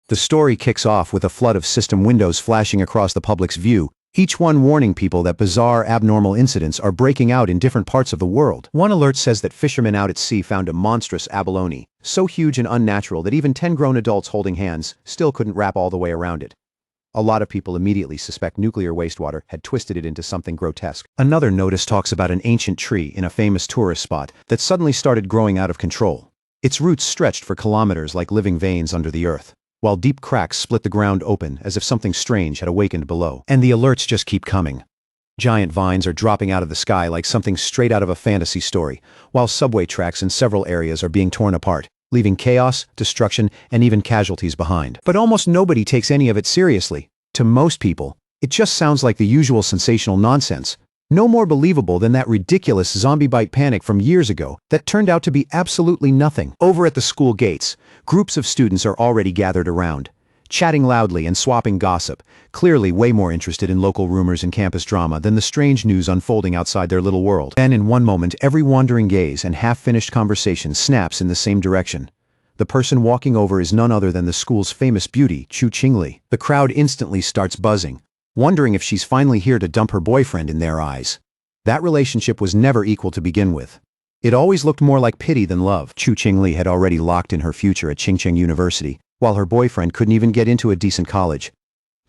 The story kicks off with a flood of system windows flashing across the public's view, each one warning people that bizarre, abnormal incidents are breaking out in different parts of the world. One alert says that fishermen out at sea found a monstrous abalone, so huge and unnatural that even 10 grown adults holding hands still couldn't wrap all the way around it. A lot of people immediately suspect nuclear wastewater had twisted it into something grotesque. Another notice talks about an ancient tree in a famous tourist spot that suddenly started growing out of control. Its roots stretched for kilometers like living veins under the earth, while deep cracks split the ground open as if something strange had awakened below. And the alerts just keep coming. Giant vines are dropping out of the sky like something straight out of a fantasy story, while subway tracks in several areas are being torn apart, leaving chaos, destruction, and even casualties behind. But almost nobody takes any of it seriously. To most people, it just sounds like the usual sensational nonsense. No more believable than that ridiculous zombie bite panic from years ago that turned out to be absolutely nothing. Over at the school gates, groups of students are already gathered around, chatting loudly and swapping gossip, clearly way more interested in local rumors and campus drama than the strange news unfolding outside their little world. Then in one moment, every wandering gaze and half-finished conversation snaps in the same direction. The person walking over is none other than the school's famous beauty, Chu Qingli. The crowd instantly starts buzzing, wondering if she's finally here to dump her boyfriend in their eyes. That relationship was never equal to begin with. It always looked more like pity than love. Chu Qingli had already locked in her future at Qingcheng University, while her boyfriend couldn't even get into a decent college.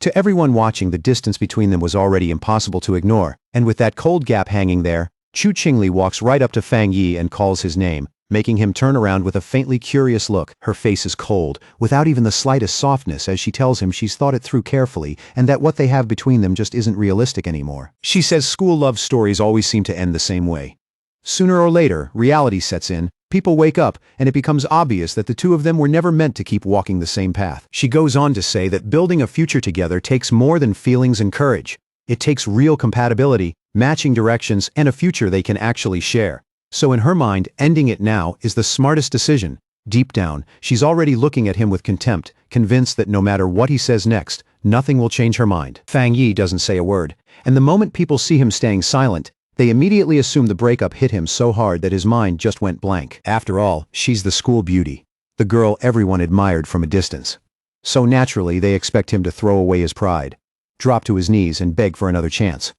To everyone watching, the distance between them was already impossible to ignore, and with that cold gap hanging there, Chu Qingli walks right up to Fang Yi and calls his name, making him turn around with a faintly curious look. Her face is cold, without even the slightest softness, as she tells him she's thought it through carefully and that what they have between them just isn't realistic anymore. She says school love stories always seem to end the same way. Sooner or later, reality sets in, people wake up, and it becomes obvious that the two of them were never meant to keep walking the same path. She goes on to say that building a future together takes more than feelings and courage. It takes real compatibility, matching directions, and a future they can actually share. So in her mind, ending it now is the smartest decision. Deep down, she's already looking at him with contempt, convinced that no matter what he says next, nothing will change her mind. Fang Yi doesn't say a word, and the moment people see him staying silent, they immediately assume the breakup hit him so hard that his mind just went blank. After all, she's the school beauty, the girl everyone admired from a distance. So naturally, they expect him to throw away his pride, drop to his knees and beg for another chance.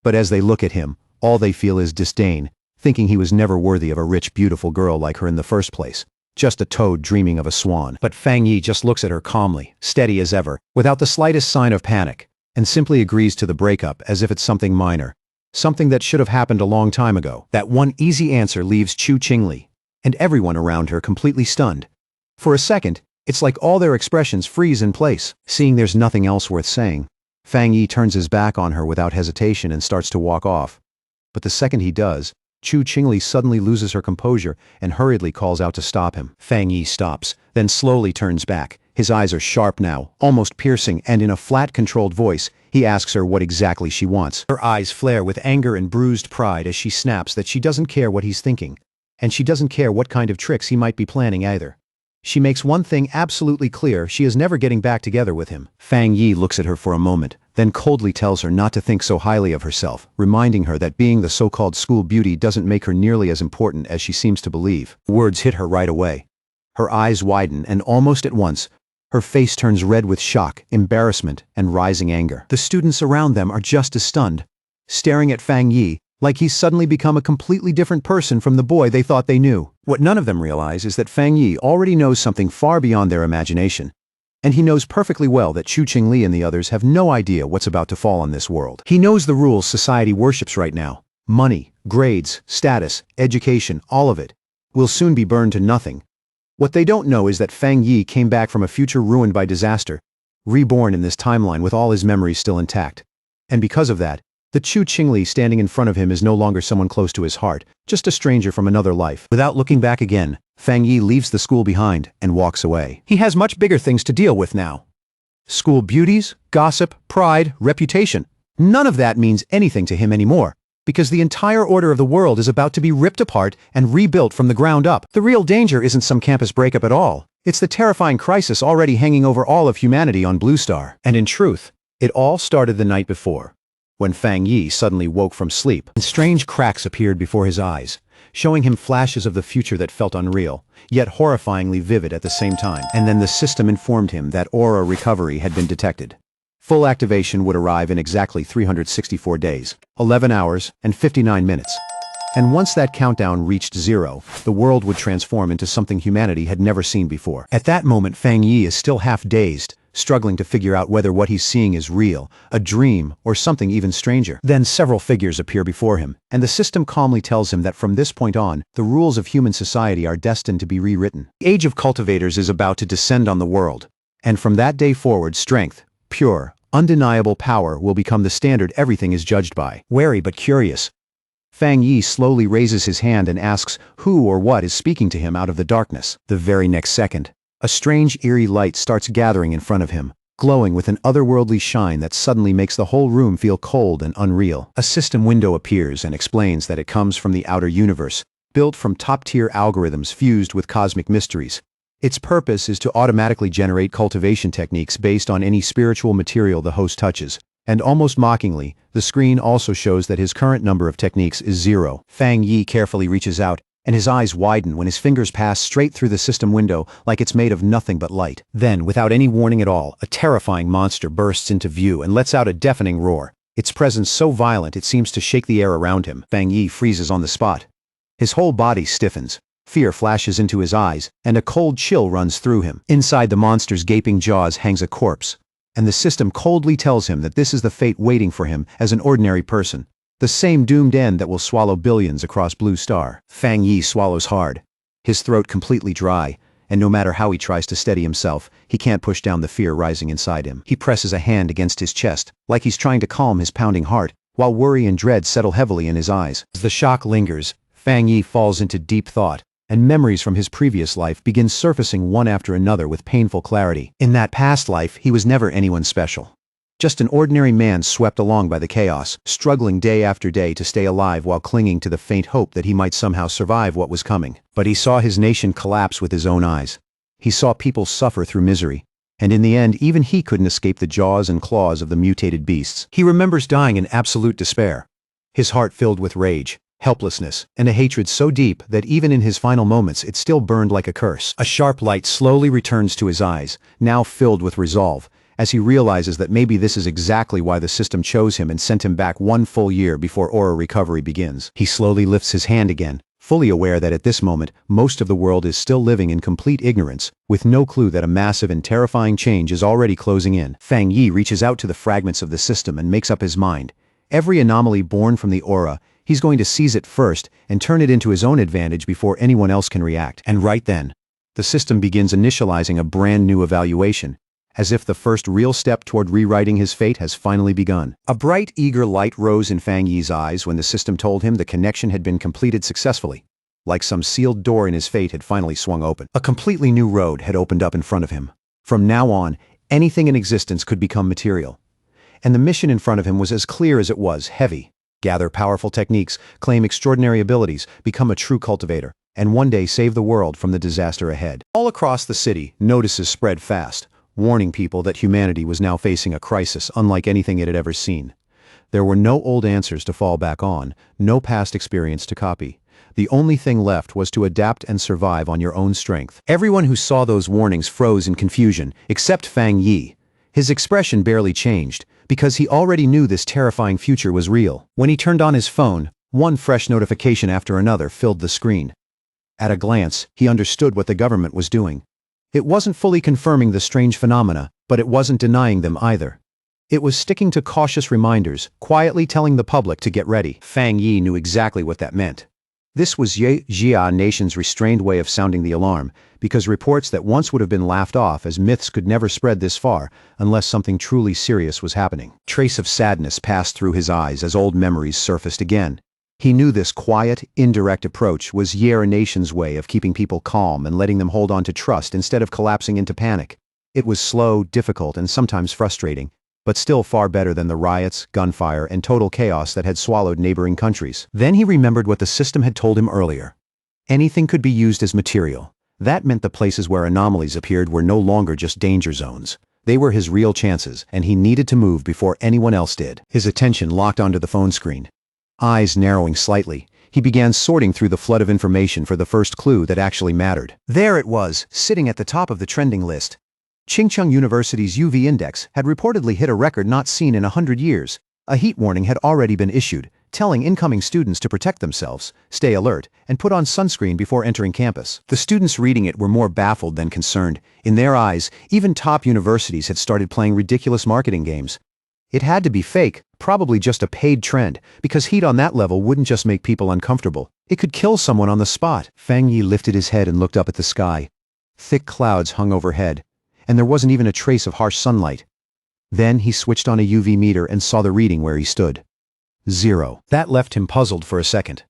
But as they look at him, all they feel is disdain, thinking he was never worthy of a rich, beautiful girl like her in the first place. Just a toad dreaming of a swan. But Fang Yi just looks at her calmly, steady as ever, without the slightest sign of panic, and simply agrees to the breakup as if it's something minor, something that should have happened a long time ago. That one easy answer leaves Chu Qingli and everyone around her completely stunned. For a second, it's like all their expressions freeze in place. Seeing there's nothing else worth saying, Fang Yi turns his back on her without hesitation and starts to walk off. But the second he does, Chu Qingli suddenly loses her composure and hurriedly calls out to stop him. Fang Yi stops, then slowly turns back. His eyes are sharp now, almost piercing, and in a flat, controlled voice, he asks her what exactly she wants. Her eyes flare with anger and bruised pride as she snaps that she doesn't care what he's thinking, and she doesn't care what kind of tricks he might be planning either. She makes one thing absolutely clear: she is never getting back together with him. Fang Yi looks at her for a moment, then coldly tells her not to think so highly of herself, reminding her that being the so-called school beauty doesn't make her nearly as important as she seems to believe. Words hit her right away. Her eyes widen, and almost at once, her face turns red with shock, embarrassment, and rising anger. The students around them are just as stunned, staring at Fang Yi like he's suddenly become a completely different person from the boy they thought they knew. What none of them realize is that Fang Yi already knows something far beyond their imagination, and he knows perfectly well that Chu Qingli and the others have no idea what's about to fall on this world. He knows the rules society worships right now. Money, grades, status, education, all of it will soon be burned to nothing. What they don't know is that Fang Yi came back from a future ruined by disaster, reborn in this timeline with all his memories still intact. And because of that, the Chu Qingli standing in front of him is no longer someone close to his heart, just a stranger from another life. Without looking back again, Fang Yi leaves the school behind and walks away. He has much bigger things to deal with now. School beauties, gossip, pride, reputation. None of that means anything to him anymore, because the entire order of the world is about to be ripped apart and rebuilt from the ground up. The real danger isn't some campus breakup at all. It's the terrifying crisis already hanging over all of humanity on Blue Star. And in truth, it all started the night before. when Fang Yi suddenly woke from sleep, and strange cracks appeared before his eyes, showing him flashes of the future that felt unreal, yet horrifyingly vivid at the same time. And then the system informed him that aura recovery had been detected. Full activation would arrive in exactly 364 days, 11 hours, and 59 minutes. And once that countdown reached 0, the world would transform into something humanity had never seen before. At that moment, Fang Yi is still half dazed, struggling to figure out whether what he's seeing is real, a dream, or something even stranger. Then several figures appear before him, and the system calmly tells him that from this point on, the rules of human society are destined to be rewritten. The age of cultivators is about to descend on the world, and from that day forward, strength, pure, undeniable power will become the standard everything is judged by. Wary but curious, Fang Yi slowly raises his hand and asks who or what is speaking to him out of the darkness. The very next second, a strange eerie light starts gathering in front of him, glowing with an otherworldly shine that suddenly makes the whole room feel cold and unreal. A system window appears and explains that it comes from the outer universe, built from top-tier algorithms fused with cosmic mysteries. Its purpose is to automatically generate cultivation techniques based on any spiritual material the host touches. And almost mockingly, the screen also shows that his current number of techniques is 0. Fang Yi carefully reaches out, and his eyes widen when his fingers pass straight through the system window like it's made of nothing but light. Then, without any warning at all, a terrifying monster bursts into view and lets out a deafening roar. Its presence so violent it seems to shake the air around him. Fang Yi freezes on the spot. His whole body stiffens. Fear flashes into his eyes, and a cold chill runs through him. Inside the monster's gaping jaws hangs a corpse, and the system coldly tells him that this is the fate waiting for him as an ordinary person, the same doomed end that will swallow billions across Blue Star. Fang Yi swallows hard, his throat completely dry, and no matter how he tries to steady himself, he can't push down the fear rising inside him. He presses a hand against his chest, like he's trying to calm his pounding heart, while worry and dread settle heavily in his eyes. As the shock lingers, Fang Yi falls into deep thought, and memories from his previous life begin surfacing one after another with painful clarity. In that past life, he was never anyone special. Just an ordinary man swept along by the chaos, struggling day after day to stay alive while clinging to the faint hope that he might somehow survive what was coming. But he saw his nation collapse with his own eyes. He saw people suffer through misery, and in the end, even he couldn't escape the jaws and claws of the mutated beasts. He remembers dying in absolute despair, his heart filled with rage, helplessness, and a hatred so deep that even in his final moments it still burned like a curse. A sharp light slowly returns to his eyes, now filled with resolve, as he realizes that maybe this is exactly why the system chose him and sent him back 1 full year before aura recovery begins. He slowly lifts his hand again, fully aware that at this moment, most of the world is still living in complete ignorance, with no clue that a massive and terrifying change is already closing in. Fang Yi reaches out to the fragments of the system and makes up his mind. Every anomaly born from the aura, he's going to seize it first and turn it into his own advantage before anyone else can react. And right then, the system begins initializing a brand new evaluation, as if the first real step toward rewriting his fate has finally begun. A bright, eager light rose in Fang Yi's eyes when the system told him the connection had been completed successfully, like some sealed door in his fate had finally swung open. A completely new road had opened up in front of him. From now on, anything in existence could become material. And the mission in front of him was as clear as it was heavy. Gather powerful techniques, claim extraordinary abilities, become a true cultivator, and one day save the world from the disaster ahead. All across the city, notices spread fast, warning people that humanity was now facing a crisis unlike anything it had ever seen. There were no old answers to fall back on, no past experience to copy. The only thing left was to adapt and survive on your own strength. Everyone who saw those warnings froze in confusion, except Fang Yi. His expression barely changed, because he already knew this terrifying future was real. When he turned on his phone, one fresh notification after another filled the screen. At a glance, he understood what the government was doing. It wasn't fully confirming the strange phenomena, but it wasn't denying them either. It was sticking to cautious reminders, quietly telling the public to get ready. Fang Yi knew exactly what that meant. This was Ye Jia Nation's restrained way of sounding the alarm, because reports that once would have been laughed off as myths could never spread this far unless something truly serious was happening. Trace of sadness passed through his eyes as old memories surfaced again. He knew this quiet, indirect approach was Ye Nation's way of keeping people calm and letting them hold on to trust instead of collapsing into panic. It was slow, difficult, and sometimes frustrating, but still far better than the riots, gunfire, and total chaos that had swallowed neighboring countries. Then he remembered what the system had told him earlier. Anything could be used as material. That meant the places where anomalies appeared were no longer just danger zones. They were his real chances, and he needed to move before anyone else did. His attention locked onto the phone screen. Eyes narrowing slightly, he began sorting through the flood of information for the first clue that actually mattered. There it was, sitting at the top of the trending list. Chingcheng University's UV index had reportedly hit a record not seen in 100 years. A heat warning had already been issued, telling incoming students to protect themselves, stay alert, and put on sunscreen before entering campus. The students reading it were more baffled than concerned. In their eyes, even top universities had started playing ridiculous marketing games. It had to be fake, probably just a paid trend, because heat on that level wouldn't just make people uncomfortable. It could kill someone on the spot. Fang Yi lifted his head and looked up at the sky. Thick clouds hung overhead, and there wasn't even a trace of harsh sunlight. Then he switched on a UV meter and saw the reading where he stood. 0. That left him puzzled for a second.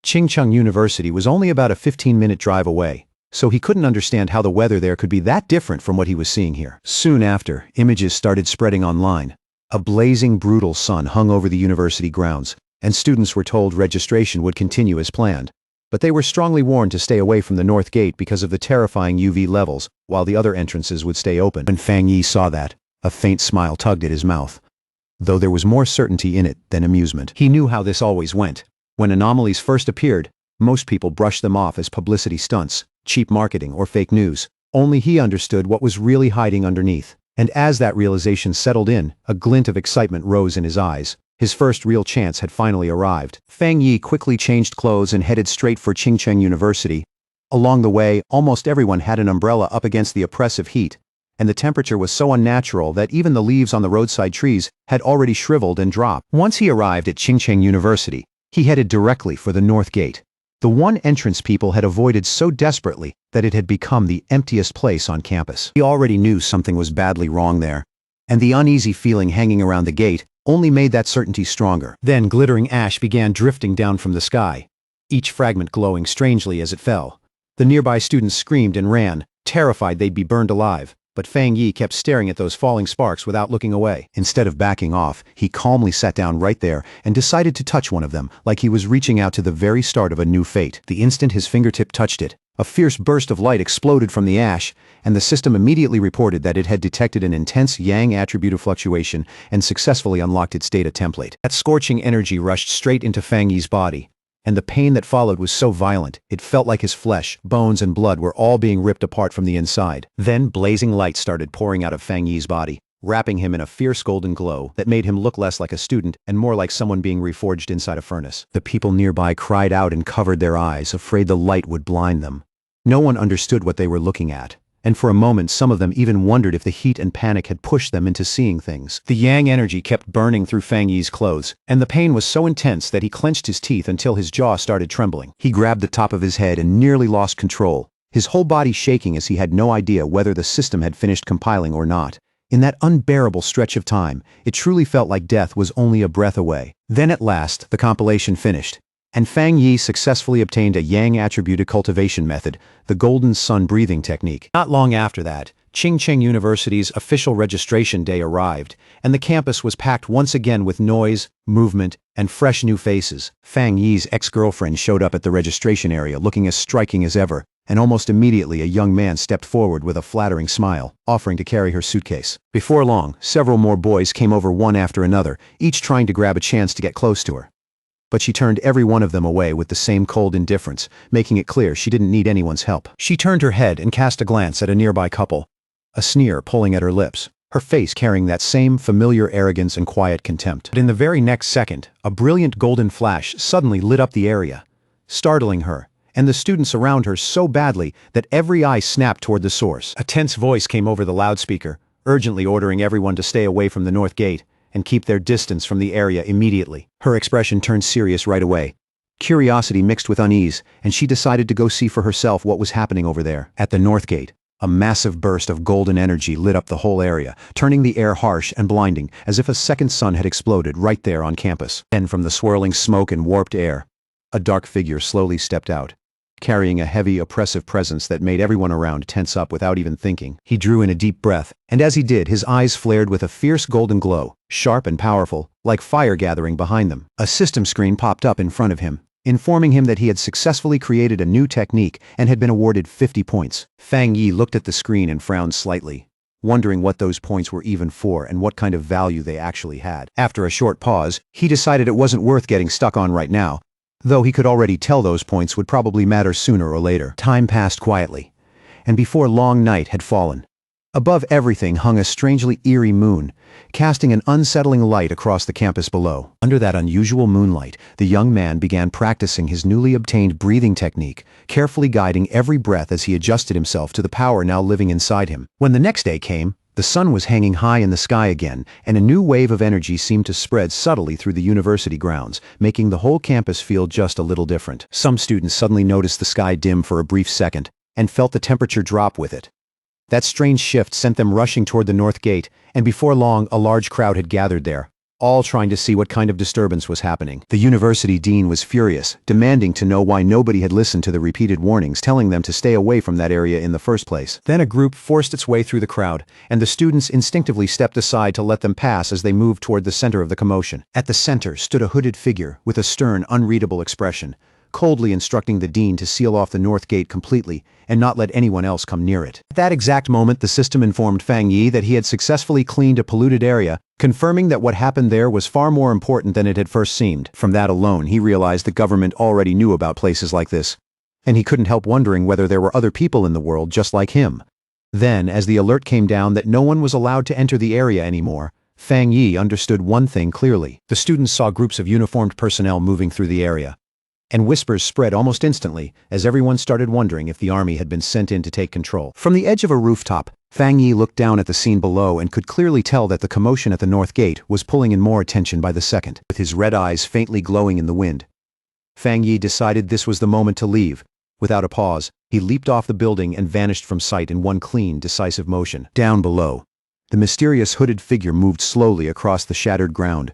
Chingcheng University was only about a 15-minute drive away, so he couldn't understand how the weather there could be that different from what he was seeing here. Soon after, images started spreading online. A blazing, brutal sun hung over the university grounds, and students were told registration would continue as planned. But they were strongly warned to stay away from the north gate because of the terrifying UV levels, while the other entrances would stay open. When Fang Yi saw that, a faint smile tugged at his mouth. Though there was more certainty in it than amusement. He knew how this always went. When anomalies first appeared, most people brushed them off as publicity stunts, cheap marketing, or fake news. Only he understood what was really hiding underneath. And as that realization settled in, a glint of excitement rose in his eyes. His first real chance had finally arrived. Fang Yi quickly changed clothes and headed straight for Chingcheng University. Along the way, almost everyone had an umbrella up against the oppressive heat, and the temperature was so unnatural that even the leaves on the roadside trees had already shriveled and dropped. Once he arrived at Chingcheng University, he headed directly for the north gate. The one entrance people had avoided so desperately that it had become the emptiest place on campus. He already knew something was badly wrong there, and the uneasy feeling hanging around the gate only made that certainty stronger. Then glittering ash began drifting down from the sky, each fragment glowing strangely as it fell. The nearby students screamed and ran, terrified they'd be burned alive. But Fang Yi kept staring at those falling sparks without looking away. Instead of backing off, he calmly sat down right there and decided to touch one of them, like he was reaching out to the very start of a new fate. The instant his fingertip touched it, a fierce burst of light exploded from the ash, and the system immediately reported that it had detected an intense yang attribute of fluctuation and successfully unlocked its data template. That scorching energy rushed straight into Fang Yi's body, and the pain that followed was so violent, it felt like his flesh, bones, and blood were all being ripped apart from the inside. Then blazing light started pouring out of Fang Yi's body, wrapping him in a fierce golden glow that made him look less like a student and more like someone being reforged inside a furnace. The people nearby cried out and covered their eyes, afraid the light would blind them. No one understood what they were looking at, and for a moment some of them even wondered if the heat and panic had pushed them into seeing things. The yang energy kept burning through Fang Yi's clothes, and the pain was so intense that he clenched his teeth until his jaw started trembling. He grabbed the top of his head and nearly lost control, his whole body shaking as he had no idea whether the system had finished compiling or not. In that unbearable stretch of time, it truly felt like death was only a breath away. Then at last, the compilation finished, and Fang Yi successfully obtained a yang-attributed cultivation method, the golden sun breathing technique. Not long after that, Chingcheng University's official registration day arrived, and the campus was packed once again with noise, movement, and fresh new faces. Fang Yi's ex-girlfriend showed up at the registration area looking as striking as ever, and almost immediately a young man stepped forward with a flattering smile, offering to carry her suitcase. Before long, several more boys came over one after another, each trying to grab a chance to get close to her. But she turned every one of them away with the same cold indifference, making it clear she didn't need anyone's help. She turned her head and cast a glance at a nearby couple, a sneer pulling at her lips, her face carrying that same familiar arrogance and quiet contempt. But in the very next second, a brilliant golden flash suddenly lit up the area, startling her, and the students around her so badly that every eye snapped toward the source. A tense voice came over the loudspeaker, urgently ordering everyone to stay away from the north gate and keep their distance from the area immediately. Her expression turned serious right away. Curiosity mixed with unease, and she decided to go see for herself what was happening over there. At the north gate, a massive burst of golden energy lit up the whole area, turning the air harsh and blinding, as if a second sun had exploded right there on campus. Then from the swirling smoke and warped air, a dark figure slowly stepped out, carrying a heavy, oppressive presence that made everyone around tense up without even thinking. He drew in a deep breath, and as he did, his eyes flared with a fierce golden glow, sharp and powerful, like fire gathering behind them. A system screen popped up in front of him, informing him that he had successfully created a new technique and had been awarded 50 points. Fang Yi looked at the screen and frowned slightly. wondering what those points were even for and what kind of value they actually had. After a short pause, he decided it wasn't worth getting stuck on right now, though he could already tell those points would probably matter sooner or later. Time passed quietly, and before long night had fallen. Above everything hung a strangely eerie moon, casting an unsettling light across the campus below. Under that unusual moonlight, the young man began practicing his newly obtained breathing technique, carefully guiding every breath as he adjusted himself to the power now living inside him. When the next day came, the sun was hanging high in the sky again, and a new wave of energy seemed to spread subtly through the university grounds, making the whole campus feel just a little different. Some students suddenly noticed the sky dim for a brief second, and felt the temperature drop with it. That strange shift sent them rushing toward the north gate, and before long a large crowd had gathered there, all trying to see what kind of disturbance was happening. The university dean was furious, demanding to know why nobody had listened to the repeated warnings telling them to stay away from that area in the first place. Then a group forced its way through the crowd, and the students instinctively stepped aside to let them pass as they moved toward the center of the commotion. At the center stood a hooded figure with a stern, unreadable expression, coldly instructing the dean to seal off the north gate completely and not let anyone else come near it. At that exact moment, the system informed Fang Yi that he had successfully cleaned a polluted area, confirming that what happened there was far more important than it had first seemed. From that alone, he realized the government already knew about places like this, and he couldn't help wondering whether there were other people in the world just like him. Then, as the alert came down that no one was allowed to enter the area anymore, Fang Yi understood one thing clearly. The students saw groups of uniformed personnel moving through the area, and whispers spread almost instantly as everyone started wondering if the army had been sent in to take control. From the edge of a rooftop, Fang Yi looked down at the scene below and could clearly tell that the commotion at the north gate was pulling in more attention by the second. With his red eyes faintly glowing in the wind, Fang Yi decided this was the moment to leave. Without a pause, he leaped off the building and vanished from sight in one clean, decisive motion. Down below, the mysterious hooded figure moved slowly across the shattered ground,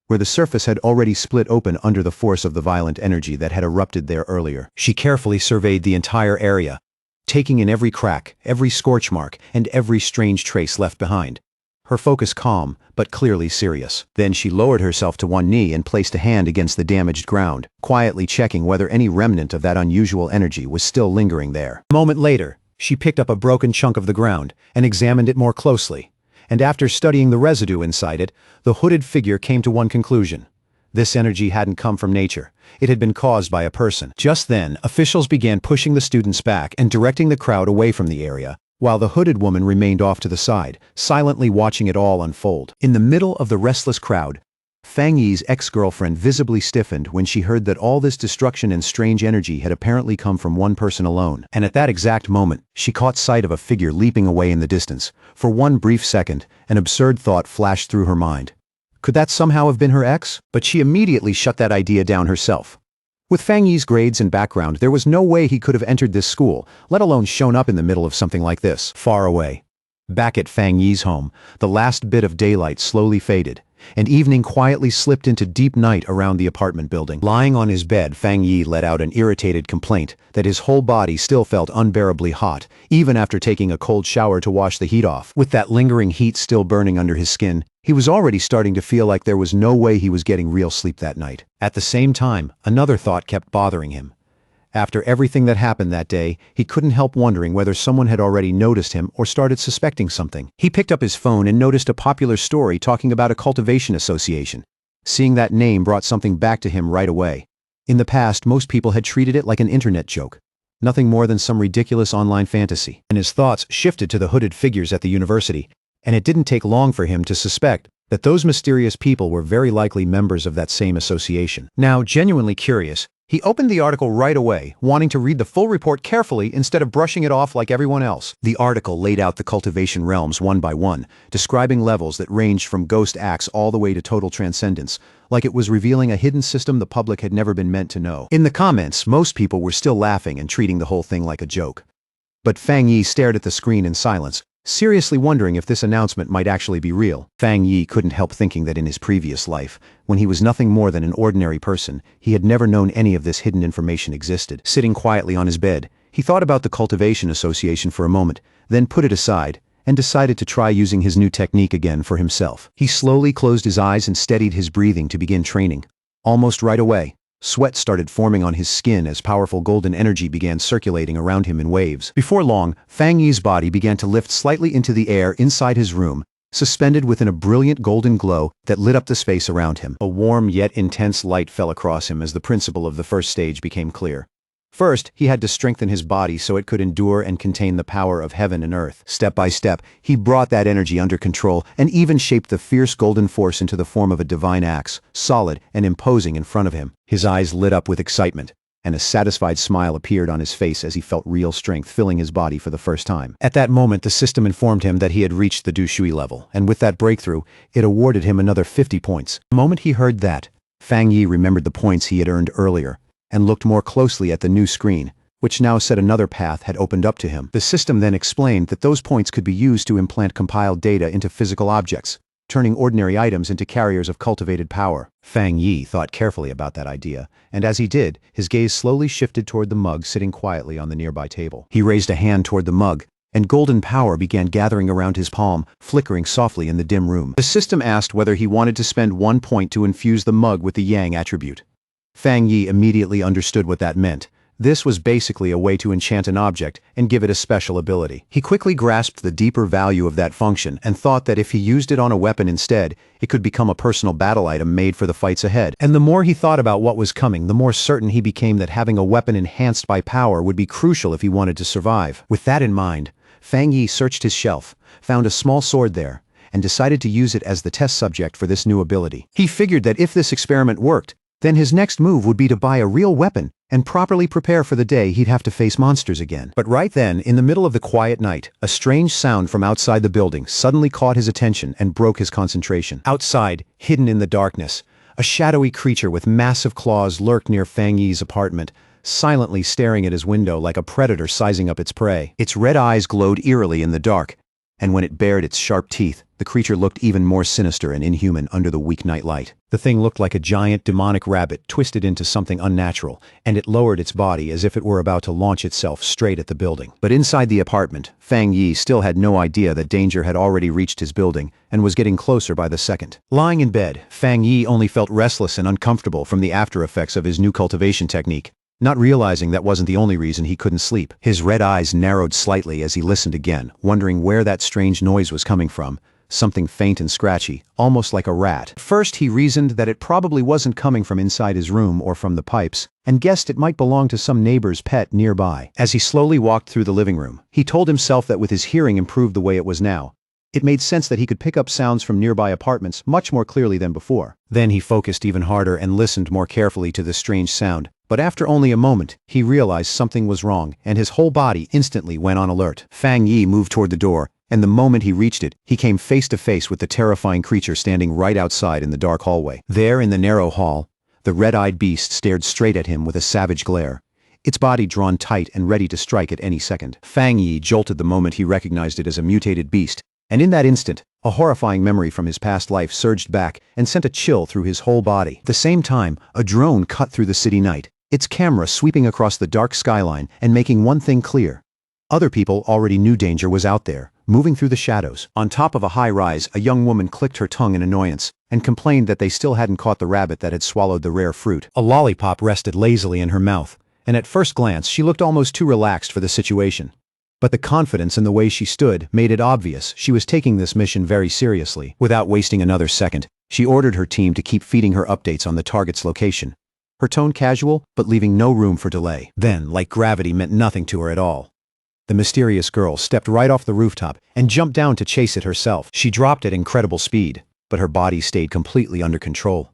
where the surface had already split open under the force of the violent energy that had erupted there earlier. She carefully surveyed the entire area, taking in every crack, every scorch mark, and every strange trace left behind. Her focus calm, but clearly serious. Then she lowered herself to one knee and placed a hand against the damaged ground, quietly checking whether any remnant of that unusual energy was still lingering there. A moment later, she picked up a broken chunk of the ground and examined it more closely. And after studying the residue inside it, the hooded figure came to one conclusion. This energy hadn't come from nature. It had been caused by a person. Just then, officials began pushing the students back and directing the crowd away from the area, while the hooded woman remained off to the side, silently watching it all unfold. In the middle of the restless crowd, Fang Yi's ex-girlfriend visibly stiffened when she heard that all this destruction and strange energy had apparently come from one person alone. And at that exact moment, she caught sight of a figure leaping away in the distance. For one brief second, an absurd thought flashed through her mind. Could that somehow have been her ex? But she immediately shut that idea down herself. With Fang Yi's grades and background, there was no way he could have entered this school, let alone shown up in the middle of something like this. Far away, back at Fang Yi's home, the last bit of daylight slowly faded, and evening quietly slipped into deep night around the apartment building. Lying on his bed, Fang Yi let out an irritated complaint that his whole body still felt unbearably hot, even after taking a cold shower to wash the heat off. With that lingering heat still burning under his skin, he was already starting to feel like there was no way he was getting real sleep that night. At the same time, another thought kept bothering him. After everything that happened that day, he couldn't help wondering whether someone had already noticed him or started suspecting something. He picked up his phone and noticed a popular story talking about a cultivation association. Seeing that name brought something back to him right away. In the past, most people had treated it like an internet joke, nothing more than some ridiculous online fantasy. And his thoughts shifted to the hooded figures at the university, and it didn't take long for him to suspect that those mysterious people were very likely members of that same association. Now, genuinely curious, he opened the article right away, wanting to read the full report carefully instead of brushing it off like everyone else. The article laid out the cultivation realms one by one, describing levels that ranged from ghost acts all the way to total transcendence, like it was revealing a hidden system the public had never been meant to know. In the comments, most people were still laughing and treating the whole thing like a joke. But Fang Yi stared at the screen in silence, seriously wondering if this announcement might actually be real. Fang Yi couldn't help thinking that in his previous life, when he was nothing more than an ordinary person, he had never known any of this hidden information existed. Sitting quietly on his bed, he thought about the Cultivation Association for a moment, then put it aside, and decided to try using his new technique again for himself. He slowly closed his eyes and steadied his breathing to begin training. Almost right away, Sweat started forming on his skin as powerful golden energy began circulating around him in waves. Before long, Fang Yi's body began to lift slightly into the air inside his room, suspended within a brilliant golden glow that lit up the space around him. A warm yet intense light fell across him as the principle of the first stage became clear. First, he had to strengthen his body so it could endure and contain the power of heaven and earth. Step by step, he brought that energy under control and even shaped the fierce golden force into the form of a divine axe, solid and imposing in front of him. His eyes lit up with excitement, and a satisfied smile appeared on his face as he felt real strength filling his body for the first time. At that moment, the system informed him that he had reached the Du Shui level, and with that breakthrough, it awarded him another 50 points. The moment he heard that, Fang Yi remembered the points he had earned earlier, and looked more closely at the new screen, which now said another path had opened up to him. The system then explained that those points could be used to implant compiled data into physical objects, turning ordinary items into carriers of cultivated power. Fang Yi thought carefully about that idea, and as he did, his gaze slowly shifted toward the mug sitting quietly on the nearby table. He raised a hand toward the mug, and golden power began gathering around his palm, flickering softly in the dim room. The system asked whether he wanted to spend 1 point to infuse the mug with the Yang attribute. Fang Yi immediately understood what that meant. This was basically a way to enchant an object and give it a special ability. He quickly grasped the deeper value of that function and thought that if he used it on a weapon instead, it could become a personal battle item made for the fights ahead. And the more he thought about what was coming, the more certain he became that having a weapon enhanced by power would be crucial if he wanted to survive. With that in mind, Fang Yi searched his shelf, found a small sword there, and decided to use it as the test subject for this new ability. He figured that if this experiment worked, then his next move would be to buy a real weapon and properly prepare for the day he'd have to face monsters again. But right then, in the middle of the quiet night, a strange sound from outside the building suddenly caught his attention and broke his concentration. Outside, hidden in the darkness, a shadowy creature with massive claws lurked near Fang Yi's apartment, silently staring at his window like a predator sizing up its prey. Its red eyes glowed eerily in the dark, and when it bared its sharp teeth, the creature looked even more sinister and inhuman under the weak night light. The thing looked like a giant demonic rabbit twisted into something unnatural, and it lowered its body as if it were about to launch itself straight at the building. But inside the apartment, Fang Yi still had no idea that danger had already reached his building and was getting closer by the second. Lying in bed, Fang Yi only felt restless and uncomfortable from the after effects of his new cultivation technique. Not realizing that wasn't the only reason he couldn't sleep. His red eyes narrowed slightly as he listened again, wondering where that strange noise was coming from. Something faint and scratchy, almost like a rat. At first he reasoned that it probably wasn't coming from inside his room or from the pipes, and guessed it might belong to some neighbor's pet nearby. As he slowly walked through the living room, he told himself that with his hearing improved the way it was now, it made sense that he could pick up sounds from nearby apartments much more clearly than before. Then he focused even harder and listened more carefully to the strange sound. But after only a moment, he realized something was wrong, and his whole body instantly went on alert. Fang Yi moved toward the door, and the moment he reached it, he came face to face with the terrifying creature standing right outside in the dark hallway. There in the narrow hall, the red-eyed beast stared straight at him with a savage glare, its body drawn tight and ready to strike at any second. Fang Yi jolted the moment he recognized it as a mutated beast, and in that instant, a horrifying memory from his past life surged back and sent a chill through his whole body. At the same time, a drone cut through the city night, its camera sweeping across the dark skyline and making one thing clear. Other people already knew danger was out there, moving through the shadows. On top of a high rise, a young woman clicked her tongue in annoyance and complained that they still hadn't caught the rabbit that had swallowed the rare fruit. A lollipop rested lazily in her mouth, and at first glance she looked almost too relaxed for the situation. But the confidence in the way she stood made it obvious she was taking this mission very seriously. Without wasting another second, she ordered her team to keep feeding her updates on the target's location. Her tone casual, but leaving no room for delay. Then, like gravity meant nothing to her at all, the mysterious girl stepped right off the rooftop and jumped down to chase it herself. She dropped at incredible speed, but her body stayed completely under control,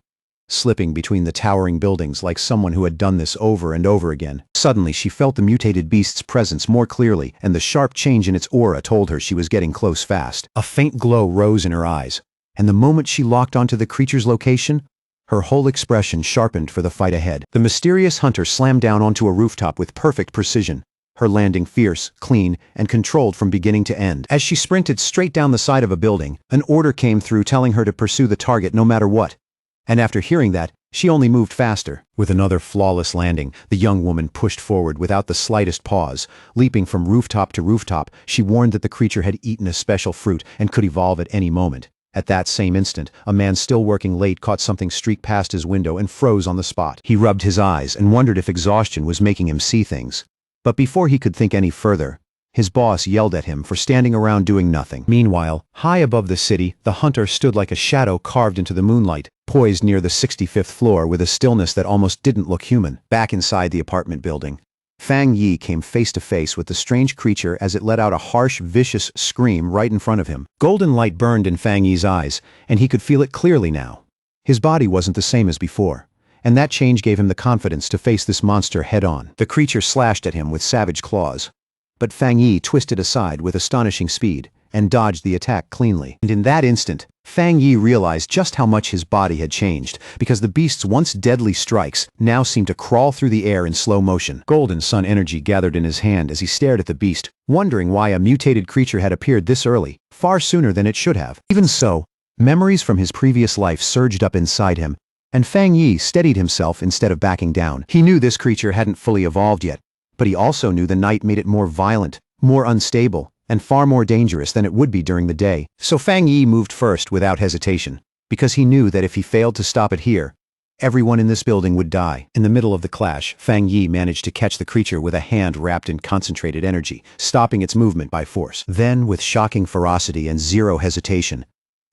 slipping between the towering buildings like someone who had done this over and over again. Suddenly, she felt the mutated beast's presence more clearly, and the sharp change in its aura told her she was getting close fast. A faint glow rose in her eyes, and the moment she locked onto the creature's location, her whole expression sharpened for the fight ahead. The mysterious hunter slammed down onto a rooftop with perfect precision, her landing fierce, clean, and controlled from beginning to end. As she sprinted straight down the side of a building, an order came through telling her to pursue the target no matter what. And after hearing that, she only moved faster. With another flawless landing, the young woman pushed forward without the slightest pause. Leaping from rooftop to rooftop, she warned that the creature had eaten a special fruit and could evolve at any moment. At that same instant, a man still working late caught something streak past his window and froze on the spot. He rubbed his eyes and wondered if exhaustion was making him see things. But before he could think any further, his boss yelled at him for standing around doing nothing. Meanwhile, high above the city, the hunter stood like a shadow carved into the moonlight, poised near the 65th floor with a stillness that almost didn't look human. Back inside the apartment building, Fang Yi came face to face with the strange creature as it let out a harsh, vicious scream right in front of him. Golden light burned in Fang Yi's eyes, and he could feel it clearly now. His body wasn't the same as before, and that change gave him the confidence to face this monster head-on. The creature slashed at him with savage claws, but Fang Yi twisted aside with astonishing speed and dodged the attack cleanly. And in that instant, Fang Yi realized just how much his body had changed, because the beast's once deadly strikes now seemed to crawl through the air in slow motion. Golden sun energy gathered in his hand as he stared at the beast, wondering why a mutated creature had appeared this early, far sooner than it should have. Even so, memories from his previous life surged up inside him, and Fang Yi steadied himself instead of backing down. He knew this creature hadn't fully evolved yet, but he also knew the night made it more violent, more unstable, and far more dangerous than it would be during the day. So Fang Yi moved first without hesitation, because he knew that if he failed to stop it here, everyone in this building would die. In the middle of the clash, Fang Yi managed to catch the creature with a hand wrapped in concentrated energy, stopping its movement by force. Then, with shocking ferocity and zero hesitation,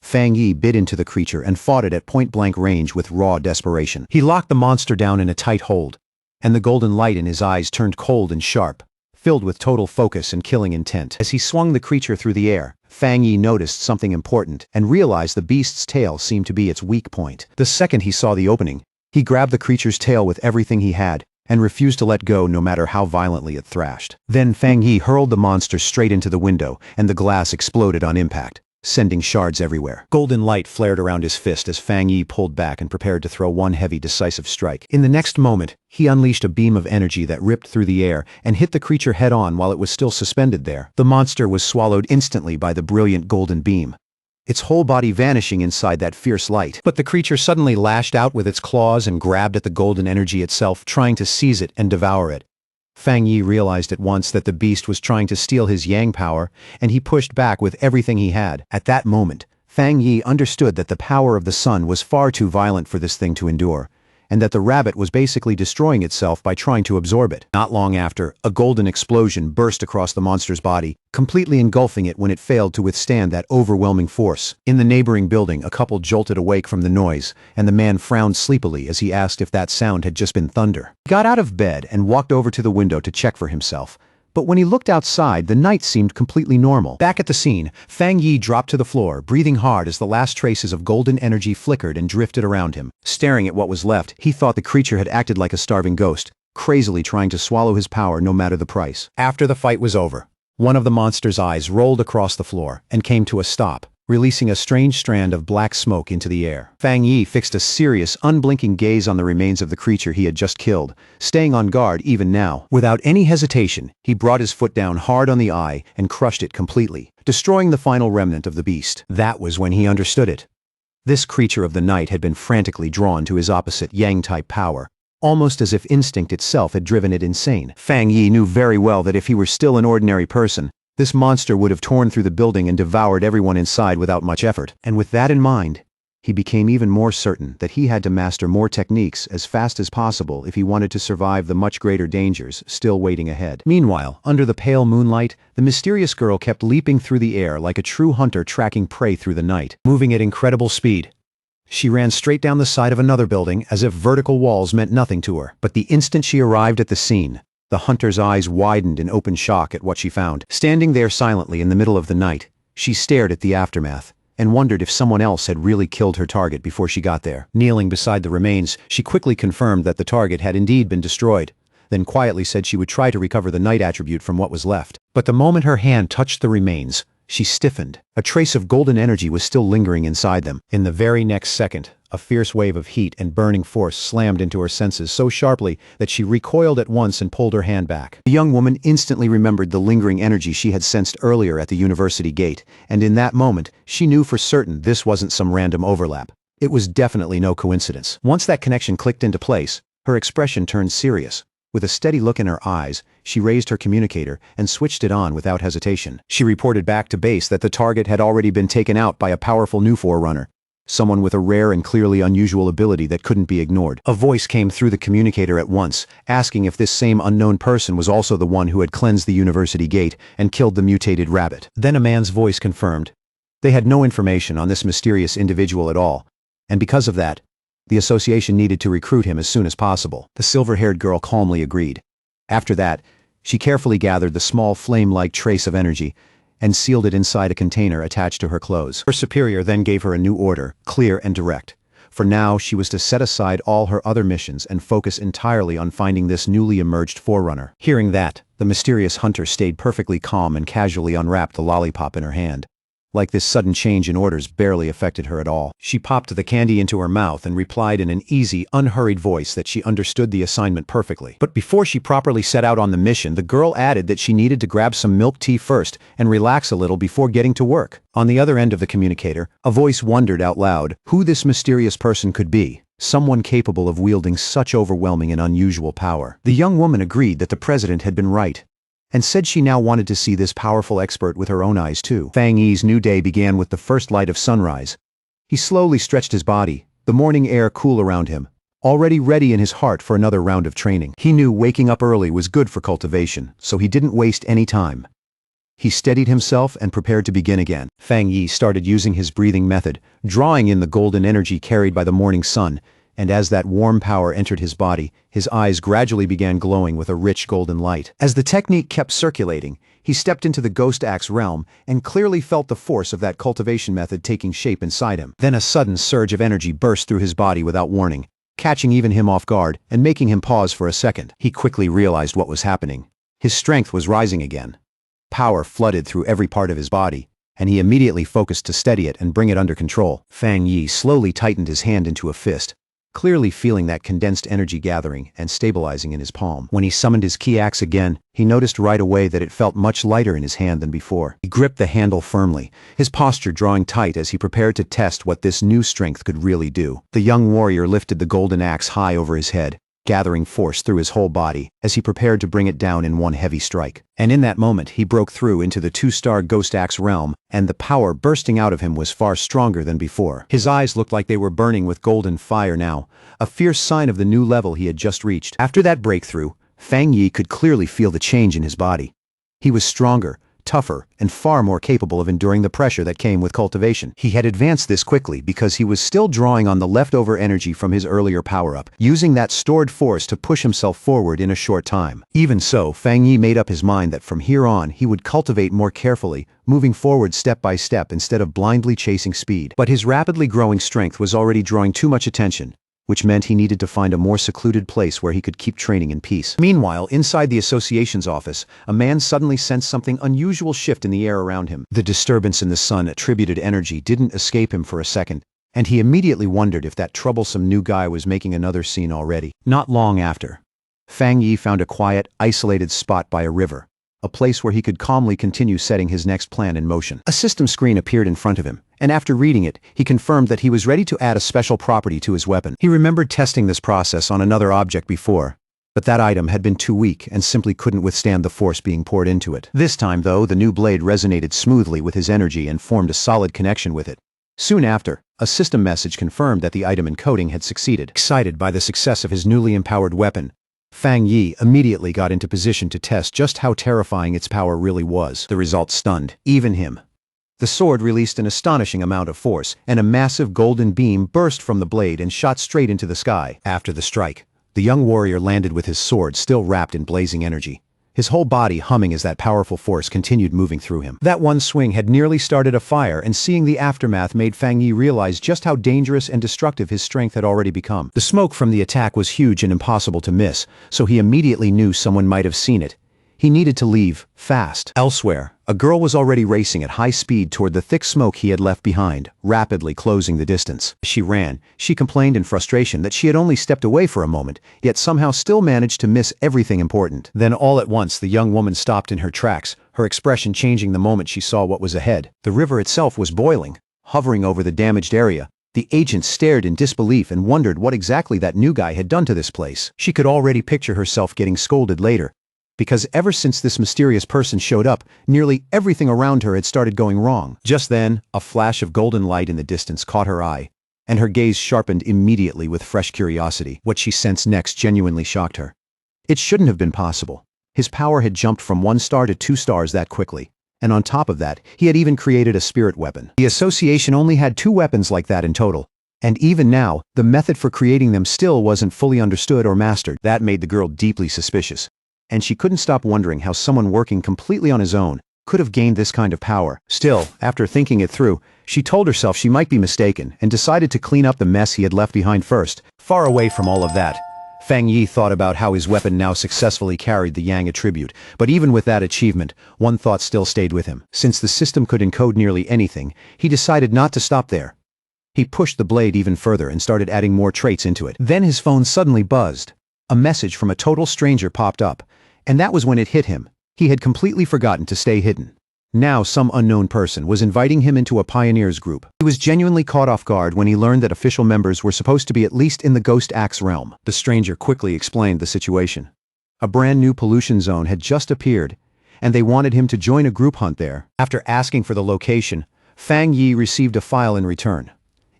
Fang Yi bit into the creature and fought it at point-blank range with raw desperation. He locked the monster down in a tight hold, and the golden light in his eyes turned cold and sharp, filled with total focus and killing intent. As he swung the creature through the air, Fang Yi noticed something important and realized the beast's tail seemed to be its weak point. The second he saw the opening, he grabbed the creature's tail with everything he had and refused to let go no matter how violently it thrashed. Then Fang Yi hurled the monster straight into the window, and the glass exploded on impact, sending shards everywhere. Golden light flared around his fist as Fang Yi pulled back and prepared to throw one heavy, decisive strike. In the next moment, he unleashed a beam of energy that ripped through the air and hit the creature head-on while it was still suspended there. The monster was swallowed instantly by the brilliant golden beam, its whole body vanishing inside that fierce light. But the creature suddenly lashed out with its claws and grabbed at the golden energy itself, trying to seize it and devour it. Fang Yi realized at once that the beast was trying to steal his yang power, and he pushed back with everything he had. At that moment, Fang Yi understood that the power of the sun was far too violent for this thing to endure, and that the rabbit was basically destroying itself by trying to absorb it. Not long after, a golden explosion burst across the monster's body, completely engulfing it when it failed to withstand that overwhelming force. In the neighboring building, a couple jolted awake from the noise, and the man frowned sleepily as he asked if that sound had just been thunder. He got out of bed and walked over to the window to check for himself. But when he looked outside, the night seemed completely normal. Back at the scene, Fang Yi dropped to the floor, breathing hard as the last traces of golden energy flickered and drifted around him. Staring at what was left, he thought the creature had acted like a starving ghost, crazily trying to swallow his power no matter the price. After the fight was over, one of the monster's eyes rolled across the floor and came to a stop, releasing a strange strand of black smoke into the air. Fang Yi fixed a serious, unblinking gaze on the remains of the creature he had just killed, staying on guard even now. Without any hesitation, he brought his foot down hard on the eye and crushed it completely, destroying the final remnant of the beast. That was when he understood it. This creature of the night had been frantically drawn to his opposite Yang-type power, almost as if instinct itself had driven it insane. Fang Yi knew very well that if he were still an ordinary person, this monster would have torn through the building and devoured everyone inside without much effort. And with that in mind, he became even more certain that he had to master more techniques as fast as possible if he wanted to survive the much greater dangers still waiting ahead. Meanwhile, under the pale moonlight, the mysterious girl kept leaping through the air like a true hunter tracking prey through the night, moving at incredible speed. She ran straight down the side of another building as if vertical walls meant nothing to her. But the instant she arrived at the scene, the hunter's eyes widened in open shock at what she found. Standing there silently in the middle of the night, she stared at the aftermath and wondered if someone else had really killed her target before she got there. Kneeling beside the remains, she quickly confirmed that the target had indeed been destroyed, then quietly said she would try to recover the night attribute from what was left. But the moment her hand touched the remains, she stiffened. A trace of golden energy was still lingering inside them. In the very next second, a fierce wave of heat and burning force slammed into her senses so sharply that she recoiled at once and pulled her hand back. The young woman instantly remembered the lingering energy she had sensed earlier at the university gate, and in that moment, she knew for certain this wasn't some random overlap. It was definitely no coincidence. Once that connection clicked into place, her expression turned serious. With a steady look in her eyes, she raised her communicator and switched it on without hesitation. She reported back to base that the target had already been taken out by a powerful new forerunner, someone with a rare and clearly unusual ability that couldn't be ignored. A voice came through the communicator at once, asking if this same unknown person was also the one who had cleansed the university gate and killed the mutated rabbit. Then a man's voice confirmed. They had no information on this mysterious individual at all, and because of that, the association needed to recruit him as soon as possible. The silver-haired girl calmly agreed. After that, she carefully gathered the small flame-like trace of energy and sealed it inside a container attached to her clothes. Her superior then gave her a new order, clear and direct. For now, she was to set aside all her other missions and focus entirely on finding this newly emerged forerunner. Hearing that, the mysterious hunter stayed perfectly calm and casually unwrapped the lollipop in her hand. Like this sudden change in orders barely affected her at all. She popped the candy into her mouth and replied in an easy, unhurried voice that she understood the assignment perfectly. But before she properly set out on the mission, the girl added that she needed to grab some milk tea first and relax a little before getting to work. On the other end of the communicator, a voice wondered out loud who this mysterious person could be. Someone capable of wielding such overwhelming and unusual power. The young woman agreed that the president had been right, and said she now wanted to see this powerful expert with her own eyes too. Fang Yi's new day began with the first light of sunrise. He slowly stretched his body, the morning air cool around him, already ready in his heart for another round of training. He knew waking up early was good for cultivation, so he didn't waste any time. He steadied himself and prepared to begin again. Fang Yi started using his breathing method, drawing in the golden energy carried by the morning sun, and as that warm power entered his body, his eyes gradually began glowing with a rich golden light. As the technique kept circulating, he stepped into the Ghost Axe realm and clearly felt the force of that cultivation method taking shape inside him. Then a sudden surge of energy burst through his body without warning, catching even him off guard and making him pause for a second. He quickly realized what was happening. His strength was rising again. Power flooded through every part of his body, and he immediately focused to steady it and bring it under control. Fang Yi slowly tightened his hand into a fist, clearly feeling that condensed energy gathering and stabilizing in his palm. When he summoned his key axe again, he noticed right away that it felt much lighter in his hand than before. He gripped the handle firmly, his posture drawing tight as he prepared to test what this new strength could really do. The young warrior lifted the golden axe high over his head, gathering force through his whole body as he prepared to bring it down in one heavy strike. And in that moment, he broke through into the two-star Ghost Axe realm, and the power bursting out of him was far stronger than before. His eyes looked like they were burning with golden fire now, a fierce sign of the new level he had just reached. After that breakthrough, Fang Yi could clearly feel the change in his body. He was stronger, tougher, and far more capable of enduring the pressure that came with cultivation. He had advanced this quickly because he was still drawing on the leftover energy from his earlier power-up, using that stored force to push himself forward in a short time. Even so, Fang Yi made up his mind that from here on he would cultivate more carefully, moving forward step by step instead of blindly chasing speed. But his rapidly growing strength was already drawing too much attention, which meant he needed to find a more secluded place where he could keep training in peace. Meanwhile, inside the association's office, a man suddenly sensed something unusual shift in the air around him. The disturbance in the sun-attributed energy didn't escape him for a second, and he immediately wondered if that troublesome new guy was making another scene already. Not long after, Fang Yi found a quiet, isolated spot by a river, a place where he could calmly continue setting his next plan in motion. A system screen appeared in front of him, and after reading it, he confirmed that he was ready to add a special property to his weapon. He remembered testing this process on another object before, but that item had been too weak and simply couldn't withstand the force being poured into it. This time, though, the new blade resonated smoothly with his energy and formed a solid connection with it. Soon after, a system message confirmed that the item encoding had succeeded. Excited by the success of his newly empowered weapon, Fang Yi immediately got into position to test just how terrifying its power really was. The result stunned even him. The sword released an astonishing amount of force, and a massive golden beam burst from the blade and shot straight into the sky. After the strike, the young warrior landed with his sword still wrapped in blazing energy, his whole body humming as that powerful force continued moving through him. That one swing had nearly started a fire, and seeing the aftermath made Fang Yi realize just how dangerous and destructive his strength had already become. The smoke from the attack was huge and impossible to miss, so he immediately knew someone might have seen it. He needed to leave, fast. Elsewhere, a girl was already racing at high speed toward the thick smoke he had left behind, rapidly closing the distance. As she ran, she complained in frustration that she had only stepped away for a moment, yet somehow still managed to miss everything important. Then all at once the young woman stopped in her tracks, her expression changing the moment she saw what was ahead. The river itself was boiling, hovering over the damaged area, The agent stared in disbelief and wondered what exactly that new guy had done to this place. She could already picture herself getting scolded later, because ever since this mysterious person showed up, nearly everything around her had started going wrong. Just then, a flash of golden light in the distance caught her eye, and her gaze sharpened immediately with fresh curiosity. What she sensed next genuinely shocked her. It shouldn't have been possible. His power had jumped from 1 star to 2 stars that quickly. And on top of that, he had even created a spirit weapon. The association only had 2 weapons like that in total. And even now, the method for creating them still wasn't fully understood or mastered. That made the girl deeply suspicious. And she couldn't stop wondering how someone working completely on his own could have gained this kind of power. Still, after thinking it through, she told herself she might be mistaken and decided to clean up the mess he had left behind first. Far away from all of that, Fang Yi thought about how his weapon now successfully carried the Yang attribute, but even with that achievement, one thought still stayed with him. Since the system could encode nearly anything, he decided not to stop there. He pushed the blade even further and started adding more traits into it. Then his phone suddenly buzzed. A message from a total stranger popped up, and that was when it hit him. He had completely forgotten to stay hidden. Now some unknown person was inviting him into a pioneers group. He was genuinely caught off guard when he learned that official members were supposed to be at least in the Ghost Axe realm. The stranger quickly explained the situation. A brand new pollution zone had just appeared, and they wanted him to join a group hunt there. After asking for the location, Fang Yi received a file in return.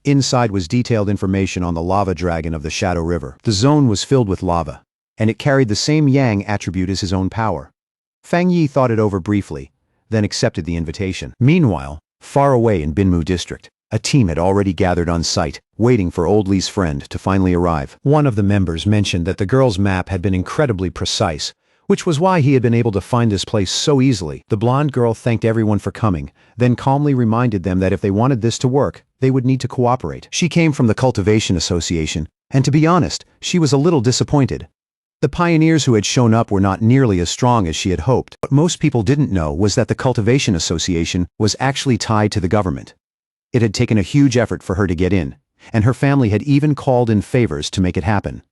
Inside was detailed information on the lava dragon of the Shadow River. The zone was filled with lava, and it carried the same Yang attribute as his own power. Fang Yi thought it over briefly, then accepted the invitation. Meanwhile, far away in Binmu district, a team had already gathered on site, waiting for Old Lee's friend to finally arrive. One of the members mentioned that the girl's map had been incredibly precise, which was why he had been able to find this place so easily. The blonde girl thanked everyone for coming, then calmly reminded them that if they wanted this to work, they would need to cooperate. She came from the Cultivation Association, and to be honest, she was a little disappointed. The pioneers who had shown up were not nearly as strong as she had hoped. What most people didn't know was that the Cultivation Association was actually tied to the government. It had taken a huge effort for her to get in, and her family had even called in favors to make it happen.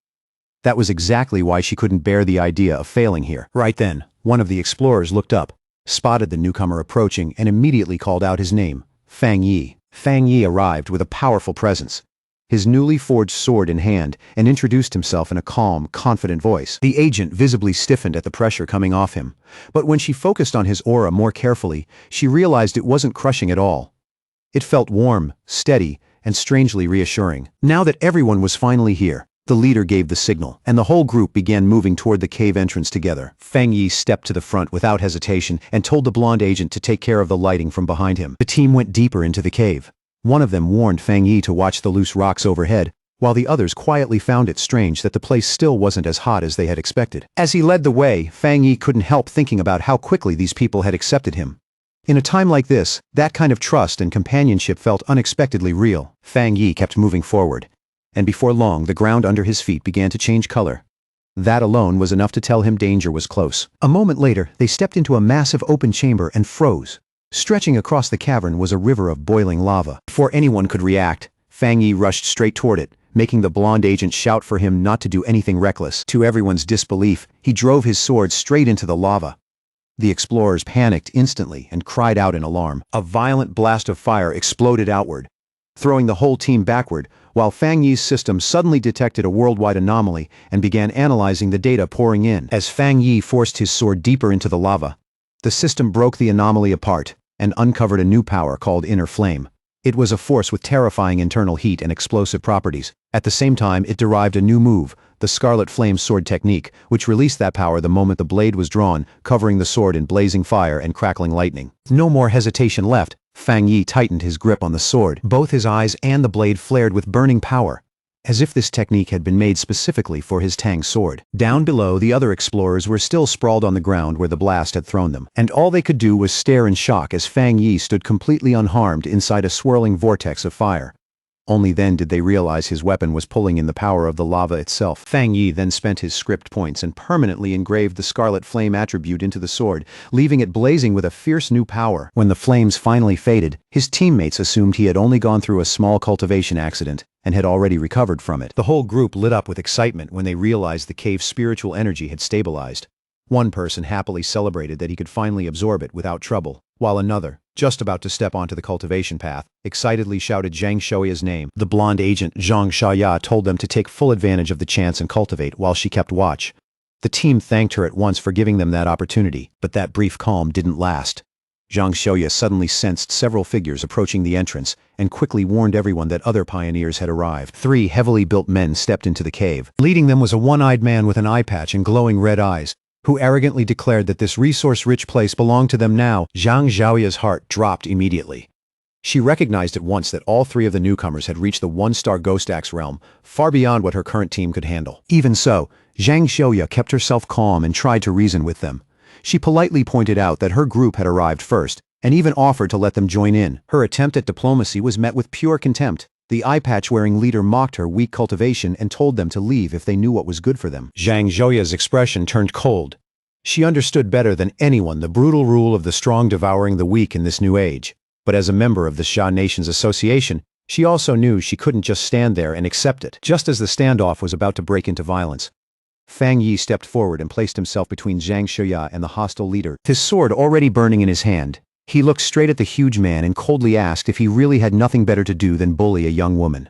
That was exactly why she couldn't bear the idea of failing here. Right then, one of the explorers looked up, spotted the newcomer approaching, and immediately called out his name, Fang Yi. Fang Yi arrived with a powerful presence, his newly forged sword in hand, and introduced himself in a calm, confident voice. The agent visibly stiffened at the pressure coming off him, but when she focused on his aura more carefully, she realized it wasn't crushing at all. It felt warm, steady, and strangely reassuring. Now that everyone was finally here, the leader gave the signal, and the whole group began moving toward the cave entrance together. Fang Yi stepped to the front without hesitation and told the blonde agent to take care of the lighting from behind him. The team went deeper into the cave. One of them warned Fang Yi to watch the loose rocks overhead, while the others quietly found it strange that the place still wasn't as hot as they had expected. As he led the way, Fang Yi couldn't help thinking about how quickly these people had accepted him. In a time like this, that kind of trust and companionship felt unexpectedly real. Fang Yi kept moving forward, and before long the ground under his feet began to change color. That alone was enough to tell him danger was close. A moment later, they stepped into a massive open chamber and froze. Stretching across the cavern was a river of boiling lava. Before anyone could react, Fang Yi rushed straight toward it, making the blonde agent shout for him not to do anything reckless. To everyone's disbelief, he drove his sword straight into the lava. The explorers panicked instantly and cried out in alarm. A violent blast of fire exploded outward, throwing the whole team backward, while Fang Yi's system suddenly detected a worldwide anomaly and began analyzing the data pouring in. As Fang Yi forced his sword deeper into the lava, the system broke the anomaly apart and uncovered a new power called Inner Flame. It was a force with terrifying internal heat and explosive properties. At the same time, it derived a new move, the Scarlet Flame Sword Technique, which released that power the moment the blade was drawn, covering the sword in blazing fire and crackling lightning. No more hesitation left. Fang Yi tightened his grip on the sword. Both his eyes and the blade flared with burning power, as if this technique had been made specifically for his Tang sword. Down below, the other explorers were still sprawled on the ground where the blast had thrown them, and all they could do was stare in shock as Fang Yi stood completely unharmed inside a swirling vortex of fire. Only then did they realize his weapon was pulling in the power of the lava itself. Fang Yi then spent his script points and permanently engraved the Scarlet Flame attribute into the sword, leaving it blazing with a fierce new power. When the flames finally faded, his teammates assumed he had only gone through a small cultivation accident and had already recovered from it. The whole group lit up with excitement when they realized the cave's spiritual energy had stabilized. One person happily celebrated that he could finally absorb it without trouble. while another, just about to step onto the cultivation path, excitedly shouted Zhang Xiaoya's name. The blonde agent Zhang Xiaoya told them to take full advantage of the chance and cultivate while she kept watch. The team thanked her at once for giving them that opportunity, but that brief calm didn't last. Zhang Xiaoya suddenly sensed several figures approaching the entrance and quickly warned everyone that other pioneers had arrived. 3 heavily built men stepped into the cave. Leading them was a one-eyed man with an eye patch and glowing red eyes, who arrogantly declared that this resource-rich place belonged to them now. Zhang Xiaoya's heart dropped immediately. She recognized at once that all 3 of the newcomers had reached the 1-star Ghost Axe realm, far beyond what her current team could handle. Even so, Zhang Xiaoya kept herself calm and tried to reason with them. She politely pointed out that her group had arrived first, and even offered to let them join in. Her attempt at diplomacy was met with pure contempt. The eye-patch-wearing leader mocked her weak cultivation and told them to leave if they knew what was good for them. Zhang Xiaoya's expression turned cold. She understood better than anyone the brutal rule of the strong devouring the weak in this new age. But as a member of the Xia Nations Association, she also knew she couldn't just stand there and accept it. Just as the standoff was about to break into violence, Fang Yi stepped forward and placed himself between Zhang Xiaoya and the hostile leader, his sword already burning in his hand. He looked straight at the huge man and coldly asked if he really had nothing better to do than bully a young woman.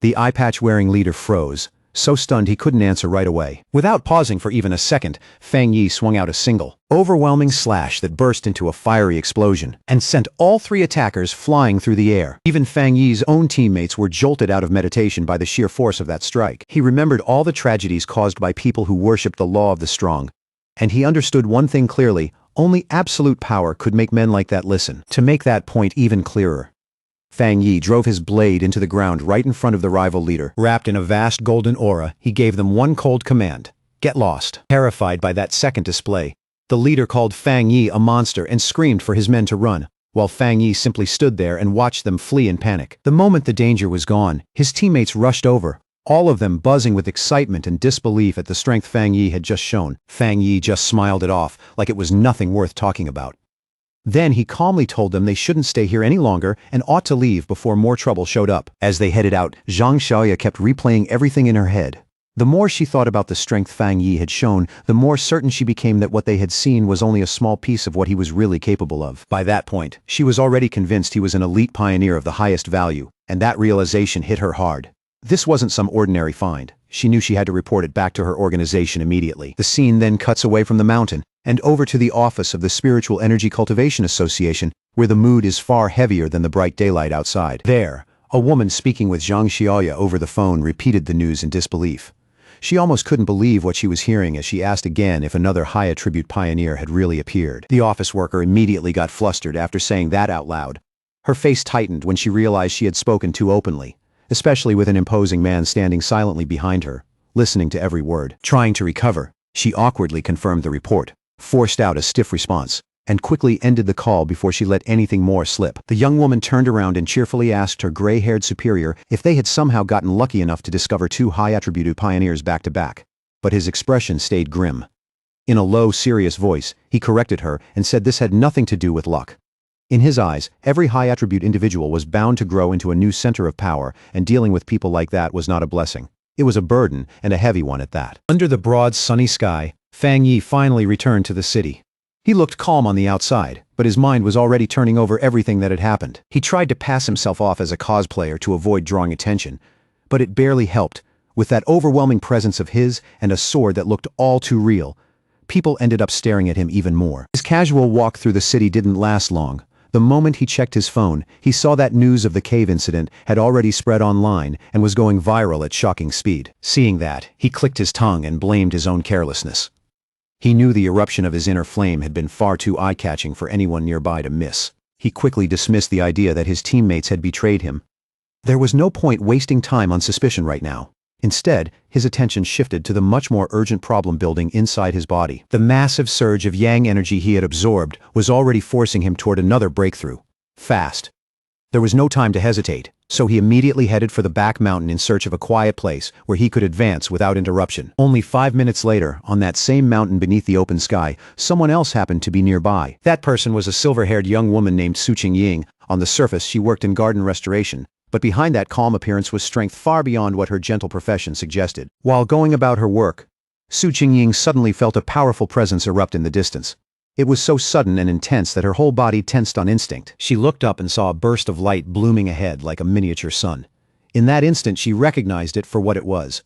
The eye-patch-wearing leader froze, so stunned he couldn't answer right away. Without pausing for even a second, Fang Yi swung out a single, overwhelming slash that burst into a fiery explosion and sent all 3 attackers flying through the air. Even Fang Yi's own teammates were jolted out of meditation by the sheer force of that strike. He remembered all the tragedies caused by people who worshipped the law of the strong, and he understood one thing clearly: only absolute power could make men like that listen. To make that point even clearer, Fang Yi drove his blade into the ground right in front of the rival leader. Wrapped in a vast golden aura, he gave them one cold command: get lost. Terrified by that second display, the leader called Fang Yi a monster and screamed for his men to run, while Fang Yi simply stood there and watched them flee in panic. The moment the danger was gone, his teammates rushed over, all of them buzzing with excitement and disbelief at the strength Fang Yi had just shown. Fang Yi just smiled it off, like it was nothing worth talking about. Then he calmly told them they shouldn't stay here any longer and ought to leave before more trouble showed up. As they headed out, Zhang Xiaoya kept replaying everything in her head. The more she thought about the strength Fang Yi had shown, the more certain she became that what they had seen was only a small piece of what he was really capable of. By that point, she was already convinced he was an elite pioneer of the highest value, and that realization hit her hard. This wasn't some ordinary find. She knew she had to report it back to her organization immediately. The scene then cuts away from the mountain and over to the office of the Spiritual Energy Cultivation Association, where the mood is far heavier than the bright daylight outside. There, a woman speaking with Zhang Xiaoya over the phone repeated the news in disbelief. She almost couldn't believe what she was hearing as she asked again if another high-attribute pioneer had really appeared. The office worker immediately got flustered after saying that out loud. Her face tightened when she realized she had spoken too openly, especially with an imposing man standing silently behind her, listening to every word. Trying to recover, she awkwardly confirmed the report, forced out a stiff response, and quickly ended the call before she let anything more slip. The young woman turned around and cheerfully asked her gray-haired superior if they had somehow gotten lucky enough to discover 2 high-attributed pioneers back-to-back, but his expression stayed grim. In a low, serious voice, he corrected her and said this had nothing to do with luck. In his eyes, every high-attribute individual was bound to grow into a new center of power, and dealing with people like that was not a blessing. It was a burden, and a heavy one at that. Under the broad, sunny sky, Fang Yi finally returned to the city. He looked calm on the outside, but his mind was already turning over everything that had happened. He tried to pass himself off as a cosplayer to avoid drawing attention, but it barely helped. With that overwhelming presence of his and a sword that looked all too real, people ended up staring at him even more. His casual walk through the city didn't last long. The moment he checked his phone, he saw that news of the cave incident had already spread online and was going viral at shocking speed. Seeing that, he clicked his tongue and blamed his own carelessness. He knew the eruption of his inner flame had been far too eye-catching for anyone nearby to miss. He quickly dismissed the idea that his teammates had betrayed him. There was no point wasting time on suspicion right now. Instead, his attention shifted to the much more urgent problem building inside his body. The massive surge of yang energy he had absorbed was already forcing him toward another breakthrough. Fast. There was no time to hesitate, so he immediately headed for the back mountain in search of a quiet place where he could advance without interruption. Only 5 minutes later, on that same mountain beneath the open sky, someone else happened to be nearby. That person was a silver-haired young woman named Su Qingying. On the surface, she worked in garden restoration, but behind that calm appearance was strength far beyond what her gentle profession suggested. While going about her work, Su Qingying suddenly felt a powerful presence erupt in the distance. It was so sudden and intense that her whole body tensed on instinct. She looked up and saw a burst of light blooming ahead like a miniature sun. In that instant she recognized it for what it was.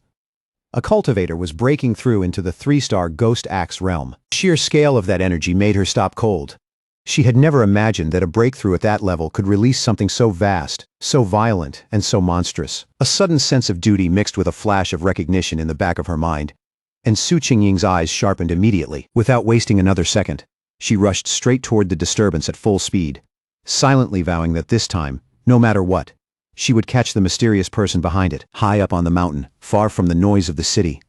A cultivator was breaking through into the 3-star Ghost Axe realm. The sheer scale of that energy made her stop cold. She had never imagined that a breakthrough at that level could release something so vast, so violent, and so monstrous. A sudden sense of duty mixed with a flash of recognition in the back of her mind, and Su Qingying's eyes sharpened immediately. Without wasting another second, she rushed straight toward the disturbance at full speed, silently vowing that this time, no matter what, she would catch the mysterious person behind it, high up on the mountain, far from the noise of the city.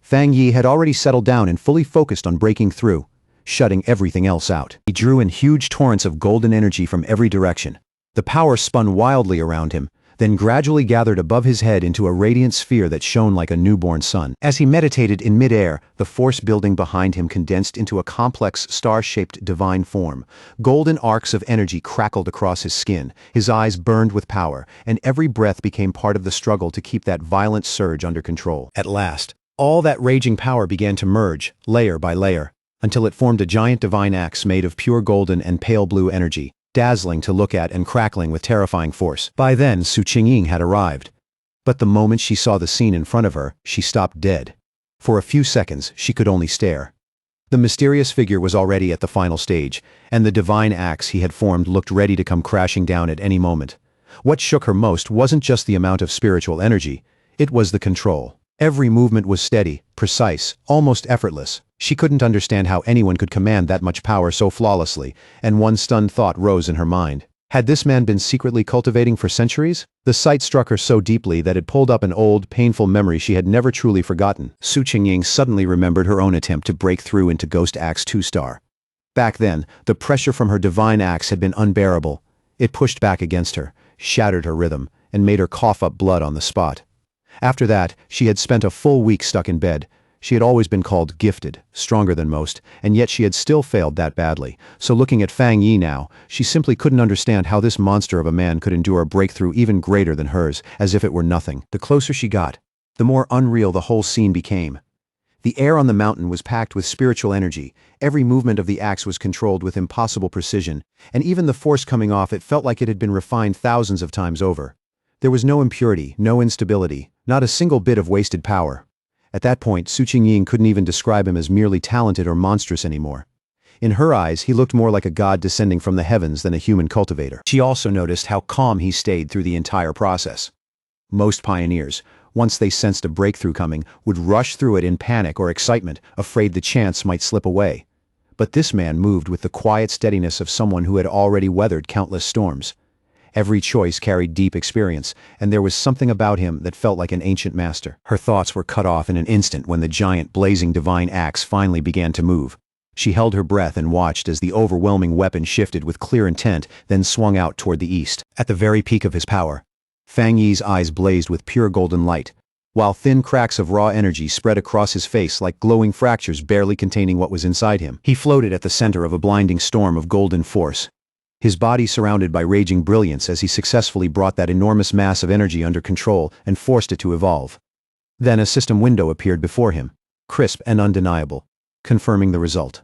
Fang Yi had already settled down and fully focused on breaking through, shutting everything else out. He drew in huge torrents of golden energy from every direction. The power spun wildly around him, then gradually gathered above his head into a radiant sphere that shone like a newborn sun. As he meditated in midair, the force building behind him condensed into a complex, star-shaped divine form. Golden arcs of energy crackled across his skin, his eyes burned with power, and every breath became part of the struggle to keep that violent surge under control. At last, all that raging power began to merge, layer by layer, until it formed a giant divine axe made of pure golden and pale blue energy, dazzling to look at and crackling with terrifying force. By then, Su Qingying had arrived. But the moment she saw the scene in front of her, she stopped dead. For a few seconds, she could only stare. The mysterious figure was already at the final stage, and the divine axe he had formed looked ready to come crashing down at any moment. What shook her most wasn't just the amount of spiritual energy, it was the control. Every movement was steady, precise, almost effortless. She couldn't understand how anyone could command that much power so flawlessly, and one stunned thought rose in her mind. Had this man been secretly cultivating for centuries? The sight struck her so deeply that it pulled up an old, painful memory she had never truly forgotten. Su Qingying suddenly remembered her own attempt to break through into Ghost Axe 2-star. Back then, the pressure from her divine axe had been unbearable. It pushed back against her, shattered her rhythm, and made her cough up blood on the spot. After that, she had spent a full week stuck in bed. She had always been called gifted, stronger than most, and yet she had still failed that badly. So looking at Fang Yi now, she simply couldn't understand how this monster of a man could endure a breakthrough even greater than hers, as if it were nothing. The closer she got, the more unreal the whole scene became. The air on the mountain was packed with spiritual energy, every movement of the axe was controlled with impossible precision, and even the force coming off it felt like it had been refined thousands of times over. There was no impurity, no instability, not a single bit of wasted power. At that point, Su Qingying couldn't even describe him as merely talented or monstrous anymore. In her eyes, he looked more like a god descending from the heavens than a human cultivator. She also noticed how calm he stayed through the entire process. Most pioneers, once they sensed a breakthrough coming, would rush through it in panic or excitement, afraid the chance might slip away. But this man moved with the quiet steadiness of someone who had already weathered countless storms. Every choice carried deep experience, and there was something about him that felt like an ancient master. Her thoughts were cut off in an instant when the giant, blazing divine axe finally began to move. She held her breath and watched as the overwhelming weapon shifted with clear intent, then swung out toward the east. At the very peak of his power, Fang Yi's eyes blazed with pure golden light, while thin cracks of raw energy spread across his face like glowing fractures barely containing what was inside him. He floated at the center of a blinding storm of golden force, his body surrounded by raging brilliance as he successfully brought that enormous mass of energy under control and forced it to evolve. Then a system window appeared before him, crisp and undeniable, confirming the result.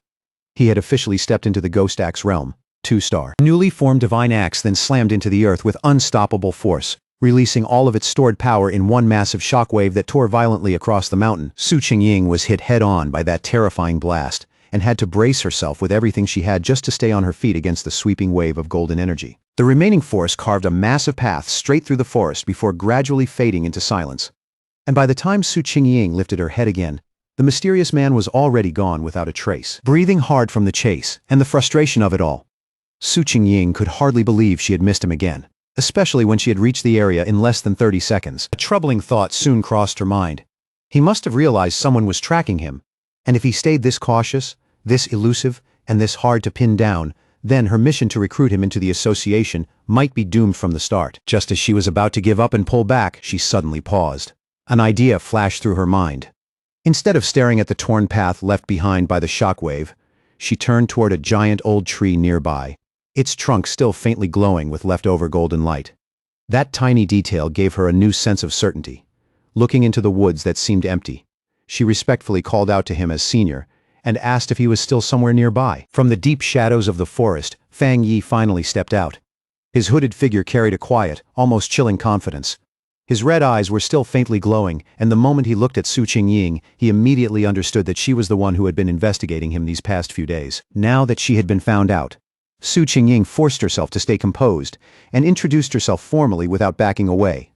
He had officially stepped into the Ghost Axe realm, 2-star. Newly formed divine axe then slammed into the earth with unstoppable force, releasing all of its stored power in one massive shockwave that tore violently across the mountain. Su Qingying was hit head-on by that terrifying blast, and had to brace herself with everything she had just to stay on her feet against the sweeping wave of golden energy. The remaining force carved a massive path straight through the forest before gradually fading into silence. And by the time Su Qingying lifted her head again, the mysterious man was already gone without a trace. Breathing hard from the chase and the frustration of it all, Su Qingying could hardly believe she had missed him again, especially when she had reached the area in less than 30 seconds. A troubling thought soon crossed her mind. He must have realized someone was tracking him, and if he stayed this cautious, this elusive, and this hard to pin down, then her mission to recruit him into the association might be doomed from the start. Just as she was about to give up and pull back, she suddenly paused. An idea flashed through her mind. Instead of staring at the torn path left behind by the shockwave, she turned toward a giant old tree nearby, its trunk still faintly glowing with leftover golden light. That tiny detail gave her a new sense of certainty. Looking into the woods that seemed empty, she respectfully called out to him as senior, and asked if he was still somewhere nearby. From the deep shadows of the forest, Fang Yi finally stepped out. His hooded figure carried a quiet, almost chilling confidence. His red eyes were still faintly glowing, and the moment he looked at Su Qingying, he immediately understood that she was the one who had been investigating him these past few days. Now that she had been found out, Su Qingying forced herself to stay composed and introduced herself formally without backing away.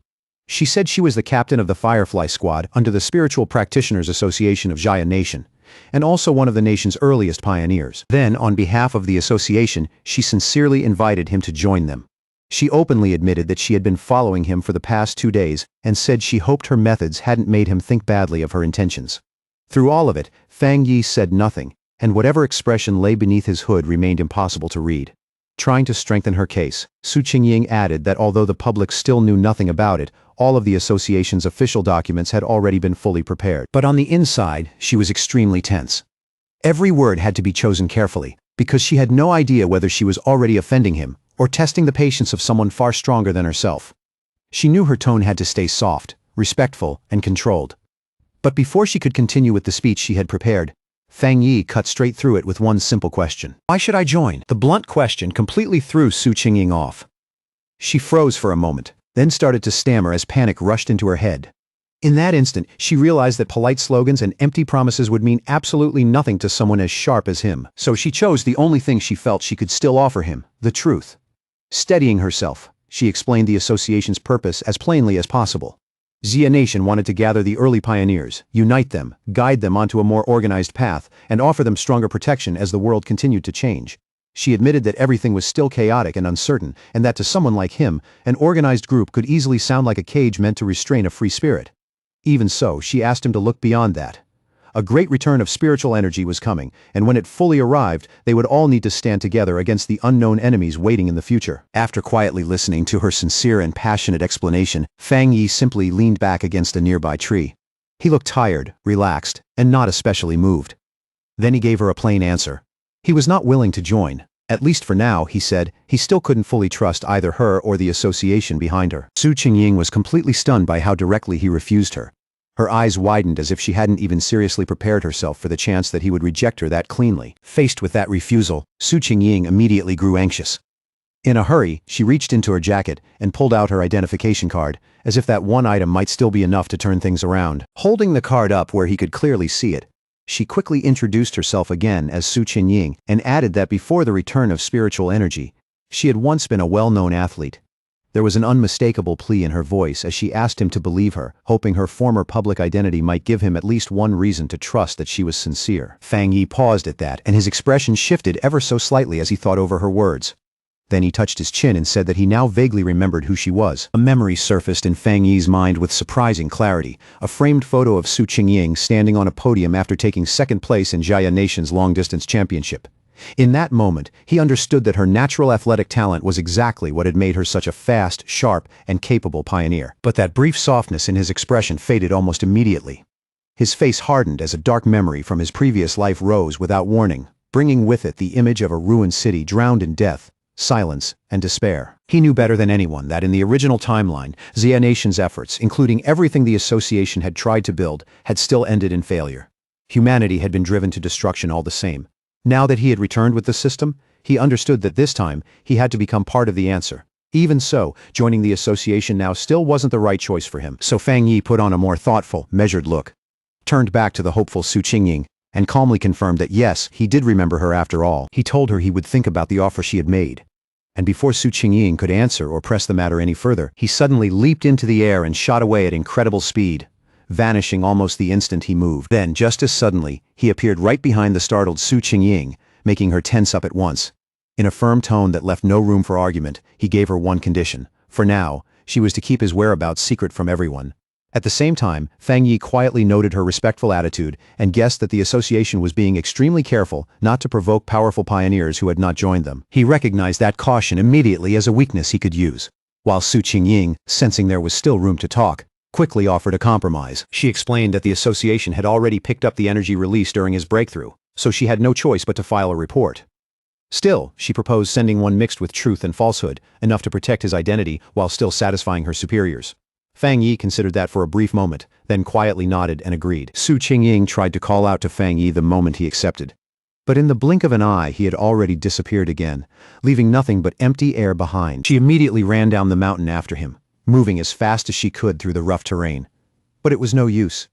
She said she was the captain of the Firefly Squad under the Spiritual Practitioners Association of Jaya Nation, and also one of the nation's earliest pioneers. Then, on behalf of the association, she sincerely invited him to join them. She openly admitted that she had been following him for the past 2 days and said she hoped her methods hadn't made him think badly of her intentions. Through all of it, Fang Yi said nothing, and whatever expression lay beneath his hood remained impossible to read. Trying to strengthen her case, Su Qingying added that although the public still knew nothing about it, all of the association's official documents had already been fully prepared. But on the inside, she was extremely tense. Every word had to be chosen carefully, because she had no idea whether she was already offending him or testing the patience of someone far stronger than herself. She knew her tone had to stay soft, respectful, and controlled. But before she could continue with the speech she had prepared, Fang Yi cut straight through it with one simple question. "Why should I join?" The blunt question completely threw Su Qingying off. She froze for a moment, then started to stammer as panic rushed into her head. In that instant, she realized that polite slogans and empty promises would mean absolutely nothing to someone as sharp as him. So she chose the only thing she felt she could still offer him, the truth. Steadying herself, she explained the association's purpose as plainly as possible. Jia Nation wanted to gather the early pioneers, unite them, guide them onto a more organized path, and offer them stronger protection as the world continued to change. She admitted that everything was still chaotic and uncertain, and that to someone like him, an organized group could easily sound like a cage meant to restrain a free spirit. Even so, she asked him to look beyond that. A great return of spiritual energy was coming, and when it fully arrived, they would all need to stand together against the unknown enemies waiting in the future. After quietly listening to her sincere and passionate explanation, Fang Yi simply leaned back against a nearby tree. He looked tired, relaxed, and not especially moved. Then he gave her a plain answer. He was not willing to join. At least for now, he said, he still couldn't fully trust either her or the association behind her. Su Qingying was completely stunned by how directly he refused her. Her eyes widened as if she hadn't even seriously prepared herself for the chance that he would reject her that cleanly. Faced with that refusal, Su Qingying immediately grew anxious. In a hurry, she reached into her jacket and pulled out her identification card, as if that one item might still be enough to turn things around. Holding the card up where he could clearly see it, she quickly introduced herself again as Su Qingying and added that before the return of spiritual energy, she had once been a well-known athlete. There was an unmistakable plea in her voice as she asked him to believe her, hoping her former public identity might give him at least one reason to trust that she was sincere. Fang Yi paused at that, and his expression shifted ever so slightly as he thought over her words. Then he touched his chin and said that he now vaguely remembered who she was. A memory surfaced in Fang Yi's mind with surprising clarity, a framed photo of Su Qingying standing on a podium after taking second place in Jaya Nation's long-distance championship. In that moment, he understood that her natural athletic talent was exactly what had made her such a fast, sharp, and capable pioneer. But that brief softness in his expression faded almost immediately. His face hardened as a dark memory from his previous life rose without warning, bringing with it the image of a ruined city drowned in death, silence, and despair. He knew better than anyone that in the original timeline, Jia Nation's efforts, including everything the association had tried to build, had still ended in failure. Humanity had been driven to destruction all the same. Now that he had returned with the system, he understood that this time, he had to become part of the answer. Even so, joining the association now still wasn't the right choice for him. So Fang Yi put on a more thoughtful, measured look, turned back to the hopeful Su Qingying, and calmly confirmed that yes, he did remember her after all. He told her he would think about the offer she had made. And before Su Qingying could answer or press the matter any further, he suddenly leaped into the air and shot away at incredible speed, vanishing almost the instant he moved. Then, just as suddenly, he appeared right behind the startled Su Qingying, making her tense up at once. In a firm tone that left no room for argument, he gave her one condition. For now, she was to keep his whereabouts secret from everyone. At the same time, Fang Yi quietly noted her respectful attitude and guessed that the association was being extremely careful not to provoke powerful pioneers who had not joined them. He recognized that caution immediately as a weakness he could use. While Su Qingying, sensing there was still room to talk, quickly offered a compromise. She explained that the association had already picked up the energy released during his breakthrough, so she had no choice but to file a report. Still, she proposed sending one mixed with truth and falsehood, enough to protect his identity while still satisfying her superiors. Fang Yi considered that for a brief moment, then quietly nodded and agreed. Su Qingying tried to call out to Fang Yi the moment he accepted. But in the blink of an eye, he had already disappeared again, leaving nothing but empty air behind. She immediately ran down the mountain after him, moving as fast as she could through the rough terrain. But it was no use.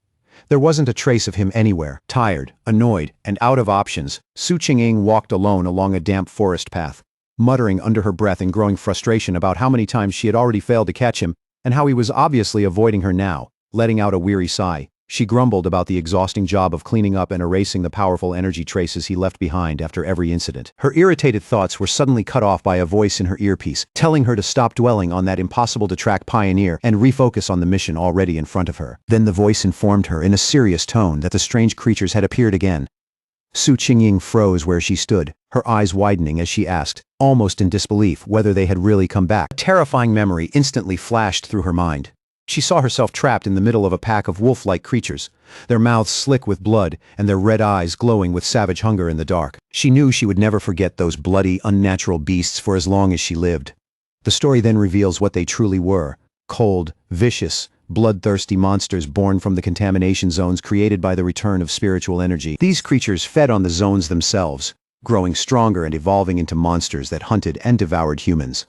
There wasn't a trace of him anywhere. Tired, annoyed, and out of options, Su Qingying walked alone along a damp forest path, muttering under her breath in growing frustration about how many times she had already failed to catch him and how he was obviously avoiding her now. Letting out a weary sigh, she grumbled about the exhausting job of cleaning up and erasing the powerful energy traces he left behind after every incident. Her irritated thoughts were suddenly cut off by a voice in her earpiece, telling her to stop dwelling on that impossible-to-track pioneer and refocus on the mission already in front of her. Then the voice informed her in a serious tone that the strange creatures had appeared again. Su Qingying froze where she stood, her eyes widening as she asked, almost in disbelief, whether they had really come back. A terrifying memory instantly flashed through her mind. She saw herself trapped in the middle of a pack of wolf-like creatures, their mouths slick with blood and their red eyes glowing with savage hunger in the dark. She knew she would never forget those bloody, unnatural beasts for as long as she lived. The story then reveals what they truly were: cold, vicious, bloodthirsty monsters born from the contamination zones created by the return of spiritual energy. These creatures fed on the zones themselves, growing stronger and evolving into monsters that hunted and devoured humans.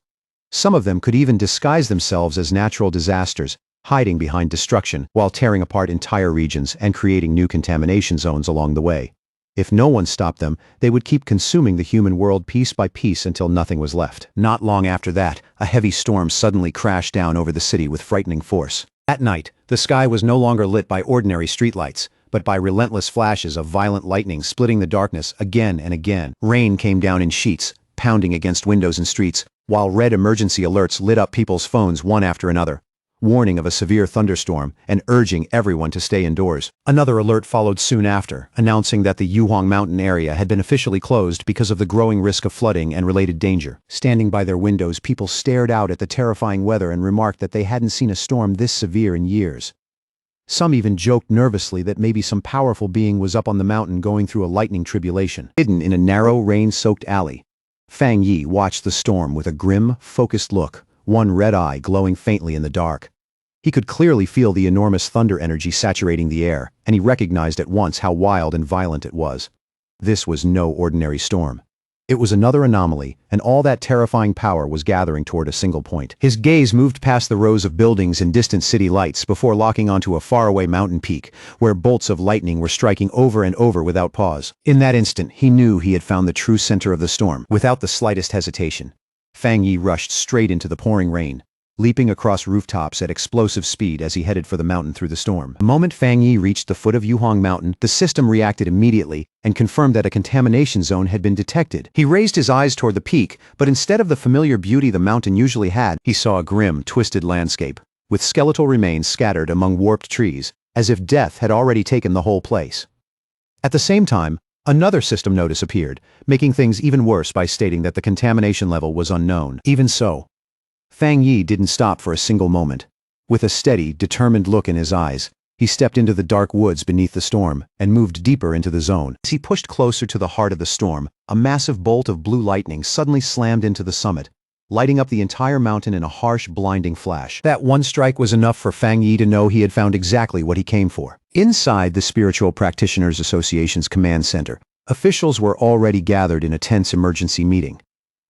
Some of them could even disguise themselves as natural disasters, hiding behind destruction while tearing apart entire regions and creating new contamination zones along the way. If no one stopped them, they would keep consuming the human world piece by piece until nothing was left. Not long after that, a heavy storm suddenly crashed down over the city with frightening force. At night, the sky was no longer lit by ordinary streetlights, but by relentless flashes of violent lightning splitting the darkness again and again. Rain came down in sheets, pounding against windows and streets, while red emergency alerts lit up people's phones one after another, warning of a severe thunderstorm and urging everyone to stay indoors. Another alert followed soon after, announcing that the Yuhuang Mountain area had been officially closed because of the growing risk of flooding and related danger. Standing by their windows, people stared out at the terrifying weather and remarked that they hadn't seen a storm this severe in years. Some even joked nervously that maybe some powerful being was up on the mountain going through a lightning tribulation. Hidden in a narrow, rain-soaked alley, Fang Yi watched the storm with a grim, focused look, one red eye glowing faintly in the dark. He could clearly feel the enormous thunder energy saturating the air, and he recognized at once how wild and violent it was. This was no ordinary storm. It was another anomaly, and all that terrifying power was gathering toward a single point. His gaze moved past the rows of buildings and distant city lights before locking onto a faraway mountain peak, where bolts of lightning were striking over and over without pause. In that instant, he knew he had found the true center of the storm. Without the slightest hesitation, Fang Yi rushed straight into the pouring rain, leaping across rooftops at explosive speed as he headed for the mountain through the storm. The moment Fang Yi reached the foot of Yuhuang Mountain, the system reacted immediately and confirmed that a contamination zone had been detected. He raised his eyes toward the peak, but instead of the familiar beauty the mountain usually had, he saw a grim, twisted landscape, with skeletal remains scattered among warped trees, as if death had already taken the whole place. At the same time, another system notice appeared, making things even worse by stating that the contamination level was unknown. Even so, Fang Yi didn't stop for a single moment. With a steady, determined look in his eyes, he stepped into the dark woods beneath the storm and moved deeper into the zone. As he pushed closer to the heart of the storm, a massive bolt of blue lightning suddenly slammed into the summit, lighting up the entire mountain in a harsh, blinding flash. That one strike was enough for Fang Yi to know he had found exactly what he came for. Inside the Spiritual Practitioners Association's command center, officials were already gathered in a tense emergency meeting.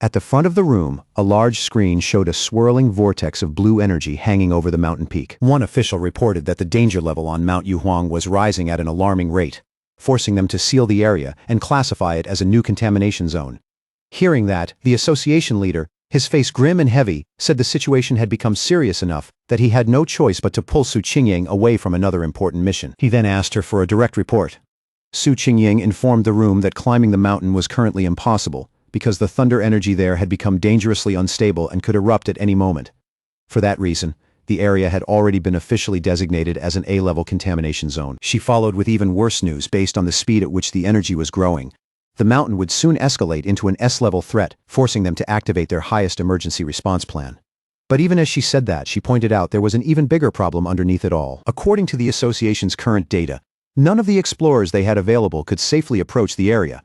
At the front of the room, a large screen showed a swirling vortex of blue energy hanging over the mountain peak. One official reported that the danger level on Mount Yuhuang was rising at an alarming rate, forcing them to seal the area and classify it as a new contamination zone. Hearing that, the association leader, his face grim and heavy, said the situation had become serious enough that he had no choice but to pull Su Qingying away from another important mission. He then asked her for a direct report. Su Qingying informed the room that climbing the mountain was currently impossible, because the thunder energy there had become dangerously unstable and could erupt at any moment. For that reason, the area had already been officially designated as an A-level contamination zone. She followed with even worse news based on the speed at which the energy was growing. The mountain would soon escalate into an S-level threat, forcing them to activate their highest emergency response plan. But even as she said that, she pointed out there was an even bigger problem underneath it all. According to the association's current data, none of the explorers they had available could safely approach the area.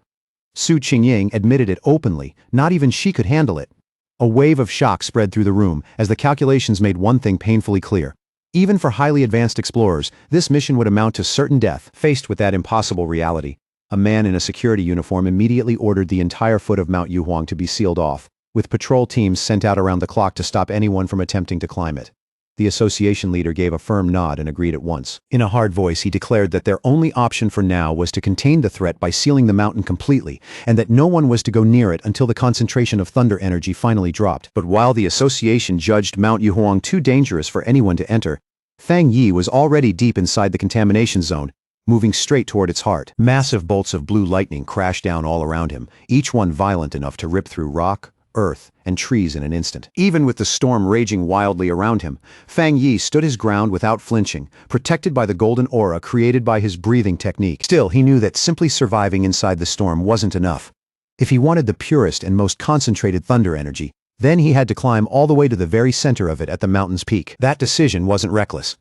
Su Qingying admitted it openly, not even she could handle it. A wave of shock spread through the room as the calculations made one thing painfully clear. Even for highly advanced explorers, this mission would amount to certain death. Faced with that impossible reality, a man in a security uniform immediately ordered the entire foot of Mount Yuhuang to be sealed off, with patrol teams sent out around the clock to stop anyone from attempting to climb it. The association leader gave a firm nod and agreed at once. In a hard voice, he declared that their only option for now was to contain the threat by sealing the mountain completely, and that no one was to go near it until the concentration of thunder energy finally dropped. But while the association judged Mount Yuhuang too dangerous for anyone to enter, Fang Yi was already deep inside the contamination zone, moving straight toward its heart. Massive bolts of blue lightning crashed down all around him, each one violent enough to rip through rock, earth, and trees in an instant. Even with the storm raging wildly around him, Fang Yi stood his ground without flinching, protected by the golden aura created by his breathing technique. Still, he knew that simply surviving inside the storm wasn't enough. If he wanted the purest and most concentrated thunder energy, then he had to climb all the way to the very center of it at the mountain's peak. That decision wasn't reckless.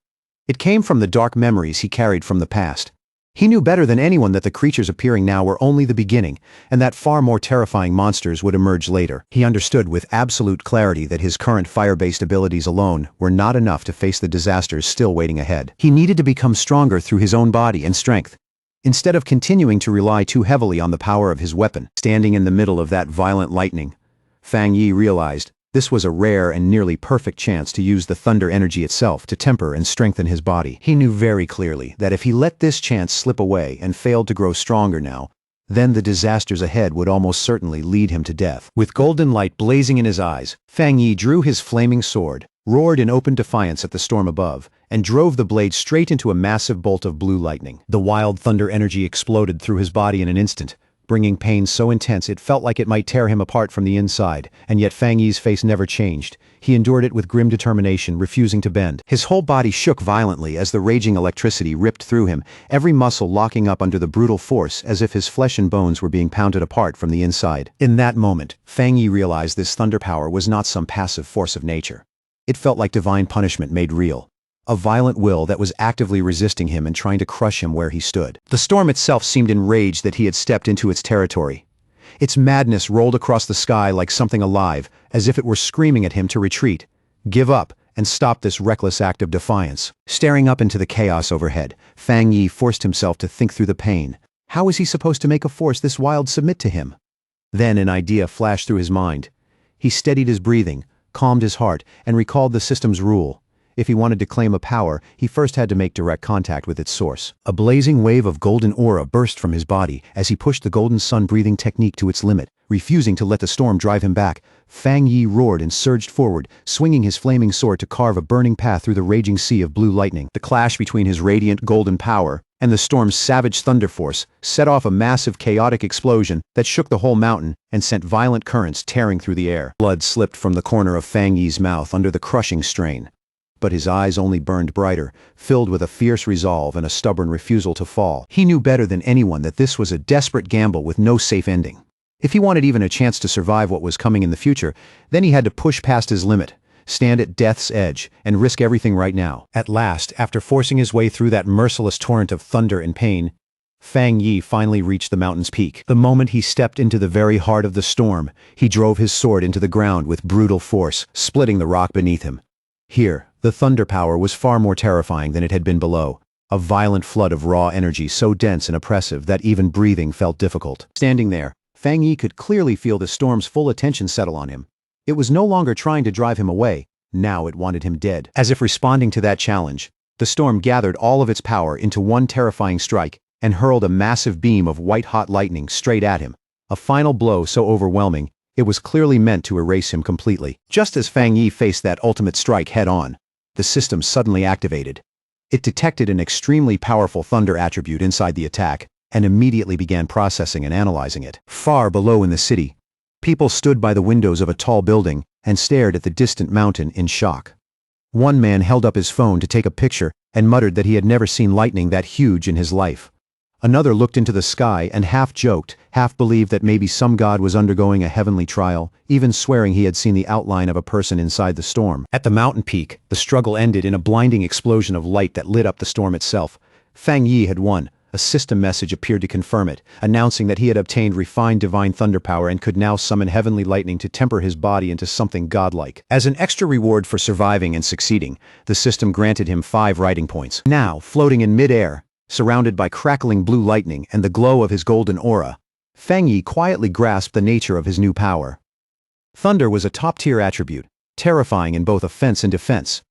It came from the dark memories he carried from the past. He knew better than anyone that the creatures appearing now were only the beginning, and that far more terrifying monsters would emerge later. He understood with absolute clarity that his current fire-based abilities alone were not enough to face the disasters still waiting ahead. He needed to become stronger through his own body and strength, instead of continuing to rely too heavily on the power of his weapon. Standing in the middle of that violent lightning, Fang Yi realized this was a rare and nearly perfect chance to use the thunder energy itself to temper and strengthen his body. He knew very clearly that if he let this chance slip away and failed to grow stronger now, then the disasters ahead would almost certainly lead him to death. With golden light blazing in his eyes, Fang Yi drew his flaming sword, roared in open defiance at the storm above, and drove the blade straight into a massive bolt of blue lightning. The wild thunder energy exploded through his body in an instant, bringing pain so intense it felt like it might tear him apart from the inside, and yet Fang Yi's face never changed. He endured it with grim determination, refusing to bend. His whole body shook violently as the raging electricity ripped through him, every muscle locking up under the brutal force as if his flesh and bones were being pounded apart from the inside. In that moment, Fang Yi realized this thunder power was not some passive force of nature. It felt like divine punishment made real. A violent will that was actively resisting him and trying to crush him where he stood. The storm itself seemed enraged that he had stepped into its territory. Its madness rolled across the sky like something alive, as if it were screaming at him to retreat, give up, and stop this reckless act of defiance. Staring up into the chaos overhead, Fang Yi forced himself to think through the pain. How was he supposed to make a force this wild submit to him? Then an idea flashed through his mind. He steadied his breathing, calmed his heart, and recalled the system's rule. If he wanted to claim a power, he first had to make direct contact with its source. A blazing wave of golden aura burst from his body as he pushed the golden sun breathing technique to its limit. Refusing to let the storm drive him back, Fang Yi roared and surged forward, swinging his flaming sword to carve a burning path through the raging sea of blue lightning. The clash between his radiant golden power and the storm's savage thunder force set off a massive chaotic explosion that shook the whole mountain and sent violent currents tearing through the air. Blood slipped from the corner of Fang Yi's mouth under the crushing strain. But his eyes only burned brighter, filled with a fierce resolve and a stubborn refusal to fall. He knew better than anyone that this was a desperate gamble with no safe ending. If he wanted even a chance to survive what was coming in the future, then he had to push past his limit, stand at death's edge, and risk everything right now. At last, after forcing his way through that merciless torrent of thunder and pain, Fang Yi finally reached the mountain's peak. The moment he stepped into the very heart of the storm, he drove his sword into the ground with brutal force, splitting the rock beneath him. Here, the thunder power was far more terrifying than it had been below, a violent flood of raw energy so dense and oppressive that even breathing felt difficult. Standing there, Fang Yi could clearly feel the storm's full attention settle on him. It was no longer trying to drive him away, now it wanted him dead. As if responding to that challenge, the storm gathered all of its power into one terrifying strike and hurled a massive beam of white-hot lightning straight at him, a final blow so overwhelming it was clearly meant to erase him completely. Just as Fang Yi faced that ultimate strike head-on, the system suddenly activated. It detected an extremely powerful thunder attribute inside the attack and immediately began processing and analyzing it. Far below in the city, people stood by the windows of a tall building and stared at the distant mountain in shock. One man held up his phone to take a picture and muttered that he had never seen lightning that huge in his life. Another looked into the sky and half joked, half believed that maybe some god was undergoing a heavenly trial, even swearing he had seen the outline of a person inside the storm. At the mountain peak, the struggle ended in a blinding explosion of light that lit up the storm itself. Fang Yi had won, a system message appeared to confirm it, announcing that he had obtained refined divine thunder power and could now summon heavenly lightning to temper his body into something godlike. As an extra reward for surviving and succeeding, the system granted him 5 riding points. Now, floating in mid-air, surrounded by crackling blue lightning and the glow of his golden aura, Feng Yi quietly grasped the nature of his new power. Thunder was a top-tier attribute, terrifying in both offense and defense.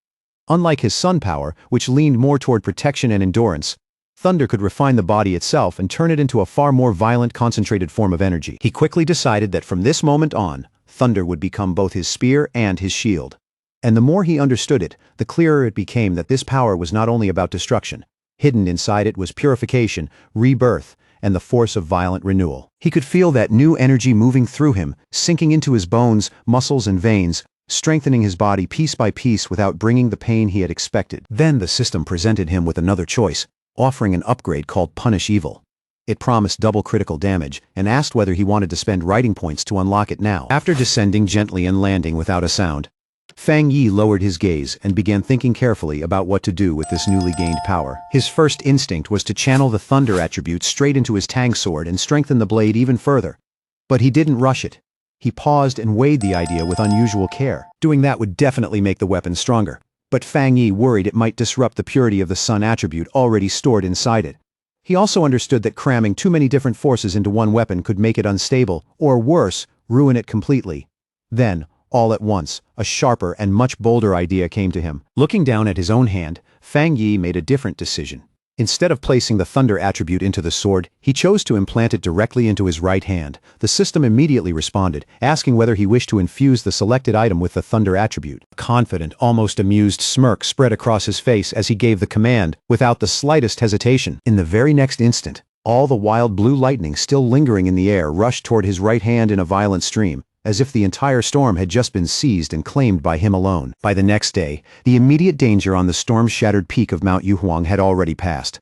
Unlike his sun power, which leaned more toward protection and endurance, thunder could refine the body itself and turn it into a far more violent, concentrated form of energy. He quickly decided that from this moment on, thunder would become both his spear and his shield. And the more he understood it, the clearer it became that this power was not only about destruction. Hidden inside it was purification, rebirth, and the force of violent renewal. He could feel that new energy moving through him, sinking into his bones, muscles, and veins, strengthening his body piece by piece without bringing the pain he had expected. Then the system presented him with another choice, offering an upgrade called Punish Evil. It promised double critical damage and asked whether he wanted to spend riding points to unlock it now. After descending gently and landing without a sound, Feng Yi lowered his gaze and began thinking carefully about what to do with this newly gained power. His first instinct was to channel the thunder attribute straight into his Tang sword and strengthen the blade even further. But he didn't rush it. He paused and weighed the idea with unusual care. Doing that would definitely make the weapon stronger, but Feng Yi worried it might disrupt the purity of the sun attribute already stored inside it. He also understood that cramming too many different forces into one weapon could make it unstable, or worse, ruin it completely. Then, all at once, a sharper and much bolder idea came to him. Looking down at his own hand, Feng Yi made a different decision. Instead of placing the thunder attribute into the sword, he chose to implant it directly into his right hand. The system immediately responded, asking whether he wished to infuse the selected item with the thunder attribute. A confident, almost amused smirk spread across his face as he gave the command, without the slightest hesitation. In the very next instant, all the wild blue lightning still lingering in the air rushed toward his right hand in a violent stream, as if the entire storm had just been seized and claimed by him alone. By the next day, the immediate danger on the storm-shattered peak of Mount Yuhuang had already passed.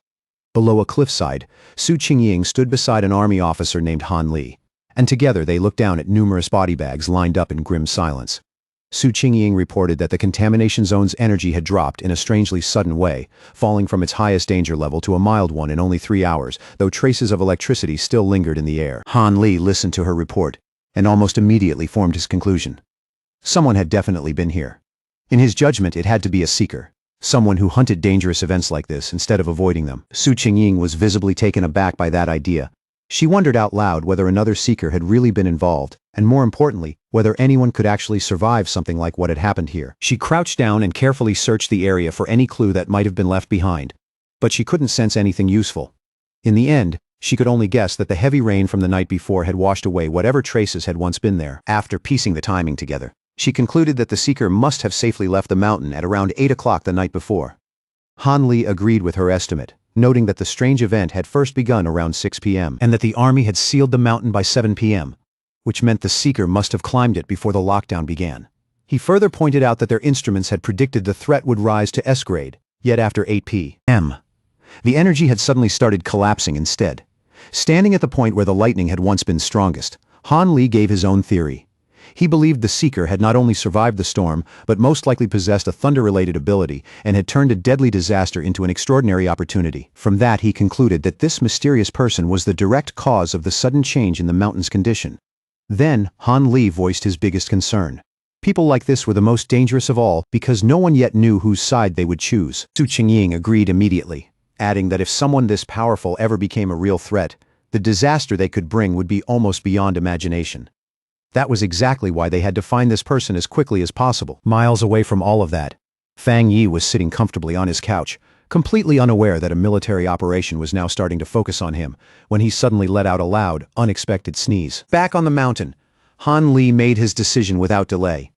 Below a cliffside, Su Qingying stood beside an army officer named Han Li, and together they looked down at numerous body bags lined up in grim silence. Su Qingying reported that the contamination zone's energy had dropped in a strangely sudden way, falling from its highest danger level to a mild one in only 3 hours, though traces of electricity still lingered in the air. Han Li listened to her report, and almost immediately formed his conclusion. Someone had definitely been here. In his judgment, it had to be a seeker. Someone who hunted dangerous events like this instead of avoiding them. Su Qingying was visibly taken aback by that idea. She wondered out loud whether another seeker had really been involved, and more importantly, whether anyone could actually survive something like what had happened here. She crouched down and carefully searched the area for any clue that might have been left behind, but she couldn't sense anything useful. In the end, she could only guess that the heavy rain from the night before had washed away whatever traces had once been there. After piecing the timing together, she concluded that the seeker must have safely left the mountain at around 8 o'clock the night before. Han Li agreed with her estimate, noting that the strange event had first begun around 6 p.m. and that the army had sealed the mountain by 7 p.m., which meant the seeker must have climbed it before the lockdown began. He further pointed out that their instruments had predicted the threat would rise to S grade, yet after 8 p.m., the energy had suddenly started collapsing instead. Standing at the point where the lightning had once been strongest, Han Li gave his own theory. He believed the seeker had not only survived the storm, but most likely possessed a thunder-related ability and had turned a deadly disaster into an extraordinary opportunity. From that, he concluded that this mysterious person was the direct cause of the sudden change in the mountain's condition. Then, Han Li voiced his biggest concern. People like this were the most dangerous of all because no one yet knew whose side they would choose. Su Qingying agreed immediately, adding that if someone this powerful ever became a real threat, the disaster they could bring would be almost beyond imagination. That was exactly why they had to find this person as quickly as possible. Miles away from all of that, Feng Yi was sitting comfortably on his couch, completely unaware that a military operation was now starting to focus on him, when he suddenly let out a loud, unexpected sneeze. Back on the mountain, Han Li made his decision without delay.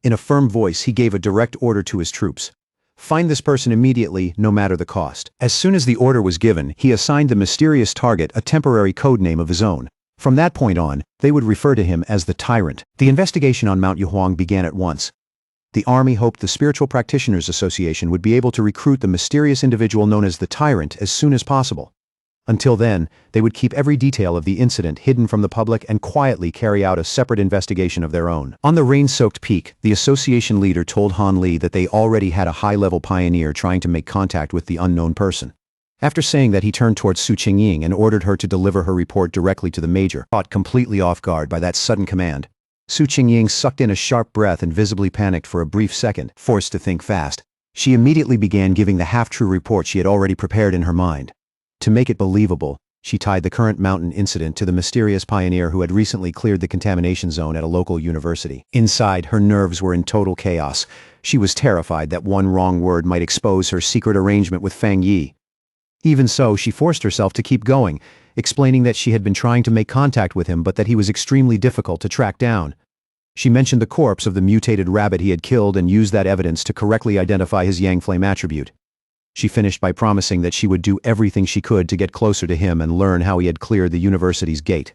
In a firm voice, he gave a direct order to his troops. Find this person immediately, no matter the cost. As soon as the order was given, he assigned the mysterious target a temporary code name of his own. From that point on, they would refer to him as the Tyrant. The investigation on Mount Yuhuang began at once. The army hoped the Spiritual Practitioners Association would be able to recruit the mysterious individual known as the Tyrant as soon as possible. Until then, they would keep every detail of the incident hidden from the public and quietly carry out a separate investigation of their own. On the rain-soaked peak, the association leader told Han Li that they already had a high-level pioneer trying to make contact with the unknown person. After saying that, he turned towards Su Qingying and ordered her to deliver her report directly to the major. Caught completely off guard by that sudden command, Su Qingying sucked in a sharp breath and visibly panicked for a brief second. Forced to think fast, she immediately began giving the half-true report she had already prepared in her mind. To make it believable, she tied the current mountain incident to the mysterious pioneer who had recently cleared the contamination zone at a local university. Inside, her nerves were in total chaos. She was terrified that one wrong word might expose her secret arrangement with Fang Yi. Even so, she forced herself to keep going, explaining that she had been trying to make contact with him but that he was extremely difficult to track down. She mentioned the corpse of the mutated rabbit he had killed and used that evidence to correctly identify his Yang Flame attribute. She finished by promising that she would do everything she could to get closer to him and learn how he had cleared the university's gate.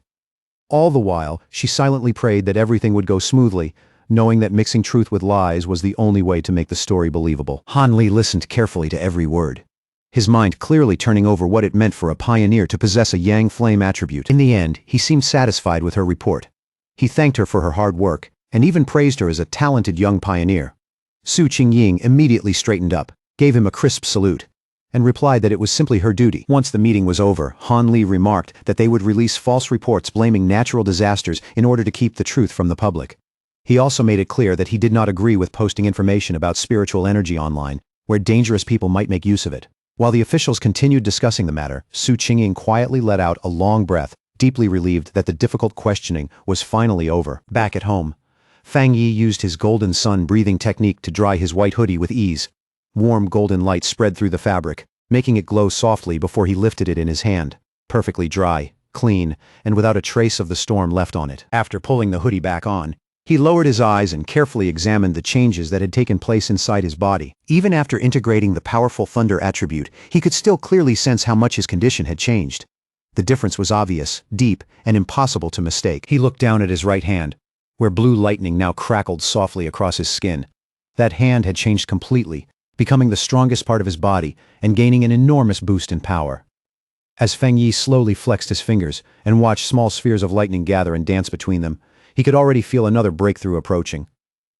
All the while, she silently prayed that everything would go smoothly, knowing that mixing truth with lies was the only way to make the story believable. Han Li listened carefully to every word, his mind clearly turning over what it meant for a pioneer to possess a Yang Flame attribute. In the end, he seemed satisfied with her report. He thanked her for her hard work, and even praised her as a talented young pioneer. Su Qingying immediately straightened up, gave him a crisp salute, and replied that it was simply her duty. Once the meeting was over, Han Li remarked that they would release false reports blaming natural disasters in order to keep the truth from the public. He also made it clear that he did not agree with posting information about spiritual energy online, where dangerous people might make use of it. While the officials continued discussing the matter, Su Qingying quietly let out a long breath, deeply relieved that the difficult questioning was finally over. Back at home, Fang Yi used his golden sun breathing technique to dry his white hoodie with ease. Warm golden light spread through the fabric, making it glow softly before he lifted it in his hand. Perfectly dry, clean, and without a trace of the storm left on it. After pulling the hoodie back on, he lowered his eyes and carefully examined the changes that had taken place inside his body. Even after integrating the powerful thunder attribute, he could still clearly sense how much his condition had changed. The difference was obvious, deep, and impossible to mistake. He looked down at his right hand, where blue lightning now crackled softly across his skin. That hand had changed completely, becoming the strongest part of his body and gaining an enormous boost in power. As Feng Yi slowly flexed his fingers and watched small spheres of lightning gather and dance between them, he could already feel another breakthrough approaching.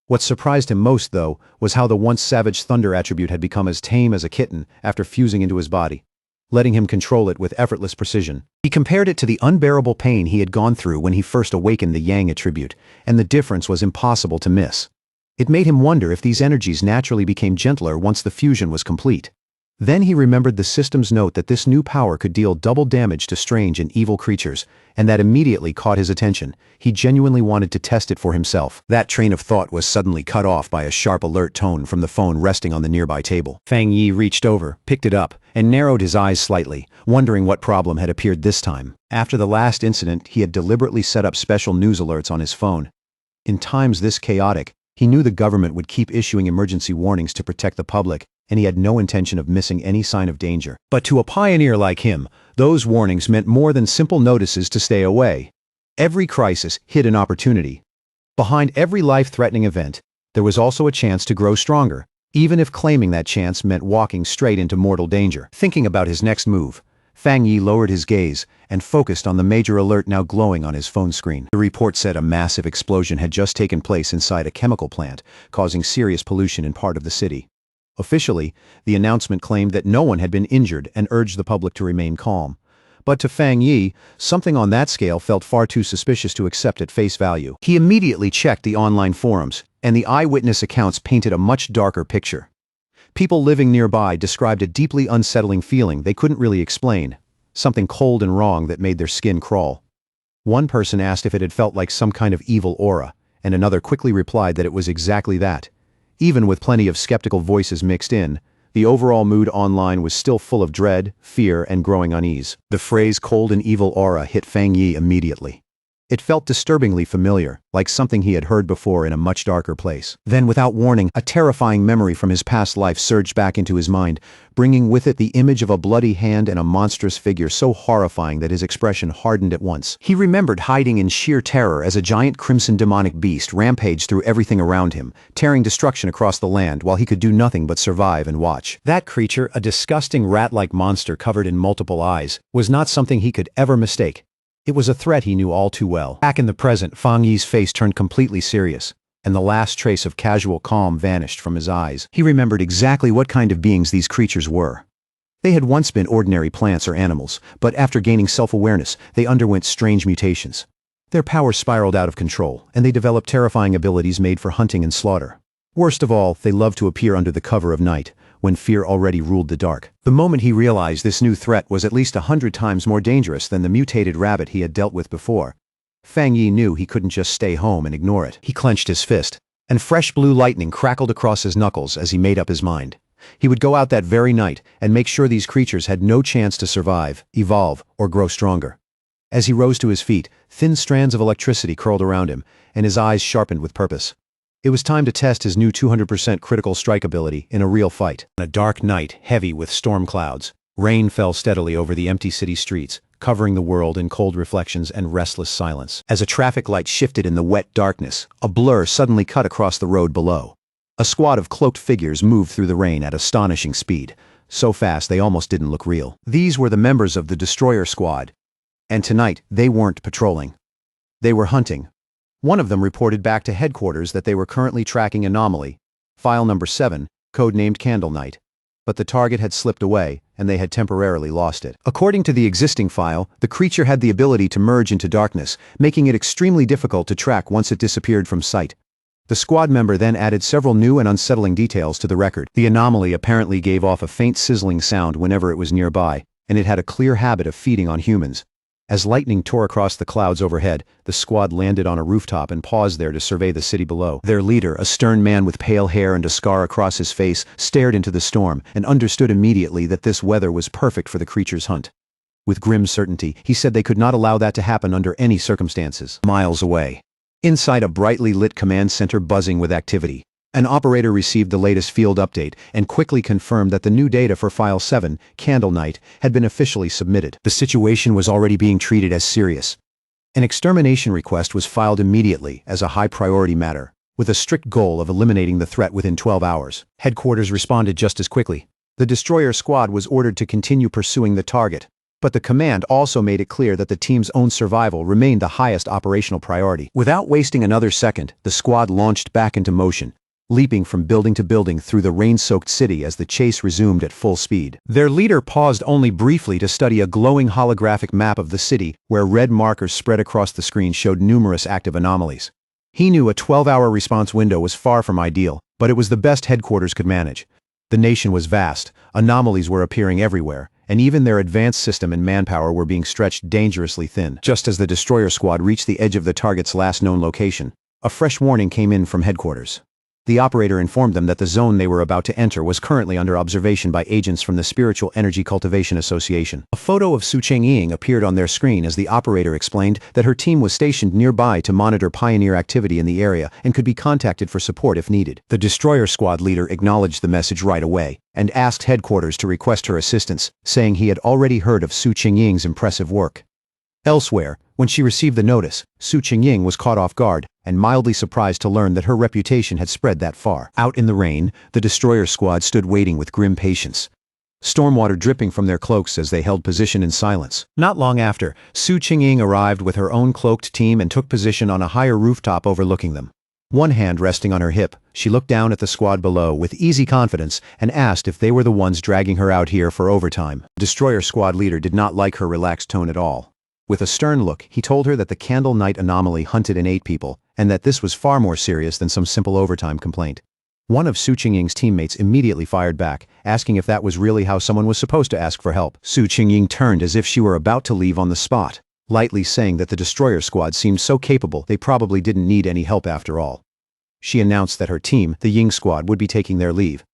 What surprised him most, though, was how the once savage thunder attribute had become as tame as a kitten after fusing into his body, letting him control it with effortless precision. He compared it to the unbearable pain he had gone through when he first awakened the Yang attribute, and the difference was impossible to miss. It made him wonder if these energies naturally became gentler once the fusion was complete. Then he remembered the system's note that this new power could deal double damage to strange and evil creatures, and that immediately caught his attention. He genuinely wanted to test it for himself. That train of thought was suddenly cut off by a sharp alert tone from the phone resting on the nearby table. Fang Yi reached over, picked it up, and narrowed his eyes slightly, wondering what problem had appeared this time. After the last incident, he had deliberately set up special news alerts on his phone. In times this chaotic, he knew the government would keep issuing emergency warnings to protect the public, and he had no intention of missing any sign of danger. But to a pioneer like him, those warnings meant more than simple notices to stay away. Every crisis hid an opportunity. Behind every life-threatening event, there was also a chance to grow stronger, even if claiming that chance meant walking straight into mortal danger. Thinking about his next move, Fang Yi lowered his gaze and focused on the major alert now glowing on his phone screen. The report said a massive explosion had just taken place inside a chemical plant, causing serious pollution in part of the city. Officially, the announcement claimed that no one had been injured and urged the public to remain calm. But to Fang Yi, something on that scale felt far too suspicious to accept at face value. He immediately checked the online forums, and the eyewitness accounts painted a much darker picture. People living nearby described a deeply unsettling feeling they couldn't really explain, something cold and wrong that made their skin crawl. One person asked if it had felt like some kind of evil aura, and another quickly replied that it was exactly that. Even with plenty of skeptical voices mixed in, the overall mood online was still full of dread, fear, and growing unease. The phrase cold and evil aura hit Fang Yi immediately. It felt disturbingly familiar, like something he had heard before in a much darker place. Then, without warning, a terrifying memory from his past life surged back into his mind, bringing with it the image of a bloody hand and a monstrous figure so horrifying that his expression hardened at once. He remembered hiding in sheer terror as a giant crimson demonic beast rampaged through everything around him, tearing destruction across the land while he could do nothing but survive and watch. That creature, a disgusting rat-like monster covered in multiple eyes, was not something he could ever mistake. It was a threat he knew all too well. Back in the present, Fang Yi's face turned completely serious, and the last trace of casual calm vanished from his eyes. He remembered exactly what kind of beings these creatures were. They had once been ordinary plants or animals, but after gaining self-awareness, they underwent strange mutations. Their power spiraled out of control, and they developed terrifying abilities made for hunting and slaughter. Worst of all, they loved to appear under the cover of night, when fear already ruled the dark. The moment he realized this new threat was at least 100 times more dangerous than the mutated rabbit he had dealt with before, Fang Yi knew he couldn't just stay home and ignore it. He clenched his fist, and fresh blue lightning crackled across his knuckles as he made up his mind. He would go out that very night and make sure these creatures had no chance to survive, evolve, or grow stronger. As he rose to his feet, thin strands of electricity curled around him, and his eyes sharpened with purpose. It was time to test his new 200% critical strike ability in a real fight. On a dark night, heavy with storm clouds, rain fell steadily over the empty city streets, covering the world in cold reflections and restless silence. As a traffic light shifted in the wet darkness, a blur suddenly cut across the road below. A squad of cloaked figures moved through the rain at astonishing speed, so fast they almost didn't look real. These were the members of the Destroyer Squad, and tonight they weren't patrolling. They were hunting. One of them reported back to headquarters that they were currently tracking Anomaly, file number 7, codenamed Candle Night. But the target had slipped away, and they had temporarily lost it. According to the existing file, the creature had the ability to merge into darkness, making it extremely difficult to track once it disappeared from sight. The squad member then added several new and unsettling details to the record. The anomaly apparently gave off a faint sizzling sound whenever it was nearby, and it had a clear habit of feeding on humans. As lightning tore across the clouds overhead, the squad landed on a rooftop and paused there to survey the city below. Their leader, a stern man with pale hair and a scar across his face, stared into the storm and understood immediately that this weather was perfect for the creature's hunt. With grim certainty, he said they could not allow that to happen under any circumstances. Miles away, inside a brightly lit command center buzzing with activity, an operator received the latest field update and quickly confirmed that the new data for File 7, Candle Night, had been officially submitted. The situation was already being treated as serious. An extermination request was filed immediately as a high-priority matter, with a strict goal of eliminating the threat within 12 hours. Headquarters responded just as quickly. The Destroyer Squad was ordered to continue pursuing the target, but the command also made it clear that the team's own survival remained the highest operational priority. Without wasting another second, the squad launched back into motion, leaping from building to building through the rain-soaked city as the chase resumed at full speed. Their leader paused only briefly to study a glowing holographic map of the city where red markers spread across the screen showed numerous active anomalies. He knew a 12-hour response window was far from ideal, but it was the best headquarters could manage. The nation was vast, anomalies were appearing everywhere, and even their advanced system and manpower were being stretched dangerously thin. Just as the Destroyer Squad reached the edge of the target's last known location, a fresh warning came in from headquarters. The operator informed them that the zone they were about to enter was currently under observation by agents from the Spiritual Energy Cultivation Association. A photo of Su Chengying appeared on their screen as the operator explained that her team was stationed nearby to monitor pioneer activity in the area and could be contacted for support if needed. The Destroyer Squad leader acknowledged the message right away and asked headquarters to request her assistance, saying he had already heard of Su Chengying's impressive work. Elsewhere, when she received the notice, Su Chengying was caught off guard and mildly surprised to learn that her reputation had spread that far. Out in the rain, the Destroyer Squad stood waiting with grim patience, stormwater dripping from their cloaks as they held position in silence. Not long after, Su Chengying arrived with her own cloaked team and took position on a higher rooftop overlooking them. One hand resting on her hip, she looked down at the squad below with easy confidence and asked if they were the ones dragging her out here for overtime. The Destroyer Squad leader did not like her relaxed tone at all. With a stern look, he told her that the Candle Night anomaly hunted and ate people, and that this was far more serious than some simple overtime complaint. One of Su Chengying's teammates immediately fired back, asking if that was really how someone was supposed to ask for help. Su Chengying turned as if she were about to leave on the spot, lightly saying that the Destroyer Squad seemed so capable they probably didn't need any help after all. She announced that her team, the Ying Squad, would be taking their leave.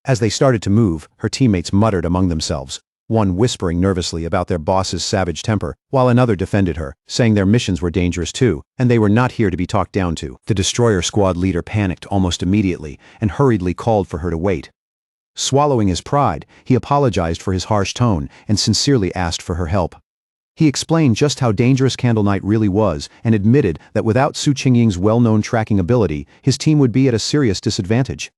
As they started to move, her teammates muttered among themselves, one whispering nervously about their boss's savage temper, while another defended her, saying their missions were dangerous too, and they were not here to be talked down to. The Destroyer Squad leader panicked almost immediately and hurriedly called for her to wait. Swallowing his pride, he apologized for his harsh tone and sincerely asked for her help. He explained just how dangerous Candle Night really was and admitted that without Su Chengying's well-known tracking ability, his team would be at a serious disadvantage.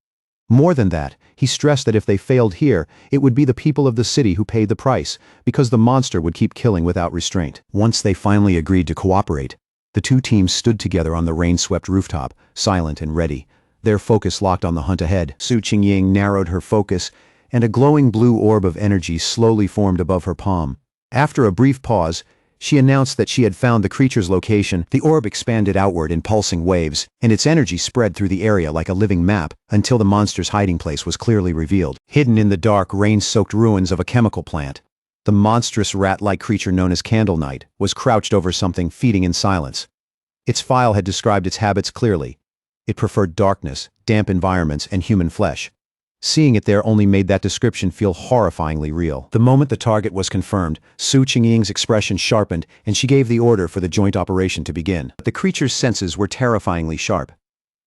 More than that, he stressed that if they failed here, it would be the people of the city who paid the price, because the monster would keep killing without restraint. Once they finally agreed to cooperate, the two teams stood together on the rain-swept rooftop, silent and ready, their focus locked on the hunt ahead. Su Chengying narrowed her focus and a glowing blue orb of energy slowly formed above her palm. After a brief pause, she announced that she had found the creature's location. The orb expanded outward in pulsing waves, and its energy spread through the area like a living map until the monster's hiding place was clearly revealed. Hidden in the dark, rain-soaked ruins of a chemical plant, the monstrous rat-like creature known as Candle Knight was crouched over something, feeding in silence. Its file had described its habits clearly. It preferred darkness, damp environments, and human flesh. Seeing it there only made that description feel horrifyingly real. The moment the target was confirmed, Su Qingying's expression sharpened, and she gave the order for the joint operation to begin. The creature's senses were terrifyingly sharp.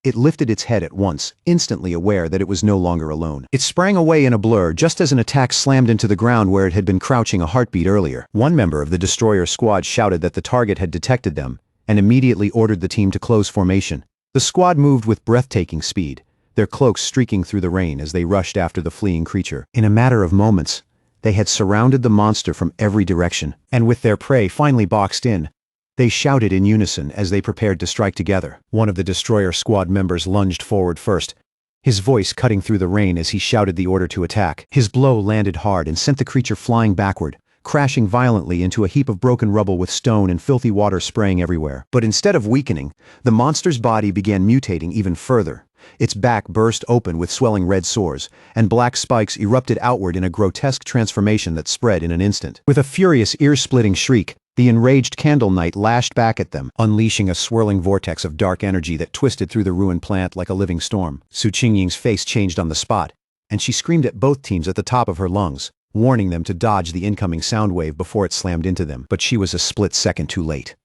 It lifted its head at once, instantly aware that it was no longer alone. It sprang away in a blur just as an attack slammed into the ground where it had been crouching a heartbeat earlier. One member of the destroyer squad shouted that the target had detected them, and immediately ordered the team to close formation. The squad moved with breathtaking speed, their cloaks streaking through the rain as they rushed after the fleeing creature. In a matter of moments, they had surrounded the monster from every direction, and with their prey finally boxed in, they shouted in unison as they prepared to strike together. One of the destroyer squad members lunged forward first, his voice cutting through the rain as he shouted the order to attack. His blow landed hard and sent the creature flying backward, crashing violently into a heap of broken rubble with stone and filthy water spraying everywhere. But instead of weakening, the monster's body began mutating even further. Its back burst open with swelling red sores, and black spikes erupted outward in a grotesque transformation that spread in an instant. With a furious, ear-splitting shriek, the enraged Candle Knight lashed back at them, unleashing a swirling vortex of dark energy that twisted through the ruined plant like a living storm. Su Qingying's face changed on the spot, and she screamed at both teams at the top of her lungs, warning them to dodge the incoming sound wave before it slammed into them. But she was a split second too late.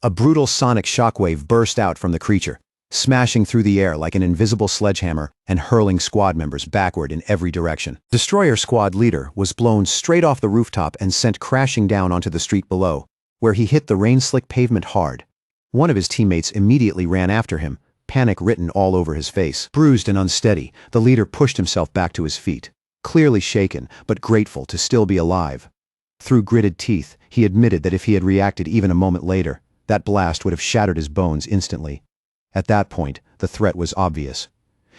A brutal sonic shockwave burst out from the creature, smashing through the air like an invisible sledgehammer and hurling squad members backward in every direction. Destroyer squad leader was blown straight off the rooftop and sent crashing down onto the street below, where he hit the rain-slick pavement hard. One of his teammates immediately ran after him, panic written all over his face. Bruised and unsteady, the leader pushed himself back to his feet, clearly shaken but grateful to still be alive. Through gritted teeth, he admitted that if he had reacted even a moment later, that blast would have shattered his bones instantly. At that point, the threat was obvious.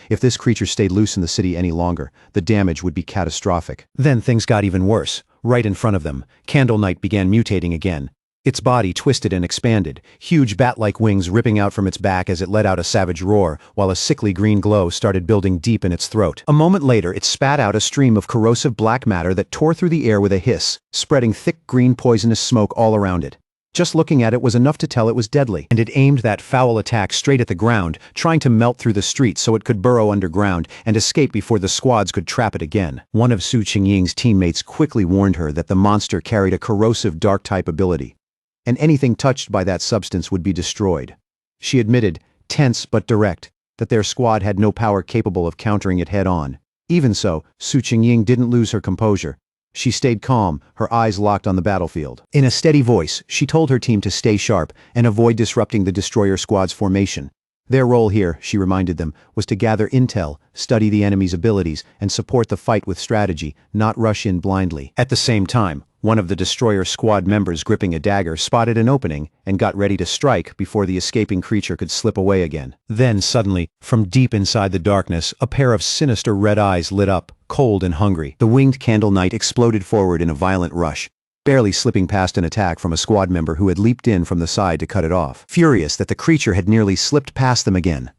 If this creature stayed loose in the city any longer, the damage would be catastrophic. Then things got even worse. Right in front of them, Candle Knight began mutating again. Its body twisted and expanded, huge bat-like wings ripping out from its back as it let out a savage roar, while a sickly green glow started building deep in its throat. A moment later, it spat out a stream of corrosive black matter that tore through the air with a hiss, spreading thick green poisonous smoke all around it. Just looking at it was enough to tell it was deadly, and it aimed that foul attack straight at the ground, trying to melt through the street so it could burrow underground and escape before the squads could trap it again. One of Su Qingying's teammates quickly warned her that the monster carried a corrosive dark-type ability, and anything touched by that substance would be destroyed. She admitted, tense but direct, that their squad had no power capable of countering it head-on. Even so, Su Qingying didn't lose her composure. She stayed calm, her eyes locked on the battlefield. In a steady voice, she told her team to stay sharp and avoid disrupting the destroyer squad's formation. Their role here, she reminded them, was to gather intel, study the enemy's abilities, and support the fight with strategy, not rush in blindly. At the same time, one of the destroyer squad members gripping a dagger spotted an opening and got ready to strike before the escaping creature could slip away again. Then suddenly, from deep inside the darkness, a pair of sinister red eyes lit up, cold and hungry. The winged Candle Knight exploded forward in a violent rush, barely slipping past an attack from a squad member who had leaped in from the side to cut it off. Furious that the creature had nearly slipped past them again,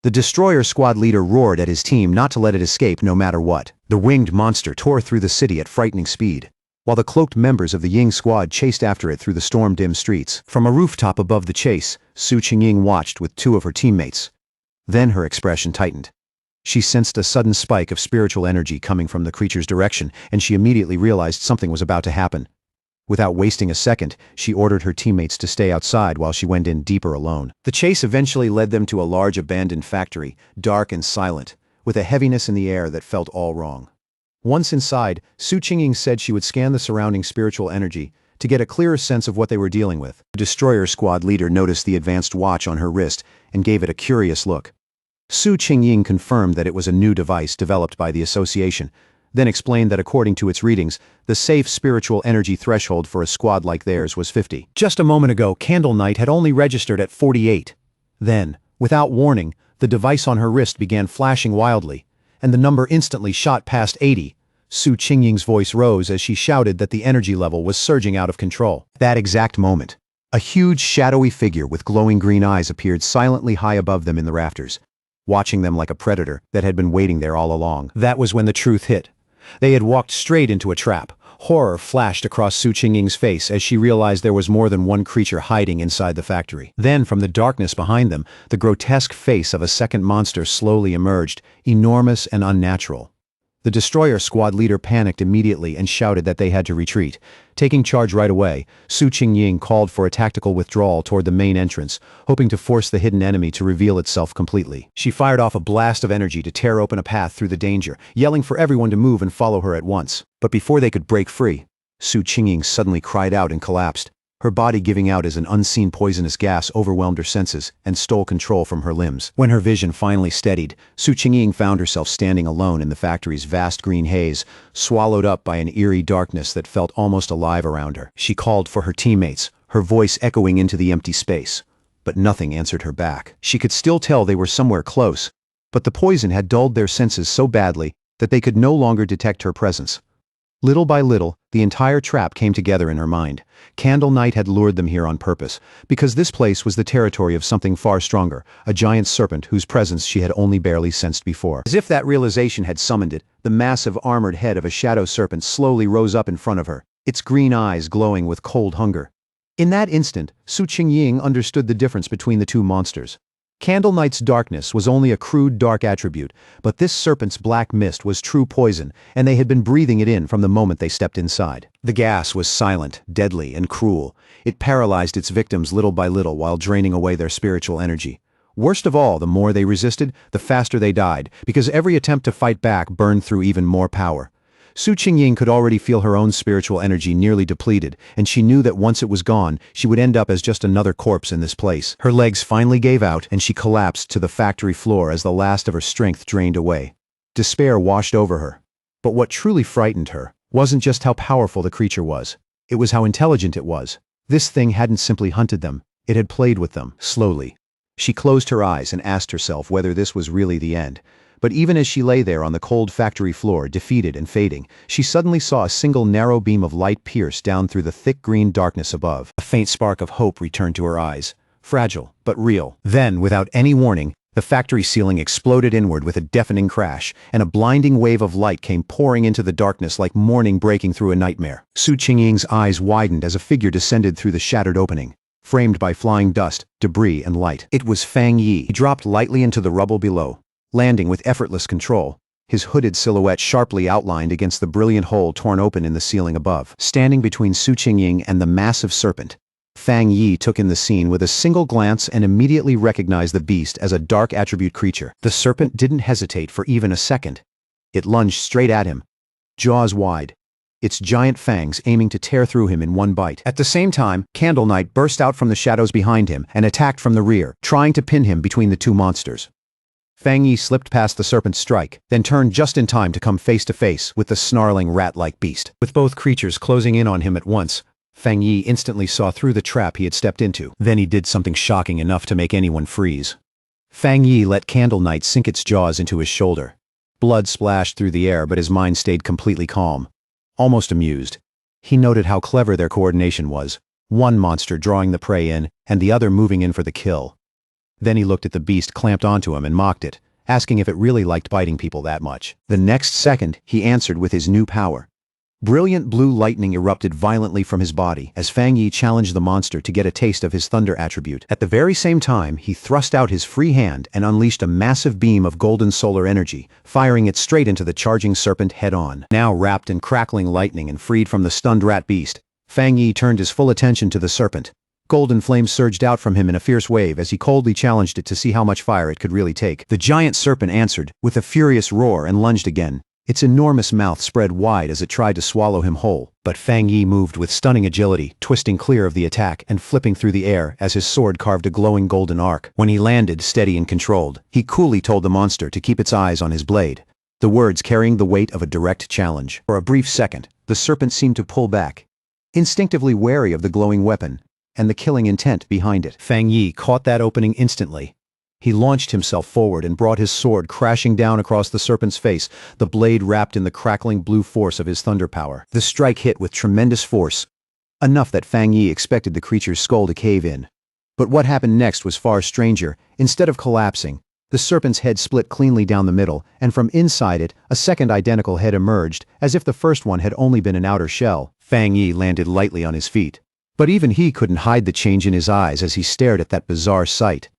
the destroyer squad leader roared at his team not to let it escape no matter what. The winged monster tore through the city at frightening speed, while the cloaked members of the Ying squad chased after it through the storm-dim streets. From a rooftop above the chase, Su Qingying watched with two of her teammates. Then her expression tightened. She sensed a sudden spike of spiritual energy coming from the creature's direction, and she immediately realized something was about to happen. Without wasting a second, she ordered her teammates to stay outside while she went in deeper alone. The chase eventually led them to a large abandoned factory, dark and silent, with a heaviness in the air that felt all wrong. Once inside, Su Qingying said she would scan the surrounding spiritual energy to get a clearer sense of what they were dealing with. The destroyer squad leader noticed the advanced watch on her wrist and gave it a curious look. Su Qingying confirmed that it was a new device developed by the association, then explained that according to its readings, the safe spiritual energy threshold for a squad like theirs was 50. Just a moment ago, Candle Knight had only registered at 48. Then, without warning, the device on her wrist began flashing wildly, and the number instantly shot past 80. Su Qingying's voice rose as she shouted that the energy level was surging out of control. That exact moment, a huge shadowy figure with glowing green eyes appeared silently high above them in the rafters, watching them like a predator that had been waiting there all along. That was when the truth hit. They had walked straight into a trap. Horror flashed across Su Qingying's face as she realized there was more than one creature hiding inside the factory. Then, from the darkness behind them, the grotesque face of a second monster slowly emerged, enormous and unnatural. The destroyer squad leader panicked immediately and shouted that they had to retreat. Taking charge right away, Su Qingying called for a tactical withdrawal toward the main entrance, hoping to force the hidden enemy to reveal itself completely. She fired off a blast of energy to tear open a path through the danger, yelling for everyone to move and follow her at once. But before they could break free, Su Qingying suddenly cried out and collapsed. Her body giving out as an unseen poisonous gas overwhelmed her senses and stole control from her limbs. When her vision finally steadied, Su Qingying found herself standing alone in the factory's vast green haze, swallowed up by an eerie darkness that felt almost alive around her. She called for her teammates, her voice echoing into the empty space. But nothing answered her back. She could still tell they were somewhere close, but the poison had dulled their senses so badly that they could no longer detect her presence. Little by little, the entire trap came together in her mind. Candle Night had lured them here on purpose, because this place was the territory of something far stronger, a giant serpent whose presence she had only barely sensed before. As if that realization had summoned it, the massive armored head of a shadow serpent slowly rose up in front of her, its green eyes glowing with cold hunger. In that instant, Su Qingying understood the difference between the two monsters. Candle Knight's darkness was only a crude dark attribute, but this serpent's black mist was true poison, and they had been breathing it in from the moment they stepped inside. The gas was silent, deadly, and cruel. It paralyzed its victims little by little while draining away their spiritual energy. Worst of all, the more they resisted, the faster they died, because every attempt to fight back burned through even more power. Su Qingying could already feel her own spiritual energy nearly depleted, and she knew that once it was gone, she would end up as just another corpse in this place. Her legs finally gave out, and she collapsed to the factory floor as the last of her strength drained away. Despair washed over her. But what truly frightened her wasn't just how powerful the creature was. It was how intelligent it was. This thing hadn't simply hunted them. It had played with them, slowly. She closed her eyes and asked herself whether this was really the end. But even as she lay there on the cold factory floor, defeated and fading, she suddenly saw a single narrow beam of light pierce down through the thick green darkness above. A faint spark of hope returned to her eyes. Fragile, but real. Then, without any warning, the factory ceiling exploded inward with a deafening crash, and a blinding wave of light came pouring into the darkness like morning breaking through a nightmare. Su Qingying's eyes widened as a figure descended through the shattered opening, framed by flying dust, debris, and light. It was Fang Yi. He dropped lightly into the rubble below, landing with effortless control, his hooded silhouette sharply outlined against the brilliant hole torn open in the ceiling above. Standing between Su Qingying and the massive serpent, Fang Yi took in the scene with a single glance and immediately recognized the beast as a dark attribute creature. The serpent didn't hesitate for even a second. It lunged straight at him, jaws wide, its giant fangs aiming to tear through him in one bite. At the same time, Candle Knight burst out from the shadows behind him and attacked from the rear, trying to pin him between the two monsters. Fang Yi slipped past the serpent's strike, then turned just in time to come face to face with the snarling rat-like beast. With both creatures closing in on him at once, Fang Yi instantly saw through the trap he had stepped into. Then he did something shocking enough to make anyone freeze. Fang Yi let Candle Knight sink its jaws into his shoulder. Blood splashed through the air, but his mind stayed completely calm, almost amused. He noted how clever their coordination was, one monster drawing the prey in, and the other moving in for the kill. Then he looked at the beast clamped onto him and mocked it, asking if it really liked biting people that much. The next second, he answered with his new power. Brilliant blue lightning erupted violently from his body as Fang Yi challenged the monster to get a taste of his thunder attribute. At the very same time, he thrust out his free hand and unleashed a massive beam of golden solar energy, firing it straight into the charging serpent head-on. Now wrapped in crackling lightning and freed from the stunned rat beast, Fang Yi turned his full attention to the serpent. Golden flames surged out from him in a fierce wave as he coldly challenged it to see how much fire it could really take. The giant serpent answered with a furious roar and lunged again. Its enormous mouth spread wide as it tried to swallow him whole. But Fang Yi moved with stunning agility, twisting clear of the attack and flipping through the air as his sword carved a glowing golden arc. When he landed, steady and controlled, he coolly told the monster to keep its eyes on his blade, the words carrying the weight of a direct challenge. For a brief second, the serpent seemed to pull back, instinctively wary of the glowing weapon and the killing intent behind it. Fang Yi caught that opening instantly. He launched himself forward and brought his sword crashing down across the serpent's face, the blade wrapped in the crackling blue force of his thunder power. The strike hit with tremendous force, enough that Fang Yi expected the creature's skull to cave in. But what happened next was far stranger. Instead of collapsing, the serpent's head split cleanly down the middle, and from inside it, a second identical head emerged, as if the first one had only been an outer shell. Fang Yi landed lightly on his feet. But even he couldn't hide the change in his eyes as he stared at that bizarre sight.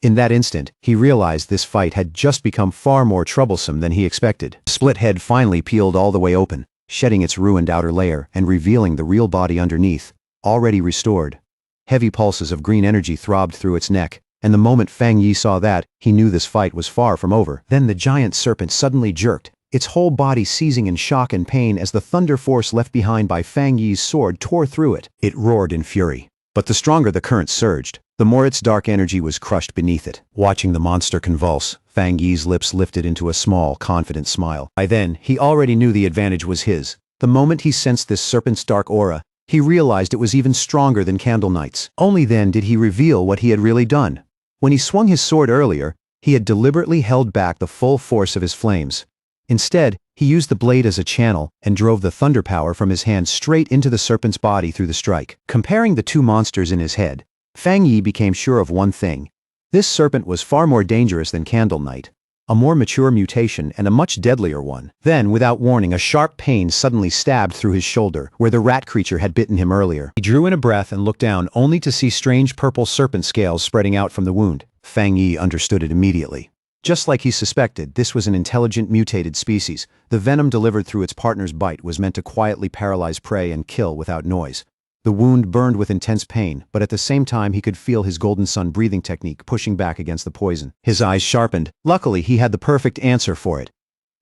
In that instant, he realized this fight had just become far more troublesome than he expected. The split head finally peeled all the way open, shedding its ruined outer layer and revealing the real body underneath, already restored. Heavy pulses of green energy throbbed through its neck, and the moment Fang Yi saw that, he knew this fight was far from over. Then the giant serpent suddenly jerked, its whole body seizing in shock and pain as the thunder force left behind by Fang Yi's sword tore through it. It roared in fury. But the stronger the current surged, the more its dark energy was crushed beneath it. Watching the monster convulse, Fang Yi's lips lifted into a small, confident smile. By then, he already knew the advantage was his. The moment he sensed this serpent's dark aura, he realized it was even stronger than Candle Knight's. Only then did he reveal what he had really done. When he swung his sword earlier, he had deliberately held back the full force of his flames. Instead, he used the blade as a channel and drove the thunder power from his hand straight into the serpent's body through the strike. Comparing the two monsters in his head, Fang Yi became sure of one thing. This serpent was far more dangerous than Candle Knight, a more mature mutation and a much deadlier one. Then, without warning, a sharp pain suddenly stabbed through his shoulder, where the rat creature had bitten him earlier. He drew in a breath and looked down, only to see strange purple serpent scales spreading out from the wound. Fang Yi understood it immediately. Just like he suspected, this was an intelligent mutated species. The venom delivered through its partner's bite was meant to quietly paralyze prey and kill without noise. The wound burned with intense pain, but at the same time he could feel his Golden Sun breathing technique pushing back against the poison. His eyes sharpened. Luckily, he had the perfect answer for it.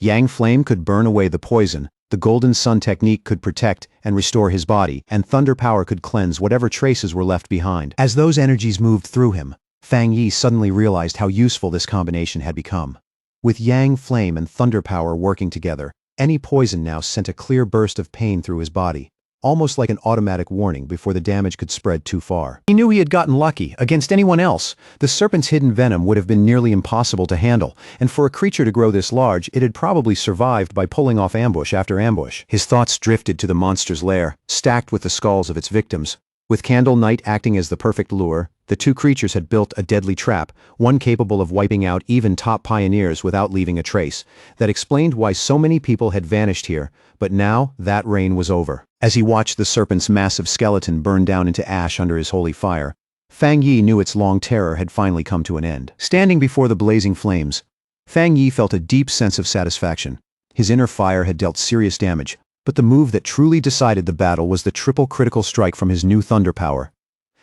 Yang Flame could burn away the poison, the Golden Sun technique could protect and restore his body, and Thunder Power could cleanse whatever traces were left behind. As those energies moved through him, Fang Yi suddenly realized how useful this combination had become. With Yang Flame and Thunder Power working together, any poison now sent a clear burst of pain through his body, almost like an automatic warning before the damage could spread too far. He knew he had gotten lucky. Against anyone else, the serpent's hidden venom would have been nearly impossible to handle, and for a creature to grow this large, it had probably survived by pulling off ambush after ambush. His thoughts drifted to the monster's lair, stacked with the skulls of its victims. With Candle Knight acting as the perfect lure, the two creatures had built a deadly trap, one capable of wiping out even top pioneers without leaving a trace. That explained why so many people had vanished here, but now that reign was over. As he watched the serpent's massive skeleton burn down into ash under his holy fire, Fang Yi knew its long terror had finally come to an end. Standing before the blazing flames, Fang Yi felt a deep sense of satisfaction. His inner fire had dealt serious damage, but the move that truly decided the battle was the triple critical strike from his new thunder power.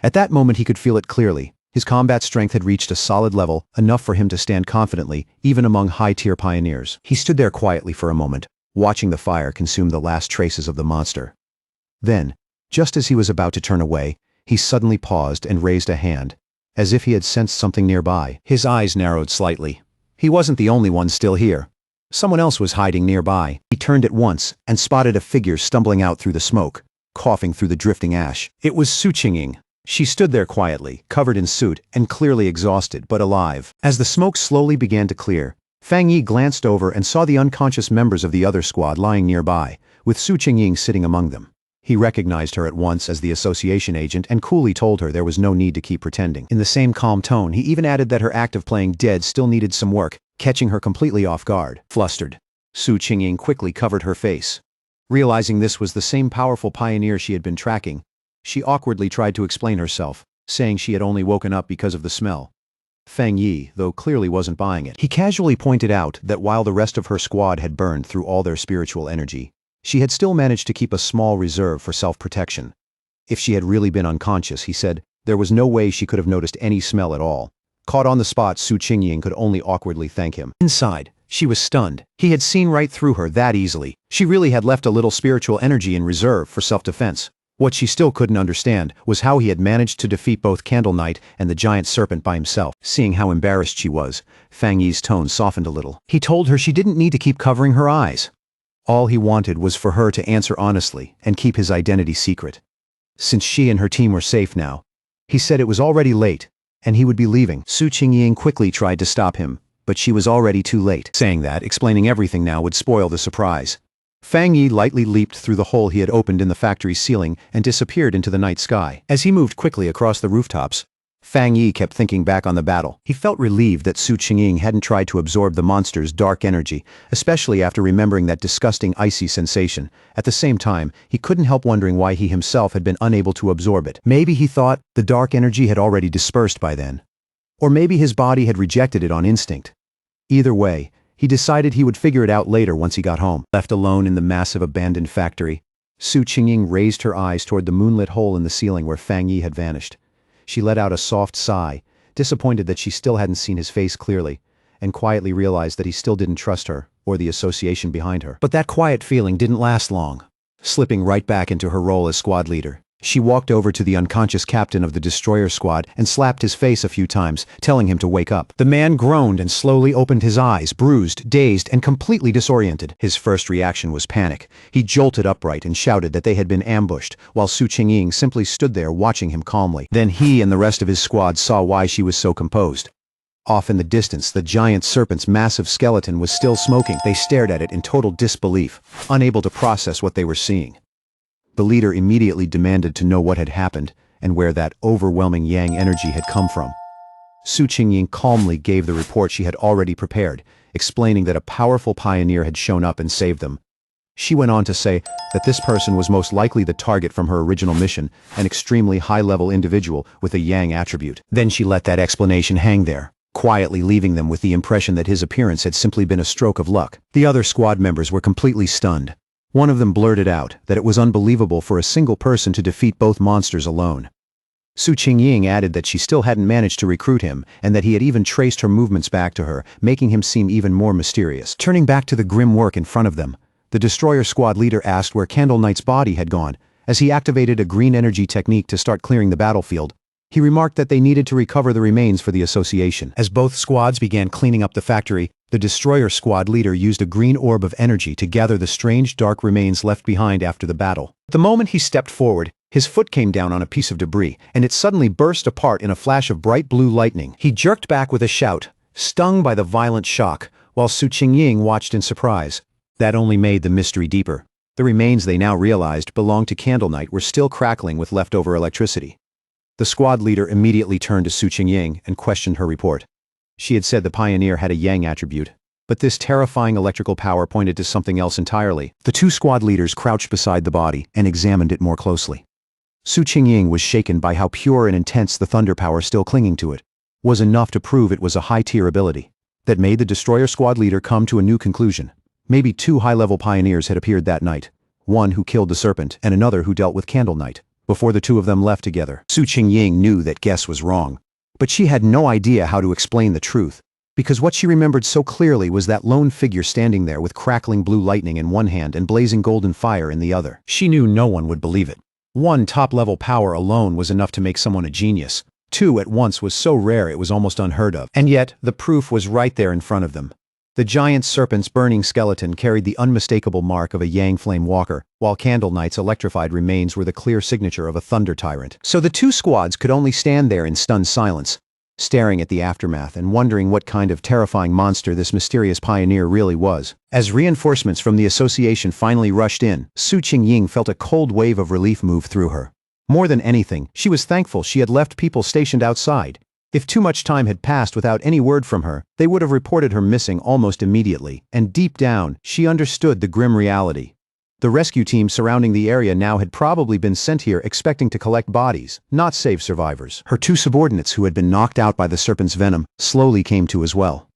At that moment he could feel it clearly. His combat strength had reached a solid level, enough for him to stand confidently, even among high-tier pioneers. He stood there quietly for a moment, watching the fire consume the last traces of the monster. Then, just as he was about to turn away, he suddenly paused and raised a hand, as if he had sensed something nearby. His eyes narrowed slightly. He wasn't the only one still here. Someone else was hiding nearby. He turned at once and spotted a figure stumbling out through the smoke, coughing through the drifting ash. It was Su Qingying. She stood there quietly, covered in soot, and clearly exhausted, but alive. As the smoke slowly began to clear, Fang Yi glanced over and saw the unconscious members of the other squad lying nearby, with Su Qingying sitting among them. He recognized her at once as the association agent and coolly told her there was no need to keep pretending. In the same calm tone, he even added that her act of playing dead still needed some work, catching her completely off guard. Flustered, Su Qingying quickly covered her face. Realizing this was the same powerful pioneer she had been tracking, she awkwardly tried to explain herself, saying she had only woken up because of the smell. Fang Yi, though, clearly wasn't buying it. He casually pointed out that while the rest of her squad had burned through all their spiritual energy, she had still managed to keep a small reserve for self-protection. If she had really been unconscious, he said, there was no way she could have noticed any smell at all. Caught on the spot, Su Qingying could only awkwardly thank him. Inside, she was stunned. He had seen right through her that easily. She really had left a little spiritual energy in reserve for self-defense. What she still couldn't understand was how he had managed to defeat both Candle Knight and the giant serpent by himself. Seeing how embarrassed she was, Fang Yi's tone softened a little. He told her she didn't need to keep covering her eyes. All he wanted was for her to answer honestly and keep his identity secret. Since she and her team were safe now, he said it was already late, and he would be leaving. Su Qingying quickly tried to stop him, but she was already too late. Saying that, explaining everything now would spoil the surprise. Fang Yi lightly leaped through the hole he had opened in the factory's ceiling and disappeared into the night sky. As he moved quickly across the rooftops, Fang Yi kept thinking back on the battle. He felt relieved that Su Qingying hadn't tried to absorb the monster's dark energy, especially after remembering that disgusting icy sensation. At the same time, he couldn't help wondering why he himself had been unable to absorb it. Maybe he thought the dark energy had already dispersed by then. Or maybe his body had rejected it on instinct. Either way, he decided he would figure it out later once he got home. Left alone in the massive abandoned factory, Su Qingying raised her eyes toward the moonlit hole in the ceiling where Fang Yi had vanished. She let out a soft sigh, disappointed that she still hadn't seen his face clearly, and quietly realized that he still didn't trust her, or the association behind her. But that quiet feeling didn't last long. Slipping right back into her role as squad leader, she walked over to the unconscious captain of the destroyer squad and slapped his face a few times, telling him to wake up. The man groaned and slowly opened his eyes, bruised, dazed, and completely disoriented. His first reaction was panic. He jolted upright and shouted that they had been ambushed, while Su Qingying simply stood there watching him calmly. Then he and the rest of his squad saw why she was so composed. Off in the distance, the giant serpent's massive skeleton was still smoking. They stared at it in total disbelief, unable to process what they were seeing. The leader immediately demanded to know what had happened and where that overwhelming yang energy had come from. Su Qingying calmly gave the report she had already prepared, explaining that a powerful pioneer had shown up and saved them. She went on to say that this person was most likely the target from her original mission, an extremely high-level individual with a yang attribute. Then she let that explanation hang there, quietly leaving them with the impression that his appearance had simply been a stroke of luck. The other squad members were completely stunned. One of them blurted out that it was unbelievable for a single person to defeat both monsters alone. Su Qingying added that she still hadn't managed to recruit him, and that he had even traced her movements back to her, making him seem even more mysterious. Turning back to the grim work in front of them, the destroyer squad leader asked where Candle Knight's body had gone. As he activated a green energy technique to start clearing the battlefield, he remarked that they needed to recover the remains for the association. As both squads began cleaning up the factory, the destroyer squad leader used a green orb of energy to gather the strange dark remains left behind after the battle. The moment he stepped forward, his foot came down on a piece of debris, and it suddenly burst apart in a flash of bright blue lightning. He jerked back with a shout, stung by the violent shock, while Su Qingying watched in surprise. That only made the mystery deeper. The remains, they now realized, belonged to Candle Knight, were still crackling with leftover electricity. The squad leader immediately turned to Su Qingying and questioned her report. She had said the pioneer had a yang attribute, but this terrifying electrical power pointed to something else entirely. The two squad leaders crouched beside the body and examined it more closely. Su Qingying was shaken by how pure and intense the thunder power still clinging to it was enough to prove it was a high-tier ability. That made the destroyer squad leader come to a new conclusion. Maybe two high-level pioneers had appeared that night, one who killed the serpent and another who dealt with Candle Knight, before the two of them left together. Su Qingying knew that guess was wrong, but she had no idea how to explain the truth, because what she remembered so clearly was that lone figure standing there with crackling blue lightning in one hand and blazing golden fire in the other. She knew no one would believe it. One top-level power alone was enough to make someone a genius. Two at once was so rare it was almost unheard of. And yet, the proof was right there in front of them. The giant serpent's burning skeleton carried the unmistakable mark of a Yang Flame Walker, while Candle Knight's electrified remains were the clear signature of a Thunder Tyrant. So the two squads could only stand there in stunned silence, staring at the aftermath and wondering what kind of terrifying monster this mysterious pioneer really was. As reinforcements from the association finally rushed in, Su Qingying felt a cold wave of relief move through her. More than anything, she was thankful she had left people stationed outside. If too much time had passed without any word from her, they would have reported her missing almost immediately, and deep down, she understood the grim reality. The rescue team surrounding the area now had probably been sent here expecting to collect bodies, not save survivors. Her two subordinates who had been knocked out by the serpent's venom slowly came to as well.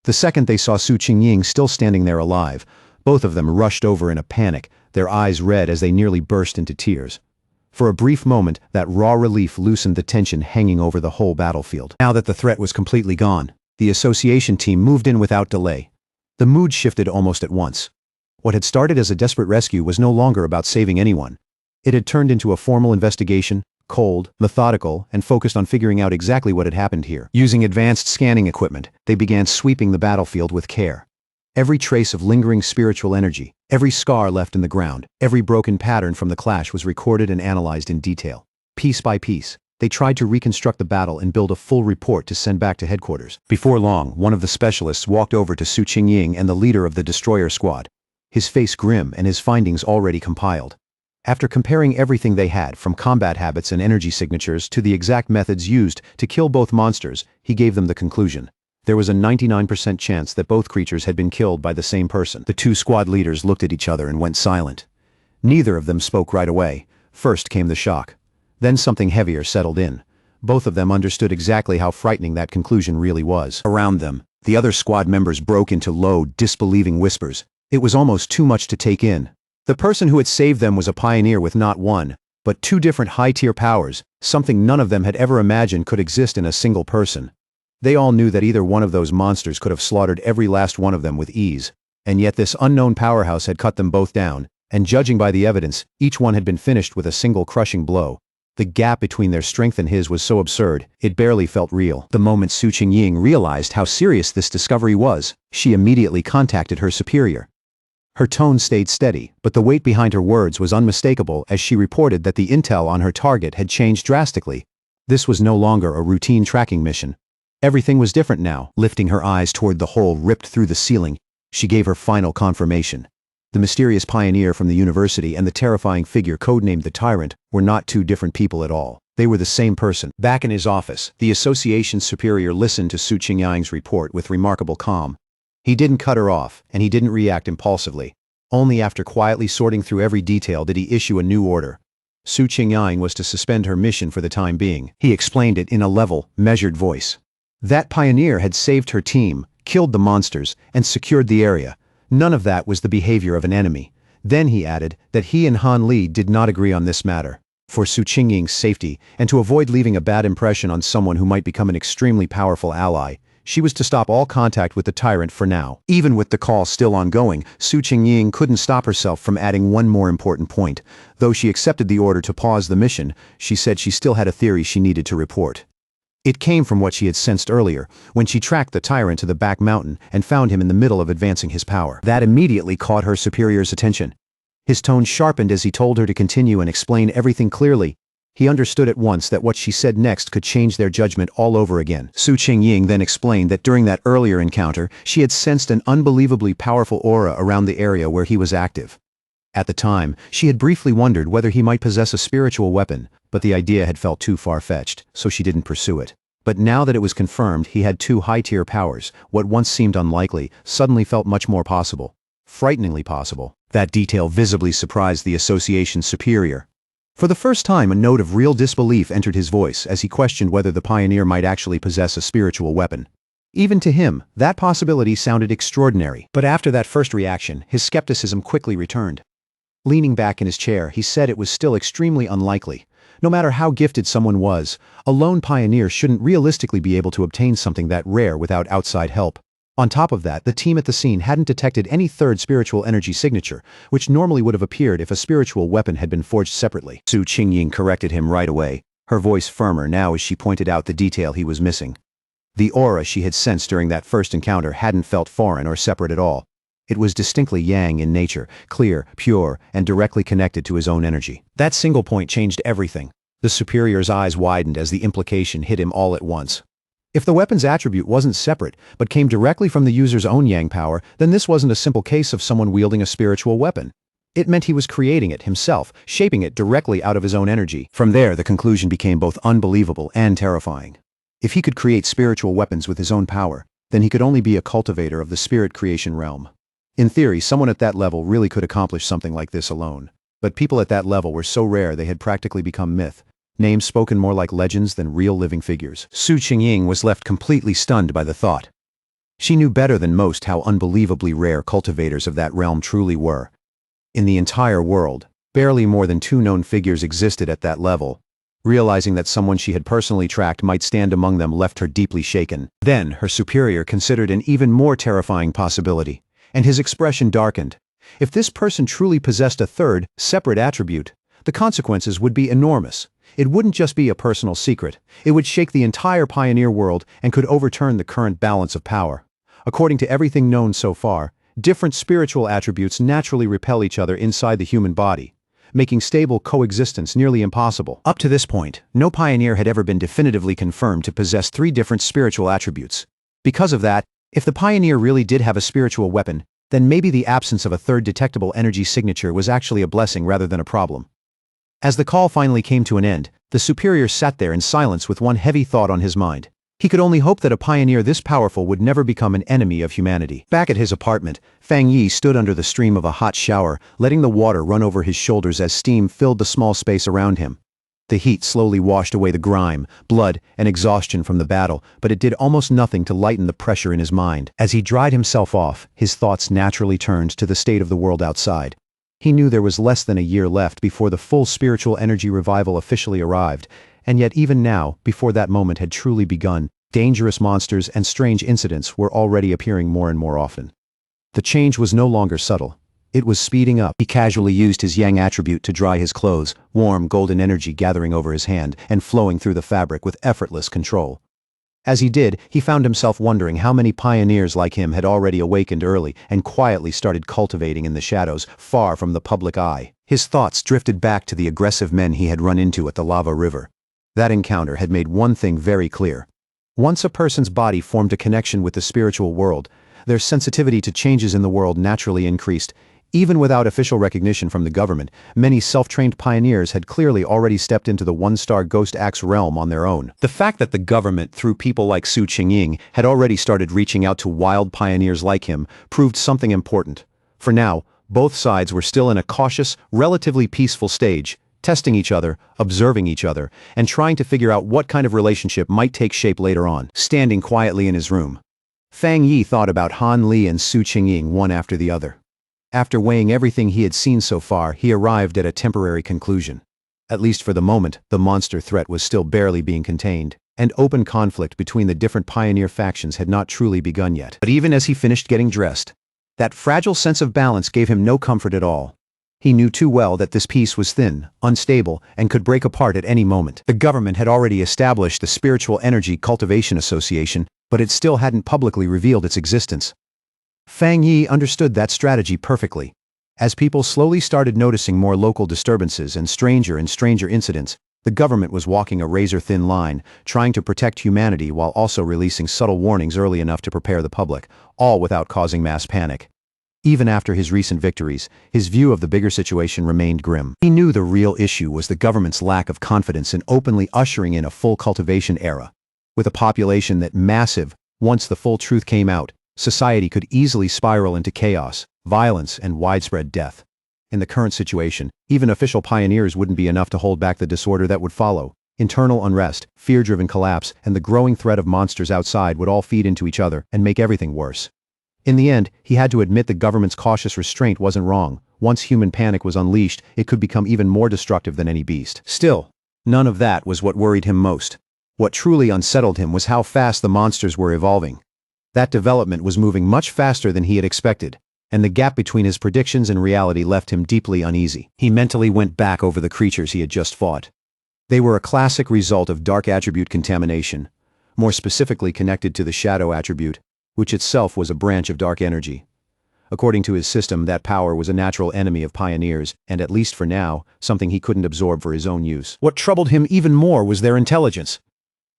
The second they saw Su Qingying still standing there alive, both of them rushed over in a panic, their eyes red as they nearly burst into tears. For a brief moment, that raw relief loosened the tension hanging over the whole battlefield. Now that the threat was completely gone, the association team moved in without delay. The mood shifted almost at once. What had started as a desperate rescue was no longer about saving anyone. It had turned into a formal investigation, cold, methodical, and focused on figuring out exactly what had happened here. Using advanced scanning equipment, they began sweeping the battlefield with care. Every trace of lingering spiritual energy, every scar left in the ground, every broken pattern from the clash was recorded and analyzed in detail. Piece by piece, They tried to reconstruct the battle and build a full report to send back to headquarters. Before long, one of the specialists walked over to Su Qingying and the leader of the destroyer squad, his face grim and his findings already compiled. After comparing everything they had, from combat habits and energy signatures to the exact methods used to kill both monsters, he gave them the conclusion. There was a 99% chance that both creatures had been killed by the same person. The two squad leaders looked at each other and went silent. Neither of them spoke right away. First came the shock. Then something heavier settled in. Both of them understood exactly how frightening that conclusion really was. Around them, the other squad members broke into low, disbelieving whispers. It was almost too much to take in. The person who had saved them was a pioneer with not one, but two different high-tier powers, something none of them had ever imagined could exist in a single person. They all knew that either one of those monsters could have slaughtered every last one of them with ease. And yet this unknown powerhouse had cut them both down, and judging by the evidence, each one had been finished with a single crushing blow. The gap between their strength and his was so absurd, it barely felt real. The moment Su Qingying realized how serious this discovery was, she immediately contacted her superior. Her tone stayed steady, but the weight behind her words was unmistakable as she reported that the intel on her target had changed drastically. This was no longer a routine tracking mission. Everything was different now. Lifting her eyes toward the hole ripped through the ceiling, she gave her final confirmation. The mysterious pioneer from the university and the terrifying figure codenamed the Tyrant were not two different people at all. They were the same person. Back in his office, the association's superior listened to Su Qingying's report with remarkable calm. He didn't cut her off, and he didn't react impulsively. Only after quietly sorting through every detail did he issue a new order. Su Qingying was to suspend her mission for the time being. He explained it in a level, measured voice. That pioneer had saved her team, killed the monsters, and secured the area. None of that was the behavior of an enemy. Then he added that he and Han Li did not agree on this matter. For Su Qingying's safety, and to avoid leaving a bad impression on someone who might become an extremely powerful ally, she was to stop all contact with the Tyrant for now. Even with the call still ongoing, Su Qingying couldn't stop herself from adding one more important point. Though she accepted the order to pause the mission, she said she still had a theory she needed to report. It came from what she had sensed earlier, when she tracked the Tyrant to the back mountain and found him in the middle of advancing his power. That immediately caught her superior's attention. His tone sharpened as he told her to continue and explain everything clearly. He understood at once that what she said next could change their judgment all over again. Su Qingying then explained that during that earlier encounter, she had sensed an unbelievably powerful aura around the area where he was active. At the time, she had briefly wondered whether he might possess a spiritual weapon, but the idea had felt too far-fetched, so she didn't pursue it. But now that it was confirmed he had two high-tier powers, what once seemed unlikely suddenly felt much more possible. Frighteningly possible. That detail visibly surprised the association's superior. For the first time, a note of real disbelief entered his voice as he questioned whether the pioneer might actually possess a spiritual weapon. Even to him, that possibility sounded extraordinary. But after that first reaction, his skepticism quickly returned. Leaning back in his chair, he said it was still extremely unlikely. No matter how gifted someone was, a lone pioneer shouldn't realistically be able to obtain something that rare without outside help. On top of that, the team at the scene hadn't detected any third spiritual energy signature, which normally would have appeared if a spiritual weapon had been forged separately. Su Qingying corrected him right away, her voice firmer now as she pointed out the detail he was missing. The aura she had sensed during that first encounter hadn't felt foreign or separate at all. It was distinctly yang in nature, clear, pure, and directly connected to his own energy. That single point changed everything. The superior's eyes widened as the implication hit him all at once. If the weapon's attribute wasn't separate, but came directly from the user's own yang power, then this wasn't a simple case of someone wielding a spiritual weapon. It meant he was creating it himself, shaping it directly out of his own energy. From there, the conclusion became both unbelievable and terrifying. If he could create spiritual weapons with his own power, then he could only be a cultivator of the spirit creation realm. In theory, someone at that level really could accomplish something like this alone. But people at that level were so rare they had practically become myth. Names spoken more like legends than real living figures. Su Qingying was left completely stunned by the thought. She knew better than most how unbelievably rare cultivators of that realm truly were. In the entire world, barely more than 2 known figures existed at that level. Realizing that someone she had personally tracked might stand among them left her deeply shaken. Then, her superior considered an even more terrifying possibility, and his expression darkened. If this person truly possessed a third, separate attribute, the consequences would be enormous. It wouldn't just be a personal secret. It would shake the entire pioneer world and could overturn the current balance of power. According to everything known so far, different spiritual attributes naturally repel each other inside the human body. making stable coexistence nearly impossible. Up to this point, no pioneer had ever been definitively confirmed to possess three different spiritual attributes. Because of that, if the pioneer really did have a spiritual weapon, then maybe the absence of a third detectable energy signature was actually a blessing rather than a problem. As the call finally came to an end, the superior sat there in silence with one heavy thought on his mind. He could only hope that a pioneer this powerful would never become an enemy of humanity. Back at his apartment, Fang Yi stood under the stream of a hot shower, letting the water run over his shoulders as steam filled the small space around him. The heat slowly washed away the grime, blood, and exhaustion from the battle, but it did almost nothing to lighten the pressure in his mind. As he dried himself off, his thoughts naturally turned to the state of the world outside. He knew there was less than a year left before the full spiritual energy revival officially arrived, and yet even now, before that moment had truly begun, dangerous monsters and strange incidents were already appearing more and more often. The change was no longer subtle. It was speeding up. He casually used his yang attribute to dry his clothes, warm golden energy gathering over his hand and flowing through the fabric with effortless control. As he did, he found himself wondering how many pioneers like him had already awakened early and quietly started cultivating in the shadows, far from the public eye. His thoughts drifted back to the aggressive men he had run into at the lava river. That encounter had made one thing very clear. Once a person's body formed a connection with the spiritual world, their sensitivity to changes in the world naturally increased. Even without official recognition from the government, many self-trained pioneers had clearly already stepped into the one-star Ghost Axe realm on their own. The fact that the government, through people like Su Qingying, had already started reaching out to wild pioneers like him proved something important. For now, both sides were still in a cautious, relatively peaceful stage, testing each other, observing each other, and trying to figure out what kind of relationship might take shape later on. Standing quietly in his room, Fang Yi thought about Han Li and Su Qingying one after the other. After weighing everything he had seen so far, he arrived at a temporary conclusion. At least for the moment, the monster threat was still barely being contained, and open conflict between the different pioneer factions had not truly begun yet. But even as he finished getting dressed, that fragile sense of balance gave him no comfort at all. He knew too well that this peace was thin, unstable, and could break apart at any moment. The government had already established the Spiritual Energy Cultivation Association, but it still hadn't publicly revealed its existence. Fang Yi understood that strategy perfectly. As people slowly started noticing more local disturbances and stranger incidents, the government was walking a razor-thin line, trying to protect humanity while also releasing subtle warnings early enough to prepare the public, all without causing mass panic. Even after his recent victories, his view of the bigger situation remained grim. He knew the real issue was the government's lack of confidence in openly ushering in a full cultivation era. With a population that massive, once the full truth came out, society could easily spiral into chaos, violence, and widespread death. In the current situation, even official pioneers wouldn't be enough to hold back the disorder that would follow. Internal unrest, fear-driven collapse, and the growing threat of monsters outside would all feed into each other and make everything worse. In the end, he had to admit the government's cautious restraint wasn't wrong. Once human panic was unleashed, it could become even more destructive than any beast. Still, none of that was what worried him most. What truly unsettled him was how fast the monsters were evolving. That development was moving much faster than he had expected, and the gap between his predictions and reality left him deeply uneasy. He mentally went back over the creatures he had just fought. They were a classic result of dark attribute contamination, more specifically connected to the shadow attribute, which itself was a branch of dark energy. According to his system, that power was a natural enemy of pioneers, and at least for now, something he couldn't absorb for his own use. What troubled him even more was their intelligence.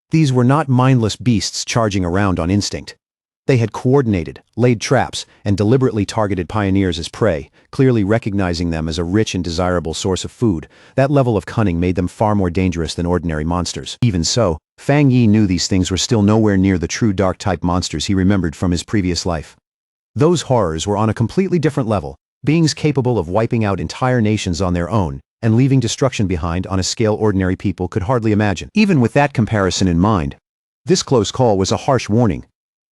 These were not mindless beasts charging around on instinct. They had coordinated, laid traps, and deliberately targeted pioneers as prey, clearly recognizing them as a rich and desirable source of food. That level of cunning made them far more dangerous than ordinary monsters. Even so, Fang Yi knew these things were still nowhere near the true dark-type monsters he remembered from his previous life. Those horrors were on a completely different level, beings capable of wiping out entire nations on their own, and leaving destruction behind on a scale ordinary people could hardly imagine. Even with that comparison in mind, this close call was a harsh warning.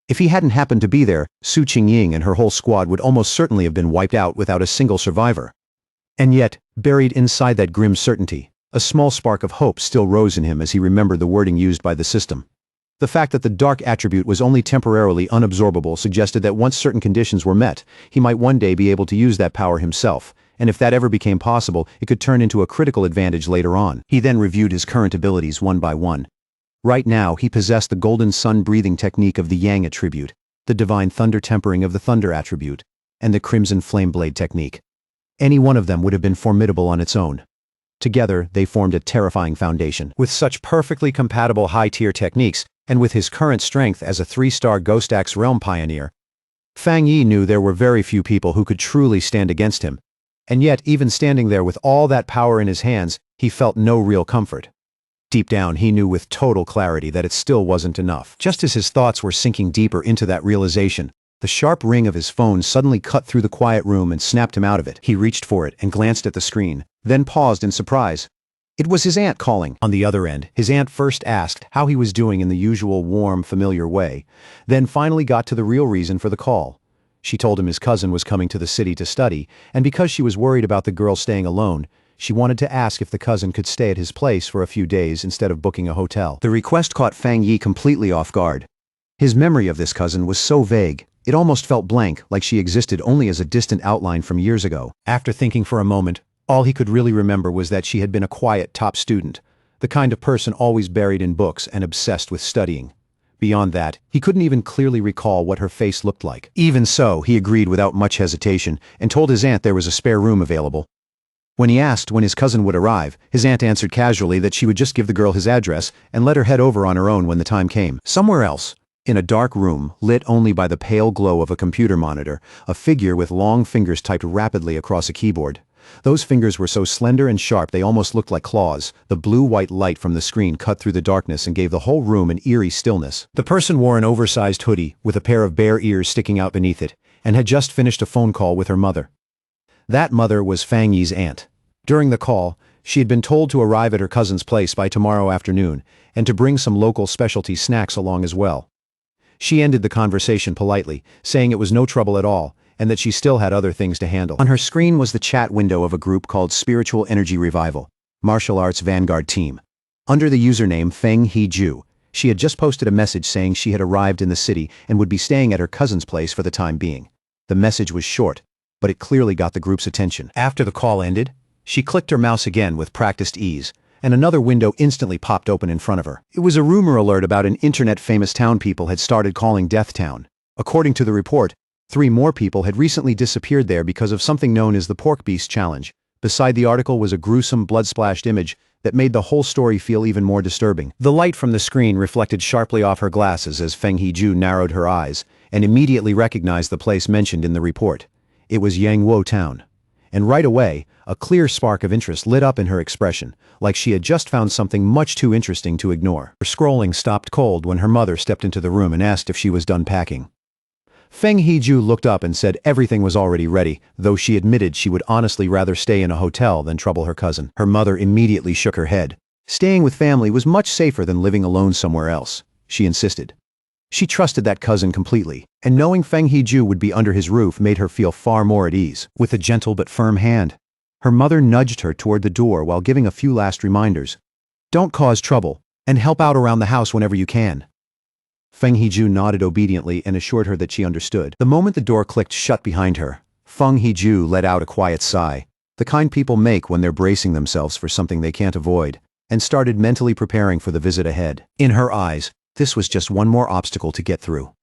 If he hadn't happened to be there, Su Qingying and her whole squad would almost certainly have been wiped out without a single survivor. And yet, buried inside that grim certainty, a small spark of hope still rose in him as he remembered the wording used by the system. The fact that the dark attribute was only temporarily unabsorbable suggested that once certain conditions were met, he might one day be able to use that power himself, and if that ever became possible, it could turn into a critical advantage later on. He then reviewed his current abilities one by one. Right now, he possessed the golden sun breathing technique of the yang attribute, the divine thunder tempering of the thunder attribute, and the crimson flame blade technique. Any one of them would have been formidable on its own. Together, they formed a terrifying foundation. With such perfectly compatible high-tier techniques, and with his current strength as a 3-star Ghost Axe realm pioneer, Fang Yi knew there were very few people who could truly stand against him. And yet, even standing there with all that power in his hands, he felt no real comfort. Deep down, he knew with total clarity that it still wasn't enough. Just as his thoughts were sinking deeper into that realization, the sharp ring of his phone suddenly cut through the quiet room and snapped him out of it. He reached for it and glanced at the screen, then paused in surprise. It was his aunt calling. On the other end, his aunt first asked how he was doing in the usual warm, familiar way, then finally got to the real reason for the call. She told him his cousin was coming to the city to study, and because she was worried about the girl staying alone, she wanted to ask if the cousin could stay at his place for a few days instead of booking a hotel. The request caught Fang Yi completely off guard. His memory of this cousin was so vague, it almost felt blank, like she existed only as a distant outline from years ago. After thinking for a moment, all he could really remember was that she had been a quiet top student, the kind of person always buried in books and obsessed with studying. Beyond that, he couldn't even clearly recall what her face looked like. Even so, he agreed without much hesitation and told his aunt there was a spare room available. When he asked when his cousin would arrive, his aunt answered casually that she would just give the girl his address and let her head over on her own when the time came. Somewhere else, in a dark room, lit only by the pale glow of a computer monitor, a figure with long fingers typed rapidly across a keyboard. Those fingers were so slender and sharp they almost looked like claws. The blue-white light from the screen cut through the darkness and gave the whole room an eerie stillness. The person wore an oversized hoodie with a pair of bare ears sticking out beneath it, and had just finished a phone call with her mother. That mother was Fang Yi's aunt. During the call, she had been told to arrive at her cousin's place by tomorrow afternoon, and to bring some local specialty snacks along as well. She ended the conversation politely, saying it was no trouble at all, and that she still had other things to handle. On her screen was the chat window of a group called Spiritual Energy Revival, Martial Arts Vanguard Team. Under the username Feng He-ju, she had just posted a message saying she had arrived in the city and would be staying at her cousin's place for the time being. The message was short, but it clearly got the group's attention. After the call ended, she clicked her mouse again with practiced ease, and another window instantly popped open in front of her. It was a rumor alert about an internet-famous town people had started calling Death Town. According to the report, 3 more people had recently disappeared there because of something known as the Pork Beast Challenge. Beside the article was a gruesome, blood-splashed image that made the whole story feel even more disturbing. The light from the screen reflected sharply off her glasses as Feng He-ju narrowed her eyes and immediately recognized the place mentioned in the report. It was Yangwo Town. And right away, a clear spark of interest lit up in her expression, like she had just found something much too interesting to ignore. Her scrolling stopped cold when her mother stepped into the room and asked if she was done packing. Feng He-ju looked up and said everything was already ready, though she admitted she would honestly rather stay in a hotel than trouble her cousin. Her mother immediately shook her head. Staying with family was much safer than living alone somewhere else, she insisted. She trusted that cousin completely, and knowing Feng He-ju would be under his roof made her feel far more at ease. With a gentle but firm hand, her mother nudged her toward the door while giving a few last reminders. Don't cause trouble, and help out around the house whenever you can. Feng He-ju nodded obediently and assured her that she understood. The moment the door clicked shut behind her, Feng He-ju let out a quiet sigh, the kind people make when they're bracing themselves for something they can't avoid, and started mentally preparing for the visit ahead. In her eyes, this was just one more obstacle to get through.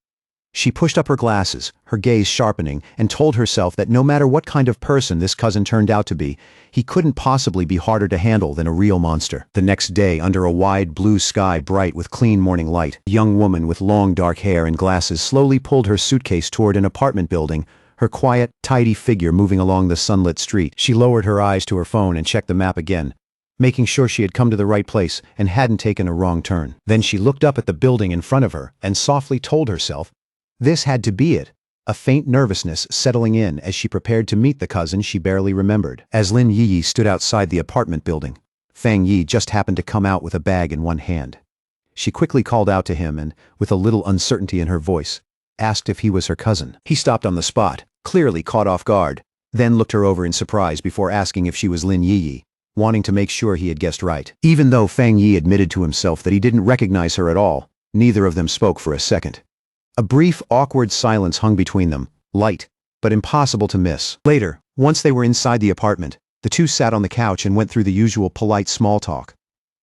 She pushed up her glasses, her gaze sharpening, and told herself that no matter what kind of person this cousin turned out to be, he couldn't possibly be harder to handle than a real monster. The next day, under a wide blue sky bright with clean morning light, a young woman with long dark hair and glasses slowly pulled her suitcase toward an apartment building, her quiet, tidy figure moving along the sunlit street. She lowered her eyes to her phone and checked the map again, making sure she had come to the right place and hadn't taken a wrong turn. Then she looked up at the building in front of her and softly told herself, this had to be it. A faint nervousness settling in as she prepared to meet the cousin she barely remembered. As Lin Yi stood outside the apartment building, Fang Yi just happened to come out with a bag in one hand. She quickly called out to him and, with a little uncertainty in her voice, asked if he was her cousin. He stopped on the spot, clearly caught off guard, then looked her over in surprise before asking if she was Lin Yi, wanting to make sure he had guessed right. Even though Fang Yi admitted to himself that he didn't recognize her at all, neither of them spoke for a second. A brief, awkward silence hung between them, light, but impossible to miss. Later, once they were inside the apartment, the two sat on the couch and went through the usual polite small talk.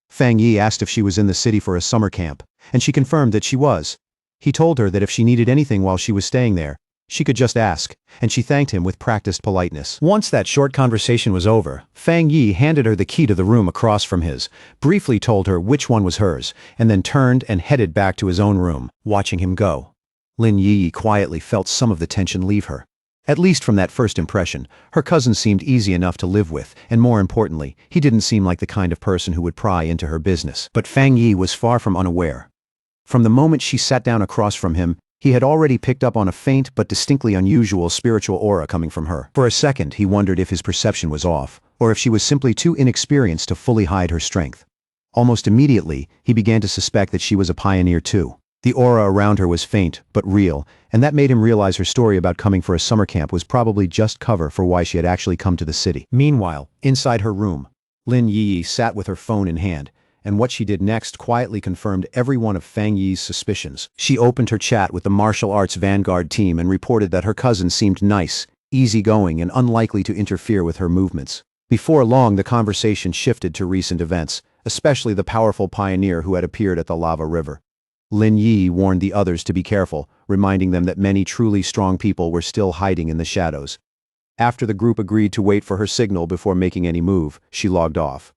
Fang Yi asked if she was in the city for a summer camp, and she confirmed that she was. He told her that if she needed anything while she was staying there, She could just ask, and she thanked him with practiced politeness. Once that short conversation was over, Fang Yi handed her the key to the room across from his, briefly told her which one was hers, and then turned and headed back to his own room, watching him go. Lin Yi quietly felt some of the tension leave her. At least from that first impression, her cousin seemed easy enough to live with, and more importantly, he didn't seem like the kind of person who would pry into her business. But Fang Yi was far from unaware. From the moment she sat down across from him, he had already picked up on a faint but distinctly unusual spiritual aura coming from her. For a second, he wondered if his perception was off, or if she was simply too inexperienced to fully hide her strength. Almost immediately, he began to suspect that she was a pioneer too. The aura around her was faint, but real, and that made him realize her story about coming for a summer camp was probably just cover for why she had actually come to the city. Meanwhile, inside her room, Lin Yi sat with her phone in hand, and what she did next quietly confirmed every one of Fang Yi's suspicions. She opened her chat with the martial arts vanguard team and reported that her cousin seemed nice, easygoing, and unlikely to interfere with her movements. Before long, the conversation shifted to recent events, especially the powerful pioneer who had appeared at the lava river. Lin Yi warned the others to be careful, reminding them that many truly strong people were still hiding in the shadows. After the group agreed to wait for her signal before making any move, she logged off.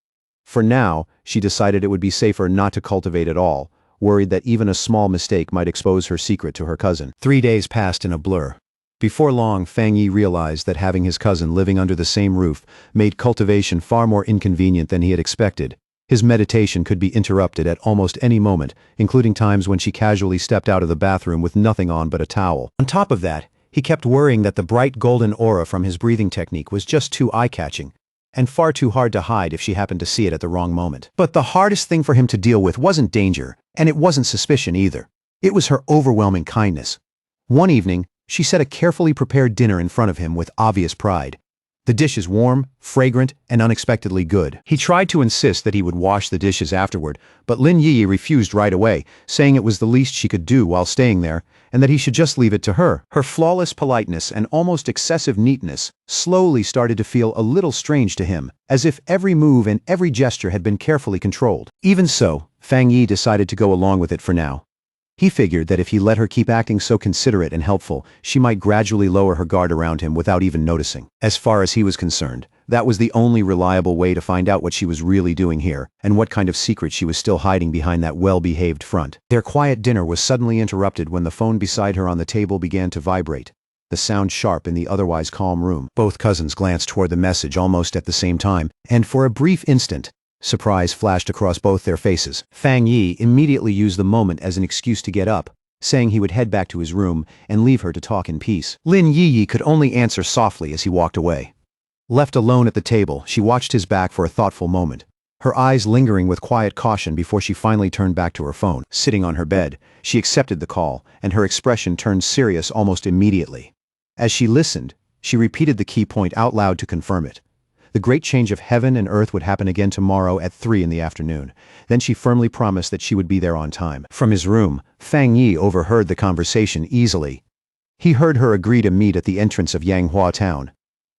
For now, she decided it would be safer not to cultivate at all, worried that even a small mistake might expose her secret to her cousin. 3 days passed in a blur. Before long, Fang Yi realized that having his cousin living under the same roof made cultivation far more inconvenient than he had expected. His meditation could be interrupted at almost any moment, including times when she casually stepped out of the bathroom with nothing on but a towel. On top of that, he kept worrying that the bright golden aura from his breathing technique was just too eye-catching, and far too hard to hide if she happened to see it at the wrong moment. But the hardest thing for him to deal with wasn't danger, and it wasn't suspicion either. It was her overwhelming kindness. One evening, she set a carefully prepared dinner in front of him with obvious pride. The dish is warm, fragrant, and unexpectedly good. He tried to insist that he would wash the dishes afterward, but Lin Yi refused right away, saying it was the least she could do while staying there, and that he should just leave it to her. Her flawless politeness and almost excessive neatness slowly started to feel a little strange to him, as if every move and every gesture had been carefully controlled. Even so, Fang Yi decided to go along with it for now. He figured that if he let her keep acting so considerate and helpful, she might gradually lower her guard around him without even noticing. As far as he was concerned, that was the only reliable way to find out what she was really doing here, and what kind of secret she was still hiding behind that well-behaved front. Their quiet dinner was suddenly interrupted when the phone beside her on the table began to vibrate, the sound sharp in the otherwise calm room. Both cousins glanced toward the message almost at the same time, and for a brief instant, surprise flashed across both their faces. Fang Yi immediately used the moment as an excuse to get up, saying he would head back to his room and leave her to talk in peace. Lin Yi could only answer softly as he walked away. Left alone at the table, she watched his back for a thoughtful moment, her eyes lingering with quiet caution before she finally turned back to her phone. Sitting on her bed, she accepted the call, and her expression turned serious almost immediately. As she listened, she repeated the key point out loud to confirm it. The great change of heaven and earth would happen again tomorrow at 3 in the afternoon. Then she firmly promised that she would be there on time. From his room, Fang Yi overheard the conversation easily. He heard her agree to meet at the entrance of Manhwa town.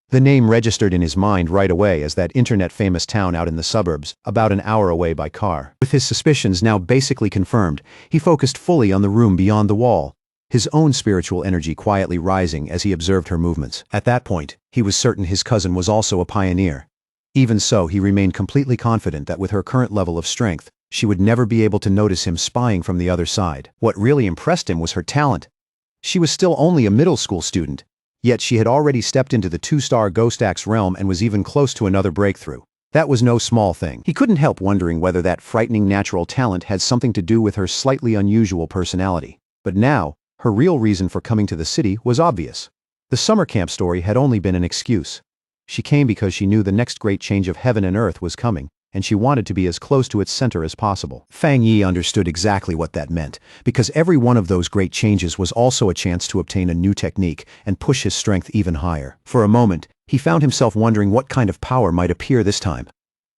The name registered in his mind right away as that internet-famous town out in the suburbs, about an hour away by car. With his suspicions now basically confirmed, he focused fully on the room beyond the wall, his own spiritual energy quietly rising as he observed her movements. At that point, he was certain his cousin was also a pioneer. Even so, he remained completely confident that with her current level of strength, she would never be able to notice him spying from the other side. What really impressed him was her talent. She was still only a middle school student, yet she had already stepped into the 2-star Ghost Axe realm and was even close to another breakthrough. That was no small thing. He couldn't help wondering whether that frightening natural talent had something to do with her slightly unusual personality. But now, her real reason for coming to the city was obvious. The summer camp story had only been an excuse. She came because she knew the next great change of heaven and earth was coming, and she wanted to be as close to its center as possible. Fang Yi understood exactly what that meant, because every one of those great changes was also a chance to obtain a new technique and push his strength even higher. For a moment, he found himself wondering what kind of power might appear this time.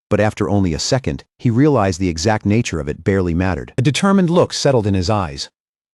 But after only a second, he realized the exact nature of it barely mattered. A determined look settled in his eyes.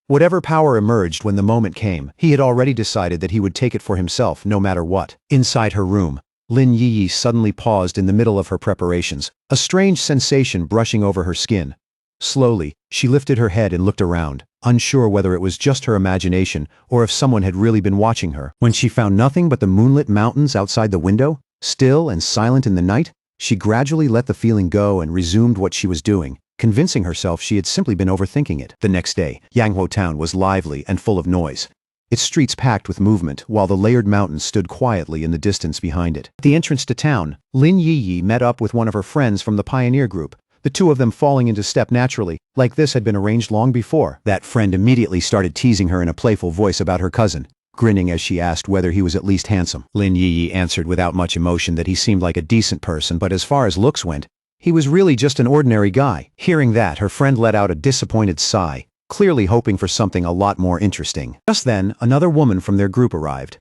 Whatever power emerged when the moment came, he had already decided that he would take it for himself no matter what. Inside her room, Lin Yi suddenly paused in the middle of her preparations, a strange sensation brushing over her skin. Slowly, she lifted her head and looked around, unsure whether it was just her imagination or if someone had really been watching her. When she found nothing but the moonlit mountains outside the window, still and silent in the night, she gradually let the feeling go and resumed what she was doing, convincing herself she had simply been overthinking it. The next day, Yanghuo town was lively and full of noise, its streets packed with movement, while the layered mountains stood quietly in the distance behind it. At the entrance to town, Lin Yiyi met up with one of her friends from the pioneer group, the two of them falling into step naturally, like this had been arranged long before. That friend immediately started teasing her in a playful voice about her cousin, grinning as she asked whether he was at least handsome. Lin Yiyi answered without much emotion that he seemed like a decent person, but as far as looks went, he was really just an ordinary guy. Hearing that, her friend let out a disappointed sigh, clearly hoping for something a lot more interesting. Just then, another woman from their group arrived.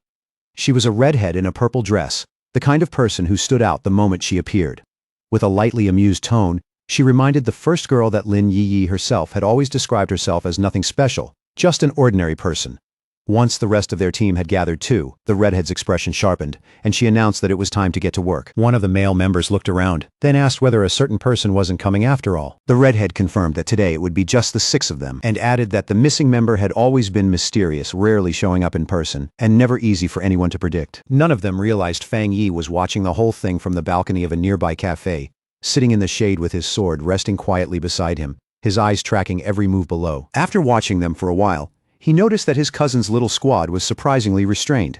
She was a redhead in a purple dress, the kind of person who stood out the moment she appeared. With a lightly amused tone, she reminded the first girl that Lin Yiyi herself had always described herself as nothing special, just an ordinary person. Once the rest of their team had gathered too, the redhead's expression sharpened, and she announced that it was time to get to work. One of the male members looked around, then asked whether a certain person wasn't coming after all. The redhead confirmed that today it would be just the 6 of them, and added that the missing member had always been mysterious, rarely showing up in person, and never easy for anyone to predict. None of them realized Fang Yi was watching the whole thing from the balcony of a nearby cafe, sitting in the shade with his sword resting quietly beside him, his eyes tracking every move below. After watching them for a while, he noticed that his cousin's little squad was surprisingly restrained.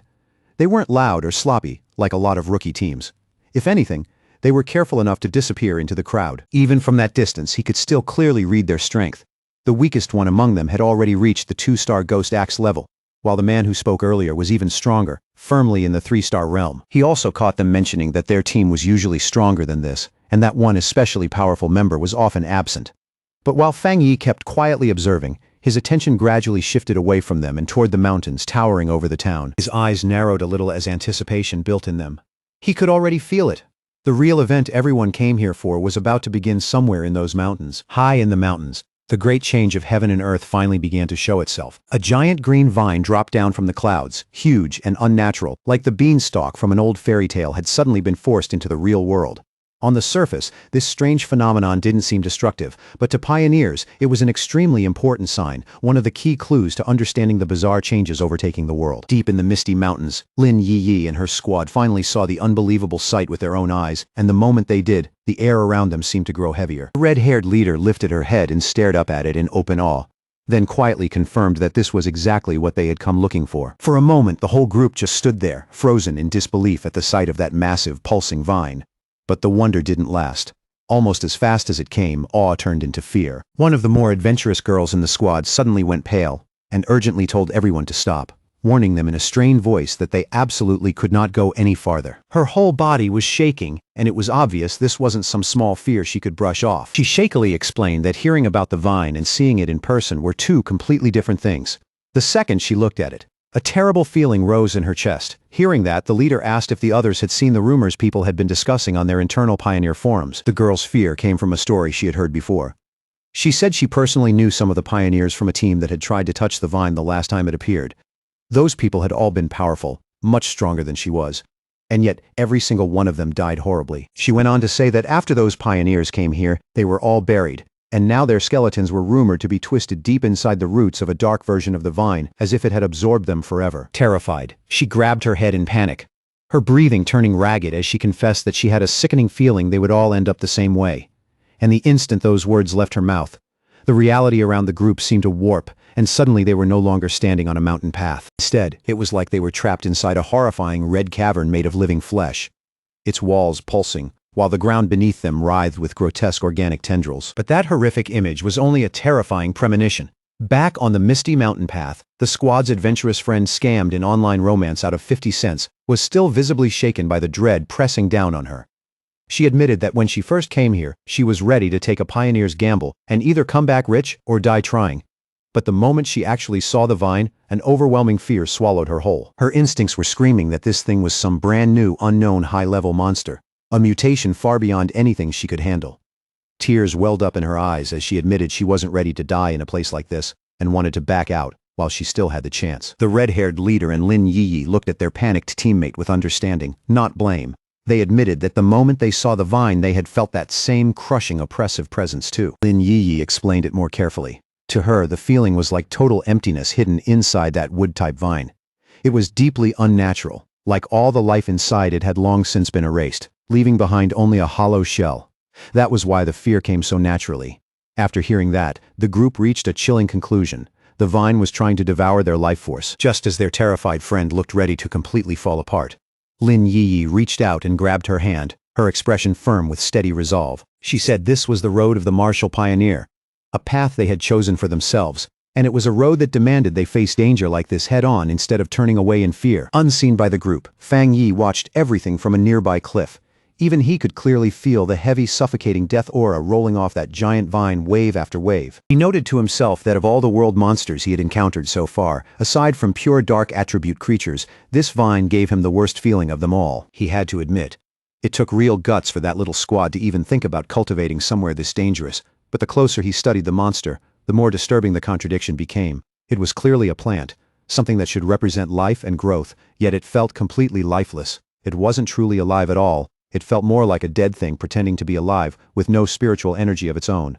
They weren't loud or sloppy, like a lot of rookie teams. If anything, they were careful enough to disappear into the crowd. Even from that distance, he could still clearly read their strength. The weakest one among them had already reached the 2-star Ghost Axe level, while the man who spoke earlier was even stronger, firmly in the 3-star realm. He also caught them mentioning that their team was usually stronger than this, and that one especially powerful member was often absent. But while Fang Yi kept quietly observing, his attention gradually shifted away from them and toward the mountains towering over the town. His eyes narrowed a little as anticipation built in them. He could already feel it. The real event everyone came here for was about to begin somewhere in those mountains. High in the mountains, the great change of heaven and earth finally began to show itself. A giant green vine dropped down from the clouds, huge and unnatural, like the beanstalk from an old fairy tale had suddenly been forced into the real world. On the surface, this strange phenomenon didn't seem destructive, but to pioneers, it was an extremely important sign, one of the key clues to understanding the bizarre changes overtaking the world. Deep in the misty mountains, Lin Yiyi and her squad finally saw the unbelievable sight with their own eyes, and the moment they did, the air around them seemed to grow heavier. The red-haired leader lifted her head and stared up at it in open awe, then quietly confirmed that this was exactly what they had come looking for. For a moment, the whole group just stood there, frozen in disbelief at the sight of that massive, pulsing vine. But the wonder didn't last. Almost as fast as it came, awe turned into fear. One of the more adventurous girls in the squad suddenly went pale and urgently told everyone to stop, warning them in a strained voice that they absolutely could not go any farther. Her whole body was shaking, and it was obvious this wasn't some small fear she could brush off. She shakily explained that hearing about the vine and seeing it in person were two completely different things. The second she looked at it, a terrible feeling rose in her chest. Hearing that, the leader asked if the others had seen the rumors people had been discussing on their internal pioneer forums. The girl's fear came from a story she had heard before. She said she personally knew some of the pioneers from a team that had tried to touch the vine the last time it appeared. Those people had all been powerful, much stronger than she was. And yet, every single one of them died horribly. She went on to say that after those pioneers came here, they were all buried, and now their skeletons were rumored to be twisted deep inside the roots of a dark version of the vine, as if it had absorbed them forever. Terrified, she grabbed her head in panic, her breathing turning ragged as she confessed that she had a sickening feeling they would all end up the same way. And the instant those words left her mouth, the reality around the group seemed to warp, and suddenly they were no longer standing on a mountain path. Instead, it was like they were trapped inside a horrifying red cavern made of living flesh, its walls pulsing, while the ground beneath them writhed with grotesque organic tendrils. But that horrific image was only a terrifying premonition. Back on the misty mountain path, the squad's adventurous friend scammed in online romance out of 50 cents was still visibly shaken by the dread pressing down on her. She admitted that when she first came here, she was ready to take a pioneer's gamble and either come back rich or die trying. But the moment she actually saw the vine, an overwhelming fear swallowed her whole. Her instincts were screaming that this thing was some brand new, unknown high-level monster, a mutation far beyond anything she could handle. Tears welled up in her eyes as she admitted she wasn't ready to die in a place like this and wanted to back out while she still had the chance. The red-haired leader and Lin Yiyi looked at their panicked teammate with understanding, not blame. They admitted that the moment they saw the vine they had felt that same crushing oppressive presence too. Lin Yiyi explained it more carefully. To her, the feeling was like total emptiness hidden inside that wood-type vine. It was deeply unnatural. Like all the life inside, it had long since been erased, leaving behind only a hollow shell. That was why the fear came so naturally. After hearing that, the group reached a chilling conclusion. The vine was trying to devour their life force, just as their terrified friend looked ready to completely fall apart. Lin Yi reached out and grabbed her hand, her expression firm with steady resolve. She said this was the road of the martial pioneer, a path they had chosen for themselves, and it was a road that demanded they face danger like this head-on instead of turning away in fear. Unseen by the group, Fang Yi watched everything from a nearby cliff. Even he could clearly feel the heavy, suffocating death aura rolling off that giant vine wave after wave. He noted to himself that of all the world monsters he had encountered so far, aside from pure dark attribute creatures, this vine gave him the worst feeling of them all, he had to admit. It took real guts for that little squad to even think about cultivating somewhere this dangerous, but the closer he studied the monster, the more disturbing the contradiction became. It was clearly a plant, something that should represent life and growth, yet it felt completely lifeless. It wasn't truly alive at all. It felt more like a dead thing pretending to be alive, with no spiritual energy of its own.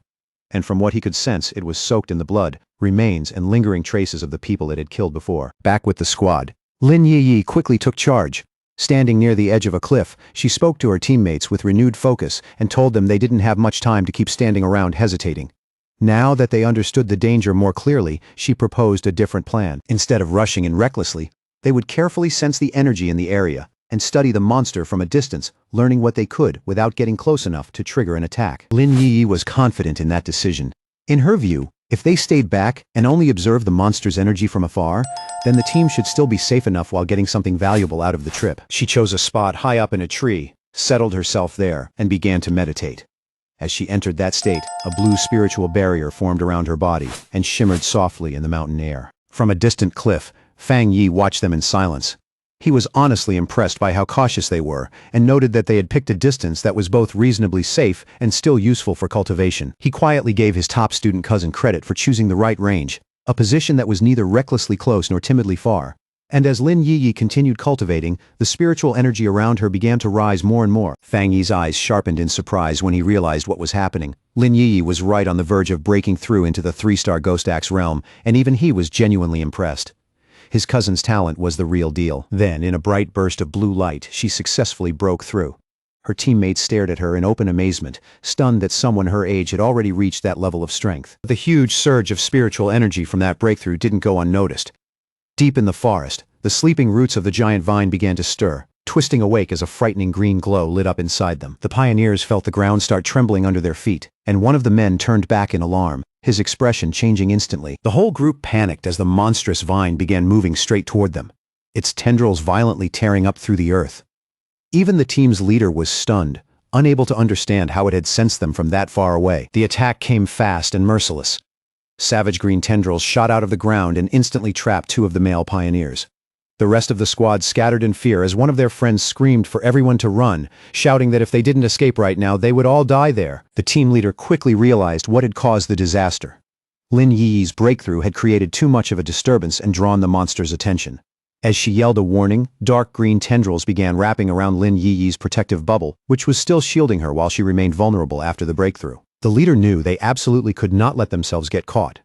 And from what he could sense, it was soaked in the blood, remains and lingering traces of the people it had killed before. Back with the squad, Lin Yi quickly took charge. Standing near the edge of a cliff, she spoke to her teammates with renewed focus and told them they didn't have much time to keep standing around hesitating. Now that they understood the danger more clearly, she proposed a different plan. Instead of rushing in recklessly, they would carefully sense the energy in the area and study the monster from a distance, learning what they could without getting close enough to trigger an attack. Lin Yi was confident in that decision. In her view, if they stayed back and only observed the monster's energy from afar, then the team should still be safe enough while getting something valuable out of the trip. She chose a spot high up in a tree, settled herself there, and began to meditate. As she entered that state, a blue spiritual barrier formed around her body and shimmered softly in the mountain air. From a distant cliff, Fang Yi watched them in silence. He was honestly impressed by how cautious they were, and noted that they had picked a distance that was both reasonably safe and still useful for cultivation. He quietly gave his top student cousin credit for choosing the right range, a position that was neither recklessly close nor timidly far. And as Lin Yi continued cultivating, the spiritual energy around her began to rise more and more. Fang Yi's eyes sharpened in surprise when he realized what was happening. Lin Yi was right on the verge of breaking through into the 3-star Ghost Axe realm, and even he was genuinely impressed. His cousin's talent was the real deal. Then, in a bright burst of blue light, she successfully broke through. Her teammates stared at her in open amazement, stunned that someone her age had already reached that level of strength. The huge surge of spiritual energy from that breakthrough didn't go unnoticed. Deep in the forest, the sleeping roots of the giant vine began to stir, twisting awake as a frightening green glow lit up inside them. The pioneers felt the ground start trembling under their feet, and one of the men turned back in alarm, his expression changing instantly. The whole group panicked as the monstrous vine began moving straight toward them, its tendrils violently tearing up through the earth. Even the team's leader was stunned, unable to understand how it had sensed them from that far away. The attack came fast and merciless. Savage green tendrils shot out of the ground and instantly trapped 2 of the male pioneers. The rest of the squad scattered in fear as one of their friends screamed for everyone to run, shouting that if they didn't escape right now, they would all die there. The team leader quickly realized what had caused the disaster. Lin Yi's breakthrough had created too much of a disturbance and drawn the monster's attention. As she yelled a warning, dark green tendrils began wrapping around Lin Yi's protective bubble, which was still shielding her while she remained vulnerable after the breakthrough. The leader knew they absolutely could not let themselves get caught.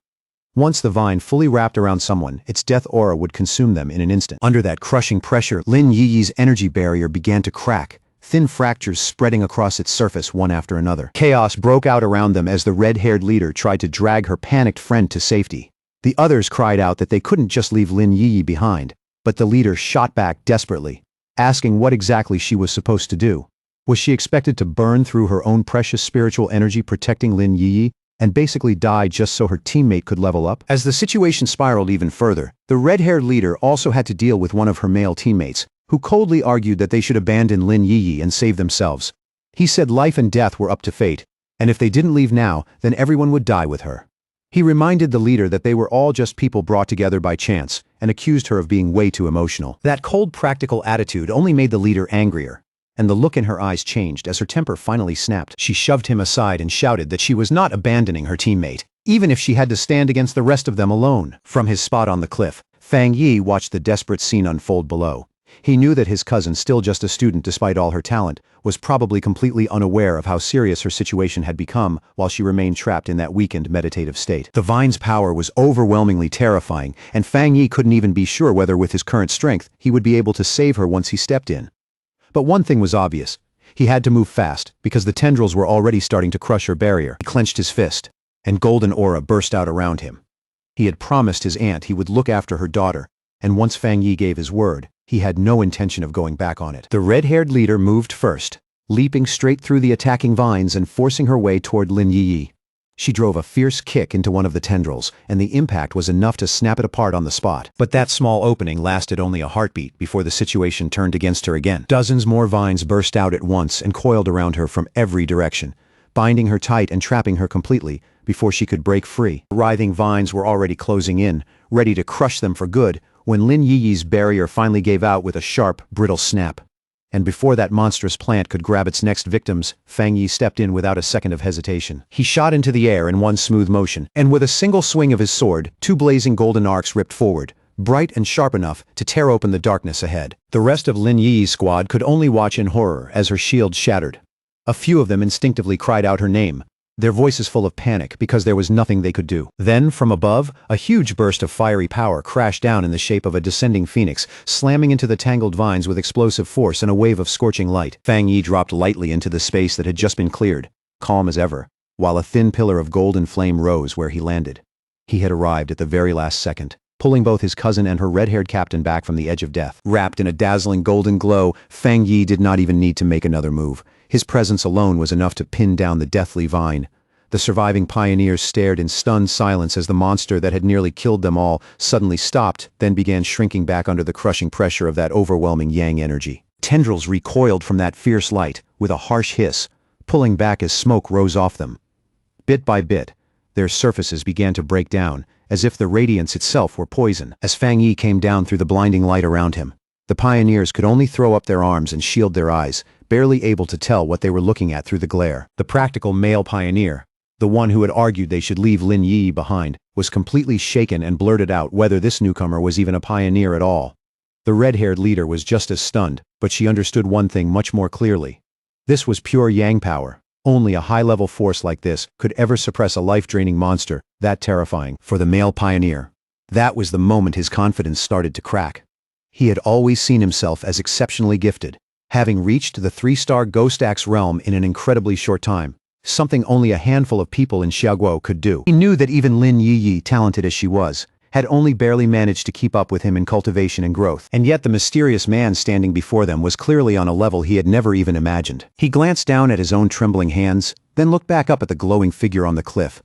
Once the vine fully wrapped around someone, its death aura would consume them in an instant. Under that crushing pressure, Lin Yi's energy barrier began to crack, thin fractures spreading across its surface one after another. Chaos broke out around them as the red-haired leader tried to drag her panicked friend to safety. The others cried out that they couldn't just leave Lin Yi behind, but the leader shot back desperately, asking what exactly she was supposed to do. Was she expected to burn through her own precious spiritual energy protecting Lin Yi, and basically die just so her teammate could level up? As the situation spiraled even further, the red-haired leader also had to deal with one of her male teammates, who coldly argued that they should abandon Lin Yi and save themselves. He said life and death were up to fate, and if they didn't leave now, then everyone would die with her. He reminded the leader that they were all just people brought together by chance, and accused her of being way too emotional. That cold, practical attitude only made the leader angrier, and the look in her eyes changed as her temper finally snapped. She shoved him aside and shouted that she was not abandoning her teammate, even if she had to stand against the rest of them alone. From his spot on the cliff, Fang Yi watched the desperate scene unfold below. He knew that his cousin, still just a student despite all her talent, was probably completely unaware of how serious her situation had become while she remained trapped in that weakened meditative state. The vine's power was overwhelmingly terrifying, and Fang Yi couldn't even be sure whether with his current strength he would be able to save her once he stepped in. But one thing was obvious. He had to move fast, because the tendrils were already starting to crush her barrier. He clenched his fist, and golden aura burst out around him. He had promised his aunt he would look after her daughter, and once Fang Yi gave his word, he had no intention of going back on it. The red-haired leader moved first, leaping straight through the attacking vines and forcing her way toward Lin Yi. She drove a fierce kick into one of the tendrils, and the impact was enough to snap it apart on the spot. But that small opening lasted only a heartbeat before the situation turned against her again. Dozens more vines burst out at once and coiled around her from every direction, binding her tight and trapping her completely before she could break free. The writhing vines were already closing in, ready to crush them for good, when Lin Yi's barrier finally gave out with a sharp, brittle snap. And before that monstrous plant could grab its next victims, Fang Yi stepped in without a second of hesitation. He shot into the air in one smooth motion, and with a single swing of his sword, two blazing golden arcs ripped forward, bright and sharp enough to tear open the darkness ahead. The rest of Lin Yi's squad could only watch in horror as her shield shattered. A few of them instinctively cried out her name, their voices full of panic because there was nothing they could do. Then, from above, a huge burst of fiery power crashed down in the shape of a descending phoenix, slamming into the tangled vines with explosive force and a wave of scorching light. Fang Yi dropped lightly into the space that had just been cleared, calm as ever, while a thin pillar of golden flame rose where he landed. He had arrived at the very last second, pulling both his cousin and her red-haired captain back from the edge of death. Wrapped in a dazzling golden glow, Fang Yi did not even need to make another move. His presence alone was enough to pin down the deathly vine. The surviving pioneers stared in stunned silence as the monster that had nearly killed them all suddenly stopped, then began shrinking back under the crushing pressure of that overwhelming yang energy. Tendrils recoiled from that fierce light, with a harsh hiss, pulling back as smoke rose off them. Bit by bit, their surfaces began to break down, as if the radiance itself were poison. As Fang Yi came down through the blinding light around him, the pioneers could only throw up their arms and shield their eyes, barely able to tell what they were looking at through the glare. The practical male pioneer, the one who had argued they should leave Lin Yi behind, was completely shaken and blurted out whether this newcomer was even a pioneer at all. The red-haired leader was just as stunned, but she understood one thing much more clearly. This was pure yang power. Only a high-level force like this could ever suppress a life-draining monster that terrifying. For the male pioneer, that was the moment his confidence started to crack. He had always seen himself as exceptionally gifted, having reached the 3-star Ghost Axe realm in an incredibly short time. Something only a handful of people in Xiaoguo could do. He knew that even Lin Yi, talented as she was, had only barely managed to keep up with him in cultivation and growth. And yet the mysterious man standing before them was clearly on a level he had never even imagined. He glanced down at his own trembling hands, then looked back up at the glowing figure on the cliff.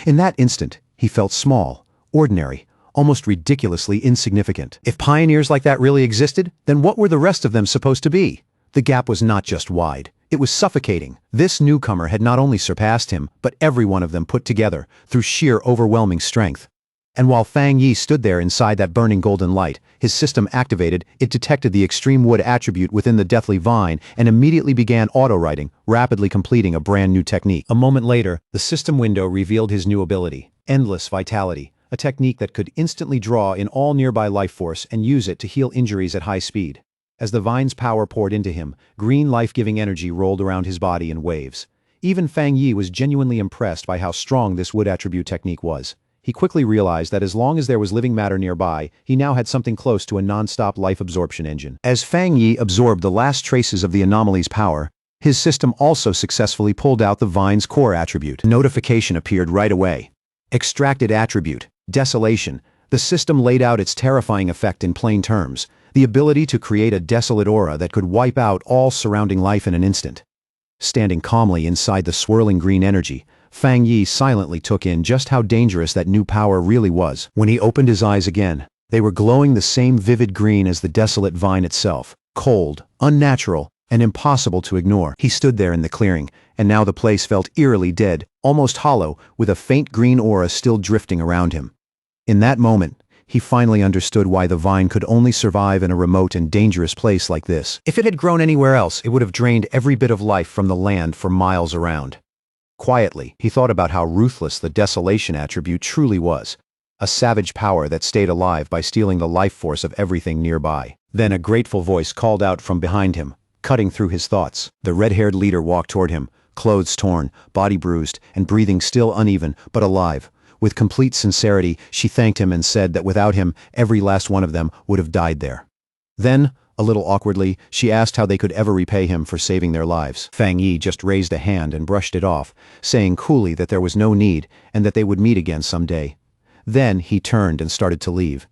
In that instant, he felt small, ordinary, almost ridiculously insignificant. If pioneers like that really existed, then what were the rest of them supposed to be? The gap was not just wide. It was suffocating. This newcomer had not only surpassed him, but every one of them put together, through sheer overwhelming strength. And while Fang Yi stood there inside that burning golden light, his system activated, it detected the extreme wood attribute within the deathly vine and immediately began auto-writing, rapidly completing a brand new technique. A moment later, the system window revealed his new ability, Endless Vitality, a technique that could instantly draw in all nearby life force and use it to heal injuries at high speed. As the vine's power poured into him, green life-giving energy rolled around his body in waves. Even Fang Yi was genuinely impressed by how strong this wood attribute technique was. He quickly realized that as long as there was living matter nearby, he now had something close to a non-stop life absorption engine. As Fang Yi absorbed the last traces of the anomaly's power, his system also successfully pulled out the vine's core attribute. A notification appeared right away. Extracted attribute, Desolation. The system laid out its terrifying effect in plain terms. The ability to create a desolate aura that could wipe out all surrounding life in an instant. Standing calmly inside the swirling green energy, Fang Yi silently took in just how dangerous that new power really was. When he opened his eyes again, they were glowing the same vivid green as the desolate vine itself, cold, unnatural, and impossible to ignore. He stood there in the clearing, and now the place felt eerily dead, almost hollow, with a faint green aura still drifting around him. In that moment, he finally understood why the vine could only survive in a remote and dangerous place like this. If it had grown anywhere else, it would have drained every bit of life from the land for miles around. Quietly, he thought about how ruthless the desolation attribute truly was, a savage power that stayed alive by stealing the life force of everything nearby. Then a grateful voice called out from behind him, cutting through his thoughts. The red-haired leader walked toward him, clothes torn, body bruised, and breathing still uneven, but alive. With complete sincerity, she thanked him and said that without him, every last one of them would have died there. Then, a little awkwardly, she asked how they could ever repay him for saving their lives. Fang Yi just raised a hand and brushed it off, saying coolly that there was no need and that they would meet again someday. Then he turned and started to leave.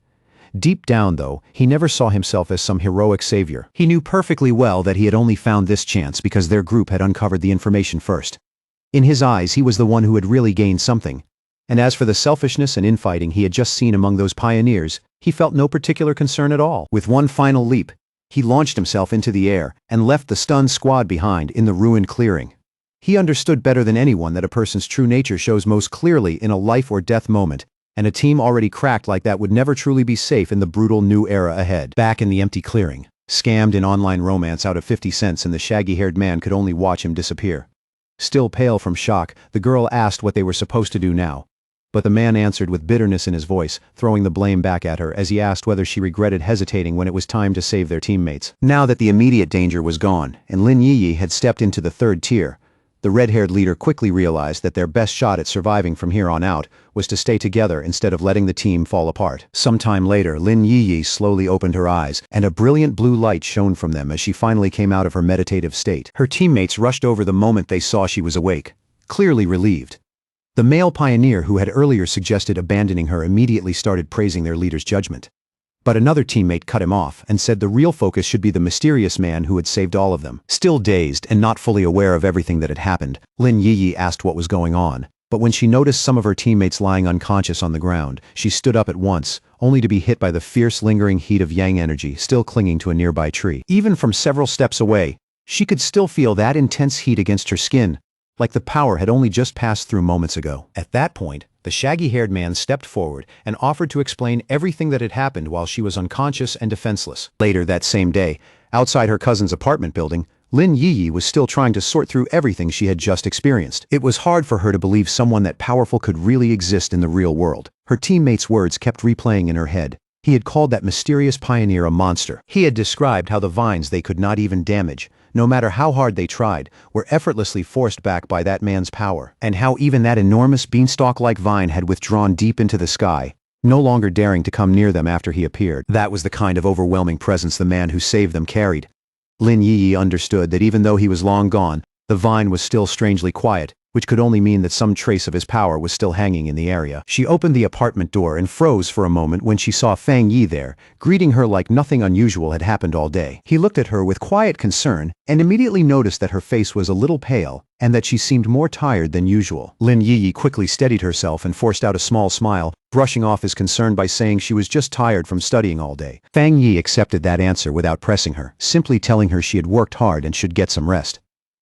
Deep down, though, he never saw himself as some heroic savior. He knew perfectly well that he had only found this chance because their group had uncovered the information first. In his eyes, he was the one who had really gained something. And as for the selfishness and infighting he had just seen among those pioneers, he felt no particular concern at all. With one final leap, he launched himself into the air and left the stunned squad behind in the ruined clearing. He understood better than anyone that a person's true nature shows most clearly in a life-or-death moment, and a team already cracked like that would never truly be safe in the brutal new era ahead. Back in the empty clearing, scammed in online romance out of 50 cents, and the shaggy-haired man could only watch him disappear. Still pale from shock, the girl asked what they were supposed to do now. But the man answered with bitterness in his voice, throwing the blame back at her as he asked whether she regretted hesitating when it was time to save their teammates. Now that the immediate danger was gone, and Lin Yiyi had stepped into the third tier, the red-haired leader quickly realized that their best shot at surviving from here on out was to stay together instead of letting the team fall apart. Sometime later, Lin Yiyi slowly opened her eyes, and a brilliant blue light shone from them as she finally came out of her meditative state. Her teammates rushed over the moment they saw she was awake, clearly relieved. The male pioneer who had earlier suggested abandoning her immediately started praising their leader's judgment. But another teammate cut him off and said the real focus should be the mysterious man who had saved all of them. Still dazed and not fully aware of everything that had happened, Lin Yiyi asked what was going on. But when she noticed some of her teammates lying unconscious on the ground, she stood up at once, only to be hit by the fierce lingering heat of yang energy still clinging to a nearby tree. Even from several steps away, she could still feel that intense heat against her skin, like the power had only just passed through moments ago. At that point, the shaggy-haired man stepped forward and offered to explain everything that had happened while she was unconscious and defenseless. Later that same day, outside her cousin's apartment building, Lin Yiyi was still trying to sort through everything she had just experienced. It was hard for her to believe someone that powerful could really exist in the real world. Her teammates' words kept replaying in her head. He had called that mysterious pioneer a monster. He had described how the vines they could not even damage, no matter how hard they tried, were effortlessly forced back by that man's power, and how even that enormous beanstalk-like vine had withdrawn deep into the sky, no longer daring to come near them after he appeared. That was the kind of overwhelming presence the man who saved them carried. Lin Yiyi understood that even though he was long gone, the vine was still strangely quiet, which could only mean that some trace of his power was still hanging in the area. She opened the apartment door and froze for a moment when she saw Fang Yi there, greeting her like nothing unusual had happened all day. He looked at her with quiet concern and immediately noticed that her face was a little pale and that she seemed more tired than usual. Lin Yiyi quickly steadied herself and forced out a small smile, brushing off his concern by saying she was just tired from studying all day. Fang Yi accepted that answer without pressing her, simply telling her she had worked hard and should get some rest.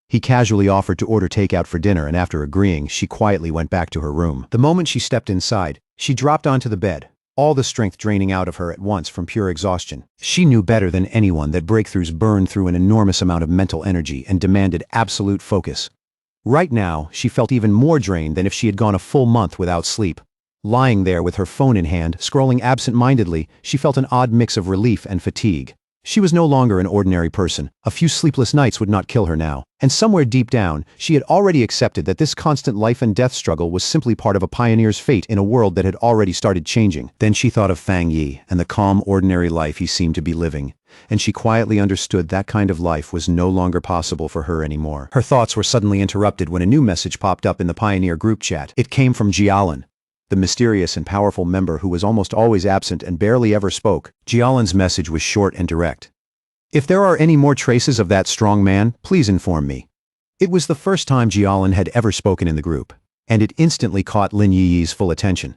He casually offered to order takeout for dinner, and after agreeing, she quietly went back to her room. The moment she stepped inside, she dropped onto the bed, all the strength draining out of her at once from pure exhaustion. She knew better than anyone that breakthroughs burn through an enormous amount of mental energy and demanded absolute focus. Right now, she felt even more drained than if she had gone a full month without sleep. Lying there with her phone in hand, scrolling absent-mindedly, she felt an odd mix of relief and fatigue. She was no longer an ordinary person. A few sleepless nights would not kill her now. And somewhere deep down, she had already accepted that this constant life and death struggle was simply part of a pioneer's fate in a world that had already started changing. Then she thought of Fang Yi and the calm, ordinary life he seemed to be living. And she quietly understood that kind of life was no longer possible for her anymore. Her thoughts were suddenly interrupted when a new message popped up in the Pioneer group chat. It came from Jialan, the mysterious and powerful member who was almost always absent and barely ever spoke. Jialan's message was short and direct. If there are any more traces of that strong man, please inform me. It was the first time Jialan had ever spoken in the group, and it instantly caught Lin Yiyi's full attention.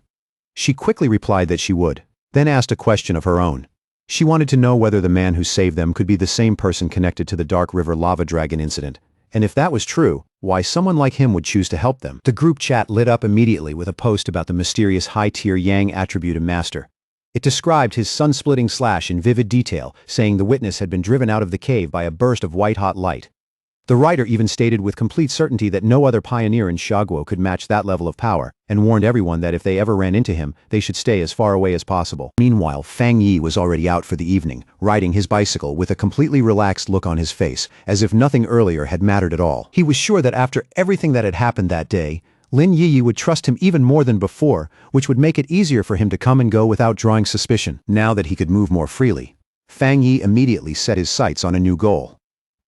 She quickly replied that she would, then asked a question of her own. She wanted to know whether the man who saved them could be the same person connected to the Dark River Lava Dragon incident, and if that was true, why someone like him would choose to help them. The group chat lit up immediately with a post about the mysterious high-tier Yang attribute master. It described his sun-splitting slash in vivid detail, saying the witness had been driven out of the cave by a burst of white-hot light. The writer even stated with complete certainty that no other pioneer in Xiaoguo could match that level of power, and warned everyone that if they ever ran into him, they should stay as far away as possible. Meanwhile, Fang Yi was already out for the evening, riding his bicycle with a completely relaxed look on his face, as if nothing earlier had mattered at all. He was sure that after everything that had happened that day, Lin Yi would trust him even more than before, which would make it easier for him to come and go without drawing suspicion. Now that he could move more freely, Fang Yi immediately set his sights on a new goal.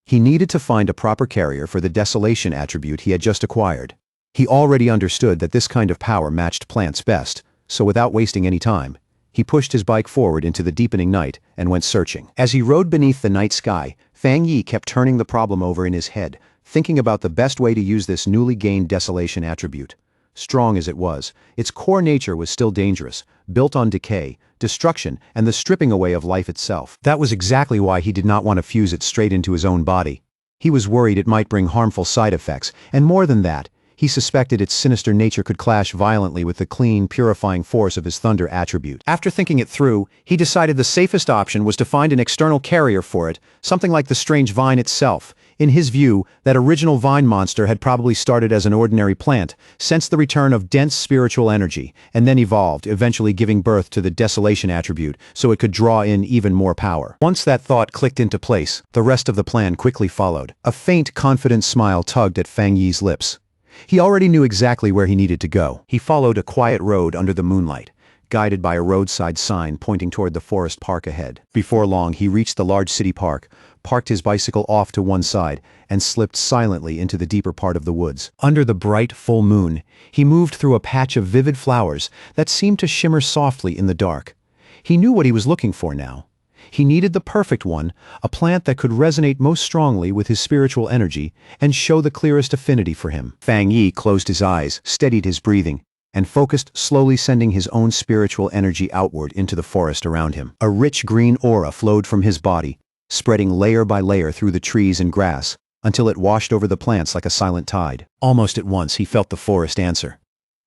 He needed to find a proper carrier for the desolation attribute he had just acquired. He already understood that this kind of power matched plants best, so without wasting any time, he pushed his bike forward into the deepening night and went searching. As he rode beneath the night sky, Fang Yi kept turning the problem over in his head, thinking about the best way to use this newly gained desolation attribute. Strong as it was, its core nature was still dangerous, built on decay, destruction, and the stripping away of life itself. That was exactly why he did not want to fuse it straight into his own body. He was worried it might bring harmful side effects, and more than that, he suspected its sinister nature could clash violently with the clean, purifying force of his thunder attribute. After thinking it through, he decided the safest option was to find an external carrier for it, something like the strange vine itself. In his view, that original vine monster had probably started as an ordinary plant, sensed the return of dense spiritual energy, and then evolved, eventually giving birth to the desolation attribute so it could draw in even more power. Once that thought clicked into place, the rest of the plan quickly followed. A faint, confident smile tugged at Fang Yi's lips. He already knew exactly where he needed to go. He followed a quiet road under the moonlight, guided by a roadside sign pointing toward the forest park ahead. Before long, he reached the large city park, parked his bicycle off to one side, and slipped silently into the deeper part of the woods. Under the bright, full moon, he moved through a patch of vivid flowers that seemed to shimmer softly in the dark. He knew what he was looking for now. He needed the perfect one, a plant that could resonate most strongly with his spiritual energy and show the clearest affinity for him. Fang Yi closed his eyes, steadied his breathing, and focused, slowly sending his own spiritual energy outward into the forest around him. A rich green aura flowed from his body, spreading layer by layer through the trees and grass, until it washed over the plants like a silent tide. Almost at once he felt the forest answer.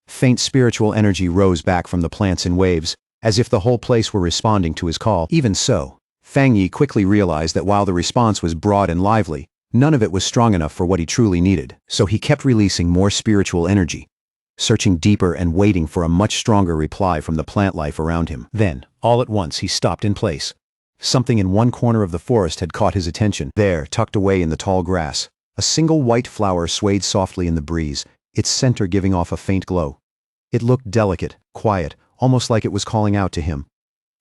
Faint spiritual energy rose back from the plants in waves, as if the whole place were responding to his call. Even so, Fang Yi quickly realized that while the response was broad and lively, none of it was strong enough for what he truly needed. So he kept releasing more spiritual energy, searching deeper and waiting for a much stronger reply from the plant life around him. Then, all at once, he stopped in place. Something in one corner of the forest had caught his attention. There, tucked away in the tall grass, a single white flower swayed softly in the breeze, its center giving off a faint glow. It looked delicate, quiet, almost like it was calling out to him.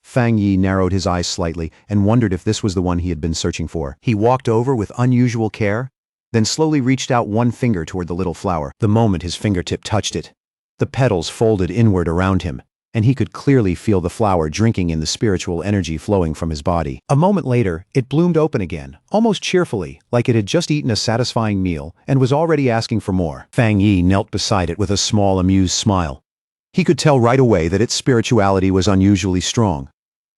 Fang Yi narrowed his eyes slightly and wondered if this was the one he had been searching for. He walked over with unusual care, then slowly reached out one finger toward the little flower. The moment his fingertip touched it, the petals folded inward around him, and he could clearly feel the flower drinking in the spiritual energy flowing from his body. A moment later, it bloomed open again, almost cheerfully, like it had just eaten a satisfying meal and was already asking for more. Fang Yi knelt beside it with a small, amused smile. He could tell right away that its spirituality was unusually strong.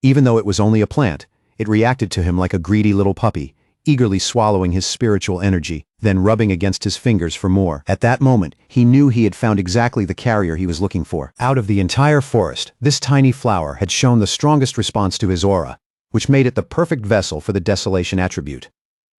Even though it was only a plant, it reacted to him like a greedy little puppy, eagerly swallowing his spiritual energy, then rubbing against his fingers for more. At that moment, he knew he had found exactly the carrier he was looking for. Out of the entire forest, this tiny flower had shown the strongest response to his aura, which made it the perfect vessel for the desolation attribute.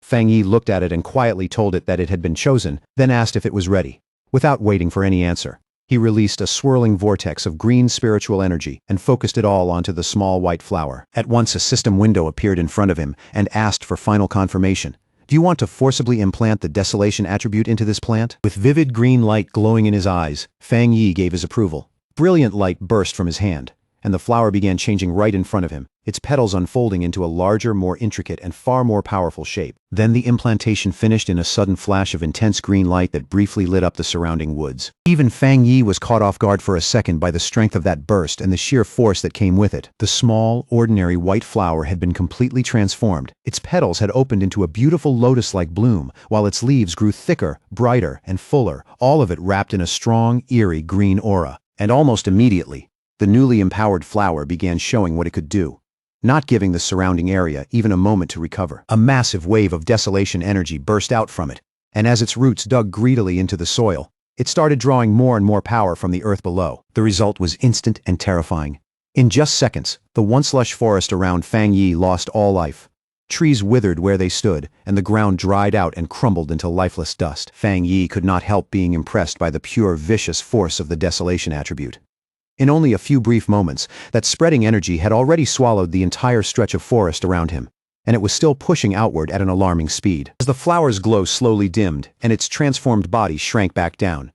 Fang Yi looked at it and quietly told it that it had been chosen, then asked if it was ready. Without waiting for any answer, he released a swirling vortex of green spiritual energy and focused it all onto the small white flower. At once a system window appeared in front of him and asked for final confirmation. Do you want to forcibly implant the desolation attribute into this plant? With vivid green light glowing in his eyes, Fang Yi gave his approval. Brilliant light burst from his hand, and the flower began changing right in front of him, its petals unfolding into a larger, more intricate, and far more powerful shape. Then the implantation finished in a sudden flash of intense green light that briefly lit up the surrounding woods. Even Fang Yi was caught off guard for a second by the strength of that burst and the sheer force that came with it. The small, ordinary white flower had been completely transformed. Its petals had opened into a beautiful lotus-like bloom, while its leaves grew thicker, brighter, and fuller, all of it wrapped in a strong, eerie green aura. And almost immediately, the newly empowered flower began showing what it could do, not giving the surrounding area even a moment to recover. A massive wave of desolation energy burst out from it, and as its roots dug greedily into the soil, it started drawing more and more power from the earth below. The result was instant and terrifying. In just seconds, the once lush forest around Fang Yi lost all life. Trees withered where they stood, and the ground dried out and crumbled into lifeless dust. Fang Yi could not help being impressed by the pure, vicious force of the desolation attribute. In only a few brief moments, that spreading energy had already swallowed the entire stretch of forest around him, and it was still pushing outward at an alarming speed. As the flower's glow slowly dimmed, and its transformed body shrank back down,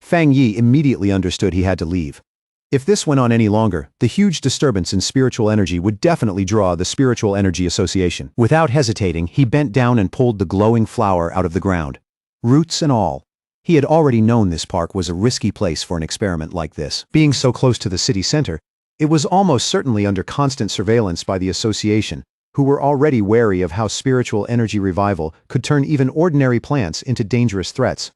Fang Yi immediately understood he had to leave. If this went on any longer, the huge disturbance in spiritual energy would definitely draw the Spiritual Energy Association. Without hesitating, he bent down and pulled the glowing flower out of the ground, roots and all. He had already known this park was a risky place for an experiment like this. Being so close to the city center, it was almost certainly under constant surveillance by the association, who were already wary of how spiritual energy revival could turn even ordinary plants into dangerous threats.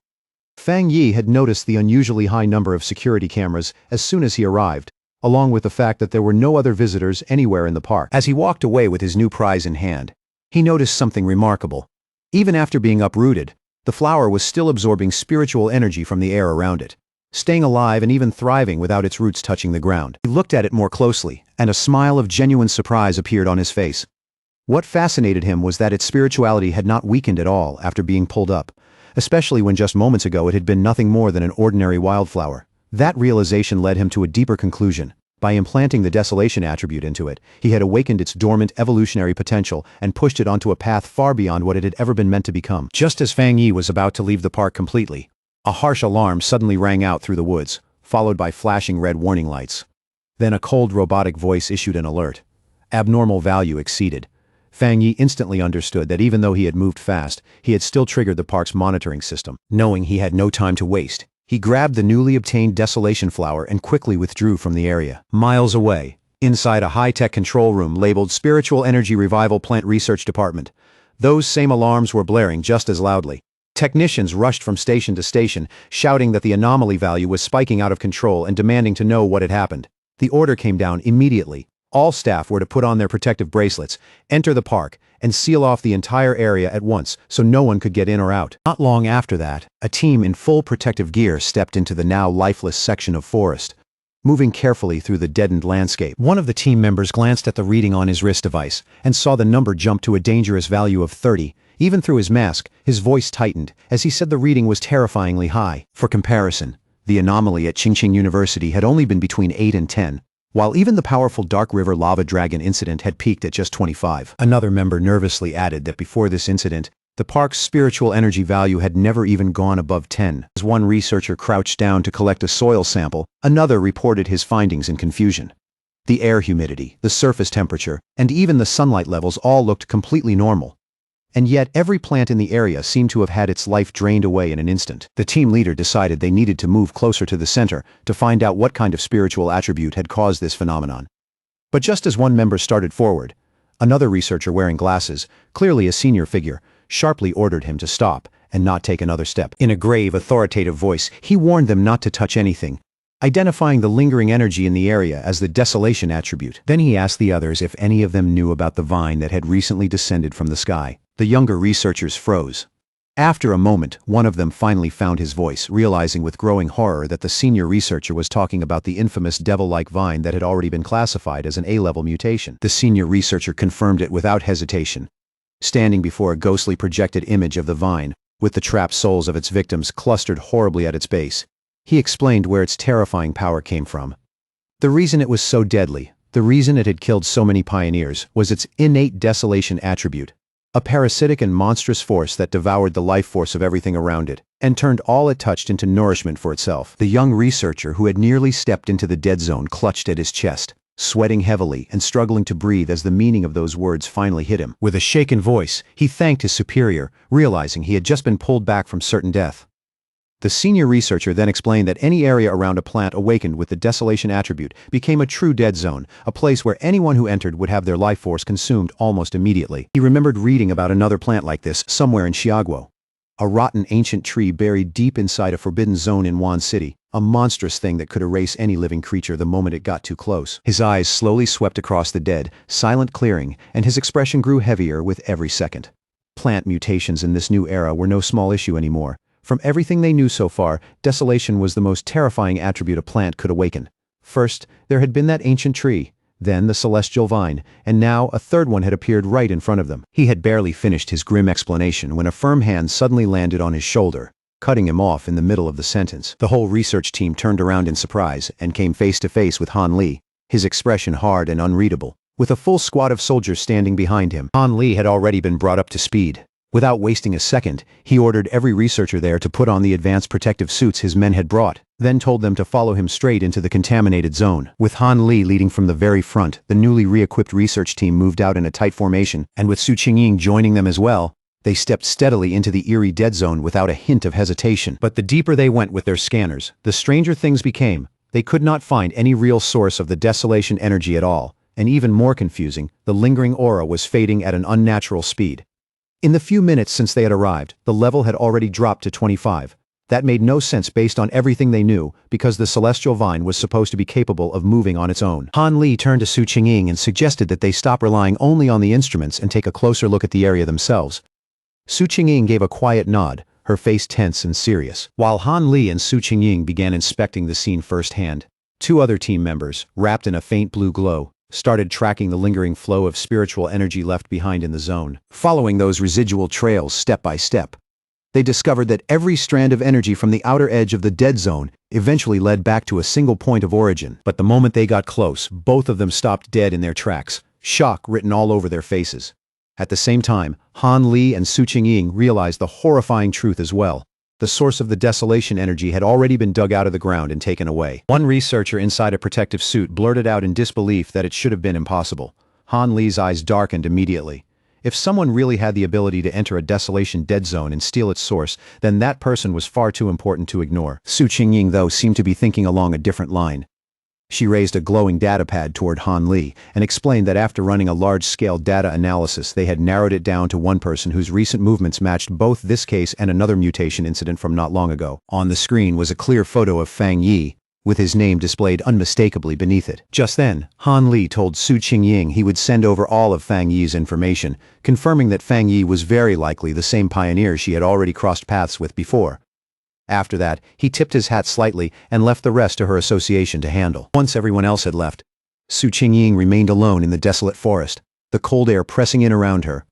Fang Yi had noticed the unusually high number of security cameras as soon as he arrived, along with the fact that there were no other visitors anywhere in the park. As he walked away with his new prize in hand, he noticed something remarkable. Even after being uprooted, the flower was still absorbing spiritual energy from the air around it, staying alive and even thriving without its roots touching the ground. He looked at it more closely, and a smile of genuine surprise appeared on his face. What fascinated him was that its spirituality had not weakened at all after being pulled up, especially when just moments ago it had been nothing more than an ordinary wildflower. That realization led him to a deeper conclusion. By implanting the desolation attribute into it, he had awakened its dormant evolutionary potential and pushed it onto a path far beyond what it had ever been meant to become. Just as Fang Yi was about to leave the park completely, a harsh alarm suddenly rang out through the woods, followed by flashing red warning lights. Then a cold robotic voice issued an alert. Abnormal value exceeded. Fang Yi instantly understood that even though he had moved fast, he had still triggered the park's monitoring system. Knowing he had no time to waste, he grabbed the newly obtained desolation flower and quickly withdrew from the area. Miles away, inside a high-tech control room labeled Spiritual Energy Revival Plant Research Department, those same alarms were blaring just as loudly. Technicians rushed from station to station, shouting that the anomaly value was spiking out of control and demanding to know what had happened. The order came down immediately. All staff were to put on their protective bracelets, enter the park, and seal off the entire area at once so no one could get in or out. Not long after that, a team in full protective gear stepped into the now lifeless section of forest, moving carefully through the deadened landscape. One of the team members glanced at the reading on his wrist device and saw the number jump to a dangerous value of 30. Even through his mask, his voice tightened as he said the reading was terrifyingly high. For comparison, the anomaly at Qingqing University had only been between 8 and 10. While even the powerful Dark River Lava Dragon incident had peaked at just 25. Another member nervously added that before this incident, the park's spiritual energy value had never even gone above 10. As one researcher crouched down to collect a soil sample, another reported his findings in confusion. The air humidity, the surface temperature, and even the sunlight levels all looked completely normal. And yet every plant in the area seemed to have had its life drained away in an instant. The team leader decided they needed to move closer to the center to find out what kind of spiritual attribute had caused this phenomenon. But just as one member started forward, another researcher wearing glasses, clearly a senior figure, sharply ordered him to stop and not take another step. In a grave, authoritative voice, he warned them not to touch anything, identifying the lingering energy in the area as the desolation attribute. Then he asked the others if any of them knew about the vine that had recently descended from the sky. The younger researchers froze. After a moment, one of them finally found his voice, realizing with growing horror that the senior researcher was talking about the infamous devil-like vine that had already been classified as an A-level mutation. The senior researcher confirmed it without hesitation, standing before a ghostly projected image of the vine, with the trapped souls of its victims clustered horribly at its base. He explained where its terrifying power came from. The reason it was so deadly, the reason it had killed so many pioneers, was its innate desolation attribute. A parasitic and monstrous force that devoured the life force of everything around it, and turned all it touched into nourishment for itself. The young researcher who had nearly stepped into the dead zone clutched at his chest, sweating heavily and struggling to breathe as the meaning of those words finally hit him. With a shaken voice, he thanked his superior, realizing he had just been pulled back from certain death. The senior researcher then explained that any area around a plant awakened with the desolation attribute became a true dead zone, a place where anyone who entered would have their life force consumed almost immediately. He remembered reading about another plant like this somewhere in Xiaguo. A rotten ancient tree buried deep inside a forbidden zone in Wan City, a monstrous thing that could erase any living creature the moment it got too close. His eyes slowly swept across the dead, silent clearing, and his expression grew heavier with every second. Plant mutations in this new era were no small issue anymore. From everything they knew so far, desolation was the most terrifying attribute a plant could awaken. First, there had been that ancient tree. then the celestial vine, and now a third one had appeared right in front of them. He had barely finished his grim explanation when a firm hand suddenly landed on his shoulder, cutting him off in the middle of the sentence. The whole research team turned around in surprise and came face to face with Han Li, his expression hard and unreadable, with a full squad of soldiers standing behind him. Han Li had already been brought up to speed. Without wasting a second, he ordered every researcher there to put on the advanced protective suits his men had brought, then told them to follow him straight into the contaminated zone. With Han Li leading from the very front, the newly re-equipped research team moved out in a tight formation, and with Su Qingying joining them as well, they stepped steadily into the eerie dead zone without a hint of hesitation. But the deeper they went with their scanners, the stranger things became. They could not find any real source of the desolation energy at all, and even more confusing, the lingering aura was fading at an unnatural speed. In the few minutes since they had arrived, the level had already dropped to 25. That made no sense based on everything they knew, because the celestial vine was supposed to be capable of moving on its own. Han Li turned to Su Qingying and suggested that they stop relying only on the instruments and take a closer look at the area themselves. Su Qingying gave a quiet nod, her face tense and serious. While Han Li and Su Qingying began inspecting the scene firsthand, two other team members, wrapped in a faint blue glow, started tracking the lingering flow of spiritual energy left behind in the zone. Following those residual trails step by step, they discovered that every strand of energy from the outer edge of the dead zone eventually led back to a single point of origin. But the moment they got close, both of them stopped dead in their tracks, shock written all over their faces. At the same time, Han Li and Su Qingying realized the horrifying truth as well. The source of the desolation energy had already been dug out of the ground and taken away. One researcher inside a protective suit blurted out in disbelief that it should have been impossible. Han Li's eyes darkened immediately. If someone really had the ability to enter a desolation dead zone and steal its source, then that person was far too important to ignore. Su Qingying, though, seemed to be thinking along a different line. She raised a glowing datapad toward Han Li and explained that after running a large-scale data analysis, they had narrowed it down to one person whose recent movements matched both this case and another mutation incident from not long ago. On the screen was a clear photo of Fang Yi, with his name displayed unmistakably beneath it. Just then, Han Li told Su Qingying he would send over all of Fang Yi's information, confirming that Fang Yi was very likely the same pioneer she had already crossed paths with before. After that, he tipped his hat slightly and left the rest to her association to handle. Once everyone else had left, Su Qingying remained alone in the desolate forest, the cold air pressing in around her.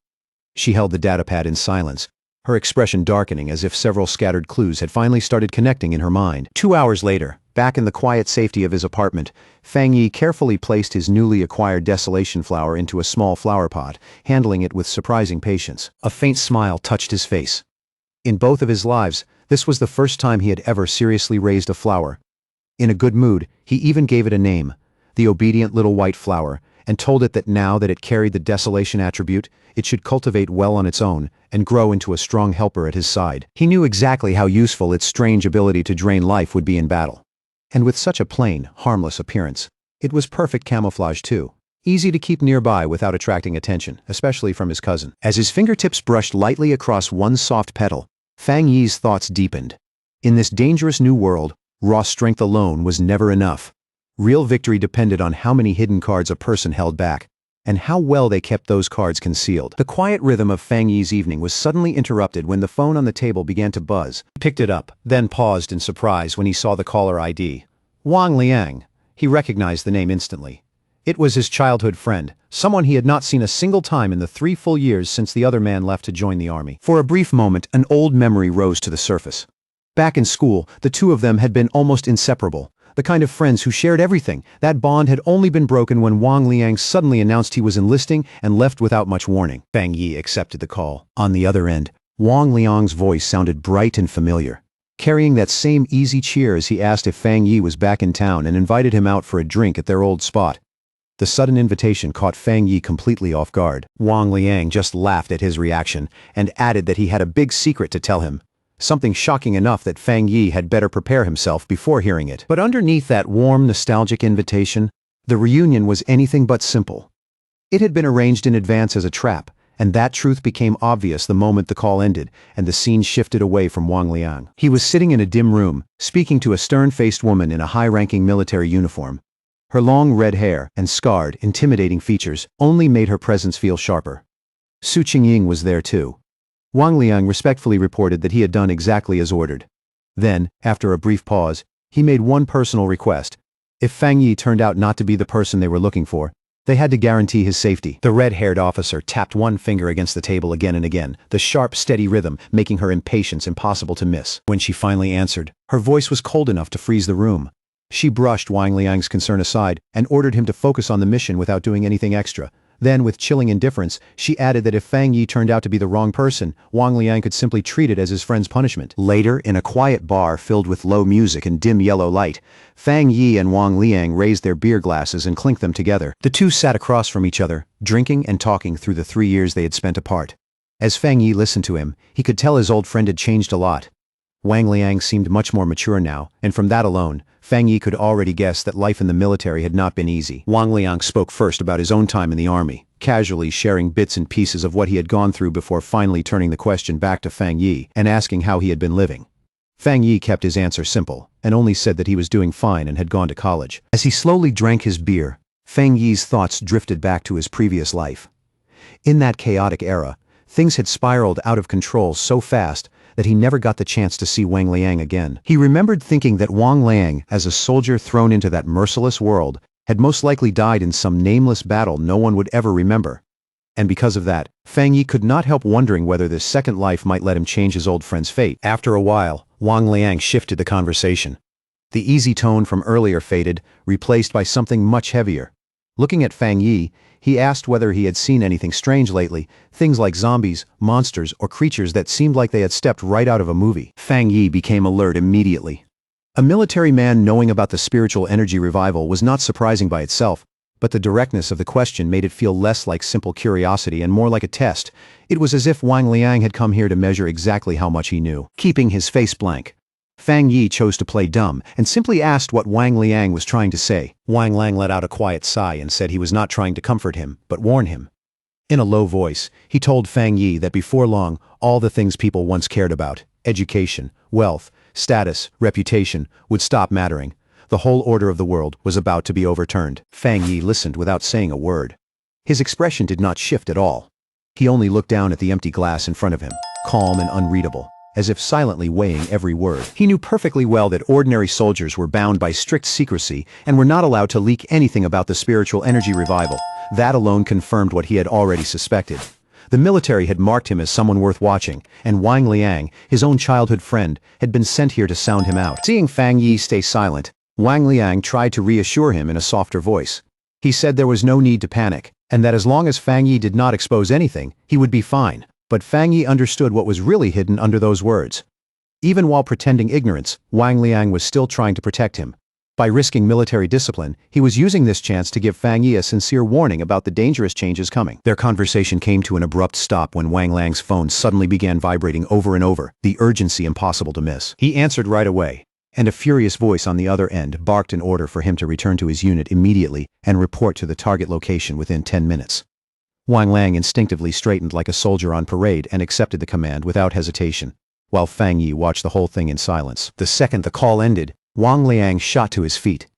She held the datapad in silence, her expression darkening as if several scattered clues had finally started connecting in her mind. 2 hours later, back in the quiet safety of his apartment, Fang Yi carefully placed his newly acquired desolation flower into a small flower pot, handling it with surprising patience. A faint smile touched his face. In both of his lives, this was the first time he had ever seriously raised a flower. In a good mood, he even gave it a name, the obedient little white flower, and told it that now that it carried the desolation attribute, it should cultivate well on its own and grow into a strong helper at his side. He knew exactly how useful its strange ability to drain life would be in battle. And with such a plain, harmless appearance, it was perfect camouflage too. Easy to keep nearby without attracting attention, especially from his cousin. As his fingertips brushed lightly across one soft petal, Fang Yi's thoughts deepened. In this dangerous new world, raw strength alone was never enough. Real victory depended on how many hidden cards a person held back, and how well they kept those cards concealed. The quiet rhythm of Fang Yi's evening was suddenly interrupted when the phone on the table began to buzz. He picked it up, then paused in surprise when he saw the caller ID. Wang Liang. He recognized the name instantly. It was his childhood friend, someone he had not seen a single time in the 3 full years since the other man left to join the army. For a brief moment, an old memory rose to the surface. Back in school, the two of them had been almost inseparable, the kind of friends who shared everything. That bond had only been broken when Wang Liang suddenly announced he was enlisting and left without much warning. Fang Yi accepted the call. On the other end, Wang Liang's voice sounded bright and familiar, carrying that same easy cheer as he asked if Fang Yi was back in town and invited him out for a drink at their old spot. The sudden invitation caught Fang Yi completely off guard. Wang Liang just laughed at his reaction and added that he had a big secret to tell him. Something shocking enough that Fang Yi had better prepare himself before hearing it. But underneath that warm, nostalgic invitation, the reunion was anything but simple. It had been arranged in advance as a trap, and that truth became obvious the moment the call ended and the scene shifted away from Wang Liang. He was sitting in a dim room, speaking to a stern-faced woman in a high-ranking military uniform. Her long red hair and scarred, intimidating features only made her presence feel sharper. Su Qingying was there too. Wang Liang respectfully reported that he had done exactly as ordered. Then, after a brief pause, he made one personal request. If Fang Yi turned out not to be the person they were looking for, They had to guarantee his safety. The red-haired officer tapped one finger against the table again and again, the sharp, steady rhythm making her impatience impossible to miss. When she finally answered, her voice was cold enough to freeze the room. She brushed Wang Liang's concern aside and ordered him to focus on the mission without doing anything extra. Then, with chilling indifference, she added that if Fang Yi turned out to be the wrong person, Wang Liang could simply treat it as his friend's punishment. Later, in a quiet bar filled with low music and dim yellow light, Fang Yi and Wang Liang raised their beer glasses and clinked them together. The two sat across from each other, drinking and talking through the 3 years they had spent apart. As Fang Yi listened to him, he could tell his old friend had changed a lot. Wang Liang seemed much more mature now, and from that alone, Fang Yi could already guess that life in the military had not been easy. Wang Liang spoke first about his own time in the army, casually sharing bits and pieces of what he had gone through before finally turning the question back to Fang Yi and asking how he had been living. Fang Yi kept his answer simple, and only said that he was doing fine and had gone to college. As he slowly drank his beer, Fang Yi's thoughts drifted back to his previous life. In that chaotic era, things had spiraled out of control so fast that he never got the chance to see Wang Liang again. He remembered thinking that Wang Liang, as a soldier thrown into that merciless world, had most likely died in some nameless battle no one would ever remember. And because of that, Fang Yi could not help wondering whether this second life might let him change his old friend's fate. After a while, Wang Liang shifted the conversation. The easy tone from earlier faded, replaced by something much heavier. Looking at Fang Yi, he asked whether he had seen anything strange lately, things like zombies, monsters, or creatures that seemed like they had stepped right out of a movie. Fang Yi became alert immediately. A military man knowing about the spiritual energy revival was not surprising by itself, but the directness of the question made it feel less like simple curiosity and more like a test. It was as if Wang Liang had come here to measure exactly how much he knew. Keeping his face blank, Fang Yi chose to play dumb and simply asked what Wang Liang was trying to say. Wang Liang let out a quiet sigh and said he was not trying to comfort him, but warn him. In a low voice, he told Fang Yi that before long, all the things people once cared about, education, wealth, status, reputation, would stop mattering. The whole order of the world was about to be overturned. Fang Yi listened without saying a word. His expression did not shift at all. He only looked down at the empty glass in front of him, calm and unreadable, as if silently weighing every word. He knew perfectly well that ordinary soldiers were bound by strict secrecy and were not allowed to leak anything about the spiritual energy revival. That alone confirmed what he had already suspected. The military had marked him as someone worth watching, and Wang Liang, his own childhood friend, had been sent here to sound him out. Seeing Fang Yi stay silent, Wang Liang tried to reassure him in a softer voice. He said there was no need to panic, and that as long as Fang Yi did not expose anything, he would be fine. But Fang Yi understood what was really hidden under those words. Even while pretending ignorance, Wang Liang was still trying to protect him. By risking military discipline, he was using this chance to give Fang Yi a sincere warning about the dangerous changes coming. Their conversation came to an abrupt stop when Wang Liang's phone suddenly began vibrating over and over, the urgency impossible to miss. He answered right away, and a furious voice on the other end barked an order for him to return to his unit immediately and report to the target location within 10 minutes. Wang Liang instinctively straightened like a soldier on parade and accepted the command without hesitation, while Fang Yi watched the whole thing in silence. The second the call ended, Wang Liang shot to his feet.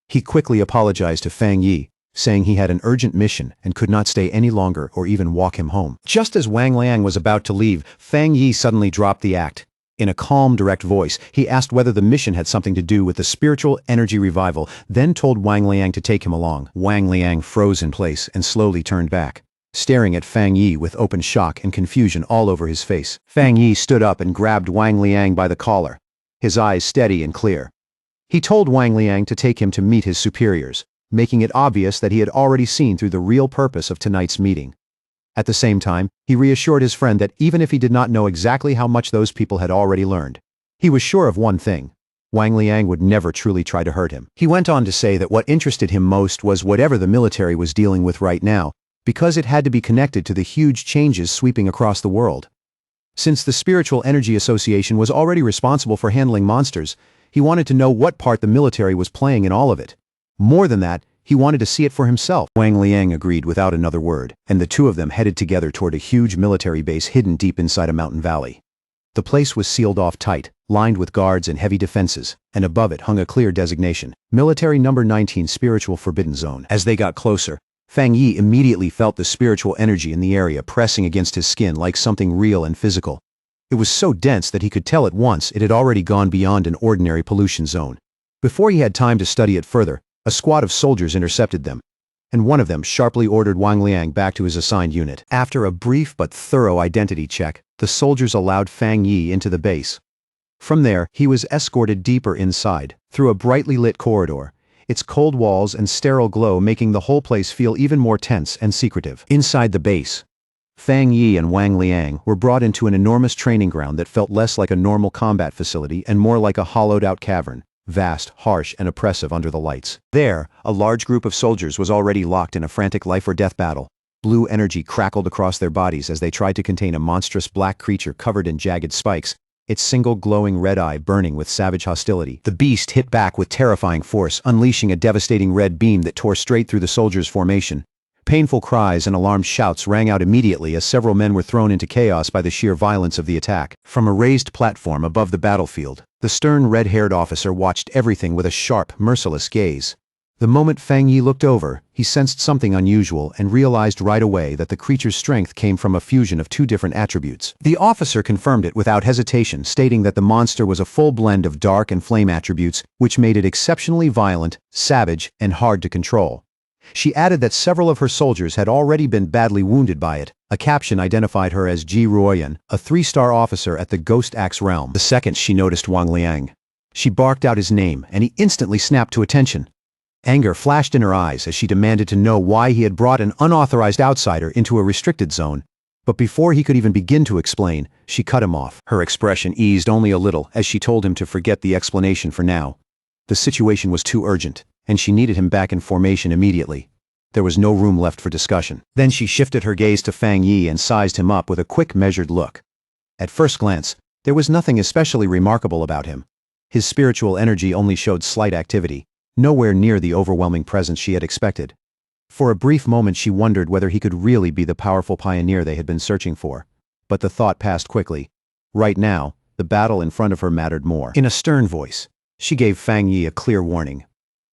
He quickly apologized to Fang Yi, saying he had an urgent mission and could not stay any longer or even walk him home. Just as Wang Liang was about to leave, Fang Yi suddenly dropped the act. In a calm, direct voice, he asked whether the mission had something to do with the spiritual energy revival, then told Wang Liang to take him along. Wang Liang froze in place and slowly turned back, staring at Fang Yi with open shock and confusion all over his face. Fang Yi stood up and grabbed Wang Liang by the collar, his eyes steady and clear. He told Wang Liang to take him to meet his superiors, making it obvious that he had already seen through the real purpose of tonight's meeting. At the same time, he reassured his friend that even if he did not know exactly how much those people had already learned, he was sure of one thing: Wang Liang would never truly try to hurt him. He went on to say that what interested him most was whatever the military was dealing with right now, because it had to be connected to the huge changes sweeping across the world. Since the Spiritual Energy Association was already responsible for handling monsters, he wanted to know what part the military was playing in all of it. More than that, he wanted to see it for himself. Wang Liang agreed without another word, and the two of them headed together toward a huge military base hidden deep inside a mountain valley. The place was sealed off tight, lined with guards and heavy defenses, and above it hung a clear designation: Military Number 19 Spiritual Forbidden Zone. As they got closer, Fang Yi immediately felt the spiritual energy in the area pressing against his skin like something real and physical. It was so dense that he could tell at once it had already gone beyond an ordinary pollution zone. Before he had time to study it further, a squad of soldiers intercepted them. and one of them sharply ordered Wang Liang back to his assigned unit. After a brief but thorough identity check, the soldiers allowed Fang Yi into the base. From there, he was escorted deeper inside, through a brightly lit corridor, its cold walls and sterile glow making the whole place feel even more tense and secretive. Inside the base, Fang Yi and Wang Liang were brought into an enormous training ground that felt less like a normal combat facility and more like a hollowed-out cavern, vast, harsh, and oppressive under the lights. There, a large group of soldiers was already locked in a frantic life-or-death battle. Blue energy crackled across their bodies as they tried to contain a monstrous black creature covered in jagged spikes, its single glowing red eye burning with savage hostility. The beast hit back with terrifying force, unleashing a devastating red beam that tore straight through the soldiers' formation. Painful cries and alarmed shouts rang out immediately as several men were thrown into chaos by the sheer violence of the attack. From a raised platform above the battlefield, the stern red-haired officer watched everything with a sharp, merciless gaze. The moment Fang Yi looked over, he sensed something unusual and realized right away that the creature's strength came from a fusion of two different attributes. The officer confirmed it without hesitation, stating that the monster was a full blend of dark and flame attributes, which made it exceptionally violent, savage, and hard to control. She added that several of her soldiers had already been badly wounded by it. A caption identified her as Ji Ruoyan, a 3-star officer at the Ghost Axe realm. The second she noticed Wang Liang, she barked out his name, and he instantly snapped to attention. Anger flashed in her eyes as she demanded to know why he had brought an unauthorized outsider into a restricted zone. But before he could even begin to explain, she cut him off. Her expression eased only a little as she told him to forget the explanation for now. The situation was too urgent, and she needed him back in formation immediately. There was no room left for discussion. Then she shifted her gaze to Fang Yi and sized him up with a quick, measured look. At first glance, there was nothing especially remarkable about him. His spiritual energy only showed slight activity, nowhere near the overwhelming presence she had expected. For a brief moment she wondered whether he could really be the powerful pioneer they had been searching for. But the thought passed quickly. Right now, the battle in front of her mattered more. In a stern voice, she gave Fang Yi a clear warning.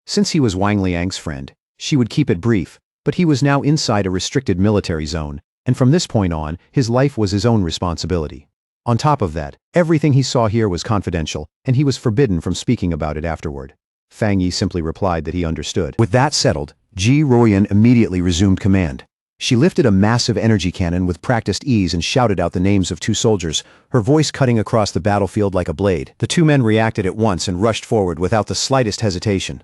Since he was Wang Liang's friend, she would keep it brief, but he was now inside a restricted military zone, and from this point on, his life was his own responsibility. On top of that, everything he saw here was confidential, and he was forbidden from speaking about it afterward. Fang Yi simply replied that he understood. With that settled, Ji Ruoyan immediately resumed command. She lifted a massive energy cannon with practiced ease and shouted out the names of 2 soldiers, her voice cutting across the battlefield like a blade. The 2 men reacted at once and rushed forward without the slightest hesitation.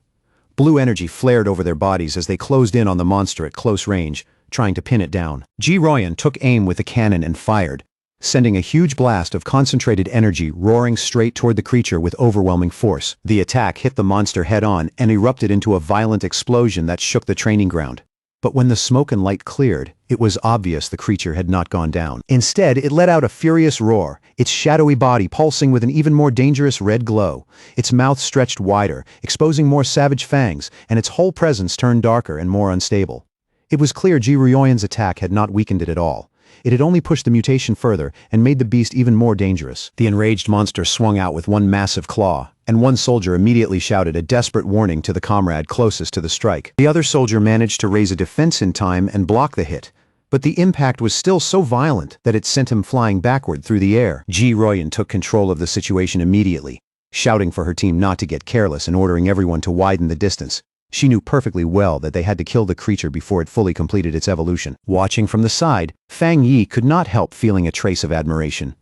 Blue energy flared over their bodies as they closed in on the monster at close range, trying to pin it down. Ji Ruoyan took aim with the cannon and fired, sending a huge blast of concentrated energy roaring straight toward the creature with overwhelming force. The attack hit the monster head-on and erupted into a violent explosion that shook the training ground. But when the smoke and light cleared, it was obvious the creature had not gone down. Instead, it let out a furious roar, its shadowy body pulsing with an even more dangerous red glow. Its mouth stretched wider, exposing more savage fangs, and its whole presence turned darker and more unstable. It was clear Ji Ruoyan's attack had not weakened it at all. It had only pushed the mutation further and made the beast even more dangerous. The enraged monster swung out with one massive claw, and one soldier immediately shouted a desperate warning to the comrade closest to the strike. The other soldier managed to raise a defense in time and block the hit, but the impact was still so violent that it sent him flying backward through the air. Ji Ruoyan took control of the situation immediately, shouting for her team not to get careless and ordering everyone to widen the distance. She knew perfectly well that they had to kill the creature before it fully completed its evolution. Watching from the side, Fang Yi could not help feeling a trace of admiration.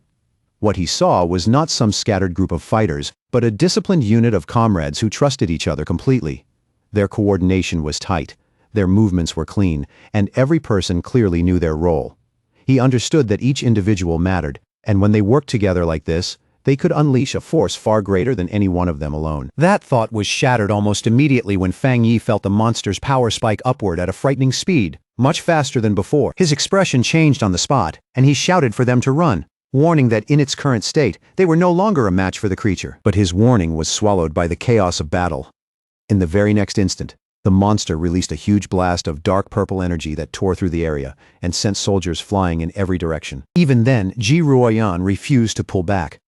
What he saw was not some scattered group of fighters, but a disciplined unit of comrades who trusted each other completely. Their coordination was tight, their movements were clean, and every person clearly knew their role. He understood that each individual mattered, and when they worked together like this, they could unleash a force far greater than any one of them alone. That thought was shattered almost immediately when Fang Yi felt the monster's power spike upward at a frightening speed, much faster than before. His expression changed on the spot, and he shouted for them to run, warning that in its current state, they were no longer a match for the creature. But his warning was swallowed by the chaos of battle. In the very next instant, the monster released a huge blast of dark purple energy that tore through the area and sent soldiers flying in every direction. Even then, Ji Ruoyan refused to pull back.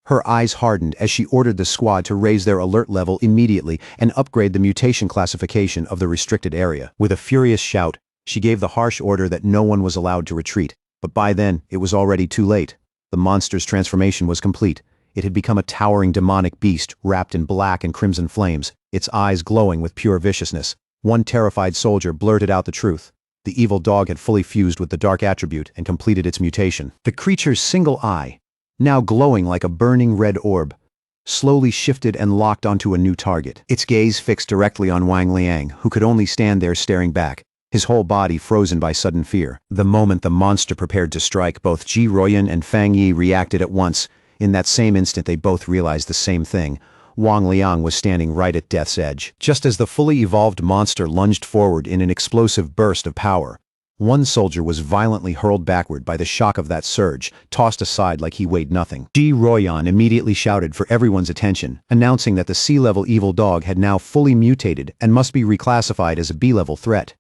Her eyes hardened as she ordered the squad to raise their alert level immediately and upgrade the mutation classification of the restricted area. With a furious shout, she gave the harsh order that no one was allowed to retreat. But by then, it was already too late. The monster's transformation was complete. It had become a towering demonic beast wrapped in black and crimson flames, its eyes glowing with pure viciousness. One terrified soldier blurted out the truth. The evil dog had fully fused with the dark attribute and completed its mutation. The creature's single eye, now glowing like a burning red orb, slowly shifted and locked onto a new target. Its gaze fixed directly on Wang Liang, who could only stand there staring back, his whole body frozen by sudden fear. The moment the monster prepared to strike, both Ji Ruoyan and Fang Yi reacted at once. In that same instant they both realized the same thing. Wang Liang was standing right at death's edge. Just as the fully evolved monster lunged forward in an explosive burst of power, one soldier was violently hurled backward by the shock of that surge, tossed aside like he weighed nothing. Ji Ruoyan immediately shouted for everyone's attention, announcing that the C-level evil dog had now fully mutated and must be reclassified as a B-level threat.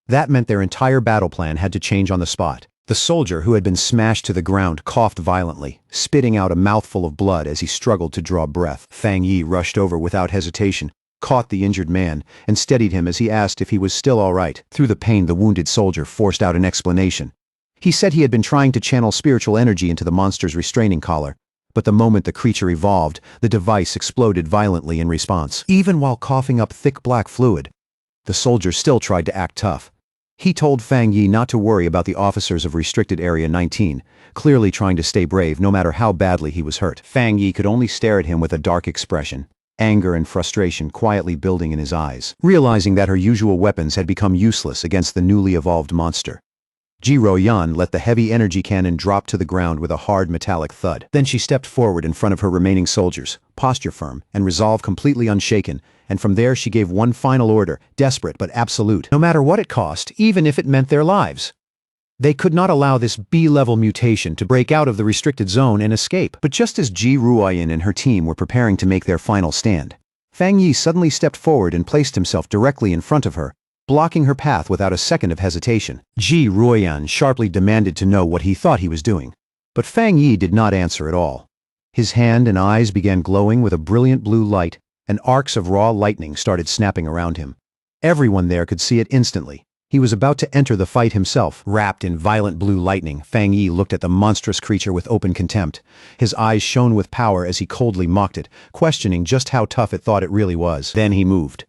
That meant their entire battle plan had to change on the spot. The soldier, who had been smashed to the ground, coughed violently, spitting out a mouthful of blood as he struggled to draw breath. Fang Yi rushed over without hesitation, caught the injured man, and steadied him as he asked if he was still all right. Through the pain, the wounded soldier forced out an explanation. He said he had been trying to channel spiritual energy into the monster's restraining collar, but the moment the creature evolved, the device exploded violently in response. Even while coughing up thick black fluid, the soldier still tried to act tough. He told Fang Yi not to worry about the officers of Restricted Area 19, clearly trying to stay brave no matter how badly he was hurt. Fang Yi could only stare at him with a dark expression, anger and frustration quietly building in his eyes. Realizing that her usual weapons had become useless against the newly evolved monster, Ji Ruoyan let the heavy energy cannon drop to the ground with a hard metallic thud. Then she stepped forward in front of her remaining soldiers, posture firm and resolve completely unshaken, and from there she gave one final order, desperate but absolute. No matter what it cost, even if it meant their lives. They could not allow this B-level mutation to break out of the restricted zone and escape. But just as Ji Ruoyan and her team were preparing to make their final stand, Fang Yi suddenly stepped forward and placed himself directly in front of her, blocking her path without a second of hesitation. Ji Ruoyan sharply demanded to know what he thought he was doing, but Fang Yi did not answer at all. His hand and eyes began glowing with a brilliant blue light, and arcs of raw lightning started snapping around him. Everyone there could see it instantly. He was about to enter the fight himself. Wrapped in violent blue lightning, Fang Yi looked at the monstrous creature with open contempt. His eyes shone with power as he coldly mocked it, questioning just how tough it thought it really was. Then he moved.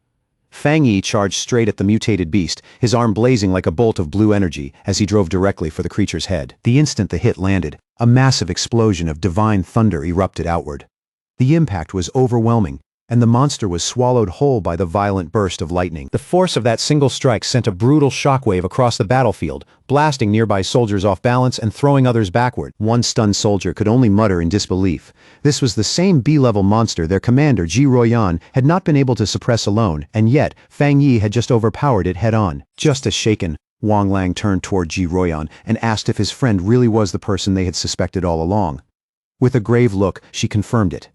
Fang Yi charged straight at the mutated beast, his arm blazing like a bolt of blue energy as he drove directly for the creature's head. The instant the hit landed, a massive explosion of divine thunder erupted outward. The impact was overwhelming, and the monster was swallowed whole by the violent burst of lightning. The force of that single strike sent a brutal shockwave across the battlefield, blasting nearby soldiers off balance and throwing others backward. One stunned soldier could only mutter in disbelief. This was the same B-level monster their commander, Ji Ruoyan, had not been able to suppress alone, and yet Fang Yi had just overpowered it head-on. Just as shaken, Wang Lang turned toward Ji Ruoyan and asked if his friend really was the person they had suspected all along. With a grave look, she confirmed it.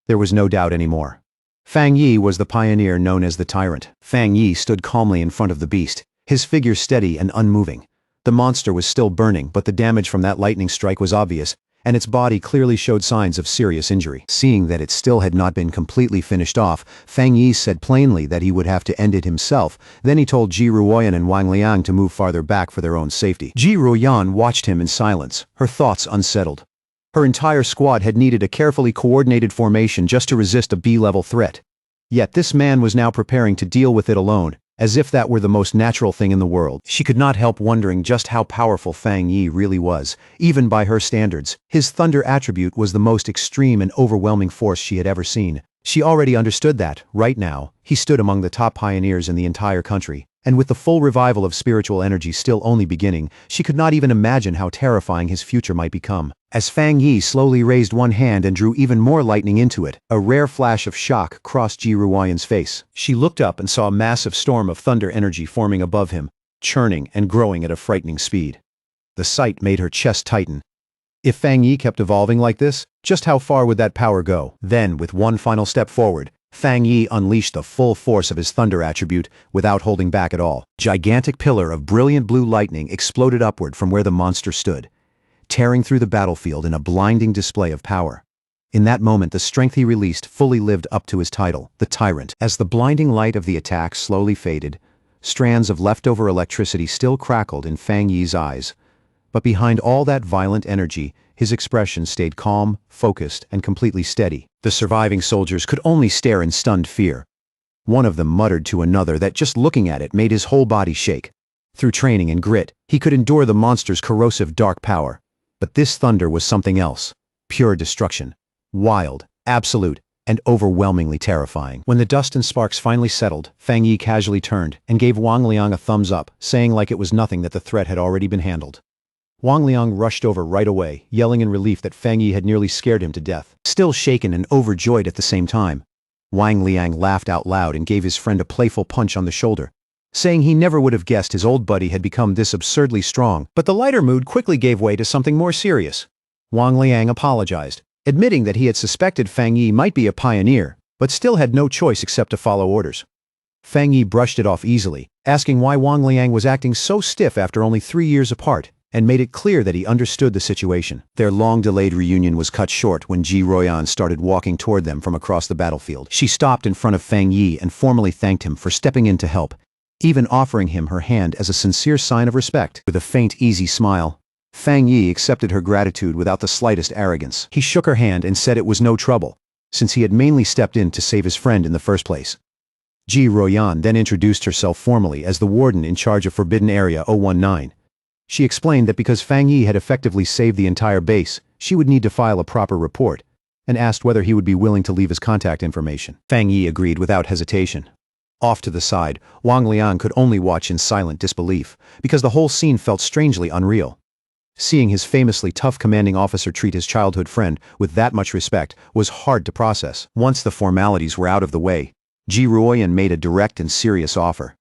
There was no doubt anymore. Fang Yi was the pioneer known as the Tyrant. Fang Yi stood calmly in front of the beast, his figure steady and unmoving. The monster was still burning, but the damage from that lightning strike was obvious, and its body clearly showed signs of serious injury. Seeing that it still had not been completely finished off, Fang Yi said plainly that he would have to end it himself. Then he told Ji Ruoyan and Wang Liang to move farther back for their own safety. Ji Ruoyan watched him in silence, her thoughts unsettled. Her entire squad had needed a carefully coordinated formation just to resist a B-level threat. Yet this man was now preparing to deal with it alone, as if that were the most natural thing in the world. She could not help wondering just how powerful Fang Yi really was, even by her standards. His thunder attribute was the most extreme and overwhelming force she had ever seen. She already understood that, right now, he stood among the top pioneers in the entire country. And with the full revival of spiritual energy still only beginning, she could not even imagine how terrifying his future might become. As Fang Yi slowly raised one hand and drew even more lightning into it, a rare flash of shock crossed Ji Ruoyan's face. She looked up and saw a massive storm of thunder energy forming above him, churning and growing at a frightening speed. The sight made her chest tighten. If Fang Yi kept evolving like this, just how far would that power go? Then, with one final step forward, Fang Yi unleashed the full force of his thunder attribute without holding back at all. Gigantic pillar of brilliant blue lightning exploded upward from where the monster stood, tearing through the battlefield in a blinding display of power. In that moment, the strength he released fully lived up to his title, the Tyrant. As the blinding light of the attack slowly faded, strands of leftover electricity still crackled in Fang Yi's eyes. But behind all that violent energy, his expression stayed calm, focused, and completely steady. The surviving soldiers could only stare in stunned fear. One of them muttered to another that just looking at it made his whole body shake. Through training and grit, he could endure the monster's corrosive dark power. But this thunder was something else. Pure destruction. Wild, absolute, and overwhelmingly terrifying. When the dust and sparks finally settled, Fang Yi casually turned and gave Wang Liang a thumbs up, saying like it was nothing that the threat had already been handled. Wang Liang rushed over right away, yelling in relief that Fang Yi had nearly scared him to death. Still shaken and overjoyed at the same time, Wang Liang laughed out loud and gave his friend a playful punch on the shoulder, saying he never would have guessed his old buddy had become this absurdly strong. But the lighter mood quickly gave way to something more serious. Wang Liang apologized, admitting that he had suspected Fang Yi might be a pioneer, but still had no choice except to follow orders. Fang Yi brushed it off easily, asking why Wang Liang was acting so stiff after only 3 years apart, and made it clear that he understood the situation. Their long-delayed reunion was cut short when Ji Ruoyan started walking toward them from across the battlefield. She stopped in front of Fang Yi and formally thanked him for stepping in to help, even offering him her hand as a sincere sign of respect. With a faint, easy smile, Fang Yi accepted her gratitude without the slightest arrogance. He shook her hand and said it was no trouble, since he had mainly stepped in to save his friend in the first place. Ji Ruoyan then introduced herself formally as the warden in charge of Forbidden Area 019. She explained that because Fang Yi had effectively saved the entire base, she would need to file a proper report, and asked whether he would be willing to leave his contact information. Fang Yi agreed without hesitation. Off to the side, Wang Liang could only watch in silent disbelief, because the whole scene felt strangely unreal. Seeing his famously tough commanding officer treat his childhood friend with that much respect was hard to process. Once the formalities were out of the way, Ji Ruoyan made a direct and serious offer.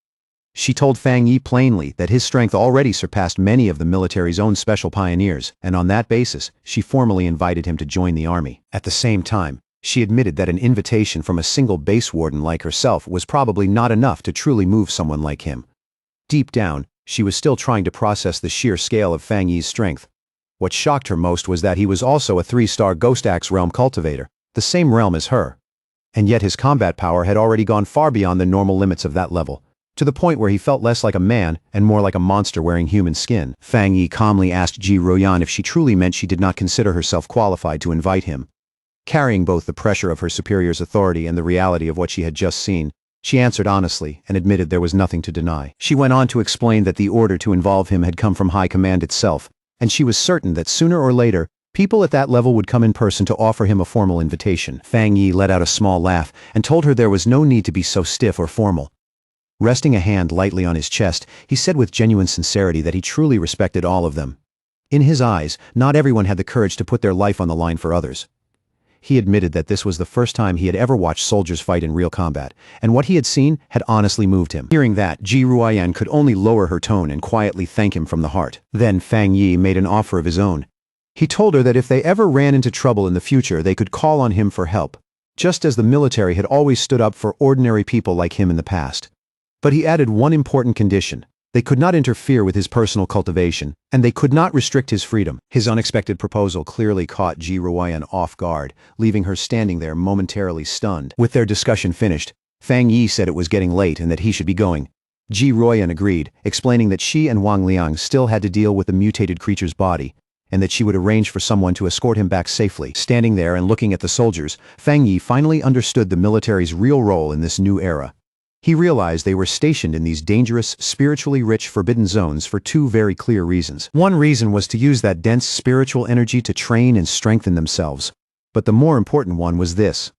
She told Fang Yi plainly that his strength already surpassed many of the military's own special pioneers, and on that basis, she formally invited him to join the army. At the same time, she admitted that an invitation from a single base warden like herself was probably not enough to truly move someone like him. Deep down, she was still trying to process the sheer scale of Fang Yi's strength. What shocked her most was that he was also a 3-star Ghost Axe realm cultivator, the same realm as her. And yet his combat power had already gone far beyond the normal limits of that level, to the point where he felt less like a man and more like a monster wearing human skin. Fang Yi calmly asked Ji Ruoyan if she truly meant she did not consider herself qualified to invite him. Carrying both the pressure of her superior's authority and the reality of what she had just seen, she answered honestly and admitted there was nothing to deny. She went on to explain that the order to involve him had come from High Command itself, and she was certain that sooner or later, people at that level would come in person to offer him a formal invitation. Fang Yi let out a small laugh and told her there was no need to be so stiff or formal. Resting a hand lightly on his chest, he said with genuine sincerity that he truly respected all of them. In his eyes, not everyone had the courage to put their life on the line for others. He admitted that this was the first time he had ever watched soldiers fight in real combat, and what he had seen had honestly moved him. Hearing that, Ji Ruoyan could only lower her tone and quietly thank him from the heart. Then Fang Yi made an offer of his own. He told her that if they ever ran into trouble in the future, they could call on him for help, just as the military had always stood up for ordinary people like him in the past. But he added one important condition. They could not interfere with his personal cultivation, and they could not restrict his freedom. His unexpected proposal clearly caught Ji Ruoyan off guard, leaving her standing there momentarily stunned. With their discussion finished, Fang Yi said it was getting late and that he should be going. Ji Ruoyan agreed, explaining that she and Wang Liang still had to deal with the mutated creature's body, and that she would arrange for someone to escort him back safely. Standing there and looking at the soldiers, Fang Yi finally understood the military's real role in this new era. He realized they were stationed in these dangerous, spiritually rich forbidden zones for 2 very clear reasons. One reason was to use that dense spiritual energy to train and strengthen themselves. But the more important one was this.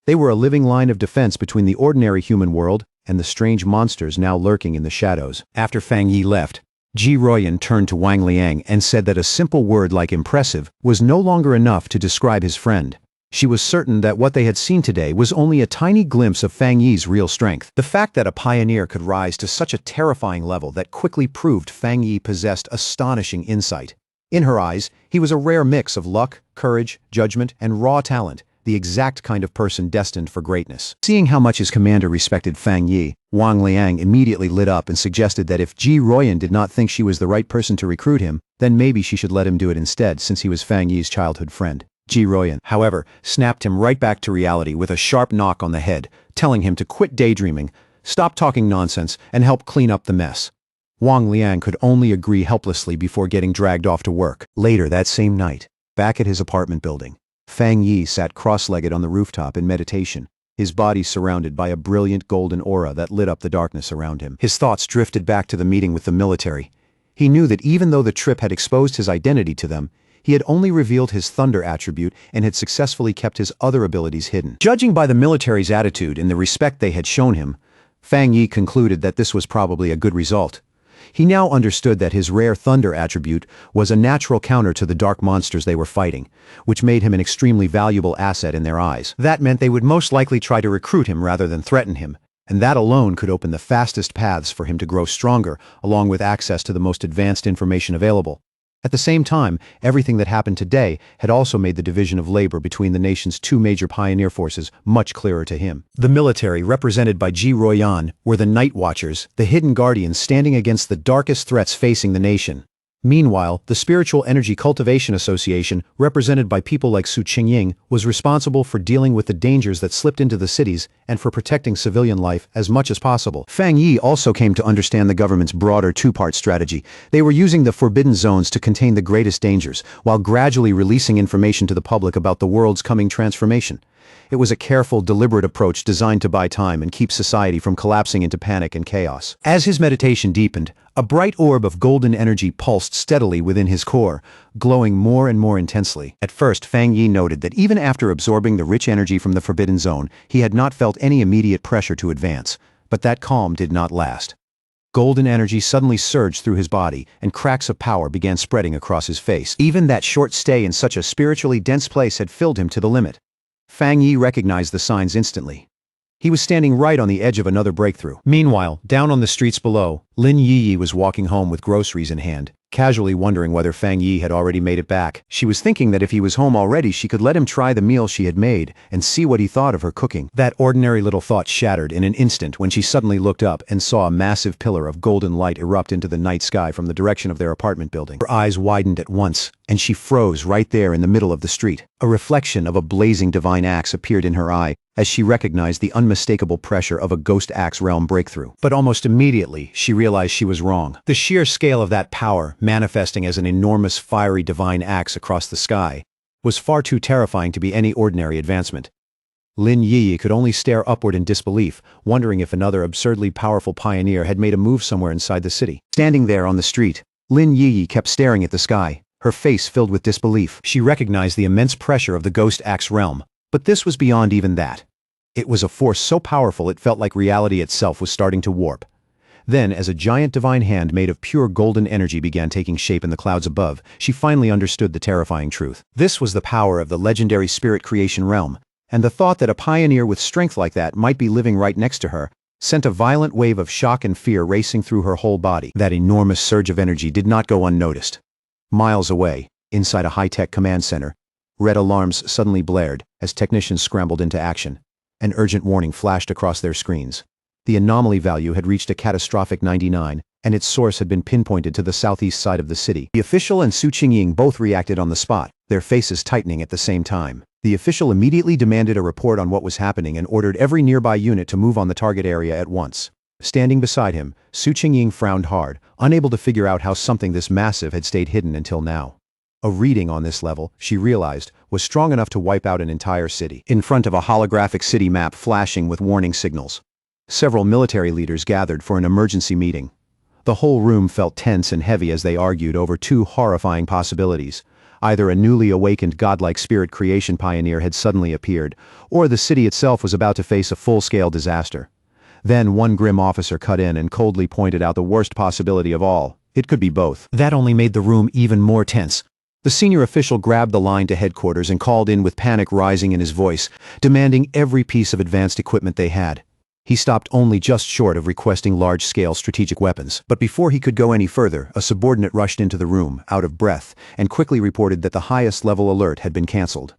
They were a living line of defense between the ordinary human world and the strange monsters now lurking in the shadows. After Fang Yi left, Ji Ruoyan turned to Wang Liang and said that a simple word like impressive was no longer enough to describe his friend. She was certain that what they had seen today was only a tiny glimpse of Fang Yi's real strength. The fact that a pioneer could rise to such a terrifying level that quickly proved Fang Yi possessed astonishing insight. In her eyes, he was a rare mix of luck, courage, judgment, and raw talent, the exact kind of person destined for greatness. Seeing how much his commander respected Fang Yi, Wang Liang immediately lit up and suggested that if Ji Ruoyan did not think she was the right person to recruit him, then maybe she should let him do it instead, since he was Fang Yi's childhood friend. Ji Ruoyan, however, snapped him right back to reality with a sharp knock on the head, telling him to quit daydreaming, stop talking nonsense, and help clean up the mess. Wang Liang could only agree helplessly before getting dragged off to work. Later that same night, back at his apartment building, Fang Yi sat cross-legged on the rooftop in meditation, his body surrounded by a brilliant golden aura that lit up the darkness around him. His thoughts drifted back to the meeting with the military. He knew that even though the trip had exposed his identity to them, he had only revealed his thunder attribute and had successfully kept his other abilities hidden. Judging by the military's attitude and the respect they had shown him, Fang Yi concluded that this was probably a good result. He now understood that his rare thunder attribute was a natural counter to the dark monsters they were fighting, which made him an extremely valuable asset in their eyes. That meant they would most likely try to recruit him rather than threaten him, and that alone could open the fastest paths for him to grow stronger, along with access to the most advanced information available. At the same time, everything that happened today had also made the division of labor between the nation's two major pioneer forces much clearer to him. The military, represented by Ji Royan, were the Night Watchers, the hidden guardians standing against the darkest threats facing the nation. Meanwhile, the Spiritual Energy Cultivation Association, represented by people like Su Qingying, was responsible for dealing with the dangers that slipped into the cities and for protecting civilian life as much as possible. Fang Yi also came to understand the government's broader two-part strategy. They were using the forbidden zones to contain the greatest dangers, while gradually releasing information to the public about the world's coming transformation. It was a careful, deliberate approach designed to buy time and keep society from collapsing into panic and chaos. As his meditation deepened, a bright orb of golden energy pulsed steadily within his core, glowing more and more intensely. At first, Fang Yi noted that even after absorbing the rich energy from the Forbidden Zone, he had not felt any immediate pressure to advance. But that calm did not last. Golden energy suddenly surged through his body, and cracks of power began spreading across his face. Even that short stay in such a spiritually dense place had filled him to the limit. Fang Yi recognized the signs instantly. He was standing right on the edge of another breakthrough. Meanwhile, down on the streets below, Lin Yi was walking home with groceries in hand, casually wondering whether Fang Yi had already made it back. She was thinking that if he was home already, she could let him try the meal she had made and see what he thought of her cooking. That ordinary little thought shattered in an instant when she suddenly looked up and saw a massive pillar of golden light erupt into the night sky from the direction of their apartment building. Her eyes widened at once, and she froze right there in the middle of the street. A reflection of a blazing divine axe appeared in her eye as she recognized the unmistakable pressure of a ghost axe realm breakthrough. But almost immediately, she realized she was wrong. The sheer scale of that power, manifesting as an enormous fiery divine axe across the sky, was far too terrifying to be any ordinary advancement. Lin Yi could only stare upward in disbelief, wondering if another absurdly powerful pioneer had made a move somewhere inside the city. Standing there on the street, Lin Yi kept staring at the sky, her face filled with disbelief. She recognized the immense pressure of the ghost axe realm, but this was beyond even that. It was a force so powerful it felt like reality itself was starting to warp. Then, as a giant divine hand made of pure golden energy began taking shape in the clouds above, she finally understood the terrifying truth. This was the power of the legendary spirit creation realm, and the thought that a pioneer with strength like that might be living right next to her sent a violent wave of shock and fear racing through her whole body. That enormous surge of energy did not go unnoticed. Miles away, inside a high-tech command center, red alarms suddenly blared as technicians scrambled into action. An urgent warning flashed across their screens. The anomaly value had reached a catastrophic 99, and its source had been pinpointed to the southeast side of the city. The official and Su Qingying both reacted on the spot, their faces tightening at the same time. The official immediately demanded a report on what was happening and ordered every nearby unit to move on the target area at once. Standing beside him, Su Qingying frowned hard, unable to figure out how something this massive had stayed hidden until now. A reading on this level, she realized, was strong enough to wipe out an entire city. In front of a holographic city map flashing with warning signals, several military leaders gathered for an emergency meeting. The whole room felt tense and heavy as they argued over two horrifying possibilities. Either a newly awakened godlike spirit creation pioneer had suddenly appeared, or the city itself was about to face a full-scale disaster. Then one grim officer cut in and coldly pointed out the worst possibility of all. It could be both. That only made the room even more tense. The senior official grabbed the line to headquarters and called in with panic rising in his voice, demanding every piece of advanced equipment they had. He stopped only just short of requesting large-scale strategic weapons. But before he could go any further, a subordinate rushed into the room, out of breath, and quickly reported that the highest-level alert had been cancelled.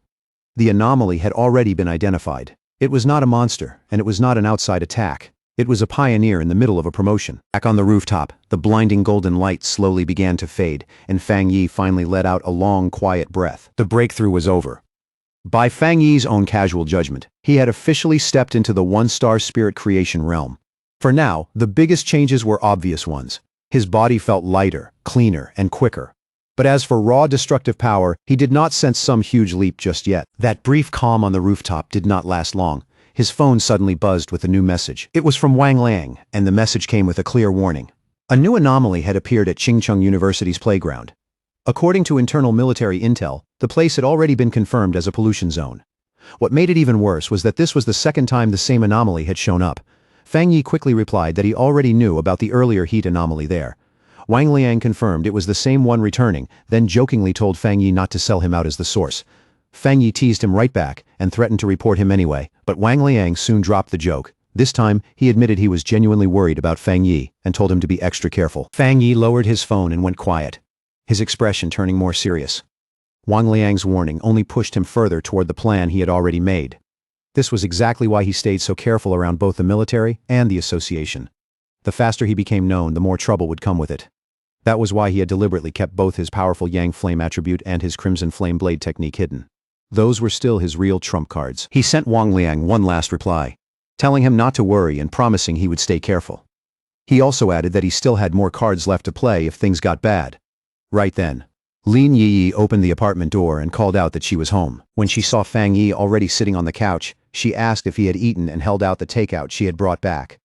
The anomaly had already been identified. It was not a monster, and it was not an outside attack. It was a pioneer in the middle of a promotion. Back on the rooftop, the blinding golden light slowly began to fade, and Fang Yi finally let out a long, quiet breath. The breakthrough was over. By Fang Yi's own casual judgment, he had officially stepped into the one-star spirit creation realm. For now, the biggest changes were obvious ones. His body felt lighter, cleaner, and quicker. But as for raw destructive power, he did not sense some huge leap just yet. That brief calm on the rooftop did not last long. his phone suddenly buzzed with a new message. It was from Wang Liang, and the message came with a clear warning. A new anomaly had appeared at Chingcheng University's playground. According to internal military intel, the place had already been confirmed as a pollution zone. What made it even worse was that this was the second time the same anomaly had shown up. Fang Yi quickly replied that he already knew about the earlier heat anomaly there. Wang Liang confirmed it was the same one returning, then jokingly told Fang Yi not to sell him out as the source. Fang Yi teased him right back and threatened to report him anyway, but Wang Liang soon dropped the joke. This time, he admitted he was genuinely worried about Fang Yi and told him to be extra careful. Fang Yi lowered his phone and went quiet, his expression turning more serious. Wang Liang's warning only pushed him further toward the plan he had already made. This was exactly why he stayed so careful around both the military and the association. The faster he became known, the more trouble would come with it. That was why he had deliberately kept both his powerful Yang Flame attribute and his Crimson Flame Blade technique hidden. Those were still his real trump cards. He sent Wang Liang one last reply, telling him not to worry and promising he would stay careful. He also added that he still had more cards left to play if things got bad. Right then, Lin Yi opened the apartment door and called out that she was home. When she saw Fang Yi already sitting on the couch, she asked if he had eaten and held out the takeout she had brought back.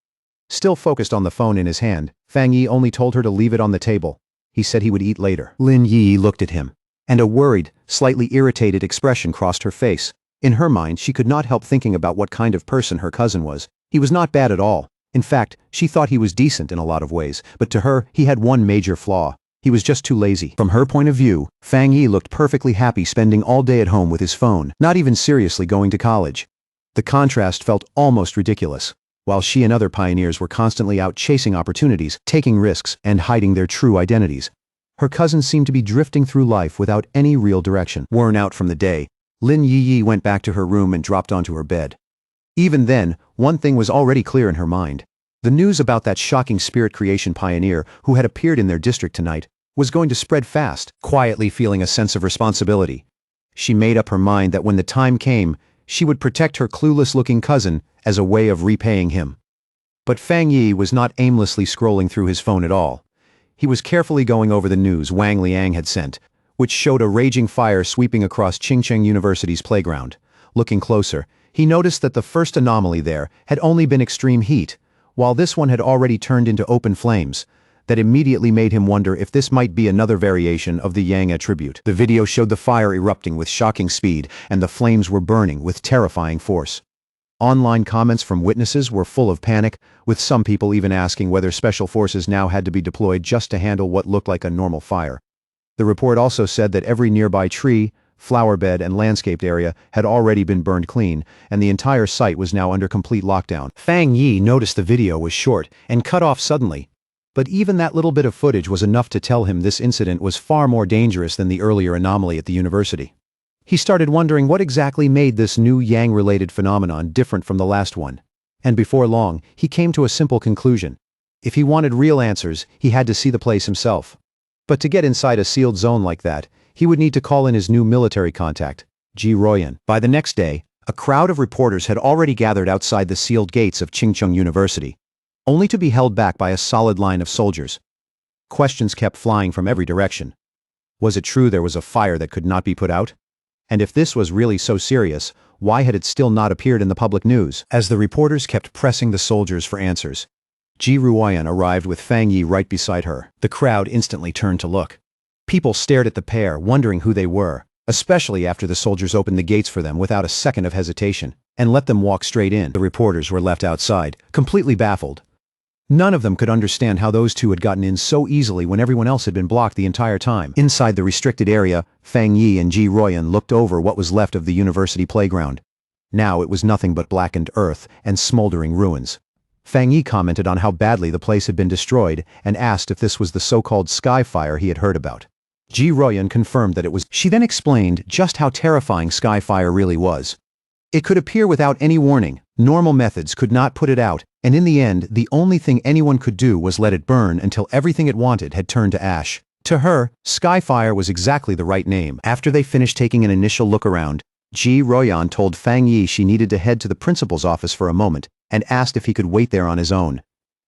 Still focused on the phone in his hand, Fang Yi only told her to leave it on the table. He said he would eat later. Lin Yi looked at him, and a worried, slightly irritated expression crossed her face. In her mind, she could not help thinking about what kind of person her cousin was. He was not bad at all. In fact, she thought he was decent in a lot of ways, but to her, he had one major flaw. He was just too lazy. From her point of view, Fang Yi looked perfectly happy spending all day at home with his phone, not even seriously going to college. The contrast felt almost ridiculous. While she and other pioneers were constantly out chasing opportunities, taking risks, and hiding their true identities, her cousin seemed to be drifting through life without any real direction. Worn out from the day, Lin Yi went back to her room and dropped onto her bed. Even then, one thing was already clear in her mind. The news about that shocking spirit creation pioneer who had appeared in their district tonight was going to spread fast. Quietly feeling a sense of responsibility, she made up her mind that when the time came, she would protect her clueless-looking cousin as a way of repaying him. But Fang Yi was not aimlessly scrolling through his phone at all. He was carefully going over the news Wang Liang had sent, which showed a raging fire sweeping across Chingcheng University's playground. Looking closer, he noticed that the first anomaly there had only been extreme heat, while this one had already turned into open flames. That immediately made him wonder if this might be another variation of the Yang attribute. The video showed the fire erupting with shocking speed, and the flames were burning with terrifying force. Online comments from witnesses were full of panic, with some people even asking whether special forces now had to be deployed just to handle what looked like a normal fire. The report also said that every nearby tree, flower bed, and landscaped area had already been burned clean, and the entire site was now under complete lockdown. Fang Yi noticed the video was short and cut off suddenly. But even that little bit of footage was enough to tell him this incident was far more dangerous than the earlier anomaly at the university. He started wondering what exactly made this new Yang-related phenomenon different from the last one. And before long, he came to a simple conclusion. If he wanted real answers, he had to see the place himself. But to get inside a sealed zone like that, he would need to call in his new military contact, Ji Royan. By the next day, a crowd of reporters had already gathered outside the sealed gates of Chingcheng University, only to be held back by a solid line of soldiers. Questions kept flying from every direction. Was it true there was a fire that could not be put out? And if this was really so serious, why had it still not appeared in the public news? As the reporters kept pressing the soldiers for answers, Ji Ruoyan arrived with Fang Yi right beside her. The crowd instantly turned to look. People stared at the pair, wondering who they were, especially after the soldiers opened the gates for them without a second of hesitation, and let them walk straight in. The reporters were left outside, completely baffled. None of them could understand how those two had gotten in so easily when everyone else had been blocked the entire time. Inside the restricted area, Fang Yi and Ji Royan looked over what was left of the university playground. Now it was nothing but blackened earth and smoldering ruins. Fang Yi commented on how badly the place had been destroyed and asked if this was the so-called sky fire he had heard about. Ji Royan confirmed that it was. She then explained just how terrifying sky fire really was. It could appear without any warning. Normal methods could not put it out, and in the end, the only thing anyone could do was let it burn until everything it wanted had turned to ash. To her, Skyfire was exactly the right name. After they finished taking an initial look around, Ji Royan told Fang Yi she needed to head to the principal's office for a moment, and asked if he could wait there on his own.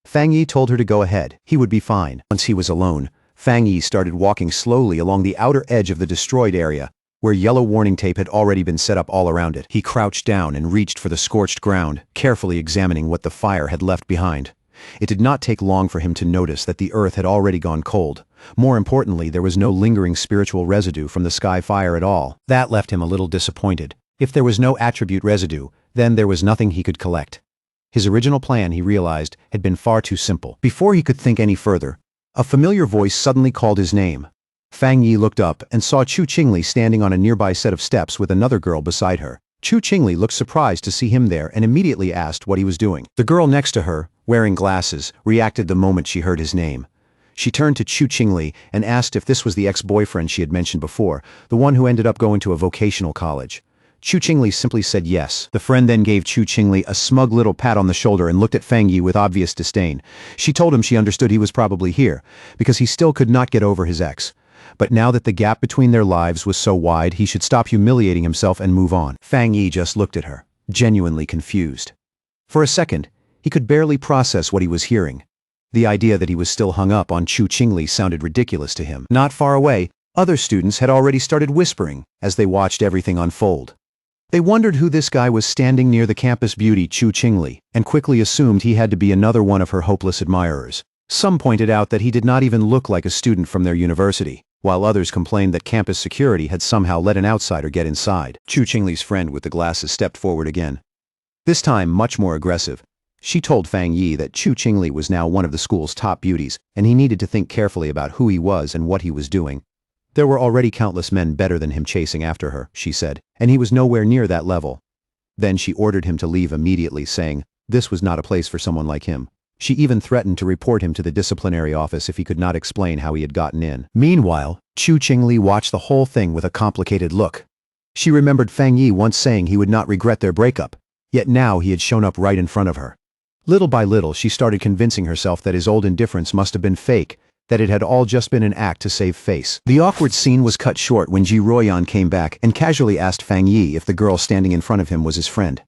Fang Yi told her to go ahead. He would be fine. Once he was alone, Fang Yi started walking slowly along the outer edge of the destroyed area, where yellow warning tape had already been set up all around it. He crouched down and reached for the scorched ground, carefully examining what the fire had left behind. It did not take long for him to notice that the earth had already gone cold. More importantly, there was no lingering spiritual residue from the sky fire at all. That left him a little disappointed. If there was no attribute residue, then there was nothing he could collect. His original plan, he realized, had been far too simple. Before he could think any further, a familiar voice suddenly called his name. Fang Yi looked up and saw Chu Qingli standing on a nearby set of steps with another girl beside her. Chu Qingli looked surprised to see him there and immediately asked what he was doing. The girl next to her, wearing glasses, reacted the moment she heard his name. She turned to Chu Qingli and asked if this was the ex-boyfriend she had mentioned before, the one who ended up going to a vocational college. Chu Qingli simply said yes. The friend then gave Chu Qingli a smug little pat on the shoulder and looked at Fang Yi with obvious disdain. She told him she understood he was probably here, because he still could not get over his ex. But now that the gap between their lives was so wide, he should stop humiliating himself and move on. Fang Yi just looked at her, genuinely confused. For a second, he could barely process what he was hearing. The idea that he was still hung up on Chu Qingli sounded ridiculous to him. Not far away, other students had already started whispering as they watched everything unfold. They wondered who this guy was standing near the campus beauty Chu Qingli, and quickly assumed he had to be another one of her hopeless admirers. Some pointed out that he did not even look like a student from their university, while others complained that campus security had somehow let an outsider get inside. Chu Qingli's friend with the glasses stepped forward again. This time much more aggressive. She told Fang Yi that Chu Qingli was now one of the school's top beauties, and he needed to think carefully about who he was and what he was doing. There were already countless men better than him chasing after her, she said, and he was nowhere near that level. Then she ordered him to leave immediately, saying this was not a place for someone like him. She even threatened to report him to the disciplinary office if he could not explain how he had gotten in. Meanwhile, Chu Qingli watched the whole thing with a complicated look. She remembered Fang Yi once saying he would not regret their breakup, yet now he had shown up right in front of her. Little by little, she started convincing herself that his old indifference must have been fake, that it had all just been an act to save face. The awkward scene was cut short when Ji Ruoyan came back and casually asked Fang Yi if the girl standing in front of him was his friend.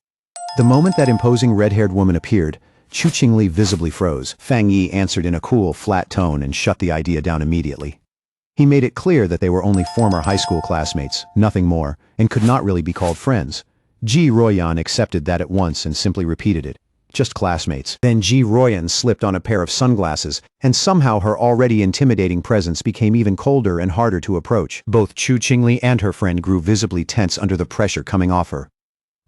The moment that imposing red-haired woman appeared, Chu Qingli visibly froze. Fang Yi answered in a cool, flat tone and shut the idea down immediately. He made it clear that they were only former high school classmates, nothing more, and could not really be called friends. Ji Ruoyan accepted that at once and simply repeated it. Just classmates. Then Ji Ruoyan slipped on a pair of sunglasses, and somehow her already intimidating presence became even colder and harder to approach. Both Chu Qingli and her friend grew visibly tense under the pressure coming off her.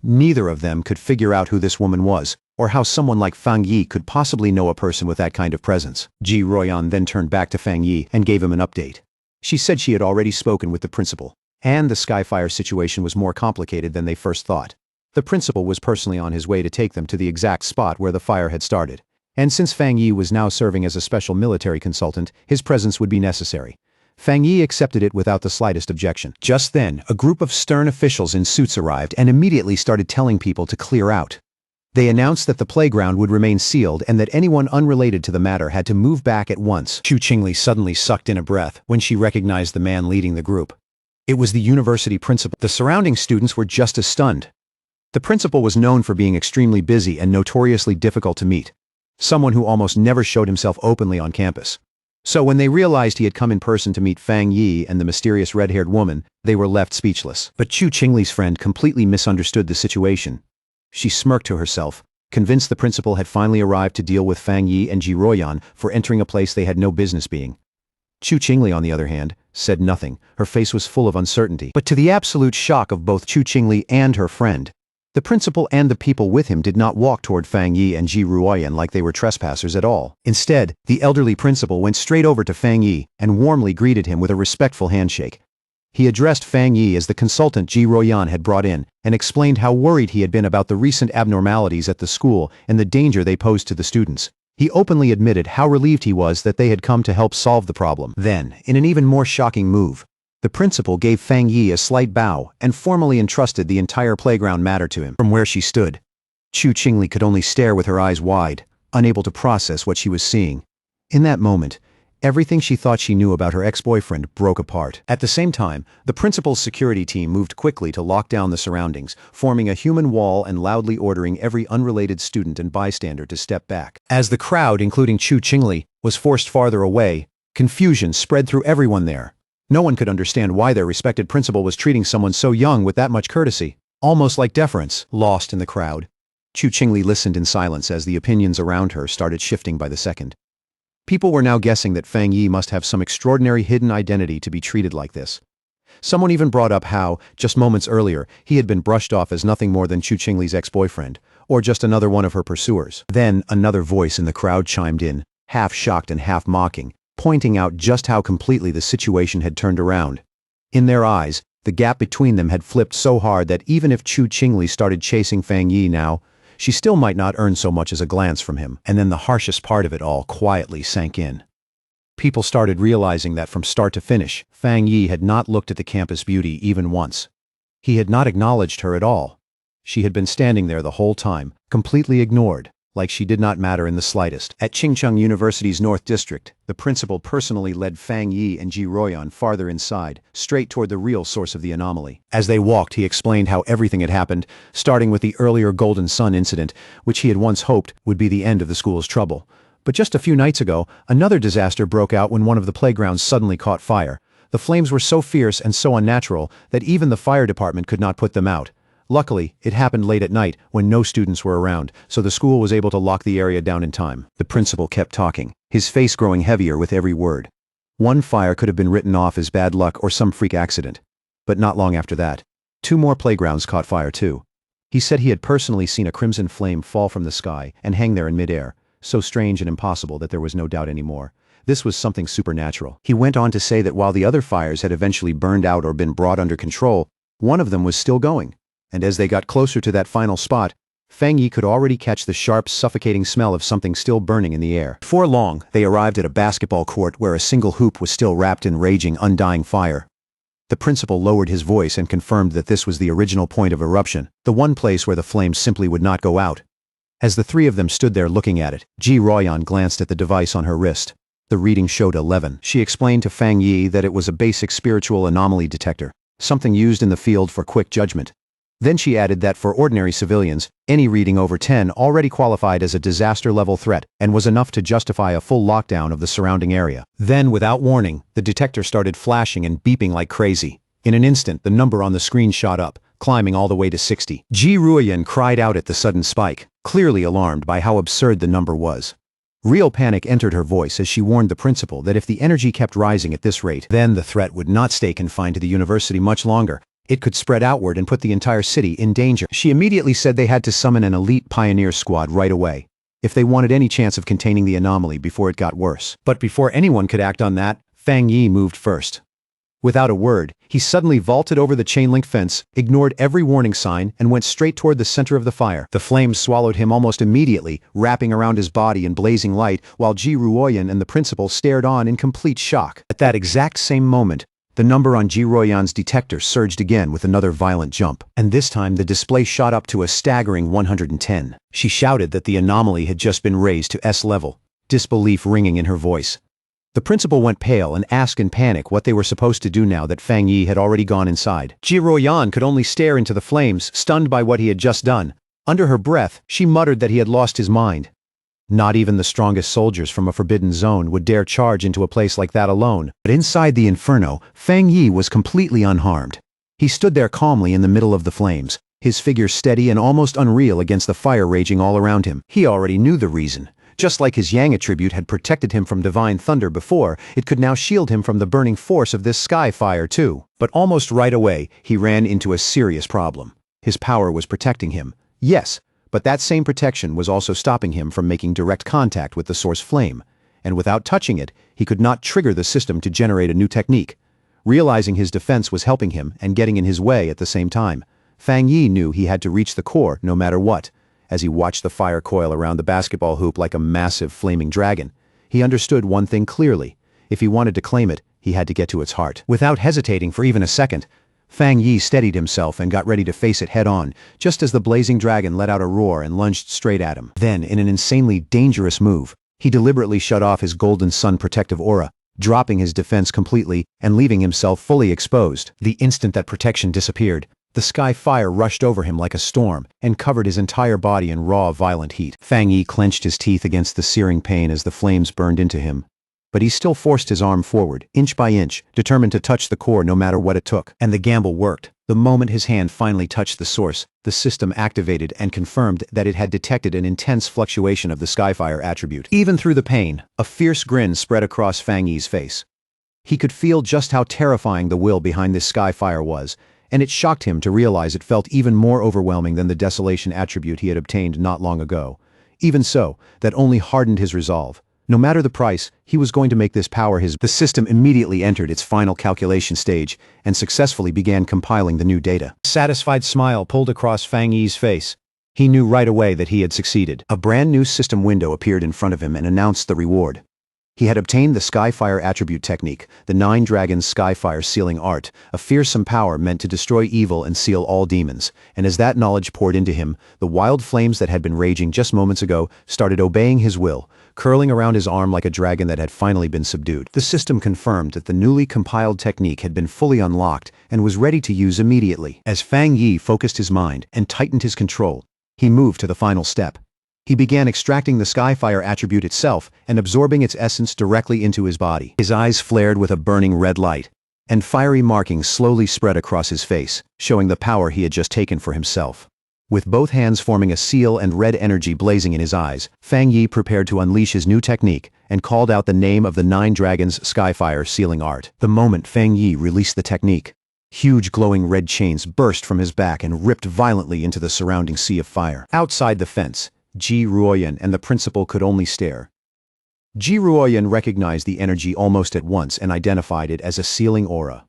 Neither of them could figure out who this woman was, or how someone like Fang Yi could possibly know a person with that kind of presence. Ji Ruoyan then turned back to Fang Yi and gave him an update. She said she had already spoken with the principal, and the Skyfire situation was more complicated than they first thought. The principal was personally on his way to take them to the exact spot where the fire had started, and since Fang Yi was now serving as a special military consultant, his presence would be necessary. Fang Yi accepted it without the slightest objection. Just then, a group of stern officials in suits arrived and immediately started telling people to clear out. They announced that the playground would remain sealed and that anyone unrelated to the matter had to move back at once. Chu Qingli suddenly sucked in a breath when she recognized the man leading the group. It was the university principal. The surrounding students were just as stunned. The principal was known for being extremely busy and notoriously difficult to meet, someone who almost never showed himself openly on campus. So when they realized he had come in person to meet Fang Yi and the mysterious red-haired woman, they were left speechless. But Chu Qingli's friend completely misunderstood the situation. She smirked to herself, convinced the principal had finally arrived to deal with Fang Yi and Ji Ruoyan for entering a place they had no business being. Chu Qingli, on the other hand, said nothing. Her face was full of uncertainty. But to the absolute shock of both Chu Qingli and her friend, the principal and the people with him did not walk toward Fang Yi and Ji Ruoyan like they were trespassers at all. Instead, the elderly principal went straight over to Fang Yi and warmly greeted him with a respectful handshake. He addressed Fang Yi as the consultant Ji Ruoyan had brought in and explained how worried he had been about the recent abnormalities at the school and the danger they posed to the students. He openly admitted how relieved he was that they had come to help solve the problem. Then, in an even more shocking move, the principal gave Fang Yi a slight bow and formally entrusted the entire playground matter to him. From where she stood, Chu Qingli could only stare with her eyes wide, unable to process what she was seeing. In that moment, everything she thought she knew about her ex-boyfriend broke apart. At the same time, the principal's security team moved quickly to lock down the surroundings, forming a human wall and loudly ordering every unrelated student and bystander to step back. As the crowd, including Chu Qingli, was forced farther away, confusion spread through everyone there. No one could understand why their respected principal was treating someone so young with that much courtesy, almost like deference. Lost in the crowd, Chu Qingli listened in silence as the opinions around her started shifting by the second. People were now guessing that Fang Yi must have some extraordinary hidden identity to be treated like this. Someone even brought up how, just moments earlier, he had been brushed off as nothing more than Chu Qingli's ex-boyfriend, or just another one of her pursuers. Then another voice in the crowd chimed in, half shocked and half mocking, pointing out just how completely the situation had turned around. In their eyes, the gap between them had flipped so hard that even if Chu Qingli started chasing Fang Yi now, she still might not earn so much as a glance from him. And then the harshest part of it all quietly sank in. People started realizing that from start to finish, Fang Yi had not looked at the campus beauty even once. He had not acknowledged her at all. She had been standing there the whole time, completely ignored, like she did not matter in the slightest. At Qingcheng University's North District, the principal personally led Fang Yi and Ji Ruoyan farther inside, straight toward the real source of the anomaly. As they walked, he explained how everything had happened, starting with the earlier Golden Sun incident, which he had once hoped would be the end of the school's trouble. But just a few nights ago, another disaster broke out when one of the playgrounds suddenly caught fire. The flames were so fierce and so unnatural that even the fire department could not put them out. Luckily, it happened late at night when no students were around, so the school was able to lock the area down in time. The principal kept talking, his face growing heavier with every word. One fire could have been written off as bad luck or some freak accident. But not long after that, 2 more playgrounds caught fire too. He said he had personally seen a crimson flame fall from the sky and hang there in midair, so strange and impossible that there was no doubt anymore. This was something supernatural. He went on to say that while the other fires had eventually burned out or been brought under control, one of them was still going. And as they got closer to that final spot, Fang Yi could already catch the sharp, suffocating smell of something still burning in the air. Before long, they arrived at a basketball court where a single hoop was still wrapped in raging, undying fire. The principal lowered his voice and confirmed that this was the original point of eruption, the one place where the flames simply would not go out. As the 3 of them stood there looking at it, Ji Ruoyan glanced at the device on her wrist. The reading showed 11. She explained to Fang Yi that it was a basic spiritual anomaly detector, something used in the field for quick judgment. Then she added that for ordinary civilians, any reading over 10 already qualified as a disaster-level threat and was enough to justify a full lockdown of the surrounding area. Then, without warning, the detector started flashing and beeping like crazy. In an instant, the number on the screen shot up, climbing all the way to 60. Ji Ruoyan cried out at the sudden spike, clearly alarmed by how absurd the number was. Real panic entered her voice as she warned the principal that if the energy kept rising at this rate, then the threat would not stay confined to the university much longer. It could spread outward and put the entire city in danger. She immediately said they had to summon an elite pioneer squad right away, if they wanted any chance of containing the anomaly before it got worse. But before anyone could act on that, Fang Yi moved first. Without a word, he suddenly vaulted over the chain-link fence, ignored every warning sign, and went straight toward the center of the fire. The flames swallowed him almost immediately, wrapping around his body in blazing light, while Ji Ruoyan and the principal stared on in complete shock. At that exact same moment, the number on Ji Ruoyan's detector surged again with another violent jump, and this time the display shot up to a staggering 110. She shouted that the anomaly had just been raised to S level, disbelief ringing in her voice. The principal went pale and asked in panic what they were supposed to do now that Fang Yi had already gone inside. Ji Ruoyan could only stare into the flames, stunned by what he had just done. Under her breath, she muttered that he had lost his mind. Not even the strongest soldiers from a forbidden zone would dare charge into a place like that alone. But inside the inferno, Fang Yi was completely unharmed. He stood there calmly in the middle of the flames, his figure steady and almost unreal against the fire raging all around him. He already knew the reason. Just like his Yang attribute had protected him from divine thunder before, it could now shield him from the burning force of this sky fire too. But almost right away, he ran into a serious problem. His power was protecting him. Yes, but that same protection was also stopping him from making direct contact with the source flame, and without touching it, he could not trigger the system to generate a new technique. Realizing his defense was helping him and getting in his way at the same time, Fang Yi knew he had to reach the core no matter what. As he watched the fire coil around the basketball hoop like a massive flaming dragon, he understood one thing clearly. If he wanted to claim it, he had to get to its heart. Without hesitating for even a second, Fang Yi steadied himself and got ready to face it head-on, just as the blazing dragon let out a roar and lunged straight at him. Then, in an insanely dangerous move, he deliberately shut off his Golden Sun protective aura, dropping his defense completely and leaving himself fully exposed. The instant that protection disappeared, the sky fire rushed over him like a storm and covered his entire body in raw, violent heat. Fang Yi clenched his teeth against the searing pain as the flames burned into him. But he still forced his arm forward, inch by inch, determined to touch the core no matter what it took. And the gamble worked. The moment his hand finally touched the source, the system activated and confirmed that it had detected an intense fluctuation of the Skyfire attribute. Even through the pain, a fierce grin spread across Fang Yi's face. He could feel just how terrifying the will behind this Skyfire was, and it shocked him to realize it felt even more overwhelming than the desolation attribute he had obtained not long ago. Even so, that only hardened his resolve. No matter the price, he was going to make this power his. The system immediately entered its final calculation stage and successfully began compiling the new data. A satisfied smile pulled across Fang Yi's face. He knew right away that he had succeeded. A brand new system window appeared in front of him and announced the reward. He had obtained the Skyfire attribute technique, the 9 Dragons Skyfire sealing art, a fearsome power meant to destroy evil and seal all demons, and as that knowledge poured into him, the wild flames that had been raging just moments ago started obeying his will, curling around his arm like a dragon that had finally been subdued. The system confirmed that the newly compiled technique had been fully unlocked and was ready to use immediately. As Fang Yi focused his mind and tightened his control, he moved to the final step. He began extracting the Skyfire attribute itself and absorbing its essence directly into his body. His eyes flared with a burning red light, and fiery markings slowly spread across his face, showing the power he had just taken for himself. With both hands forming a seal and red energy blazing in his eyes, Fang Yi prepared to unleash his new technique and called out the name of the 9 Dragons Skyfire sealing art. The moment Fang Yi released the technique, huge glowing red chains burst from his back and ripped violently into the surrounding sea of fire. Outside the fence, Ji Ruoyan and the principal could only stare. Ji Ruoyan recognized the energy almost at once and identified it as a sealing aura.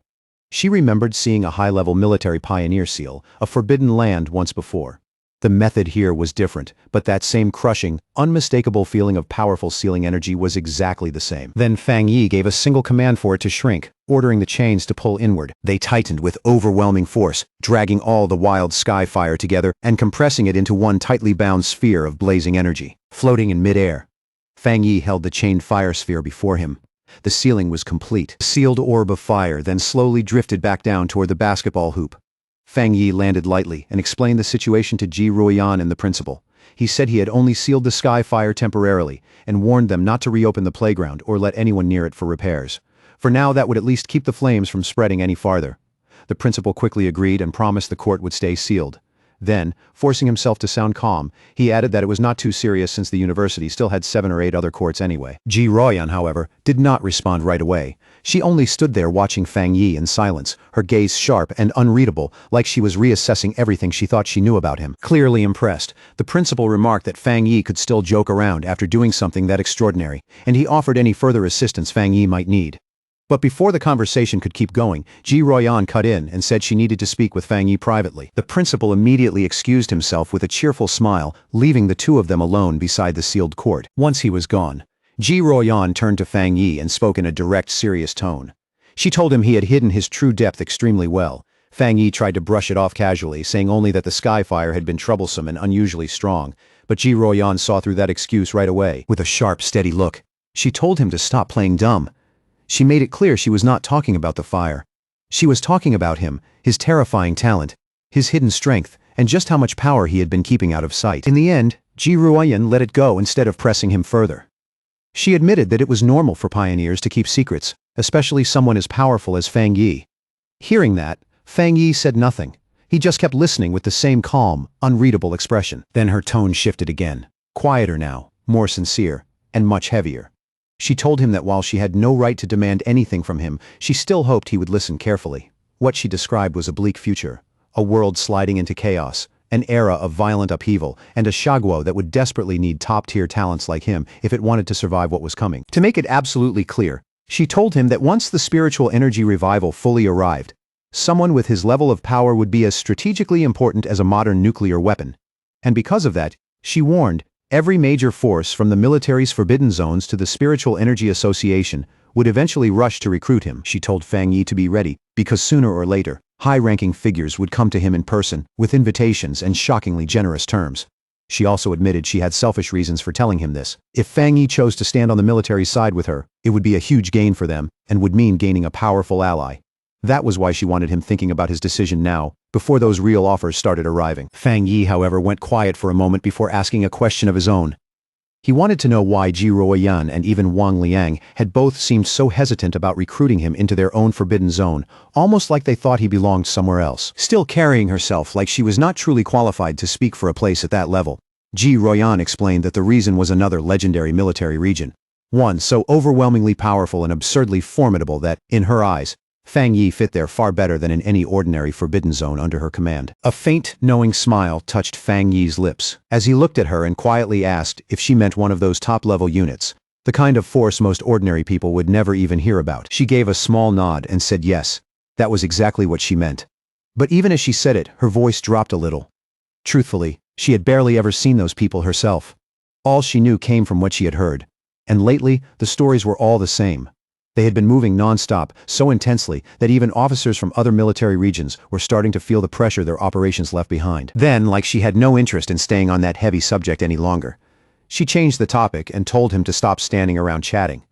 She remembered seeing a high-level military pioneer seal, a forbidden land once before. The method here was different, but that same crushing, unmistakable feeling of powerful sealing energy was exactly the same. Then Fang Yi gave a single command for it to shrink, ordering the chains to pull inward. They tightened with overwhelming force, dragging all the wild Skyfire together and compressing it into one tightly bound sphere of blazing energy. Floating in midair, Fang Yi held the chained fire sphere before him. The sealing was complete. The sealed orb of fire then slowly drifted back down toward the basketball hoop. Fang Yi landed lightly and explained the situation to Ji Ruoyan and the principal. He said he had only sealed the Skyfire temporarily and warned them not to reopen the playground or let anyone near it for repairs. For now, that would at least keep the flames from spreading any farther. The principal quickly agreed and promised the court would stay sealed. Then, forcing himself to sound calm, he added that it was not too serious since the university still had 7 or 8 other courts anyway. Ji Ruoyan, however, did not respond right away. She only stood there watching Fang Yi in silence, her gaze sharp and unreadable, like she was reassessing everything she thought she knew about him. Clearly impressed, the principal remarked that Fang Yi could still joke around after doing something that extraordinary, and he offered any further assistance Fang Yi might need. But before the conversation could keep going, Ji Ruoyan cut in and said she needed to speak with Fang Yi privately. The principal immediately excused himself with a cheerful smile, leaving the two of them alone beside the sealed court. Once he was gone, Ji Ruoyan turned to Fang Yi and spoke in a direct, serious tone. She told him he had hidden his true depth extremely well. Fang Yi tried to brush it off casually, saying only that the Skyfire had been troublesome and unusually strong, but Ji Ruoyan saw through that excuse right away. With a sharp, steady look, she told him to stop playing dumb. She made it clear she was not talking about the fire. She was talking about him, his terrifying talent, his hidden strength, and just how much power he had been keeping out of sight. In the end, Ji Ruoyan let it go instead of pressing him further. She admitted that it was normal for pioneers to keep secrets, especially someone as powerful as Fang Yi. Hearing that, Fang Yi said nothing. He just kept listening with the same calm, unreadable expression. Then her tone shifted again, quieter now, more sincere, and much heavier. She told him that while she had no right to demand anything from him, she still hoped he would listen carefully. What she described was a bleak future, a world sliding into chaos, an era of violent upheaval, and a Shaguo that would desperately need top-tier talents like him if it wanted to survive what was coming. To make it absolutely clear, she told him that once the spiritual energy revival fully arrived, someone with his level of power would be as strategically important as a modern nuclear weapon. And because of that, she warned, every major force from the military's forbidden zones to the Spiritual Energy Association would eventually rush to recruit him. She told Fang Yi to be ready, because sooner or later, high-ranking figures would come to him in person, with invitations and shockingly generous terms. She also admitted she had selfish reasons for telling him this. If Fang Yi chose to stand on the military side with her, it would be a huge gain for them, and would mean gaining a powerful ally. That was why she wanted him thinking about his decision now, before those real offers started arriving. Fang Yi, however, went quiet for a moment before asking a question of his own. He wanted to know why Ji Ruoyan and even Wang Liang had both seemed so hesitant about recruiting him into their own forbidden zone, almost like they thought he belonged somewhere else. Still carrying herself like she was not truly qualified to speak for a place at that level, Ji Ruoyan explained that the reason was another legendary military region. One so overwhelmingly powerful and absurdly formidable that, in her eyes, Fang Yi fit there far better than in any ordinary forbidden zone under her command. A faint, knowing smile touched Fang Yi's lips as he looked at her and quietly asked if she meant one of those top-level units, the kind of force most ordinary people would never even hear about. She gave a small nod and said yes, that was exactly what she meant. But even as she said it, her voice dropped a little. Truthfully, she had barely ever seen those people herself. All she knew came from what she had heard. And lately, the stories were all the same. They had been moving non-stop, so intensely that even officers from other military regions were starting to feel the pressure their operations left behind. Then, like she had no interest in staying on that heavy subject any longer, she changed the topic and told him to stop standing around chatting.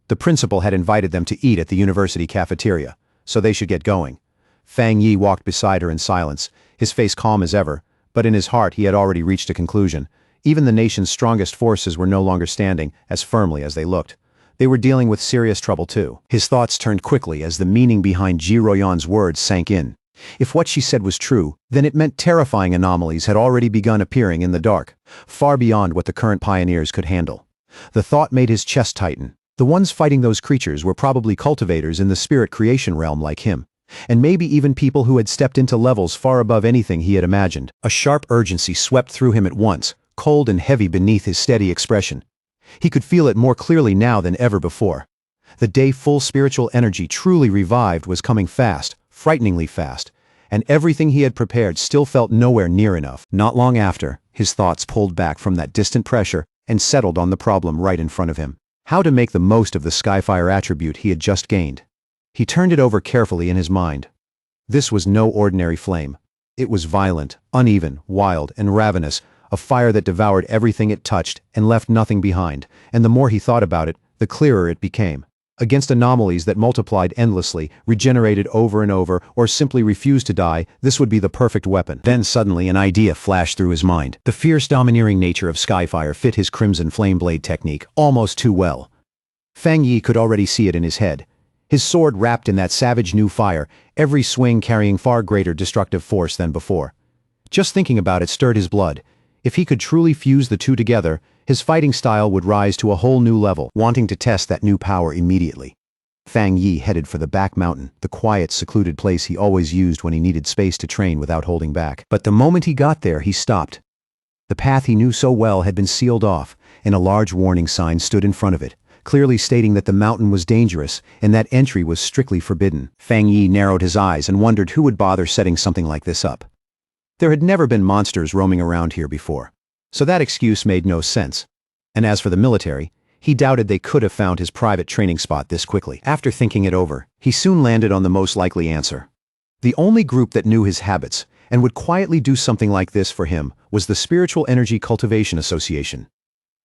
The principal had invited them to eat at the university cafeteria, so they should get going. Fang Yi walked beside her in silence, his face calm as ever, but in his heart he had already reached a conclusion. Even the nation's strongest forces were no longer standing as firmly as they looked. They were dealing with serious trouble too. His thoughts turned quickly as the meaning behind Ji Ruoyan's words sank in. If what she said was true, then it meant terrifying anomalies had already begun appearing in the dark, far beyond what the current pioneers could handle. The thought made his chest tighten. The ones fighting those creatures were probably cultivators in the spirit creation realm like him, and maybe even people who had stepped into levels far above anything he had imagined. A sharp urgency swept through him at once, cold and heavy beneath his steady expression. He could feel it more clearly now than ever before. The day full spiritual energy truly revived was coming fast, frighteningly fast, and everything he had prepared still felt nowhere near enough. Not long after, his thoughts pulled back from that distant pressure and settled on the problem right in front of him. How to make the most of the Skyfire attribute he had just gained. He turned it over carefully in his mind. This was no ordinary flame. It was violent, uneven, wild, and ravenous, a fire that devoured everything it touched and left nothing behind, and the more he thought about it, the clearer it became. Against anomalies that multiplied endlessly, regenerated over and over, or simply refused to die, this would be the perfect weapon. Then suddenly an idea flashed through his mind. The fierce domineering nature of Skyfire fit his Crimson Flame Blade technique almost too well. Fang Yi could already see it in his head. His sword wrapped in that savage new fire, every swing carrying far greater destructive force than before. Just thinking about it stirred his blood. If he could truly fuse the two together, his fighting style would rise to a whole new level, wanting to test that new power immediately. Fang Yi headed for the back mountain, the quiet, secluded place he always used when he needed space to train without holding back. But the moment he got there, he stopped. The path he knew so well had been sealed off, and a large warning sign stood in front of it, clearly stating that the mountain was dangerous and that entry was strictly forbidden. Fang Yi narrowed his eyes and wondered who would bother setting something like this up. There had never been monsters roaming around here before, so that excuse made no sense. And as for the military, he doubted they could have found his private training spot this quickly. After thinking it over, he soon landed on the most likely answer. The only group that knew his habits and would quietly do something like this for him was the Spiritual Energy Cultivation Association.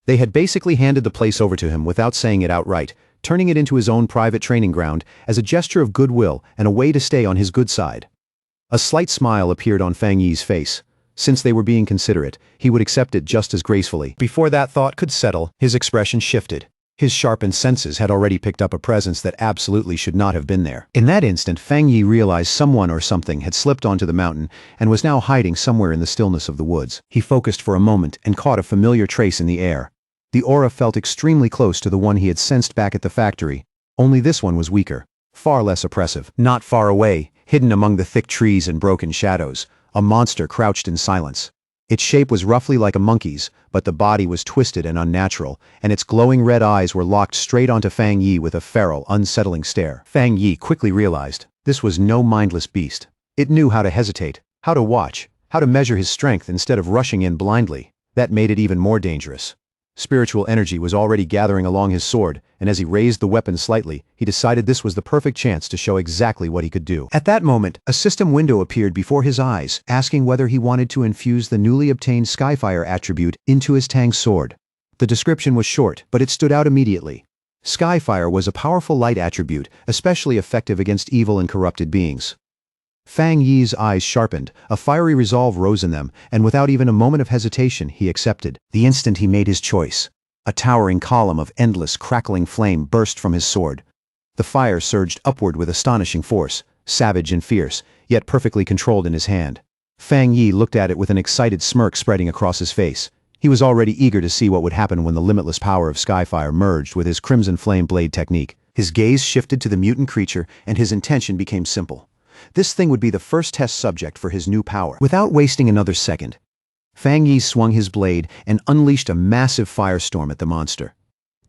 They had basically handed the place over to him without saying it outright, turning it into his own private training ground as a gesture of goodwill and a way to stay on his good side. A slight smile appeared on Fang Yi's face. Since they were being considerate, he would accept it just as gracefully. Before that thought could settle, his expression shifted. His sharpened senses had already picked up a presence that absolutely should not have been there. In that instant, Fang Yi realized someone or something had slipped onto the mountain and was now hiding somewhere in the stillness of the woods. He focused for a moment and caught a familiar trace in the air. The aura felt extremely close to the one he had sensed back at the factory, only this one was weaker, far less oppressive. Not far away, hidden among the thick trees and broken shadows, a monster crouched in silence. Its shape was roughly like a monkey's, but the body was twisted and unnatural, and its glowing red eyes were locked straight onto Fang Yi with a feral, unsettling stare. Fang Yi quickly realized this was no mindless beast. It knew how to hesitate, how to watch, how to measure his strength instead of rushing in blindly. That made it even more dangerous. Spiritual energy was already gathering along his sword, and as he raised the weapon slightly, he decided this was the perfect chance to show exactly what he could do. At that moment, a system window appeared before his eyes, asking whether he wanted to infuse the newly obtained Skyfire attribute into his Tang sword. The description was short, but it stood out immediately. Skyfire was a powerful light attribute, especially effective against evil and corrupted beings. Fang Yi's eyes sharpened, a fiery resolve rose in them, and without even a moment of hesitation, he accepted. The instant he made his choice, A towering column of endless, crackling flame burst from his sword. The fire surged upward with astonishing force, savage and fierce, yet perfectly controlled in his hand. Fang Yi looked at it with an excited smirk spreading across his face. He was already eager to see what would happen when the limitless power of Skyfire merged with his crimson flame blade technique. His gaze shifted to the mutant creature, and his intention became simple. This thing would be the first test subject for his new power. Without wasting another second, Fang Yi swung his blade and unleashed a massive firestorm at the monster.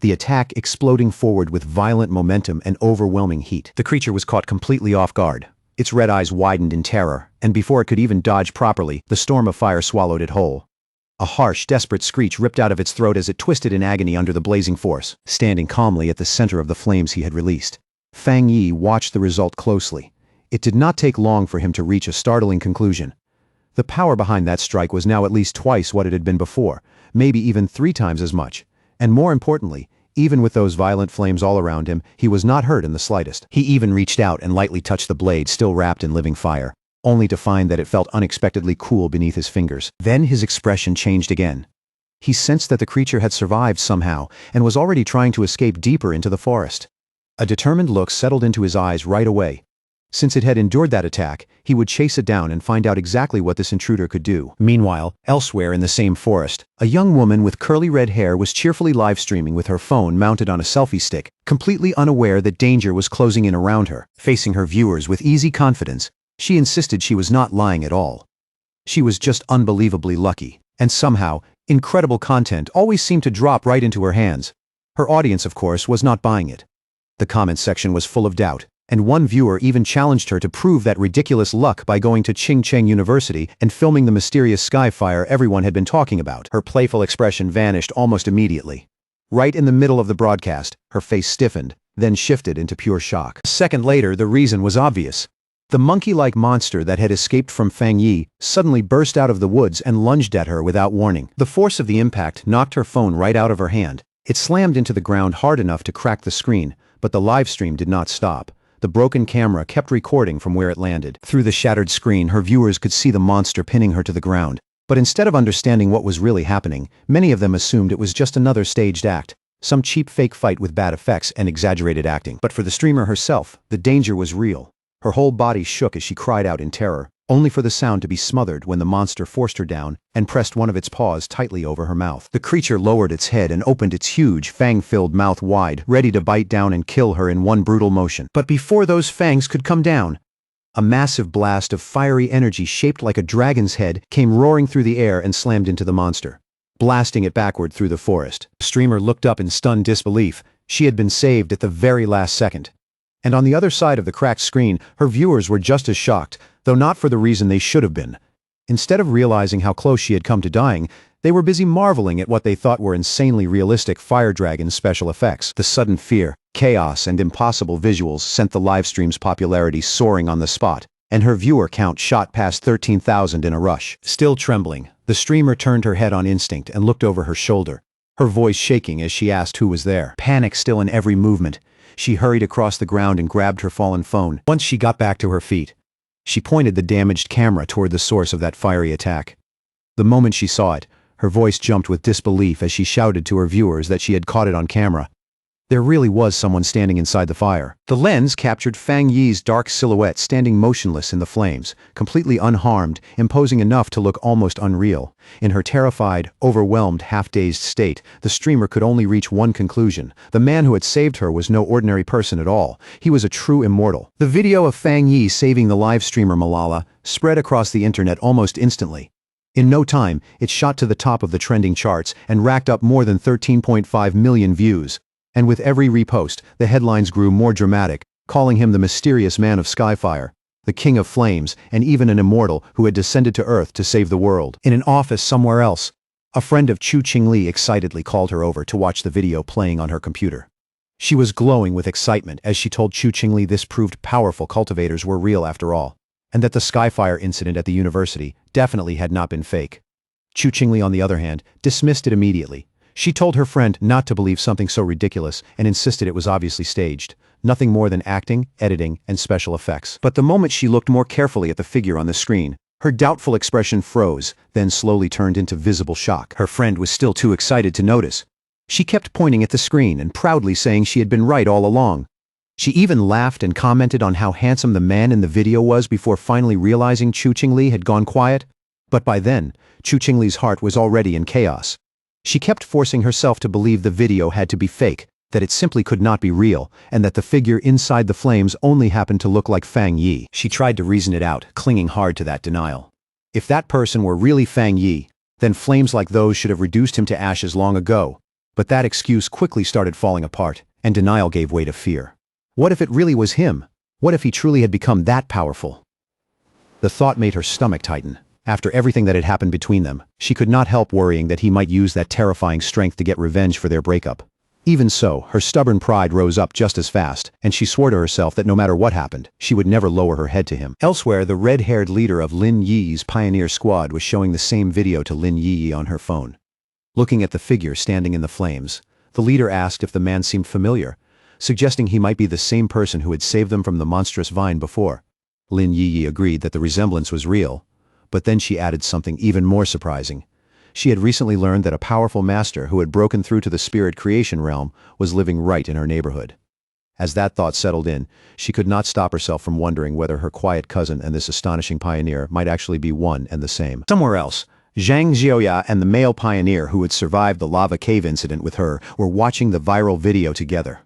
The attack exploding forward with violent momentum and overwhelming heat. The creature was caught completely off guard. Its red eyes widened in terror, and before it could even dodge properly, the storm of fire swallowed it whole. A harsh, desperate screech ripped out of its throat as it twisted in agony under the blazing force, standing calmly at the center of the flames he had released. Fang Yi watched the result closely. It did not take long for him to reach a startling conclusion. The power behind that strike was now at least twice what it had been before, maybe even 3 times as much. And more importantly, even with those violent flames all around him, he was not hurt in the slightest. He even reached out and lightly touched the blade still wrapped in living fire, only to find that it felt unexpectedly cool beneath his fingers. Then his expression changed again. He sensed that the creature had survived somehow and was already trying to escape deeper into the forest. A determined look settled into his eyes right away. Since it had endured that attack, he would chase it down and find out exactly what this intruder could do. Meanwhile, elsewhere in the same forest, a young woman with curly red hair was cheerfully live-streaming with her phone mounted on a selfie stick, completely unaware that danger was closing in around her. Facing her viewers with easy confidence, she insisted she was not lying at all. She was just unbelievably lucky, and somehow, incredible content always seemed to drop right into her hands. Her audience, of course, was not buying it. The comment section was full of doubt, and one viewer even challenged her to prove that ridiculous luck by going to Ching Cheng University and filming the mysterious Skyfire everyone had been talking about. Her playful expression vanished almost immediately. Right in the middle of the broadcast, her face stiffened, then shifted into pure shock. A second later, the reason was obvious. The monkey-like monster that had escaped from Fang Yi suddenly burst out of the woods and lunged at her without warning. The force of the impact knocked her phone right out of her hand. It slammed into the ground hard enough to crack the screen, but the live stream did not stop. The broken camera kept recording from where it landed. Through the shattered screen, her viewers could see the monster pinning her to the ground. But instead of understanding what was really happening, many of them assumed it was just another staged act, some cheap fake fight with bad effects and exaggerated acting. But for the streamer herself, the danger was real. Her whole body shook as she cried out in terror, only for the sound to be smothered when the monster forced her down and pressed one of its paws tightly over her mouth. The creature lowered its head and opened its huge, fang-filled mouth wide, ready to bite down and kill her in one brutal motion. But before those fangs could come down, a massive blast of fiery energy shaped like a dragon's head came roaring through the air and slammed into the monster, blasting it backward through the forest. The streamer looked up in stunned disbelief. She had been saved at the very last second. And on the other side of the cracked screen, her viewers were just as shocked, though not for the reason they should have been. Instead of realizing how close she had come to dying, they were busy marveling at what they thought were insanely realistic Fire Dragon special effects. The sudden fear, chaos, and impossible visuals sent the livestream's popularity soaring on the spot, and her viewer count shot past 13,000 in a rush. Still trembling, the streamer turned her head on instinct and looked over her shoulder, her voice shaking as she asked who was there. Panic still in every movement, she hurried across the ground and grabbed her fallen phone. Once she got back to her feet, she pointed the damaged camera toward the source of that fiery attack. The moment she saw it, her voice jumped with disbelief as she shouted to her viewers that she had caught it on camera. There really was someone standing inside the fire. The lens captured Fang Yi's dark silhouette standing motionless in the flames, completely unharmed, imposing enough to look almost unreal. In her terrified, overwhelmed, half-dazed state, the streamer could only reach one conclusion. The man who had saved her was no ordinary person at all. He was a true immortal. The video of Fang Yi saving the live streamer Malala spread across the internet almost instantly. In no time, it shot to the top of the trending charts and racked up more than 13.5 million views. And with every repost, the headlines grew more dramatic, calling him the mysterious man of Skyfire, the king of flames, and even an immortal who had descended to Earth to save the world. In an office somewhere else, a friend of Chu Qingli excitedly called her over to watch the video playing on her computer. She was glowing with excitement as she told Chu Qingli this proved powerful cultivators were real after all, and that the Skyfire incident at the university definitely had not been fake. Chu Qingli, on the other hand, dismissed it immediately. She told her friend not to believe something so ridiculous and insisted it was obviously staged, nothing more than acting, editing, and special effects. But the moment she looked more carefully at the figure on the screen, her doubtful expression froze, then slowly turned into visible shock. Her friend was still too excited to notice. She kept pointing at the screen and proudly saying she had been right all along. She even laughed and commented on how handsome the man in the video was before finally realizing Chu Qingli had gone quiet. But by then, Chu Qingli's heart was already in chaos. She kept forcing herself to believe the video had to be fake, that it simply could not be real, and that the figure inside the flames only happened to look like Fang Yi. She tried to reason it out, clinging hard to that denial. If that person were really Fang Yi, then flames like those should have reduced him to ashes long ago. But that excuse quickly started falling apart, and denial gave way to fear. What if it really was him? What if he truly had become that powerful? The thought made her stomach tighten. After everything that had happened between them, she could not help worrying that he might use that terrifying strength to get revenge for their breakup. Even so, her stubborn pride rose up just as fast, and she swore to herself that no matter what happened, she would never lower her head to him. Elsewhere, the red-haired leader of Lin Yi's pioneer squad was showing the same video to Lin Yi on her phone. Looking at the figure standing in the flames, the leader asked if the man seemed familiar, suggesting he might be the same person who had saved them from the monstrous vine before. Lin Yi agreed that the resemblance was real, but then she added something even more surprising. She had recently learned that a powerful master who had broken through to the spirit creation realm was living right in her neighborhood. As that thought settled in, she could not stop herself from wondering whether her quiet cousin and this astonishing pioneer might actually be one and the same. Somewhere else, Zhang Xiaoya and the male pioneer who had survived the lava cave incident with her were watching the viral video together.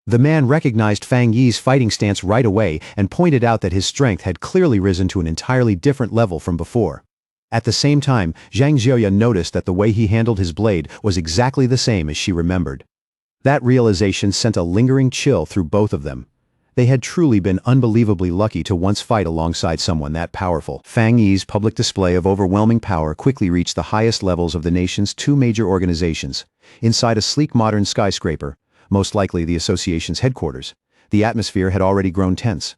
The man recognized Fang Yi's fighting stance right away and pointed out that his strength had clearly risen to an entirely different level from before. At the same time, Zhang Xiaoya noticed that the way he handled his blade was exactly the same as she remembered. That realization sent a lingering chill through both of them. They had truly been unbelievably lucky to once fight alongside someone that powerful. Fang Yi's public display of overwhelming power quickly reached the highest levels of the nation's two major organizations. Inside a sleek modern skyscraper, most likely the association's headquarters, the atmosphere had already grown tense.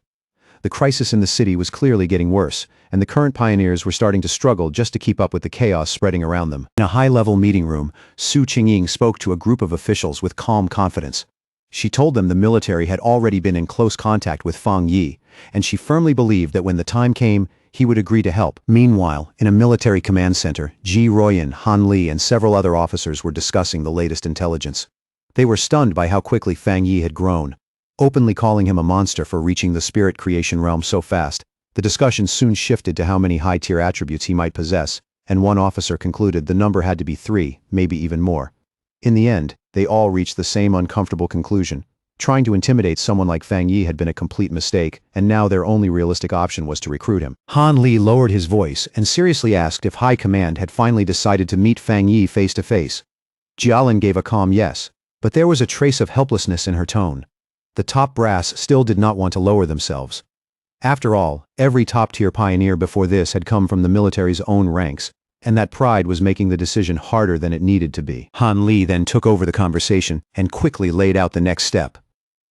The crisis in the city was clearly getting worse, and the current pioneers were starting to struggle just to keep up with the chaos spreading around them. In a high-level meeting room, Su Qingying spoke to a group of officials with calm confidence. She told them the military had already been in close contact with Fang Yi, and she firmly believed that when the time came, he would agree to help. Meanwhile, in a military command center, Ji Ruoyan, Han Li, and several other officers were discussing the latest intelligence. They were stunned by how quickly Fang Yi had grown. Openly calling him a monster for reaching the spirit creation realm so fast, the discussion soon shifted to how many high-tier attributes he might possess, and one officer concluded the number had to be 3, maybe even more. In the end, they all reached the same uncomfortable conclusion. Trying to intimidate someone like Fang Yi had been a complete mistake, and now their only realistic option was to recruit him. Han Li lowered his voice and seriously asked if High Command had finally decided to meet Fang Yi face to face. Jialin gave a calm yes, but there was a trace of helplessness in her tone. The top brass still did not want to lower themselves. After all, every top-tier pioneer before this had come from the military's own ranks, and that pride was making the decision harder than it needed to be. Han Li then took over the conversation and quickly laid out the next step.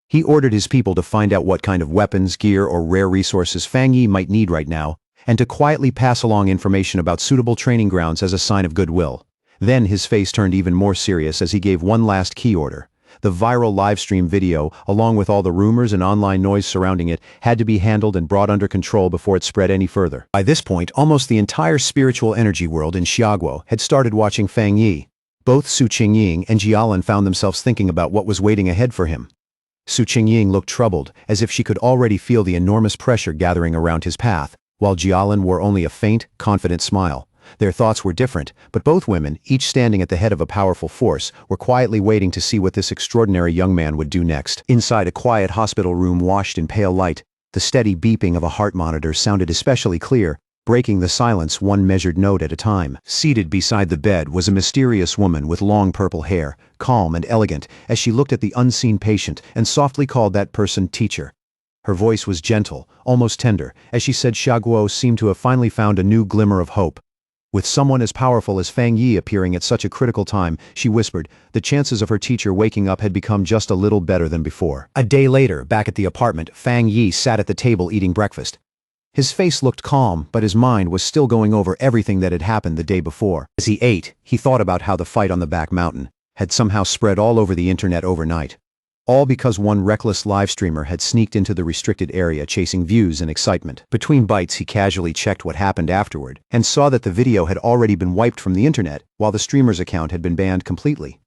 He ordered his people to find out what kind of weapons, gear, or rare resources Fang Yi might need right now, and to quietly pass along information about suitable training grounds as a sign of goodwill. Then his face turned even more serious as he gave one last key order. The viral livestream video, along with all the rumors and online noise surrounding it, had to be handled and brought under control before it spread any further. By this point, almost the entire spiritual energy world in Xiaguo had started watching Fang Yi. Both Su Qingying and Jialin found themselves thinking about what was waiting ahead for him. Su Qingying looked troubled, as if she could already feel the enormous pressure gathering around his path, while Jialin wore only a faint, confident smile. Their thoughts were different, but both women, each standing at the head of a powerful force, were quietly waiting to see what this extraordinary young man would do next. Inside a quiet hospital room washed in pale light, the steady beeping of a heart monitor sounded especially clear, breaking the silence one measured note at a time. Seated beside the bed was a mysterious woman with long purple hair, calm and elegant, as she looked at the unseen patient and softly called that person teacher. Her voice was gentle, almost tender, as she said Xiaguo seemed to have finally found a new glimmer of hope. With someone as powerful as Fang Yi appearing at such a critical time, she whispered, the chances of her teacher waking up had become just a little better than before. A day later, back at the apartment, Fang Yi sat at the table eating breakfast. His face looked calm, but his mind was still going over everything that had happened the day before. As he ate, he thought about how the fight on the back mountain had somehow spread all over the internet overnight. All because one reckless live streamer had sneaked into the restricted area chasing views and excitement. Between bites, he casually checked what happened afterward and saw that the video had already been wiped from the internet while the streamer's account had been banned completely.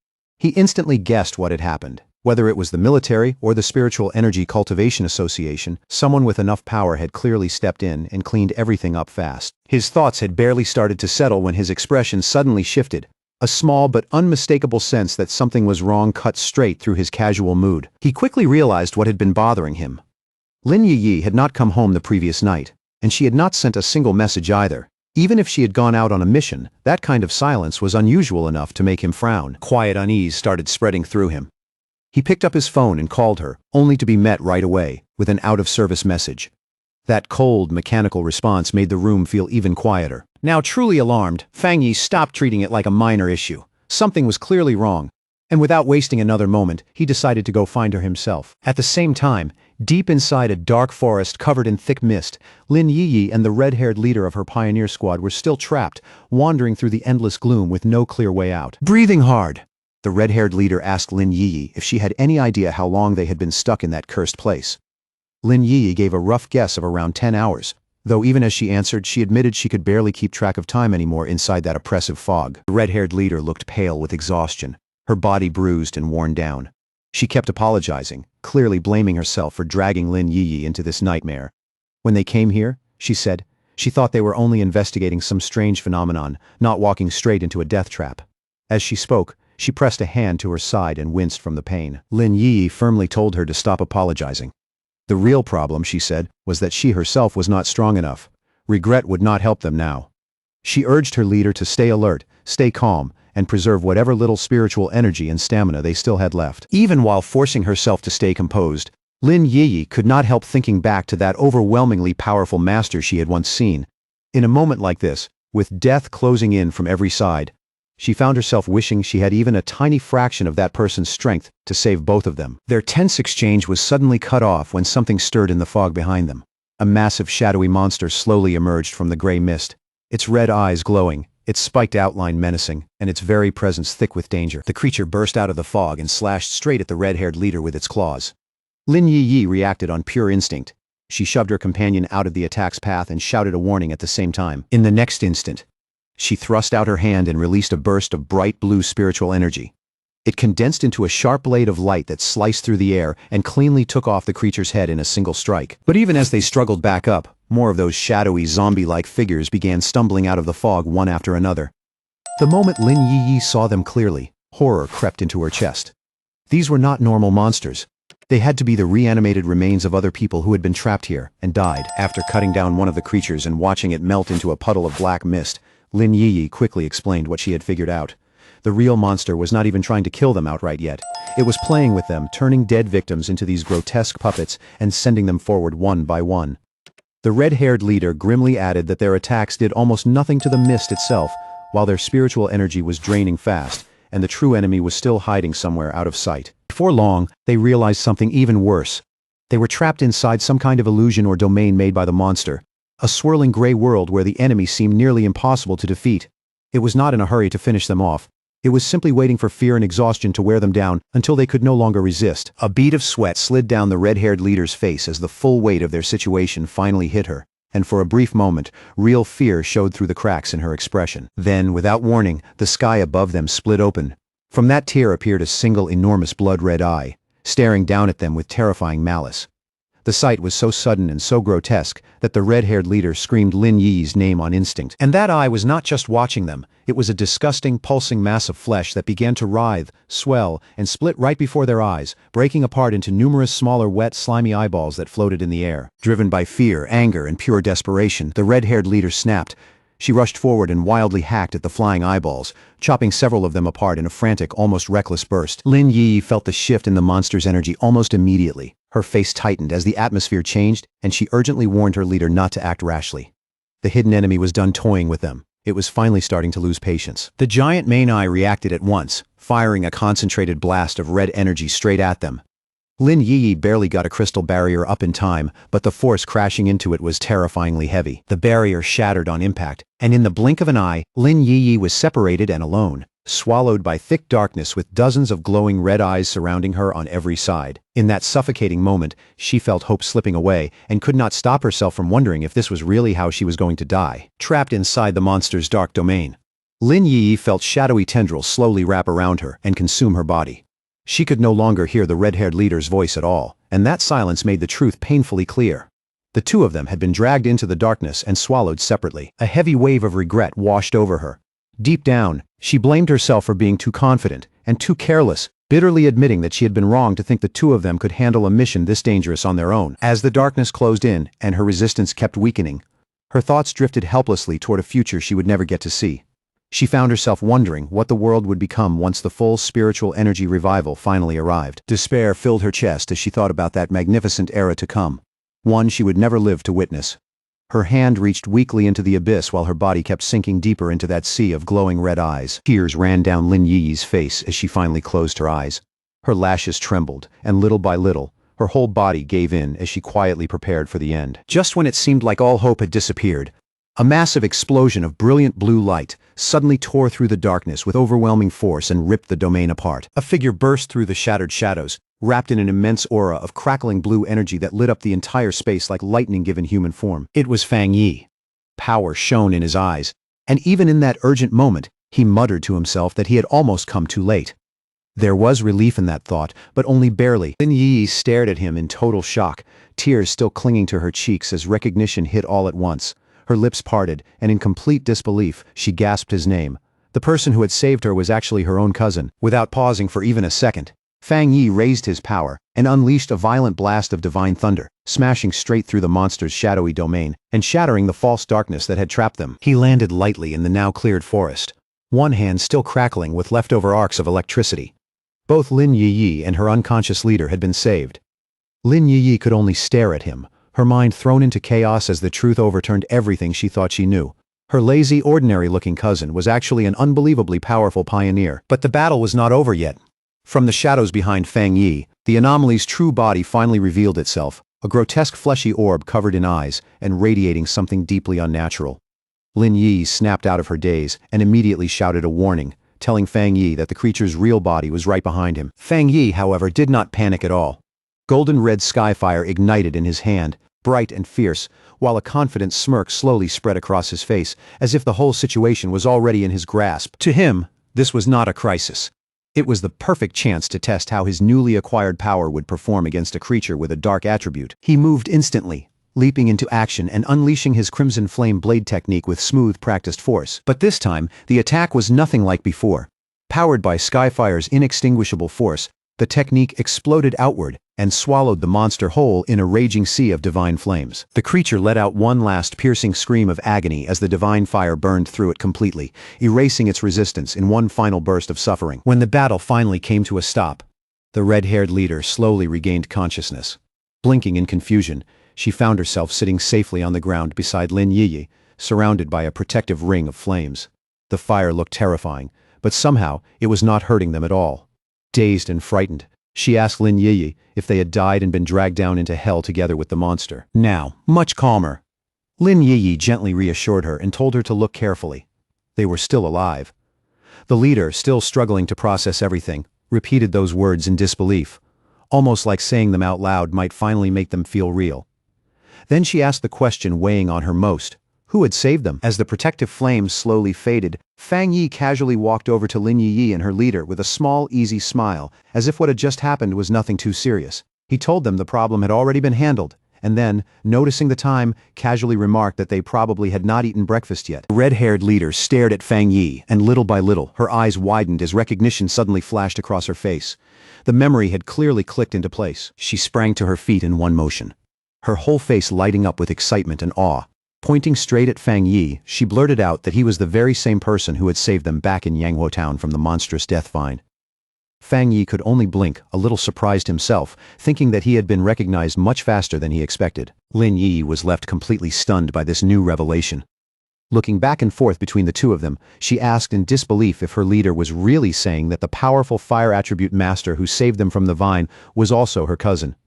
He instantly guessed what had happened. Whether it was the military or the Spiritual Energy Cultivation Association, someone with enough power had clearly stepped in and cleaned everything up fast. His thoughts had barely started to settle when his expression suddenly shifted. A small but unmistakable sense that something was wrong cut straight through his casual mood. He quickly realized what had been bothering him. Lin Yi had not come home the previous night, and she had not sent a single message either. Even if she had gone out on a mission, that kind of silence was unusual enough to make him frown. Quiet unease started spreading through him. He picked up his phone and called her, only to be met right away with an out-of-service message. That cold, mechanical response made the room feel even quieter. Now truly alarmed, Fang Yi stopped treating it like a minor issue. Something was clearly wrong, and without wasting another moment, he decided to go find her himself. At the same time, deep inside a dark forest covered in thick mist, Lin Yi and the red-haired leader of her pioneer squad were still trapped, wandering through the endless gloom with no clear way out. Breathing hard, the red-haired leader asked Lin Yi if she had any idea how long they had been stuck in that cursed place. Lin Yi gave a rough guess of around 10 hours, though even as she answered, she admitted she could barely keep track of time anymore inside that oppressive fog. The red-haired leader looked pale with exhaustion, her body bruised and worn down. She kept apologizing, clearly blaming herself for dragging Lin Yi into this nightmare. When they came here, she said, she thought they were only investigating some strange phenomenon, not walking straight into a death trap. As she spoke, she pressed a hand to her side and winced from the pain. Lin Yi firmly told her to stop apologizing. The real problem, she said, was that she herself was not strong enough. Regret would not help them now. She urged her leader to stay alert, stay calm, and preserve whatever little spiritual energy and stamina they still had left. Even while forcing herself to stay composed, Lin Yi could not help thinking back to that overwhelmingly powerful master she had once seen. In a moment like this, with death closing in from every side, she found herself wishing she had even a tiny fraction of that person's strength to save both of them. Their tense exchange was suddenly cut off when something stirred in the fog behind them. A massive shadowy monster slowly emerged from the gray mist, its red eyes glowing, its spiked outline menacing, and its very presence thick with danger. The creature burst out of the fog and slashed straight at the red-haired leader with its claws. Lin Yi reacted on pure instinct. She shoved her companion out of the attack's path and shouted a warning at the same time. In the next instant, she thrust out her hand and released a burst of bright blue spiritual energy. It condensed into a sharp blade of light that sliced through the air and cleanly took off the creature's head in a single strike. But even as they struggled back up, more of those shadowy, zombie-like figures began stumbling out of the fog one after another. The moment Lin Yi saw them clearly, horror crept into her chest. These were not normal monsters. They had to be the reanimated remains of other people who had been trapped here and died. After cutting down one of the creatures and watching it melt into a puddle of black mist, Lin Yi quickly explained what she had figured out. The real monster was not even trying to kill them outright yet. It was playing with them, turning dead victims into these grotesque puppets and sending them forward one by one. The red-haired leader grimly added that their attacks did almost nothing to the mist itself, while their spiritual energy was draining fast, and the true enemy was still hiding somewhere out of sight. Before long, they realized something even worse. They were trapped inside some kind of illusion or domain made by the monster. A swirling gray world where the enemy seemed nearly impossible to defeat. It was not in a hurry to finish them off. It was simply waiting for fear and exhaustion to wear them down until they could no longer resist. A bead of sweat slid down the red-haired leader's face as the full weight of their situation finally hit her, and for a brief moment, real fear showed through the cracks in her expression. Then, without warning, the sky above them split open. From that tear appeared a single enormous blood-red eye, staring down at them with terrifying malice. The sight was so sudden and so grotesque that the red-haired leader screamed Lin Yi's name on instinct. And that eye was not just watching them, it was a disgusting, pulsing mass of flesh that began to writhe, swell, and split right before their eyes, breaking apart into numerous smaller wet, slimy eyeballs that floated in the air. Driven by fear, anger, and pure desperation, the red-haired leader snapped. She rushed forward and wildly hacked at the flying eyeballs, chopping several of them apart in a frantic, almost reckless burst. Lin Yi felt the shift in the monster's energy almost immediately. Her face tightened as the atmosphere changed, and she urgently warned her leader not to act rashly. The hidden enemy was done toying with them. It was finally starting to lose patience. The giant main eye reacted at once, firing a concentrated blast of red energy straight at them. Lin Yi barely got a crystal barrier up in time, but the force crashing into it was terrifyingly heavy. The barrier shattered on impact, and in the blink of an eye, Lin Yi was separated and alone, swallowed by thick darkness with dozens of glowing red eyes surrounding her on every side. In that suffocating moment, she felt hope slipping away and could not stop herself from wondering if this was really how she was going to die. Trapped inside the monster's dark domain, Lin Yi felt shadowy tendrils slowly wrap around her and consume her body. She could no longer hear the red-haired leader's voice at all, and that silence made the truth painfully clear. The two of them had been dragged into the darkness and swallowed separately. A heavy wave of regret washed over her. Deep down, she blamed herself for being too confident and too careless, bitterly admitting that she had been wrong to think the two of them could handle a mission this dangerous on their own. As the darkness closed in and her resistance kept weakening, her thoughts drifted helplessly toward a future she would never get to see. She found herself wondering what the world would become once the full spiritual energy revival finally arrived. Despair filled her chest as she thought about that magnificent era to come, one she would never live to witness. Her hand reached weakly into the abyss while her body kept sinking deeper into that sea of glowing red eyes. Tears ran down Lin Yi's face as she finally closed her eyes. Her lashes trembled, and little by little, her whole body gave in as she quietly prepared for the end. Just when it seemed like all hope had disappeared, a massive explosion of brilliant blue light suddenly tore through the darkness with overwhelming force and ripped the domain apart. A figure burst through the shattered shadows, wrapped in an immense aura of crackling blue energy that lit up the entire space like lightning given human form. It was Fang Yi. Power shone in his eyes, and even in that urgent moment, he muttered to himself that he had almost come too late. There was relief in that thought, but only barely. Lin Yi stared at him in total shock, tears still clinging to her cheeks as recognition hit all at once. Her lips parted, and in complete disbelief, she gasped his name. The person who had saved her was actually her own cousin. Without pausing for even a second, Fang Yi raised his power and unleashed a violent blast of divine thunder, smashing straight through the monster's shadowy domain and shattering the false darkness that had trapped them. He landed lightly in the now cleared forest, one hand still crackling with leftover arcs of electricity. Both Lin Yi and her unconscious leader had been saved. Lin Yi could only stare at him, her mind thrown into chaos as the truth overturned everything she thought she knew. Her lazy, ordinary-looking cousin was actually an unbelievably powerful pioneer. But the battle was not over yet. From the shadows behind Fang Yi, the anomaly's true body finally revealed itself, a grotesque fleshy orb covered in eyes and radiating something deeply unnatural. Lin Yi snapped out of her daze and immediately shouted a warning, telling Fang Yi that the creature's real body was right behind him. Fang Yi, however, did not panic at all. Golden-red skyfire ignited in his hand, bright and fierce, while a confident smirk slowly spread across his face, as if the whole situation was already in his grasp. To him, this was not a crisis. It was the perfect chance to test how his newly acquired power would perform against a creature with a dark attribute. He moved instantly, leaping into action and unleashing his Crimson Flame blade technique with smooth, practiced force. But this time, the attack was nothing like before. Powered by Skyfire's inextinguishable force, the technique exploded outward and swallowed the monster whole in a raging sea of divine flames. The creature let out one last piercing scream of agony as the divine fire burned through it completely, erasing its resistance in one final burst of suffering. When the battle finally came to a stop, the red-haired leader slowly regained consciousness. Blinking in confusion, she found herself sitting safely on the ground beside Lin Yi, surrounded by a protective ring of flames. The fire looked terrifying, but somehow it was not hurting them at all. Dazed and frightened, she asked Lin Yi if they had died and been dragged down into hell together with the monster. Now, much calmer, Lin Yi gently reassured her and told her to look carefully. They were still alive. The leader, still struggling to process everything, repeated those words in disbelief, almost like saying them out loud might finally make them feel real. Then she asked the question weighing on her most: who had saved them? As the protective flames slowly faded, Fang Yi casually walked over to Lin Yi and her leader with a small, easy smile, as if what had just happened was nothing too serious. He told them the problem had already been handled, and then, noticing the time, casually remarked that they probably had not eaten breakfast yet. The red-haired leader stared at Fang Yi, and little by little, her eyes widened as recognition suddenly flashed across her face. The memory had clearly clicked into place. She sprang to her feet in one motion, her whole face lighting up with excitement and awe. Pointing straight at Fang Yi, she blurted out that he was the very same person who had saved them back in Yanghuo Town from the monstrous death vine. Fang Yi could only blink, a little surprised himself, thinking that he had been recognized much faster than he expected. Lin Yi was left completely stunned by this new revelation. Looking back and forth between the two of them, she asked in disbelief if her leader was really saying that the powerful fire attribute master who saved them from the vine was also her cousin.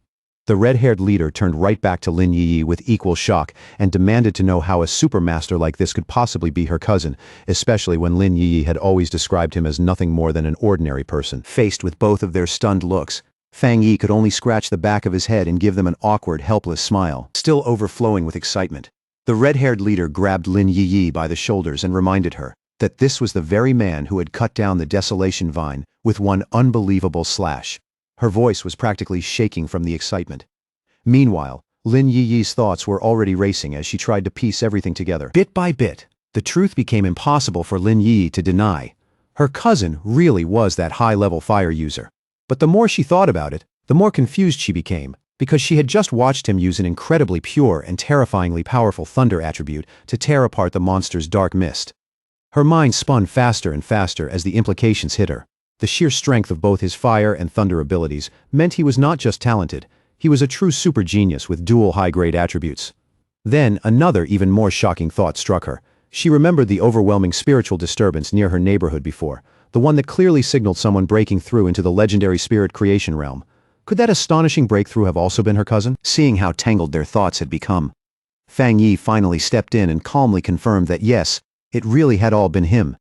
The red-haired leader turned right back to Lin Yi with equal shock and demanded to know how a supermaster like this could possibly be her cousin, especially when Lin Yi had always described him as nothing more than an ordinary person. Faced with both of their stunned looks, Fang Yi could only scratch the back of his head and give them an awkward, helpless smile. Still overflowing with excitement, the red-haired leader grabbed Lin Yi by the shoulders and reminded her, that this was the very man who had cut down the desolation vine with one unbelievable slash. Her voice was practically shaking from the excitement. Meanwhile, Lin Yiyi's thoughts were already racing as she tried to piece everything together. Bit by bit, the truth became impossible for Lin Yiyi to deny. Her cousin really was that high-level fire user. But the more she thought about it, the more confused she became, because she had just watched him use an incredibly pure and terrifyingly powerful thunder attribute to tear apart the monster's dark mist. Her mind spun faster and faster as the implications hit her. The sheer strength of both his fire and thunder abilities meant he was not just talented, he was a true super genius with dual high-grade attributes. Then, another even more shocking thought struck her. She remembered the overwhelming spiritual disturbance near her neighborhood before, the one that clearly signaled someone breaking through into the legendary spirit creation realm. Could that astonishing breakthrough have also been her cousin? Seeing how tangled their thoughts had become, Fang Yi finally stepped in and calmly confirmed that yes, it really had all been him.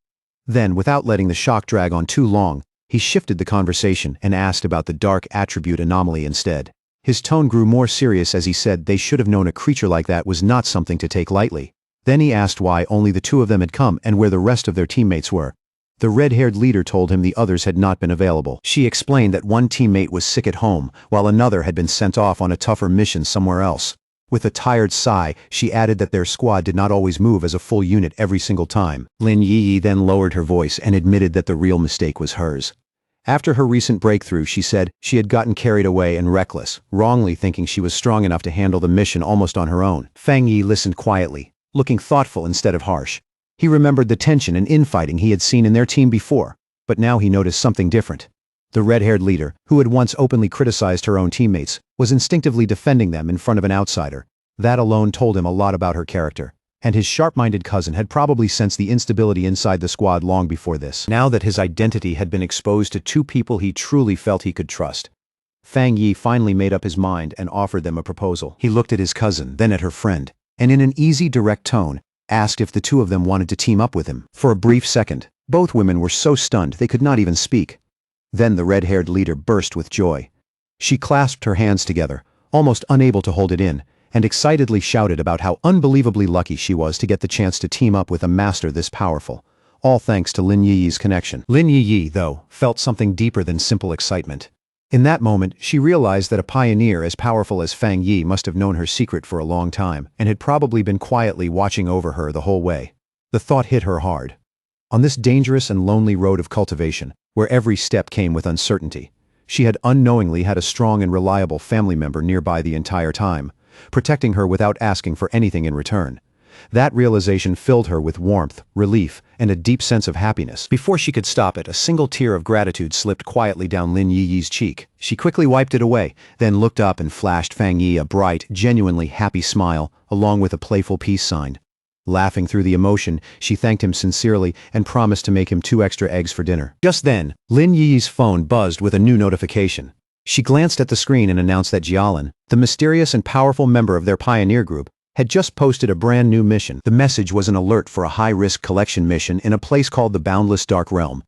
Then, without letting the shock drag on too long, he shifted the conversation and asked about the dark attribute anomaly instead. His tone grew more serious as he said they should have known a creature like that was not something to take lightly. Then he asked why only the two of them had come and where the rest of their teammates were. The red-haired leader told him the others had not been available. She explained that one teammate was sick at home, while another had been sent off on a tougher mission somewhere else. With a tired sigh, she added that their squad did not always move as a full unit every single time. Lin Yiyi then lowered her voice and admitted that the real mistake was hers. After her recent breakthrough, she said she had gotten carried away and reckless, wrongly thinking she was strong enough to handle the mission almost on her own. Fang Yi listened quietly, looking thoughtful instead of harsh. He remembered the tension and infighting he had seen in their team before, but now he noticed something different. The red-haired leader, who had once openly criticized her own teammates, was instinctively defending them in front of an outsider. That alone told him a lot about her character. And his sharp-minded cousin had probably sensed the instability inside the squad long before this. Now that his identity had been exposed to two people he truly felt he could trust, Fang Yi finally made up his mind and offered them a proposal. He looked at his cousin, then at her friend, and in an easy, direct tone, asked if the two of them wanted to team up with him. For a brief second, both women were so stunned they could not even speak. Then the red-haired leader burst with joy. She clasped her hands together, almost unable to hold it in, and excitedly shouted about how unbelievably lucky she was to get the chance to team up with a master this powerful, all thanks to Lin Yiyi's connection. Lin Yiyi, though, felt something deeper than simple excitement. In that moment, she realized that a pioneer as powerful as Fang Yi must have known her secret for a long time, and had probably been quietly watching over her the whole way. The thought hit her hard. On this dangerous and lonely road of cultivation, where every step came with uncertainty, she had unknowingly had a strong and reliable family member nearby the entire time, protecting her without asking for anything in return. That realization filled her with warmth, relief, and a deep sense of happiness. Before she could stop it, a single tear of gratitude slipped quietly down Lin Yiyi's cheek. She quickly wiped it away, then looked up and flashed Fang Yi a bright, genuinely happy smile, along with a playful peace sign. Laughing through the emotion, she thanked him sincerely and promised to make him 2 extra eggs for dinner. Just then, Lin Yiyi's phone buzzed with a new notification. She glanced at the screen and announced that Jialin, the mysterious and powerful member of their pioneer group, had just posted a brand new mission. The message was an alert for a high-risk collection mission in a place called the Boundless Dark Realm,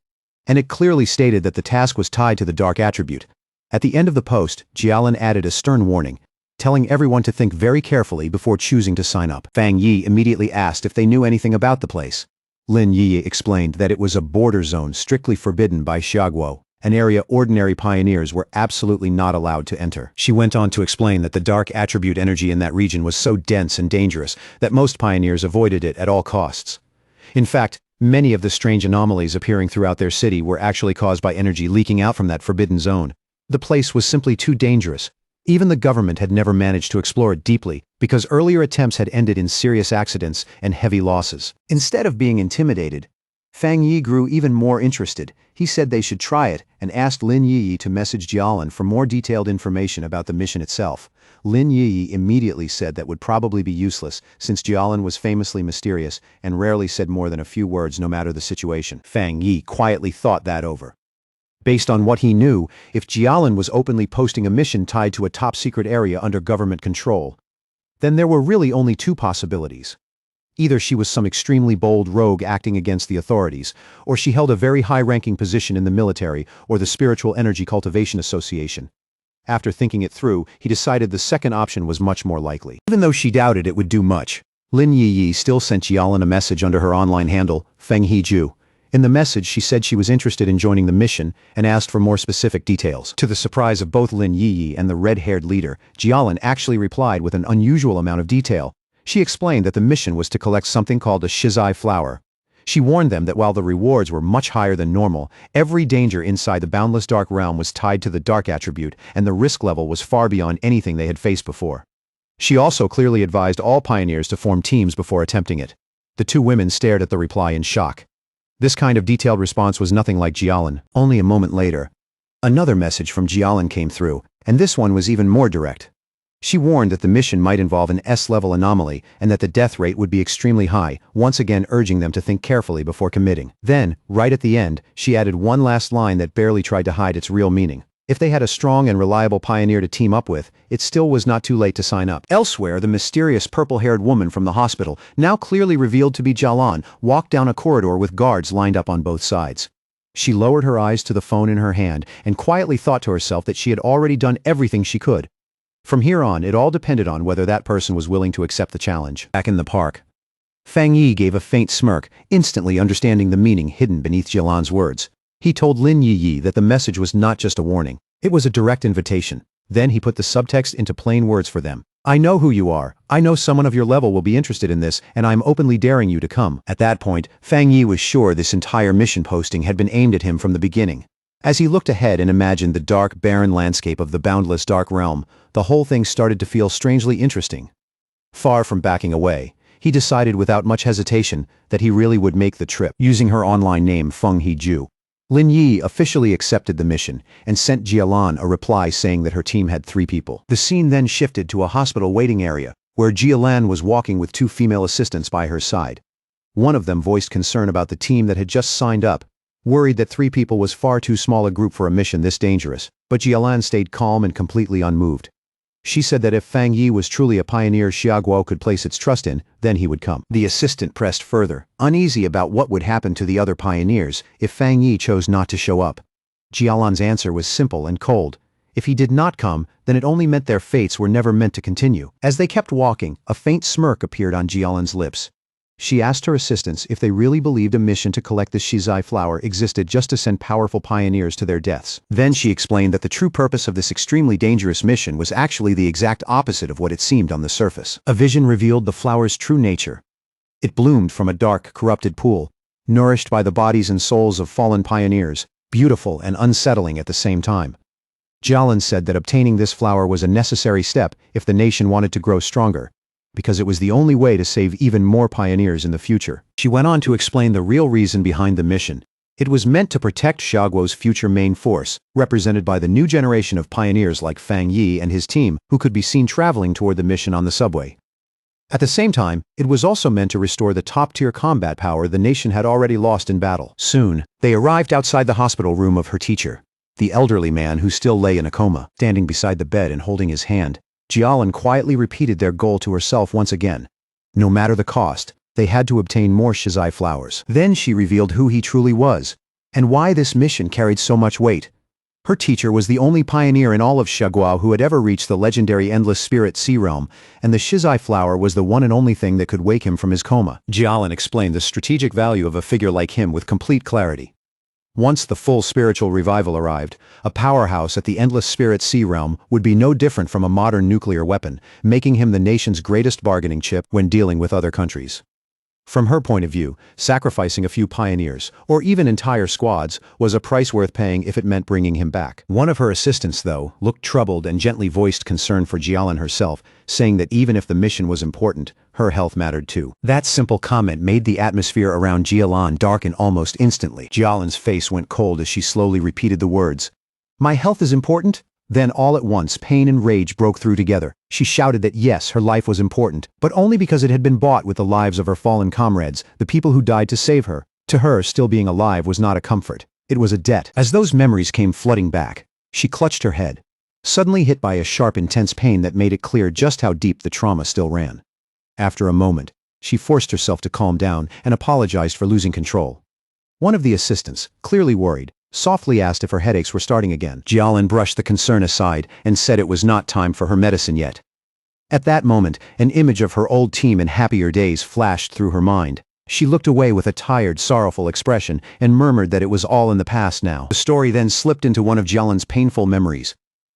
and it clearly stated that the task was tied to the dark attribute. At the end of the post, Jialin added a stern warning, telling everyone to think very carefully before choosing to sign up. Fang Yi immediately asked if they knew anything about the place. Lin Yi explained that it was a border zone strictly forbidden by Xiaoguo, an area ordinary pioneers were absolutely not allowed to enter. She went on to explain that the dark attribute energy in that region was so dense and dangerous that most pioneers avoided it at all costs. In fact, many of the strange anomalies appearing throughout their city were actually caused by energy leaking out from that forbidden zone. The place was simply too dangerous. Even the government had never managed to explore it deeply because earlier attempts had ended in serious accidents and heavy losses. Instead of being intimidated, Fang Yi grew even more interested. He said they should try it and asked Lin Yiyi to message Jialin for more detailed information about the mission itself. Lin Yiyi immediately said that would probably be useless since Jialin was famously mysterious and rarely said more than a few words no matter the situation. Fang Yi quietly thought that over. Based on what he knew, if Jialin was openly posting a mission tied to a top-secret area under government control, then there were really only 2 possibilities. Either she was some extremely bold rogue acting against the authorities, or she held a very high-ranking position in the military or the Spiritual Energy Cultivation Association. After thinking it through, he decided the second option was much more likely. Even though she doubted it would do much, Lin Yiyi still sent Jialan a message under her online handle, Feng Hiju. In the message she said she was interested in joining the mission and asked for more specific details. To the surprise of both Lin Yiyi and the red-haired leader, Jialan actually replied with an unusual amount of detail. She explained that the mission was to collect something called a shizai flower. She warned them that while the rewards were much higher than normal, every danger inside the boundless dark realm was tied to the dark attribute, and the risk level was far beyond anything they had faced before. She also clearly advised all pioneers to form teams before attempting it. The two women stared at the reply in shock. This kind of detailed response was nothing like Jialan. Only a moment later, another message from Jialan came through, and this one was even more direct. She warned that the mission might involve an S-level anomaly and that the death rate would be extremely high, once again urging them to think carefully before committing. Then, right at the end, she added one last line that barely tried to hide its real meaning. If they had a strong and reliable pioneer to team up with, it still was not too late to sign up. Elsewhere, the mysterious purple-haired woman from the hospital, now clearly revealed to be Jialan, walked down a corridor with guards lined up on both sides. She lowered her eyes to the phone in her hand and quietly thought to herself that she had already done everything she could. From here on, it all depended on whether that person was willing to accept the challenge. Back in the park, Fang Yi gave a faint smirk, instantly understanding the meaning hidden beneath Jialan's words. He told Lin Yiyi that the message was not just a warning. It was a direct invitation. Then he put the subtext into plain words for them. I know who you are. I know someone of your level will be interested in this, and I'm openly daring you to come. At that point, Fang Yi was sure this entire mission posting had been aimed at him from the beginning. As he looked ahead and imagined the dark, barren landscape of the boundless dark realm, the whole thing started to feel strangely interesting. Far from backing away, he decided without much hesitation that he really would make the trip, using her online name Feng Hiju. Lin Yi officially accepted the mission and sent Jialan a reply saying that her team had 3 people. The scene then shifted to a hospital waiting area, where Jialan was walking with 2 female assistants by her side. One of them voiced concern about the team that had just signed up, worried that 3 people was far too small a group for a mission this dangerous, but Jialan stayed calm and completely unmoved. She said that if Fang Yi was truly a pioneer Xiaoguo could place its trust in, then he would come. The assistant pressed further, uneasy about what would happen to the other pioneers if Fang Yi chose not to show up. Jialan's answer was simple and cold. If he did not come, then it only meant their fates were never meant to continue. As they kept walking, a faint smirk appeared on Jialan's lips. She asked her assistants if they really believed a mission to collect the shizai flower existed just to send powerful pioneers to their deaths. Then she explained that the true purpose of this extremely dangerous mission was actually the exact opposite of what it seemed on the surface. A vision revealed the flower's true nature. It bloomed from a dark, corrupted pool, nourished by the bodies and souls of fallen pioneers, beautiful and unsettling at the same time. Jialan said that obtaining this flower was a necessary step if the nation wanted to grow stronger, because it was the only way to save even more pioneers in the future. She went on to explain the real reason behind the mission. It was meant to protect Xiaoguo's future main force, represented by the new generation of pioneers like Fang Yi and his team, who could be seen traveling toward the mission on the subway. At the same time, it was also meant to restore the top-tier combat power the nation had already lost in battle. Soon, they arrived outside the hospital room of her teacher, the elderly man who still lay in a coma. Standing beside the bed and holding his hand, Jialan quietly repeated their goal to herself once again. No matter the cost, they had to obtain more shizai flowers. Then she revealed who he truly was, and why this mission carried so much weight. Her teacher was the only pioneer in all of Xiaoguo who had ever reached the legendary Endless Spirit Sea Realm, and the shizai flower was the one and only thing that could wake him from his coma. Jialan explained the strategic value of a figure like him with complete clarity. Once the full spiritual revival arrived, a powerhouse at the Endless Spirit Sea Realm would be no different from a modern nuclear weapon, making him the nation's greatest bargaining chip when dealing with other countries. From her point of view, sacrificing a few pioneers, or even entire squads, was a price worth paying if it meant bringing him back. One of her assistants, though, looked troubled and gently voiced concern for Jialan herself, saying that even if the mission was important, her health mattered too. That simple comment made the atmosphere around Jialan darken almost instantly. Jialan's face went cold as she slowly repeated the words, "My health is important?" Then all at once pain and rage broke through together. She shouted that yes, her life was important, but only because it had been bought with the lives of her fallen comrades, the people who died to save her. To her, still being alive was not a comfort. It was a debt. As those memories came flooding back, she clutched her head, suddenly hit by a sharp, intense pain that made it clear just how deep the trauma still ran. After a moment, she forced herself to calm down and apologized for losing control. One of the assistants, clearly worried, softly asked if her headaches were starting again. Jialan brushed the concern aside and said it was not time for her medicine yet. At that moment, an image of her old team in happier days flashed through her mind. She looked away with a tired, sorrowful expression and murmured that it was all in the past now. The story then slipped into one of Jialan's painful memories.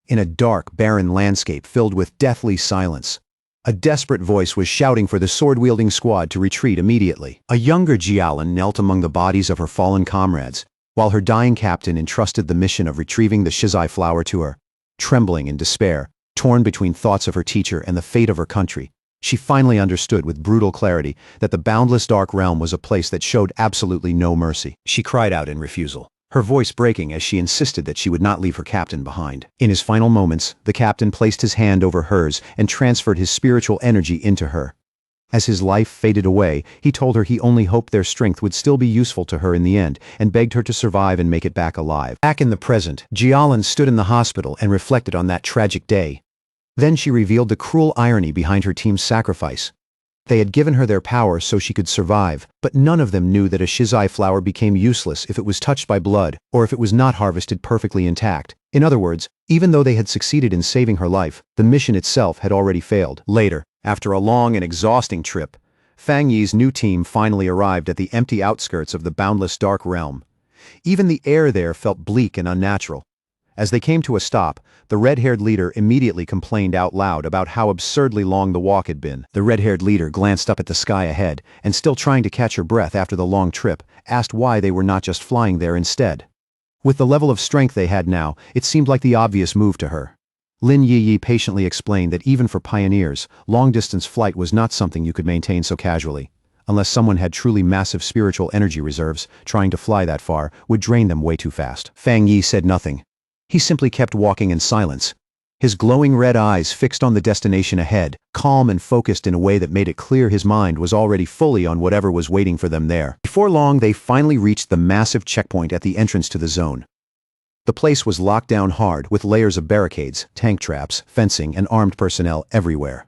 In a dark, barren landscape filled with deathly silence, a desperate voice was shouting for the sword-wielding squad to retreat immediately. A younger Jialan knelt among the bodies of her fallen comrades, while her dying captain entrusted the mission of retrieving the Shizai flower to her. Trembling in despair, torn between thoughts of her teacher and the fate of her country, she finally understood with brutal clarity that the boundless dark realm was a place that showed absolutely no mercy. She cried out in refusal, her voice breaking as she insisted that she would not leave her captain behind. In his final moments, the captain placed his hand over hers and transferred his spiritual energy into her. As his life faded away, he told her he only hoped their strength would still be useful to her in the end, and begged her to survive and make it back alive. Back in the present, Jialan stood in the hospital and reflected on that tragic day. Then she revealed the cruel irony behind her team's sacrifice. They had given her their power so she could survive, but none of them knew that a Shizai flower became useless if it was touched by blood or if it was not harvested perfectly intact. In other words, even though they had succeeded in saving her life, the mission itself had already failed. Later, after a long and exhausting trip, Fang Yi's new team finally arrived at the empty outskirts of the boundless dark realm. Even the air there felt bleak and unnatural. As they came to a stop, the red-haired leader immediately complained out loud about how absurdly long the walk had been. The red-haired leader glanced up at the sky ahead, and still trying to catch her breath after the long trip, asked why they were not just flying there instead. With the level of strength they had now, it seemed like the obvious move to her. Lin Yi patiently explained that even for pioneers, long-distance flight was not something you could maintain so casually. Unless someone had truly massive spiritual energy reserves, trying to fly that far would drain them way too fast. Fang Yi said nothing. He simply kept walking in silence, his glowing red eyes fixed on the destination ahead, calm and focused in a way that made it clear his mind was already fully on whatever was waiting for them there. Before long, they finally reached the massive checkpoint at the entrance to the zone. The place was locked down hard with layers of barricades, tank traps, fencing, and armed personnel everywhere.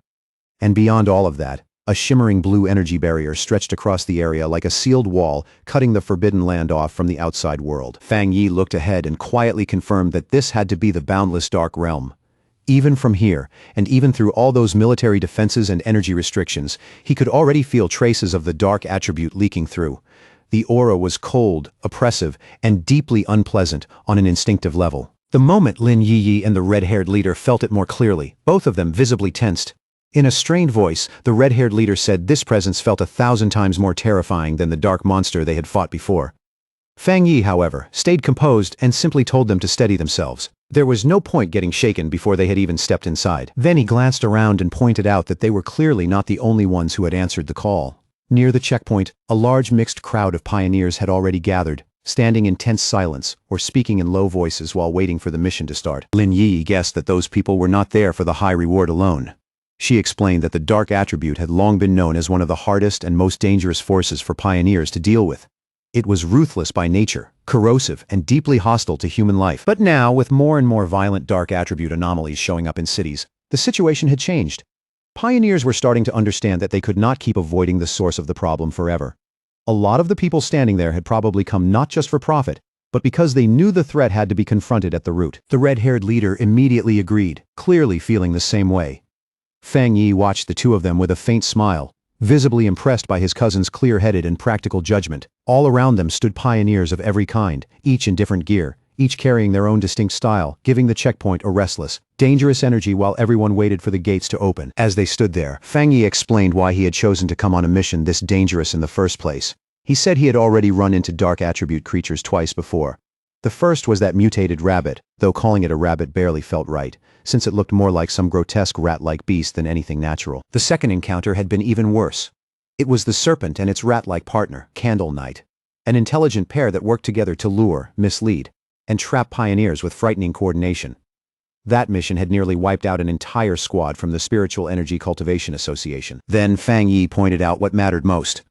And beyond all of that, a shimmering blue energy barrier stretched across the area like a sealed wall, cutting the forbidden land off from the outside world. Fang Yi looked ahead and quietly confirmed that this had to be the boundless dark realm. Even from here, and even through all those military defenses and energy restrictions, he could already feel traces of the dark attribute leaking through. The aura was cold, oppressive, and deeply unpleasant on an instinctive level. The moment Lin Yi and the red-haired leader felt it more clearly, both of them visibly tensed. In a strained voice, the red-haired leader said this presence felt 1,000 times more terrifying than the dark monster they had fought before. Fang Yi, however, stayed composed and simply told them to steady themselves. There was no point getting shaken before they had even stepped inside. Then he glanced around and pointed out that they were clearly not the only ones who had answered the call. Near the checkpoint, a large mixed crowd of pioneers had already gathered, standing in tense silence or speaking in low voices while waiting for the mission to start. Lin Yi guessed that those people were not there for the high reward alone. She explained that the dark attribute had long been known as one of the hardest and most dangerous forces for pioneers to deal with. It was ruthless by nature, corrosive, and deeply hostile to human life. But now, with more and more violent dark attribute anomalies showing up in cities, the situation had changed. Pioneers were starting to understand that they could not keep avoiding the source of the problem forever. A lot of the people standing there had probably come not just for profit, but because they knew the threat had to be confronted at the root. The red-haired leader immediately agreed, clearly feeling the same way. Fang Yi watched the two of them with a faint smile, visibly impressed by his cousin's clear-headed and practical judgment. All around them stood pioneers of every kind, each in different gear, each carrying their own distinct style, giving the checkpoint a restless, dangerous energy while everyone waited for the gates to open. As they stood there, Fang Yi explained why he had chosen to come on a mission this dangerous in the first place. He said he had already run into dark attribute creatures twice before. The first was that mutated rabbit, though calling it a rabbit barely felt right, since it looked more like some grotesque rat-like beast than anything natural. The second encounter had been even worse. It was the serpent and its rat-like partner, Candle Knight, an intelligent pair that worked together to lure, mislead, and trap pioneers with frightening coordination. That mission had nearly wiped out an entire squad from the Spiritual Energy Cultivation Association. Then Fang Yi pointed out what mattered most.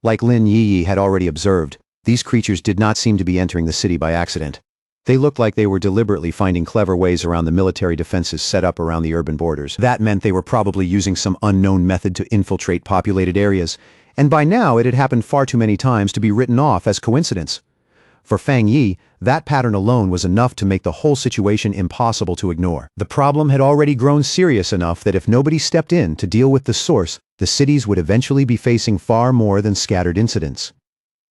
Like Lin Yi had already observed, these creatures did not seem to be entering the city by accident. They looked like they were deliberately finding clever ways around the military defenses set up around the urban borders. That meant they were probably using some unknown method to infiltrate populated areas, and by now it had happened far too many times to be written off as coincidence. For Fang Yi, that pattern alone was enough to make the whole situation impossible to ignore. The problem had already grown serious enough that if nobody stepped in to deal with the source, the cities would eventually be facing far more than scattered incidents.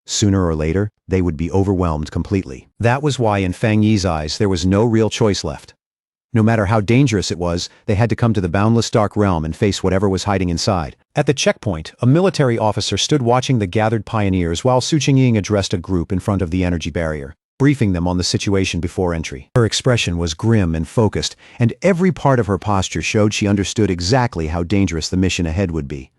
Sooner or later, they would be overwhelmed completely. That was why in Fang Yi's eyes there was no real choice left. No matter how dangerous it was, they had to come to the boundless dark realm and face whatever was hiding inside. At the checkpoint, a military officer stood watching the gathered pioneers while Su Qingying addressed a group in front of the energy barrier, briefing them on the situation before entry. Her expression was grim and focused, and every part of her posture showed she understood exactly how dangerous the mission ahead would be.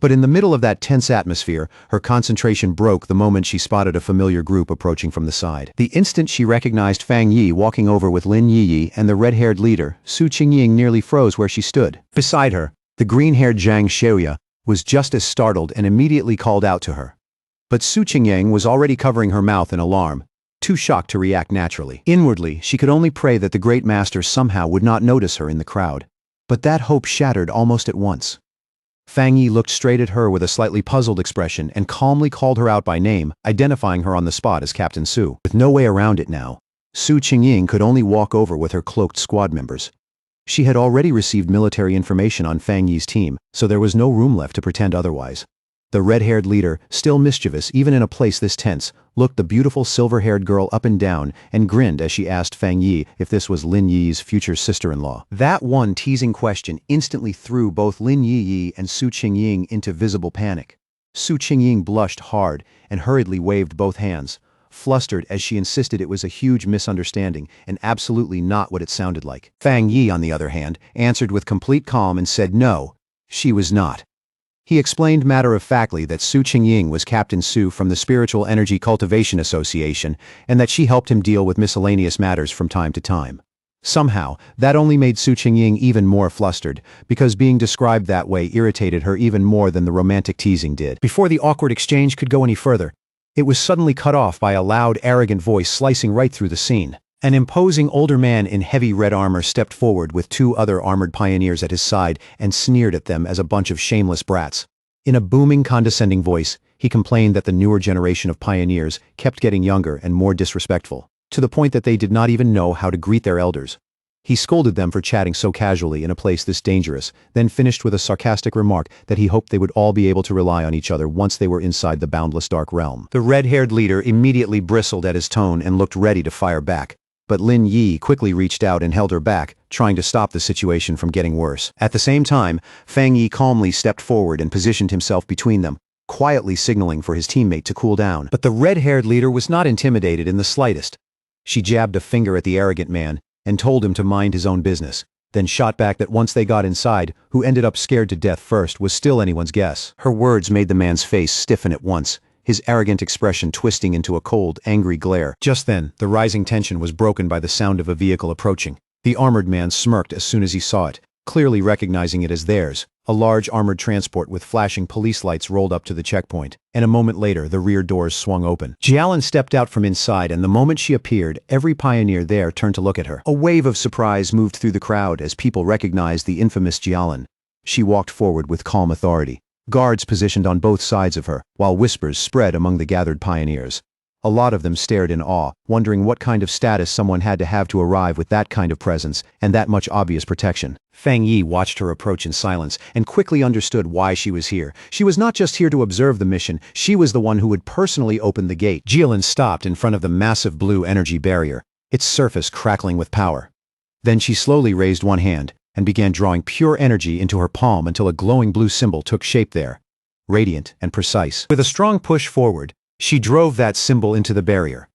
But in the middle of that tense atmosphere, her concentration broke the moment she spotted a familiar group approaching from the side. The instant she recognized Fang Yi walking over with Lin Yiyi and the red-haired leader, Su Qingying nearly froze where she stood. Beside her, the green-haired Zhang Xiaoya was just as startled and immediately called out to her. But Su Qingying was already covering her mouth in alarm, too shocked to react naturally. Inwardly, she could only pray that the great master somehow would not notice her in the crowd. But that hope shattered almost at once. Fang Yi looked straight at her with a slightly puzzled expression and calmly called her out by name, identifying her on the spot as Captain Su. With no way around it now, Su Qingying could only walk over with her cloaked squad members. She had already received military information on Fang Yi's team, so there was no room left to pretend otherwise. The red-haired leader, still mischievous even in a place this tense, looked the beautiful silver-haired girl up and down and grinned as she asked Fang Yi if this was Lin Yi's future sister-in-law. That one teasing question instantly threw both Lin Yiyi and Su Qingying into visible panic. Su Qingying blushed hard and hurriedly waved both hands, flustered as she insisted it was a huge misunderstanding and absolutely not what it sounded like. Fang Yi, on the other hand, answered with complete calm and said no, she was not. He explained matter-of-factly that Su Qingying was Captain Su from the Spiritual Energy Cultivation Association and that she helped him deal with miscellaneous matters from time to time. Somehow, that only made Su Qingying even more flustered, because being described that way irritated her even more than the romantic teasing did. Before the awkward exchange could go any further, it was suddenly cut off by a loud, arrogant voice slicing right through the scene. An imposing older man in heavy red armor stepped forward with two other armored pioneers at his side and sneered at them as a bunch of shameless brats. In a booming, condescending voice, he complained that the newer generation of pioneers kept getting younger and more disrespectful, to the point that they did not even know how to greet their elders. He scolded them for chatting so casually in a place this dangerous, then finished with a sarcastic remark that he hoped they would all be able to rely on each other once they were inside the boundless dark realm. The red-haired leader immediately bristled at his tone and looked ready to fire back. But Lin Yi quickly reached out and held her back, trying to stop the situation from getting worse. At the same time, Fang Yi calmly stepped forward and positioned himself between them, quietly signaling for his teammate to cool down. But the red-haired leader was not intimidated in the slightest. She jabbed a finger at the arrogant man and told him to mind his own business, then shot back that once they got inside, who ended up scared to death first was still anyone's guess. Her words made the man's face stiffen at once, his arrogant expression twisting into a cold, angry glare. Just then, the rising tension was broken by the sound of a vehicle approaching. The armored man smirked as soon as he saw it, clearly recognizing it as theirs. A large armored transport with flashing police lights rolled up to the checkpoint, and a moment later the rear doors swung open. Jialin stepped out from inside, and the moment she appeared, every pioneer there turned to look at her. A wave of surprise moved through the crowd as people recognized the infamous Jialin. She walked forward with calm authority. Guards positioned on both sides of her, while whispers spread among the gathered pioneers. A lot of them stared in awe, wondering what kind of status someone had to have to arrive with that kind of presence and that much obvious protection. Fang Yi watched her approach in silence and quickly understood why she was here. She was not just here to observe the mission, she was the one who would personally open the gate. Jialin stopped in front of the massive blue energy barrier, its surface crackling with power. Then she slowly raised one hand and began drawing pure energy into her palm until a glowing blue symbol took shape there, radiant and precise. With a strong push forward, she drove that symbol into the barrier.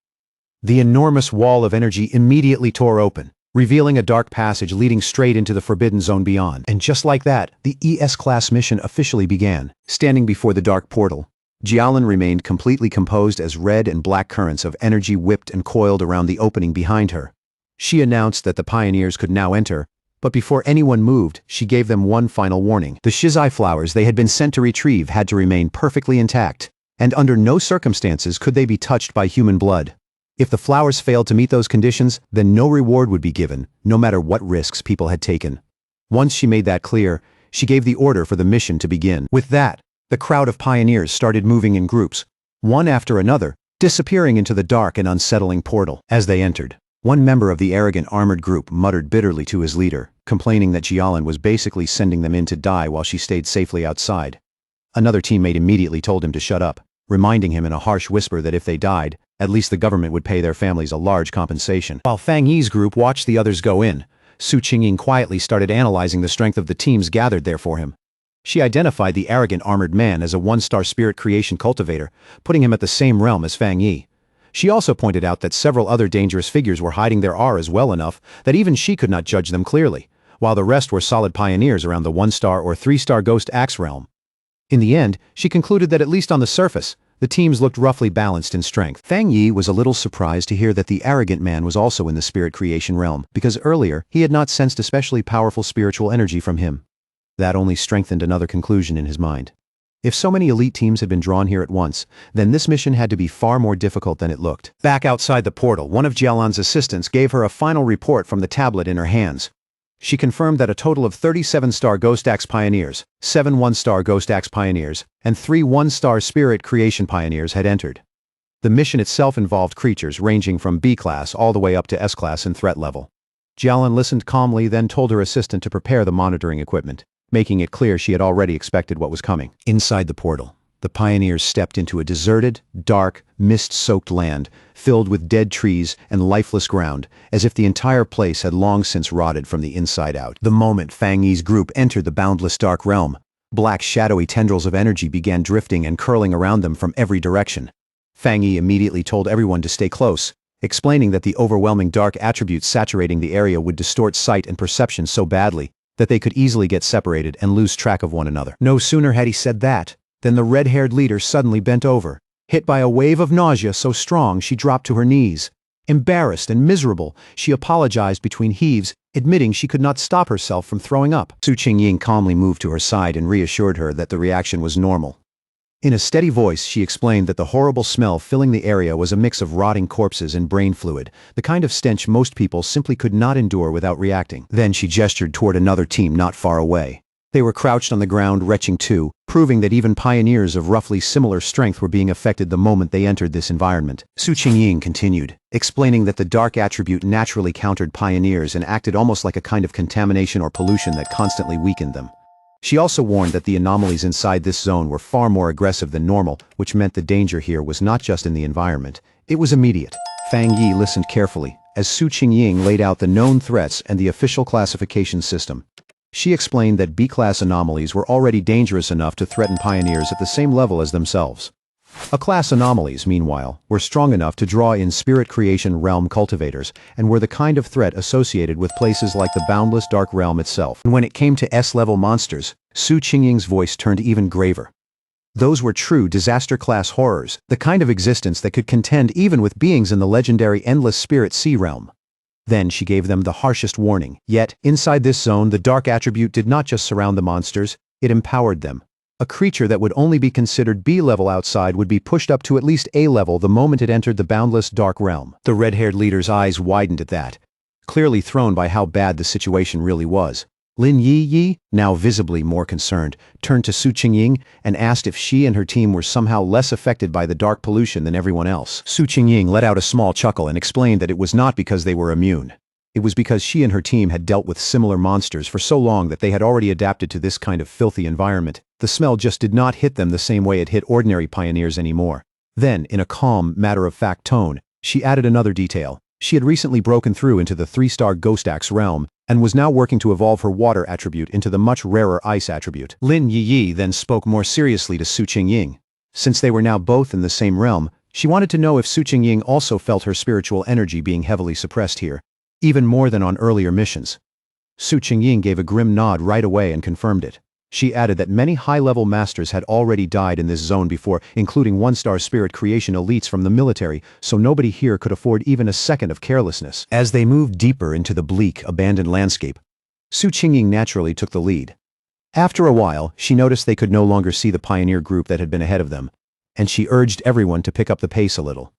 The enormous wall of energy immediately tore open, revealing a dark passage leading straight into the forbidden zone beyond. And just like that, the ES-class mission officially began. Standing before the dark portal, Jialin remained completely composed as red and black currents of energy whipped and coiled around the opening behind her. She announced that the pioneers could now enter, but before anyone moved, she gave them one final warning. The shizai flowers they had been sent to retrieve had to remain perfectly intact, and under no circumstances could they be touched by human blood. If the flowers failed to meet those conditions, then no reward would be given, no matter what risks people had taken. Once she made that clear, she gave the order for the mission to begin. With that, the crowd of pioneers started moving in groups. One after another, disappearing into the dark and unsettling portal. As they entered, one member of the arrogant armored group muttered bitterly to his leader, complaining that Jialan was basically sending them in to die while she stayed safely outside. Another teammate immediately told him to shut up, reminding him in a harsh whisper that if they died, at least the government would pay their families a large compensation. While Fang Yi's group watched the others go in, Su Qingying quietly started analyzing the strength of the teams gathered there for him. She identified the arrogant armored man as a one-star spirit creation cultivator, putting him at the same realm as Fang Yi. She also pointed out that several other dangerous figures were hiding their auras well enough that even she could not judge them clearly, while the rest were solid pioneers around the one-star or three-star ghost axe realm. In the end, she concluded that at least on the surface, the teams looked roughly balanced in strength. Fang Yi was a little surprised to hear that the arrogant man was also in the spirit creation realm, because earlier he had not sensed especially powerful spiritual energy from him. That only strengthened another conclusion in his mind. If so many elite teams had been drawn here at once, then this mission had to be far more difficult than it looked. Back outside the portal, one of Jialan's assistants gave her a final report from the tablet in her hands. She confirmed that a total of 37-star Ghost Axe Pioneers, 7 one-star Ghost Axe Pioneers, and 3 one-star Spirit Creation Pioneers had entered. The mission itself involved creatures ranging from B-class all the way up to S-class in threat level. Jialan listened calmly, then told her assistant to prepare the monitoring equipment, making it clear she had already expected what was coming. Inside the portal, the pioneers stepped into a deserted, dark, mist-soaked land, filled with dead trees and lifeless ground, as if the entire place had long since rotted from the inside out. The moment Fang Yi's group entered the boundless dark realm, black shadowy tendrils of energy began drifting and curling around them from every direction. Fang Yi immediately told everyone to stay close, explaining that the overwhelming dark attributes saturating the area would distort sight and perception so badly that they could easily get separated and lose track of one another. No sooner had he said that, than the red-haired leader suddenly bent over, hit by a wave of nausea so strong she dropped to her knees. Embarrassed and miserable, she apologized between heaves, admitting she could not stop herself from throwing up. Su Qingying calmly moved to her side and reassured her that the reaction was normal. In a steady voice, she explained that the horrible smell filling the area was a mix of rotting corpses and brain fluid, the kind of stench most people simply could not endure without reacting. Then she gestured toward another team not far away. They were crouched on the ground, retching too, proving that even pioneers of roughly similar strength were being affected the moment they entered this environment. Su Qingying continued, explaining that the dark attribute naturally countered pioneers and acted almost like a kind of contamination or pollution that constantly weakened them. She also warned that the anomalies inside this zone were far more aggressive than normal, which meant the danger here was not just in the environment. It was immediate. Fang Yi listened carefully, as Su Qingying laid out the known threats and the official classification system. She explained that B-class anomalies were already dangerous enough to threaten pioneers at the same level as themselves. A-class anomalies, meanwhile, were strong enough to draw in spirit creation realm cultivators and were the kind of threat associated with places like the boundless dark realm itself. And when it came to S-level monsters, Su Qingying's voice turned even graver. Those were true disaster-class horrors, the kind of existence that could contend even with beings in the legendary Endless Spirit Sea realm. Then she gave them the harshest warning. Yet, inside this zone, the dark attribute did not just surround the monsters, it empowered them. A creature that would only be considered B-level outside would be pushed up to at least A-level the moment it entered the boundless dark realm. The red-haired leader's eyes widened at that, clearly thrown by how bad the situation really was. Lin Yi, now visibly more concerned, turned to Su Qingying and asked if she and her team were somehow less affected by the dark pollution than everyone else. Su Qingying let out a small chuckle and explained that it was not because they were immune. It was because she and her team had dealt with similar monsters for so long that they had already adapted to this kind of filthy environment. The smell just did not hit them the same way it hit ordinary pioneers anymore. Then, in a calm, matter-of-fact tone, she added another detail. She had recently broken through into the 3-star Ghost Axe realm and was now working to evolve her water attribute into the much rarer ice attribute. Lin Yi then spoke more seriously to Su Qingying. Since they were now both in the same realm, she wanted to know if Su Qingying also felt her spiritual energy being heavily suppressed here, even more than on earlier missions. Su Qingying gave a grim nod right away and confirmed it. She added that many high-level masters had already died in this zone before, including one-star spirit creation elites from the military, so nobody here could afford even a second of carelessness. As they moved deeper into the bleak, abandoned landscape, Su Qingying naturally took the lead. After a while, she noticed they could no longer see the pioneer group that had been ahead of them, and she urged everyone to pick up the pace a little.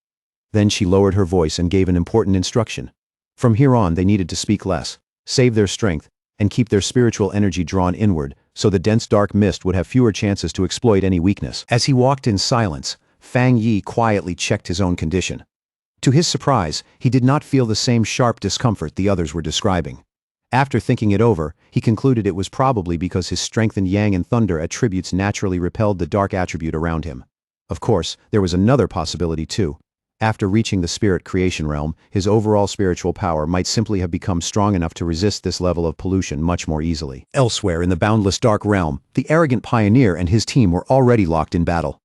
Then she lowered her voice and gave an important instruction. From here on, they needed to speak less, save their strength, and keep their spiritual energy drawn inward, so the dense dark mist would have fewer chances to exploit any weakness. As he walked in silence, Fang Yi quietly checked his own condition. To his surprise, he did not feel the same sharp discomfort the others were describing. After thinking it over, he concluded it was probably because his strengthened yang and thunder attributes naturally repelled the dark attribute around him. Of course, there was another possibility too. After reaching the spirit creation realm, his overall spiritual power might simply have become strong enough to resist this level of pollution much more easily. Elsewhere in the boundless dark realm, the arrogant pioneer and his team were already locked in battle.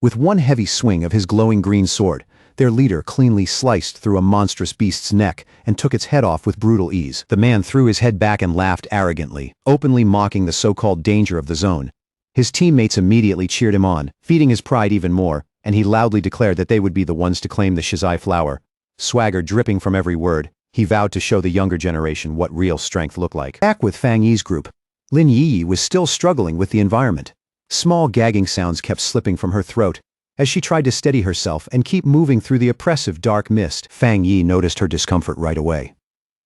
With one heavy swing of his glowing green sword, their leader cleanly sliced through a monstrous beast's neck and took its head off with brutal ease. The man threw his head back and laughed arrogantly, openly mocking the so-called danger of the zone. His teammates immediately cheered him on, feeding his pride even more, and he loudly declared that they would be the ones to claim the Shizai flower. Swagger dripping from every word, he vowed to show the younger generation what real strength looked like. Back with Fang Yi's group, Lin Yi was still struggling with the environment. Small gagging sounds kept slipping from her throat as she tried to steady herself and keep moving through the oppressive dark mist. Fang Yi noticed her discomfort right away.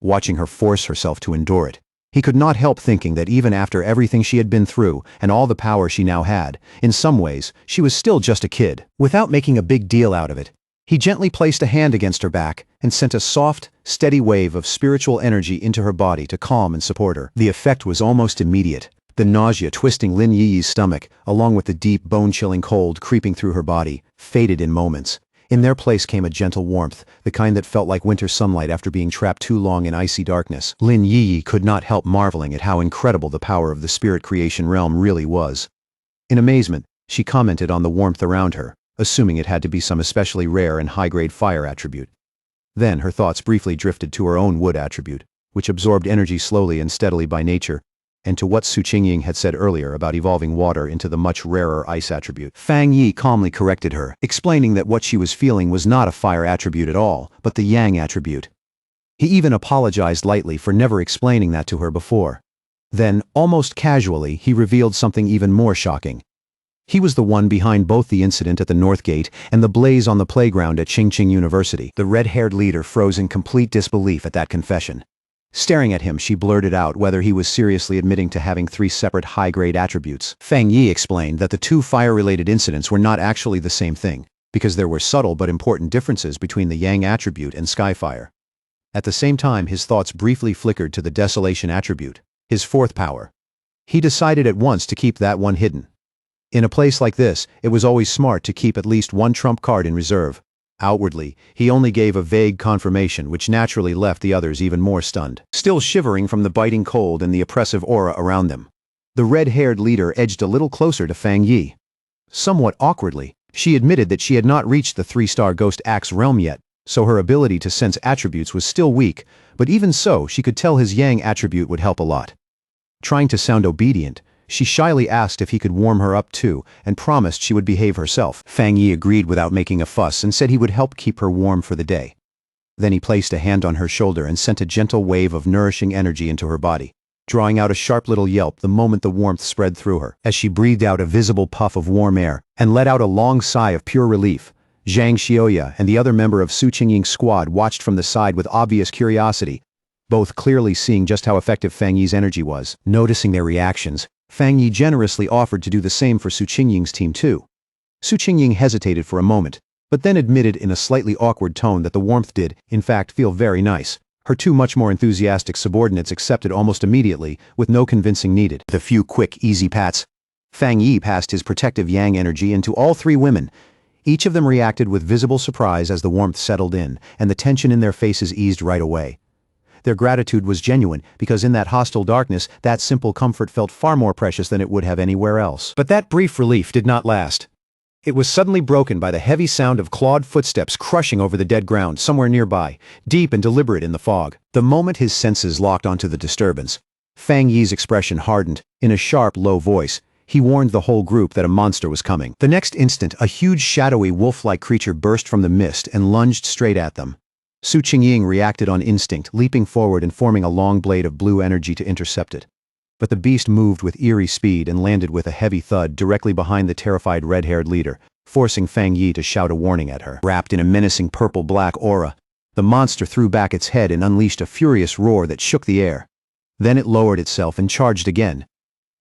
Watching her force herself to endure it, he could not help thinking that even after everything she had been through and all the power she now had, in some ways, she was still just a kid. Without making a big deal out of it, he gently placed a hand against her back and sent a soft, steady wave of spiritual energy into her body to calm and support her. The effect was almost immediate. The nausea twisting Lin Yi's stomach, along with the deep, bone-chilling cold creeping through her body, faded in moments. In their place came a gentle warmth, the kind that felt like winter sunlight after being trapped too long in icy darkness. Lin Yi could not help marveling at how incredible the power of the spirit creation realm really was. In amazement, she commented on the warmth around her, assuming it had to be some especially rare and high-grade fire attribute. Then her thoughts briefly drifted to her own wood attribute, which absorbed energy slowly and steadily by nature, and to what Su Qingying had said earlier about evolving water into the much rarer ice attribute. Fang Yi calmly corrected her, explaining that what she was feeling was not a fire attribute at all, but the yang attribute. He even apologized lightly for never explaining that to her before. Then, almost casually, he revealed something even more shocking. He was the one behind both the incident at the North Gate and the blaze on the playground at Qingqing University. The red-haired leader froze in complete disbelief at that confession. Staring at him, she blurted out whether he was seriously admitting to having 3 separate high-grade attributes. Fang Yi explained that the 2 fire-related incidents were not actually the same thing, because there were subtle but important differences between the yang attribute and skyfire. At the same time, his thoughts briefly flickered to the desolation attribute, his 4th power. He decided at once to keep that one hidden. In a place like this, it was always smart to keep at least one trump card in reserve. Outwardly, he only gave a vague confirmation which naturally left the others even more stunned. Still shivering from the biting cold and the oppressive aura around them, the red-haired leader edged a little closer to Fang Yi. Somewhat awkwardly, she admitted that she had not reached the 3-star Ghost Axe realm yet, so her ability to sense attributes was still weak, but even so, she could tell his yang attribute would help a lot. Trying to sound obedient, she shyly asked if he could warm her up too, and promised she would behave herself. Fang Yi agreed without making a fuss and said he would help keep her warm for the day. Then he placed a hand on her shoulder and sent a gentle wave of nourishing energy into her body, drawing out a sharp little yelp the moment the warmth spread through her. As she breathed out a visible puff of warm air and let out a long sigh of pure relief, Zhang Xiaoya and the other member of Su Qingying's squad watched from the side with obvious curiosity, both clearly seeing just how effective Fang Yi's energy was. Noticing their reactions, Fang Yi generously offered to do the same for Su Qingying's team too. Su Qingying hesitated for a moment, but then admitted in a slightly awkward tone that the warmth did, in fact, feel very nice. Her 2 much more enthusiastic subordinates accepted almost immediately, with no convincing needed. With a few quick, easy pats, Fang Yi passed his protective yang energy into all 3 women. Each of them reacted with visible surprise as the warmth settled in, and the tension in their faces eased right away. Their gratitude was genuine, because in that hostile darkness, that simple comfort felt far more precious than it would have anywhere else. But that brief relief did not last. It was suddenly broken by the heavy sound of clawed footsteps crushing over the dead ground somewhere nearby, deep and deliberate in the fog. The moment his senses locked onto the disturbance, Fang Yi's expression hardened. In a sharp, low voice, he warned the whole group that a monster was coming. The next instant, a huge, shadowy, wolf-like creature burst from the mist and lunged straight at them. Su Qingying reacted on instinct, leaping forward and forming a long blade of blue energy to intercept it. But the beast moved with eerie speed and landed with a heavy thud directly behind the terrified red-haired leader, forcing Fang Yi to shout a warning at her. Wrapped in a menacing purple-black aura, the monster threw back its head and unleashed a furious roar that shook the air. Then it lowered itself and charged again.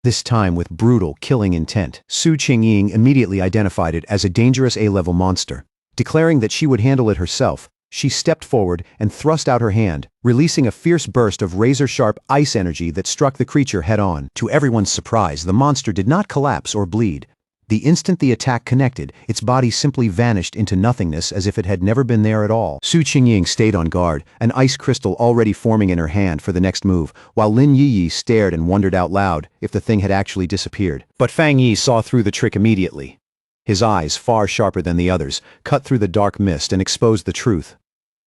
this time with brutal, killing intent. Su Qingying immediately identified it as a dangerous A-level monster. Declaring that she would handle it herself, she stepped forward and thrust out her hand, releasing a fierce burst of razor-sharp ice energy that struck the creature head-on. To everyone's surprise, the monster did not collapse or bleed. The instant the attack connected, its body simply vanished into nothingness as if it had never been there at all. Su Qingying stayed on guard, an ice crystal already forming in her hand for the next move, while Lin Yiyi stared and wondered out loud if the thing had actually disappeared. But Fang Yi saw through the trick immediately. His eyes, far sharper than the others, cut through the dark mist and exposed the truth.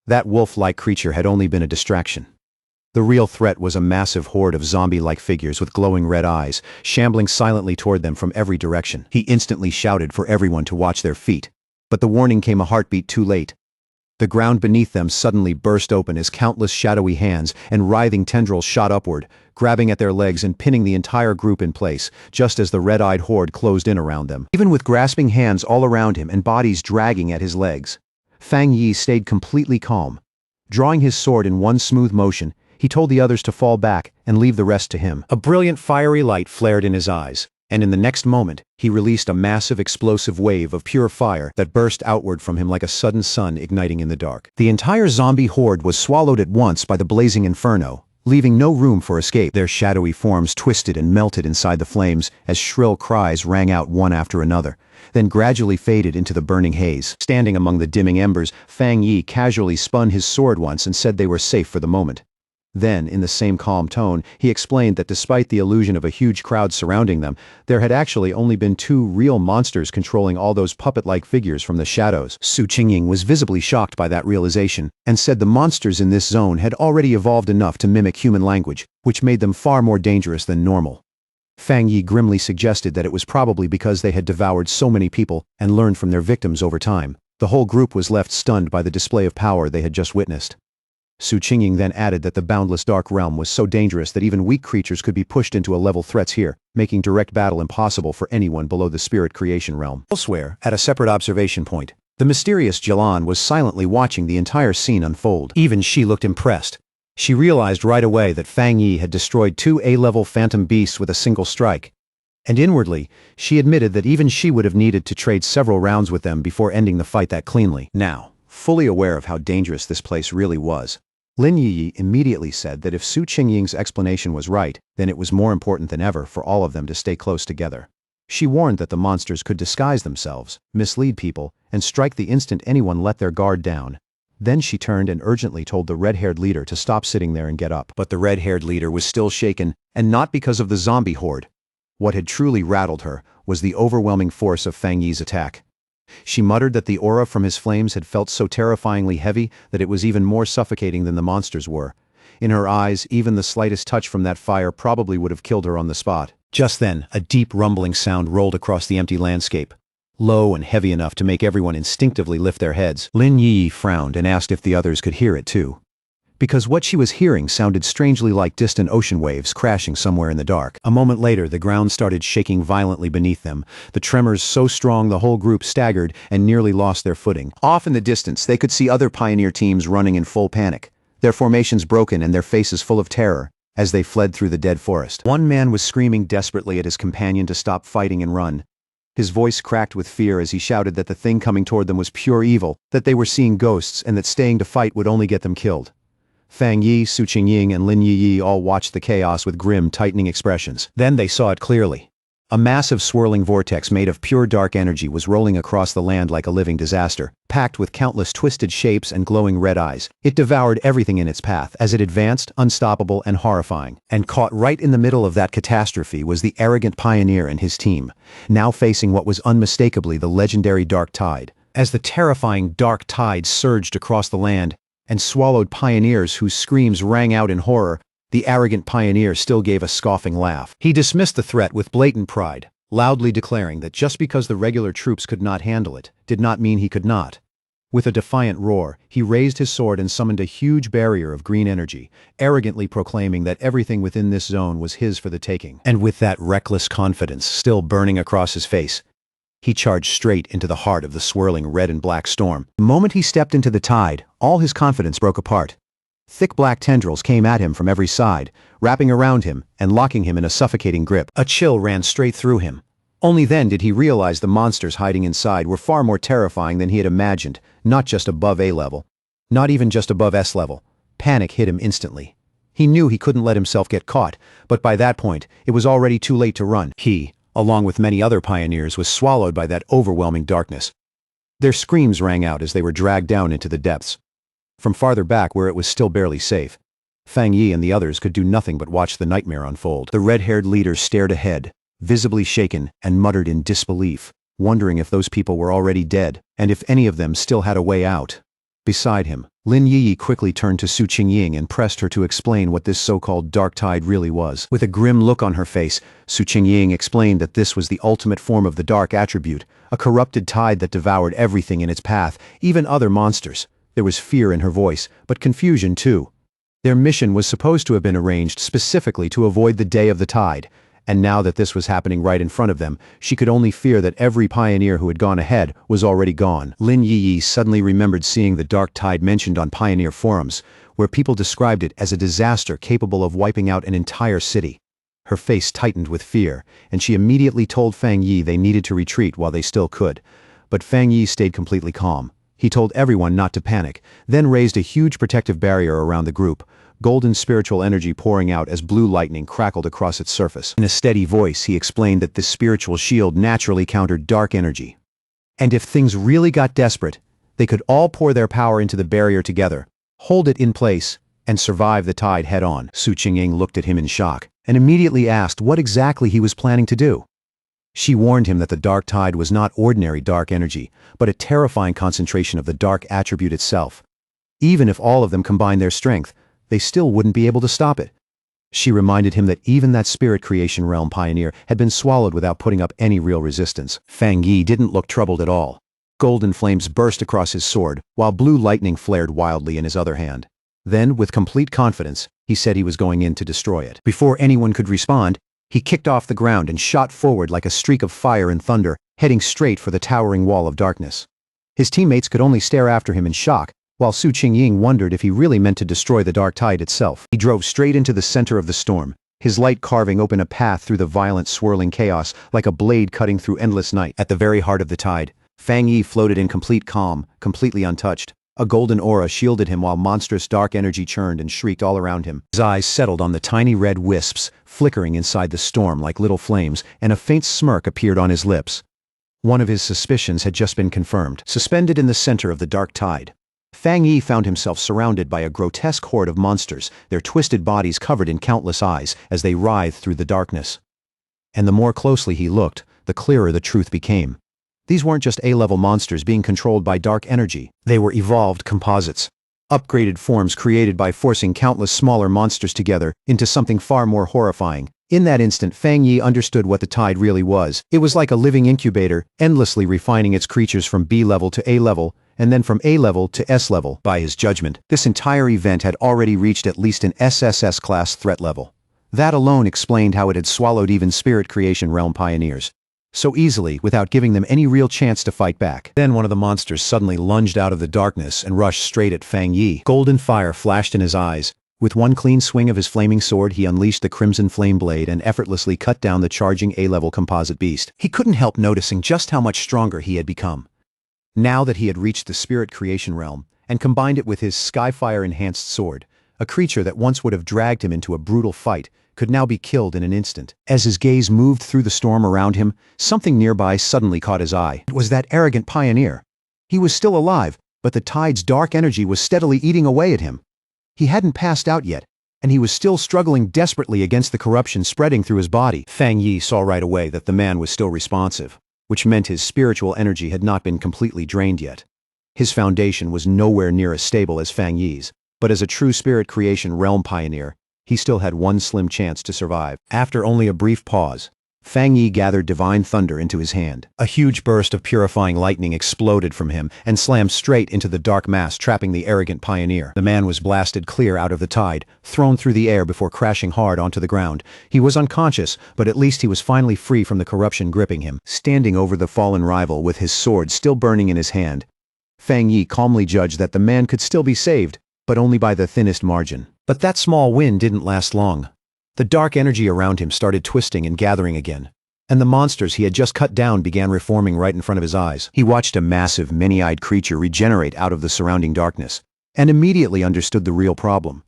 That wolf-like creature had only been a distraction. The real threat was a massive horde of zombie-like figures with glowing red eyes, shambling silently toward them from every direction. He instantly shouted for everyone to watch their feet. But the warning came a heartbeat too late. The ground beneath them suddenly burst open as countless shadowy hands and writhing tendrils shot upward, grabbing at their legs and pinning the entire group in place, just as the red-eyed horde closed in around them. Even with grasping hands all around him and bodies dragging at his legs, Fang Yi stayed completely calm. Drawing his sword in one smooth motion, he told the others to fall back and leave the rest to him. A brilliant fiery light flared in his eyes, and in the next moment, he released a massive explosive wave of pure fire that burst outward from him like a sudden sun igniting in the dark. The entire zombie horde was swallowed at once by the blazing inferno, leaving no room for escape. Their shadowy forms twisted and melted inside the flames as shrill cries rang out one after another, then gradually faded into the burning haze. Standing among the dimming embers, Fang Yi casually spun his sword once and said they were safe for the moment. Then, in the same calm tone, he explained that despite the illusion of a huge crowd surrounding them, there had actually only been two real monsters controlling all those puppet-like figures from the shadows. Su Qingying was visibly shocked by that realization, and said the monsters in this zone had already evolved enough to mimic human language, which made them far more dangerous than normal. Fang Yi grimly suggested that it was probably because they had devoured so many people and learned from their victims over time. The whole group was left stunned by the display of power they had just witnessed. Su Qingying then added that the boundless dark realm was so dangerous that even weak creatures could be pushed into a-level threats here, making direct battle impossible for anyone below the spirit creation realm. Elsewhere, at a separate observation point, the mysterious Jilan was silently watching the entire scene unfold. Even she looked impressed. She realized right away that Fang Yi had destroyed two A-level phantom beasts with a single strike. And inwardly, she admitted that even she would have needed to trade several rounds with them before ending the fight that cleanly. Now, fully aware of how dangerous this place really was, Lin Yiyi immediately said that if Su Qingying's explanation was right, then it was more important than ever for all of them to stay close together. She warned that the monsters could disguise themselves, mislead people, and strike the instant anyone let their guard down. Then she turned and urgently told the red-haired leader to stop sitting there and get up. But the red-haired leader was still shaken, and not because of the zombie horde. What had truly rattled her was the overwhelming force of Fang Yi's attack. She muttered that the aura from his flames had felt so terrifyingly heavy that it was even more suffocating than the monsters were. In her eyes, even the slightest touch from that fire probably would have killed her on the spot. Just then, a deep rumbling sound rolled across the empty landscape, low and heavy enough to make everyone instinctively lift their heads. Lin Yi frowned and asked if the others could hear it too, because what she was hearing sounded strangely like distant ocean waves crashing somewhere in the dark. A moment later, the ground started shaking violently beneath them, the tremors so strong the whole group staggered and nearly lost their footing. Off in the distance, they could see other pioneer teams running in full panic, their formations broken and their faces full of terror, as they fled through the dead forest. One man was screaming desperately at his companion to stop fighting and run. His voice cracked with fear as he shouted that the thing coming toward them was pure evil, that they were seeing ghosts and that staying to fight would only get them killed. Fang Yi, Su Qingying, and Lin Yiyi all watched the chaos with grim, tightening expressions. Then they saw it clearly. A massive swirling vortex made of pure dark energy was rolling across the land like a living disaster, packed with countless twisted shapes and glowing red eyes. It devoured everything in its path as it advanced, unstoppable and horrifying. And caught right in the middle of that catastrophe was the arrogant pioneer and his team, now facing what was unmistakably the legendary Dark Tide. As the terrifying Dark Tide surged across the land and swallowed pioneers whose screams rang out in horror, the arrogant pioneer still gave a scoffing laugh. He dismissed the threat with blatant pride, loudly declaring that just because the regular troops could not handle it, did not mean he could not. With a defiant roar, he raised his sword and summoned a huge barrier of green energy, arrogantly proclaiming that everything within this zone was his for the taking. And with that reckless confidence still burning across his face, he charged straight into the heart of the swirling red and black storm. The moment he stepped into the tide, all his confidence broke apart. Thick black tendrils came at him from every side, wrapping around him and locking him in a suffocating grip. A chill ran straight through him. Only then did he realize the monsters hiding inside were far more terrifying than he had imagined, not just above A level. Not even just above S level. Panic hit him instantly. He knew he couldn't let himself get caught, but by that point, it was already too late to run. He, along with many other pioneers, was swallowed by that overwhelming darkness. Their screams rang out as they were dragged down into the depths. From farther back where it was still barely safe, Fang Yi and the others could do nothing but watch the nightmare unfold. The red-haired leader stared ahead, visibly shaken, and muttered in disbelief, wondering if those people were already dead, and if any of them still had a way out. Beside him, Lin Yi quickly turned to Su Qingying and pressed her to explain what this so-called dark tide really was. With a grim look on her face, Su Qingying explained that this was the ultimate form of the dark attribute, a corrupted tide that devoured everything in its path, even other monsters. There was fear in her voice, but confusion too. Their mission was supposed to have been arranged specifically to avoid the day of the tide, and now that this was happening right in front of them, she could only fear that every pioneer who had gone ahead was already gone. Lin Yi suddenly remembered seeing the dark tide mentioned on pioneer forums, where people described it as a disaster capable of wiping out an entire city. Her face tightened with fear, and she immediately told Fang Yi they needed to retreat while they still could. But Fang Yi stayed completely calm. He told everyone not to panic, then raised a huge protective barrier around the group, golden spiritual energy pouring out as blue lightning crackled across its surface. In a steady voice, he explained that this spiritual shield naturally countered dark energy. And if things really got desperate, they could all pour their power into the barrier together, hold it in place, and survive the tide head-on. Su Qingying looked at him in shock, and immediately asked what exactly he was planning to do. She warned him that the dark tide was not ordinary dark energy, but a terrifying concentration of the dark attribute itself. Even if all of them combined their strength, they still wouldn't be able to stop it. She reminded him that even that spirit creation realm pioneer had been swallowed without putting up any real resistance. Fang Yi didn't look troubled at all. Golden flames burst across his sword, while blue lightning flared wildly in his other hand. Then, with complete confidence, he said he was going in to destroy it. Before anyone could respond, he kicked off the ground and shot forward like a streak of fire and thunder, heading straight for the towering wall of darkness. His teammates could only stare after him in shock, while Su Qingying wondered if he really meant to destroy the dark tide itself. He drove straight into the center of the storm, his light carving open a path through the violent swirling chaos like a blade cutting through endless night. At the very heart of the tide, Fang Yi floated in complete calm, completely untouched. A golden aura shielded him while monstrous dark energy churned and shrieked all around him. His eyes settled on the tiny red wisps, flickering inside the storm like little flames, and a faint smirk appeared on his lips. One of his suspicions had just been confirmed. Suspended in the center of the dark tide, Fang Yi found himself surrounded by a grotesque horde of monsters, their twisted bodies covered in countless eyes as they writhed through the darkness. And the more closely he looked, the clearer the truth became. These weren't just A-level monsters being controlled by dark energy. They were evolved composites. Upgraded forms created by forcing countless smaller monsters together into something far more horrifying. In that instant, Fang Yi understood what the tide really was. It was like a living incubator, endlessly refining its creatures from B level to A level, and then from A level to S level. By his judgment, this entire event had already reached at least an SSS class threat level. That alone explained how it had swallowed even spirit creation realm pioneers so easily without giving them any real chance to fight back. Then one of the monsters suddenly lunged out of the darkness and rushed straight at Fang Yi. Golden fire flashed in his eyes. With one clean swing of his flaming sword, he unleashed the crimson flame blade and effortlessly cut down the charging A-level composite beast. He couldn't help noticing just how much stronger he had become. Now that he had reached the spirit creation realm and combined it with his Skyfire-enhanced sword, a creature that once would have dragged him into a brutal fight could now be killed in an instant. As his gaze moved through the storm around him, something nearby suddenly caught his eye. It was that arrogant pioneer. He was still alive, but the tide's dark energy was steadily eating away at him. He hadn't passed out yet, and he was still struggling desperately against the corruption spreading through his body. Fang Yi saw right away that the man was still responsive, which meant his spiritual energy had not been completely drained yet. His foundation was nowhere near as stable as Fang Yi's, but as a true spirit creation realm pioneer, he still had one slim chance to survive. After only a brief pause, Fang Yi gathered divine thunder into his hand. A huge burst of purifying lightning exploded from him and slammed straight into the dark mass trapping the arrogant pioneer. The man was blasted clear out of the tide, thrown through the air before crashing hard onto the ground. He was unconscious, but at least he was finally free from the corruption gripping him. Standing over the fallen rival with his sword still burning in his hand, Fang Yi calmly judged that the man could still be saved. but only by the thinnest margin. But that small win didn't last long. The dark energy around him started twisting and gathering again, and the monsters he had just cut down began reforming right in front of his eyes. He watched a massive, many-eyed creature regenerate out of the surrounding darkness, and immediately understood the real problem.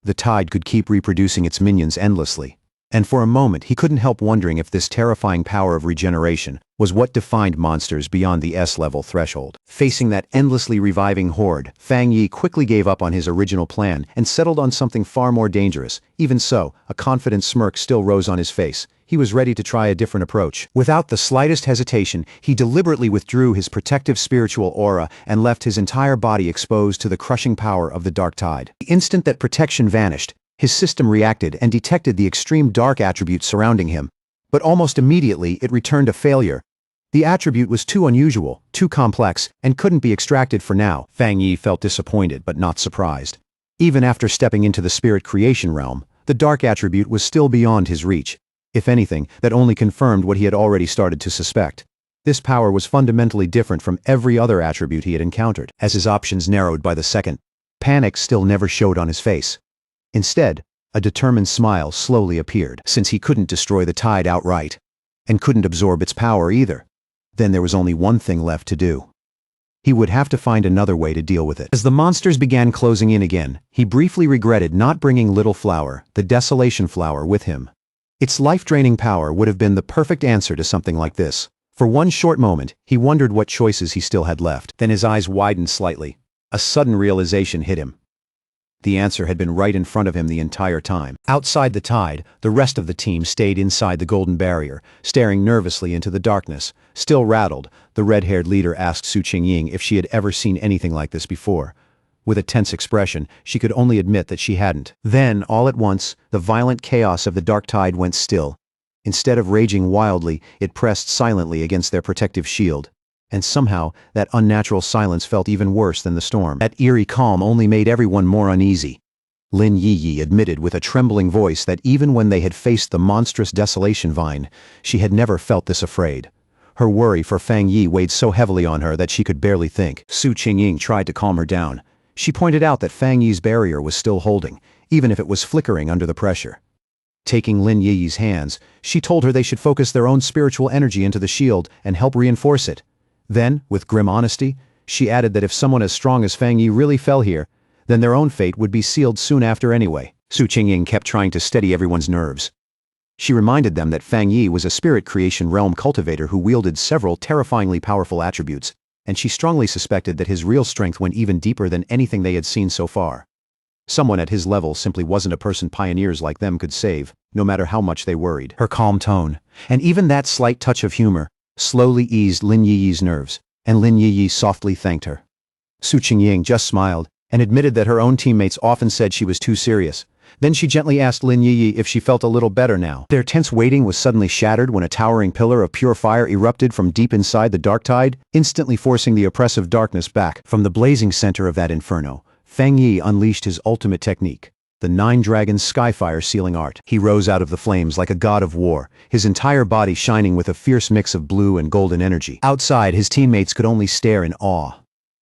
The tide could keep reproducing its minions endlessly, and for a moment he couldn't help wondering if this terrifying power of regeneration was what defined monsters beyond the S-level threshold. Facing that endlessly reviving horde, Fang Yi quickly gave up on his original plan and settled on something far more dangerous. Even so, a confident smirk still rose on his face. He was ready to try a different approach. Without the slightest hesitation, he deliberately withdrew his protective spiritual aura and left his entire body exposed to the crushing power of the dark tide. The instant that protection vanished, his system reacted and detected the extreme dark attribute surrounding him, but almost immediately it returned a failure. The attribute was too unusual, too complex, and couldn't be extracted for now. Fang Yi felt disappointed but not surprised. Even after stepping into the spirit creation realm, the dark attribute was still beyond his reach. If anything, that only confirmed what he had already started to suspect. This power was fundamentally different from every other attribute he had encountered. As his options narrowed by the second, panic still never showed on his face. Instead, a determined smile slowly appeared. Since he couldn't destroy the tide outright, and couldn't absorb its power either, then there was only one thing left to do. He would have to find another way to deal with it. As the monsters began closing in again, he briefly regretted not bringing Little Flower, the Desolation Flower, with him. Its life-draining power would have been the perfect answer to something like this. For one short moment, he wondered what choices he still had left. Then his eyes widened slightly. A sudden realization hit him. The answer had been right in front of him the entire time. Outside the tide, the rest of the team stayed inside the golden barrier, staring nervously into the darkness. Still rattled, the red-haired leader asked Su Qingying if she had ever seen anything like this before. With a tense expression, she could only admit that she hadn't. Then, all at once, the violent chaos of the dark tide went still. Instead of raging wildly, it pressed silently against their protective shield. And somehow, that unnatural silence felt even worse than the storm. That eerie calm only made everyone more uneasy. Lin Yiyi admitted with a trembling voice that even when they had faced the monstrous desolation vine, she had never felt this afraid. Her worry for Fang Yi weighed so heavily on her that she could barely think. Su Qingying tried to calm her down. She pointed out that Fang Yi's barrier was still holding, even if it was flickering under the pressure. Taking Lin Yiyi's hands, she told her they should focus their own spiritual energy into the shield and help reinforce it. Then, with grim honesty, she added that if someone as strong as Fang Yi really fell here, then their own fate would be sealed soon after anyway. Su Qingying kept trying to steady everyone's nerves. She reminded them that Fang Yi was a spirit creation realm cultivator who wielded several terrifyingly powerful attributes, and she strongly suspected that his real strength went even deeper than anything they had seen so far. Someone at his level simply wasn't a person pioneers like them could save, no matter how much they worried. Her calm tone, and even that slight touch of humor, slowly eased Lin Yiyi's nerves, and Lin Yiyi softly thanked her. Su Qingying just smiled and admitted that her own teammates often said she was too serious. Then she gently asked Lin Yiyi if she felt a little better now. Their tense waiting was suddenly shattered when a towering pillar of pure fire erupted from deep inside the dark tide, instantly forcing the oppressive darkness back. From the blazing center of that inferno, Fang Yi unleashed his ultimate technique, the Nine Dragons Skyfire sealing art. He rose out of the flames like a god of war, his entire body shining with a fierce mix of blue and golden energy. Outside, his teammates could only stare in awe.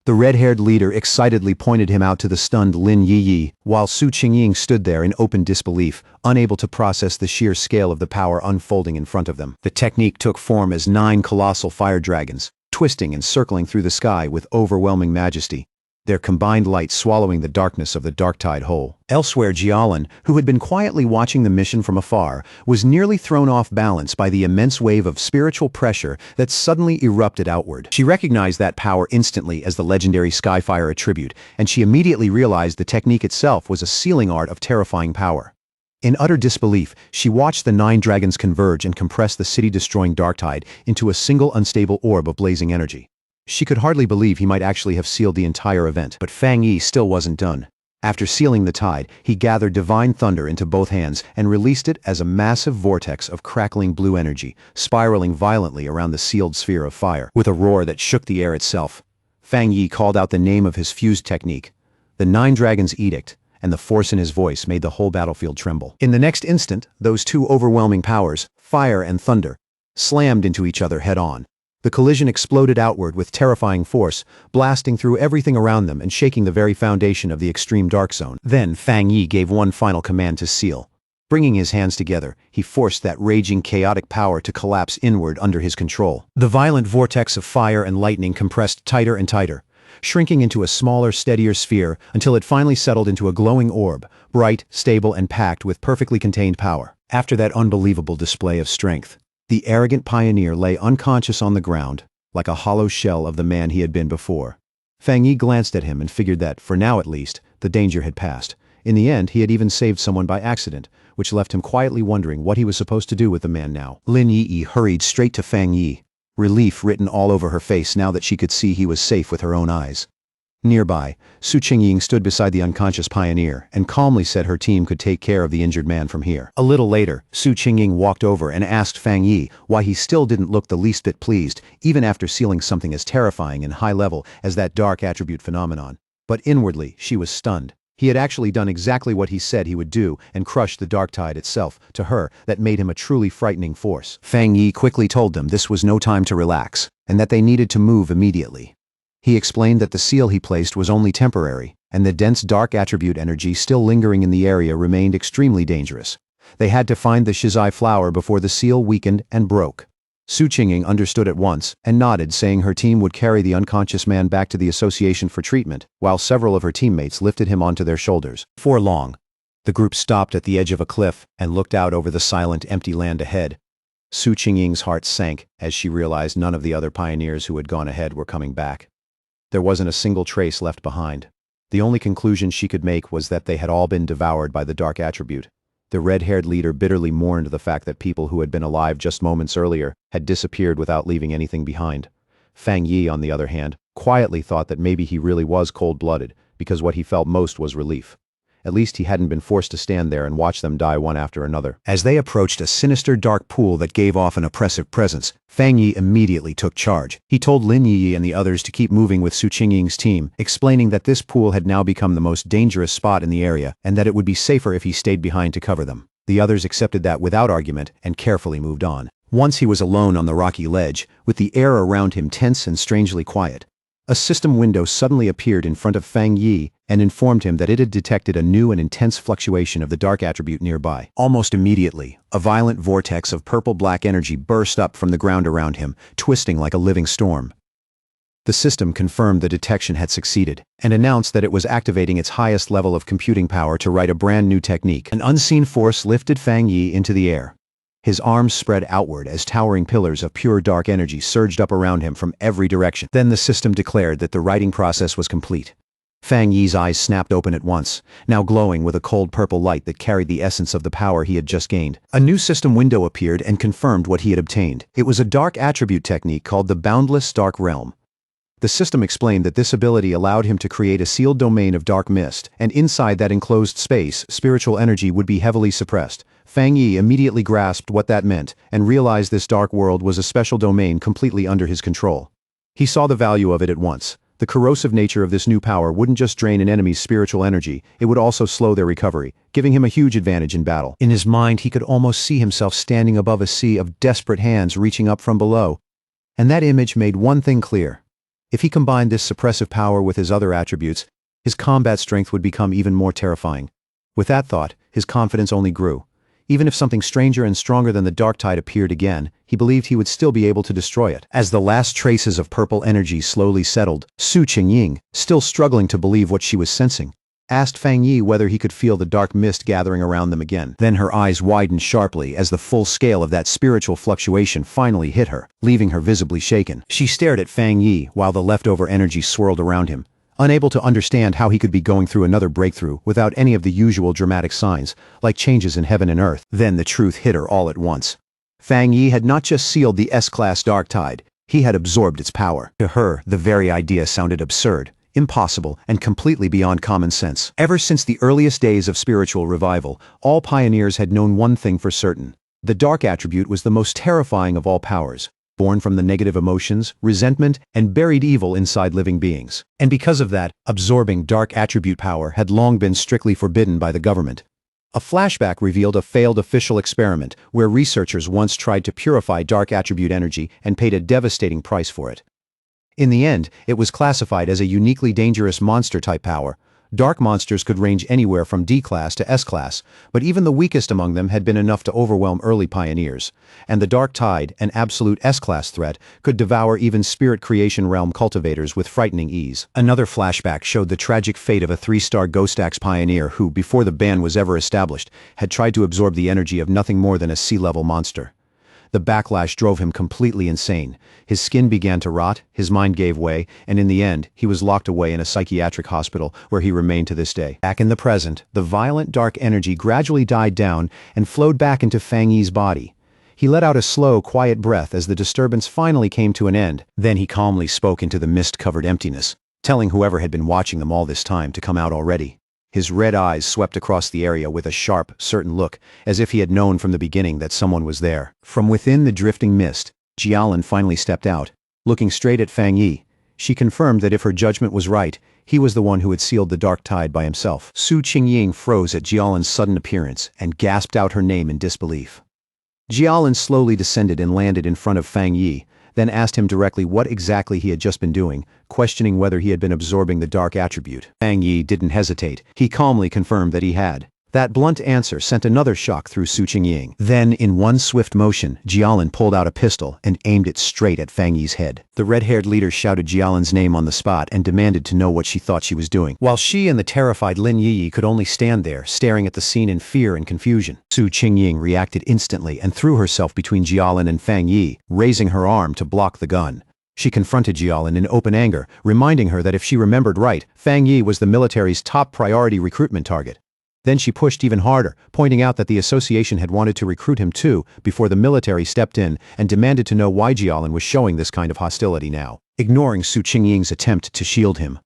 The red-haired leader excitedly pointed him out to the stunned Lin Yiyi, while Su Qingying stood there in open disbelief, unable to process the sheer scale of the power unfolding in front of them. The technique took form as 9 colossal fire dragons, twisting and circling through the sky with overwhelming majesty, their combined light swallowing the darkness of the dark tide whole. Elsewhere, Jialan, who had been quietly watching the mission from afar, was nearly thrown off balance by the immense wave of spiritual pressure that suddenly erupted outward. She recognized that power instantly as the legendary Skyfire attribute, and she immediately realized the technique itself was a sealing art of terrifying power. In utter disbelief, she watched the 9 dragons converge and compress the city-destroying dark tide into a single unstable orb of blazing energy. She could hardly believe he might actually have sealed the entire event, but Fang Yi still wasn't done. After sealing the tide, he gathered divine thunder into both hands and released it as a massive vortex of crackling blue energy, spiraling violently around the sealed sphere of fire. With a roar that shook the air itself, Fang Yi called out the name of his fused technique, the 9 Dragons' Edict, and the force in his voice made the whole battlefield tremble. In the next instant, those 2 overwhelming powers, fire and thunder, slammed into each other head-on. The collision exploded outward with terrifying force, blasting through everything around them and shaking the very foundation of the extreme dark zone. Then Fang Yi gave one final command to Seal. Bringing his hands together, he forced that raging chaotic power to collapse inward under his control. The violent vortex of fire and lightning compressed tighter and tighter, shrinking into a smaller, steadier sphere until it finally settled into a glowing orb, bright, stable, and packed with perfectly contained power. After that unbelievable display of strength, the arrogant pioneer lay unconscious on the ground, like a hollow shell of the man he had been before. Fang Yi glanced at him and figured that, for now at least, the danger had passed. In the end, he had even saved someone by accident, which left him quietly wondering what he was supposed to do with the man now. Lin Yi hurried straight to Fang Yi, relief written all over her face now that she could see he was safe with her own eyes. Nearby, Su Qingying stood beside the unconscious pioneer and calmly said her team could take care of the injured man from here. A little later, Su Qingying walked over and asked Fang Yi why he still didn't look the least bit pleased, even after sealing something as terrifying and high-level as that dark attribute phenomenon. But inwardly, she was stunned. He had actually done exactly what he said he would do and crushed the dark tide itself. To her, that made him a truly frightening force. Fang Yi quickly told them this was no time to relax, and that they needed to move immediately. He explained that the seal he placed was only temporary, and the dense dark attribute energy still lingering in the area remained extremely dangerous. They had to find the Shizai flower before the seal weakened and broke. Su Qingying understood at once and nodded, saying her team would carry the unconscious man back to the association for treatment, while several of her teammates lifted him onto their shoulders. Before long, the group stopped at the edge of a cliff and looked out over the silent, empty land ahead. Su Qingying's heart sank as she realized none of the other pioneers who had gone ahead were coming back. There wasn't a single trace left behind. The only conclusion she could make was that they had all been devoured by the dark attribute. The red-haired leader bitterly mourned the fact that people who had been alive just moments earlier had disappeared without leaving anything behind. Fang Yi, on the other hand, quietly thought that maybe he really was cold-blooded, because what he felt most was relief. At least he hadn't been forced to stand there and watch them die one after another. As they approached a sinister dark pool that gave off an oppressive presence, Fang Yi immediately took charge. He told Lin Yi and the others to keep moving with Su Qingying's team, explaining that this pool had now become the most dangerous spot in the area and that it would be safer if he stayed behind to cover them. The others accepted that without argument and carefully moved on. Once he was alone on the rocky ledge, with the air around him tense and strangely quiet, a system window suddenly appeared in front of Fang Yi and informed him that it had detected a new and intense fluctuation of the dark attribute nearby. Almost immediately, a violent vortex of purple-black energy burst up from the ground around him, twisting like a living storm. The system confirmed the detection had succeeded and announced that it was activating its highest level of computing power to write a brand new technique. An unseen force lifted Fang Yi into the air. His arms spread outward as towering pillars of pure dark energy surged up around him from every direction. Then the system declared that the writing process was complete. Fang Yi's eyes snapped open at once, now glowing with a cold purple light that carried the essence of the power he had just gained. A new system window appeared and confirmed what he had obtained. It was a dark attribute technique called the Boundless Dark Realm. The system explained that this ability allowed him to create a sealed domain of dark mist, and inside that enclosed space, spiritual energy would be heavily suppressed. Fang Yi immediately grasped what that meant and realized this dark world was a special domain completely under his control. He saw the value of it at once. The corrosive nature of this new power wouldn't just drain an enemy's spiritual energy, it would also slow their recovery, giving him a huge advantage in battle. In his mind, he could almost see himself standing above a sea of desperate hands reaching up from below. And that image made one thing clear. If he combined this suppressive power with his other attributes, his combat strength would become even more terrifying. With that thought, his confidence only grew. Even if something stranger and stronger than the dark tide appeared again, he believed he would still be able to destroy it. As the last traces of purple energy slowly settled, Su Qingying, still struggling to believe what she was sensing, asked Fang Yi whether he could feel the dark mist gathering around them again. Then her eyes widened sharply as the full scale of that spiritual fluctuation finally hit her, leaving her visibly shaken. She stared at Fang Yi while the leftover energy swirled around him, unable to understand how he could be going through another breakthrough without any of the usual dramatic signs, like changes in heaven and earth. Then the truth hit her all at once. Fang Yi had not just sealed the S-class dark tide, he had absorbed its power. To her, the very idea sounded absurd, impossible, and completely beyond common sense. Ever since the earliest days of spiritual revival, all pioneers had known one thing for certain. The dark attribute was the most terrifying of all powers, born from the negative emotions, resentment, and buried evil inside living beings. And because of that, absorbing dark attribute power had long been strictly forbidden by the government. A flashback revealed a failed official experiment where researchers once tried to purify dark attribute energy and paid a devastating price for it. In the end, it was classified as a uniquely dangerous monster-type power. Dark monsters could range anywhere from D-class to S-class, but even the weakest among them had been enough to overwhelm early pioneers. And the Dark Tide, an absolute S-class threat, could devour even spirit creation realm cultivators with frightening ease. Another flashback showed the tragic fate of a 3-star Ghost Axe pioneer who, before the ban was ever established, had tried to absorb the energy of nothing more than a sea-level monster. The backlash drove him completely insane. His skin began to rot, his mind gave way, and in the end, he was locked away in a psychiatric hospital where he remained to this day. Back in the present, the violent dark energy gradually died down and flowed back into Fang Yi's body. He let out a slow, quiet breath as the disturbance finally came to an end. Then he calmly spoke into the mist-covered emptiness, telling whoever had been watching them all this time to come out already. His red eyes swept across the area with a sharp, certain look, as if he had known from the beginning that someone was there. From within the drifting mist, Jialin finally stepped out. Looking straight at Fang Yi, she confirmed that if her judgment was right, he was the one who had sealed the dark tide by himself. Su Qingying froze at Jialin's sudden appearance and gasped out her name in disbelief. Jialin slowly descended and landed in front of Fang Yi, then asked him directly what exactly he had just been doing, questioning whether he had been absorbing the dark attribute. Fang Yi didn't hesitate. He calmly confirmed that he had. That blunt answer sent another shock through Su Qingying. Then, in one swift motion, Jialin pulled out a pistol and aimed it straight at Fang Yi's head. The red-haired leader shouted Jialin's name on the spot and demanded to know what she thought she was doing, while she and the terrified Lin Yi could only stand there, staring at the scene in fear and confusion. Su Qingying reacted instantly and threw herself between Jialin and Fang Yi, raising her arm to block the gun. She confronted Jialin in open anger, reminding her that if she remembered right, Fang Yi was the military's top priority recruitment target. Then she pushed even harder, pointing out that the association had wanted to recruit him too before the military stepped in and demanded to know why Jialin was showing this kind of hostility now, ignoring Su Qingying's attempt to shield him.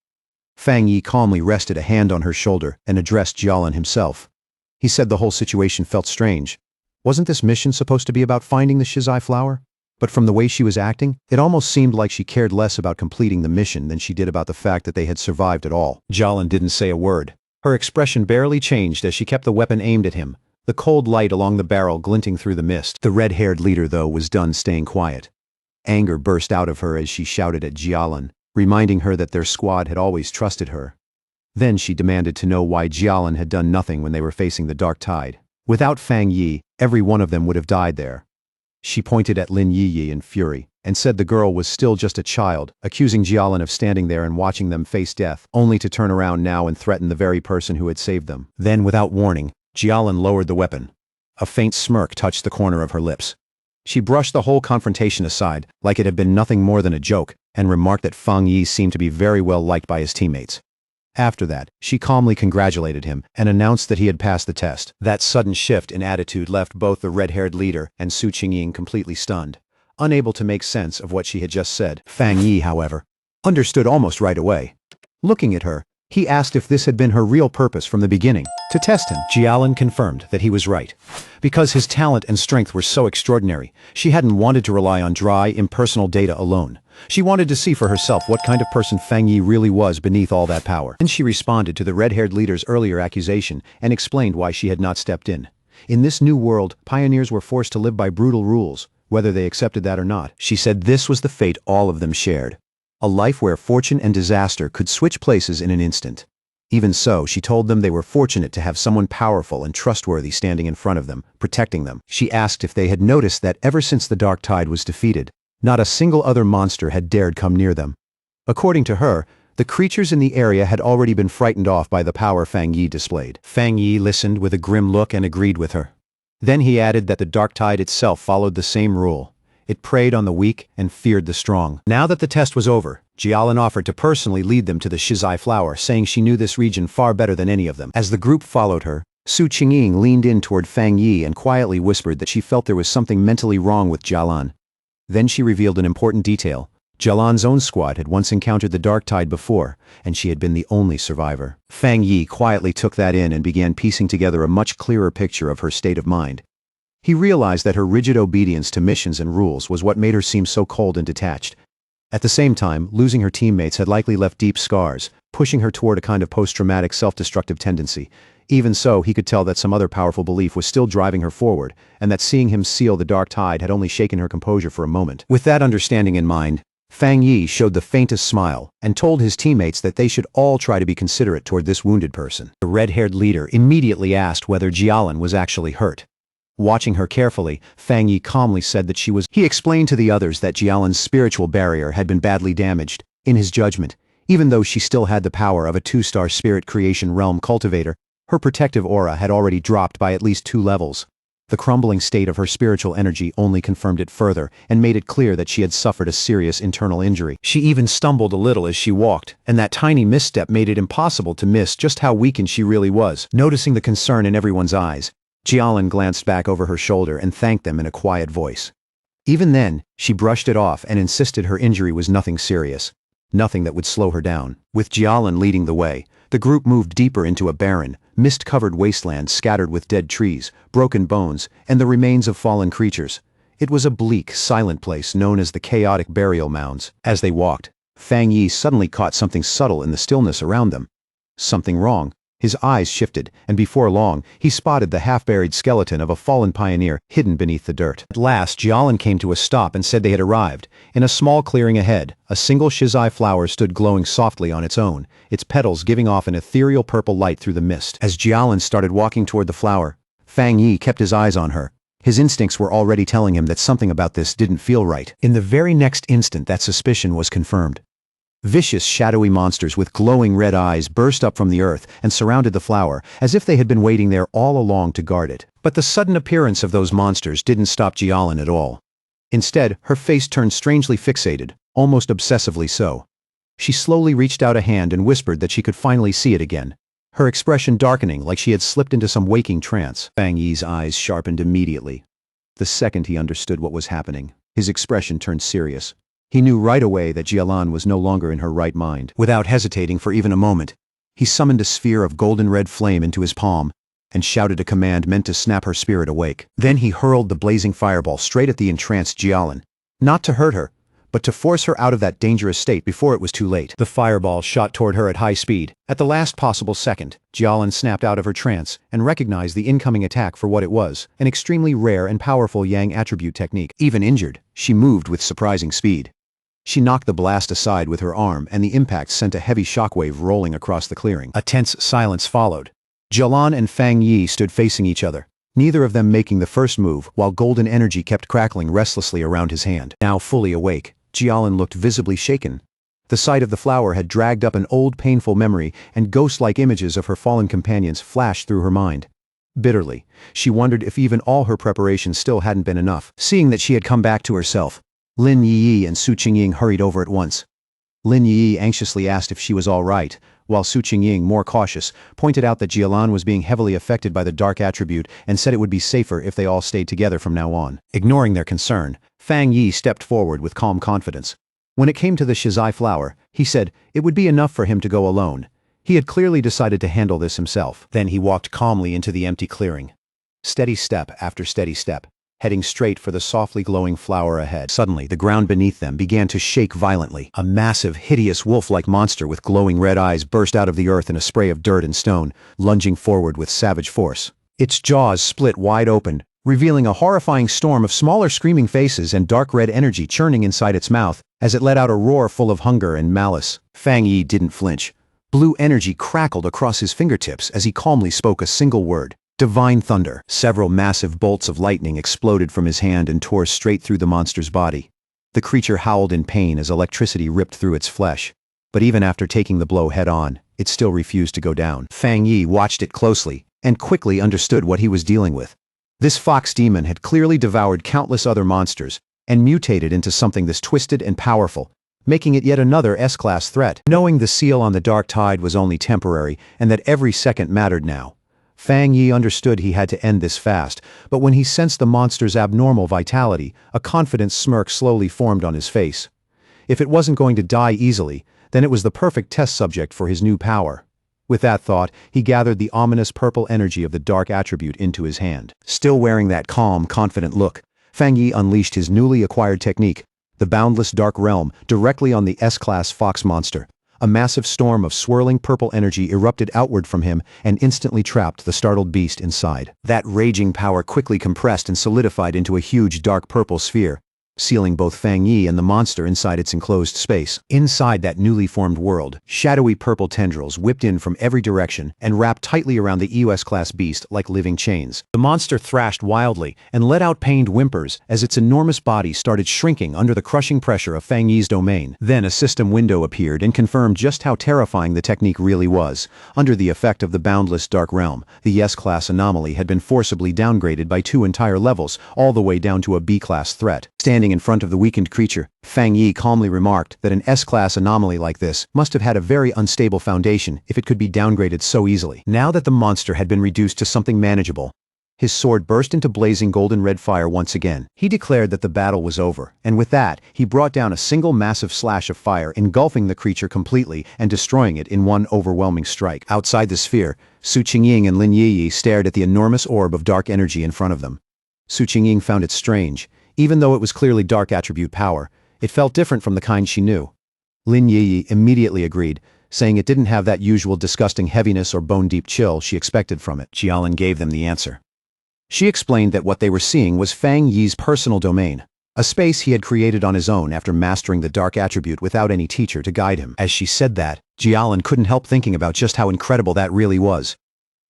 Fang Yi calmly rested a hand on her shoulder and addressed Jialin himself. He said the whole situation felt strange. Wasn't this mission supposed to be about finding the Shizai flower? But from the way she was acting, it almost seemed like she cared less about completing the mission than she did about the fact that they had survived at all. Jialin didn't say a word. Her expression barely changed as she kept the weapon aimed at him, the cold light along the barrel glinting through the mist. The red-haired leader, though, was done staying quiet. Anger burst out of her as she shouted at Jialin, reminding her that their squad had always trusted her. Then she demanded to know why Jialin had done nothing when they were facing the dark tide. Without Fang Yi, every one of them would have died there. She pointed at Lin Yi in fury, and said the girl was still just a child, accusing Jialin of standing there and watching them face death, only to turn around now and threaten the very person who had saved them. Then, without warning, Jialin lowered the weapon. A faint smirk touched the corner of her lips. She brushed the whole confrontation aside, like it had been nothing more than a joke, and remarked that Fang Yi seemed to be very well liked by his teammates. After that, she calmly congratulated him and announced that he had passed the test. That sudden shift in attitude left both the red-haired leader and Su Qingying completely stunned, unable to make sense of what she had just said. Fang Yi, however, understood almost right away. Looking at her, he asked if this had been her real purpose from the beginning, to test him. Jialin confirmed that he was right. Because his talent and strength were so extraordinary, she hadn't wanted to rely on dry, impersonal data alone. She wanted to see for herself what kind of person Fang Yi really was beneath all that power. Then she responded to the red-haired leader's earlier accusation and explained why she had not stepped in. In this new world, pioneers were forced to live by brutal rules, whether they accepted that or not. She said this was the fate all of them shared. A life where fortune and disaster could switch places in an instant. Even so, she told them they were fortunate to have someone powerful and trustworthy standing in front of them, protecting them. She asked if they had noticed that ever since the dark tide was defeated, not a single other monster had dared come near them. According to her, the creatures in the area had already been frightened off by the power Fang Yi displayed. Fang Yi listened with a grim look and agreed with her. Then he added that the dark tide itself followed the same rule. It preyed on the weak and feared the strong. Now that the test was over, Jialin offered to personally lead them to the Shizai flower, saying she knew this region far better than any of them. As the group followed her, Su Qingying leaned in toward Fang Yi and quietly whispered that she felt there was something mentally wrong with Jialin. Then she revealed an important detail. Jialin's own squad had once encountered the dark tide before, and she had been the only survivor. Fang Yi quietly took that in and began piecing together a much clearer picture of her state of mind. He realized that her rigid obedience to missions and rules was what made her seem so cold and detached. At the same time, losing her teammates had likely left deep scars, pushing her toward a kind of post-traumatic self-destructive tendency. Even so, he could tell that some other powerful belief was still driving her forward, and that seeing him seal the dark tide had only shaken her composure for a moment. With that understanding in mind, Fang Yi showed the faintest smile and told his teammates that they should all try to be considerate toward this wounded person. The red-haired leader immediately asked whether Jialan was actually hurt. Watching her carefully, Fang Yi calmly said that she was. He explained to the others that Jialan's spiritual barrier had been badly damaged. In his judgment, even though she still had the power of a 2-star spirit creation realm cultivator, her protective aura had already dropped by at least 2 levels. The crumbling state of her spiritual energy only confirmed it further and made it clear that she had suffered a serious internal injury. She even stumbled a little as she walked, and that tiny misstep made it impossible to miss just how weakened she really was. Noticing the concern in everyone's eyes, Jialan glanced back over her shoulder and thanked them in a quiet voice. Even then, she brushed it off and insisted her injury was nothing serious, nothing that would slow her down. With Jialan leading the way, the group moved deeper into a barren, mist-covered wasteland scattered with dead trees, broken bones, and the remains of fallen creatures. It was a bleak, silent place known as the chaotic burial mounds. As they walked, Fang Yi suddenly caught something subtle in the stillness around them. Something wrong. His eyes shifted, and before long, he spotted the half-buried skeleton of a fallen pioneer hidden beneath the dirt. At last, Jialan came to a stop and said they had arrived. In a small clearing ahead, a single shizai flower stood glowing softly on its own, its petals giving off an ethereal purple light through the mist. As Jialan started walking toward the flower, Fang Yi kept his eyes on her. His instincts were already telling him that something about this didn't feel right. In the very next instant, that suspicion was confirmed. Vicious, shadowy monsters with glowing red eyes burst up from the earth and surrounded the flower, as if they had been waiting there all along to guard it. But the sudden appearance of those monsters didn't stop Jialan at all. Instead, her face turned strangely fixated, almost obsessively so. She slowly reached out a hand and whispered that she could finally see it again, her expression darkening like she had slipped into some waking trance. Fang Yi's eyes sharpened immediately. The second he understood what was happening, his expression turned serious. He knew right away that Jialan was no longer in her right mind. Without hesitating for even a moment, he summoned a sphere of golden-red flame into his palm and shouted a command meant to snap her spirit awake. Then he hurled the blazing fireball straight at the entranced Jialan, not to hurt her, but to force her out of that dangerous state before it was too late. The fireball shot toward her at high speed. At the last possible second, Jialan snapped out of her trance and recognized the incoming attack for what it was, an extremely rare and powerful Yang attribute technique. Even injured, she moved with surprising speed. She knocked the blast aside with her arm, and the impact sent a heavy shockwave rolling across the clearing. A tense silence followed. Jialan and Fang Yi stood facing each other, neither of them making the first move, while golden energy kept crackling restlessly around his hand. Now fully awake, Jialan looked visibly shaken. The sight of the flower had dragged up an old painful memory, and ghost-like images of her fallen companions flashed through her mind. Bitterly, she wondered if even all her preparations still hadn't been enough. Seeing that she had come back to herself, Lin Yi and Su Qingying hurried over at once. Lin Yi anxiously asked if she was all right, while Su Qingying, more cautious, pointed out that Jialan was being heavily affected by the dark attribute and said it would be safer if they all stayed together from now on. Ignoring their concern, Fang Yi stepped forward with calm confidence. When it came to the shizai flower, he said it would be enough for him to go alone. He had clearly decided to handle this himself. Then he walked calmly into the empty clearing. Steady step after steady step, heading straight for the softly glowing flower ahead. Suddenly, the ground beneath them began to shake violently. A massive, hideous wolf-like monster with glowing red eyes burst out of the earth in a spray of dirt and stone, lunging forward with savage force. Its jaws split wide open, revealing a horrifying storm of smaller screaming faces and dark red energy churning inside its mouth as it let out a roar full of hunger and malice. Fang Yi didn't flinch. Blue energy crackled across his fingertips as he calmly spoke a single word. Divine thunder. Several massive bolts of lightning exploded from his hand and tore straight through the monster's body. The creature howled in pain as electricity ripped through its flesh. But even after taking the blow head-on, it still refused to go down. Fang Yi watched it closely and quickly understood what he was dealing with. This fox demon had clearly devoured countless other monsters and mutated into something this twisted and powerful, making it yet another S-class threat. Knowing the seal on the dark tide was only temporary and that every second mattered now, Fang Yi understood he had to end this fast, but when he sensed the monster's abnormal vitality, a confident smirk slowly formed on his face. If it wasn't going to die easily, then it was the perfect test subject for his new power. With that thought, he gathered the ominous purple energy of the dark attribute into his hand. Still wearing that calm, confident look, Fang Yi unleashed his newly acquired technique, the boundless dark realm, directly on the S-class fox monster. A massive storm of swirling purple energy erupted outward from him and instantly trapped the startled beast inside. That raging power quickly compressed and solidified into a huge dark purple sphere, sealing both Fang Yi and the monster inside its enclosed space. Inside that newly formed world, shadowy purple tendrils whipped in from every direction and wrapped tightly around the EOS-class beast like living chains. The monster thrashed wildly and let out pained whimpers as its enormous body started shrinking under the crushing pressure of Fang Yi's domain. Then a system window appeared and confirmed just how terrifying the technique really was. Under the effect of the boundless dark realm, the S-class anomaly had been forcibly downgraded by 2 entire levels, all the way down to a B-class threat. Standing in front of the weakened creature, Fang Yi calmly remarked that an S-class anomaly like this must have had a very unstable foundation if it could be downgraded so easily. Now that the monster had been reduced to something manageable, his sword burst into blazing golden-red fire once again. He declared that the battle was over, and with that, he brought down a single massive slash of fire, engulfing the creature completely and destroying it in one overwhelming strike. Outside the sphere, Su Qingying and Lin Yiyi stared at the enormous orb of dark energy in front of them. Su Qingying found it strange. Even though it was clearly dark attribute power, it felt different from the kind she knew. Lin Yiyi immediately agreed, saying it didn't have that usual disgusting heaviness or bone-deep chill she expected from it. Jialan gave them the answer. She explained that what they were seeing was Fang Yi's personal domain, a space he had created on his own after mastering the dark attribute without any teacher to guide him. As she said that, Jialan couldn't help thinking about just how incredible that really was.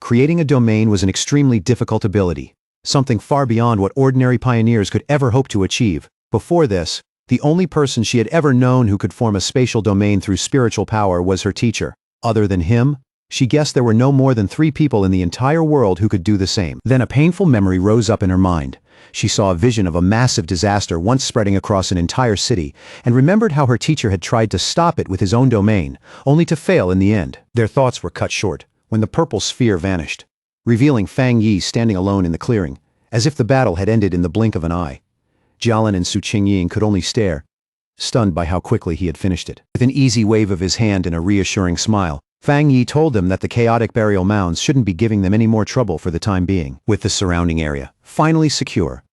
Creating a domain was an extremely difficult ability, something far beyond what ordinary pioneers could ever hope to achieve. Before this, the only person she had ever known who could form a spatial domain through spiritual power was her teacher. Other than him, she guessed there were no more than 3 people in the entire world who could do the same. Then a painful memory rose up in her mind. She saw a vision of a massive disaster once spreading across an entire city, and remembered how her teacher had tried to stop it with his own domain, only to fail in the end. Their thoughts were cut short when the purple sphere vanished, revealing Fang Yi standing alone in the clearing, as if the battle had ended in the blink of an eye. Jialan and Su Qingying could only stare, stunned by how quickly he had finished it. With an easy wave of his hand and a reassuring smile, Fang Yi told them that the chaotic burial mounds shouldn't be giving them any more trouble for the time being. With the surrounding area finally secure,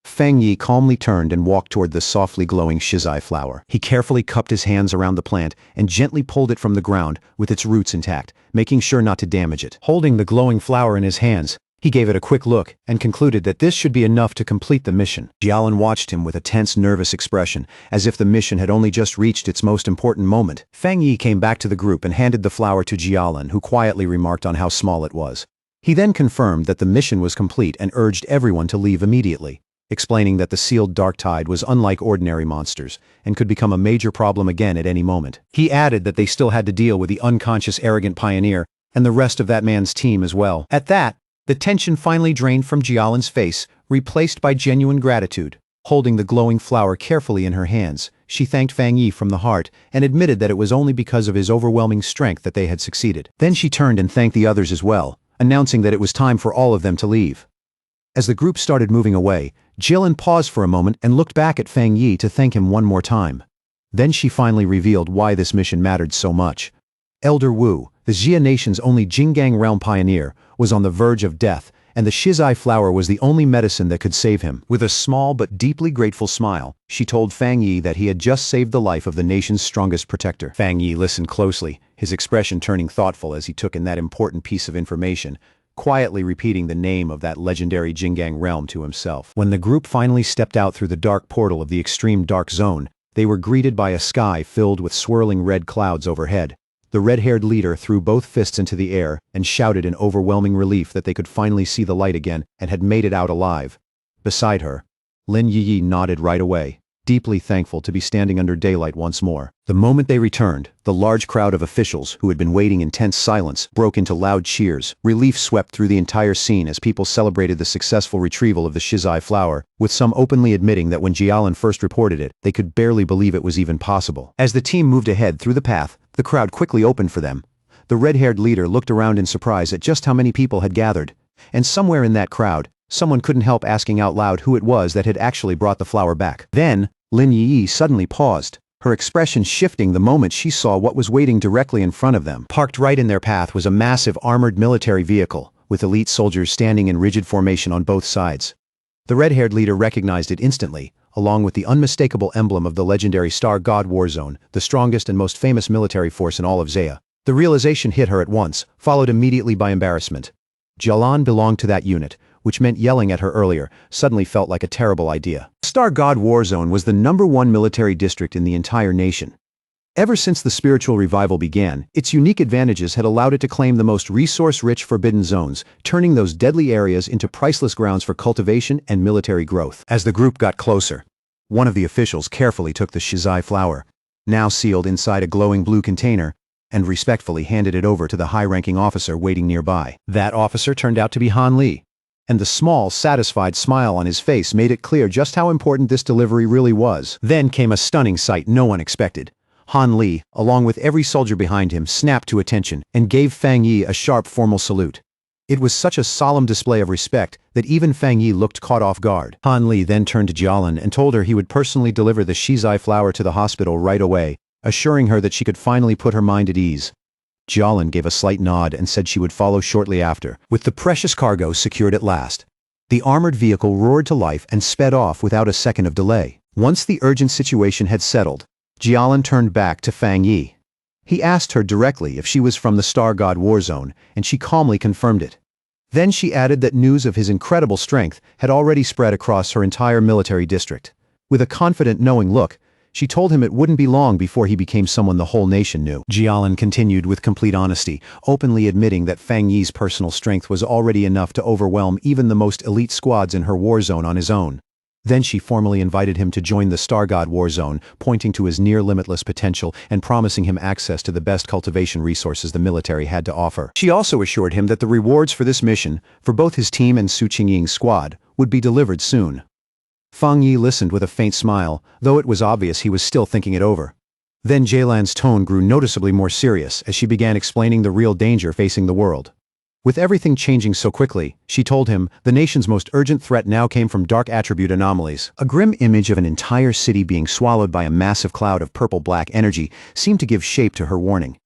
Fang Yi calmly turned and walked toward the softly glowing shizai flower. He carefully cupped his hands around the plant and gently pulled it from the ground with its roots intact, making sure not to damage it. Holding the glowing flower in his hands, he gave it a quick look and concluded that this should be enough to complete the mission. Jialan watched him with a tense, nervous expression, as if the mission had only just reached its most important moment. Fang Yi came back to the group and handed the flower to Jialan, who quietly remarked on how small it was. He then confirmed that the mission was complete and urged everyone to leave immediately, explaining that the sealed dark tide was unlike ordinary monsters and could become a major problem again at any moment. He added that they still had to deal with the unconscious arrogant pioneer and the rest of that man's team as well. At that, the tension finally drained from Jialan's face, replaced by genuine gratitude. Holding the glowing flower carefully in her hands, she thanked Fang Yi from the heart and admitted that it was only because of his overwhelming strength that they had succeeded. Then she turned and thanked the others as well, announcing that it was time for all of them to leave. As the group started moving away, Jialan paused for a moment and looked back at Fang Yi to thank him one more time. Then she finally revealed why this mission mattered so much. Elder Wu, the Xia nation's only Jinggang realm pioneer, was on the verge of death, and the shizai flower was the only medicine that could save him. With a small but deeply grateful smile, she told Fang Yi that he had just saved the life of the nation's strongest protector. Fang Yi listened closely, his expression turning thoughtful as he took in that important piece of information, quietly repeating the name of that legendary Jinggang realm to himself. When the group finally stepped out through the dark portal of the extreme dark zone, they were greeted by a sky filled with swirling red clouds overhead. The red-haired leader threw both fists into the air and shouted in overwhelming relief that they could finally see the light again and had made it out alive. Beside her, Lin Yiyi nodded right away, deeply thankful to be standing under daylight once more. The moment they returned, the large crowd of officials, who had been waiting in tense silence, broke into loud cheers. Relief swept through the entire scene as people celebrated the successful retrieval of the shizai flower, with some openly admitting that when Jialan first reported it, they could barely believe it was even possible. As the team moved ahead through the path, the crowd quickly opened for them. The red-haired leader looked around in surprise at just how many people had gathered, and somewhere in that crowd, someone couldn't help asking out loud who it was that had actually brought the flower back. Then, Lin Yiyi suddenly paused, her expression shifting the moment she saw what was waiting directly in front of them. Parked right in their path was a massive armored military vehicle, with elite soldiers standing in rigid formation on both sides. The red-haired leader recognized it instantly, along with the unmistakable emblem of the legendary Star God War Zone, the strongest and most famous military force in all of Zaya. The realization hit her at once, followed immediately by embarrassment. Jialan belonged to that unit, which meant yelling at her earlier suddenly felt like a terrible idea. Star God War Zone was the #1 military district in the entire nation. Ever since the spiritual revival began, its unique advantages had allowed it to claim the most resource-rich forbidden zones, turning those deadly areas into priceless grounds for cultivation and military growth. As the group got closer, one of the officials carefully took the shizai flower, now sealed inside a glowing blue container, and respectfully handed it over to the high-ranking officer waiting nearby. That officer turned out to be Han Li, and the small, satisfied smile on his face made it clear just how important this delivery really was. Then came a stunning sight no one expected. Han Li, along with every soldier behind him, snapped to attention and gave Fang Yi a sharp formal salute. It was such a solemn display of respect that even Fang Yi looked caught off guard. Han Li then turned to Jialan and told her he would personally deliver the shizai flower to the hospital right away, assuring her that she could finally put her mind at ease. Jialan gave a slight nod and said she would follow shortly after. With the precious cargo secured at last, the armored vehicle roared to life and sped off without a second of delay. Once the urgent situation had settled, Jialan turned back to Fang Yi. He asked her directly if she was from the Star God War Zone, and she calmly confirmed it. Then she added that news of his incredible strength had already spread across her entire military district. With a confident, knowing look, she told him it wouldn't be long before he became someone the whole nation knew. Jialan continued with complete honesty, openly admitting that Fang Yi's personal strength was already enough to overwhelm even the most elite squads in her war zone on his own. Then she formally invited him to join the Star God War Zone, pointing to his near-limitless potential and promising him access to the best cultivation resources the military had to offer. She also assured him that the rewards for this mission, for both his team and Su Qingying's squad, would be delivered soon. Fang Yi listened with a faint smile, though it was obvious he was still thinking it over. Then Jialan's tone grew noticeably more serious as she began explaining the real danger facing the world. With everything changing so quickly, she told him, the nation's most urgent threat now came from dark attribute anomalies. A grim image of an entire city being swallowed by a massive cloud of purple-black energy seemed to give shape to her warning.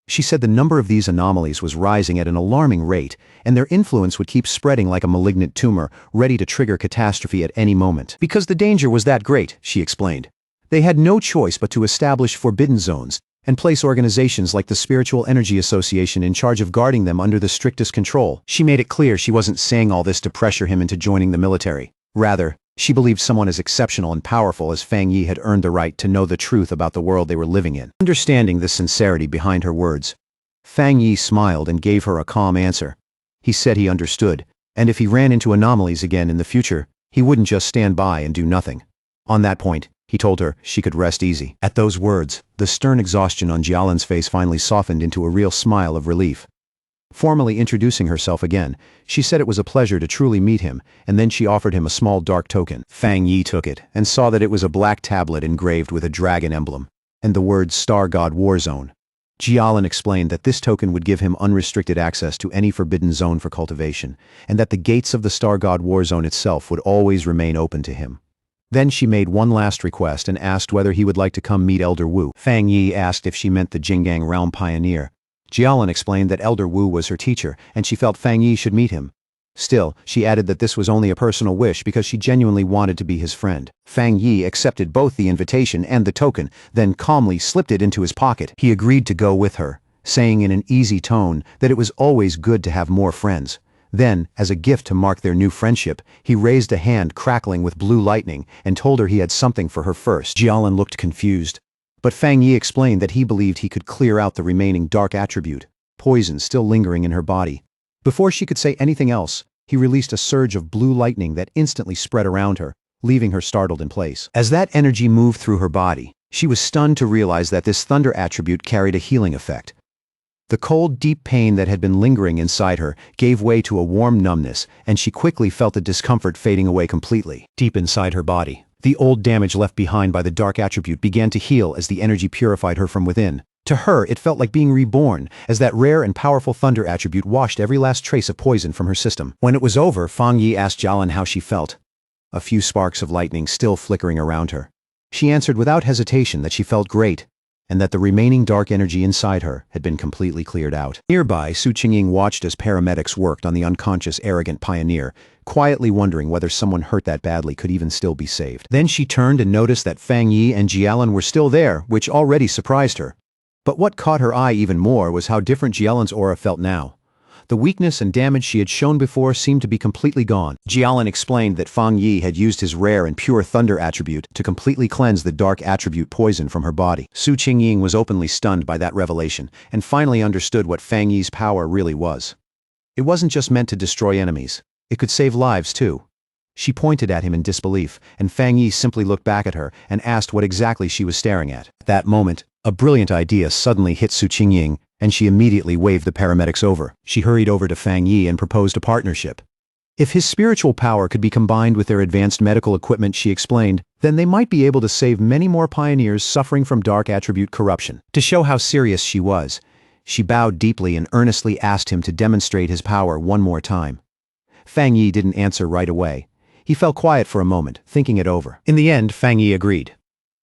She said the number of these anomalies was rising at an alarming rate, and their influence would keep spreading like a malignant tumor, ready to trigger catastrophe at any moment. Because the danger was that great, she explained, they had no choice but to establish forbidden zones and place organizations like the Spiritual Energy Association in charge of guarding them under the strictest control. She made it clear she wasn't saying all this to pressure him into joining the military. Rather, she believed someone as exceptional and powerful as Fang Yi had earned the right to know the truth about the world they were living in. Understanding the sincerity behind her words, Fang Yi smiled and gave her a calm answer. He said he understood, and if he ran into anomalies again in the future, he wouldn't just stand by and do nothing. On that point, he told her she could rest easy. At those words, the stern exhaustion on Jialan's face finally softened into a real smile of relief. Formally introducing herself again, she said it was a pleasure to truly meet him, and then she offered him a small dark token. Fang Yi took it, and saw that it was a black tablet engraved with a dragon emblem, and the words Star God War Zone. Jialan explained that this token would give him unrestricted access to any forbidden zone for cultivation, and that the gates of the Star God War Zone itself would always remain open to him. Then she made one last request and asked whether he would like to come meet Elder Wu. Fang Yi asked if she meant the Jinggang Realm Pioneer. Jialan explained that Elder Wu was her teacher, and she felt Fang Yi should meet him. Still, she added that this was only a personal wish because she genuinely wanted to be his friend. Fang Yi accepted both the invitation and the token, then calmly slipped it into his pocket. He agreed to go with her, saying in an easy tone that it was always good to have more friends. Then, as a gift to mark their new friendship, he raised a hand crackling with blue lightning and told her he had something for her first. Jialan looked confused, but Fang Yi explained that he believed he could clear out the remaining dark attribute, poison still lingering in her body. Before she could say anything else, he released a surge of blue lightning that instantly spread around her, leaving her startled in place. As that energy moved through her body, she was stunned to realize that this thunder attribute carried a healing effect. The cold, deep pain that had been lingering inside her gave way to a warm numbness, and she quickly felt the discomfort fading away completely. Deep inside her body, the old damage left behind by the dark attribute began to heal as the energy purified her from within. To her, it felt like being reborn, as that rare and powerful thunder attribute washed every last trace of poison from her system. When it was over, Fang Yi asked Jialan how she felt, a few sparks of lightning still flickering around her. She answered without hesitation that she felt great. and that the remaining dark energy inside her had been completely cleared out. Nearby, Su Qingying watched as paramedics worked on the unconscious arrogant pioneer, quietly wondering whether someone hurt that badly could even still be saved. Then she turned and noticed that Fang Yi and Jialan were still there, which already surprised her. But what caught her eye even more was how different Jialan's aura felt now. The weakness and damage she had shown before seemed to be completely gone. Jialan explained that Fang Yi had used his rare and pure thunder attribute to completely cleanse the dark attribute poison from her body. Su Qingying was openly stunned by that revelation, and finally understood what Fang Yi's power really was. It wasn't just meant to destroy enemies. It could save lives too. She pointed at him in disbelief, and Fang Yi simply looked back at her and asked what exactly she was staring at. At that moment, a brilliant idea suddenly hit Su Qingying, and she immediately waved the paramedics over. She hurried over to Fang Yi and proposed a partnership. If his spiritual power could be combined with their advanced medical equipment, she explained, then they might be able to save many more pioneers suffering from dark attribute corruption. To show how serious she was, she bowed deeply and earnestly asked him to demonstrate his power one more time. Fang Yi didn't answer right away. He fell quiet for a moment, thinking it over. In the end, Fang Yi agreed.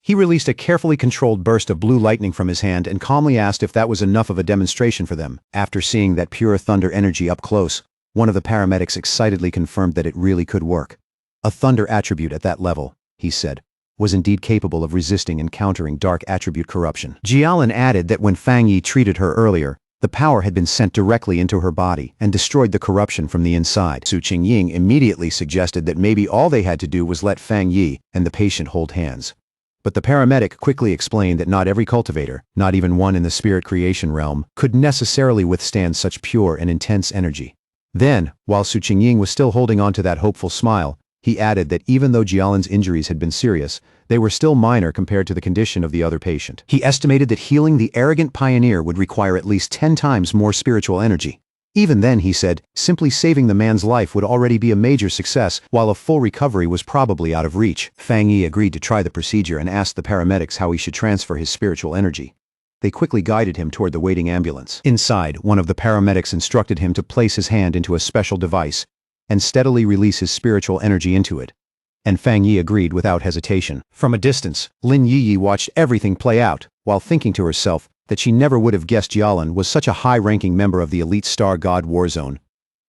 He released a carefully controlled burst of blue lightning from his hand and calmly asked if that was enough of a demonstration for them. After seeing that pure thunder energy up close, one of the paramedics excitedly confirmed that it really could work. A thunder attribute at that level, he said, was indeed capable of resisting and countering dark attribute corruption. Jialan added that when Fang Yi treated her earlier, the power had been sent directly into her body and destroyed the corruption from the inside. Su Qingying immediately suggested that maybe all they had to do was let Fang Yi and the patient hold hands. But the paramedic quickly explained that not every cultivator, not even one in the spirit creation realm, could necessarily withstand such pure and intense energy. Then, while Su Qingying was still holding on to that hopeful smile, he added that even though Jialan's injuries had been serious, they were still minor compared to the condition of the other patient. He estimated that healing the arrogant pioneer would require at least 10 times more spiritual energy. Even then, he said, simply saving the man's life would already be a major success, while a full recovery was probably out of reach. Fang Yi agreed to try the procedure and asked the paramedics how he should transfer his spiritual energy. They quickly guided him toward the waiting ambulance. Inside, one of the paramedics instructed him to place his hand into a special device and steadily release his spiritual energy into it. And Fang Yi agreed without hesitation. From a distance, Lin Yiyi watched everything play out, while thinking to herself that she never would have guessed Jialan was such a high-ranking member of the elite Star God War Zone.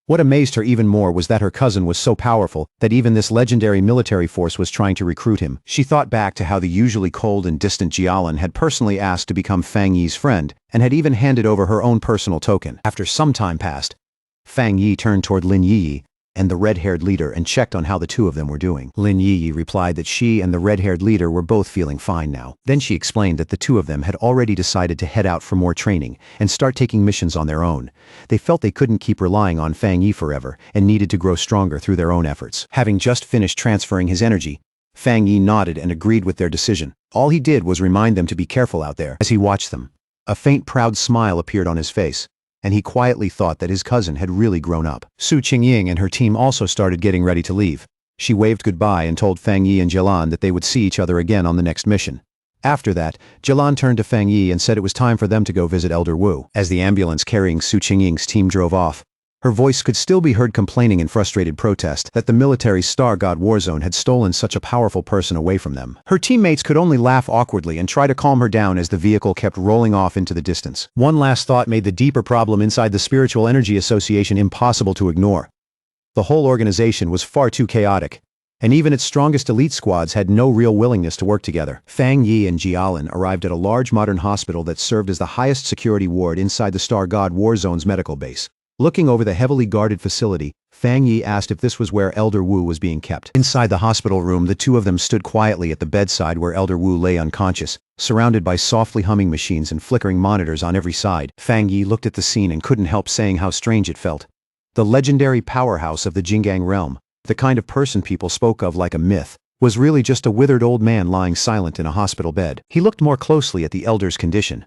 What amazed her even more was that her cousin was so powerful that even this legendary military force was trying to recruit him. She thought back to how the usually cold and distant Jialan had personally asked to become Fang Yi's friend, and had even handed over her own personal token. After some time passed, Fang Yi turned toward Lin Yiyi and the red-haired leader and checked on how the two of them were doing. Lin Yiyi replied that she and the red-haired leader were both feeling fine now. Then she explained that the two of them had already decided to head out for more training and start taking missions on their own. They felt they couldn't keep relying on Fang Yi forever and needed to grow stronger through their own efforts. Having just finished transferring his energy, Fang Yi nodded and agreed with their decision. All he did was remind them to be careful out there. As he watched them, a faint proud smile appeared on his face, and he quietly thought that his cousin had really grown up. Su Qingying and her team also started getting ready to leave. She waved goodbye and told Fang Yi and Jialan that they would see each other again on the next mission. After that, Jialan turned to Fang Yi and said it was time for them to go visit Elder Wu. As the ambulance carrying Su Qingying's team drove off, her voice could still be heard complaining in frustrated protest that the military's Star God War Zone had stolen such a powerful person away from them. Her teammates could only laugh awkwardly and try to calm her down as the vehicle kept rolling off into the distance. One last thought made the deeper problem inside the Spiritual Energy Association impossible to ignore. The whole organization was far too chaotic, and even its strongest elite squads had no real willingness to work together. Fang Yi and Jialan arrived at a large modern hospital that served as the highest security ward inside the Star God War Zone's medical base. Looking over the heavily guarded facility, Fang Yi asked if this was where Elder Wu was being kept. Inside the hospital room, the two of them stood quietly at the bedside where Elder Wu lay unconscious, surrounded by softly humming machines and flickering monitors on every side. Fang Yi looked at the scene and couldn't help saying how strange it felt. The legendary powerhouse of the Jinggang realm, the kind of person people spoke of like a myth, was really just a withered old man lying silent in a hospital bed. He looked more closely at the elder's condition.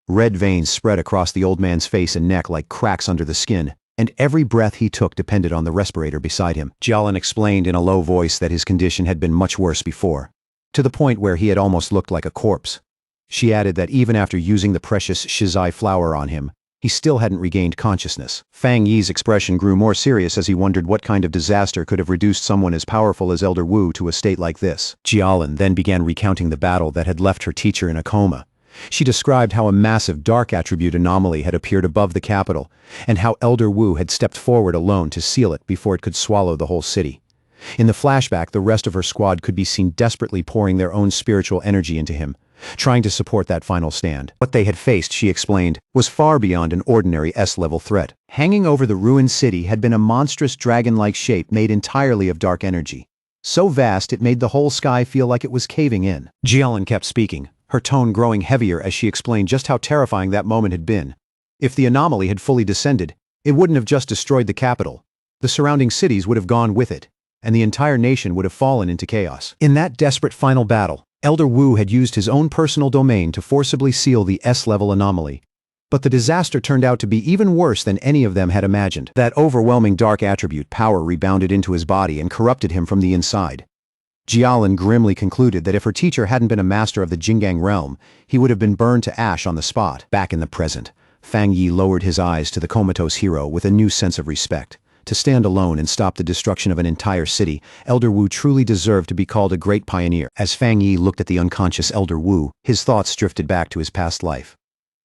Red veins spread across the old man's face and neck like cracks under the skin, and every breath he took depended on the respirator beside him. Jialan explained in a low voice that his condition had been much worse before, to the point where he had almost looked like a corpse. She added that even after using the precious shizai flower on him, he still hadn't regained consciousness. Fang Yi's expression grew more serious as he wondered what kind of disaster could have reduced someone as powerful as Elder Wu to a state like this. Jialan then began recounting the battle that had left her teacher in a coma. She described how a massive dark attribute anomaly had appeared above the capital, and how Elder Wu had stepped forward alone to seal it before it could swallow the whole city. In the flashback, the rest of her squad could be seen desperately pouring their own spiritual energy into him, trying to support that final stand. What they had faced, she explained, was far beyond an ordinary S-level threat. Hanging over the ruined city had been a monstrous dragon-like shape made entirely of dark energy. So vast it made the whole sky feel like it was caving in. Jialin kept speaking, her tone growing heavier as she explained just how terrifying that moment had been. If the anomaly had fully descended, it wouldn't have just destroyed the capital. The surrounding cities would have gone with it, and the entire nation would have fallen into chaos. In that desperate final battle, Elder Wu had used his own personal domain to forcibly seal the S-level anomaly. But the disaster turned out to be even worse than any of them had imagined. That overwhelming dark attribute power rebounded into his body and corrupted him from the inside. Jialin grimly concluded that if her teacher hadn't been a master of the Jingang realm, he would have been burned to ash on the spot. Back in the present, Fang Yi lowered his eyes to the comatose hero with a new sense of respect. To stand alone and stop the destruction of an entire city, Elder Wu truly deserved to be called a great pioneer. As Fang Yi looked at the unconscious Elder Wu, his thoughts drifted back to his past life.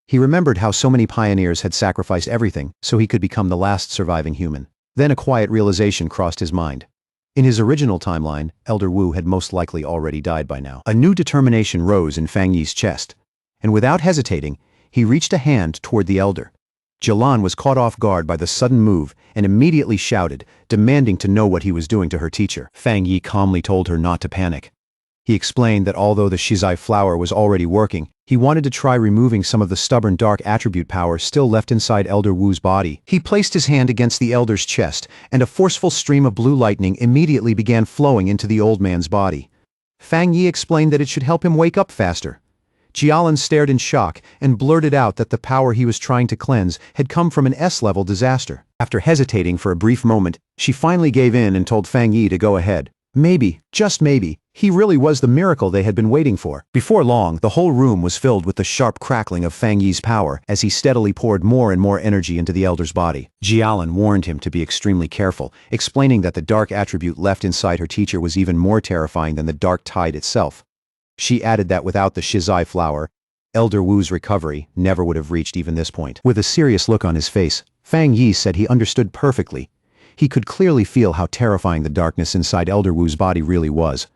He remembered how so many pioneers had sacrificed everything so he could become the last surviving human. Then a quiet realization crossed his mind. In his original timeline, Elder Wu had most likely already died by now. A new determination rose in Fang Yi's chest, and without hesitating, he reached a hand toward the elder. Jialin was caught off guard by the sudden move and immediately shouted, demanding to know what he was doing to her teacher. Fang Yi calmly told her not to panic. He explained that although the Shizai flower was already working, he wanted to try removing some of the stubborn dark attribute power still left inside Elder Wu's body. He placed his hand against the elder's chest, and a forceful stream of blue lightning immediately began flowing into the old man's body. Fang Yi explained that it should help him wake up faster. Jialin stared in shock and blurted out that the power he was trying to cleanse had come from an S-level disaster. After hesitating for a brief moment, she finally gave in and told Fang Yi to go ahead. Maybe, just maybe, he really was the miracle they had been waiting for. Before long, the whole room was filled with the sharp crackling of Fang Yi's power as he steadily poured more and more energy into the elder's body. Jialin warned him to be extremely careful, explaining that the dark attribute left inside her teacher was even more terrifying than the dark tide itself. She added that without the Shizai flower, Elder Wu's recovery never would have reached even this point. With a serious look on his face, Fang Yi said he understood perfectly. He could clearly feel how terrifying the darkness inside Elder Wu's body really was.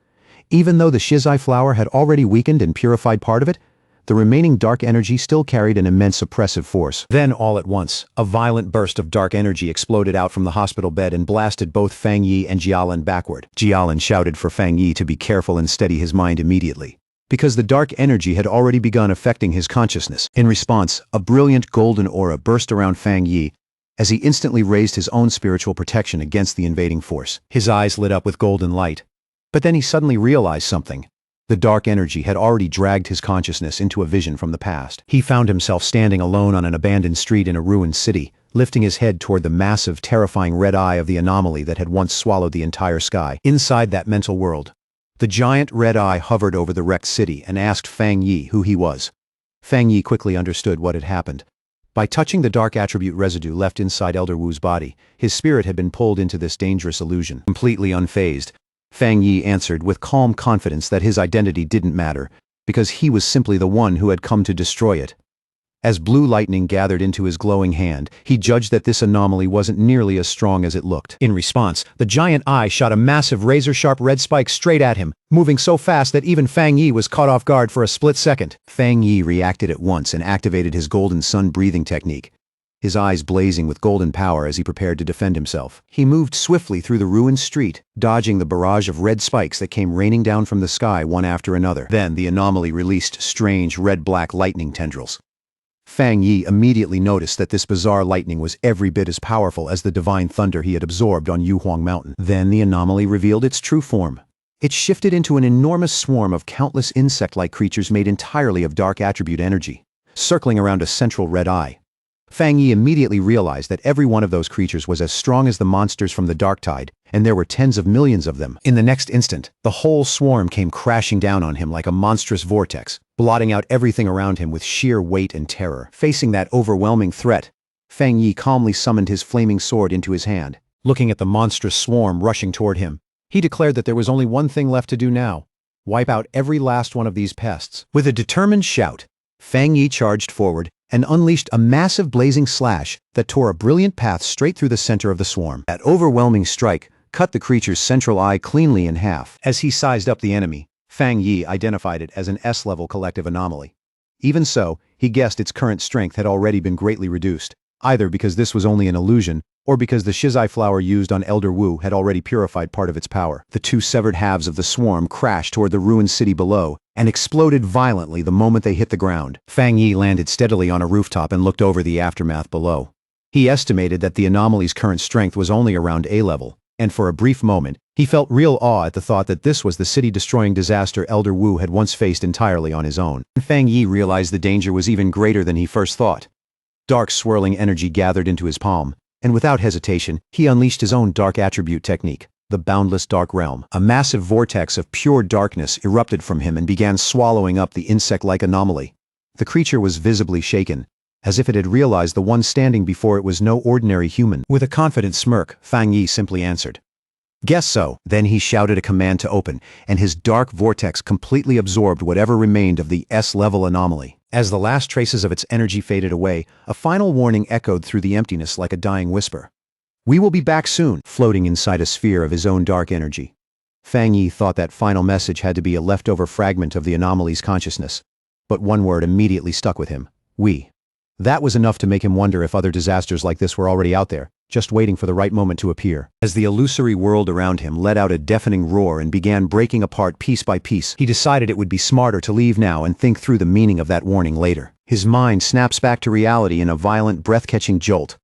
Even though the Shizai flower had already weakened and purified part of it, the remaining dark energy still carried an immense oppressive force. Then, all at once, a violent burst of dark energy exploded out from the hospital bed and blasted both Fang Yi and Jialin backward. Jialin shouted for Fang Yi to be careful and steady his mind immediately, because the dark energy had already begun affecting his consciousness. In response, a brilliant golden aura burst around Fang Yi as he instantly raised his own spiritual protection against the invading force. His eyes lit up with golden light. But then he suddenly realized something. The dark energy had already dragged his consciousness into a vision from the past. He found himself standing alone on an abandoned street in a ruined city, lifting his head toward the massive, terrifying red eye of the anomaly that had once swallowed the entire sky. Inside that mental world, the giant red eye hovered over the wrecked city and asked Fang Yi who he was. Fang Yi quickly understood what had happened. By touching the dark attribute residue left inside Elder Wu's body, his spirit had been pulled into this dangerous illusion. Completely unfazed, Fang Yi answered with calm confidence that his identity didn't matter, because he was simply the one who had come to destroy it. As blue lightning gathered into his glowing hand, he judged that this anomaly wasn't nearly as strong as it looked. In response, the giant eye shot a massive razor-sharp red spike straight at him, moving so fast that even Fang Yi was caught off guard for a split second. Fang Yi reacted at once and activated his golden sun breathing technique, his eyes blazing with golden power as he prepared to defend himself. He moved swiftly through the ruined street, dodging the barrage of red spikes that came raining down from the sky one after another. Then the anomaly released strange red-black lightning tendrils. Fang Yi immediately noticed that this bizarre lightning was every bit as powerful as the divine thunder he had absorbed on Yuhuang Mountain. Then the anomaly revealed its true form. It shifted into an enormous swarm of countless insect-like creatures made entirely of dark attribute energy, circling around a central red eye. Fang Yi immediately realized that every one of those creatures was as strong as the monsters from the dark tide, and there were tens of millions of them. In the next instant, the whole swarm came crashing down on him like a monstrous vortex, blotting out everything around him with sheer weight and terror. Facing that overwhelming threat, Fang Yi calmly summoned his flaming sword into his hand. Looking at the monstrous swarm rushing toward him, he declared that there was only one thing left to do now: wipe out every last one of these pests. With a determined shout, Fang Yi charged forward and unleashed a massive blazing slash that tore a brilliant path straight through the center of the swarm. That overwhelming strike cut the creature's central eye cleanly in half. As he sized up the enemy, Fang Yi identified it as an S-level collective anomaly. Even so, he guessed its current strength had already been greatly reduced, either because this was only an illusion, or because the shizai flower used on Elder Wu had already purified part of its power. The two severed halves of the swarm crashed toward the ruined city below and exploded violently the moment they hit the ground. Fang Yi landed steadily on a rooftop and looked over the aftermath below. He estimated that the anomaly's current strength was only around A-level, and for a brief moment, he felt real awe at the thought that this was the city-destroying disaster Elder Wu had once faced entirely on his own. Fang Yi realized the danger was even greater than he first thought. Dark swirling energy gathered into his palm, and without hesitation, he unleashed his own dark attribute technique, the Boundless Dark Realm. A massive vortex of pure darkness erupted from him and began swallowing up the insect-like anomaly. The creature was visibly shaken, as if it had realized the one standing before it was no ordinary human. With a confident smirk, Fang Yi simply answered, "Guess so." Then he shouted a command to open, and his dark vortex completely absorbed whatever remained of the S-level anomaly. As the last traces of its energy faded away, a final warning echoed through the emptiness like a dying whisper. "We will be back soon," floating inside a sphere of his own dark energy. Fang Yi thought that final message had to be a leftover fragment of the anomaly's consciousness. But one word immediately stuck with him: "we." That was enough to make him wonder if other disasters like this were already out there, just waiting for the right moment to appear. As the illusory world around him let out a deafening roar and began breaking apart piece by piece, he decided it would be smarter to leave now and think through the meaning of that warning later. His mind snaps back to reality in a violent, breath-catching jolt,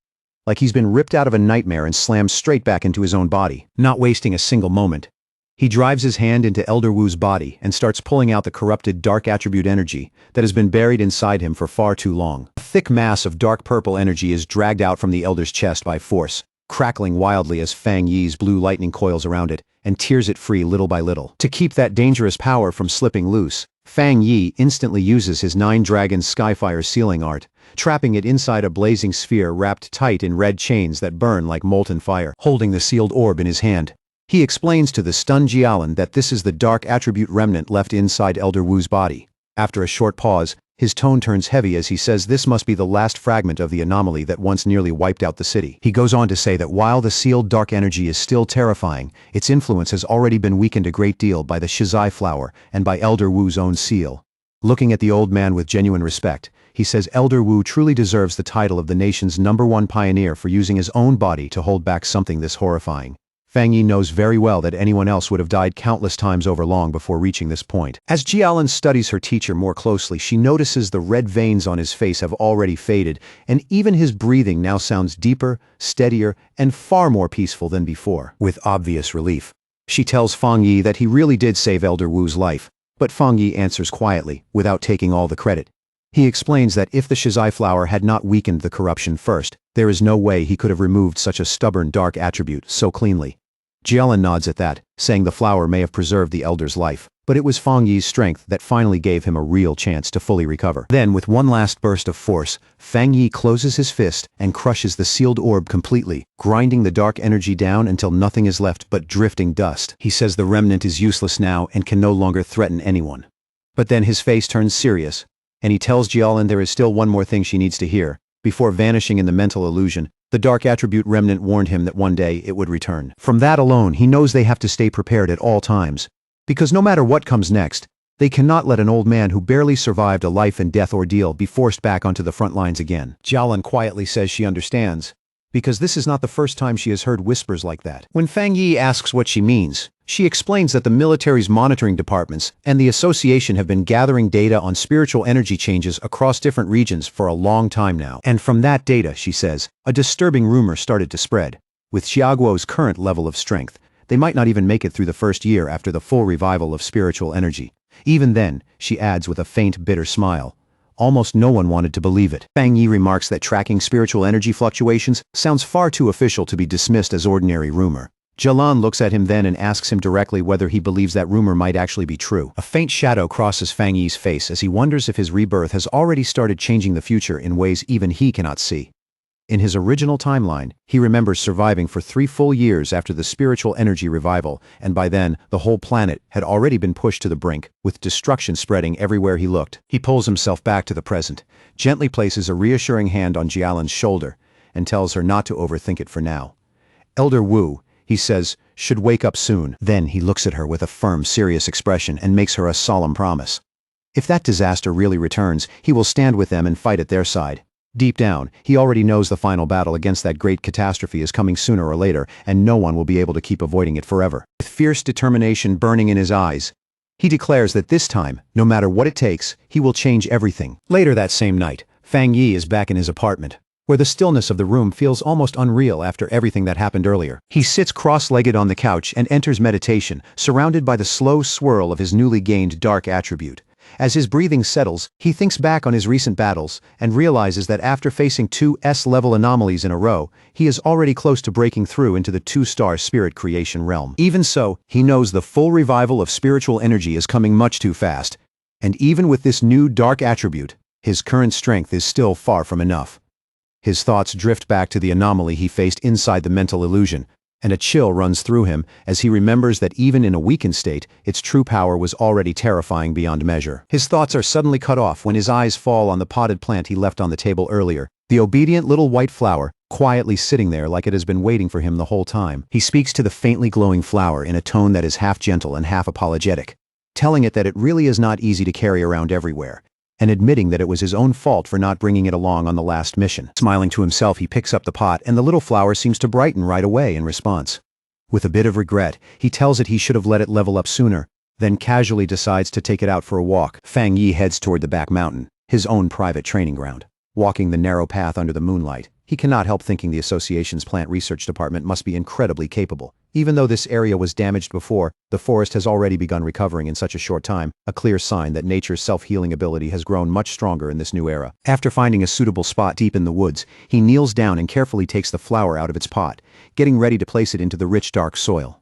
like he's been ripped out of a nightmare and slammed straight back into his own body. Not wasting a single moment, he drives his hand into Elder Wu's body and starts pulling out the corrupted dark attribute energy that has been buried inside him for far too long. A thick mass of dark purple energy is dragged out from the Elder's chest by force, crackling wildly as Fang Yi's blue lightning coils around it and tears it free little by little. To keep that dangerous power from slipping loose, Fang Yi instantly uses his 9 Dragons Skyfire sealing art, trapping it inside a blazing sphere wrapped tight in red chains that burn like molten fire. Holding the sealed orb in his hand, he explains to the stunned Jialan that this is the dark attribute remnant left inside Elder Wu's body. After a short pause, his tone turns heavy as he says this must be the last fragment of the anomaly that once nearly wiped out the city. He goes on to say that while the sealed dark energy is still terrifying, its influence has already been weakened a great deal by the shizai flower and by Elder Wu's own seal. Looking at the old man with genuine respect, he says Elder Wu truly deserves the title of the nation's #1 pioneer for using his own body to hold back something this horrifying. Fang Yi knows very well that anyone else would have died countless times over long before reaching this point. As Jialan studies her teacher more closely, she notices the red veins on his face have already faded, and even his breathing now sounds deeper, steadier, and far more peaceful than before. With obvious relief, she tells Fang Yi that he really did save Elder Wu's life, but Fang Yi answers quietly, without taking all the credit. He explains that if the shizai flower had not weakened the corruption first, there is no way he could have removed such a stubborn dark attribute so cleanly. Jialan nods at that, saying the flower may have preserved the elder's life, but it was Fang Yi's strength that finally gave him a real chance to fully recover. Then, with one last burst of force, Fang Yi closes his fist and crushes the sealed orb completely, grinding the dark energy down until nothing is left but drifting dust. He says the remnant is useless now and can no longer threaten anyone. But then his face turns serious, and he tells Jialan there is still one more thing she needs to hear. Before vanishing in the mental illusion, the dark attribute remnant warned him that one day it would return. From that alone, he knows they have to stay prepared at all times, because no matter what comes next, they cannot let an old man who barely survived a life-and-death ordeal be forced back onto the front lines again. Jialan quietly says she understands, because this is not the first time she has heard whispers like that. When Fang Yi asks what she means, she explains that the military's monitoring departments and the association have been gathering data on spiritual energy changes across different regions for a long time now. And from that data, she says, a disturbing rumor started to spread. With Xiaoguo's current level of strength, they might not even make it through the first year after the full revival of spiritual energy. Even then, she adds with a faint, bitter smile, almost no one wanted to believe it. Fang Yi remarks that tracking spiritual energy fluctuations sounds far too official to be dismissed as ordinary rumor. Jialan looks at him then and asks him directly whether he believes that rumor might actually be true. A faint shadow crosses Fang Yi's face as he wonders if his rebirth has already started changing the future in ways even he cannot see. In his original timeline, he remembers surviving for 3 full years after the spiritual energy revival, and by then, the whole planet had already been pushed to the brink, with destruction spreading everywhere he looked. He pulls himself back to the present, gently places a reassuring hand on Jialan's shoulder, and tells her not to overthink it for now. Elder Wu, he says, should wake up soon. Then he looks at her with a firm, serious expression and makes her a solemn promise. If that disaster really returns, he will stand with them and fight at their side. Deep down, he already knows the final battle against that great catastrophe is coming sooner or later, and no one will be able to keep avoiding it forever. With fierce determination burning in his eyes, he declares that this time, no matter what it takes, he will change everything. Later that same night, Fang Yi is back in his apartment, where the stillness of the room feels almost unreal after everything that happened earlier. He sits cross-legged on the couch and enters meditation, surrounded by the slow swirl of his newly gained dark attribute. As his breathing settles, he thinks back on his recent battles and realizes that after facing 2 S-level anomalies in a row, he is already close to breaking through into the 2-star spirit creation realm. Even so, he knows the full revival of spiritual energy is coming much too fast. And even with this new dark attribute, his current strength is still far from enough. His thoughts drift back to the anomaly he faced inside the mental illusion, and a chill runs through him as he remembers that even in a weakened state, its true power was already terrifying beyond measure. His thoughts are suddenly cut off when his eyes fall on the potted plant he left on the table earlier, the obedient little white flower, quietly sitting there like it has been waiting for him the whole time. He speaks to the faintly glowing flower in a tone that is half gentle and half apologetic, telling it that it really is not easy to carry around everywhere, and admitting that it was his own fault for not bringing it along on the last mission. Smiling to himself, he picks up the pot, and the little flower seems to brighten right away in response. With a bit of regret, he tells it he should have let it level up sooner, then casually decides to take it out for a walk. Fang Yi heads toward the back mountain, his own private training ground. Walking the narrow path under the moonlight, he cannot help thinking the association's plant research department must be incredibly capable. Even though this area was damaged before, the forest has already begun recovering in such a short time, a clear sign that nature's self-healing ability has grown much stronger in this new era. After finding a suitable spot deep in the woods, he kneels down and carefully takes the flower out of its pot, getting ready to place it into the rich dark soil.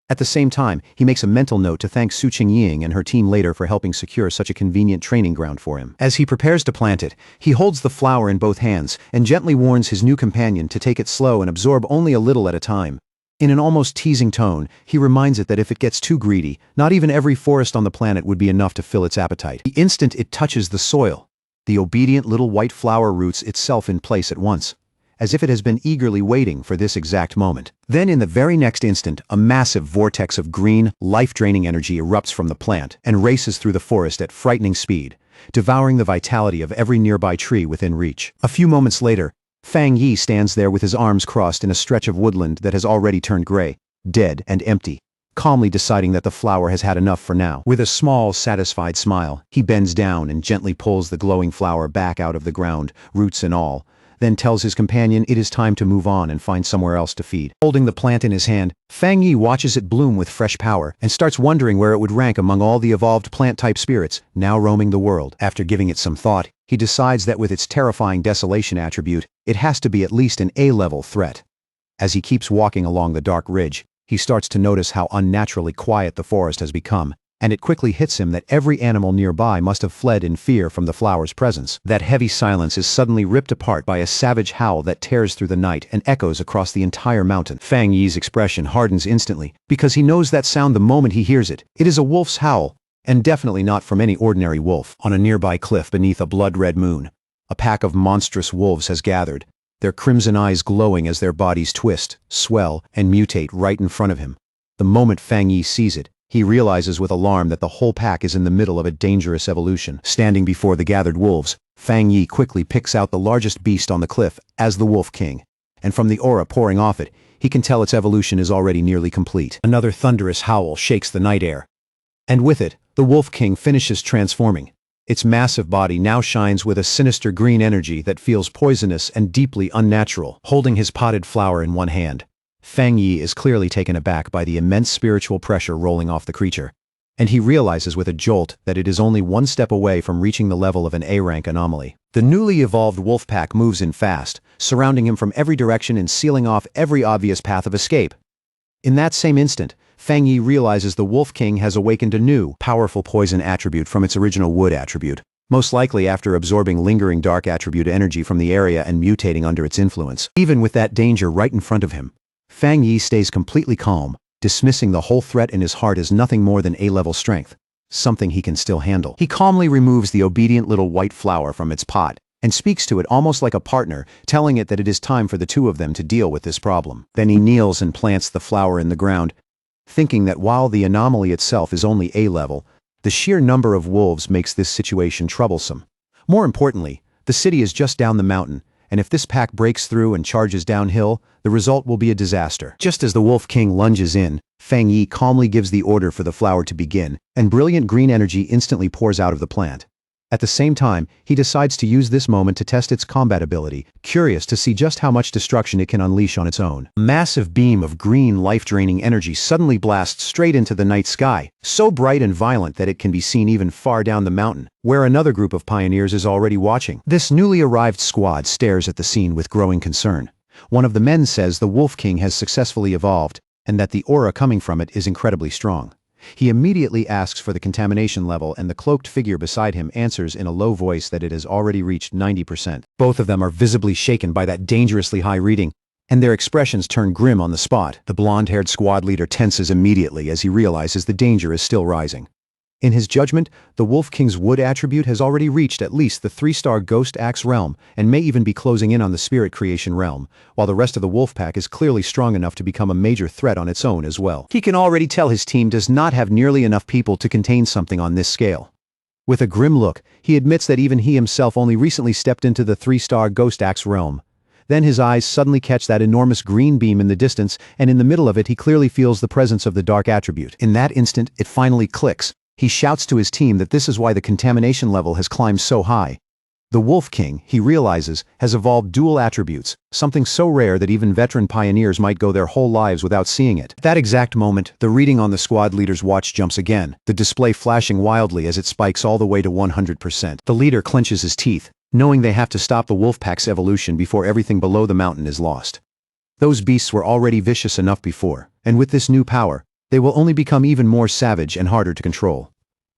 At the same time, he makes a mental note to thank Su Qingying and her team later for helping secure such a convenient training ground for him. As he prepares to plant it, he holds the flower in both hands and gently warns his new companion to take it slow and absorb only a little at a time. In an almost teasing tone, he reminds it that if it gets too greedy, not even every forest on the planet would be enough to fill its appetite. The instant it touches the soil, the obedient little white flower roots itself in place at once, as if it has been eagerly waiting for this exact moment. Then in the very next instant, a massive vortex of green, life-draining energy erupts from the plant and races through the forest at frightening speed, devouring the vitality of every nearby tree within reach. A few moments later, Fang Yi stands there with his arms crossed in a stretch of woodland that has already turned gray, dead and empty, calmly deciding that the flower has had enough for now. With a small, satisfied smile, he bends down and gently pulls the glowing flower back out of the ground, roots and all, then tells his companion it is time to move on and find somewhere else to feed. Holding the plant in his hand, Fang Yi watches it bloom with fresh power and starts wondering where it would rank among all the evolved plant-type spirits now roaming the world. After giving it some thought, he decides that with its terrifying desolation attribute, it has to be at least an A-level threat. As he keeps walking along the dark ridge, he starts to notice how unnaturally quiet the forest has become, and it quickly hits him that every animal nearby must have fled in fear from the flower's presence. That heavy silence is suddenly ripped apart by a savage howl that tears through the night and echoes across the entire mountain. Fang Yi's expression hardens instantly, because he knows that sound the moment he hears it. It is a wolf's howl, and definitely not from any ordinary wolf. On a nearby cliff beneath a blood-red moon, a pack of monstrous wolves has gathered, their crimson eyes glowing as their bodies twist, swell, and mutate right in front of him. The moment Fang Yi sees it, he realizes with alarm that the whole pack is in the middle of a dangerous evolution. Standing before the gathered wolves, Fang Yi quickly picks out the largest beast on the cliff as the Wolf King, and from the aura pouring off it, he can tell its evolution is already nearly complete. Another thunderous howl shakes the night air, and with it, the Wolf King finishes transforming. Its massive body now shines with a sinister green energy that feels poisonous and deeply unnatural. Holding his potted flower in one hand, Fang Yi is clearly taken aback by the immense spiritual pressure rolling off the creature, and he realizes with a jolt that it is only one step away from reaching the level of an A-rank anomaly. The newly evolved wolf pack moves in fast, surrounding him from every direction and sealing off every obvious path of escape. In that same instant, Fang Yi realizes the Wolf King has awakened a new, powerful poison attribute from its original wood attribute. most likely after absorbing lingering dark attribute energy from the area and mutating under its influence. Even with that danger right in front of him, Fang Yi stays completely calm, dismissing the whole threat in his heart as nothing more than A-level strength, something he can still handle. He calmly removes the obedient little white flower from its pot and speaks to it almost like a partner, telling it that it is time for the two of them to deal with this problem. Then he kneels and plants the flower in the ground, thinking that while the anomaly itself is only A-level, the sheer number of wolves makes this situation troublesome. More importantly, the city is just down the mountain, and if this pack breaks through and charges downhill, the result will be a disaster. Just as the Wolf King lunges in, Fang Yi calmly gives the order for the flower to begin, and brilliant green energy instantly pours out of the plant. At the same time, he decides to use this moment to test its combat ability, curious to see just how much destruction it can unleash on its own. A massive beam of green, life-draining energy suddenly blasts straight into the night sky, so bright and violent that it can be seen even far down the mountain, where another group of pioneers is already watching. This newly arrived squad stares at the scene with growing concern. One of the men says the Wolf King has successfully evolved, and that the aura coming from it is incredibly strong. He immediately asks for the contamination level, and the cloaked figure beside him answers in a low voice that it has already reached 90%. Both of them are visibly shaken by that dangerously high reading, and their expressions turn grim on the spot. The blonde-haired squad leader tenses immediately as he realizes the danger is still rising. In his judgment, the Wolf King's wood attribute has already reached at least the 3-star Ghost Axe realm and may even be closing in on the Spirit Creation realm, while the rest of the wolf pack is clearly strong enough to become a major threat on its own as well. He can already tell his team does not have nearly enough people to contain something on this scale. With a grim look, he admits that even he himself only recently stepped into the 3-star Ghost Axe realm. Then his eyes suddenly catch that enormous green beam in the distance, and in the middle of it he clearly feels the presence of the dark attribute. In that instant, it finally clicks. He shouts to his team that this is why the contamination level has climbed so high. The Wolf King, he realizes, has evolved dual attributes, something so rare that even veteran pioneers might go their whole lives without seeing it. At that exact moment, the reading on the squad leader's watch jumps again, the display flashing wildly as it spikes all the way to 100%. The leader clenches his teeth, knowing they have to stop the wolf pack's evolution before everything below the mountain is lost. Those beasts were already vicious enough before, and with this new power, they will only become even more savage and harder to control.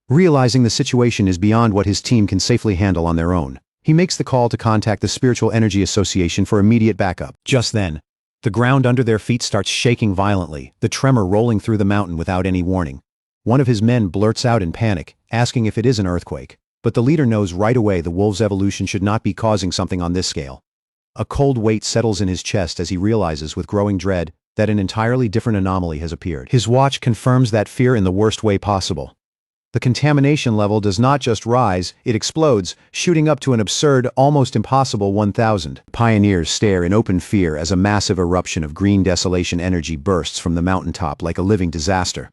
Realizing the situation is beyond what his team can safely handle on their own, he makes the call to contact the Spiritual Energy Association for immediate backup. Just then, the ground under their feet starts shaking violently, the tremor rolling through the mountain without any warning. One of his men blurts out in panic, asking if it is an earthquake, but the leader knows right away the wolf's evolution should not be causing something on this scale. A cold weight settles in his chest as he realizes with growing dread that an entirely different anomaly has appeared. His watch confirms that fear in the worst way possible. The contamination level does not just rise, it explodes, shooting up to an absurd, almost impossible 1,000. Pioneers stare in open fear as a massive eruption of green desolation energy bursts from the mountaintop like a living disaster.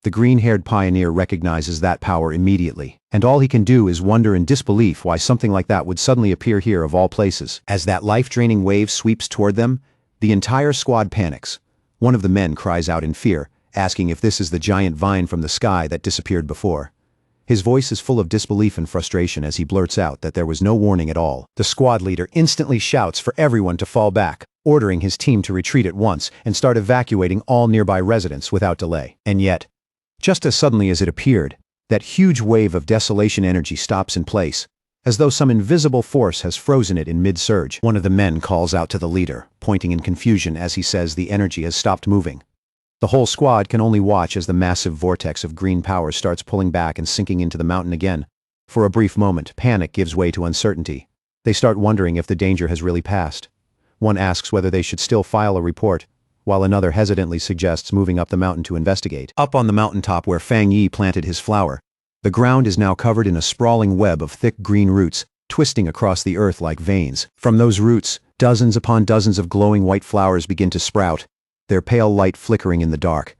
The green-haired pioneer recognizes that power immediately, and all he can do is wonder in disbelief why something like that would suddenly appear here of all places. As that life-draining wave sweeps toward them, the entire squad panics. One of the men cries out in fear, asking if this is the giant vine from the sky that disappeared before. His voice is full of disbelief and frustration as he blurts out that there was no warning at all. The squad leader instantly shouts for everyone to fall back, ordering his team to retreat at once and start evacuating all nearby residents without delay. And yet, just as suddenly as it appeared, that huge wave of desolation energy stops in place, as though some invisible force has frozen it in mid-surge. One of the men calls out to the leader, pointing in confusion as he says the energy has stopped moving. The whole squad can only watch as the massive vortex of green power starts pulling back and sinking into the mountain again. For a brief moment, panic gives way to uncertainty. They start wondering if the danger has really passed. One asks whether they should still file a report, while another hesitantly suggests moving up the mountain to investigate. Up on the mountaintop where Fang Yi planted his flower, the ground is now covered in a sprawling web of thick green roots, twisting across the earth like veins. From those roots, dozens upon dozens of glowing white flowers begin to sprout, their pale light flickering in the dark.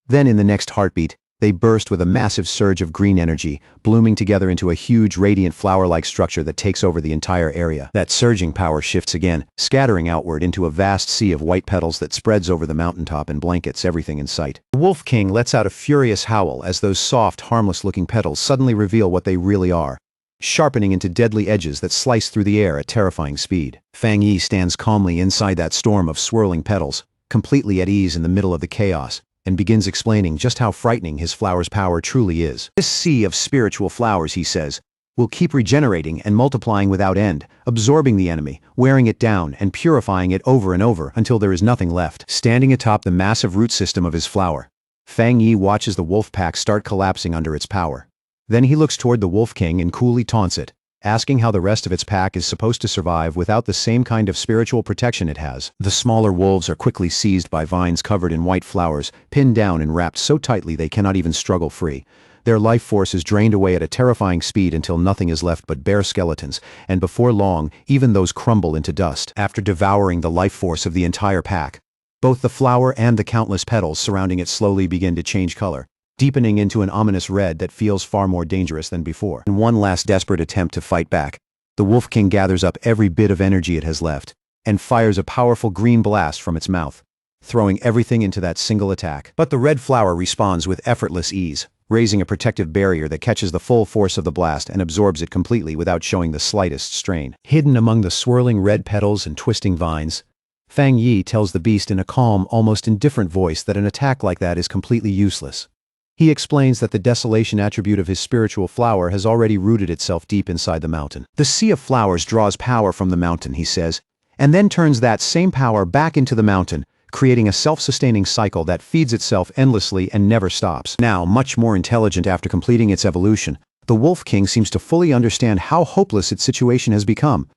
Then in the next heartbeat, they burst with a massive surge of green energy, blooming together into a huge radiant flower-like structure that takes over the entire area. That surging power shifts again, scattering outward into a vast sea of white petals that spreads over the mountaintop and blankets everything in sight. The Wolf King lets out a furious howl as those soft, harmless-looking petals suddenly reveal what they really are, sharpening into deadly edges that slice through the air at terrifying speed. Fang Yi stands calmly inside that storm of swirling petals, completely at ease in the middle of the chaos, and begins explaining just how frightening his flower's power truly is. This sea of spiritual flowers, he says, will keep regenerating and multiplying without end, absorbing the enemy, wearing it down, and purifying it over and over until there is nothing left. Standing atop the massive root system of his flower, Fang Yi watches the wolf pack start collapsing under its power. Then he looks toward the Wolf King and coolly taunts it, asking how the rest of its pack is supposed to survive without the same kind of spiritual protection it has. The smaller wolves are quickly seized by vines covered in white flowers, pinned down and wrapped so tightly they cannot even struggle free. Their life force is drained away at a terrifying speed until nothing is left but bare skeletons, and before long, even those crumble into dust. After devouring the life force of the entire pack, both the flower and the countless petals surrounding it slowly begin to change color, deepening into an ominous red that feels far more dangerous than before. In one last desperate attempt to fight back, the Wolf King gathers up every bit of energy it has left, and fires a powerful green blast from its mouth, throwing everything into that single attack. But the red flower responds with effortless ease, raising a protective barrier that catches the full force of the blast and absorbs it completely without showing the slightest strain. Hidden among the swirling red petals and twisting vines, Fang Yi tells the beast in a calm, almost indifferent voice that an attack like that is completely useless. He explains that the desolation attribute of his spiritual flower has already rooted itself deep inside the mountain. The sea of flowers draws power from the mountain, he says, and then turns that same power back into the mountain, creating a self-sustaining cycle that feeds itself endlessly and never stops. Now, much more intelligent after completing its evolution, the Wolf King seems to fully understand how hopeless its situation has become.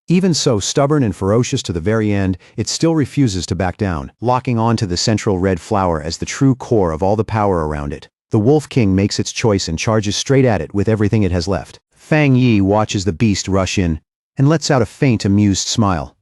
Even so stubborn and ferocious to the very end, it still refuses to back down. Locking onto the central red flower as the true core of all the power around it, the Wolf King makes its choice and charges straight at it with everything it has left. Fang Yi watches the beast rush in, and lets out a faint, amused smile.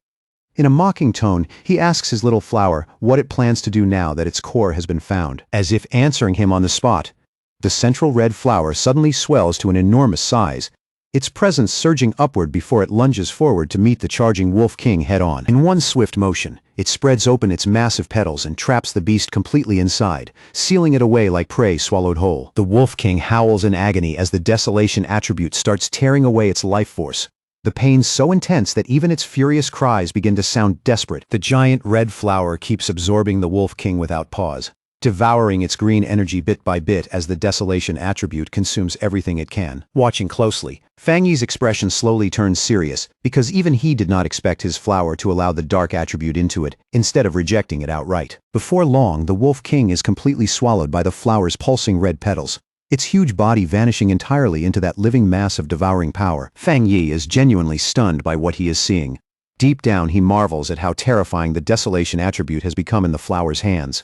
In a mocking tone, he asks his little flower what it plans to do now that its core has been found. As if answering him on the spot, the central red flower suddenly swells to an enormous size, its presence surging upward before it lunges forward to meet the charging Wolf King head-on. In one swift motion, it spreads open its massive petals and traps the beast completely inside, sealing it away like prey swallowed whole. The Wolf King howls in agony as the desolation attribute starts tearing away its life force, the pain so intense that even its furious cries begin to sound desperate. The giant red flower keeps absorbing the Wolf King without pause, devouring its green energy bit by bit as the desolation attribute consumes everything it can. Watching closely, Fang Yi's expression slowly turns serious, because even he did not expect his flower to allow the dark attribute into it, instead of rejecting it outright. Before long, the Wolf King is completely swallowed by the flower's pulsing red petals, its huge body vanishing entirely into that living mass of devouring power. Fang Yi is genuinely stunned by what he is seeing. Deep down, he marvels at how terrifying the desolation attribute has become in the flower's hands.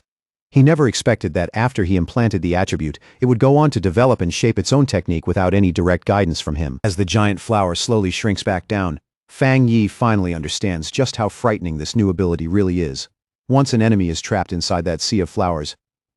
He never expected that after he implanted the attribute, it would go on to develop and shape its own technique without any direct guidance from him. As the giant flower slowly shrinks back down, Fang Yi finally understands just how frightening this new ability really is. Once an enemy is trapped inside that sea of flowers,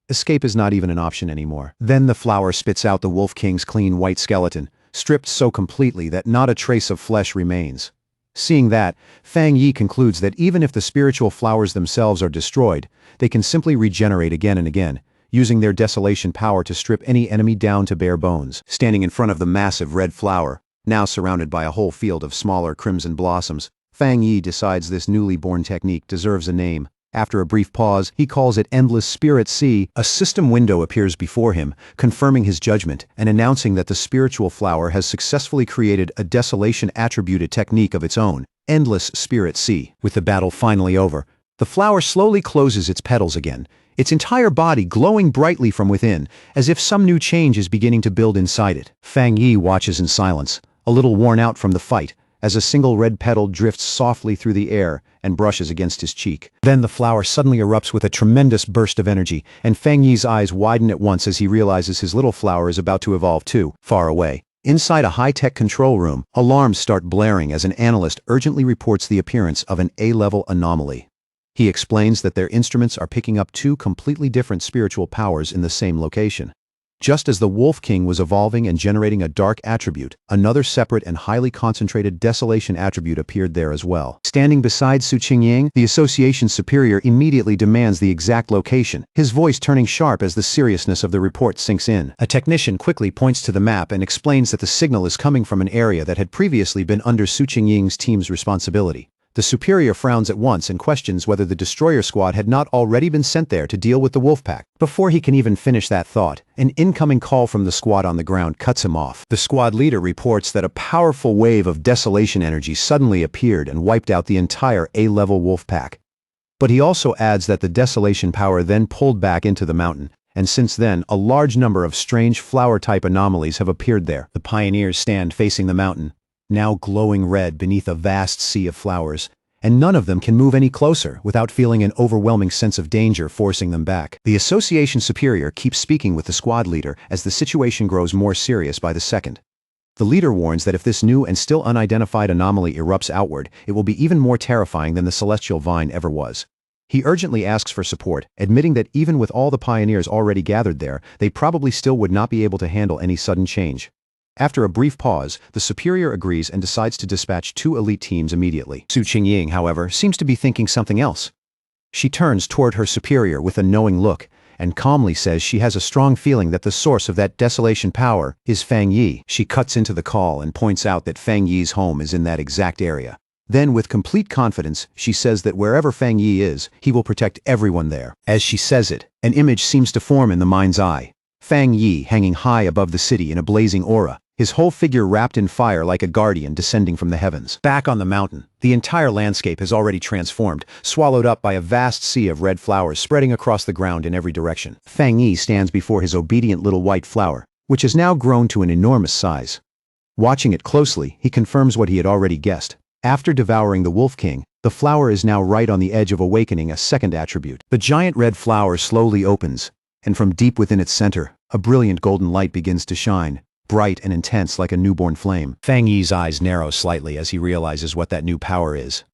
escape is not even an option anymore. Then the flower spits out the Wolf King's clean white skeleton, stripped so completely that not a trace of flesh remains. Seeing that, Fang Yi concludes that even if the spiritual flowers themselves are destroyed, they can simply regenerate again and again, using their desolation power to strip any enemy down to bare bones. Standing in front of the massive red flower, now surrounded by a whole field of smaller crimson blossoms, Fang Yi decides this newly born technique deserves a name. After a brief pause, he calls it Endless Spirit Sea. A system window appears before him, confirming his judgment and announcing that the spiritual flower has successfully created a desolation attributed technique of its own, Endless Spirit Sea. With the battle finally over, the flower slowly closes its petals again, its entire body glowing brightly from within, as if some new change is beginning to build inside it. Fang Yi watches in silence, a little worn out from the fight, as a single red petal drifts softly through the air and brushes against his cheek. Then the flower suddenly erupts with a tremendous burst of energy, and Fang Yi's eyes widen at once as he realizes his little flower is about to evolve too. Far away, inside a high-tech control room, alarms start blaring as an analyst urgently reports the appearance of an A-level anomaly. He explains that their instruments are picking up two completely different spiritual powers in the same location. Just as the Wolf King was evolving and generating a dark attribute, another separate and highly concentrated desolation attribute appeared there as well. Standing beside Su Qingying, the association's superior immediately demands the exact location, his voice turning sharp as the seriousness of the report sinks in. A technician quickly points to the map and explains that the signal is coming from an area that had previously been under Su Qingying's team's responsibility. The superior frowns at once and questions whether the destroyer squad had not already been sent there to deal with the wolf pack. Before he can even finish that thought, an incoming call from the squad on the ground cuts him off. The squad leader reports that a powerful wave of desolation energy suddenly appeared and wiped out the entire A-level wolf pack. But he also adds that the desolation power then pulled back into the mountain, and since then, a large number of strange flower-type anomalies have appeared there. The pioneers stand facing the mountain, now glowing red beneath a vast sea of flowers, and none of them can move any closer without feeling an overwhelming sense of danger forcing them back. The association superior keeps speaking with the squad leader as the situation grows more serious by the second. The leader warns that if this new and still unidentified anomaly erupts outward, it will be even more terrifying than the celestial vine ever was. He urgently asks for support, admitting that even with all the pioneers already gathered there, they probably still would not be able to handle any sudden change. After a brief pause, the superior agrees and decides to dispatch 2 elite teams immediately. Su Qingying, however, seems to be thinking something else. She turns toward her superior with a knowing look, and calmly says she has a strong feeling that the source of that desolation power is Fang Yi. She cuts into the call and points out that Fang Yi's home is in that exact area. Then, with complete confidence, she says that wherever Fang Yi is, he will protect everyone there. As she says it, an image seems to form in the mind's eye. Fang Yi hanging high above the city in a blazing aura, his whole figure wrapped in fire like a guardian descending from the heavens. Back on the mountain, the entire landscape has already transformed, swallowed up by a vast sea of red flowers spreading across the ground in every direction. Fang Yi stands before his obedient little white flower, which has now grown to an enormous size. Watching it closely, he confirms what he had already guessed. After devouring the Wolf King, the flower is now right on the edge of awakening a second attribute. The giant red flower slowly opens, and from deep within its center, a brilliant golden light begins to shine, bright and intense like a newborn flame. Fang Yi's eyes narrow slightly as he realizes what that new power is.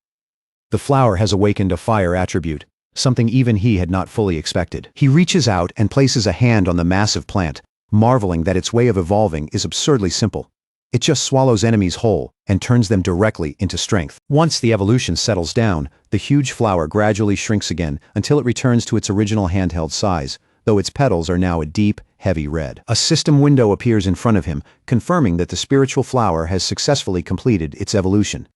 The flower has awakened a fire attribute, something even he had not fully expected. He reaches out and places a hand on the massive plant, marveling that its way of evolving is absurdly simple. It just swallows enemies whole and turns them directly into strength. Once the evolution settles down, the huge flower gradually shrinks again until it returns to its original handheld size, though its petals are now a deep, heavy red. A system window appears in front of him, confirming that the spiritual flower has successfully completed its evolution.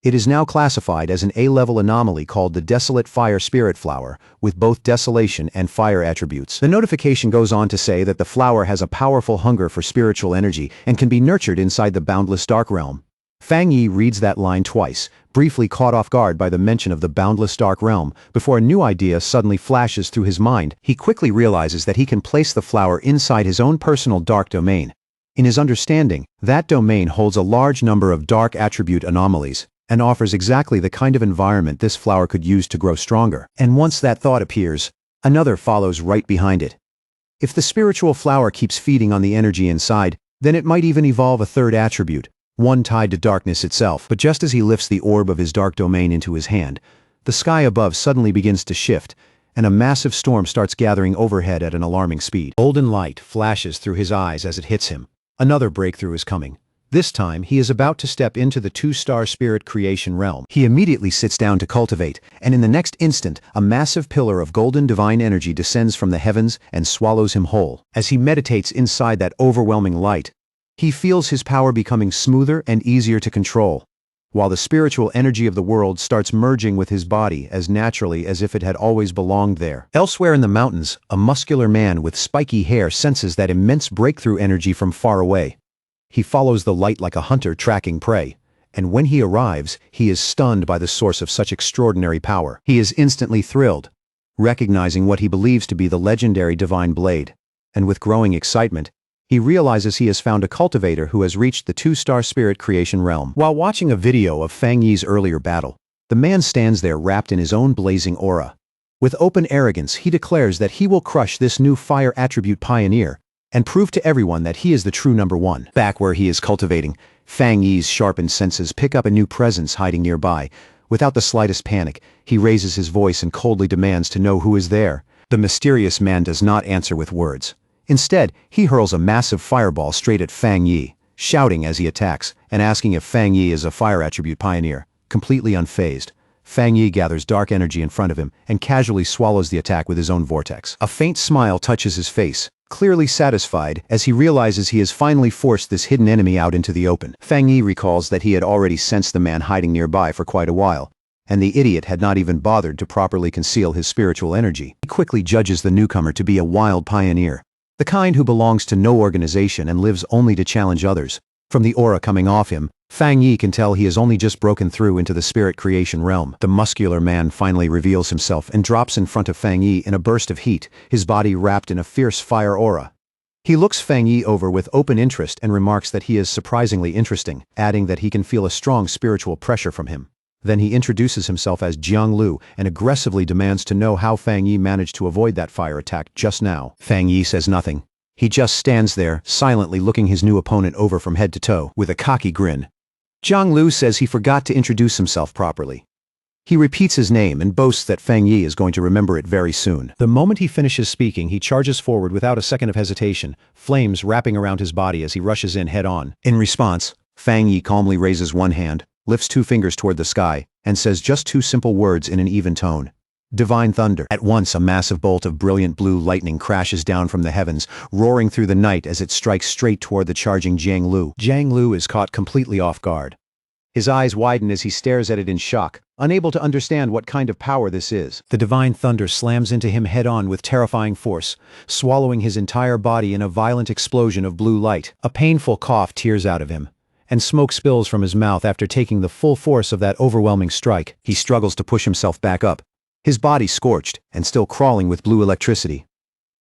It is now classified as an A-level anomaly called the Desolate Fire Spirit Flower, with both desolation and fire attributes. The notification goes on to say that the flower has a powerful hunger for spiritual energy and can be nurtured inside the boundless dark realm. Fang Yi reads that line twice, briefly caught off guard by the mention of the boundless dark realm, before a new idea suddenly flashes through his mind. He quickly realizes that he can place the flower inside his own personal dark domain. In his understanding, that domain holds a large number of dark attribute anomalies, and offers exactly the kind of environment this flower could use to grow stronger. And once that thought appears, another follows right behind it. If the spiritual flower keeps feeding on the energy inside, then it might even evolve a third attribute, one tied to darkness itself. But just as he lifts the orb of his dark domain into his hand, the sky above suddenly begins to shift, and a massive storm starts gathering overhead at an alarming speed. Golden light flashes through his eyes as it hits him. Another breakthrough is coming. This time, he is about to step into the 2-star spirit creation realm. He immediately sits down to cultivate, and in the next instant, a massive pillar of golden divine energy descends from the heavens and swallows him whole. As he meditates inside that overwhelming light, he feels his power becoming smoother and easier to control, while the spiritual energy of the world starts merging with his body as naturally as if it had always belonged there. Elsewhere in the mountains, a muscular man with spiky hair senses that immense breakthrough energy from far away. He follows the light like a hunter tracking prey, and when he arrives, he is stunned by the source of such extraordinary power. He is instantly thrilled, recognizing what he believes to be the legendary divine blade, and with growing excitement, he realizes he has found a cultivator who has reached the 2-star spirit creation realm. While watching a video of Fang Yi's earlier battle, the man stands there wrapped in his own blazing aura. With open arrogance, he declares that he will crush this new fire attribute pioneer and prove to everyone that he is the true number one. Back where he is cultivating, Fang Yi's sharpened senses pick up a new presence hiding nearby. Without the slightest panic, he raises his voice and coldly demands to know who is there. The mysterious man does not answer with words. Instead, he hurls a massive fireball straight at Fang Yi, shouting as he attacks, and asking if Fang Yi is a fire attribute pioneer. Completely unfazed, Fang Yi gathers dark energy in front of him and casually swallows the attack with his own vortex. A faint smile touches his face, clearly satisfied as he realizes he has finally forced this hidden enemy out into the open. Fang Yi recalls that he had already sensed the man hiding nearby for quite a while, and the idiot had not even bothered to properly conceal his spiritual energy. He quickly judges the newcomer to be a wild pioneer, the kind who belongs to no organization and lives only to challenge others. From the aura coming off him, Fang Yi can tell he has only just broken through into the spirit creation realm. The muscular man finally reveals himself and drops in front of Fang Yi in a burst of heat, his body wrapped in a fierce fire aura. He looks Fang Yi over with open interest and remarks that he is surprisingly interesting, adding that he can feel a strong spiritual pressure from him. Then he introduces himself as Jiang Lu and aggressively demands to know how Fang Yi managed to avoid that fire attack just now. Fang Yi says nothing. He just stands there, silently looking his new opponent over from head to toe, with a cocky grin. Jiang Lu says he forgot to introduce himself properly. He repeats his name and boasts that Fang Yi is going to remember it very soon. The moment he finishes speaking, he charges forward without a second of hesitation, flames wrapping around his body as he rushes in head-on. In response, Fang Yi calmly raises one hand, lifts two fingers toward the sky, and says just two simple words in an even tone. Divine thunder. At once, a massive bolt of brilliant blue lightning crashes down from the heavens, roaring through the night as it strikes straight toward the charging Jiang Lu. Jiang Lu is caught completely off guard. His eyes widen as he stares at it in shock, unable to understand what kind of power this is. The divine thunder slams into him head-on with terrifying force, swallowing his entire body in a violent explosion of blue light. A painful cough tears out of him, and smoke spills from his mouth after taking the full force of that overwhelming strike. He struggles to push himself back up, his body scorched and still crawling with blue electricity.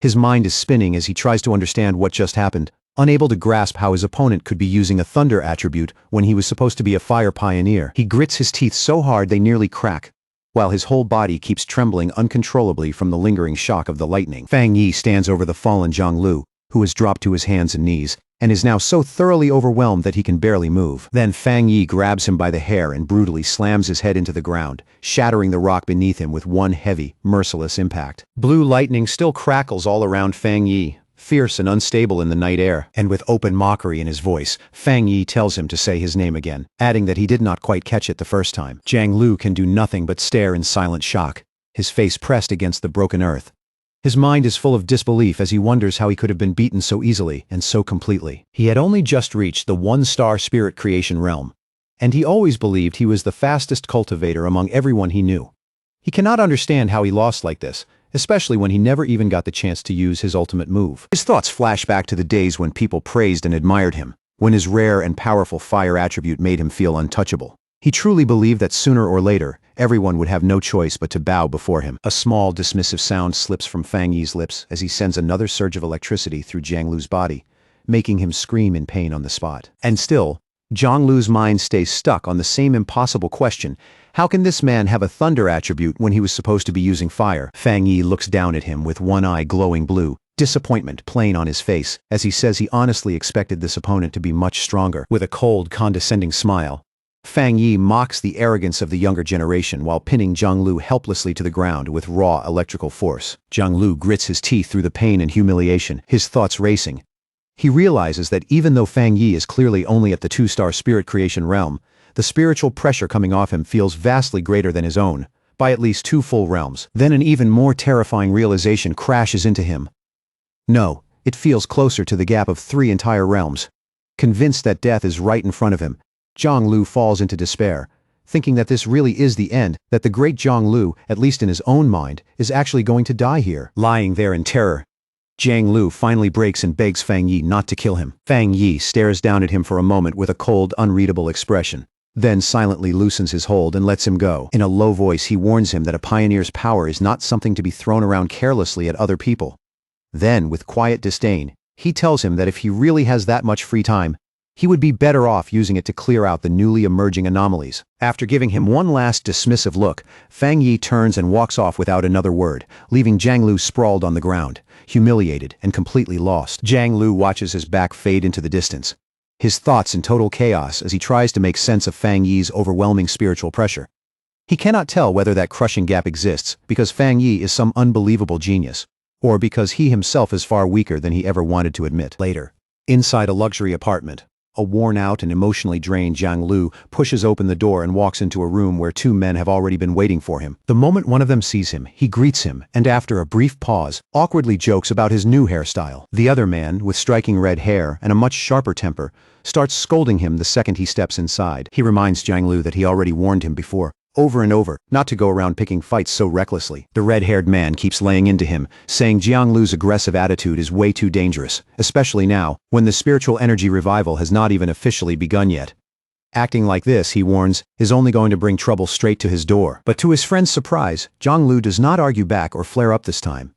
His mind is spinning as he tries to understand what just happened, unable to grasp how his opponent could be using a thunder attribute when he was supposed to be a fire pioneer. He grits his teeth so hard they nearly crack, while his whole body keeps trembling uncontrollably from the lingering shock of the lightning. Fang Yi stands over the fallen Jiang Lu, who has dropped to his hands and knees, and is now so thoroughly overwhelmed that he can barely move. Then Fang Yi grabs him by the hair and brutally slams his head into the ground, shattering the rock beneath him with one heavy, merciless impact. Blue lightning still crackles all around Fang Yi, fierce and unstable in the night air, and with open mockery in his voice, Fang Yi tells him to say his name again, adding that he did not quite catch it the first time. Jiang Lu can do nothing but stare in silent shock, his face pressed against the broken earth. His mind is full of disbelief as he wonders how he could have been beaten so easily and so completely. He had only just reached the one-star spirit creation realm, and he always believed he was the fastest cultivator among everyone he knew. He cannot understand how he lost like this, especially when he never even got the chance to use his ultimate move. His thoughts flash back to the days when people praised and admired him, when his rare and powerful fire attribute made him feel untouchable. He truly believed that sooner or later, everyone would have no choice but to bow before him. A small, dismissive sound slips from Fang Yi's lips as he sends another surge of electricity through Jiang Lu's body, making him scream in pain on the spot. And still, Jiang Lu's mind stays stuck on the same impossible question: how can this man have a thunder attribute when he was supposed to be using fire? Fang Yi looks down at him with one eye glowing blue, disappointment plain on his face, as he says he honestly expected this opponent to be much stronger. With a cold, condescending smile, Fang Yi mocks the arrogance of the younger generation while pinning Jiang Lu helplessly to the ground with raw electrical force. Jiang Lu grits his teeth through the pain and humiliation, his thoughts racing. He realizes that even though Fang Yi is clearly only at the two-star spirit creation realm, the spiritual pressure coming off him feels vastly greater than his own, by at least 2 full realms. Then an even more terrifying realization crashes into him. No, it feels closer to the gap of 3 entire realms. Convinced that death is right in front of him, Jiang Lu falls into despair, thinking that this really is the end, that the great Jiang Lu, at least in his own mind, is actually going to die here. Lying there in terror, Jiang Lu finally breaks and begs Fang Yi not to kill him. Fang Yi stares down at him for a moment with a cold, unreadable expression, then silently loosens his hold and lets him go. In a low voice, he warns him that a pioneer's power is not something to be thrown around carelessly at other people. Then, with quiet disdain, he tells him that if he really has that much free time, he would be better off using it to clear out the newly emerging anomalies. After giving him one last dismissive look, Fang Yi turns and walks off without another word, leaving Jiang Lu sprawled on the ground, humiliated and completely lost. Jiang Lu watches his back fade into the distance, his thoughts in total chaos as he tries to make sense of Fang Yi's overwhelming spiritual pressure. He cannot tell whether that crushing gap exists because Fang Yi is some unbelievable genius, or because he himself is far weaker than he ever wanted to admit. Later, inside a luxury apartment, a worn-out and emotionally drained Jiang Lu pushes open the door and walks into a room where 2 men have already been waiting for him. The moment one of them sees him, he greets him and after a brief pause, awkwardly jokes about his new hairstyle. The other man, with striking red hair and a much sharper temper, starts scolding him the second he steps inside. He reminds Jiang Lu that he already warned him before, over and over, not to go around picking fights so recklessly. The red-haired man keeps laying into him, saying Jianglu's aggressive attitude is way too dangerous, especially now, when the spiritual energy revival has not even officially begun yet. Acting like this, he warns, is only going to bring trouble straight to his door. But to his friend's surprise, Jianglu does not argue back or flare up this time.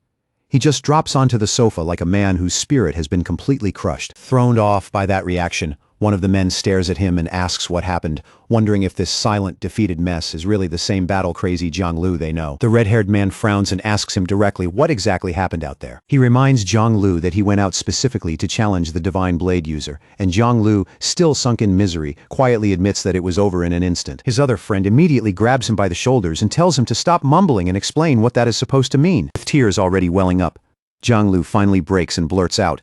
He just drops onto the sofa like a man whose spirit has been completely crushed. Thrown off by that reaction, one of the men stares at him and asks what happened, wondering if this silent, defeated mess is really the same battle-crazy Jianglu they know. The red-haired man frowns and asks him directly what exactly happened out there. He reminds Jianglu that he went out specifically to challenge the Divine Blade user, and Jianglu, still sunk in misery, quietly admits that it was over in an instant. His other friend immediately grabs him by the shoulders and tells him to stop mumbling and explain what that is supposed to mean. With tears already welling up, Jianglu finally breaks and blurts out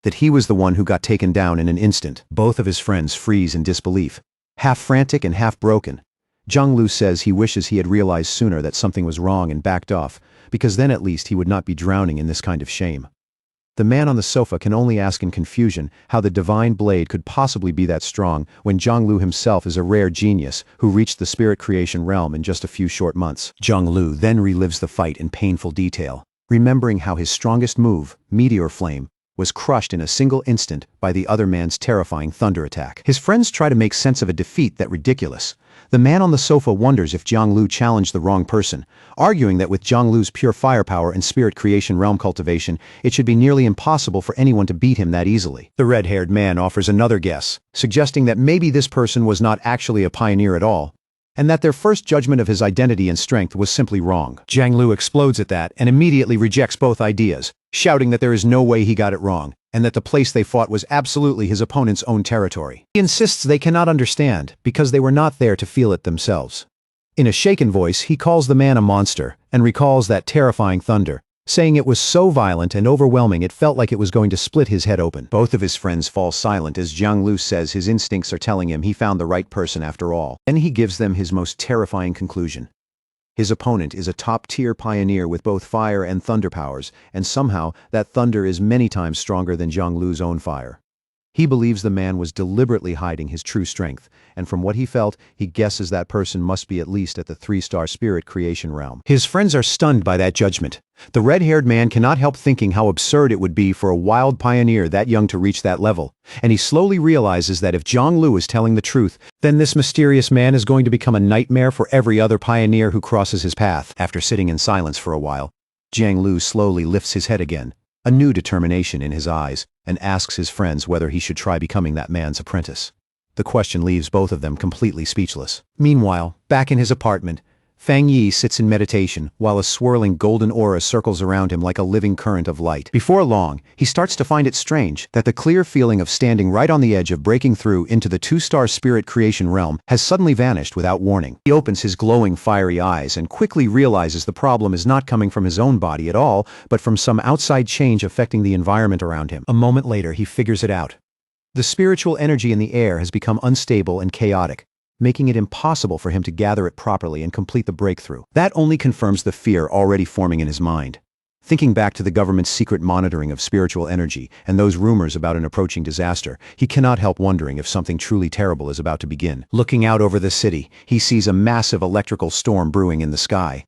that he was the one who got taken down in an instant. Both of his friends freeze in disbelief. Half frantic and half broken, Jianglu says he wishes he had realized sooner that something was wrong and backed off, because then at least he would not be drowning in this kind of shame. The man on the sofa can only ask in confusion how the Divine Blade could possibly be that strong when Jianglu himself is a rare genius who reached the spirit creation realm in just a few short months. Jianglu then relives the fight in painful detail, remembering how his strongest move, Meteor Flame, was crushed in a single instant by the other man's terrifying thunder attack. His friends try to make sense of a defeat that ridiculous. The man on the sofa wonders if Jianglu challenged the wrong person, arguing that with Jianglu's pure firepower and spirit creation realm cultivation, it should be nearly impossible for anyone to beat him that easily. The red-haired man offers another guess, suggesting that maybe this person was not actually a pioneer at all, and that their first judgment of his identity and strength was simply wrong. Jianglu explodes at that and immediately rejects both ideas, shouting that there is no way he got it wrong, and that the place they fought was absolutely his opponent's own territory. He insists they cannot understand, because they were not there to feel it themselves. In a shaken voice, he calls the man a monster, and recalls that terrifying thunder, saying it was so violent and overwhelming it felt like it was going to split his head open. Both of his friends fall silent as Jianglu says his instincts are telling him he found the right person after all. Then he gives them his most terrifying conclusion. His opponent is a top-tier pioneer with both fire and thunder powers, and somehow that thunder is many times stronger than Jianglu's own fire. He believes the man was deliberately hiding his true strength, and from what he felt, he guesses that person must be at least at the 3-star spirit creation realm. His friends are stunned by that judgment. The red-haired man cannot help thinking how absurd it would be for a wild pioneer that young to reach that level, and he slowly realizes that if Jianglu is telling the truth, then this mysterious man is going to become a nightmare for every other pioneer who crosses his path. After sitting in silence for a while, Jianglu slowly lifts his head again, a new determination in his eyes, and asks his friends whether he should try becoming that man's apprentice. The question leaves both of them completely speechless. Meanwhile, back in his apartment, Fang Yi sits in meditation while a swirling golden aura circles around him like a living current of light. Before long, he starts to find it strange that the clear feeling of standing right on the edge of breaking through into the 2-star spirit creation realm has suddenly vanished without warning. He opens his glowing fiery eyes and quickly realizes the problem is not coming from his own body at all, but from some outside change affecting the environment around him. A moment later, he figures it out. The spiritual energy in the air has become unstable and chaotic, making it impossible for him to gather it properly and complete the breakthrough. That only confirms the fear already forming in his mind. Thinking back to the government's secret monitoring of spiritual energy and those rumors about an approaching disaster, he cannot help wondering if something truly terrible is about to begin. Looking out over the city, he sees a massive electrical storm brewing in the sky.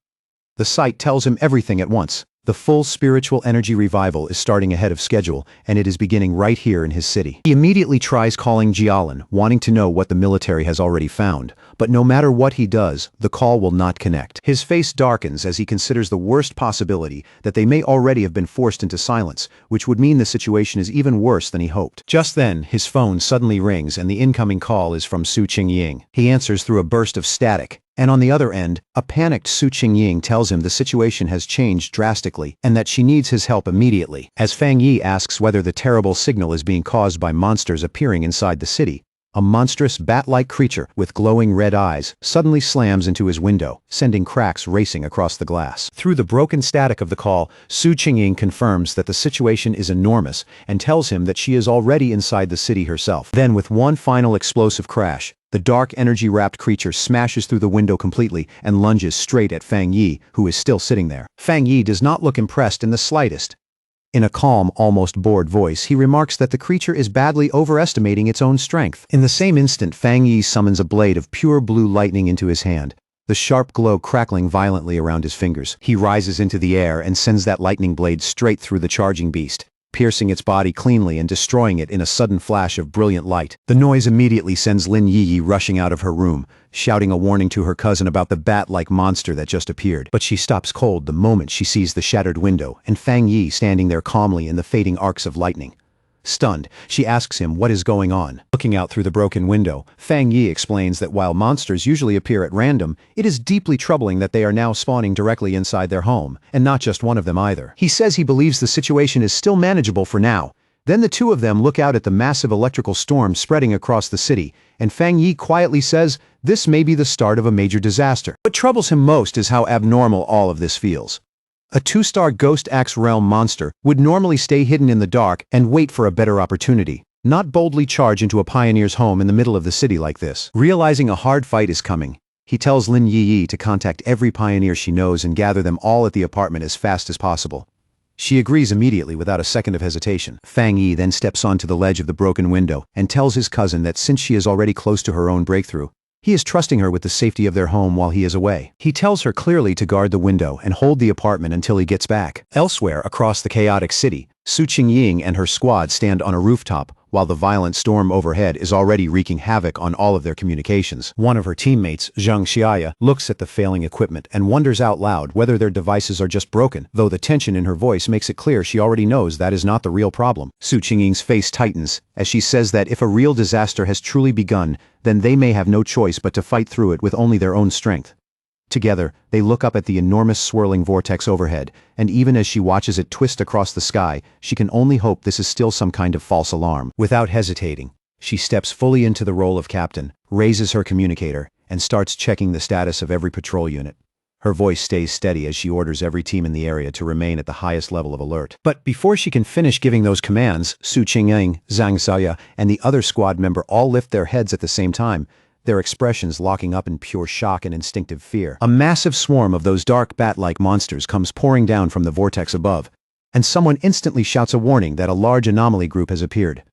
The sight tells him everything at once. The full spiritual energy revival is starting ahead of schedule, and it is beginning right here in his city. He immediately tries calling Jialan, wanting to know what the military has already found, but no matter what he does, the call will not connect. His face darkens as he considers the worst possibility that they may already have been forced into silence, which would mean the situation is even worse than he hoped. Just then, his phone suddenly rings and the incoming call is from Su Qingying. He answers through a burst of static, and on the other end, a panicked Su Qingying tells him the situation has changed drastically and that she needs his help immediately. As Fang Yi asks whether the terrible signal is being caused by monsters appearing inside the city, a monstrous bat-like creature with glowing red eyes suddenly slams into his window, sending cracks racing across the glass. Through the broken static of the call, Su Qingying confirms that the situation is enormous and tells him that she is already inside the city herself. Then, with one final explosive crash, the dark energy-wrapped creature smashes through the window completely and lunges straight at Fang Yi, who is still sitting there. Fang Yi does not look impressed in the slightest. In a calm, almost bored voice, he remarks that the creature is badly overestimating its own strength. In the same instant, Fang Yi summons a blade of pure blue lightning into his hand. The the sharp glow crackling violently around his fingers. He rises into the air and sends that lightning blade straight through the charging beast, piercing its body cleanly and destroying it in a sudden flash of brilliant light. The noise immediately sends Lin Yi rushing out of her room, shouting a warning to her cousin about the bat-like monster that just appeared. But she stops cold the moment she sees the shattered window and Fang Yi standing there calmly in the fading arcs of lightning. Stunned, she asks him what is going on. Looking out through the broken window, Fang Yi explains that while monsters usually appear at random, it is deeply troubling that they are now spawning directly inside their home, and not just one of them either. He says he believes the situation is still manageable for now. Then the two of them look out at the massive electrical storm spreading across the city, and Fang Yi quietly says this may be the start of a major disaster. What troubles him most is how abnormal all of this feels. A 2-star Ghost Axe Realm monster would normally stay hidden in the dark and wait for a better opportunity, not boldly charge into a pioneer's home in the middle of the city like this. Realizing a hard fight is coming, he tells Lin Yi to contact every pioneer she knows and gather them all at the apartment as fast as possible. She agrees immediately without a second of hesitation. Fang Yi then steps onto the ledge of the broken window and tells his cousin that since she is already close to her own breakthrough, he is trusting her with the safety of their home while he is away. He tells her clearly to guard the window and hold the apartment until he gets back. Elsewhere across the chaotic city, Su Qingying and her squad stand on a rooftop, while the violent storm overhead is already wreaking havoc on all of their communications. One of her teammates, Zhang Xiaya, looks at the failing equipment and wonders out loud whether their devices are just broken, though the tension in her voice makes it clear she already knows that is not the real problem. Su Qingying's face tightens as she says that if a real disaster has truly begun, then they may have no choice but to fight through it with only their own strength. Together, they look up at the enormous swirling vortex overhead, and even as she watches it twist across the sky, she can only hope this is still some kind of false alarm. Without hesitating, she steps fully into the role of captain, raises her communicator, and starts checking the status of every patrol unit. Her voice stays steady as she orders every team in the area to remain at the highest level of alert. But before she can finish giving those commands, Su Qingying, Zhang Xiaya, and the other squad member all lift their heads at the same time, their expressions locking up in pure shock and instinctive fear. A massive swarm of those dark bat-like monsters comes pouring down from the vortex above, and someone instantly shouts a warning that a large anomaly group has appeared.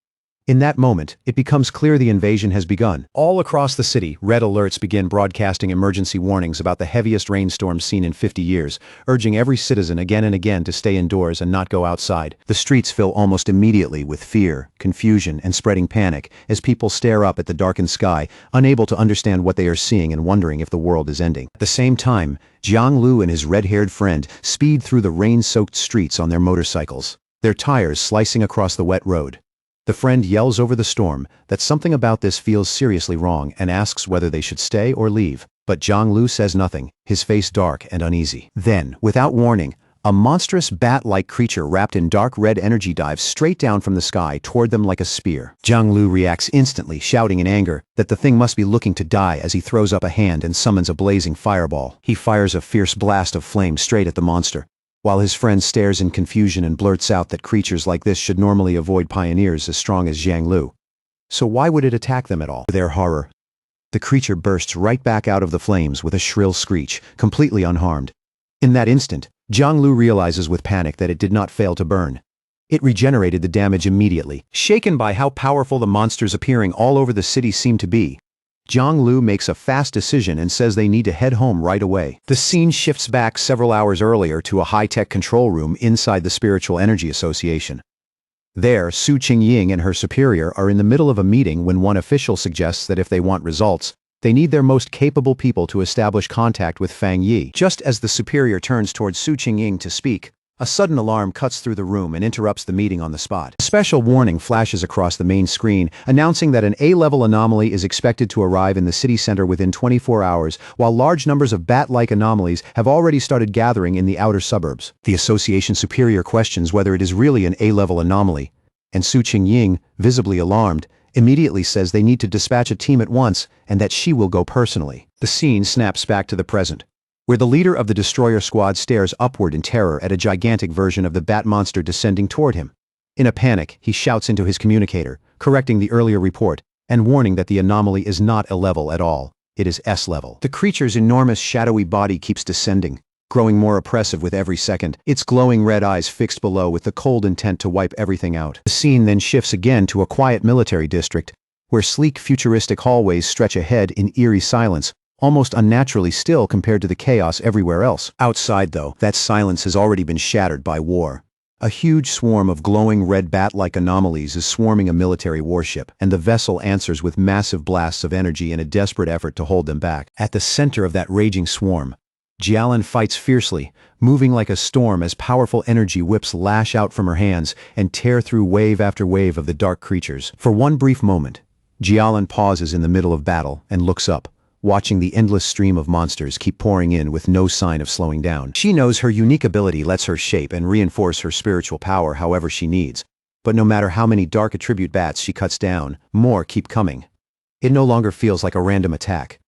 In that moment, it becomes clear the invasion has begun. All across the city, red alerts begin broadcasting emergency warnings about the heaviest rainstorm seen in 50 years, urging every citizen again and again to stay indoors and not go outside. The streets fill almost immediately with fear, confusion, and spreading panic as people stare up at the darkened sky, unable to understand what they are seeing and wondering if the world is ending. At the same time, Jiang Lu and his red-haired friend speed through the rain-soaked streets on their motorcycles, their tires slicing across the wet road. The friend yells over the storm that something about this feels seriously wrong and asks whether they should stay or leave, but Jiang Lu says nothing, his face dark and uneasy. Then, without warning, a monstrous bat-like creature wrapped in dark red energy dives straight down from the sky toward them like a spear. Jiang Lu reacts instantly, shouting in anger that the thing must be looking to die as he throws up a hand and summons a blazing fireball. He fires a fierce blast of flame straight at the monster, while his friend stares in confusion and blurts out that creatures like this should normally avoid pioneers as strong as Jiang Lu. So why would it attack them at all? To their horror, the creature bursts right back out of the flames with a shrill screech, completely unharmed. In that instant, Jiang Lu realizes with panic that it did not fail to burn. It regenerated the damage immediately. Shaken by how powerful the monsters appearing all over the city seemed to be, Jiang Lu makes a fast decision and says they need to head home right away. The scene shifts back several hours earlier to a high-tech control room inside the Spiritual Energy Association. There, Su Qingying and her superior are in the middle of a meeting when one official suggests that if they want results, they need their most capable people to establish contact with Fang Yi. Just as the superior turns towards Su Qingying to speak, a sudden alarm cuts through the room and interrupts the meeting on the spot. A special warning flashes across the main screen, announcing that an A-level anomaly is expected to arrive in the city center within 24 hours, while large numbers of bat-like anomalies have already started gathering in the outer suburbs. The association superior questions whether it is really an A-level anomaly, and Su Qingying, visibly alarmed, immediately says they need to dispatch a team at once and that she will go personally. The scene snaps back to the present, where the leader of the destroyer squad stares upward in terror at a gigantic version of the bat monster descending toward him. In a panic, he shouts into his communicator, correcting the earlier report, and warning that the anomaly is not A-level at all, it is S-level. The creature's enormous shadowy body keeps descending, growing more oppressive with every second, its glowing red eyes fixed below with the cold intent to wipe everything out. The scene then shifts again to a quiet military district, where sleek futuristic hallways stretch ahead in eerie silence, almost unnaturally still compared to the chaos everywhere else. Outside, though, that silence has already been shattered by war. A huge swarm of glowing red bat-like anomalies is swarming a military warship, and the vessel answers with massive blasts of energy in a desperate effort to hold them back. At the center of that raging swarm, Jialan fights fiercely, moving like a storm as powerful energy whips lash out from her hands and tear through wave after wave of the dark creatures. For one brief moment, Jialan pauses in the middle of battle and looks up, watching the endless stream of monsters keep pouring in with no sign of slowing down. She knows her unique ability lets her shape and reinforce her spiritual power however she needs, but no matter how many dark attribute bats she cuts down, more keep coming. It no longer feels like a random attack.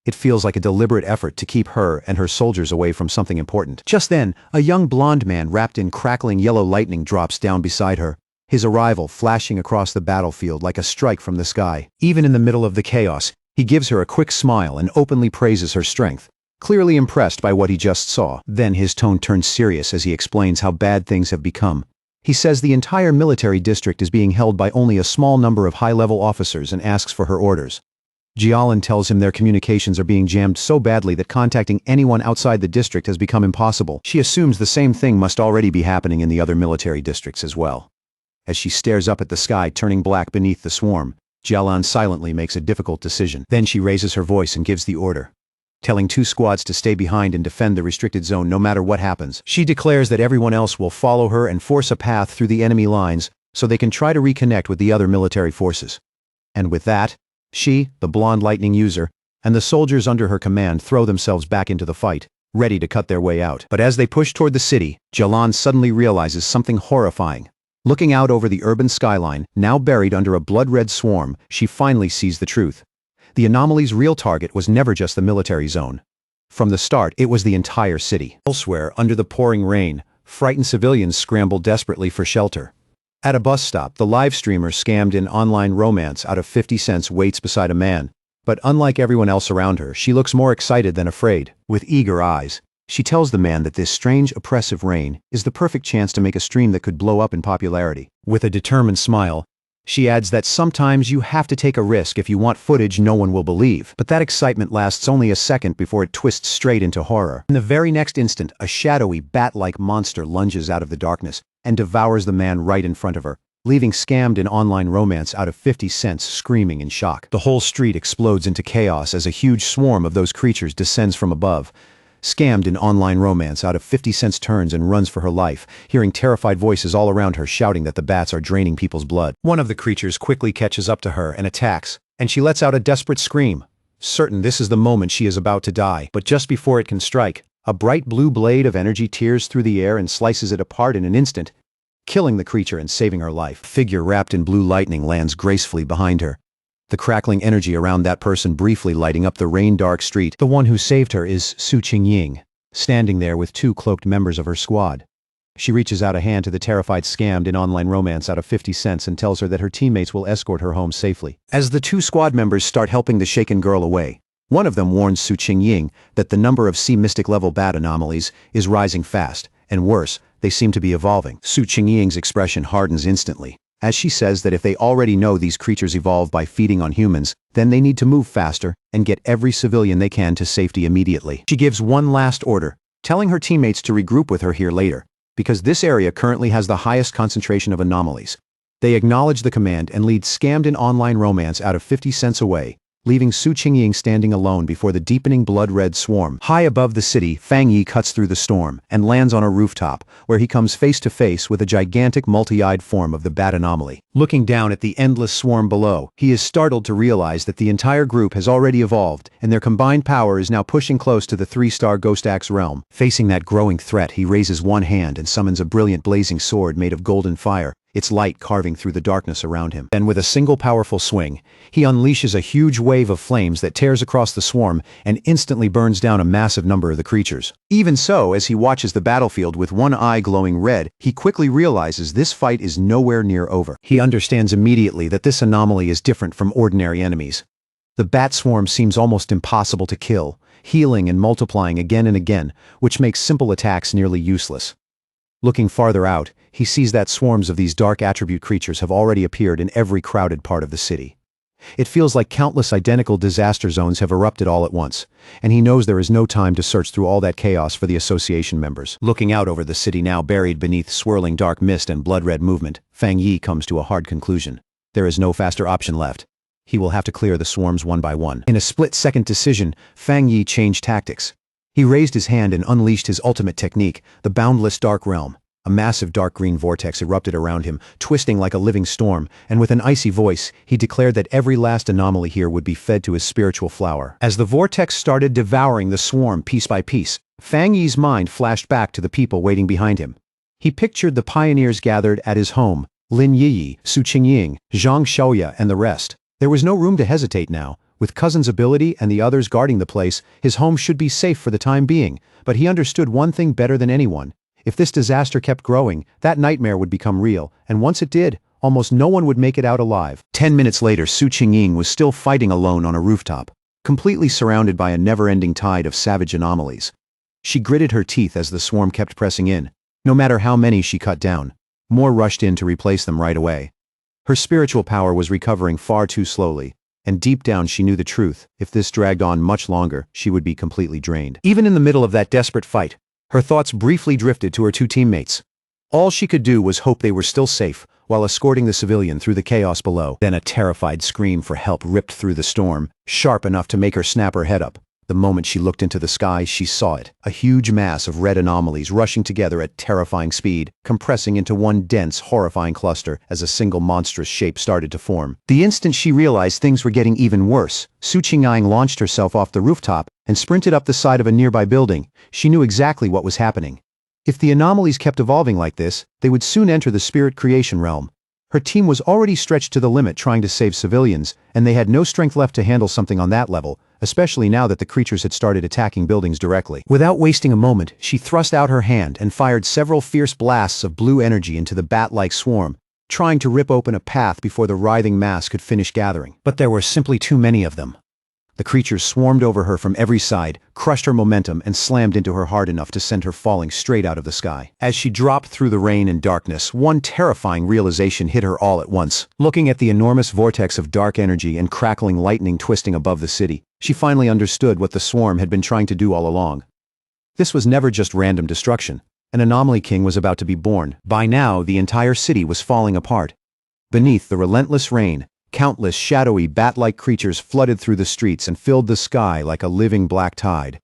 It feels like a deliberate effort to keep her and her soldiers away from something important. Just then, a young blonde man wrapped in crackling yellow lightning drops down beside her, his arrival flashing across the battlefield like a strike from the sky. Even in the middle of the chaos, he gives her a quick smile and openly praises her strength, clearly impressed by what he just saw. Then his tone turns serious as he explains how bad things have become. He says the entire military district is being held by only a small number of high-level officers and asks for her orders. Jialan tells him their communications are being jammed so badly that contacting anyone outside the district has become impossible. She assumes the same thing must already be happening in the other military districts as well. As she stares up at the sky turning black beneath the swarm, Jialan silently makes a difficult decision. Then she raises her voice and gives the order, telling 2 squads to stay behind and defend the restricted zone no matter what happens. She declares that everyone else will follow her and force a path through the enemy lines so they can try to reconnect with the other military forces. And with that, she, the blonde lightning user, and the soldiers under her command throw themselves back into the fight, ready to cut their way out. But as they push toward the city, Jialan suddenly realizes something horrifying. Looking out over the urban skyline, now buried under a blood-red swarm, she finally sees the truth. The anomaly's real target was never just the military zone. From the start, it was the entire city. Elsewhere, under the pouring rain, frightened civilians scrambled desperately for shelter. At a bus stop, the live streamer scammed in online romance out of 50 cents waits beside a man. But unlike everyone else around her, she looks more excited than afraid. With eager eyes, she tells the man that this strange, oppressive rain is the perfect chance to make a stream that could blow up in popularity. With a determined smile, she adds that sometimes you have to take a risk if you want footage no one will believe. But that excitement lasts only a second before it twists straight into horror. In the very next instant, a shadowy, bat-like monster lunges out of the darkness and devours the man right in front of her, leaving scammed in online romance out of 50 cents screaming in shock. The whole street explodes into chaos as a huge swarm of those creatures descends from above. Scammed in online romance out of 50 cents turns and runs for her life, hearing terrified voices all around her shouting that the bats are draining people's blood. One of the creatures quickly catches up to her and attacks, and she lets out a desperate scream, certain this is the moment she is about to die. But just before it can strike, a bright blue blade of energy tears through the air and slices it apart in an instant, killing the creature and saving her life. A figure wrapped in blue lightning lands gracefully behind her, the crackling energy around that person briefly lighting up the rain-dark street. The one who saved her is Su Qingying, standing there with 2 cloaked members of her squad. She reaches out a hand to the terrified scammed in online romance out of 50 cents and tells her that her teammates will escort her home safely. As the 2 squad members start helping the shaken girl away, one of them warns Su Qingying that the number of sea mystic level bat anomalies is rising fast, and worse, they seem to be evolving. Su Qingying's expression hardens instantly, as she says that if they already know these creatures evolve by feeding on humans, then they need to move faster and get every civilian they can to safety immediately. She gives one last order, telling her teammates to regroup with her here later, because this area currently has the highest concentration of anomalies. They acknowledge the command and lead scammed in online romance out of 50 cents away, leaving Su Qingying standing alone before the deepening blood-red swarm. High above the city, Fang Yi cuts through the storm and lands on a rooftop, where he comes face to face with a gigantic multi-eyed form of the bat anomaly. Looking down at the endless swarm below, he is startled to realize that the entire group has already evolved, and their combined power is now pushing close to the 3-star Ghost Axe realm. Facing that growing threat, he raises one hand and summons a brilliant blazing sword made of golden fire, its light carving through the darkness around him. Then with a single powerful swing, he unleashes a huge wave of flames that tears across the swarm and instantly burns down a massive number of the creatures. Even so, as he watches the battlefield with one eye glowing red, he quickly realizes this fight is nowhere near over. He understands immediately that this anomaly is different from ordinary enemies. The bat swarm seems almost impossible to kill, healing and multiplying again and again, which makes simple attacks nearly useless. Looking farther out, he sees that swarms of these dark attribute creatures have already appeared in every crowded part of the city. It feels like countless identical disaster zones have erupted all at once, and he knows there is no time to search through all that chaos for the association members. Looking out over the city now buried beneath swirling dark mist and blood-red movement, Fang Yi comes to a hard conclusion. There is no faster option left. He will have to clear the swarms one by one. In a split-second decision, Fang Yi changed tactics. He raised his hand and unleashed his ultimate technique, the boundless dark realm. A massive dark green vortex erupted around him, twisting like a living storm, and with an icy voice, he declared that every last anomaly here would be fed to his spiritual flower. As the vortex started devouring the swarm piece by piece, Fang Yi's mind flashed back to the people waiting behind him. He pictured the pioneers gathered at his home, Lin Yiyi, Su Qingying, Zhang Xiaoya, and the rest. There was no room to hesitate now. With Cousin's ability and the others guarding the place, his home should be safe for the time being, but he understood one thing better than anyone. If this disaster kept growing, that nightmare would become real, and once it did, almost no one would make it out alive. 10 minutes later, Su Qingying was still fighting alone on a rooftop, completely surrounded by a never-ending tide of savage anomalies. She gritted her teeth as the swarm kept pressing in. No matter how many she cut down, more rushed in to replace them right away. Her spiritual power was recovering far too slowly, and deep down she knew the truth. If this dragged on much longer, she would be completely drained. Even in the middle of that desperate fight, her thoughts briefly drifted to her two teammates. All she could do was hope they were still safe, while escorting the civilian through the chaos below. Then a terrified scream for help ripped through the storm, sharp enough to make her snap her head up. The moment she looked into the sky, she saw it, a huge mass of red anomalies rushing together at terrifying speed, compressing into one dense, horrifying cluster as a single monstrous shape started to form. The instant she realized things were getting even worse, Su Qingying launched herself off the rooftop and sprinted up the side of a nearby building. She knew exactly what was happening. If the anomalies kept evolving like this, they would soon enter the spirit creation realm. Her team was already stretched to the limit trying to save civilians, and they had no strength left to handle something on that level, especially now that the creatures had started attacking buildings directly. Without wasting a moment, she thrust out her hand and fired several fierce blasts of blue energy into the bat-like swarm, trying to rip open a path before the writhing mass could finish gathering. But there were simply too many of them. The creatures swarmed over her from every side, crushed her momentum, and slammed into her hard enough to send her falling straight out of the sky. As she dropped through the rain and darkness, one terrifying realization hit her all at once. Looking at the enormous vortex of dark energy and crackling lightning twisting above the city, she finally understood what the swarm had been trying to do all along. This was never just random destruction. An anomaly king was about to be born. By now, the entire city was falling apart. Beneath the relentless rain, countless shadowy bat-like creatures flooded through the streets and filled the sky like a living black tide.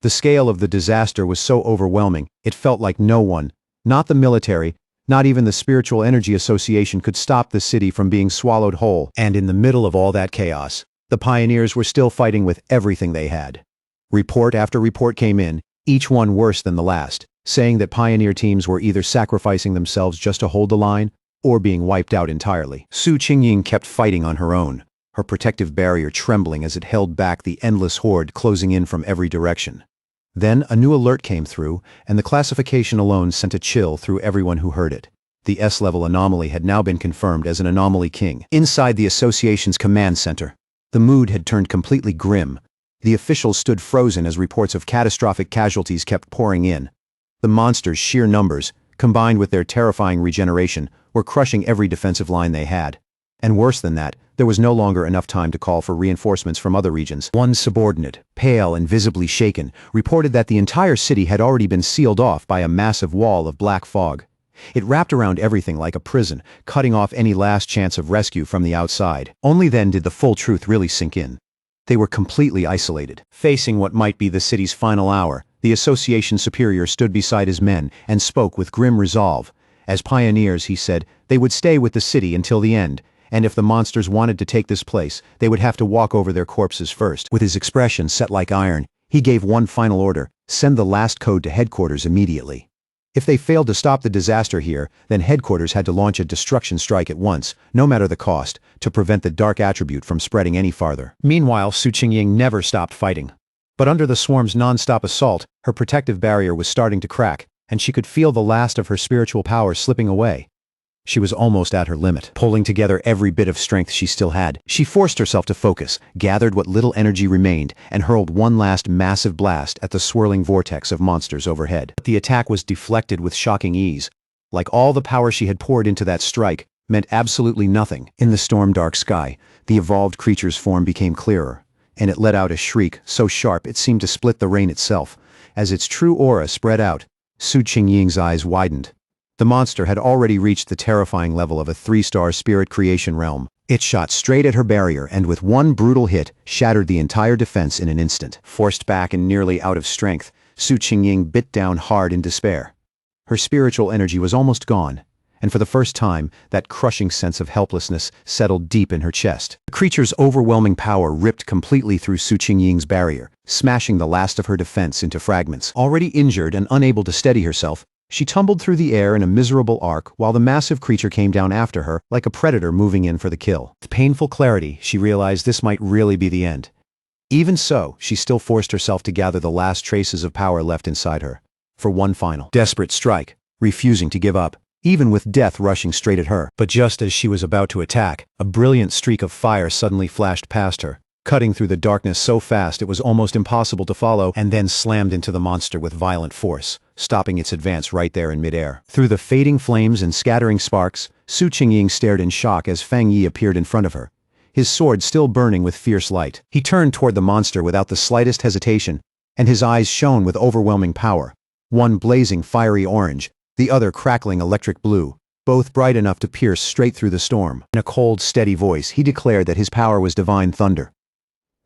The scale of the disaster was so overwhelming, it felt like no one, not the military, not even the Spiritual Energy Association could stop the city from being swallowed whole. And in the middle of all that chaos, the pioneers were still fighting with everything they had. Report after report came in, each one worse than the last, saying that pioneer teams were either sacrificing themselves just to hold the line, or being wiped out entirely. Su Qingying kept fighting on her own, her protective barrier trembling as it held back the endless horde closing in from every direction. Then a new alert came through, and the classification alone sent a chill through everyone who heard it. The S-level anomaly had now been confirmed as an anomaly king. Inside the association's command center, the mood had turned completely grim. The officials stood frozen as reports of catastrophic casualties kept pouring in. The monsters' sheer numbers, combined with their terrifying regeneration, were crushing every defensive line they had. And worse than that, there was no longer enough time to call for reinforcements from other regions. One subordinate, pale and visibly shaken, reported that the entire city had already been sealed off by a massive wall of black fog. It wrapped around everything like a prison, cutting off any last chance of rescue from the outside. Only then did the full truth really sink in. They were completely isolated. Facing what might be the city's final hour, the association superior stood beside his men and spoke with grim resolve. As pioneers, he said, they would stay with the city until the end, and if the monsters wanted to take this place, they would have to walk over their corpses first. With his expression set like iron, he gave one final order: send the last code to headquarters immediately. If they failed to stop the disaster here, then headquarters had to launch a destruction strike at once, no matter the cost, to prevent the dark attribute from spreading any farther. Meanwhile, Su Qingying never stopped fighting. But under the swarm's non-stop assault, her protective barrier was starting to crack, and she could feel the last of her spiritual power slipping away. She was almost at her limit. Pulling together every bit of strength she still had, she forced herself to focus, gathered what little energy remained, and hurled one last massive blast at the swirling vortex of monsters overhead. But the attack was deflected with shocking ease. Like all the power she had poured into that strike, meant absolutely nothing. In the storm-dark sky, the evolved creature's form became clearer, and it let out a shriek so sharp it seemed to split the rain itself. As its true aura spread out, Su Qingying's eyes widened. The monster had already reached the terrifying level of a 3-star spirit creation realm. It shot straight at her barrier and with one brutal hit shattered the entire defense in an instant. Forced back and nearly out of strength, Su Qingying bit down hard in despair. Her spiritual energy was almost gone, and for the first time, that crushing sense of helplessness settled deep in her chest. The creature's overwhelming power ripped completely through Su Qingying's barrier, smashing the last of her defense into fragments. Already injured and unable to steady herself, she tumbled through the air in a miserable arc while the massive creature came down after her like a predator moving in for the kill. With painful clarity, she realized this might really be the end. Even so, she still forced herself to gather the last traces of power left inside her, for one final, desperate strike, refusing to give up, even with death rushing straight at her. But just as she was about to attack, a brilliant streak of fire suddenly flashed past her, cutting through the darkness so fast it was almost impossible to follow, and then slammed into the monster with violent force, stopping its advance right there in midair. Through the fading flames and scattering sparks, Su Qingying stared in shock as Fang Yi appeared in front of her, his sword still burning with fierce light. He turned toward the monster without the slightest hesitation, and his eyes shone with overwhelming power, one blazing fiery orange, the other crackling electric blue, both bright enough to pierce straight through the storm. In a cold, steady voice, he declared that his power was divine thunder.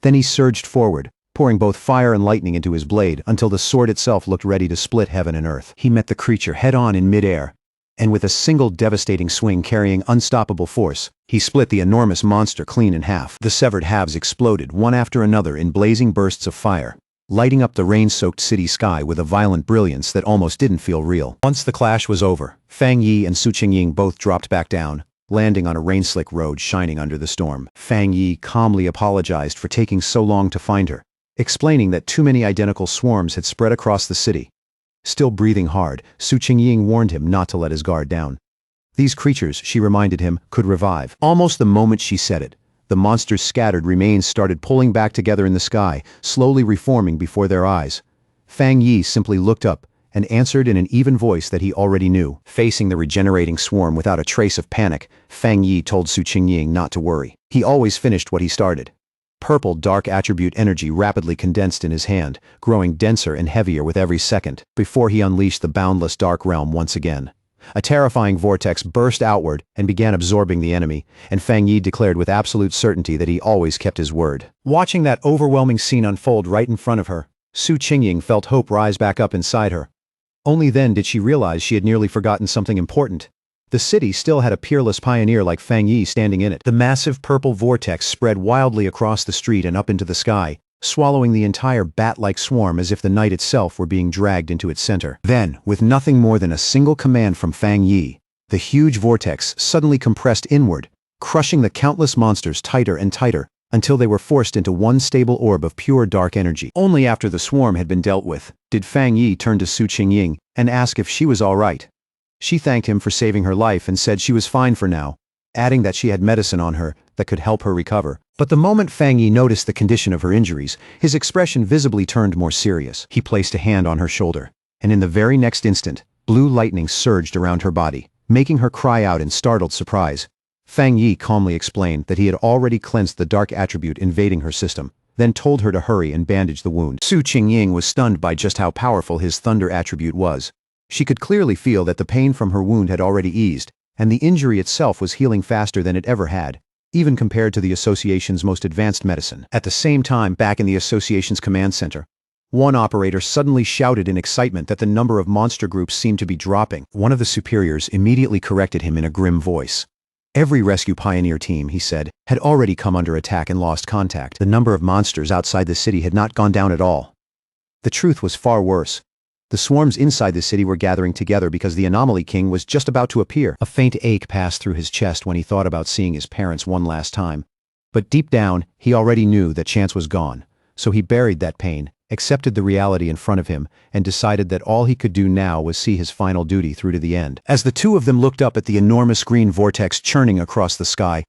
Then he surged forward, pouring both fire and lightning into his blade until the sword itself looked ready to split heaven and earth. He met the creature head-on in midair, and with a single devastating swing carrying unstoppable force, he split the enormous monster clean in half. The severed halves exploded one after another in blazing bursts of fire, lighting up the rain-soaked city sky with a violent brilliance that almost didn't feel real. Once the clash was over, Fang Yi and Su Qingying both dropped back down, landing on a rain-slick road shining under the storm. Fang Yi calmly apologized for taking so long to find her, explaining that too many identical swarms had spread across the city. Still breathing hard, Su Qingying warned him not to let his guard down. These creatures, she reminded him, could revive. Almost the moment she said it, the monster's scattered remains started pulling back together in the sky, slowly reforming before their eyes. Fang Yi simply looked up and answered in an even voice that he already knew. Facing the regenerating swarm without a trace of panic, Fang Yi told Su Qingying not to worry. He always finished what he started. Purple dark attribute energy rapidly condensed in his hand, growing denser and heavier with every second, before he unleashed the boundless dark realm once again. A terrifying vortex burst outward and began absorbing the enemy, and Fang Yi declared with absolute certainty that he always kept his word. Watching that overwhelming scene unfold right in front of her, Su Qingying felt hope rise back up inside her. Only then did she realize she had nearly forgotten something important. The city still had a peerless pioneer like Fang Yi standing in it. The massive purple vortex spread wildly across the street and up into the sky, swallowing the entire bat-like swarm as if the night itself were being dragged into its center. Then, with nothing more than a single command from Fang Yi, the huge vortex suddenly compressed inward, crushing the countless monsters tighter and tighter, until they were forced into one stable orb of pure dark energy. Only after the swarm had been dealt with, did Fang Yi turn to Su Qingying and ask if she was all right. She thanked him for saving her life and said she was fine for now, adding that she had medicine on her that could help her recover. But the moment Fang Yi noticed the condition of her injuries, his expression visibly turned more serious. He placed a hand on her shoulder, and in the very next instant, blue lightning surged around her body, making her cry out in startled surprise. Fang Yi calmly explained that he had already cleansed the dark attribute invading her system, then told her to hurry and bandage the wound. Su Qingying was stunned by just how powerful his thunder attribute was. She could clearly feel that the pain from her wound had already eased, and the injury itself was healing faster than it ever had, even compared to the Association's most advanced medicine. At the same time, back in the Association's command center, one operator suddenly shouted in excitement that the number of monster groups seemed to be dropping. One of the superiors immediately corrected him in a grim voice. Every rescue pioneer team, he said, had already come under attack and lost contact. The number of monsters outside the city had not gone down at all. The truth was far worse. The swarms inside the city were gathering together because the Anomaly King was just about to appear. A faint ache passed through his chest when he thought about seeing his parents one last time. But deep down, he already knew that chance was gone. So he buried that pain, accepted the reality in front of him, and decided that all he could do now was see his final duty through to the end. As the two of them looked up at the enormous green vortex churning across the sky,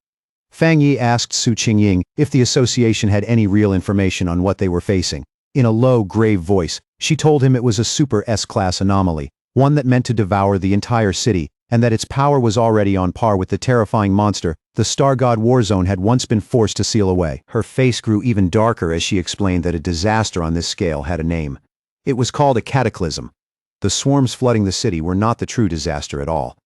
Fang Yi asked Su Qingying if the Association had any real information on what they were facing. In a low, grave voice, she told him it was a Super S-class anomaly, one that meant to devour the entire city, and that its power was already on par with the terrifying monster the Star God Warzone had once been forced to seal away. Her face grew even darker as she explained that a disaster on this scale had a name. It was called a cataclysm. The swarms flooding the city were not the true disaster at all.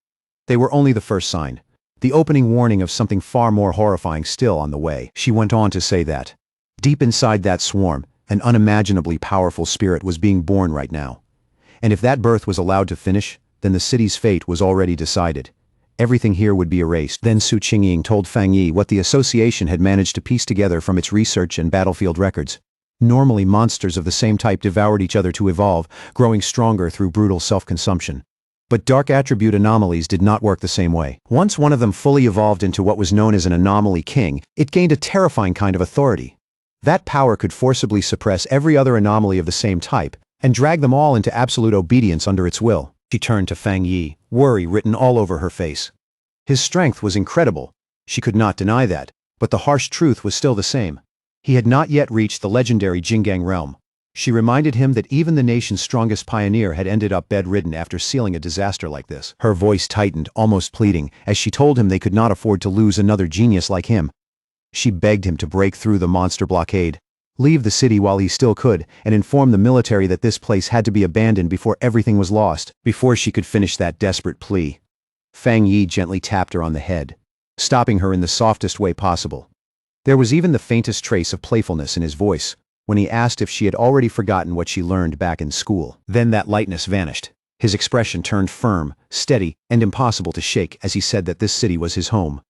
They were only the first sign, the opening warning of something far more horrifying still on the way. She went on to say that, deep inside that swarm, an unimaginably powerful spirit was being born right now. And if that birth was allowed to finish, then the city's fate was already decided. Everything here would be erased. Then Su Qingying told Fang Yi what the association had managed to piece together from its research and battlefield records. Normally, monsters of the same type devoured each other to evolve, growing stronger through brutal self-consumption. But dark attribute anomalies did not work the same way. Once one of them fully evolved into what was known as an anomaly king, it gained a terrifying kind of authority. That power could forcibly suppress every other anomaly of the same type, and drag them all into absolute obedience under its will. She turned to Fang Yi, worry written all over her face. His strength was incredible. She could not deny that, but the harsh truth was still the same. He had not yet reached the legendary Jinggang realm. She reminded him that even the nation's strongest pioneer had ended up bedridden after sealing a disaster like this. Her voice tightened, almost pleading, as she told him they could not afford to lose another genius like him. She begged him to break through the monster blockade, leave the city while he still could, and inform the military that this place had to be abandoned before everything was lost. Before she could finish that desperate plea, Fang Yi gently tapped her on the head, stopping her in the softest way possible. There was even the faintest trace of playfulness in his voice when he asked if she had already forgotten what she learned back in school. Then that lightness vanished. His expression turned firm, steady, and impossible to shake as he said that this city was his home.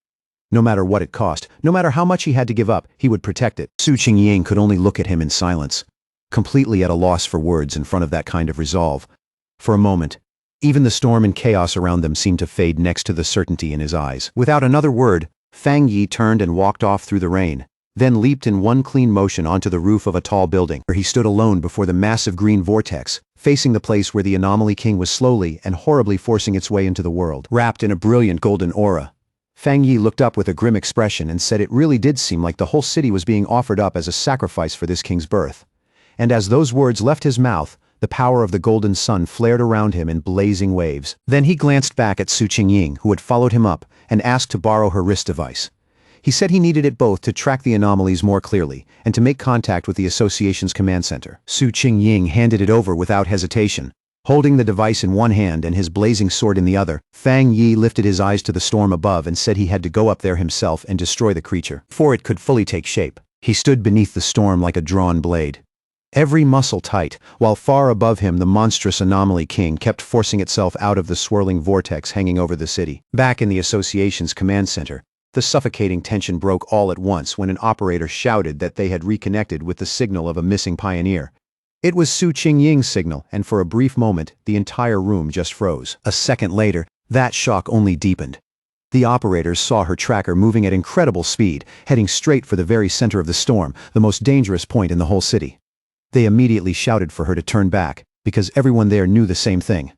No matter what it cost, no matter how much he had to give up, he would protect it. Su Qingying could only look at him in silence, completely at a loss for words in front of that kind of resolve. For a moment, even the storm and chaos around them seemed to fade next to the certainty in his eyes. Without another word, Fang Yi turned and walked off through the rain, then leaped in one clean motion onto the roof of a tall building, where he stood alone before the massive green vortex, facing the place where the Anomaly King was slowly and horribly forcing its way into the world. Wrapped in a brilliant golden aura, Fang Yi looked up with a grim expression and said it really did seem like the whole city was being offered up as a sacrifice for this king's birth. And as those words left his mouth, the power of the golden sun flared around him in blazing waves. Then he glanced back at Su Qingying, who had followed him up, and asked to borrow her wrist device. He said he needed it both to track the anomalies more clearly and to make contact with the association's command center. Su Qingying handed it over without hesitation. Holding the device in one hand and his blazing sword in the other, Fang Yi lifted his eyes to the storm above and said he had to go up there himself and destroy the creature before it could fully take shape. He stood beneath the storm like a drawn blade, every muscle tight, while far above him the monstrous Anomaly King kept forcing itself out of the swirling vortex hanging over the city. Back in the association's command center, the suffocating tension broke all at once when an operator shouted that they had reconnected with the signal of a missing pioneer. It was Su Qingying's signal, and for a brief moment, the entire room just froze. A second later, that shock only deepened. The operators saw her tracker moving at incredible speed, heading straight for the very center of the storm, the most dangerous point in the whole city. They immediately shouted for her to turn back, because everyone there knew the same thing.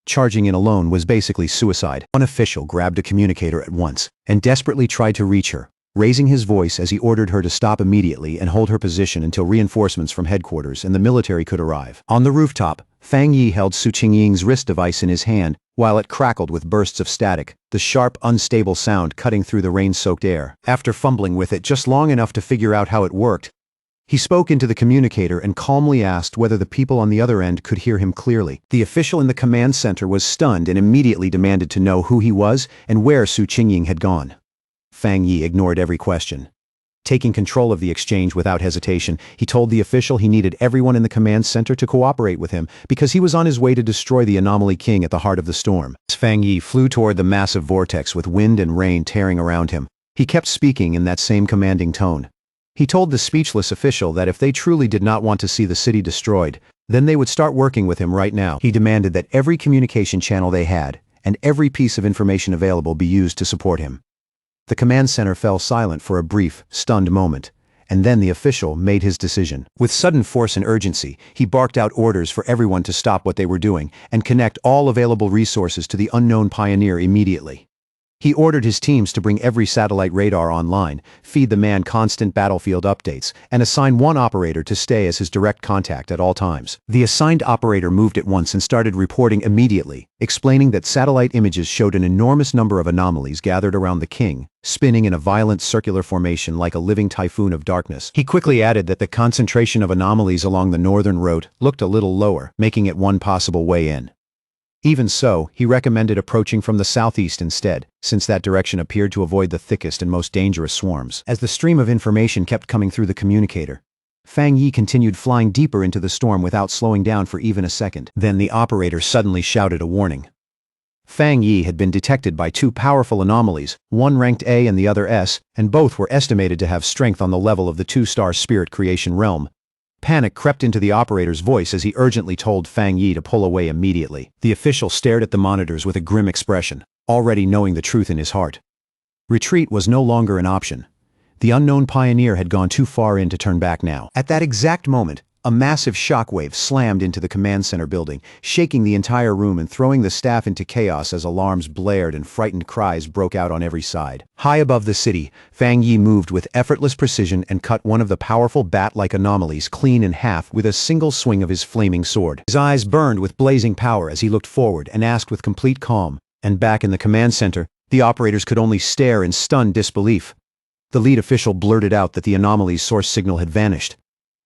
Charging in alone was basically suicide. One official grabbed a communicator at once and desperately tried to reach her, raising his voice as he ordered her to stop immediately and hold her position until reinforcements from headquarters and the military could arrive. On the rooftop, Fang Yi held Su Qingying's wrist device in his hand while it crackled with bursts of static, the sharp, unstable sound cutting through the rain-soaked air. After fumbling with it just long enough to figure out how it worked, he spoke into the communicator and calmly asked whether the people on the other end could hear him clearly. The official in the command center was stunned and immediately demanded to know who he was and where Su Qingying had gone. Fang Yi ignored every question. Taking control of the exchange without hesitation, he told the official he needed everyone in the command center to cooperate with him because he was on his way to destroy the Anomaly King at the heart of the storm. As Fang Yi flew toward the massive vortex with wind and rain tearing around him, he kept speaking in that same commanding tone. He told the speechless official that if they truly did not want to see the city destroyed, then they would start working with him right now. He demanded that every communication channel they had and every piece of information available be used to support him. The command center fell silent for a brief, stunned moment, and then the official made his decision. With sudden force and urgency, he barked out orders for everyone to stop what they were doing and connect all available resources to the unknown pioneer immediately. He ordered his teams to bring every satellite radar online, feed the man constant battlefield updates, and assign one operator to stay as his direct contact at all times. The assigned operator moved at once and started reporting immediately, explaining that satellite images showed an enormous number of anomalies gathered around the king, spinning in a violent circular formation like a living typhoon of darkness. He quickly added that the concentration of anomalies along the northern route looked a little lower, making it one possible way in. Even so, he recommended approaching from the southeast instead, since that direction appeared to avoid the thickest and most dangerous swarms. As the stream of information kept coming through the communicator, Fang Yi continued flying deeper into the storm without slowing down for even a second. Then the operator suddenly shouted a warning. Fang Yi had been detected by two powerful anomalies, one ranked A and the other S, and both were estimated to have strength on the level of the two-star spirit creation realm. Panic crept into the operator's voice as he urgently told Fang Yi to pull away immediately. The official stared at the monitors with a grim expression, already knowing the truth in his heart. Retreat was no longer an option. The unknown pioneer had gone too far in to turn back now. At that exact moment, a massive shockwave slammed into the command center building, shaking the entire room and throwing the staff into chaos as alarms blared and frightened cries broke out on every side. High above the city, Fang Yi moved with effortless precision and cut one of the powerful bat-like anomalies clean in half with a single swing of his flaming sword. His eyes burned with blazing power as he looked forward and asked with complete calm, and back in the command center, the operators could only stare in stunned disbelief. The lead official blurted out that the anomaly's source signal had vanished.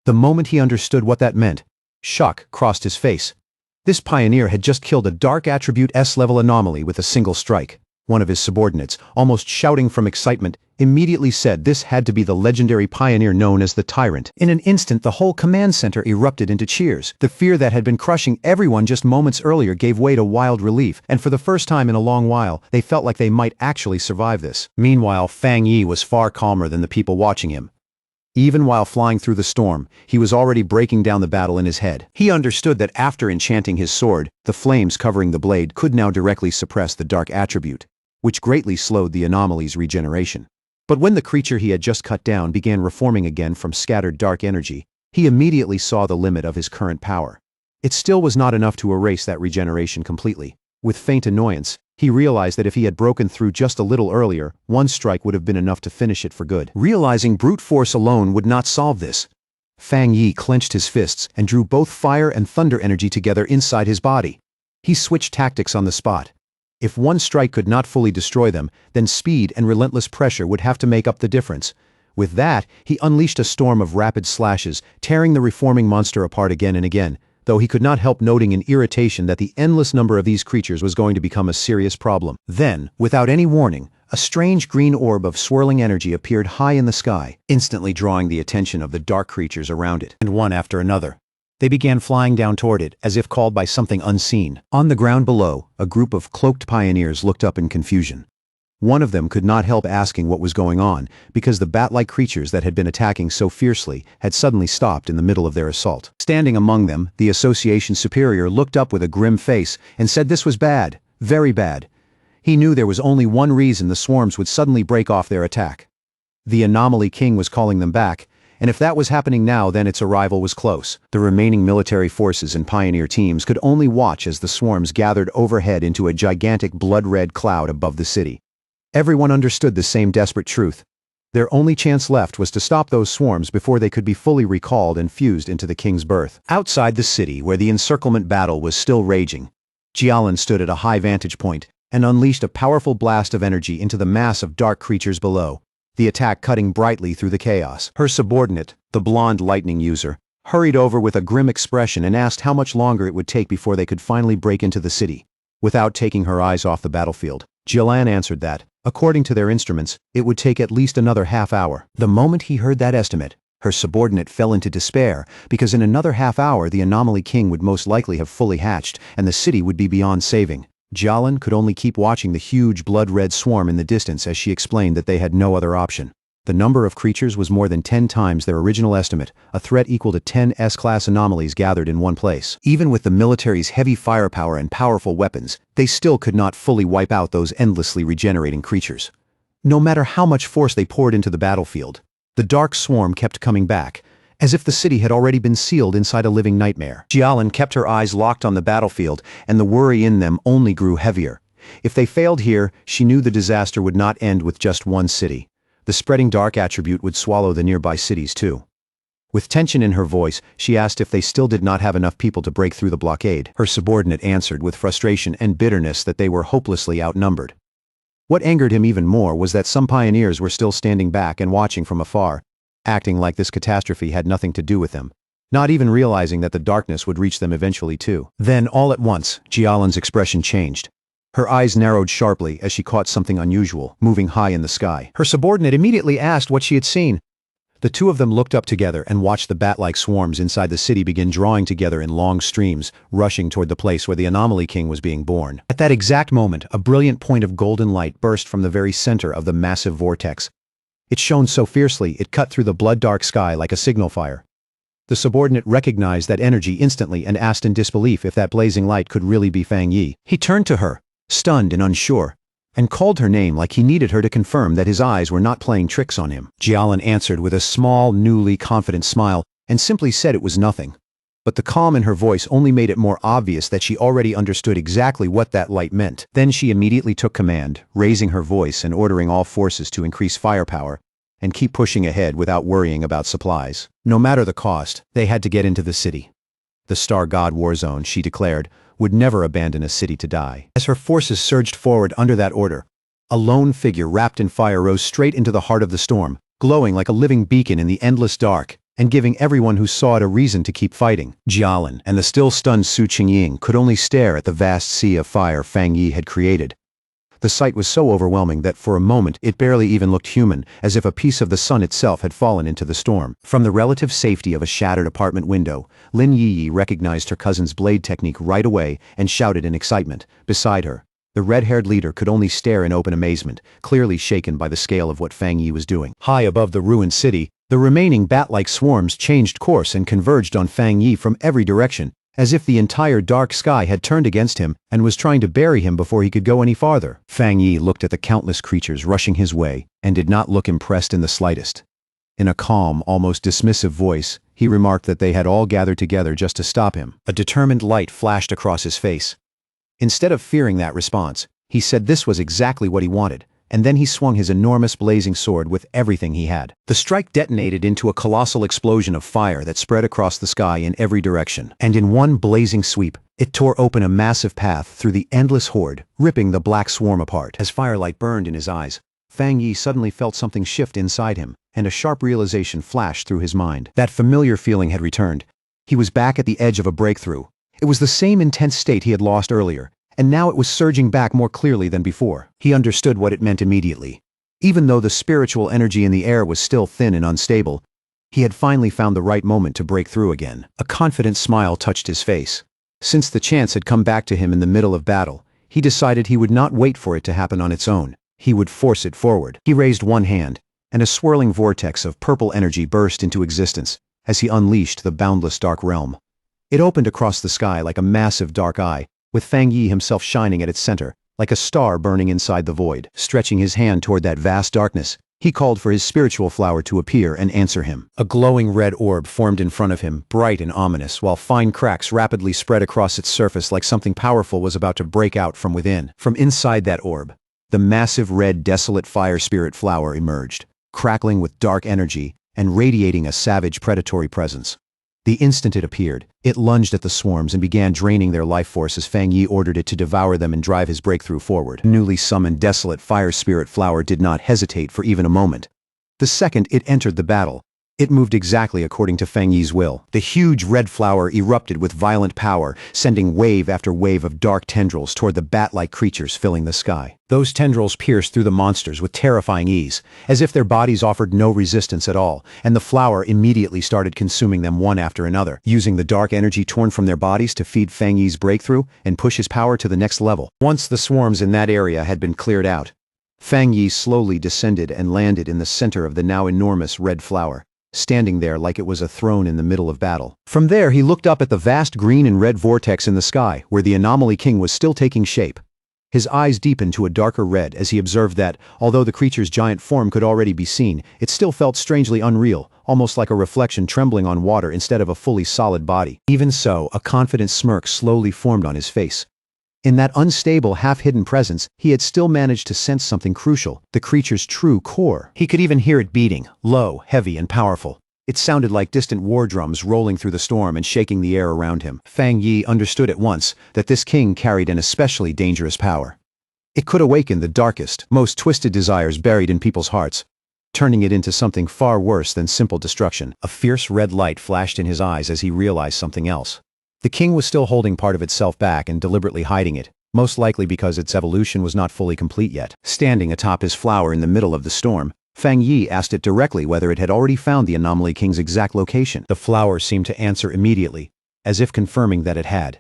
The moment he understood what that meant, shock crossed his face. This pioneer had just killed a dark attribute S-level anomaly with a single strike. One of his subordinates, almost shouting from excitement, immediately said this had to be the legendary pioneer known as the Tyrant. In an instant, the whole command center erupted into cheers. The fear that had been crushing everyone just moments earlier gave way to wild relief, and for the first time in a long while, they felt like they might actually survive this. Meanwhile, Fang Yi was far calmer than the people watching him. Even while flying through the storm, he was already breaking down the battle in his head. He understood that after enchanting his sword, the flames covering the blade could now directly suppress the dark attribute, which greatly slowed the anomaly's regeneration. But when the creature he had just cut down began reforming again from scattered dark energy, he immediately saw the limit of his current power. It still was not enough to erase that regeneration completely. With faint annoyance, he realized that if he had broken through just a little earlier, one strike would have been enough to finish it for good. Realizing brute force alone would not solve this, Fang Yi clenched his fists and drew both fire and thunder energy together inside his body. He switched tactics on the spot. If one strike could not fully destroy them, then speed and relentless pressure would have to make up the difference. With that, he unleashed a storm of rapid slashes, tearing the reforming monster apart again and again, though he could not help noting in irritation that the endless number of these creatures was going to become a serious problem. Then, without any warning, a strange green orb of swirling energy appeared high in the sky, instantly drawing the attention of the dark creatures around it, and one after another. They began flying down toward it, as if called by something unseen. On the ground below, a group of cloaked pioneers looked up in confusion. One of them could not help asking what was going on, because the bat-like creatures that had been attacking so fiercely had suddenly stopped in the middle of their assault. Standing among them, the association superior looked up with a grim face and said this was bad, very bad. He knew there was only one reason the swarms would suddenly break off their attack. The anomaly king was calling them back, and if that was happening now, then its arrival was close. The remaining military forces and pioneer teams could only watch as the swarms gathered overhead into a gigantic blood-red cloud above the city. Everyone understood the same desperate truth. Their only chance left was to stop those swarms before they could be fully recalled and fused into the king's birth. Outside the city, where the encirclement battle was still raging, Jialan stood at a high vantage point and unleashed a powerful blast of energy into the mass of dark creatures below, the attack cutting brightly through the chaos. Her subordinate, the blonde lightning user, hurried over with a grim expression and asked how much longer it would take before they could finally break into the city. Without taking her eyes off the battlefield, Jialan answered that, according to their instruments, it would take at least another half-hour. The moment he heard that estimate, her subordinate fell into despair, because in another half-hour the anomaly king would most likely have fully hatched, and the city would be beyond saving. Jialan could only keep watching the huge blood-red swarm in the distance as she explained that they had no other option. The number of creatures was more than 10 times their original estimate, a threat equal to 10 S-class anomalies gathered in one place. Even with the military's heavy firepower and powerful weapons, they still could not fully wipe out those endlessly regenerating creatures. No matter how much force they poured into the battlefield, the dark swarm kept coming back, as if the city had already been sealed inside a living nightmare. Jialan kept her eyes locked on the battlefield, and the worry in them only grew heavier. If they failed here, she knew the disaster would not end with just one city. The spreading dark attribute would swallow the nearby cities too. With tension in her voice, she asked if they still did not have enough people to break through the blockade. Her subordinate answered with frustration and bitterness that they were hopelessly outnumbered. What angered him even more was that some pioneers were still standing back and watching from afar, acting like this catastrophe had nothing to do with them, not even realizing that the darkness would reach them eventually too. Then, all at once, Jialan's expression changed. Her eyes narrowed sharply as she caught something unusual, moving high in the sky. Her subordinate immediately asked what she had seen. The two of them looked up together and watched the bat-like swarms inside the city begin drawing together in long streams, rushing toward the place where the Anomaly King was being born. At that exact moment, a brilliant point of golden light burst from the very center of the massive vortex. It shone so fiercely it cut through the blood-dark sky like a signal fire. The subordinate recognized that energy instantly and asked in disbelief if that blazing light could really be Fang Yi. He turned to her, stunned and unsure, and called her name like he needed her to confirm that his eyes were not playing tricks on him. Jialan answered with a small, newly confident smile and simply said it was nothing. But the calm in her voice only made it more obvious that she already understood exactly what that light meant. Then she immediately took command, raising her voice and ordering all forces to increase firepower and keep pushing ahead without worrying about supplies. No matter the cost, they had to get into the city. The Star God War Zone, she declared, would never abandon a city to die. As her forces surged forward under that order, a lone figure wrapped in fire rose straight into the heart of the storm, glowing like a living beacon in the endless dark, and giving everyone who saw it a reason to keep fighting. Jialan and the still stunned Su Qingying could only stare at the vast sea of fire Fang Yi had created. The sight was so overwhelming that for a moment it barely even looked human, as if a piece of the sun itself had fallen into the storm. From the relative safety of a shattered apartment window, Lin Yi recognized her cousin's blade technique right away and shouted in excitement. Beside her, the red-haired leader could only stare in open amazement, clearly shaken by the scale of what Fang Yi was doing. High above the ruined city, the remaining bat-like swarms changed course and converged on Fang Yi from every direction, as if the entire dark sky had turned against him and was trying to bury him before he could go any farther. Fang Yi looked at the countless creatures rushing his way and did not look impressed in the slightest. In a calm, almost dismissive voice, he remarked that they had all gathered together just to stop him. A determined light flashed across his face. Instead of fearing that response, he said this was exactly what he wanted, and then he swung his enormous blazing sword with everything he had. The strike detonated into a colossal explosion of fire that spread across the sky in every direction, and in one blazing sweep, it tore open a massive path through the endless horde, ripping the black swarm apart. As firelight burned in his eyes, Fang Yi suddenly felt something shift inside him, and a sharp realization flashed through his mind. That familiar feeling had returned. He was back at the edge of a breakthrough. It was the same intense state he had lost earlier, and now it was surging back more clearly than before. He understood what it meant immediately. Even though the spiritual energy in the air was still thin and unstable, he had finally found the right moment to break through again. A confident smile touched his face. Since the chance had come back to him in the middle of battle, he decided he would not wait for it to happen on its own. He would force it forward. He raised one hand, and a swirling vortex of purple energy burst into existence as he unleashed the boundless dark realm. It opened across the sky like a massive dark eye, with Fang Yi himself shining at its center, like a star burning inside the void. Stretching his hand toward that vast darkness, he called for his spiritual flower to appear and answer him. A glowing red orb formed in front of him, bright and ominous, while fine cracks rapidly spread across its surface like something powerful was about to break out from within. From inside that orb, the massive red desolate fire spirit flower emerged, crackling with dark energy and radiating a savage predatory presence. The instant it appeared, it lunged at the swarms and began draining their life force as Fang Yi ordered it to devour them and drive his breakthrough forward. Newly summoned desolate fire spirit flower did not hesitate for even a moment. The second it entered the battle, it moved exactly according to Fang Yi's will. The huge red flower erupted with violent power, sending wave after wave of dark tendrils toward the bat-like creatures filling the sky. Those tendrils pierced through the monsters with terrifying ease, as if their bodies offered no resistance at all, and the flower immediately started consuming them one after another, using the dark energy torn from their bodies to feed Fang Yi's breakthrough and push his power to the next level. Once the swarms in that area had been cleared out, Fang Yi slowly descended and landed in the center of the now enormous red flower, standing there like it was a throne in the middle of battle. From there he looked up at the vast green and red vortex in the sky, where the Anomaly King was still taking shape. His eyes deepened to a darker red as he observed that, although the creature's giant form could already be seen, it still felt strangely unreal, almost like a reflection trembling on water instead of a fully solid body. Even so, a confident smirk slowly formed on his face. In that unstable, half-hidden presence, he had still managed to sense something crucial, the creature's true core. He could even hear it beating, low, heavy, and powerful. It sounded like distant war drums rolling through the storm and shaking the air around him. Fang Yi understood at once that this king carried an especially dangerous power. It could awaken the darkest, most twisted desires buried in people's hearts, turning it into something far worse than simple destruction. A fierce red light flashed in his eyes as he realized something else. The king was still holding part of itself back and deliberately hiding it, most likely because its evolution was not fully complete yet. Standing atop his flower in the middle of the storm, Fang Yi asked it directly whether it had already found the Anomaly King's exact location. The flower seemed to answer immediately, as if confirming that it had.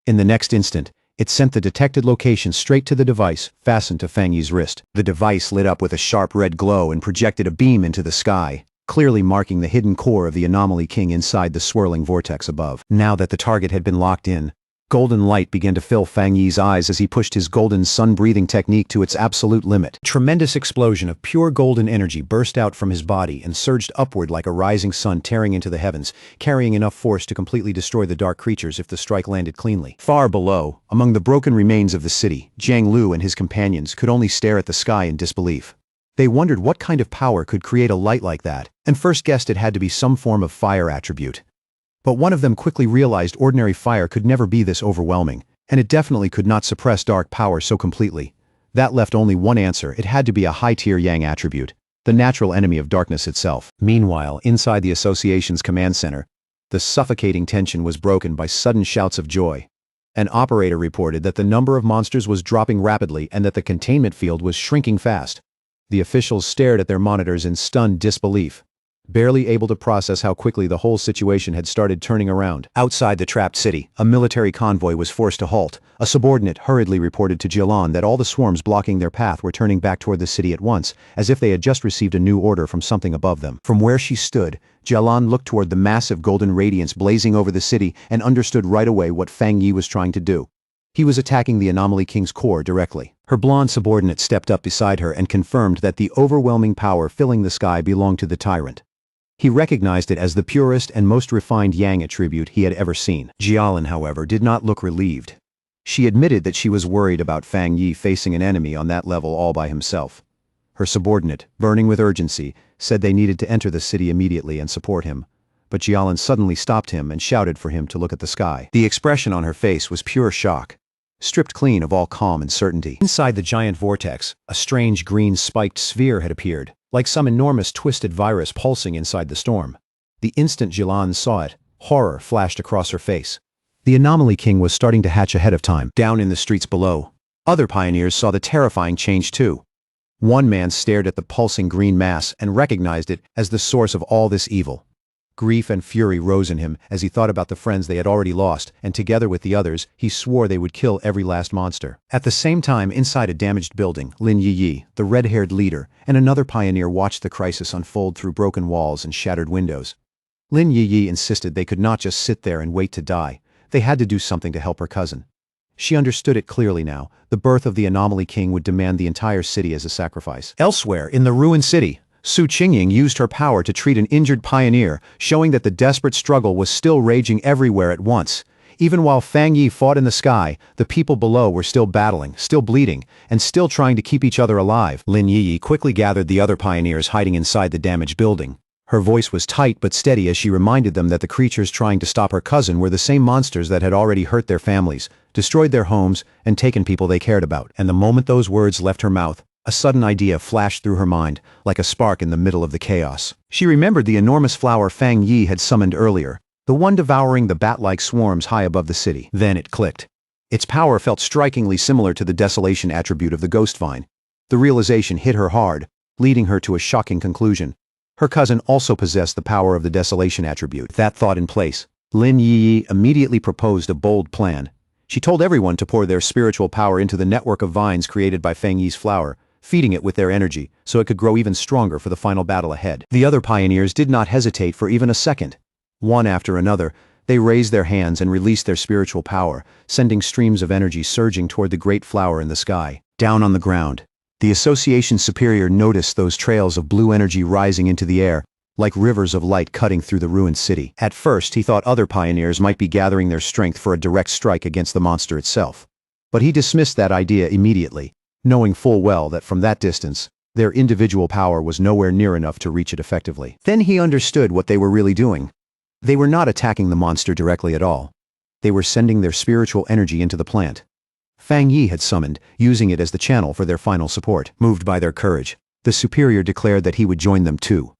In the next instant, it sent the detected location straight to the device fastened to Fang Yi's wrist. The device lit up with a sharp red glow and projected a beam into the sky, clearly marking the hidden core of the Anomaly King inside the swirling vortex above. Now that the target had been locked in, golden light began to fill Fang Yi's eyes as he pushed his golden sun-breathing technique to its absolute limit. A tremendous explosion of pure golden energy burst out from his body and surged upward like a rising sun tearing into the heavens, carrying enough force to completely destroy the dark creatures if the strike landed cleanly. Far below, among the broken remains of the city, Jiang Lu and his companions could only stare at the sky in disbelief. They wondered what kind of power could create a light like that, and first guessed it had to be some form of fire attribute. But one of them quickly realized ordinary fire could never be this overwhelming, and it definitely could not suppress dark power so completely. That left only one answer: it had to be a high-tier Yang attribute, the natural enemy of darkness itself. Meanwhile, inside the association's command center, the suffocating tension was broken by sudden shouts of joy. An operator reported that the number of monsters was dropping rapidly and that the containment field was shrinking fast. The officials stared at their monitors in stunned disbelief, barely able to process how quickly the whole situation had started turning around. Outside the trapped city, a military convoy was forced to halt. A subordinate hurriedly reported to Jialan that all the swarms blocking their path were turning back toward the city at once, as if they had just received a new order from something above them. From where she stood, Jialan looked toward the massive golden radiance blazing over the city and understood right away what Fang Yi was trying to do. He was attacking the Anomaly King's core directly. Her blonde subordinate stepped up beside her and confirmed that the overwhelming power filling the sky belonged to the tyrant. He recognized it as the purest and most refined Yang attribute he had ever seen. Jialan, however, did not look relieved. She admitted that she was worried about Fang Yi facing an enemy on that level all by himself. Her subordinate, burning with urgency, said they needed to enter the city immediately and support him. But Jialan suddenly stopped him and shouted for him to look at the sky. The expression on her face was pure shock, stripped clean of all calm and certainty. Inside the giant vortex, a strange green spiked sphere had appeared, like some enormous twisted virus pulsing inside the storm. The instant Jialan saw it, horror flashed across her face. The Anomaly King was starting to hatch ahead of time. Down in the streets below, other pioneers saw the terrifying change too. One man stared at the pulsing green mass and recognized it as the source of all this evil. Grief and fury rose in him as he thought about the friends they had already lost, and together with the others, he swore they would kill every last monster. At the same time, inside a damaged building, Lin Yi, the red-haired leader, and another pioneer watched the crisis unfold through broken walls and shattered windows. Lin Yi insisted they could not just sit there and wait to die. They had to do something to help her cousin. She understood it clearly now. The birth of the Anomaly King would demand the entire city as a sacrifice. Elsewhere, in the ruined city, Su Qingying used her power to treat an injured pioneer, showing that the desperate struggle was still raging everywhere at once. Even while Fang Yi fought in the sky, the people below were still battling, still bleeding, and still trying to keep each other alive. Lin Yi quickly gathered the other pioneers hiding inside the damaged building. Her voice was tight but steady as she reminded them that the creatures trying to stop her cousin were the same monsters that had already hurt their families, destroyed their homes, and taken people they cared about. And the moment those words left her mouth, a sudden idea flashed through her mind, like a spark in the middle of the chaos. She remembered the enormous flower Fang Yi had summoned earlier, the one devouring the bat-like swarms high above the city. Then it clicked. Its power felt strikingly similar to the desolation attribute of the ghost vine. The realization hit her hard, leading her to a shocking conclusion. Her cousin also possessed the power of the desolation attribute. That thought in place, Lin Yi immediately proposed a bold plan. She told everyone to pour their spiritual power into the network of vines created by Fang Yi's flower, feeding it with their energy, so it could grow even stronger for the final battle ahead. The other pioneers did not hesitate for even a second. One after another, they raised their hands and released their spiritual power, sending streams of energy surging toward the great flower in the sky. Down on the ground, the association's superior noticed those trails of blue energy rising into the air, like rivers of light cutting through the ruined city. At first, he thought other pioneers might be gathering their strength for a direct strike against the monster itself. But he dismissed that idea immediately, knowing full well that from that distance, their individual power was nowhere near enough to reach it effectively. Then he understood what they were really doing. They were not attacking the monster directly at all. They were sending their spiritual energy into the plant. Fang Yi had summoned, using it as the channel for their final support. Moved by their courage, the superior declared that he would join them too.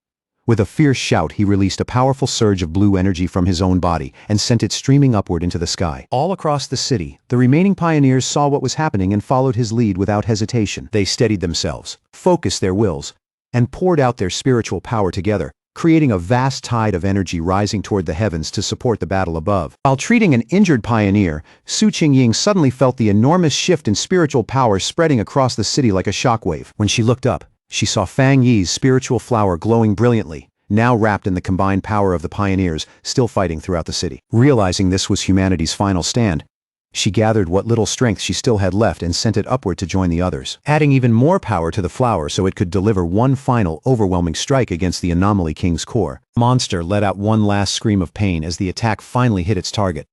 With a fierce shout, he released a powerful surge of blue energy from his own body and sent it streaming upward into the sky. All across the city, the remaining pioneers saw what was happening and followed his lead without hesitation. They steadied themselves, focused their wills, and poured out their spiritual power together, creating a vast tide of energy rising toward the heavens to support the battle above. While treating an injured pioneer, Su Qingying suddenly felt the enormous shift in spiritual power spreading across the city like a shockwave. When she looked up, she saw Fang Yi's spiritual flower glowing brilliantly, now wrapped in the combined power of the pioneers still fighting throughout the city. Realizing this was humanity's final stand, she gathered what little strength she still had left and sent it upward to join the others, adding even more power to the flower so it could deliver one final, overwhelming strike against the Anomaly King's core. Monster let out one last scream of pain as the attack finally hit its target.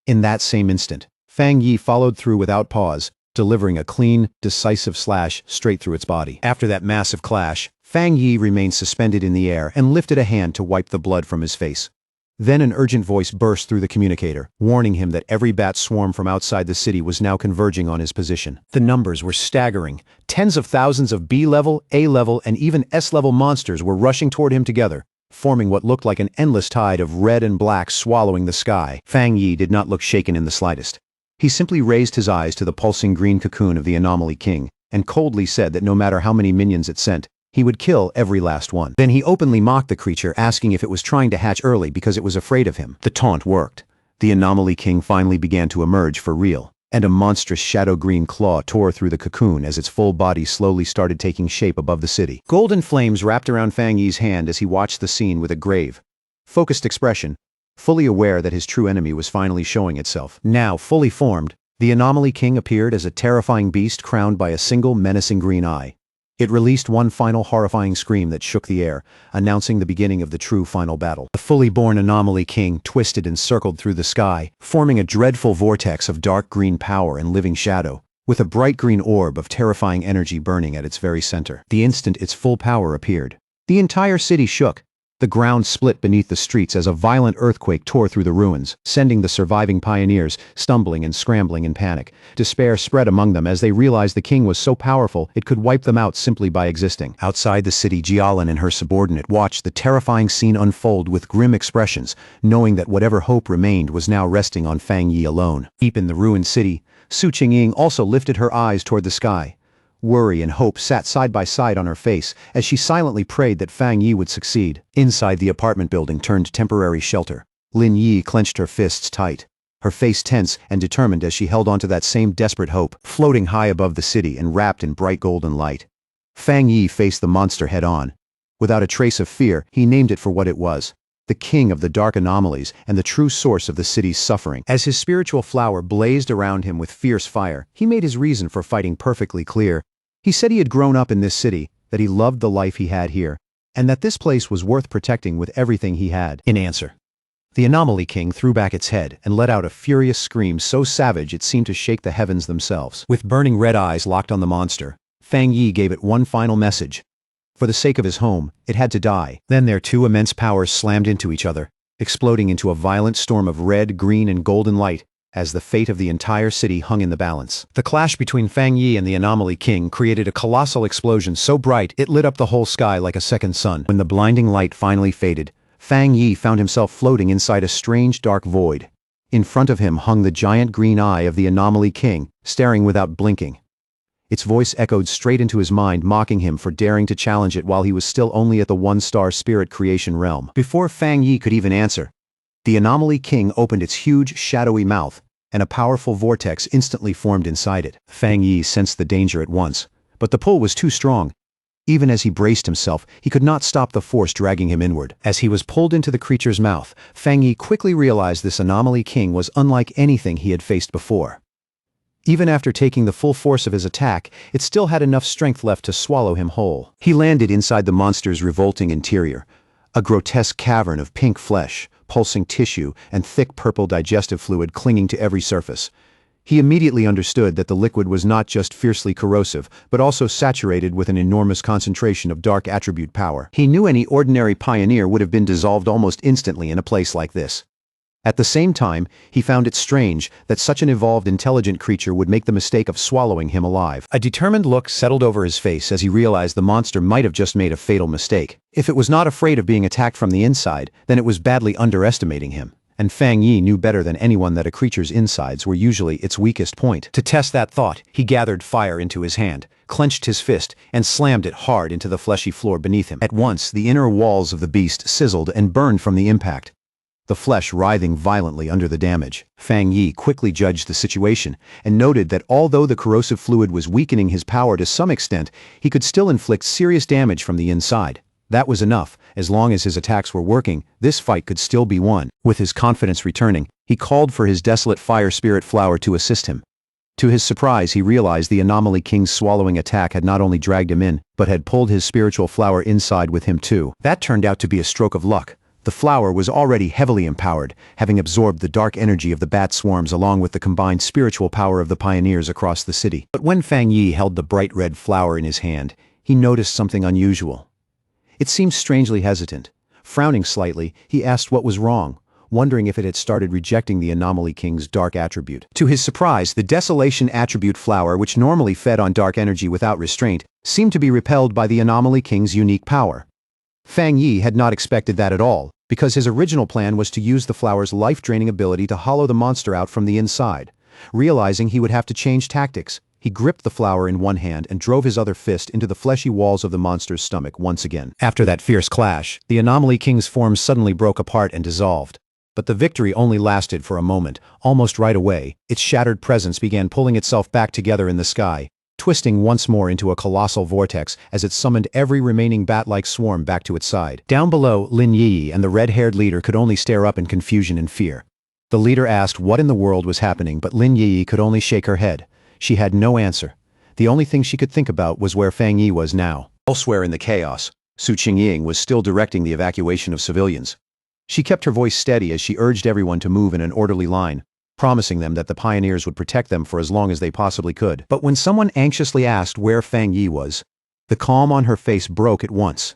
In that same instant, Fang Yi followed through without pause, delivering a clean, decisive slash straight through its body. After that massive clash, Fang Yi remained suspended in the air and lifted a hand to wipe the blood from his face. Then an urgent voice burst through the communicator, warning him that every bat swarm from outside the city was now converging on his position. The numbers were staggering. Tens of thousands of B-level, A-level, and even S-level monsters were rushing toward him together, forming what looked like an endless tide of red and black swallowing the sky. Fang Yi did not look shaken in the slightest. He simply raised his eyes to the pulsing green cocoon of the Anomaly King, and coldly said that no matter how many minions it sent, he would kill every last one. Then he openly mocked the creature, asking if it was trying to hatch early because it was afraid of him. The taunt worked. The Anomaly King finally began to emerge for real, and a monstrous shadow-green claw tore through the cocoon as its full body slowly started taking shape above the city. Golden flames wrapped around Fang Yi's hand as he watched the scene with a grave, focused expression, fully aware that his true enemy was finally showing itself. Now, fully formed, the Anomaly King appeared as a terrifying beast crowned by a single menacing green eye. It released one final horrifying scream that shook the air, announcing the beginning of the true final battle. The fully born Anomaly King twisted and circled through the sky, forming a dreadful vortex of dark green power and living shadow, with a bright green orb of terrifying energy burning at its very center. The instant its full power appeared, the entire city shook. The ground split beneath the streets as a violent earthquake tore through the ruins, sending the surviving pioneers stumbling and scrambling in panic. Despair spread among them as they realized the king was so powerful it could wipe them out simply by existing. Outside the city, Jialin and her subordinate watched the terrifying scene unfold with grim expressions, knowing that whatever hope remained was now resting on Fang Yi alone. Deep in the ruined city, Su Qingying also lifted her eyes toward the sky. Worry and hope sat side by side on her face as she silently prayed that Fang Yi would succeed. Inside the apartment building turned temporary shelter, Lin Yi clenched her fists tight, her face tense and determined as she held onto that same desperate hope, floating high above the city and wrapped in bright golden light. Fang Yi faced the monster head-on. Without a trace of fear, he named it for what it was, the king of the dark anomalies and the true source of the city's suffering. As his spiritual flower blazed around him with fierce fire, he made his reason for fighting perfectly clear. He said he had grown up in this city, that he loved the life he had here, and that this place was worth protecting with everything he had. In answer, the Anomaly King threw back its head and let out a furious scream so savage it seemed to shake the heavens themselves. With burning red eyes locked on the monster, Fang Yi gave it one final message. For the sake of his home, it had to die. Then their two immense powers slammed into each other, exploding into a violent storm of red, green, and golden light, as the fate of the entire city hung in the balance. The clash between Fang Yi and the Anomaly King created a colossal explosion so bright it lit up the whole sky like a second sun. When the blinding light finally faded, Fang Yi found himself floating inside a strange dark void. In front of him hung the giant green eye of the Anomaly King, staring without blinking. Its voice echoed straight into his mind, mocking him for daring to challenge it while he was still only at the one-star spirit creation realm. Before Fang Yi could even answer, the Anomaly King opened its huge, shadowy mouth, and a powerful vortex instantly formed inside it. Fang Yi sensed the danger at once, but the pull was too strong. Even as he braced himself, he could not stop the force dragging him inward. As he was pulled into the creature's mouth, Fang Yi quickly realized this Anomaly King was unlike anything he had faced before. Even after taking the full force of his attack, it still had enough strength left to swallow him whole. He landed inside the monster's revolting interior, a grotesque cavern of pink flesh, pulsing tissue, and thick purple digestive fluid clinging to every surface. He immediately understood that the liquid was not just fiercely corrosive, but also saturated with an enormous concentration of dark attribute power. He knew any ordinary pioneer would have been dissolved almost instantly in a place like this. At the same time, he found it strange that such an evolved intelligent creature would make the mistake of swallowing him alive. A determined look settled over his face as he realized the monster might have just made a fatal mistake. If it was not afraid of being attacked from the inside, then it was badly underestimating him. And Fang Yi knew better than anyone that a creature's insides were usually its weakest point. To test that thought, he gathered fire into his hand, clenched his fist, and slammed it hard into the fleshy floor beneath him. At once, the inner walls of the beast sizzled and burned from the impact, the flesh writhing violently under the damage. Fang Yi quickly judged the situation and noted that although the corrosive fluid was weakening his power to some extent, he could still inflict serious damage from the inside. That was enough. As long as his attacks were working, this fight could still be won. With his confidence returning, he called for his desolate fire spirit flower to assist him. To his surprise, he realized the Anomaly King's swallowing attack had not only dragged him in, but had pulled his spiritual flower inside with him too. That turned out to be a stroke of luck. The flower was already heavily empowered, having absorbed the dark energy of the bat swarms along with the combined spiritual power of the pioneers across the city. But when Fang Yi held the bright red flower in his hand, he noticed something unusual. It seemed strangely hesitant. Frowning slightly, he asked what was wrong, wondering if it had started rejecting the Anomaly King's dark attribute. To his surprise, the Desolation attribute flower, which normally fed on dark energy without restraint, seemed to be repelled by the Anomaly King's unique power. Fang Yi had not expected that at all, because his original plan was to use the flower's life-draining ability to hollow the monster out from the inside. Realizing he would have to change tactics, he gripped the flower in one hand and drove his other fist into the fleshy walls of the monster's stomach once again. After that fierce clash, the Anomaly King's form suddenly broke apart and dissolved. But the victory only lasted for a moment. Almost right away, its shattered presence began pulling itself back together in the sky, twisting once more into a colossal vortex as it summoned every remaining bat-like swarm back to its side. Down below, Lin Yi and the red-haired leader could only stare up in confusion and fear. The leader asked what in the world was happening, but Lin Yi could only shake her head. She had no answer. The only thing she could think about was where Fang Yi was now. Elsewhere in the chaos, Su Qingying was still directing the evacuation of civilians. She kept her voice steady as she urged everyone to move in an orderly line, promising them that the pioneers would protect them for as long as they possibly could. But when someone anxiously asked where Fang Yi was, the calm on her face broke at once.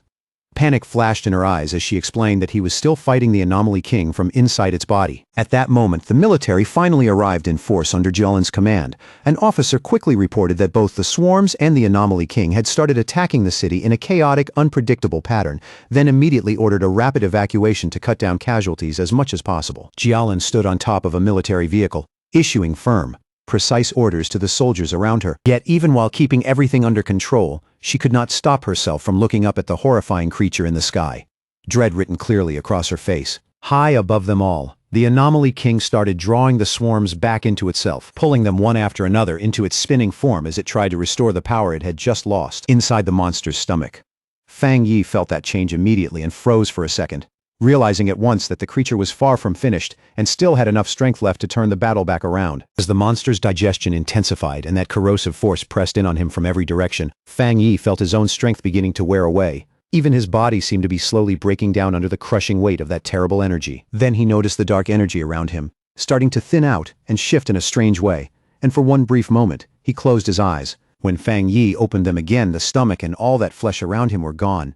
Panic flashed in her eyes as she explained that he was still fighting the Anomaly King from inside its body. At that moment, the military finally arrived in force under Jielin's command. An officer quickly reported that both the swarms and the Anomaly King had started attacking the city in a chaotic, unpredictable pattern, then immediately ordered a rapid evacuation to cut down casualties as much as possible. Jialin stood on top of a military vehicle, issuing firm, precise orders to the soldiers around her. Yet even while keeping everything under control, she could not stop herself from looking up at the horrifying creature in the sky. Dread written clearly across her face. High above them all, the Anomaly King started drawing the swarms back into itself, pulling them one after another into its spinning form as it tried to restore the power it had just lost inside the monster's stomach. Fang Yi felt that change immediately and froze for a second, realizing at once that the creature was far from finished and still had enough strength left to turn the battle back around. As the monster's digestion intensified and that corrosive force pressed in on him from every direction, Fang Yi felt his own strength beginning to wear away. Even his body seemed to be slowly breaking down under the crushing weight of that terrible energy. Then he noticed the dark energy around him, starting to thin out and shift in a strange way, and for one brief moment, he closed his eyes. When Fang Yi opened them again, the stomach and all that flesh around him were gone.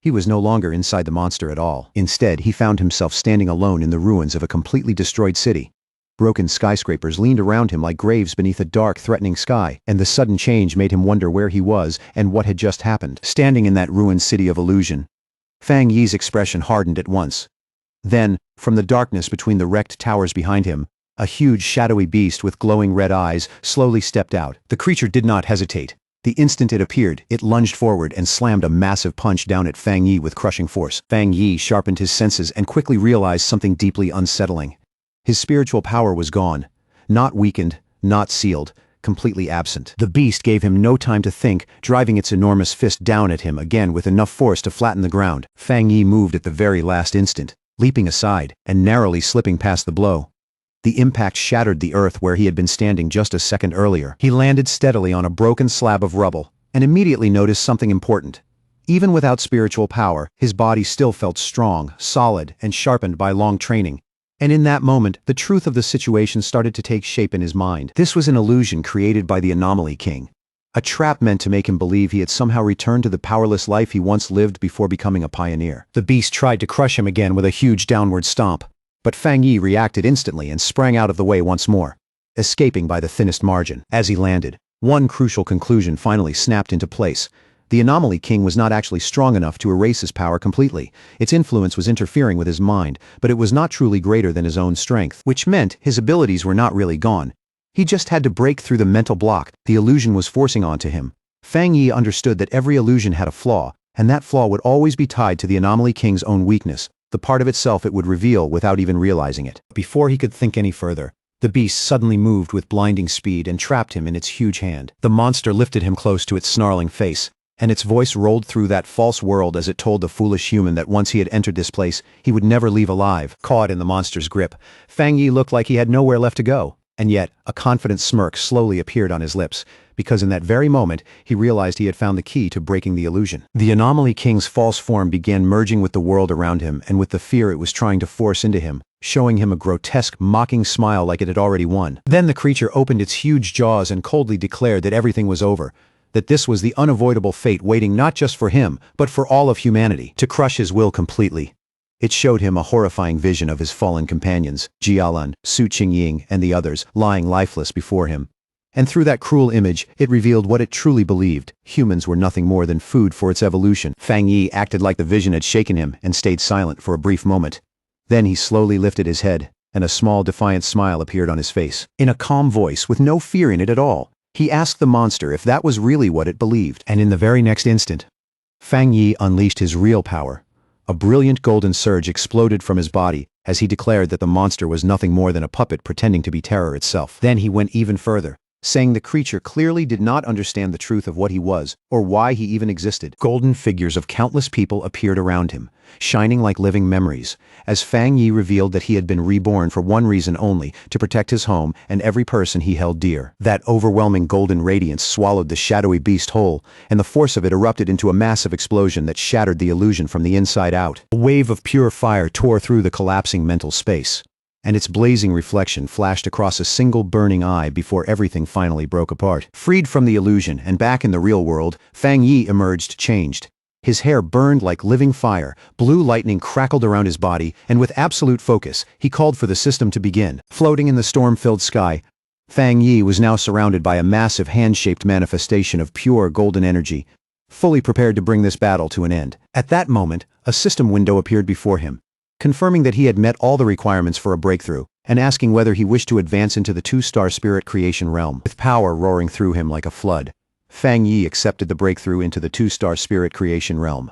He was no longer inside the monster at all. Instead, he found himself standing alone in the ruins of a completely destroyed city. Broken skyscrapers leaned around him like graves beneath a dark, threatening sky, and the sudden change made him wonder where he was and what had just happened. Standing in that ruined city of illusion, Fang Yi's expression hardened at once. Then, from the darkness between the wrecked towers behind him, a huge, shadowy beast with glowing red eyes slowly stepped out. The creature did not hesitate. The instant it appeared, it lunged forward and slammed a massive punch down at Fang Yi with crushing force. Fang Yi sharpened his senses and quickly realized something deeply unsettling. His spiritual power was gone. Not weakened, not sealed, completely absent. The beast gave him no time to think, driving its enormous fist down at him again with enough force to flatten the ground. Fang Yi moved at the very last instant, leaping aside and narrowly slipping past the blow. The impact shattered the earth where he had been standing just a second earlier. He landed steadily on a broken slab of rubble, and immediately noticed something important. Even without spiritual power, his body still felt strong, solid, and sharpened by long training. And in that moment, the truth of the situation started to take shape in his mind. This was an illusion created by the Anomaly King. A trap meant to make him believe he had somehow returned to the powerless life he once lived before becoming a pioneer. The beast tried to crush him again with a huge downward stomp, but Fang Yi reacted instantly and sprang out of the way once more, escaping by the thinnest margin. As he landed, one crucial conclusion finally snapped into place. The Anomaly King was not actually strong enough to erase his power completely. Its influence was interfering with his mind, but it was not truly greater than his own strength, which meant his abilities were not really gone. He just had to break through the mental block the illusion was forcing onto him. Fang Yi understood that every illusion had a flaw, and that flaw would always be tied to the Anomaly King's own weakness, the part of itself it would reveal without even realizing it. Before he could think any further, the beast suddenly moved with blinding speed and trapped him in its huge hand. The monster lifted him close to its snarling face, and its voice rolled through that false world as it told the foolish human that once he had entered this place, he would never leave alive. Caught in the monster's grip, Fang Yi looked like he had nowhere left to go. And yet, a confident smirk slowly appeared on his lips, because in that very moment, he realized he had found the key to breaking the illusion. The Anomaly King's false form began merging with the world around him and with the fear it was trying to force into him, showing him a grotesque, mocking smile like it had already won. Then the creature opened its huge jaws and coldly declared that everything was over, that this was the unavoidable fate waiting not just for him, but for all of humanity, to crush his will completely. It showed him a horrifying vision of his fallen companions, Jialan, Su Qingying, and the others, lying lifeless before him. And through that cruel image, it revealed what it truly believed: humans were nothing more than food for its evolution. Fang Yi acted like the vision had shaken him and stayed silent for a brief moment. Then he slowly lifted his head, and a small defiant smile appeared on his face. In a calm voice, with no fear in it at all, he asked the monster if that was really what it believed. And in the very next instant, Fang Yi unleashed his real power. A brilliant golden surge exploded from his body as he declared that the monster was nothing more than a puppet pretending to be terror itself. Then he went even further, saying the creature clearly did not understand the truth of what he was or why he even existed. Golden figures of countless people appeared around him, shining like living memories, as Fang Yi revealed that he had been reborn for one reason only: to protect his home and every person he held dear. That overwhelming golden radiance swallowed the shadowy beast whole, and the force of it erupted into a massive explosion that shattered the illusion from the inside out. A wave of pure fire tore through the collapsing mental space, and its blazing reflection flashed across a single burning eye before everything finally broke apart. Freed from the illusion and back in the real world, Fang Yi emerged changed. His hair burned like living fire, blue lightning crackled around his body, and with absolute focus, he called for the system to begin. Floating in the storm-filled sky, Fang Yi was now surrounded by a massive hand-shaped manifestation of pure golden energy, fully prepared to bring this battle to an end. At that moment, a system window appeared before him, confirming that he had met all the requirements for a breakthrough, and asking whether he wished to advance into the two-star spirit creation realm. With power roaring through him like a flood, Fang Yi accepted the breakthrough into the two-star spirit creation realm.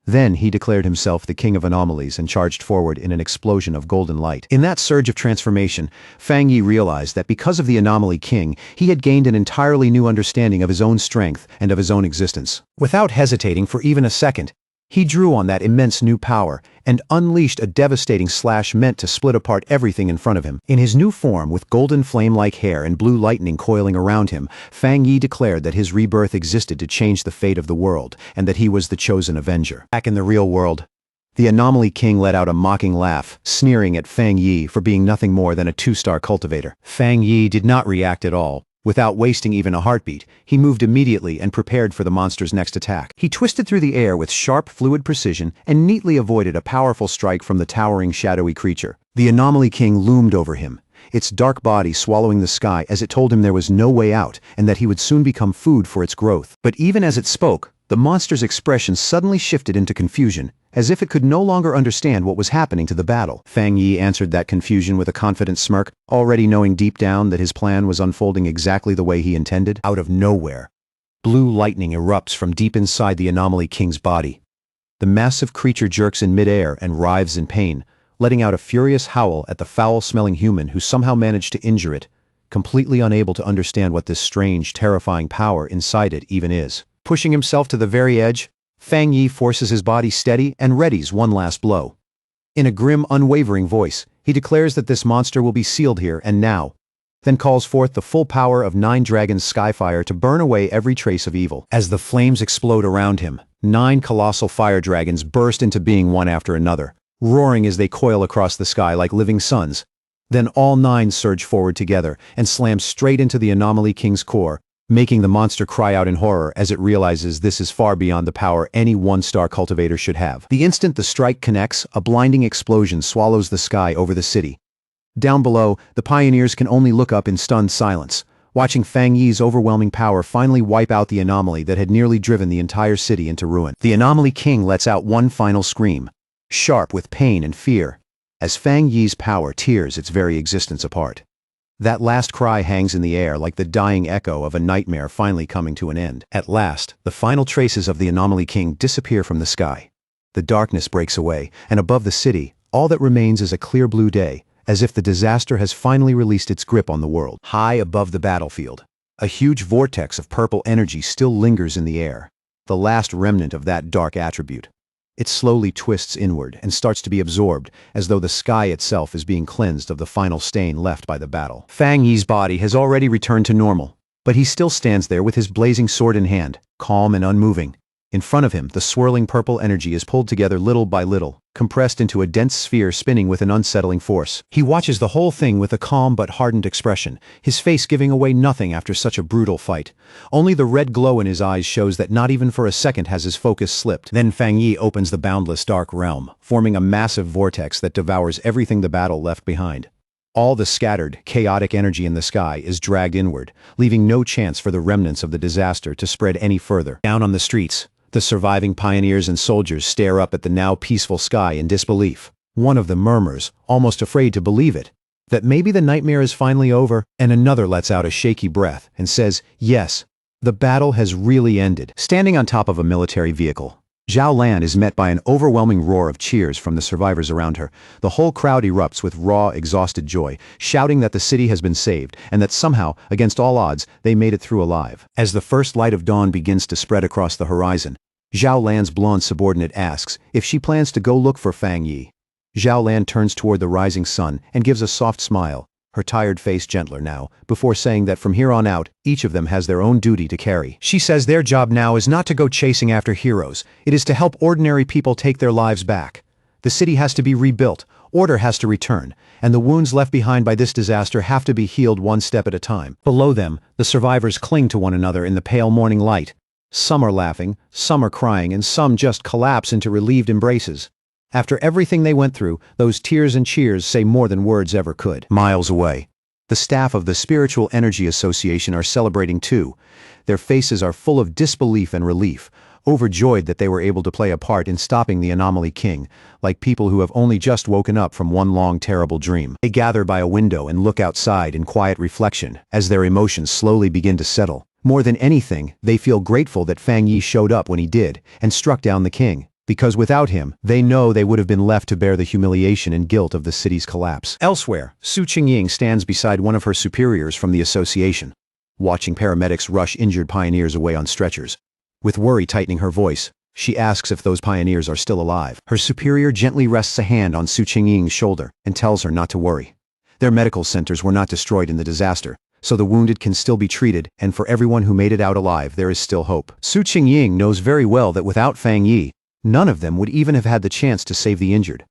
Then he declared himself the king of anomalies and charged forward in an explosion of golden light. In that surge of transformation, Fang Yi realized that because of the Anomaly King, he had gained an entirely new understanding of his own strength and of his own existence. Without hesitating for even a second, he drew on that immense new power and unleashed a devastating slash meant to split apart everything in front of him. In his new form, with golden flame-like hair and blue lightning coiling around him, Fang Yi declared that his rebirth existed to change the fate of the world, and that he was the chosen avenger. Back in the real world, the Anomaly King let out a mocking laugh, sneering at Fang Yi for being nothing more than a two-star cultivator. Fang Yi did not react at all. Without wasting even a heartbeat, he moved immediately and prepared for the monster's next attack. He twisted through the air with sharp, fluid precision and neatly avoided a powerful strike from the towering, shadowy creature. The Anomaly King loomed over him, its dark body swallowing the sky as it told him there was no way out and that he would soon become food for its growth. But even as it spoke, the monster's expression suddenly shifted into confusion, as if it could no longer understand what was happening to the battle. Fang Yi answered that confusion with a confident smirk, already knowing deep down that his plan was unfolding exactly the way he intended. Out of nowhere, blue lightning erupts from deep inside the Anomaly King's body. The massive creature jerks in midair and writhes in pain, letting out a furious howl at the foul-smelling human who somehow managed to injure it, completely unable to understand what this strange, terrifying power inside it even is. Pushing himself to the very edge, Fang Yi forces his body steady and readies one last blow. In a grim, unwavering voice, he declares that this monster will be sealed here and now, then calls forth the full power of 9 dragons' skyfire to burn away every trace of evil. As the flames explode around him, 9 colossal fire dragons burst into being one after another, roaring as they coil across the sky like living suns. Then all 9 surge forward together and slam straight into the Anomaly King's core, making the monster cry out in horror as it realizes this is far beyond the power any one-star cultivator should have. The instant the strike connects, a blinding explosion swallows the sky over the city. Down below, the pioneers can only look up in stunned silence, watching Fang Yi's overwhelming power finally wipe out the anomaly that had nearly driven the entire city into ruin. The Anomaly King lets out one final scream, sharp with pain and fear, as Fang Yi's power tears its very existence apart. That last cry hangs in the air like the dying echo of a nightmare finally coming to an end. At last, the final traces of the Anomaly King disappear from the sky. The darkness breaks away, and above the city, all that remains is a clear blue day, as if the disaster has finally released its grip on the world. High above the battlefield, a huge vortex of purple energy still lingers in the air, the last remnant of that dark attribute. It slowly twists inward and starts to be absorbed, as though the sky itself is being cleansed of the final stain left by the battle. Fang Yi's body has already returned to normal, but he still stands there with his blazing sword in hand, calm and unmoving. In front of him, the swirling purple energy is pulled together little by little, compressed into a dense sphere spinning with an unsettling force. He watches the whole thing with a calm but hardened expression, his face giving away nothing after such a brutal fight. Only the red glow in his eyes shows that not even for a second has his focus slipped. Then Fang Yi opens the boundless dark realm, forming a massive vortex that devours everything the battle left behind. All the scattered, chaotic energy in the sky is dragged inward, leaving no chance for the remnants of the disaster to spread any further. Down on the streets, the surviving pioneers and soldiers stare up at the now peaceful sky in disbelief. One of them murmurs, almost afraid to believe it, that maybe the nightmare is finally over, and another lets out a shaky breath and says, yes, the battle has really ended. Standing on top of a military vehicle, Zhao Lan is met by an overwhelming roar of cheers from the survivors around her. The whole crowd erupts with raw, exhausted joy, shouting that the city has been saved and that somehow, against all odds, they made it through alive. As the first light of dawn begins to spread across the horizon, Zhao Lan's blonde subordinate asks if she plans to go look for Fang Yi. Zhao Lan turns toward the rising sun and gives a soft smile, her tired face gentler now, before saying that from here on out, each of them has their own duty to carry. She says their job now is not to go chasing after heroes, it is to help ordinary people take their lives back. The city has to be rebuilt, order has to return, and the wounds left behind by this disaster have to be healed one step at a time. Below them, the survivors cling to one another in the pale morning light. Some are laughing, some are crying, and some just collapse into relieved embraces. After everything they went through, those tears and cheers say more than words ever could. Miles away, the staff of the Spiritual Energy Association are celebrating too. Their faces are full of disbelief and relief, overjoyed that they were able to play a part in stopping the Anomaly King, like people who have only just woken up from one long terrible dream. They gather by a window and look outside in quiet reflection as their emotions slowly begin to settle. More than anything, they feel grateful that Fang Yi showed up when he did and struck down the king, because without him, they know they would have been left to bear the humiliation and guilt of the city's collapse. Elsewhere, Su Qingying stands beside one of her superiors from the association, watching paramedics rush injured pioneers away on stretchers. With worry tightening her voice, she asks if those pioneers are still alive. Her superior gently rests a hand on Su Qingying's shoulder and tells her not to worry. Their medical centers were not destroyed in the disaster, so the wounded can still be treated, and for everyone who made it out alive there is still hope. Su Qingying knows very well that without Fang Yi, none of them would even have had the chance to save the injured.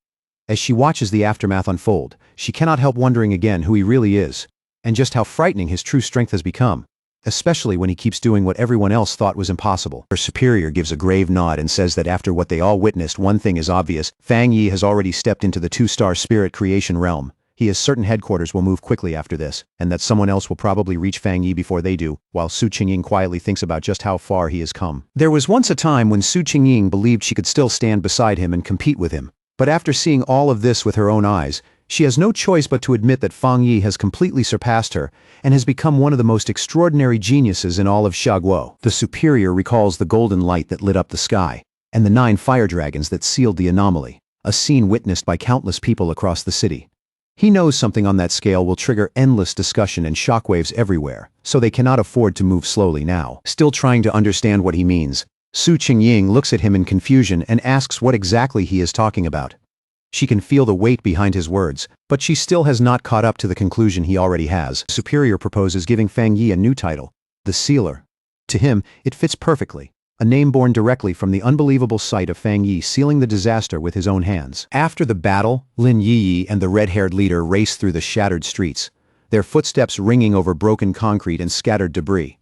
As she watches the aftermath unfold, she cannot help wondering again who he really is, and just how frightening his true strength has become, especially when he keeps doing what everyone else thought was impossible. Her superior gives a grave nod and says that after what they all witnessed, one thing is obvious: Fang Yi has already stepped into the 2-star spirit creation realm. He is certain headquarters will move quickly after this, and that someone else will probably reach Fang Yi before they do, while Su Qingying quietly thinks about just how far he has come. There was once a time when Su Qingying believed she could still stand beside him and compete with him, but after seeing all of this with her own eyes, she has no choice but to admit that Fang Yi has completely surpassed her and has become one of the most extraordinary geniuses in all of Xiaguo. The superior recalls the golden light that lit up the sky, and the 9 fire dragons that sealed the anomaly, a scene witnessed by countless people across the city. He knows something on that scale will trigger endless discussion and shockwaves everywhere, so they cannot afford to move slowly now. Still trying to understand what he means, Su Qingying looks at him in confusion and asks what exactly he is talking about. She can feel the weight behind his words, but she still has not caught up to the conclusion he already has. Superior proposes giving Fang Yi a new title, the Sealer. To him, it fits perfectly. a name born directly from the unbelievable sight of Fang Yi sealing the disaster with his own hands. After the battle, Lin Yi and the red-haired leader race through the shattered streets, their footsteps ringing over broken concrete and scattered debris.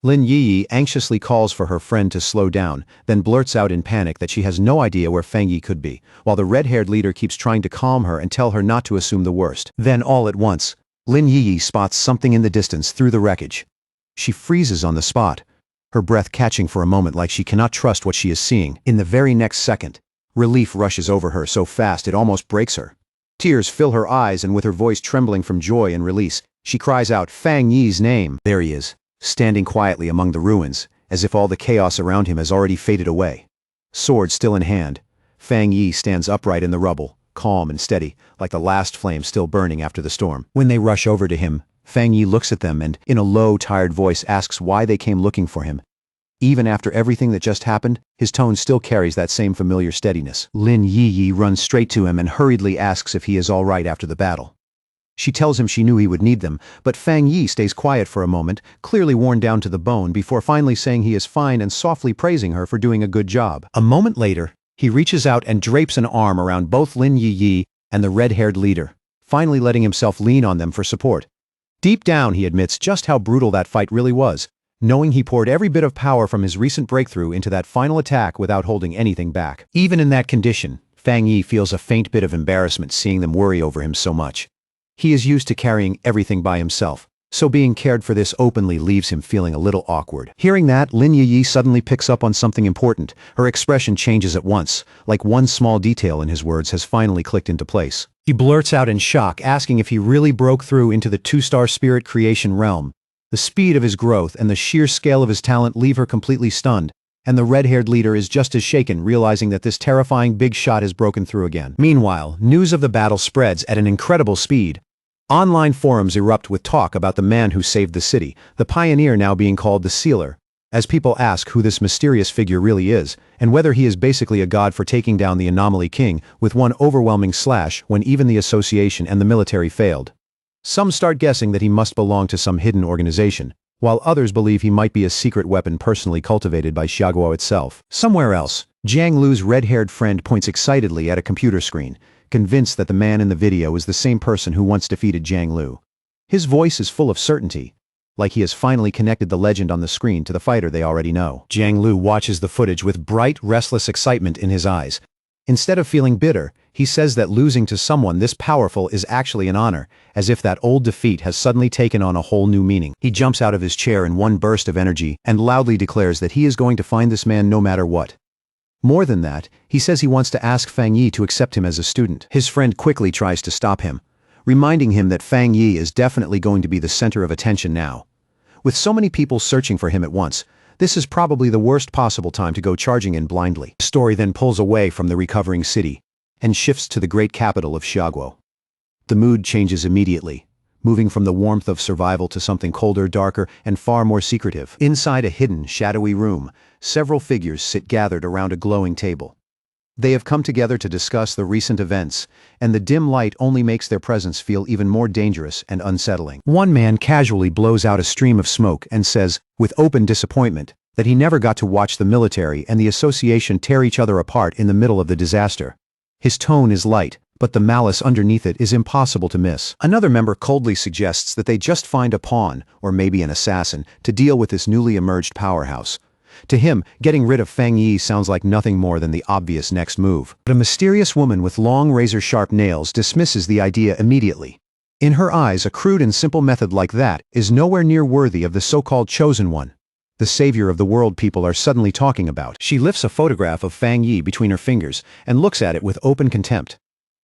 Lin Yi anxiously calls for her friend to slow down, then blurts out in panic that she has no idea where Fang Yi could be, while the red-haired leader keeps trying to calm her and tell her not to assume the worst. Then all at once, Lin Yi spots something in the distance through the wreckage. She freezes on the spot, her breath catching for a moment like she cannot trust what she is seeing. In the very next second, relief rushes over her so fast it almost breaks her. Tears fill her eyes, and with her voice trembling from joy and release, she cries out Fang Yi's name. There he is, standing quietly among the ruins, as if all the chaos around him has already faded away. Sword still in hand, Fang Yi stands upright in the rubble, calm and steady, like the last flame still burning after the storm. When they rush over to him, Fang Yi looks at them and, in a low, tired voice, asks why they came looking for him. Even after everything that just happened, his tone still carries that same familiar steadiness. Lin Yi runs straight to him and hurriedly asks if he is all right after the battle. She tells him she knew he would need them, but Fang Yi stays quiet for a moment, clearly worn down to the bone, before finally saying he is fine and softly praising her for doing a good job. A moment later, he reaches out and drapes an arm around both Lin Yi and the red-haired leader, finally letting himself lean on them for support. Deep down, he admits just how brutal that fight really was, knowing he poured every bit of power from his recent breakthrough into that final attack without holding anything back. Even in that condition, Fang Yi feels a faint bit of embarrassment seeing them worry over him so much. He is used to carrying everything by himself, so being cared for this openly leaves him feeling a little awkward. Hearing that, Lin Yi suddenly picks up on something important. Her expression changes at once, like one small detail in his words has finally clicked into place. He blurts out in shock, asking if he really broke through into the two-star spirit creation realm. The speed of his growth and the sheer scale of his talent leave her completely stunned, and the red-haired leader is just as shaken, realizing that this terrifying big shot has broken through again. Meanwhile, news of the battle spreads at an incredible speed. Online forums erupt with talk about the man who saved the city, the pioneer now being called the Sealer, as people ask who this mysterious figure really is, and whether he is basically a god for taking down the Anomaly King with one overwhelming slash when even the association and the military failed. Some start guessing that he must belong to some hidden organization, while others believe he might be a secret weapon personally cultivated by Xiaoguo itself. Somewhere else, Jiang Lu's red-haired friend points excitedly at a computer screen, convinced that the man in the video is the same person who once defeated Jiang Lu. His voice is full of certainty, like he has finally connected the legend on the screen to the fighter they already know. Jiang Lu watches the footage with bright, restless excitement in his eyes. Instead of feeling bitter, he says that losing to someone this powerful is actually an honor, as if that old defeat has suddenly taken on a whole new meaning. He jumps out of his chair in one burst of energy and loudly declares that he is going to find this man no matter what. More than that, he says he wants to ask Fang Yi to accept him as a student. His friend quickly tries to stop him, reminding him that Fang Yi is definitely going to be the center of attention now. With so many people searching for him at once, this is probably the worst possible time to go charging in blindly. The story then pulls away from the recovering city and shifts to the great capital of Xiaoguo. The mood changes immediately, moving from the warmth of survival to something colder, darker, and far more secretive. Inside a hidden, shadowy room, several figures sit gathered around a glowing table. They have come together to discuss the recent events, and the dim light only makes their presence feel even more dangerous and unsettling. One man casually blows out a stream of smoke and says, with open disappointment, that he never got to watch the military and the association tear each other apart in the middle of the disaster. His tone is light, but the malice underneath it is impossible to miss. Another member coldly suggests that they just find a pawn, or maybe an assassin, to deal with this newly emerged powerhouse. To him, getting rid of Fang Yi sounds like nothing more than the obvious next move. But a mysterious woman with long razor-sharp nails dismisses the idea immediately. In her eyes, a crude and simple method like that is nowhere near worthy of the so-called chosen one, the savior of the world people are suddenly talking about. She lifts a photograph of Fang Yi between her fingers and looks at it with open contempt.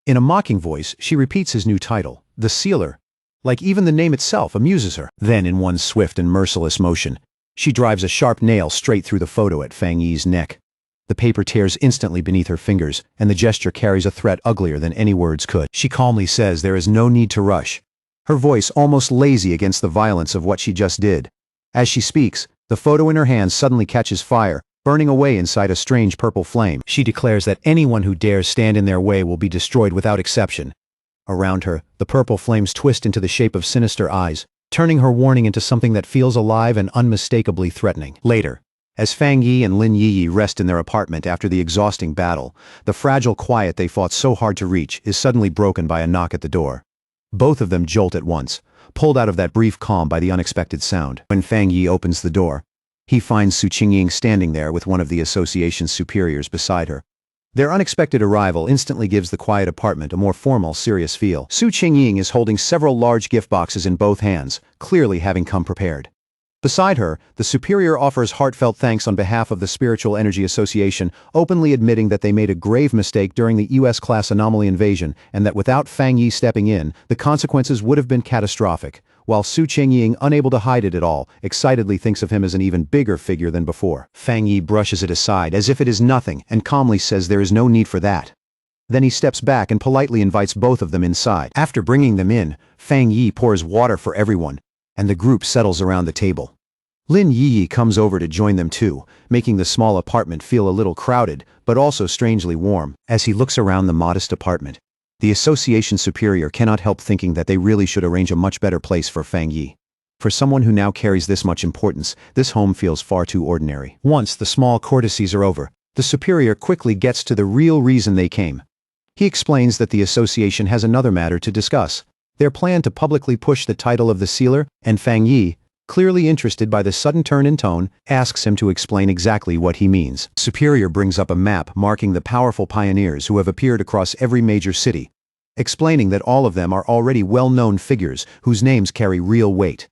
In a mocking voice, she repeats his new title, the Sealer, like even the name itself amuses her. Then, in one swift and merciless motion, she drives a sharp nail straight through the photo at Fang Yi's neck. The paper tears instantly beneath her fingers, and the gesture carries a threat uglier than any words could. She calmly says there is no need to rush, her voice almost lazy against the violence of what she just did. As she speaks, the photo in her hand suddenly catches fire, burning away inside a strange purple flame. She declares that anyone who dares stand in their way will be destroyed without exception. Around her, the purple flames twist into the shape of sinister eyes, turning her warning into something that feels alive and unmistakably threatening. Later, As Fang Yi and Lin Yi rest in their apartment after the exhausting battle, the fragile quiet they fought so hard to reach is suddenly broken by a knock at the door. Both of them jolt at once, pulled out of that brief calm by the unexpected sound. When Fang Yi opens the door, he finds Su Qingying standing there with one of the association's superiors beside her. Their unexpected arrival instantly gives the quiet apartment a more formal, serious feel. Su Qingying is holding several large gift boxes in both hands, clearly having come prepared. Beside her, the superior offers heartfelt thanks on behalf of the Spiritual Energy Association, openly admitting that they made a grave mistake during the US-class anomaly invasion and that without Fang Yi stepping in, the consequences would have been catastrophic, while Su Qingying, unable to hide it at all, excitedly thinks of him as an even bigger figure than before. Fang Yi brushes it aside as if it is nothing and calmly says there is no need for that. Then he steps back and politely invites both of them inside. After bringing them in, Fang Yi pours water for everyone, and the group settles around the table. Lin Yi comes over to join them too, making the small apartment feel a little crowded, but also strangely warm. As he looks around the modest apartment, the association superior cannot help thinking that they really should arrange a much better place for Fang Yi. For someone who now carries this much importance, this home feels far too ordinary. Once the small courtesies are over, the superior quickly gets to the real reason they came. He explains that the association has another matter to discuss: their plan to publicly push the title of the sealer, and Fang Yi, clearly interested by the sudden turn in tone, asks him to explain exactly what he means. Superior brings up a map marking the powerful pioneers who have appeared across every major city, explaining that all of them are already well-known figures whose names carry real weight.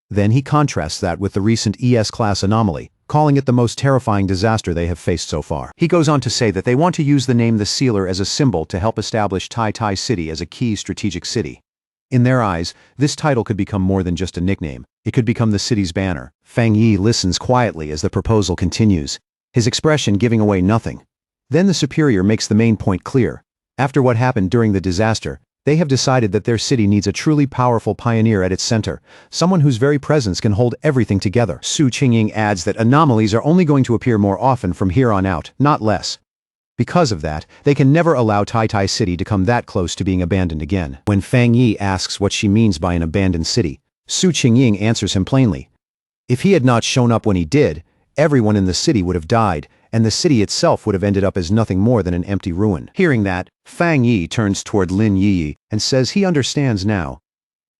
Then he contrasts that with the recent ES-class anomaly, calling it the most terrifying disaster they have faced so far. He goes on to say that they want to use the name the Sealer as a symbol to help establish Tai Tai City as a key strategic city. In their eyes, this title could become more than just a nickname. It could become the city's banner. Fang Yi listens quietly as the proposal continues, his expression giving away nothing. Then the superior makes the main point clear. After what happened during the disaster, they have decided that their city needs a truly powerful pioneer at its center, someone whose very presence can hold everything together. Su Qingying adds that anomalies are only going to appear more often from here on out, not less. Because of that, they can never allow Tai Tai City to come that close to being abandoned again. When Fang Yi asks what she means by an abandoned city, Su Qingying answers him plainly. If he had not shown up when he did, everyone in the city would have died, and the city itself would have ended up as nothing more than an empty ruin. Hearing that, Fang Yi turns toward Lin Yi and says he understands now.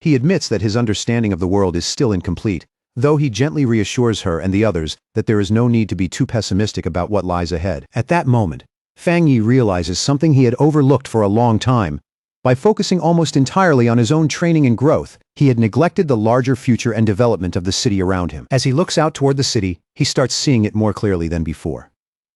He admits that his understanding of the world is still incomplete, though he gently reassures her and the others that there is no need to be too pessimistic about what lies ahead. At that moment, Fang Yi realizes something he had overlooked for a long time. By focusing almost entirely on his own training and growth, he had neglected the larger future and development of the city around him. As he looks out toward the city, he starts seeing it more clearly than before.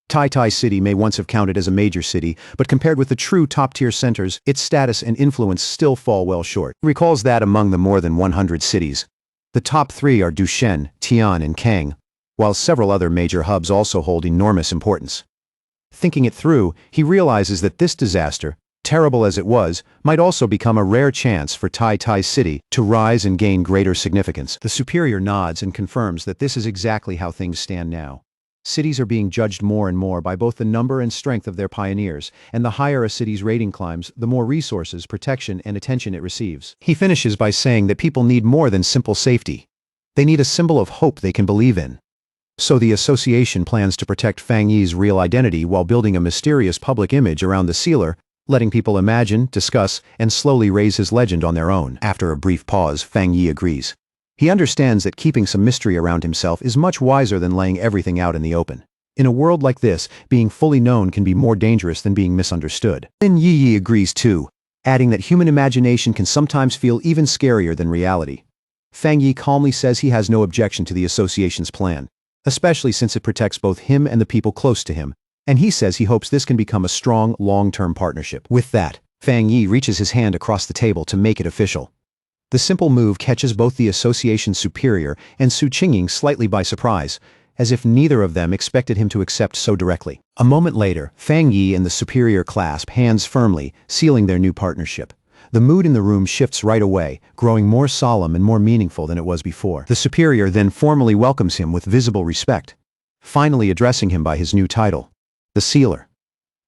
Tai Tai City may once have counted as a major city, but compared with the true top-tier centers, its status and influence still fall well short. He recalls that among the more than 100 cities, the top 3 are Dushen, Tian, and Kang, while several other major hubs also hold enormous importance. Thinking it through, he realizes that this disaster, terrible as it was, might also become a rare chance for Tai Tai City to rise and gain greater significance. The superior nods and confirms that this is exactly how things stand now. Cities are being judged more and more by both the number and strength of their pioneers, and the higher a city's rating climbs, the more resources, protection, and attention it receives. He finishes by saying that people need more than simple safety. They need a symbol of hope they can believe in. So the association plans to protect Fang Yi's real identity while building a mysterious public image around the sealer, letting people imagine, discuss, and slowly raise his legend on their own. After a brief pause, Fang Yi agrees. He understands that keeping some mystery around himself is much wiser than laying everything out in the open. In a world like this, being fully known can be more dangerous than being misunderstood. Lin Yi agrees too, adding that human imagination can sometimes feel even scarier than reality. Fang Yi calmly says he has no objection to the association's plan, especially since it protects both him and the people close to him, and he says he hopes this can become a strong, long-term partnership. With that, Fang Yi reaches his hand across the table to make it official. The simple move catches both the association's superior and Su Qingying slightly by surprise, as if neither of them expected him to accept so directly. A moment later, Fang Yi and the superior clasp hands firmly, sealing their new partnership. The mood in the room shifts right away, growing more solemn and more meaningful than it was before. The superior then formally welcomes him with visible respect, finally addressing him by his new title, the Sealer.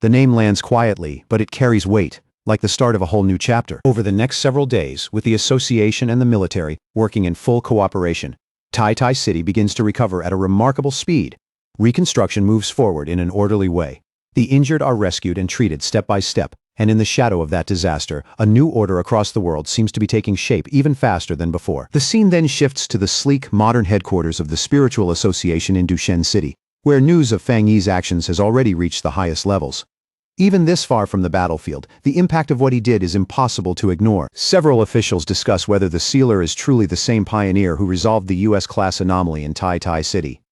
The name lands quietly, but it carries weight, like the start of a whole new chapter. Over the next several days, with the association and the military working in full cooperation, Tai Tai City begins to recover at a remarkable speed. Reconstruction moves forward in an orderly way. The injured are rescued and treated step by step, and in the shadow of that disaster, a new order across the world seems to be taking shape even faster than before. The scene then shifts to the sleek, modern headquarters of the Spiritual Association in Dushen City, where news of Fang Yi's actions has already reached the highest levels. Even this far from the battlefield, the impact of what he did is impossible to ignore. Several officials discuss whether the sealer is truly the same pioneer who resolved the U.S. class anomaly in Tai City.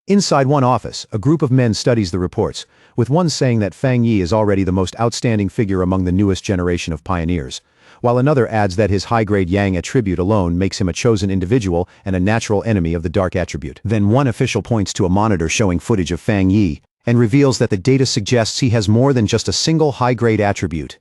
Inside one office, a group of men studies the reports, with one saying that Fang Yi is already the most outstanding figure among the newest generation of pioneers, while another adds that his high-grade Yang attribute alone makes him a chosen individual and a natural enemy of the dark attribute. Then one official points to a monitor showing footage of Fang Yi and reveals that the data suggests he has more than just a single high-grade attribute.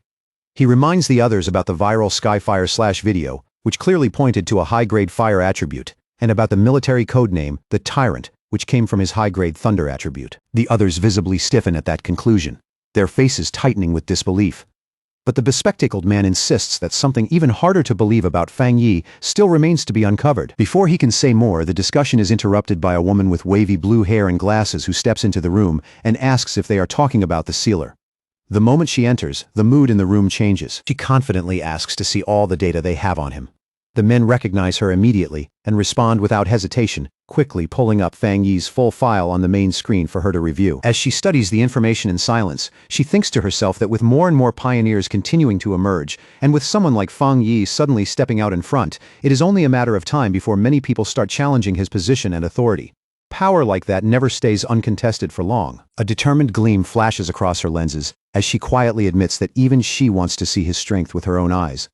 He reminds the others about the viral Skyfire/video, which clearly pointed to a high-grade fire attribute, and about the military codename, the Tyrant, which came from his high-grade thunder attribute. The others visibly stiffen at that conclusion, their faces tightening with disbelief. But the bespectacled man insists that something even harder to believe about Fang Yi still remains to be uncovered. Before he can say more, the discussion is interrupted by a woman with wavy blue hair and glasses who steps into the room and asks if they are talking about the sealer. The moment she enters, the mood in the room changes. She confidently asks to see all the data they have on him. The men recognize her immediately and respond without hesitation, quickly pulling up Fang Yi's full file on the main screen for her to review. As she studies the information in silence, she thinks to herself that with more and more pioneers continuing to emerge, and with someone like Fang Yi suddenly stepping out in front, it is only a matter of time before many people start challenging his position and authority. Power like that never stays uncontested for long. A determined gleam flashes across her lenses, as she quietly admits that even she wants to see his strength with her own eyes.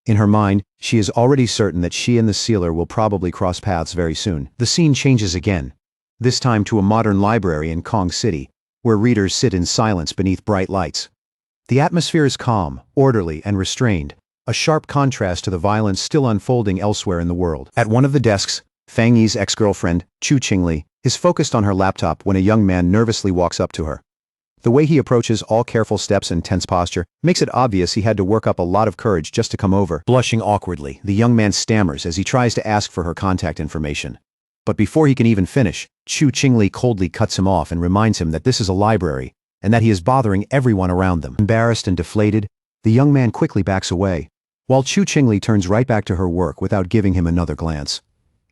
In her mind, she is already certain that she and the sealer will probably cross paths very soon. The scene changes again, this time to a modern library in Kong City, where readers sit in silence beneath bright lights. The atmosphere is calm, orderly, and restrained, a sharp contrast to the violence still unfolding elsewhere in the world. At one of the desks, Fang Yi's ex-girlfriend, Chu Qingli, is focused on her laptop when a young man nervously walks up to her. The way he approaches, all careful steps and tense posture, makes it obvious he had to work up a lot of courage just to come over. Blushing awkwardly, the young man stammers as he tries to ask for her contact information. But before he can even finish, Chu Qingli coldly cuts him off and reminds him that this is a library, and that he is bothering everyone around them. Embarrassed and deflated, the young man quickly backs away, while Chu Qingli turns right back to her work without giving him another glance.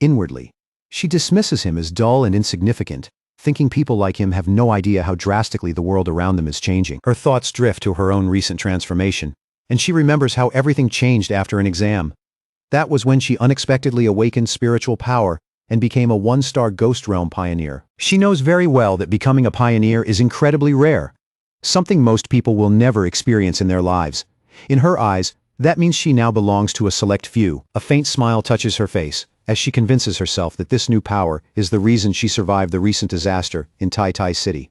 Inwardly, she dismisses him as dull and insignificant, thinking people like him have no idea how drastically the world around them is changing. Her thoughts drift to her own recent transformation, and she remembers how everything changed after an exam. That was when she unexpectedly awakened spiritual power and became a one-star Ghost Realm pioneer. She knows very well that becoming a pioneer is incredibly rare, something most people will never experience in their lives. In her eyes, that means she now belongs to a select few. A faint smile touches her face, as she convinces herself that this new power is the reason she survived the recent disaster in Tai City.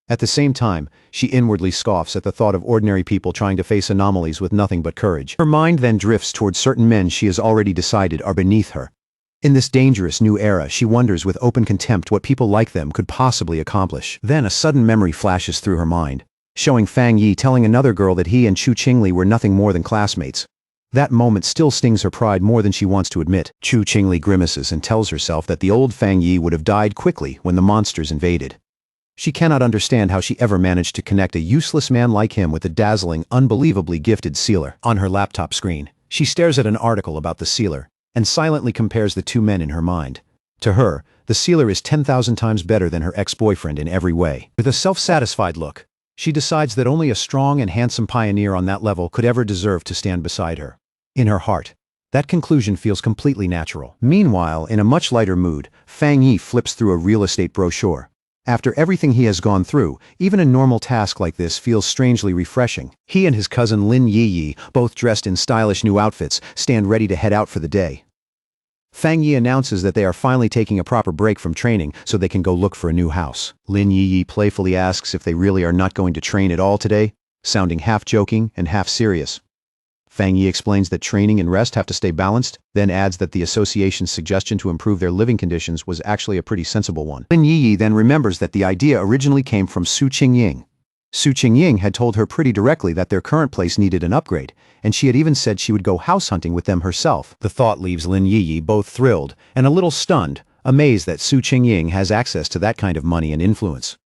At the same time, she inwardly scoffs at the thought of ordinary people trying to face anomalies with nothing but courage. Her mind then drifts towards certain men she has already decided are beneath her. In this dangerous new era, she wonders with open contempt what people like them could possibly accomplish. Then a sudden memory flashes through her mind, showing Fang Yi telling another girl that he and Chu Qingli were nothing more than classmates. That moment still stings her pride more than she wants to admit. Chu Qingli grimaces and tells herself that the old Fang Yi would have died quickly when the monsters invaded. She cannot understand how she ever managed to connect a useless man like him with a dazzling, unbelievably gifted sealer. On her laptop screen, she stares at an article about the sealer and silently compares the two men in her mind. To her, the sealer is 10,000 times better than her ex-boyfriend in every way. With a self-satisfied look, she decides that only a strong and handsome pioneer on that level could ever deserve to stand beside her. In her heart, that conclusion feels completely natural. Meanwhile, in a much lighter mood, Fang Yi flips through a real estate brochure. After everything he has gone through, even a normal task like this feels strangely refreshing. He and his cousin Lin Yi, both dressed in stylish new outfits, stand ready to head out for the day. Fang Yi announces that they are finally taking a proper break from training so they can go look for a new house. Lin Yi playfully asks if they really are not going to train at all today, sounding half joking and half serious. Fang Yi explains that training and rest have to stay balanced, then adds that the association's suggestion to improve their living conditions was actually a pretty sensible one. Lin Yi then remembers that the idea originally came from Su Qingying. Su Qingying had told her pretty directly that their current place needed an upgrade, and she had even said she would go house hunting with them herself. The thought leaves Lin Yi both thrilled and a little stunned, amazed that Su Qingying has access to that kind of money and influence.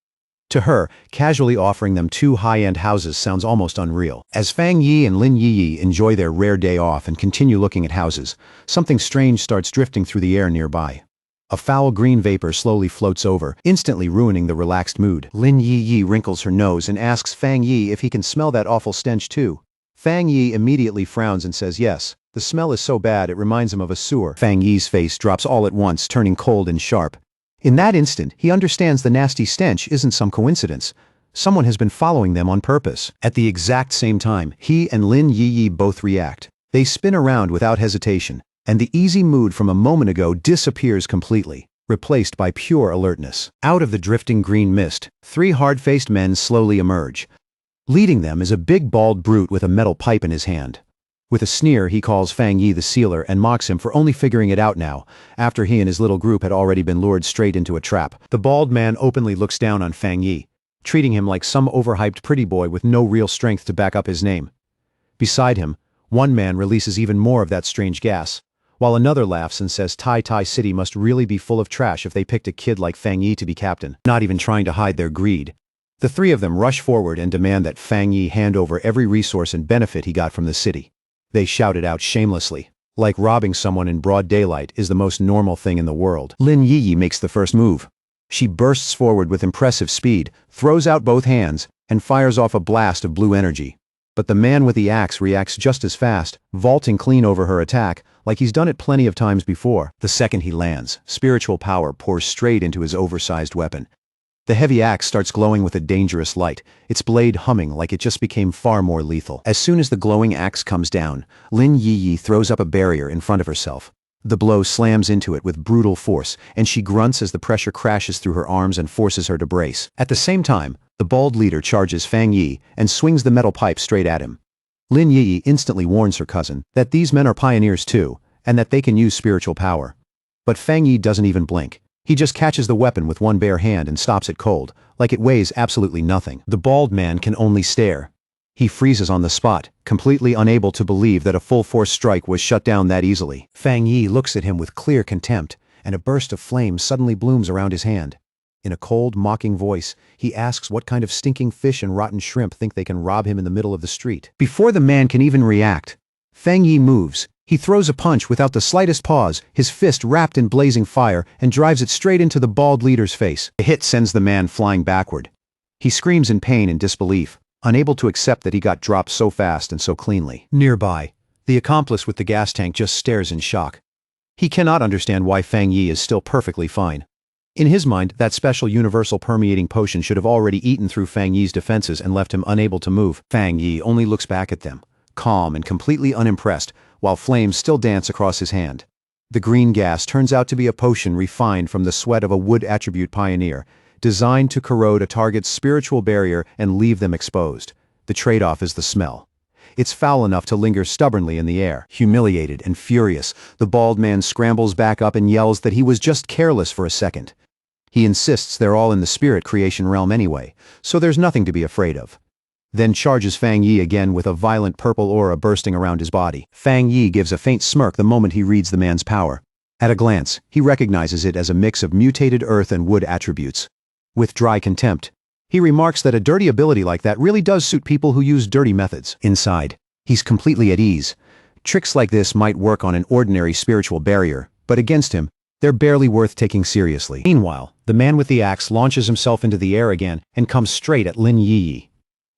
To her, casually offering them 2 high-end houses sounds almost unreal. As Fang Yi and Lin Yiyi enjoy their rare day off and continue looking at houses, something strange starts drifting through the air nearby. A foul green vapor slowly floats over, instantly ruining the relaxed mood. Lin Yiyi wrinkles her nose and asks Fang Yi if he can smell that awful stench too. Fang Yi immediately frowns and says yes. The smell is so bad it reminds him of a sewer. Fang Yi's face drops all at once, turning cold and sharp. In that instant, he understands the nasty stench isn't some coincidence. Someone has been following them on purpose. At the exact same time, he and Lin Yiyi both react. They spin around without hesitation, and the easy mood from a moment ago disappears completely, replaced by pure alertness. Out of the drifting green mist, 3 hard-faced men slowly emerge. Leading them is a big bald brute with a metal pipe in his hand. With a sneer, he calls Fang Yi the sealer and mocks him for only figuring it out now, after he and his little group had already been lured straight into a trap. The bald man openly looks down on Fang Yi, treating him like some overhyped pretty boy with no real strength to back up his name. Beside him, one man releases even more of that strange gas, while another laughs and says Tai Tai City must really be full of trash if they picked a kid like Fang Yi to be captain, not even trying to hide their greed. The 3 of them rush forward and demand that Fang Yi hand over every resource and benefit he got from the city. They shout it out shamelessly, like robbing someone in broad daylight is the most normal thing in the world. Lin Yiyi makes the first move. She bursts forward with impressive speed, throws out both hands, and fires off a blast of blue energy. But the man with the axe reacts just as fast, vaulting clean over her attack, like he's done it plenty of times before. The second he lands, spiritual power pours straight into his oversized weapon. The heavy axe starts glowing with a dangerous light, its blade humming like it just became far more lethal. As soon as the glowing axe comes down, Lin Yiyi throws up a barrier in front of herself. The blow slams into it with brutal force, and she grunts as the pressure crashes through her arms and forces her to brace. At the same time, the bald leader charges Fang Yi and swings the metal pipe straight at him. Lin Yiyi instantly warns her cousin that these men are pioneers too, and that they can use spiritual power. But Fang Yi doesn't even blink. He just catches the weapon with one bare hand and stops it cold, like it weighs absolutely nothing. The bald man can only stare. He freezes on the spot, completely unable to believe that a full-force strike was shut down that easily. Fang Yi looks at him with clear contempt, and a burst of flame suddenly blooms around his hand. In a cold, mocking voice, he asks what kind of stinking fish and rotten shrimp think they can rob him in the middle of the street. Before the man can even react, Fang Yi moves. He throws a punch without the slightest pause, his fist wrapped in blazing fire, and drives it straight into the bald leader's face. The hit sends the man flying backward. He screams in pain and disbelief, unable to accept that he got dropped so fast and so cleanly. Nearby, the accomplice with the gas tank just stares in shock. He cannot understand why Fang Yi is still perfectly fine. In his mind, that special universal permeating potion should have already eaten through Fang Yi's defenses and left him unable to move. Fang Yi only looks back at them, calm and completely unimpressed, while flames still dance across his hand. The green gas turns out to be a potion refined from the sweat of a wood attribute pioneer, designed to corrode a target's spiritual barrier and leave them exposed. The trade-off is the smell. It's foul enough to linger stubbornly in the air. Humiliated and furious, the bald man scrambles back up and yells that he was just careless for a second. He insists they're all in the spirit creation realm anyway, so there's nothing to be afraid of. Then charges Fang Yi again with a violent purple aura bursting around his body. Fang Yi gives a faint smirk the moment he reads the man's power. At a glance, he recognizes it as a mix of mutated earth and wood attributes. With dry contempt, he remarks that a dirty ability like that really does suit people who use dirty methods. Inside, he's completely at ease. Tricks like this might work on an ordinary spiritual barrier, but against him, they're barely worth taking seriously. Meanwhile, the man with the axe launches himself into the air again and comes straight at Lin Yiyi.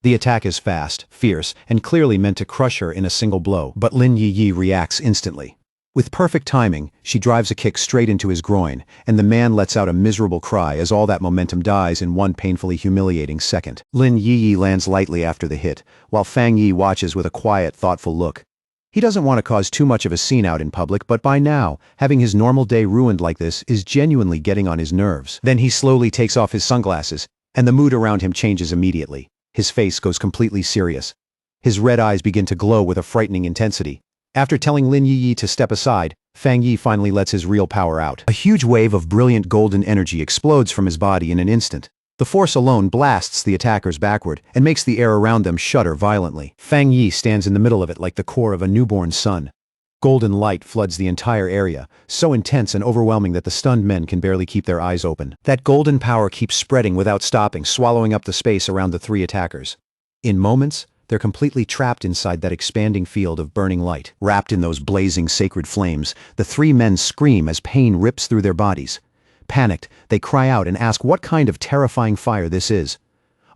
The attack is fast, fierce, and clearly meant to crush her in a single blow, but Lin Yiyi reacts instantly. With perfect timing, she drives a kick straight into his groin, and the man lets out a miserable cry as all that momentum dies in one painfully humiliating second. Lin Yiyi lands lightly after the hit, while Fang Yi watches with a quiet, thoughtful look. He doesn't want to cause too much of a scene out in public, but by now, having his normal day ruined like this is genuinely getting on his nerves. Then he slowly takes off his sunglasses, and the mood around him changes immediately. His face goes completely serious. His red eyes begin to glow with a frightening intensity. After telling Lin Yiyi to step aside, Fang Yi finally lets his real power out. A huge wave of brilliant golden energy explodes from his body in an instant. The force alone blasts the attackers backward and makes the air around them shudder violently. Fang Yi stands in the middle of it like the core of a newborn sun. Golden light floods the entire area, so intense and overwhelming that the stunned men can barely keep their eyes open. That golden power keeps spreading without stopping, swallowing up the space around the three attackers. In moments, they're completely trapped inside that expanding field of burning light. Wrapped in those blazing sacred flames, the three men scream as pain rips through their bodies. Panicked, they cry out and ask what kind of terrifying fire this is.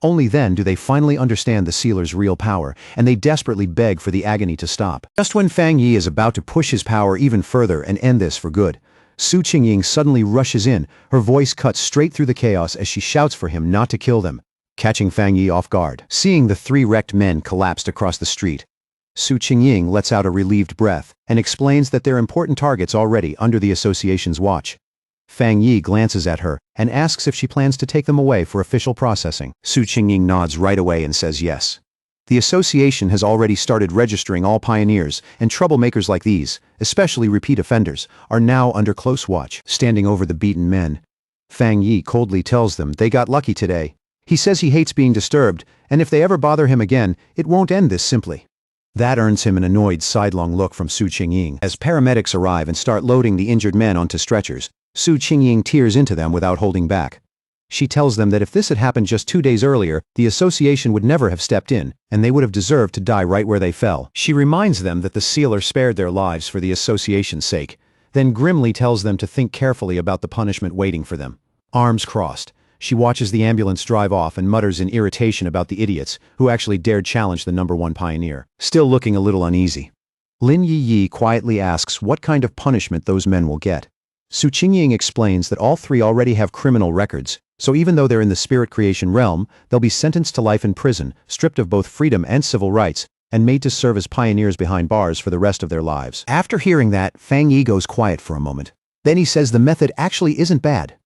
Only then do they finally understand the sealer's real power, and they desperately beg for the agony to stop. Just when Fang Yi is about to push his power even further and end this for good, Su Qingying suddenly rushes in, her voice cuts straight through the chaos as she shouts for him not to kill them, catching Fang Yi off guard. Seeing the three wrecked men collapsed across the street, Su Qingying lets out a relieved breath and explains that they're important targets already under the association's watch. Fang Yi glances at her and asks if she plans to take them away for official processing. Su Qingying nods right away and says yes. The association has already started registering all pioneers, and troublemakers like these, especially repeat offenders, are now under close watch. Standing over the beaten men, Fang Yi coldly tells them they got lucky today. He says he hates being disturbed, and if they ever bother him again, it won't end this simply. That earns him an annoyed sidelong look from Su Qingying. As paramedics arrive and start loading the injured men onto stretchers, Su Qingying tears into them without holding back. She tells them that if this had happened just 2 days earlier, the association would never have stepped in, and they would have deserved to die right where they fell. She reminds them that the sealer spared their lives for the association's sake, then grimly tells them to think carefully about the punishment waiting for them. Arms crossed, she watches the ambulance drive off and mutters in irritation about the idiots who actually dared challenge the #1 pioneer. Still looking a little uneasy, Lin Yi quietly asks what kind of punishment those men will get. Su Qingying explains that all three already have criminal records, so even though they're in the spirit creation realm, they'll be sentenced to life in prison, stripped of both freedom and civil rights, and made to serve as pioneers behind bars for the rest of their lives. After hearing that, Fang Yi goes quiet for a moment. Then he says the method actually isn't bad.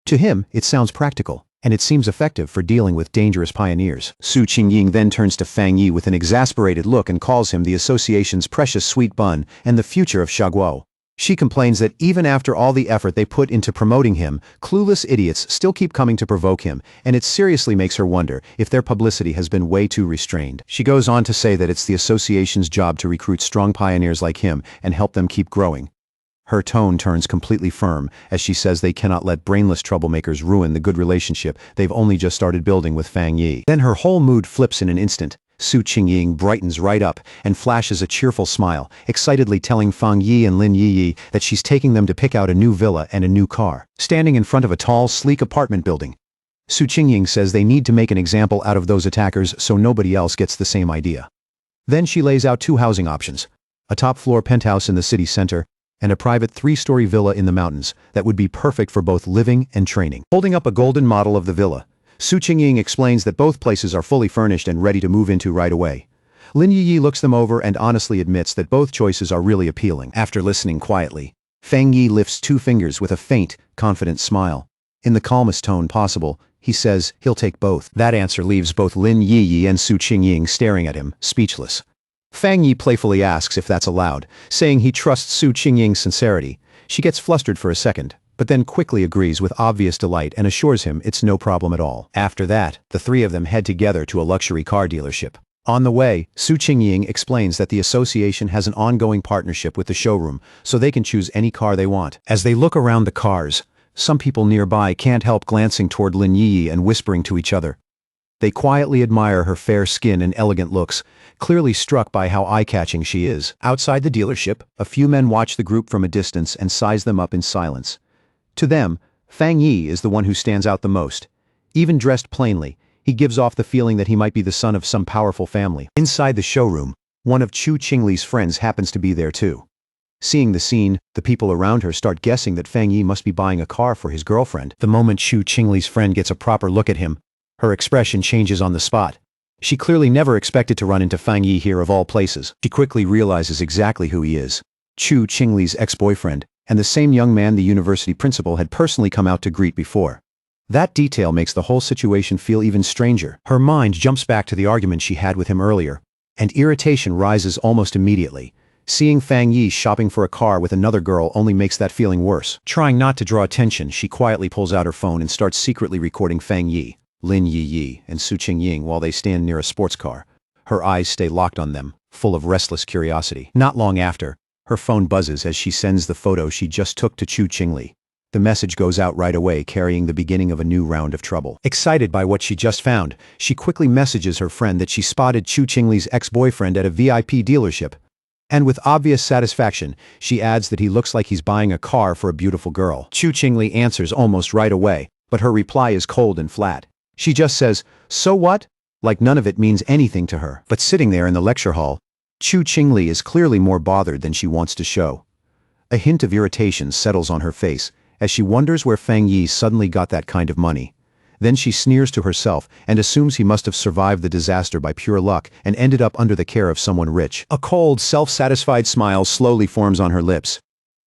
To him, it sounds practical, and it seems effective for dealing with dangerous pioneers. Su Qingying then turns to Fang Yi with an exasperated look and calls him the association's precious sweet bun and the future of Shaguo. She complains that even after all the effort they put into promoting him, clueless idiots still keep coming to provoke him, and it seriously makes her wonder if their publicity has been way too restrained. She goes on to say that it's the association's job to recruit strong pioneers like him and help them keep growing. Her tone turns completely firm as she says they cannot let brainless troublemakers ruin the good relationship they've only just started building with Fang Yi. Then her whole mood flips in an instant. Su Qingying brightens right up and flashes a cheerful smile, excitedly telling Fang Yi and Lin Yi that she's taking them to pick out a new villa and a new car. Standing in front of a tall, sleek apartment building, Su Qingying says they need to make an example out of those attackers so nobody else gets the same idea. Then she lays out 2 housing options, a top-floor penthouse in the city center, and a private 3-story villa in the mountains that would be perfect for both living and training. Holding up a golden model of the villa, Su Qingying explains that both places are fully furnished and ready to move into right away. Lin Yi looks them over and honestly admits that both choices are really appealing. After listening quietly, Fang Yi lifts 2 fingers with a faint, confident smile. In the calmest tone possible, he says he'll take both. That answer leaves both Lin Yi and Su Qingying staring at him, speechless. Fang Yi playfully asks if that's allowed, saying he trusts Su Qingying's sincerity. She gets flustered for a second, but then quickly agrees with obvious delight and assures him it's no problem at all. After that, the 3 of them head together to a luxury car dealership. On the way, Su Qingying explains that the association has an ongoing partnership with the showroom, so they can choose any car they want. As they look around the cars, some people nearby can't help glancing toward Lin Yi and whispering to each other. They quietly admire her fair skin and elegant looks, clearly struck by how eye-catching she is. Outside the dealership, a few men watch the group from a distance and size them up in silence. To them, Fang Yi is the one who stands out the most. Even dressed plainly, he gives off the feeling that he might be the son of some powerful family. Inside the showroom, one of Chu Qingli's friends happens to be there too. Seeing the scene, the people around her start guessing that Fang Yi must be buying a car for his girlfriend. The moment Chu Qingli's friend gets a proper look at him, her expression changes on the spot. She clearly never expected to run into Fang Yi here of all places. She quickly realizes exactly who he is. Chu Qingli's ex-boyfriend, and the same young man the university principal had personally come out to greet before. That detail makes the whole situation feel even stranger. Her mind jumps back to the argument she had with him earlier, and irritation rises almost immediately. Seeing Fang Yi shopping for a car with another girl only makes that feeling worse. Trying not to draw attention, she quietly pulls out her phone and starts secretly recording Fang Yi, Lin Yi, and Su Qingying while they stand near a sports car. Her eyes stay locked on them, full of restless curiosity. Not long after, Her phone buzzes as she sends the photo she just took to Chu Qingli. The message goes out right away, carrying the beginning of a new round of trouble. Excited by what she just found, she quickly messages her friend that she spotted Chu Qingli's ex-boyfriend at a VIP dealership. And with obvious satisfaction, she adds that he looks like he's buying a car for a beautiful girl. Chu Qingli answers almost right away, but her reply is cold and flat. She just says, "So what?" like none of it means anything to her. But sitting there in the lecture hall, Chu Qingli is clearly more bothered than she wants to show. A hint of irritation settles on her face, as she wonders where Fang Yi suddenly got that kind of money. Then she sneers to herself and assumes he must have survived the disaster by pure luck and ended up under the care of someone rich. A cold, self-satisfied smile slowly forms on her lips.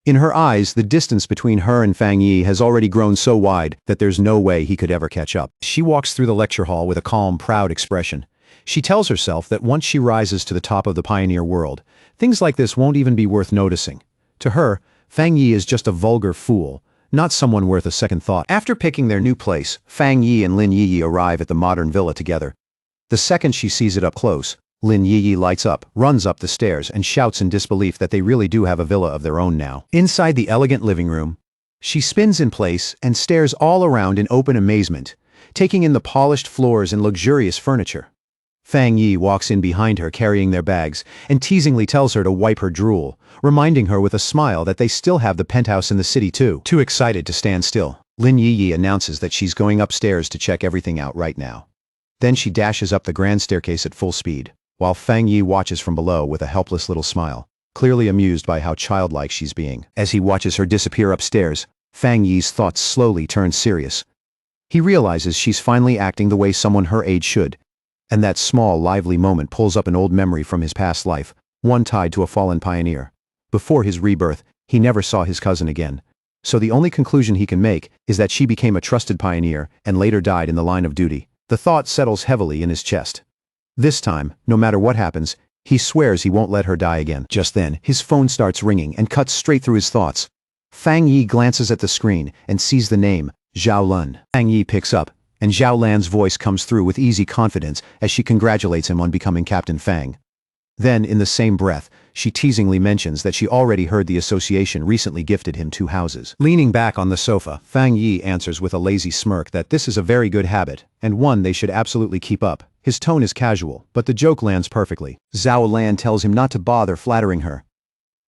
In her eyes, the distance between her and Fang Yi has already grown so wide that there's no way he could ever catch up. She walks through the lecture hall with a calm, proud expression. She tells herself that once she rises to the top of the pioneer world, things like this won't even be worth noticing. To her, Fang Yi is just a vulgar fool, not someone worth a second thought. After picking their new place, Fang Yi and Lin Yiyi arrive at the modern villa together. The second she sees it up close, Lin Yiyi lights up, runs up the stairs, and shouts in disbelief that they really do have a villa of their own now. Inside the elegant living room, she spins in place and stares all around in open amazement, taking in the polished floors and luxurious furniture. Fang Yi walks in behind her carrying their bags and teasingly tells her to wipe her drool, reminding her with a smile that they still have the penthouse in the city too. Too excited to stand still, Lin Yiyi announces that she's going upstairs to check everything out right now. Then she dashes up the grand staircase at full speed, while Fang Yi watches from below with a helpless little smile, clearly amused by how childlike she's being. As he watches her disappear upstairs, Fang Yi's thoughts slowly turn serious. He realizes she's finally acting the way someone her age should, and that small, lively moment pulls up an old memory from his past life, one tied to a fallen pioneer. Before his rebirth, he never saw his cousin again. So the only conclusion he can make is that she became a trusted pioneer and later died in the line of duty. The thought settles heavily in his chest. This time, no matter what happens, he swears he won't let her die again. Just then, his phone starts ringing and cuts straight through his thoughts. Fang Yi glances at the screen and sees the name, Zhao Lun. Fang Yi picks up, and Zhao Lan's voice comes through with easy confidence as she congratulates him on becoming Captain Fang. Then, in the same breath, she teasingly mentions that she already heard the association recently gifted him 2 houses. Leaning back on the sofa, Fang Yi answers with a lazy smirk that this is a very good habit, and one they should absolutely keep up. His tone is casual, but the joke lands perfectly. Zhao Lan tells him not to bother flattering her.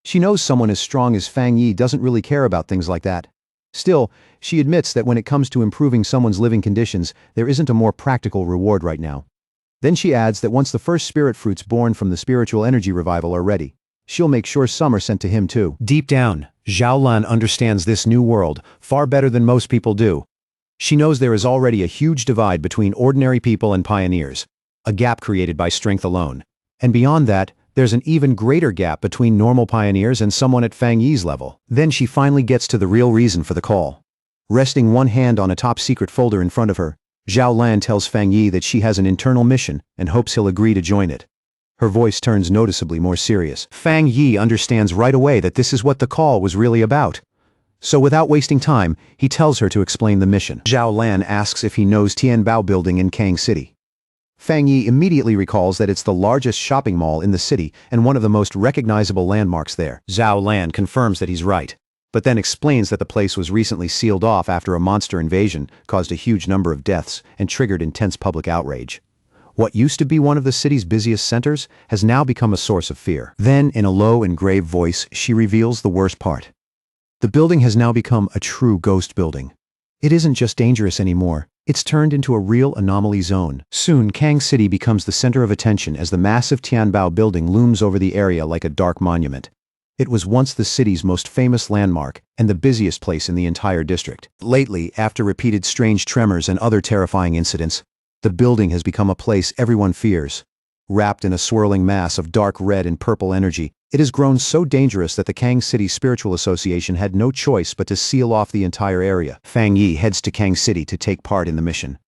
She knows someone as strong as Fang Yi doesn't really care about things like that. Still, she admits that when it comes to improving someone's living conditions, there isn't a more practical reward right now. Then she adds that once the first spirit fruits born from the spiritual energy revival are ready, she'll make sure some are sent to him too. Deep down, Zhao Lan understands this new world far better than most people do. She knows there is already a huge divide between ordinary people and pioneers, a gap created by strength alone. And beyond that, there's an even greater gap between normal pioneers and someone at Fang Yi's level. Then she finally gets to the real reason for the call. Resting one hand on a top-secret folder in front of her, Zhao Lan tells Fang Yi that she has an internal mission and hopes he'll agree to join it. Her voice turns noticeably more serious. Fang Yi understands right away that this is what the call was really about. So without wasting time, he tells her to explain the mission. Zhao Lan asks if he knows Tianbao Building in Kang City. Fang Yi immediately recalls that it's the largest shopping mall in the city and one of the most recognizable landmarks there. Zhao Lan confirms that he's right, but then explains that the place was recently sealed off after a monster invasion caused a huge number of deaths and triggered intense public outrage. What used to be one of the city's busiest centers has now become a source of fear. Then, in a low and grave voice, she reveals the worst part. The building has now become a true ghost building. It isn't just dangerous anymore. It's turned into a real anomaly zone. Soon, Kang City becomes the center of attention as the massive Tianbao building looms over the area like a dark monument. It was once the city's most famous landmark and the busiest place in the entire district. Lately, after repeated strange tremors and other terrifying incidents, the building has become a place everyone fears. Wrapped in a swirling mass of dark red and purple energy, it has grown so dangerous that the Kang City Spiritual Association had no choice but to seal off the entire area. Fang Yi heads to Kang City to take part in the mission.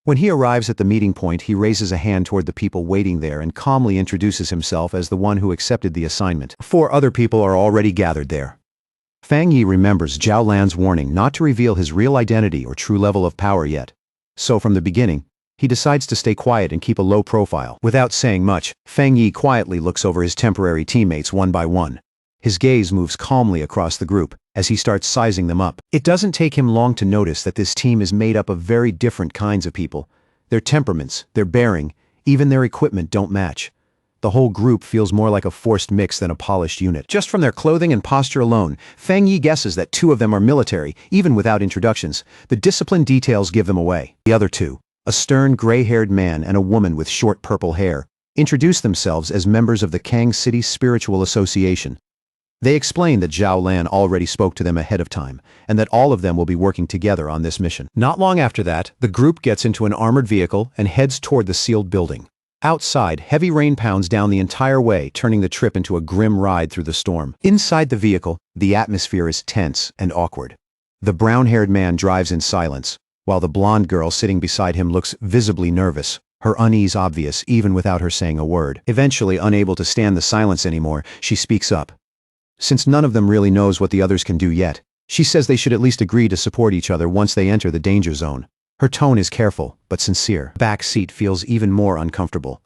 When he arrives at the meeting point, he raises a hand toward the people waiting there and calmly introduces himself as the one who accepted the assignment. 4 other people are already gathered there. Fang Yi remembers Zhao Lan's warning not to reveal his real identity or true level of power yet. So from the beginning, he decides to stay quiet and keep a low profile. Without saying much, Fang Yi quietly looks over his temporary teammates one by one. His gaze moves calmly across the group as he starts sizing them up. It doesn't take him long to notice that this team is made up of very different kinds of people. Their temperaments, their bearing, even their equipment don't match. The whole group feels more like a forced mix than a polished unit. Just from their clothing and posture alone, Fang Yi guesses that two of them are military, even without introductions. The disciplined details give them away. The other two, a stern gray-haired man and a woman with short purple hair, introduce themselves as members of the Kang City Spiritual Association. They explain that Zhao Lan already spoke to them ahead of time, and that all of them will be working together on this mission. Not long after that, the group gets into an armored vehicle and heads toward the sealed building. Outside, heavy rain pounds down the entire way, turning the trip into a grim ride through the storm. Inside the vehicle, the atmosphere is tense and awkward. The brown-haired man drives in silence, while the blonde girl sitting beside him looks visibly nervous, her unease obvious even without her saying a word. Eventually, unable to stand the silence anymore, she speaks up. Since none of them really knows what the others can do yet, she says they should at least agree to support each other once they enter the danger zone. Her tone is careful, but sincere. The back seat feels even more uncomfortable.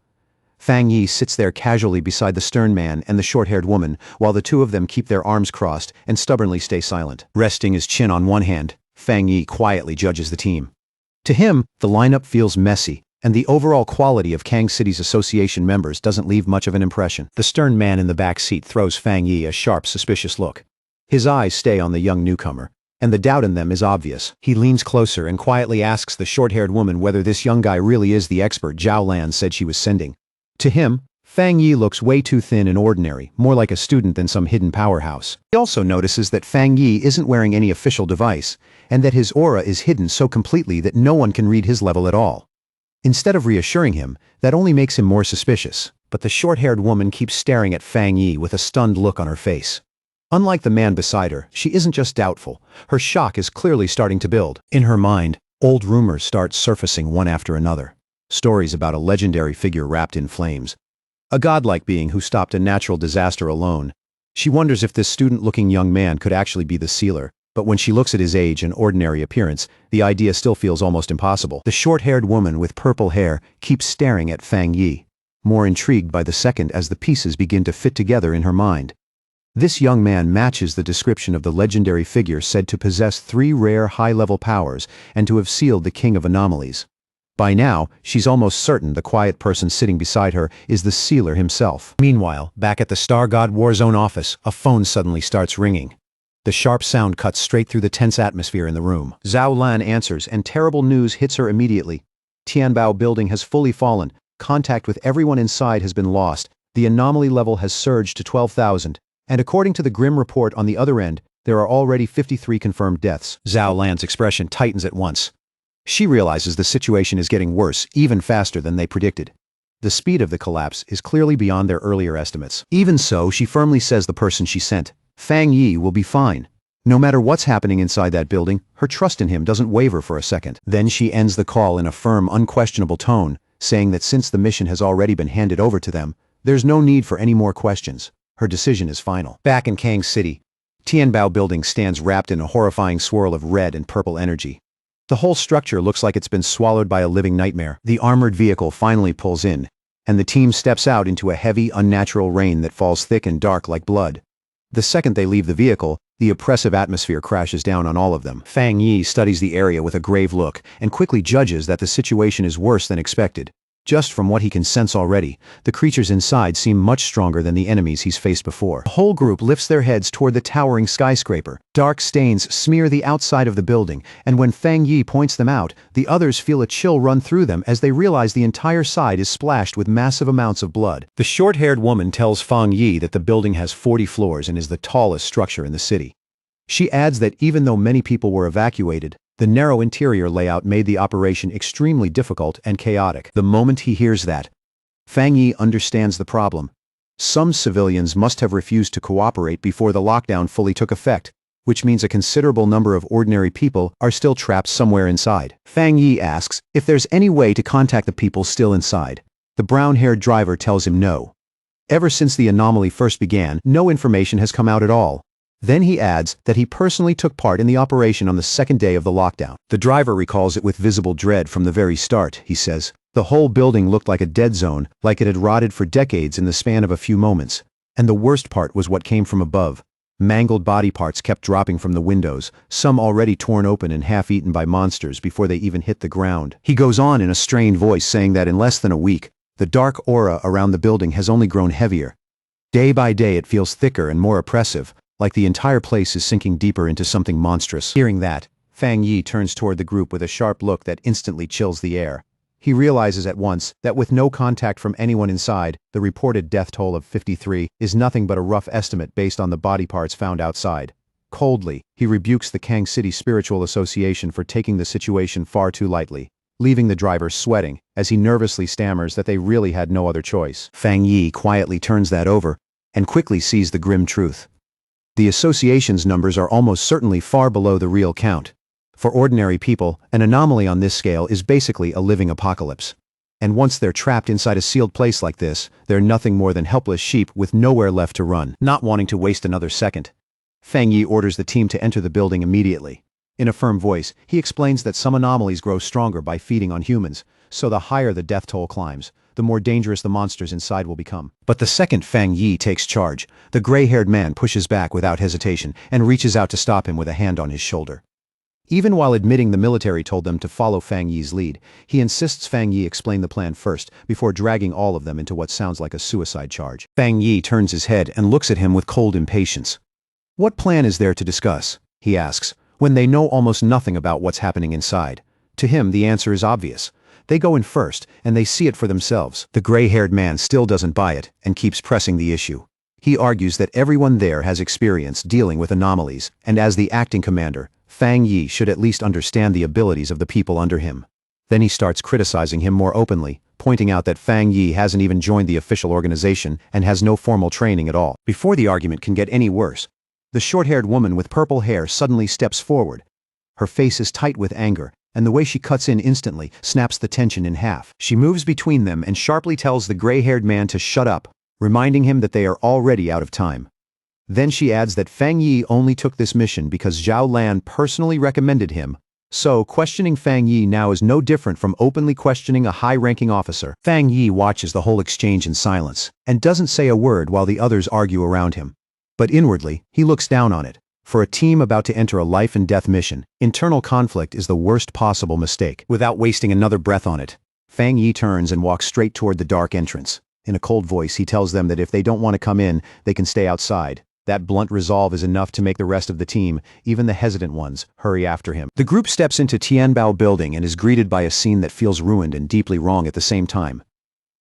Fang Yi sits there casually beside the stern man and the short-haired woman, while the two of them keep their arms crossed and stubbornly stay silent. Resting his chin on one hand, Fang Yi quietly judges the team. To him, the lineup feels messy, and the overall quality of Kang City's association members doesn't leave much of an impression. The stern man in the back seat throws Fang Yi a sharp, suspicious look. His eyes stay on the young newcomer, and the doubt in them is obvious. He leans closer and quietly asks the short-haired woman whether this young guy really is the expert Zhao Lan said she was sending. To him, Fang Yi looks way too thin and ordinary, more like a student than some hidden powerhouse. He also notices that Fang Yi isn't wearing any official device, and that his aura is hidden so completely that no one can read his level at all. Instead of reassuring him, that only makes him more suspicious, but the short-haired woman keeps staring at Fang Yi with a stunned look on her face. Unlike the man beside her, she isn't just doubtful. Her shock is clearly starting to build. In her mind, old rumors start surfacing one after another. Stories about a legendary figure wrapped in flames. A godlike being who stopped a natural disaster alone. She wonders if this student-looking young man could actually be the sealer, but when she looks at his age and ordinary appearance, the idea still feels almost impossible. The short-haired woman with purple hair keeps staring at Fang Yi, more intrigued by the second as the pieces begin to fit together in her mind. This young man matches the description of the legendary figure said to possess 3 rare high-level powers and to have sealed the King of Anomalies. By now, she's almost certain the quiet person sitting beside her is the sealer himself. Meanwhile, back at the Star God Warzone office, a phone suddenly starts ringing. The sharp sound cuts straight through the tense atmosphere in the room. Zhao Lan answers, and terrible news hits her immediately. Tianbao building has fully fallen. Contact with everyone inside has been lost. The anomaly level has surged to 12,000. And according to the grim report on the other end, there are already 53 confirmed deaths. Zhao Lan's expression tightens at once. She realizes the situation is getting worse, even faster than they predicted. The speed of the collapse is clearly beyond their earlier estimates. Even so, she firmly says the person she sent, Fang Yi, will be fine. No matter what's happening inside that building, her trust in him doesn't waver for a second. Then she ends the call in a firm, unquestionable tone, saying that since the mission has already been handed over to them, there's no need for any more questions. Her decision is final. Back in Kang City, Tianbao building stands wrapped in a horrifying swirl of red and purple energy. The whole structure looks like it's been swallowed by a living nightmare. The armored vehicle finally pulls in, and the team steps out into a heavy, unnatural rain that falls thick and dark like blood. The second they leave the vehicle, the oppressive atmosphere crashes down on all of them. Fang Yi studies the area with a grave look and quickly judges that the situation is worse than expected. Just from what he can sense already, the creatures inside seem much stronger than the enemies he's faced before. The whole group lifts their heads toward the towering skyscraper. Dark stains smear the outside of the building, and when Fang Yi points them out, the others feel a chill run through them as they realize the entire side is splashed with massive amounts of blood. The short-haired woman tells Fang Yi that the building has 40 floors and is the tallest structure in the city. She adds that even though many people were evacuated, the narrow interior layout made the operation extremely difficult and chaotic. The moment he hears that, Fang Yi understands the problem. Some civilians must have refused to cooperate before the lockdown fully took effect, which means a considerable number of ordinary people are still trapped somewhere inside. Fang Yi asks if there's any way to contact the people still inside. The brown-haired driver tells him no. Ever since the anomaly first began, no information has come out at all. Then he adds that he personally took part in the operation on the second day of the lockdown. The driver recalls it with visible dread from the very start, he says. The whole building looked like a dead zone, like it had rotted for decades in the span of a few moments. And the worst part was what came from above. Mangled body parts kept dropping from the windows, some already torn open and half-eaten by monsters before they even hit the ground. He goes on in a strained voice saying that in less than a week, the dark aura around the building has only grown heavier. Day by day it feels thicker and more oppressive, like the entire place is sinking deeper into something monstrous. Hearing that, Fang Yi turns toward the group with a sharp look that instantly chills the air. He realizes at once that with no contact from anyone inside, the reported death toll of 53 is nothing but a rough estimate based on the body parts found outside. Coldly, he rebukes the Kang City Spiritual Association for taking the situation far too lightly, leaving the driver sweating as he nervously stammers that they really had no other choice. Fang Yi quietly turns that over and quickly sees the grim truth. The association's numbers are almost certainly far below the real count. For ordinary people, an anomaly on this scale is basically a living apocalypse. And once they're trapped inside a sealed place like this, they're nothing more than helpless sheep with nowhere left to run. Not wanting to waste another second, Fang Yi orders the team to enter the building immediately. In a firm voice, he explains that some anomalies grow stronger by feeding on humans, so the higher the death toll climbs, the more dangerous the monsters inside will become. But the second Fang Yi takes charge, the gray-haired man pushes back without hesitation and reaches out to stop him with a hand on his shoulder. Even while admitting the military told them to follow Fang Yi's lead, he insists Fang Yi explain the plan first before dragging all of them into what sounds like a suicide charge. Fang Yi turns his head and looks at him with cold impatience. "What plan is there to discuss?" he asks, when they know almost nothing about what's happening inside. To him, the answer is obvious. They go in first, and they see it for themselves. The gray-haired man still doesn't buy it and keeps pressing the issue. He argues that everyone there has experience dealing with anomalies, and as the acting commander, Fang Yi should at least understand the abilities of the people under him. Then he starts criticizing him more openly, pointing out that Fang Yi hasn't even joined the official organization and has no formal training at all. Before the argument can get any worse, the short-haired woman with purple hair suddenly steps forward. Her face is tight with anger, and the way she cuts in instantly snaps the tension in half. She moves between them and sharply tells the gray-haired man to shut up, reminding him that they are already out of time. Then she adds that Fang Yi only took this mission because Zhao Lan personally recommended him, so questioning Fang Yi now is no different from openly questioning a high-ranking officer. Fang Yi watches the whole exchange in silence, and doesn't say a word while the others argue around him. But inwardly, he looks down on it. For a team about to enter a life-and-death mission, internal conflict is the worst possible mistake. Without wasting another breath on it, Fang Yi turns and walks straight toward the dark entrance. In a cold voice, he tells them that if they don't want to come in, they can stay outside. That blunt resolve is enough to make the rest of the team, even the hesitant ones, hurry after him. The group steps into Tianbao Building and is greeted by a scene that feels ruined and deeply wrong at the same time.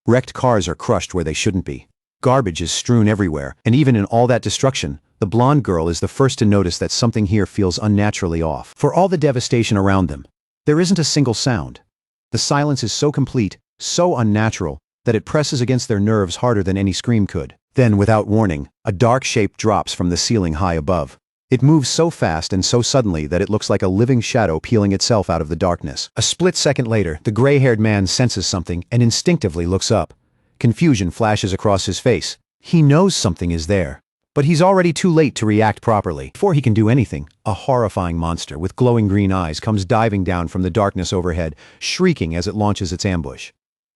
Wrecked cars are crushed where they shouldn't be. Garbage is strewn everywhere, and even in all that destruction, the blonde girl is the first to notice that something here feels unnaturally off. For all the devastation around them, there isn't a single sound. The silence is so complete, so unnatural, that it presses against their nerves harder than any scream could. Then, without warning, a dark shape drops from the ceiling high above. It moves so fast and so suddenly that it looks like a living shadow peeling itself out of the darkness. A split second later, the gray-haired man senses something and instinctively looks up. Confusion flashes across his face. He knows something is there, but he's already too late to react properly. Before he can do anything, a horrifying monster with glowing green eyes comes diving down from the darkness overhead, shrieking as it launches its ambush.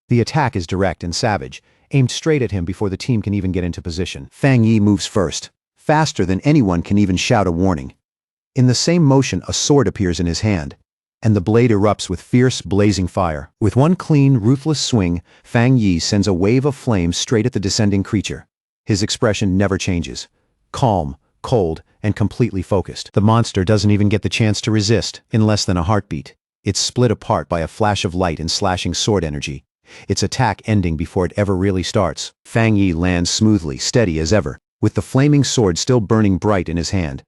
The attack is direct and savage, aimed straight at him before the team can even get into position. Fang Yi moves first, faster than anyone can even shout a warning. In the same motion, a sword appears in his hand, and the blade erupts with fierce, blazing fire. With one clean, ruthless swing, Fang Yi sends a wave of flame straight at the descending creature. His expression never changes. Calm, cold, and completely focused. The monster doesn't even get the chance to resist. In less than a heartbeat, it's split apart by a flash of light and slashing sword energy, its attack ending before it ever really starts. Fang Yi lands smoothly, steady as ever, with the flaming sword still burning bright in his hand.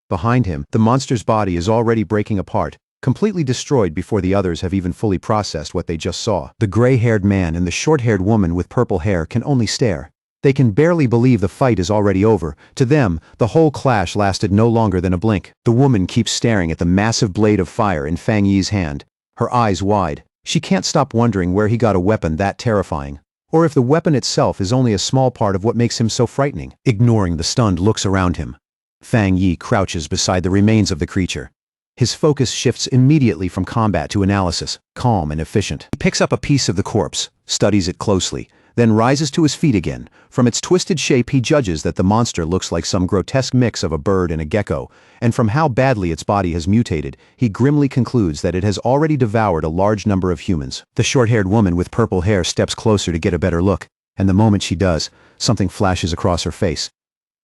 Behind him, the monster's body is already breaking apart, completely destroyed before the others have even fully processed what they just saw. The gray-haired man and the short-haired woman with purple hair can only stare. They can barely believe the fight is already over. To them, the whole clash lasted no longer than a blink. The woman keeps staring at the massive blade of fire in Fang Yi's hand, her eyes wide. She can't stop wondering where he got a weapon that terrifying, or if the weapon itself is only a small part of what makes him so frightening. Ignoring the stunned looks around him, Fang Yi crouches beside the remains of the creature. His focus shifts immediately from combat to analysis, calm and efficient. He picks up a piece of the corpse, studies it closely, then rises to his feet again. From its twisted shape he judges that the monster looks like some grotesque mix of a bird and a gecko, and from how badly its body has mutated, he grimly concludes that it has already devoured a large number of humans. The short-haired woman with purple hair steps closer to get a better look, and the moment she does, something flashes across her face.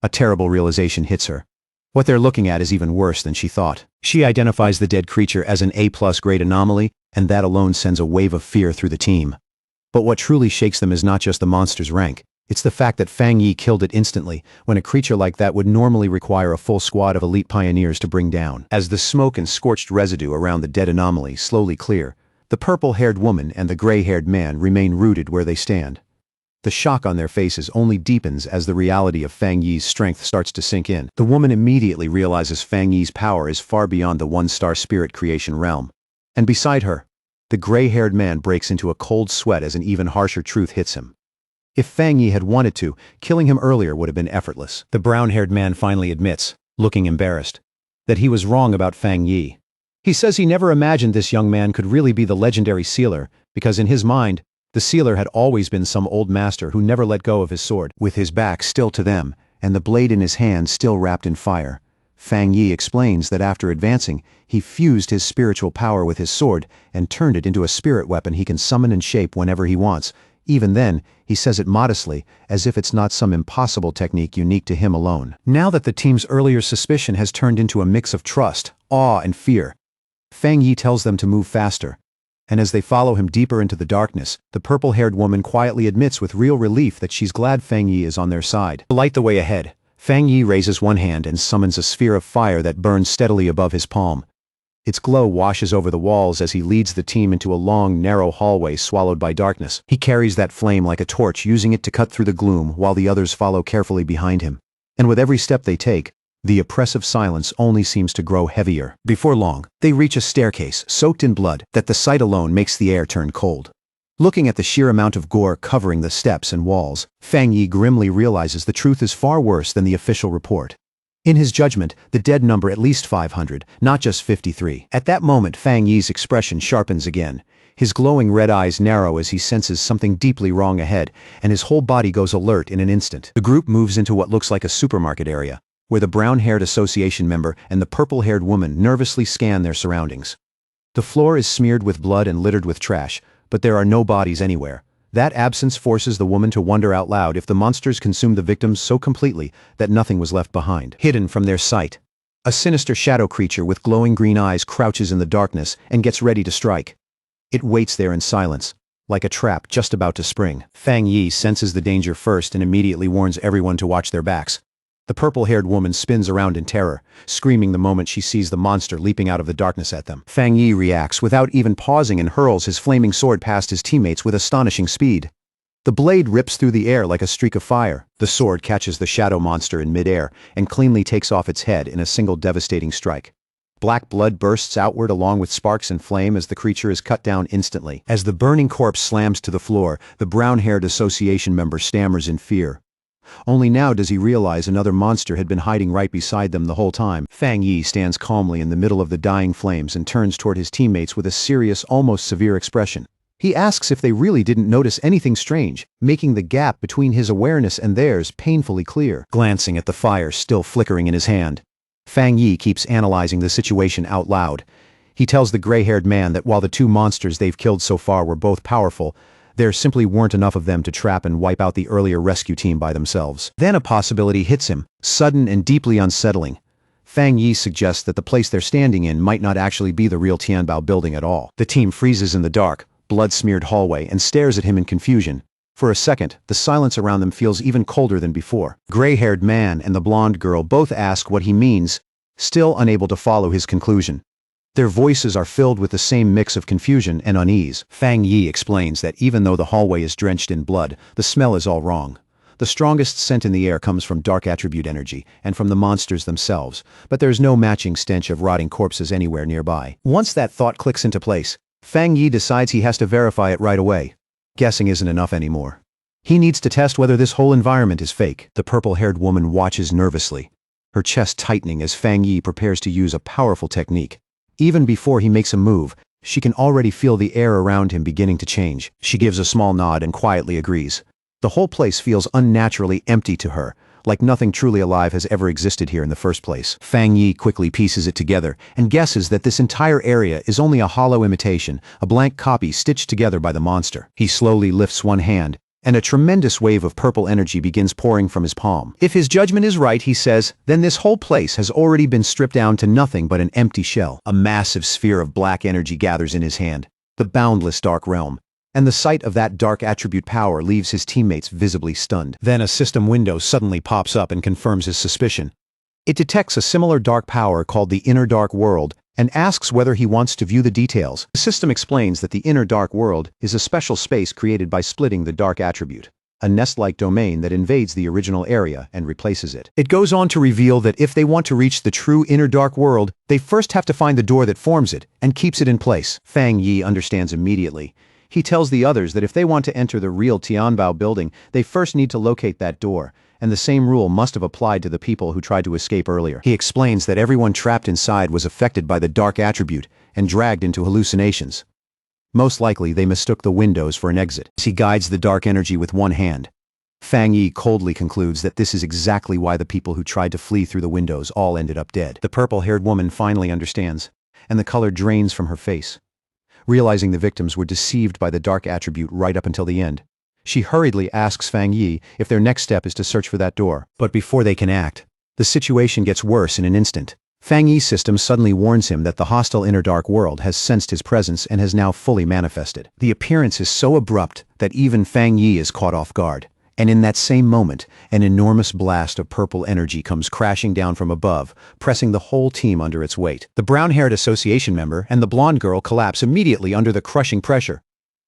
A terrible realization hits her. What they're looking at is even worse than she thought. She identifies the dead creature as an A+ grade anomaly, and that alone sends a wave of fear through the team. But what truly shakes them is not just the monster's rank. It's the fact that Fang Yi killed it instantly, when a creature like that would normally require a full squad of elite pioneers to bring down. As the smoke and scorched residue around the dead anomaly slowly clear, the purple-haired woman and the gray-haired man remain rooted where they stand. The shock on their faces only deepens as the reality of Fang Yi's strength starts to sink in. The woman immediately realizes Fang Yi's power is far beyond the one-star spirit creation realm. And beside her, the gray-haired man breaks into a cold sweat as an even harsher truth hits him. If Fang Yi had wanted to, killing him earlier would have been effortless. The brown-haired man finally admits, looking embarrassed, that he was wrong about Fang Yi. He says he never imagined this young man could really be the legendary sealer, because in his mind, the sealer had always been some old master who never let go of his sword. With his back still to them, and the blade in his hand still wrapped in fire, Fang Yi explains that after advancing, he fused his spiritual power with his sword and turned it into a spirit weapon he can summon and shape whenever he wants. Even then, he says it modestly, as if it's not some impossible technique unique to him alone. Now that the team's earlier suspicion has turned into a mix of trust, awe, and fear, Fang Yi tells them to move faster. And as they follow him deeper into the darkness, the purple-haired woman quietly admits with real relief that she's glad Fang Yi is on their side. To light the way ahead, Fang Yi raises one hand and summons a sphere of fire that burns steadily above his palm. Its glow washes over the walls as he leads the team into a long, narrow hallway swallowed by darkness. He carries that flame like a torch, using it to cut through the gloom while the others follow carefully behind him. And with every step they take, the oppressive silence only seems to grow heavier. Before long, they reach a staircase soaked in blood that the sight alone makes the air turn cold. Looking at the sheer amount of gore covering the steps and walls, Fang Yi grimly realizes the truth is far worse than the official report. In his judgment, the dead number at least 500, not just 53. At that moment, Fang Yi's expression sharpens again. His glowing red eyes narrow as he senses something deeply wrong ahead, and his whole body goes alert in an instant. The group moves into what looks like a supermarket area, where the brown-haired association member and the purple-haired woman nervously scan their surroundings. The floor is smeared with blood and littered with trash, but there are no bodies anywhere. That absence forces the woman to wonder out loud if the monsters consumed the victims so completely that nothing was left behind. Hidden from their sight, a sinister shadow creature with glowing green eyes crouches in the darkness and gets ready to strike. It waits there in silence, like a trap just about to spring. Fang Yi senses the danger first and immediately warns everyone to watch their backs. The purple-haired woman spins around in terror, screaming the moment she sees the monster leaping out of the darkness at them. Fang Yi reacts without even pausing and hurls his flaming sword past his teammates with astonishing speed. The blade rips through the air like a streak of fire. The sword catches the shadow monster in midair and cleanly takes off its head in a single devastating strike. Black blood bursts outward along with sparks and flame as the creature is cut down instantly. As the burning corpse slams to the floor, the brown-haired association member stammers in fear. Only now does he realize another monster had been hiding right beside them the whole time. Fang Yi stands calmly in the middle of the dying flames and turns toward his teammates with a serious, almost severe expression. He asks if they really didn't notice anything strange, making the gap between his awareness and theirs painfully clear. Glancing at the fire still flickering in his hand, Fang Yi keeps analyzing the situation out loud. He tells the gray-haired man that while the two monsters they've killed so far were both powerful, there simply weren't enough of them to trap and wipe out the earlier rescue team by themselves. Then a possibility hits him, sudden and deeply unsettling. Fang Yi suggests that the place they're standing in might not actually be the real Tianbao building at all. The team freezes in the dark, blood-smeared hallway and stares at him in confusion. For a second, the silence around them feels even colder than before. Gray-haired man and the blonde girl both ask what he means, still unable to follow his conclusion. Their voices are filled with the same mix of confusion and unease. Fang Yi explains that even though the hallway is drenched in blood, the smell is all wrong. The strongest scent in the air comes from dark attribute energy and from the monsters themselves, but there's no matching stench of rotting corpses anywhere nearby. Once that thought clicks into place, Fang Yi decides he has to verify it right away. Guessing isn't enough anymore. He needs to test whether this whole environment is fake. The purple-haired woman watches nervously, her chest tightening as Fang Yi prepares to use a powerful technique. Even before he makes a move, she can already feel the air around him beginning to change. She gives a small nod and quietly agrees. The whole place feels unnaturally empty to her, like nothing truly alive has ever existed here in the first place. Fang Yi quickly pieces it together and guesses that this entire area is only a hollow imitation, a blank copy stitched together by the monster. He slowly lifts one hand, and a tremendous wave of purple energy begins pouring from his palm. If his judgment is right, he says, then this whole place has already been stripped down to nothing but an empty shell. A massive sphere of black energy gathers in his hand, the boundless dark realm, and the sight of that dark attribute power leaves his teammates visibly stunned. Then a system window suddenly pops up and confirms his suspicion. It detects a similar dark power called the Inner Dark World and asks whether he wants to view the details. The system explains that the Inner Dark World is a special space created by splitting the dark attribute, a nest-like domain that invades the original area and replaces it. It goes on to reveal that if they want to reach the true Inner Dark World, they first have to find the door that forms it and keeps it in place. Fang Yi understands immediately. He tells the others that if they want to enter the real Tianbao building, they first need to locate that door, and the same rule must have applied to the people who tried to escape earlier. He explains that everyone trapped inside was affected by the dark attribute and dragged into hallucinations. Most likely, they mistook the windows for an exit. He guides the dark energy with one hand. Fang Yi coldly concludes that this is exactly why the people who tried to flee through the windows all ended up dead. The purple-haired woman finally understands, and the color drains from her face. Realizing the victims were deceived by the dark attribute right up until the end, she hurriedly asks Fang Yi if their next step is to search for that door. But before they can act, the situation gets worse in an instant. Fang Yi's system suddenly warns him that the hostile Inner Dark World has sensed his presence and has now fully manifested. The appearance is so abrupt that even Fang Yi is caught off guard. And in that same moment, an enormous blast of purple energy comes crashing down from above, pressing the whole team under its weight. The brown-haired association member and the blonde girl collapse immediately under the crushing pressure.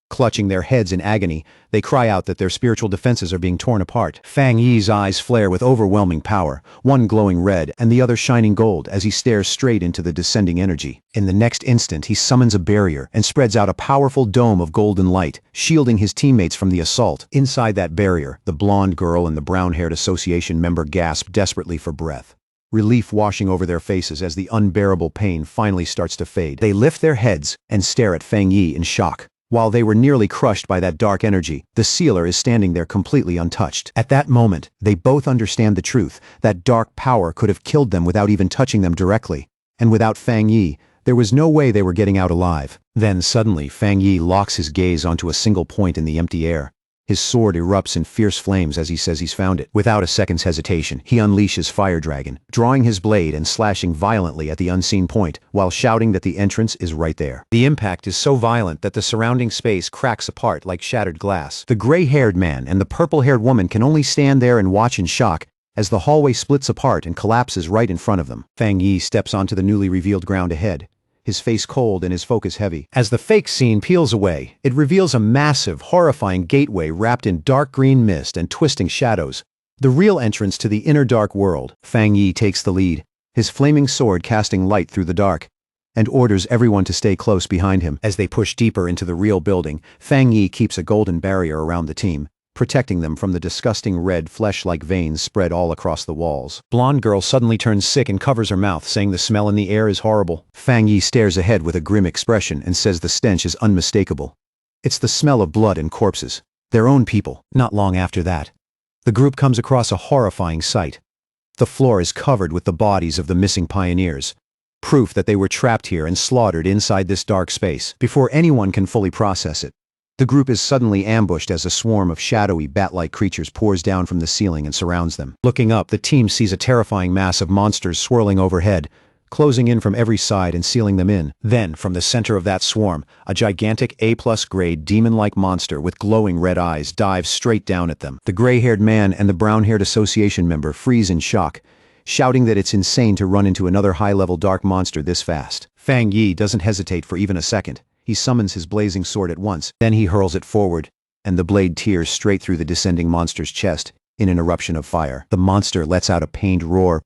Clutching their heads in agony, they cry out that their spiritual defenses are being torn apart. Fang Yi's eyes flare with overwhelming power, one glowing red and the other shining gold as he stares straight into the descending energy. In the next instant, he summons a barrier and spreads out a powerful dome of golden light, shielding his teammates from the assault. Inside that barrier, the blonde girl and the brown-haired association member gasp desperately for breath, relief washing over their faces as the unbearable pain finally starts to fade. They lift their heads and stare at Fang Yi in shock. While they were nearly crushed by that dark energy, the sealer is standing there completely untouched. At that moment, they both understand the truth. That dark power could have killed them without even touching them directly. And without Fang Yi, there was no way they were getting out alive. Then suddenly, Fang Yi locks his gaze onto a single point in the empty air. His sword erupts in fierce flames as he says he's found it. Without a second's hesitation, he unleashes Fire Dragon, drawing his blade and slashing violently at the unseen point, while shouting that the entrance is right there. The impact is so violent that the surrounding space cracks apart like shattered glass. The gray-haired man and the purple-haired woman can only stand there and watch in shock as the hallway splits apart and collapses right in front of them. Fang Yi steps onto the newly revealed ground ahead, his face cold and his focus heavy. As the fake scene peels away, it reveals a massive, horrifying gateway wrapped in dark green mist and twisting shadows, the real entrance to the Inner Dark World. Fang Yi takes the lead, his flaming sword casting light through the dark, and orders everyone to stay close behind him. As they push deeper into the real building, Fang Yi keeps a golden barrier around the team, protecting them from the disgusting red flesh-like veins spread all across the walls. Blonde girl suddenly turns sick and covers her mouth, saying the smell in the air is horrible. Fang Yi stares ahead with a grim expression and says the stench is unmistakable. It's the smell of blood and corpses, their own people. Not long after that, the group comes across a horrifying sight. The floor is covered with the bodies of the missing pioneers, proof that they were trapped here and slaughtered inside this dark space. Before anyone can fully process it, the group is suddenly ambushed as a swarm of shadowy, bat-like creatures pours down from the ceiling and surrounds them. Looking up, the team sees a terrifying mass of monsters swirling overhead, closing in from every side and sealing them in. Then, from the center of that swarm, a gigantic A+ grade demon-like monster with glowing red eyes dives straight down at them. The gray-haired man and the brown-haired association member freeze in shock, shouting that it's insane to run into another high-level dark monster this fast. Fang Yi doesn't hesitate for even a second. He summons his blazing sword at once, then he hurls it forward, and the blade tears straight through the descending monster's chest in an eruption of fire. The monster lets out a pained roar,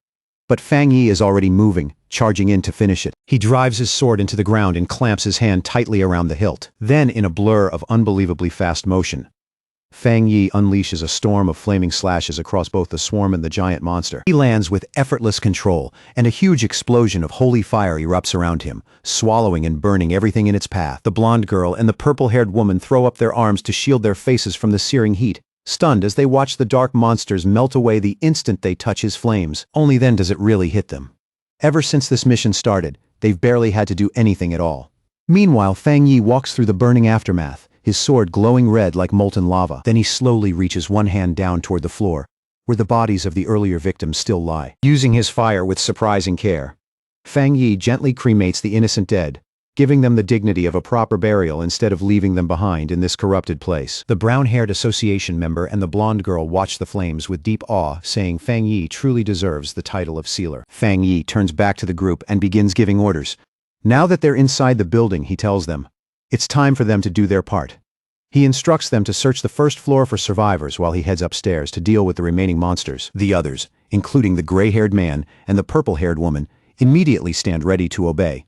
but Fang Yi is already moving, charging in to finish it. He drives his sword into the ground and clamps his hand tightly around the hilt. Then, in a blur of unbelievably fast motion, Fang Yi unleashes a storm of flaming slashes across both the swarm and the giant monster. He lands with effortless control, and a huge explosion of holy fire erupts around him, swallowing and burning everything in its path. The blonde girl and the purple-haired woman throw up their arms to shield their faces from the searing heat, stunned as they watch the dark monsters melt away the instant they touch his flames. Only then does it really hit them. Ever since this mission started, they've barely had to do anything at all. Meanwhile, Fang Yi walks through the burning aftermath, his sword glowing red like molten lava. Then he slowly reaches one hand down toward the floor, where the bodies of the earlier victims still lie. Using his fire with surprising care, Fang Yi gently cremates the innocent dead, giving them the dignity of a proper burial instead of leaving them behind in this corrupted place. The brown-haired association member and the blonde girl watch the flames with deep awe, saying Fang Yi truly deserves the title of sealer. Fang Yi turns back to the group and begins giving orders. Now that they're inside the building, he tells them, it's time for them to do their part. He instructs them to search the first floor for survivors while he heads upstairs to deal with the remaining monsters. The others, including the gray-haired man and the purple-haired woman, immediately stand ready to obey.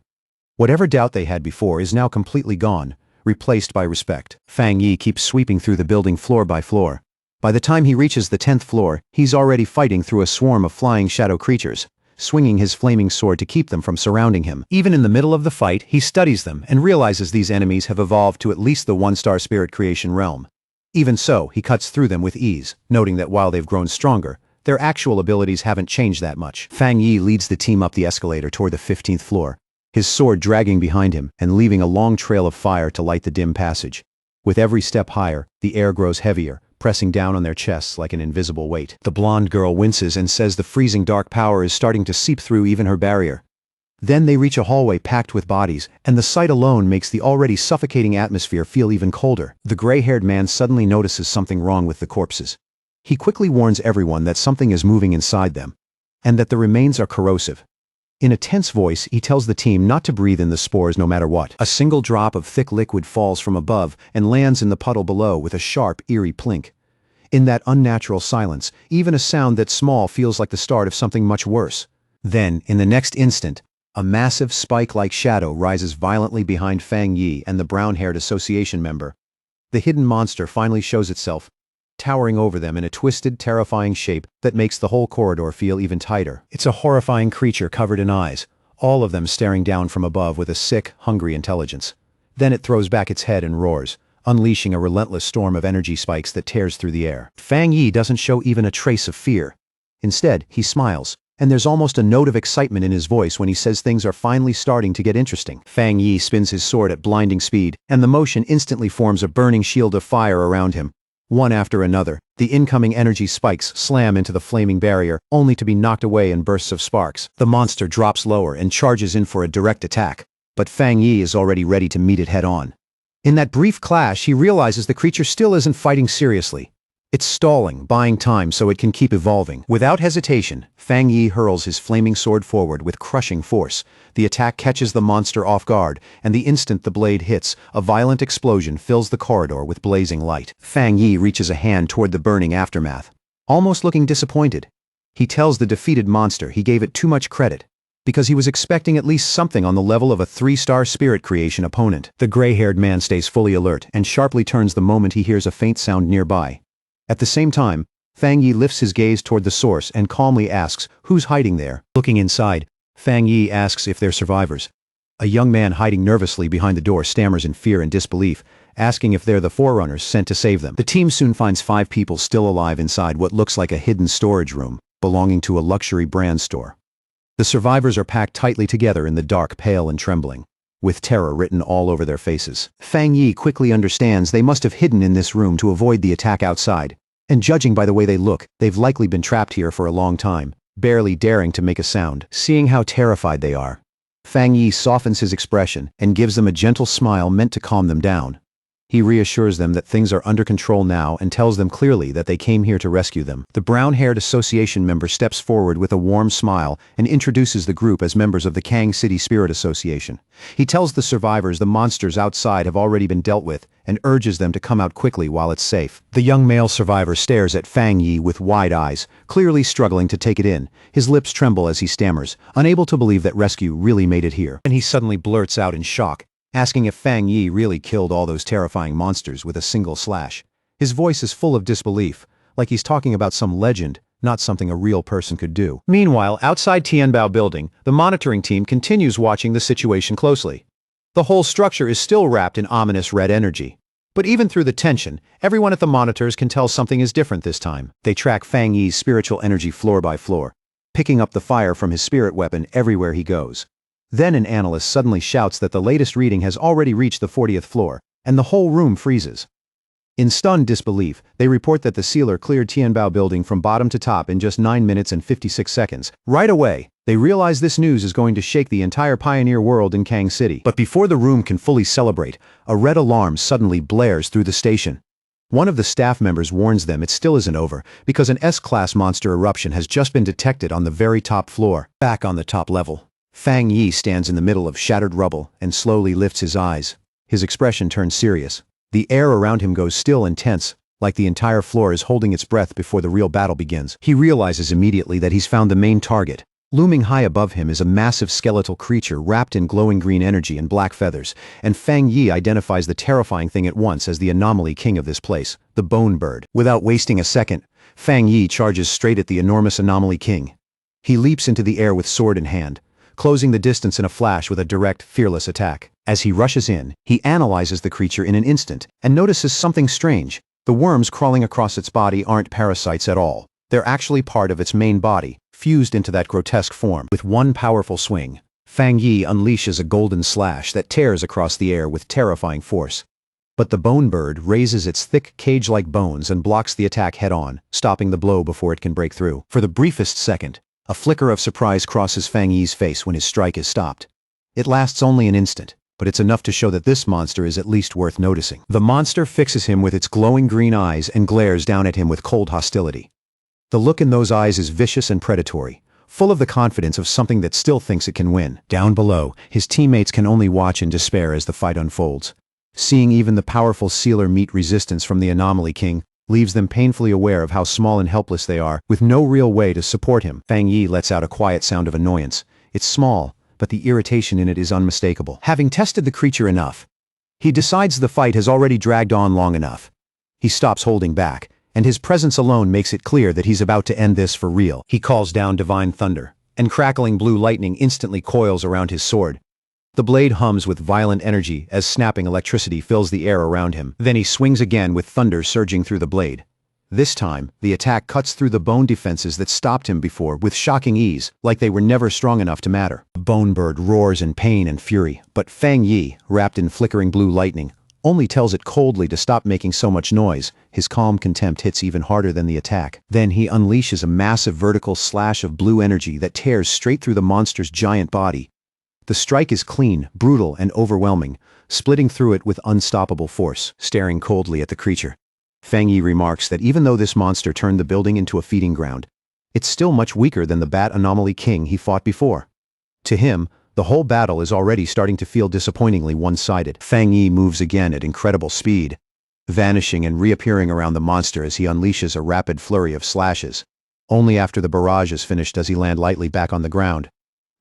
Whatever doubt they had before is now completely gone, replaced by respect. Fang Yi keeps sweeping through the building floor by floor. By the time he reaches the 10th floor, he's already fighting through a swarm of flying shadow creatures, swinging his flaming sword to keep them from surrounding him. Even in the middle of the fight, he studies them and realizes these enemies have evolved to at least the one-star spirit creation realm. Even so, he cuts through them with ease, noting that while they've grown stronger, their actual abilities haven't changed that much. Fang Yi leads the team up the escalator toward the 15th floor, his sword dragging behind him and leaving a long trail of fire to light the dim passage. With every step higher, the air grows heavier, pressing down on their chests like an invisible weight. The blonde girl winces and says the freezing dark power is starting to seep through even her barrier. Then they reach a hallway packed with bodies, and the sight alone makes the already suffocating atmosphere feel even colder. The gray-haired man suddenly notices something wrong with the corpses. He quickly warns everyone that something is moving inside them, and that the remains are corrosive. In a tense voice, he tells the team not to breathe in the spores no matter what. A single drop of thick liquid falls from above and lands in the puddle below with a sharp, eerie plink. In that unnatural silence, even a sound that small feels like the start of something much worse. Then, in the next instant, a massive spike-like shadow rises violently behind Fang Yi and the brown-haired association member. The hidden monster finally shows itself, towering over them in a twisted, terrifying shape that makes the whole corridor feel even tighter. It's a horrifying creature covered in eyes, all of them staring down from above with a sick, hungry intelligence. Then it throws back its head and roars, unleashing a relentless storm of energy spikes that tears through the air. Fang Yi doesn't show even a trace of fear. Instead, he smiles, and there's almost a note of excitement in his voice when he says things are finally starting to get interesting. Fang Yi spins his sword at blinding speed, and the motion instantly forms a burning shield of fire around him. One after another, the incoming energy spikes slam into the flaming barrier, only to be knocked away in bursts of sparks. The monster drops lower and charges in for a direct attack, but Fang Yi is already ready to meet it head-on. In that brief clash, he realizes the creature still isn't fighting seriously. It's stalling, buying time so it can keep evolving. Without hesitation, Fang Yi hurls his flaming sword forward with crushing force. The attack catches the monster off guard, and the instant the blade hits, a violent explosion fills the corridor with blazing light. Fang Yi reaches a hand toward the burning aftermath, almost looking disappointed. He tells the defeated monster he gave it too much credit, because he was expecting at least something on the level of a 3-star spirit creation opponent. The gray-haired man stays fully alert and sharply turns the moment he hears a faint sound nearby. At the same time, Fang Yi lifts his gaze toward the source and calmly asks who's hiding there. Looking inside, Fang Yi asks if they're survivors. A young man hiding nervously behind the door stammers in fear and disbelief, asking if they're the forerunners sent to save them. The team soon finds 5 people still alive inside what looks like a hidden storage room, belonging to a luxury brand store. The survivors are packed tightly together in the dark, pale and trembling, with terror written all over their faces. Fang Yi quickly understands they must have hidden in this room to avoid the attack outside, and judging by the way they look, they've likely been trapped here for a long time, barely daring to make a sound. Seeing how terrified they are, Fang Yi softens his expression and gives them a gentle smile meant to calm them down. He reassures them that things are under control now and tells them clearly that they came here to rescue them. The brown-haired association member steps forward with a warm smile and introduces the group as members of the Kang City Spirit Association. He tells the survivors the monsters outside have already been dealt with and urges them to come out quickly while it's safe. The young male survivor stares at Fang Yi with wide eyes, clearly struggling to take it in. His lips tremble as he stammers, unable to believe that rescue really made it here. And he suddenly blurts out in shock, asking if Fang Yi really killed all those terrifying monsters with a single slash. His voice is full of disbelief, like he's talking about some legend, not something a real person could do. Meanwhile, outside Tianbao Building, the monitoring team continues watching the situation closely. The whole structure is still wrapped in ominous red energy, But even through the tension, everyone at the monitors can tell something is different this time. They track Fang Yi's spiritual energy floor by floor, picking up the fire from his spirit weapon everywhere he goes. Then an analyst suddenly shouts that the latest reading has already reached the 40th floor, and the whole room freezes. In stunned disbelief, they report that the sealer cleared Tianbao building from bottom to top in just 9 minutes and 56 seconds. Right away, they realize this news is going to shake the entire pioneer world in Kang City. But before the room can fully celebrate, a red alarm suddenly blares through the station. One of the staff members warns them it still isn't over, because an S-class monster eruption has just been detected on the very top floor. Back on the top level, Fang Yi stands in the middle of shattered rubble and slowly lifts his eyes. His expression turns serious. The air around him goes still and tense, like the entire floor is holding its breath before the real battle begins. He realizes immediately that he's found the main target. Looming high above him is a massive skeletal creature wrapped in glowing green energy and black feathers, and Fang Yi identifies the terrifying thing at once as the anomaly king of this place, the Bone Bird. Without wasting a second, Fang Yi charges straight at the enormous anomaly king. He leaps into the air with sword in hand, closing the distance in a flash with a direct, fearless attack. As he rushes in, he analyzes the creature in an instant and notices something strange. The worms crawling across its body aren't parasites at all. They're actually part of its main body, fused into that grotesque form. With one powerful swing, Fang Yi unleashes a golden slash that tears across the air with terrifying force. But the Bone Bird raises its thick cage-like bones and blocks the attack head-on, stopping the blow before it can break through. For the briefest second, a flicker of surprise crosses Fang Yi's face when his strike is stopped. It lasts only an instant, but it's enough to show that this monster is at least worth noticing. The monster fixes him with its glowing green eyes and glares down at him with cold hostility. The look in those eyes is vicious and predatory, full of the confidence of something that still thinks it can win. Down below, his teammates can only watch in despair as the fight unfolds. Seeing even the powerful sealer meet resistance from the Anomaly King leaves them painfully aware of how small and helpless they are, with no real way to support him. Fang Yi lets out a quiet sound of annoyance. It's small, but the irritation in it is unmistakable. Having tested the creature enough, he decides the fight has already dragged on long enough. He stops holding back, and his presence alone makes it clear that he's about to end this for real. He calls down divine thunder, and crackling blue lightning instantly coils around his sword. The blade hums with violent energy as snapping electricity fills the air around him. Then he swings again with thunder surging through the blade. This time, the attack cuts through the bone defenses that stopped him before with shocking ease, like they were never strong enough to matter. The Bone Bird roars in pain and fury, but Fang Yi, wrapped in flickering blue lightning, only tells it coldly to stop making so much noise. His calm contempt hits even harder than the attack. Then he unleashes a massive vertical slash of blue energy that tears straight through the monster's giant body. The strike is clean, brutal, and overwhelming, splitting through it with unstoppable force. Staring coldly at the creature, Fang Yi remarks that even though this monster turned the building into a feeding ground, it's still much weaker than the Bat Anomaly King he fought before. To him, the whole battle is already starting to feel disappointingly one-sided. Fang Yi moves again at incredible speed, vanishing and reappearing around the monster as he unleashes a rapid flurry of slashes. Only after the barrage is finished does he land lightly back on the ground,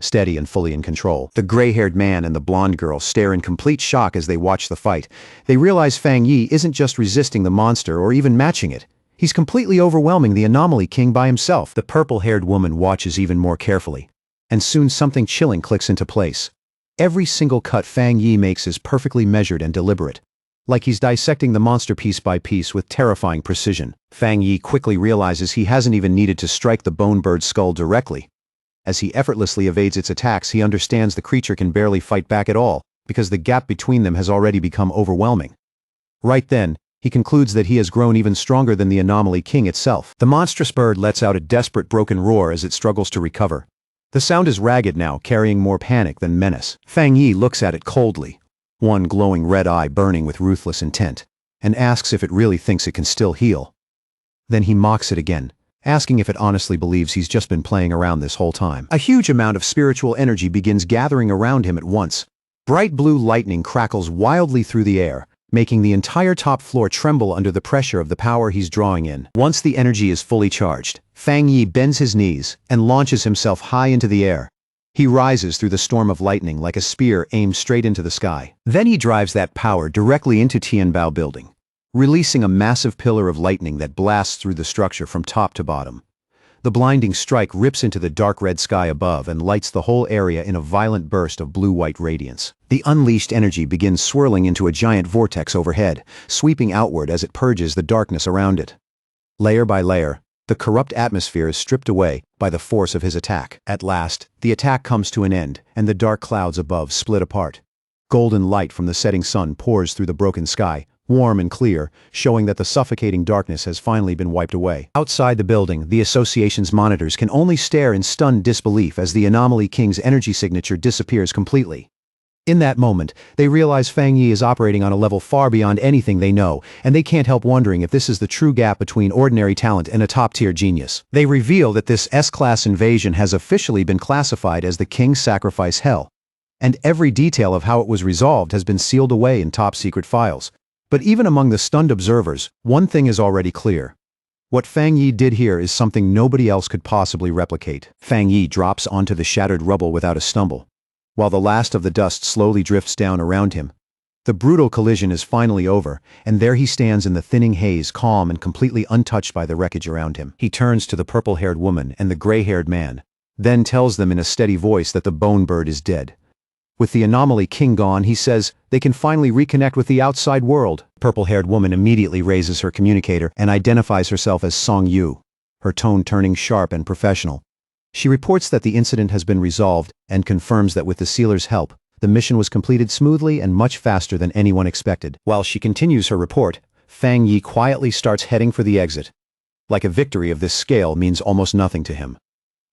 steady and fully in control. The gray-haired man and the blonde girl stare in complete shock as they watch the fight. They realize Fang Yi isn't just resisting the monster or even matching it. He's completely overwhelming the Anomaly King by himself. The purple-haired woman watches even more carefully, and soon something chilling clicks into place. Every single cut Fang Yi makes is perfectly measured and deliberate, like he's dissecting the monster piece by piece with terrifying precision. Fang Yi quickly realizes he hasn't even needed to strike the Bone Bird's skull directly. As he effortlessly evades its attacks, he understands the creature can barely fight back at all, because the gap between them has already become overwhelming. Right then, he concludes that he has grown even stronger than the Anomaly King itself. The monstrous bird lets out a desperate broken roar as it struggles to recover. The sound is ragged now, carrying more panic than menace. Fang Yi looks at it coldly, one glowing red eye burning with ruthless intent, and asks if it really thinks it can still heal. Then he mocks it again, asking if it honestly believes he's just been playing around this whole time. A huge amount of spiritual energy begins gathering around him at once. Bright blue lightning crackles wildly through the air, making the entire top floor tremble under the pressure of the power he's drawing in. Once the energy is fully charged, Fang Yi bends his knees and launches himself high into the air. He rises through the storm of lightning like a spear aimed straight into the sky. Then he drives that power directly into Tianbao building, releasing a massive pillar of lightning that blasts through the structure from top to bottom. The blinding strike rips into the dark red sky above and lights the whole area in a violent burst of blue-white radiance. The unleashed energy begins swirling into a giant vortex overhead, sweeping outward as it purges the darkness around it. Layer by layer, the corrupt atmosphere is stripped away by the force of his attack. At last, the attack comes to an end, and the dark clouds above split apart. Golden light from the setting sun pours through the broken sky, warm and clear, showing that the suffocating darkness has finally been wiped away. Outside the building, the association's monitors can only stare in stunned disbelief as the Anomaly King's energy signature disappears completely. In that moment, they realize Fang Yi is operating on a level far beyond anything they know, and they can't help wondering if this is the true gap between ordinary talent and a top-tier genius. They reveal that this S-class invasion has officially been classified as the King's Sacrifice Hell, and every detail of how it was resolved has been sealed away in top-secret files. But even among the stunned observers, one thing is already clear. What Fang Yi did here is something nobody else could possibly replicate. Fang Yi drops onto the shattered rubble without a stumble, while the last of the dust slowly drifts down around him. The brutal collision is finally over, and there he stands in the thinning haze, calm and completely untouched by the wreckage around him. He turns to the purple-haired woman and the gray-haired man, then tells them in a steady voice that the bone bird is dead. With the Anomaly King gone, he says, they can finally reconnect with the outside world. Purple-haired woman immediately raises her communicator and identifies herself as Song Yu, her tone turning sharp and professional. She reports that the incident has been resolved and confirms that with the sealer's help, the mission was completed smoothly and much faster than anyone expected. While she continues her report, Fang Yi quietly starts heading for the exit. Like a victory of this scale means almost nothing to him.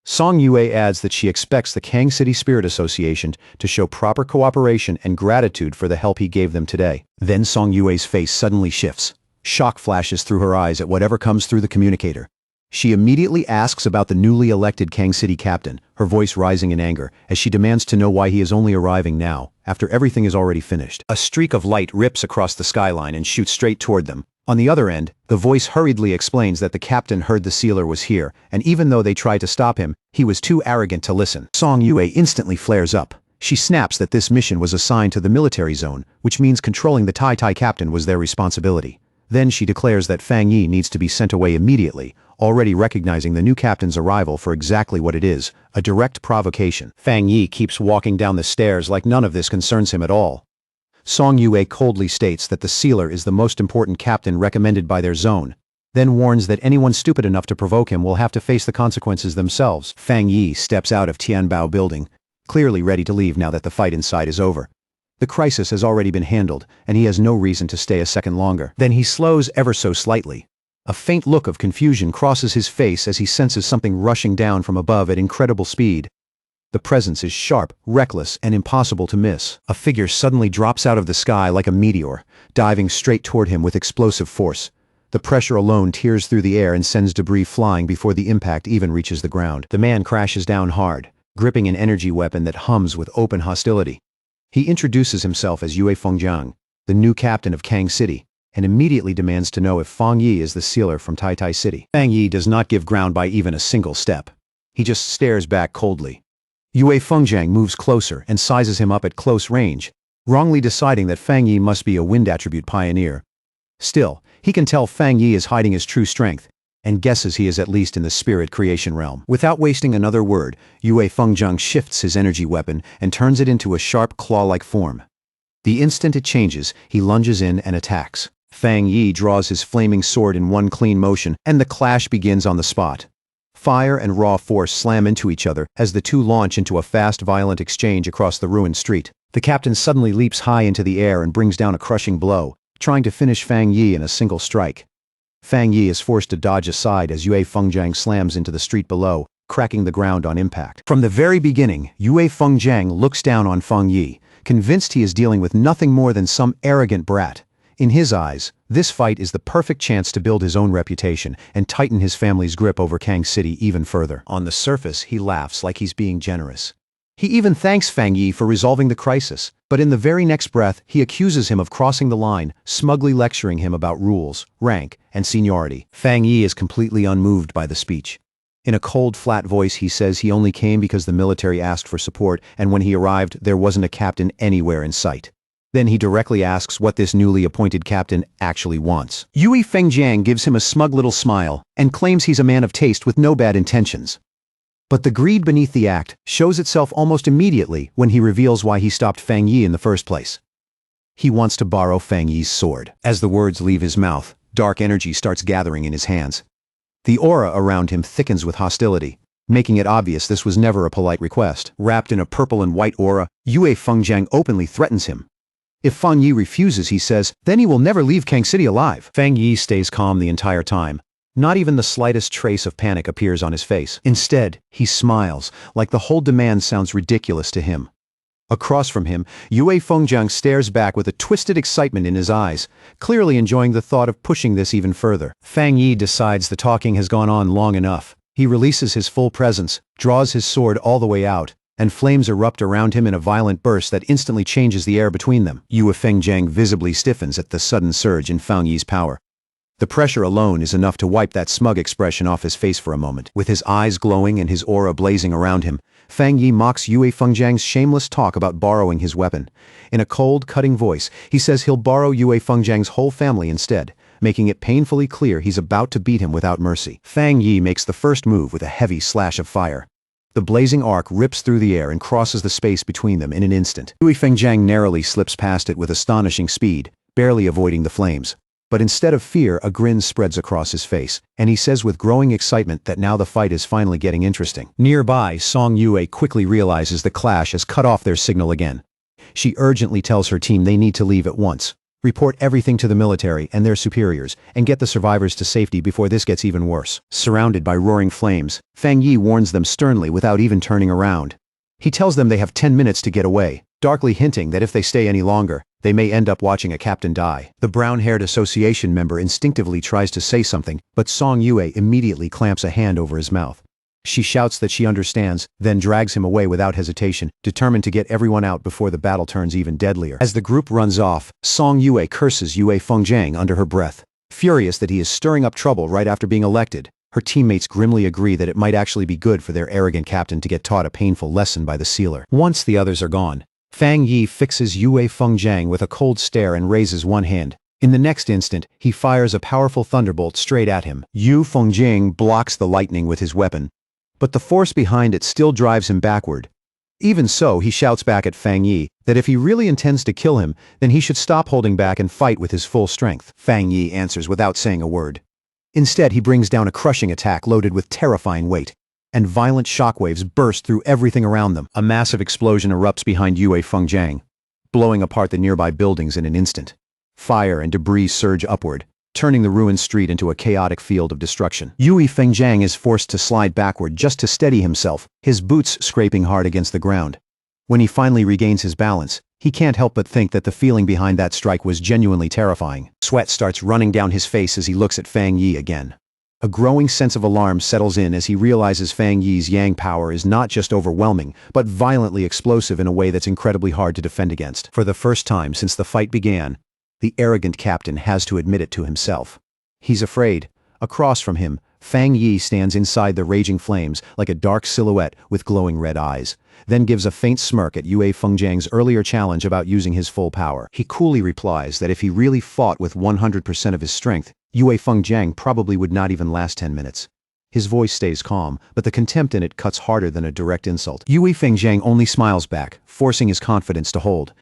Song Yue adds that she expects the Kang City Spirit Association to show proper cooperation and gratitude for the help he gave them today. Then Song Yue's face suddenly shifts. Shock flashes through her eyes at whatever comes through the communicator. She immediately asks about the newly elected Kang City captain, her voice rising in anger, as she demands to know why he is only arriving now, after everything is already finished. A streak of light rips across the skyline and shoots straight toward them. On the other end, the voice hurriedly explains that the captain heard the sealer was here, and even though they tried to stop him, he was too arrogant to listen. Song Yue instantly flares up. She snaps that this mission was assigned to the military zone, which means controlling the Tai captain was their responsibility. Then she declares that Fang Yi needs to be sent away immediately, already recognizing the new captain's arrival for exactly what it is, a direct provocation. Fang Yi keeps walking down the stairs like none of this concerns him at all. Song Yue coldly states that the sealer is the most important captain recommended by their zone, then warns that anyone stupid enough to provoke him will have to face the consequences themselves. Fang Yi steps out of Tianbao building, clearly ready to leave now that the fight inside is over. The crisis has already been handled, and he has no reason to stay a second longer. Then he slows ever so slightly. A faint look of confusion crosses his face as he senses something rushing down from above at incredible speed. The presence is sharp, reckless, and impossible to miss. A figure suddenly drops out of the sky like a meteor, diving straight toward him with explosive force. The pressure alone tears through the air and sends debris flying before the impact even reaches the ground. The man crashes down hard, gripping an energy weapon that hums with open hostility. He introduces himself as Yue Fengjiang, the new captain of Kang City, and immediately demands to know if Fang Yi is the sealer from Tai City. Fang Yi does not give ground by even a single step. He just stares back coldly. Yue Fengjiang moves closer and sizes him up at close range, wrongly deciding that Fang Yi must be a wind attribute pioneer. Still, he can tell Fang Yi is hiding his true strength, and guesses he is at least in the spirit creation realm. Without wasting another word, Yue Fengjiang shifts his energy weapon and turns it into a sharp claw-like form. The instant it changes, he lunges in and attacks. Fang Yi draws his flaming sword in one clean motion, and the clash begins on the spot. Fire and raw force slam into each other as the two launch into a fast, violent exchange across the ruined street. The captain suddenly leaps high into the air and brings down a crushing blow, trying to finish Fang Yi in a single strike. Fang Yi is forced to dodge aside as Yue Fengjiang slams into the street below, cracking the ground on impact. From the very beginning, Yue Fengjiang looks down on Fang Yi, convinced he is dealing with nothing more than some arrogant brat. In his eyes, this fight is the perfect chance to build his own reputation and tighten his family's grip over Kang City even further. On the surface, he laughs like he's being generous. He even thanks Fang Yi for resolving the crisis, but in the very next breath, he accuses him of crossing the line, smugly lecturing him about rules, rank, and seniority. Fang Yi is completely unmoved by the speech. In a cold, flat voice, he says he only came because the military asked for support, and when he arrived, there wasn't a captain anywhere in sight. Then he directly asks what this newly appointed captain actually wants. Yue Fengjiang gives him a smug little smile and claims he's a man of taste with no bad intentions. But the greed beneath the act shows itself almost immediately when he reveals why he stopped Fang Yi in the first place. He wants to borrow Fang Yi's sword. As the words leave his mouth, dark energy starts gathering in his hands. The aura around him thickens with hostility, making it obvious this was never a polite request. Wrapped in a purple and white aura, Yue Fengjiang openly threatens him. If Fang Yi refuses, he says, then he will never leave Kang City alive. Fang Yi stays calm the entire time. Not even the slightest trace of panic appears on his face. Instead, he smiles, like the whole demand sounds ridiculous to him. Across from him, Yue Fengjiang stares back with a twisted excitement in his eyes, clearly enjoying the thought of pushing this even further. Fang Yi decides the talking has gone on long enough. He releases his full presence, draws his sword all the way out, and flames erupt around him in a violent burst that instantly changes the air between them. Yue Fengjiang visibly stiffens at the sudden surge in Fang Yi's power. The pressure alone is enough to wipe that smug expression off his face for a moment. With his eyes glowing and his aura blazing around him, Fang Yi mocks Yue Fengjiang's shameless talk about borrowing his weapon. In a cold, cutting voice, he says he'll borrow Yue Fengjiang's whole family instead, making it painfully clear he's about to beat him without mercy. Fang Yi makes the first move with a heavy slash of fire. The blazing arc rips through the air and crosses the space between them in an instant. Yue Fengjiang narrowly slips past it with astonishing speed, barely avoiding the flames. But instead of fear, a grin spreads across his face, and he says with growing excitement that now the fight is finally getting interesting. Nearby, Song Yue quickly realizes the clash has cut off their signal again. She urgently tells her team they need to leave at once, report everything to the military and their superiors, and get the survivors to safety before this gets even worse. Surrounded by roaring flames, Fang Yi warns them sternly without even turning around. He tells them they have 10 minutes to get away, darkly hinting that if they stay any longer, they may end up watching a captain die. The brown-haired association member instinctively tries to say something, but Song Yue immediately clamps a hand over his mouth. She shouts that she understands, then drags him away without hesitation, determined to get everyone out before the battle turns even deadlier. As the group runs off, Song Yue curses Yue Fengjiang under her breath. Furious that he is stirring up trouble right after being elected, her teammates grimly agree that it might actually be good for their arrogant captain to get taught a painful lesson by the sealer. Once the others are gone, Fang Yi fixes Yue Fengjiang with a cold stare and raises one hand. In the next instant, he fires a powerful thunderbolt straight at him. Yue Fengjiang blocks the lightning with his weapon, but the force behind it still drives him backward. Even so, he shouts back at Fang Yi that if he really intends to kill him, then he should stop holding back and fight with his full strength. Fang Yi answers without saying a word. Instead, he brings down a crushing attack loaded with terrifying weight, and violent shockwaves burst through everything around them. A massive explosion erupts behind Yue Fengjiang, blowing apart the nearby buildings in an instant. Fire and debris surge upward, turning the ruined street into a chaotic field of destruction. Yue Fengjiang is forced to slide backward just to steady himself, his boots scraping hard against the ground. When he finally regains his balance, he can't help but think that the feeling behind that strike was genuinely terrifying. Sweat starts running down his face as he looks at Fang Yi again. A growing sense of alarm settles in as he realizes Fang Yi's yang power is not just overwhelming, but violently explosive in a way that's incredibly hard to defend against. For the first time since the fight began, the arrogant captain has to admit it to himself. He's afraid. Across from him, Fang Yi stands inside the raging flames like a dark silhouette with glowing red eyes, then gives a faint smirk at Yue Fengjiang's earlier challenge about using his full power. He coolly replies that if he really fought with 100% of his strength, Yue Fengjiang probably would not even last 10 minutes. His voice stays calm, but the contempt in it cuts harder than a direct insult. Yue Fengjiang only smiles back, forcing his confidence to hold.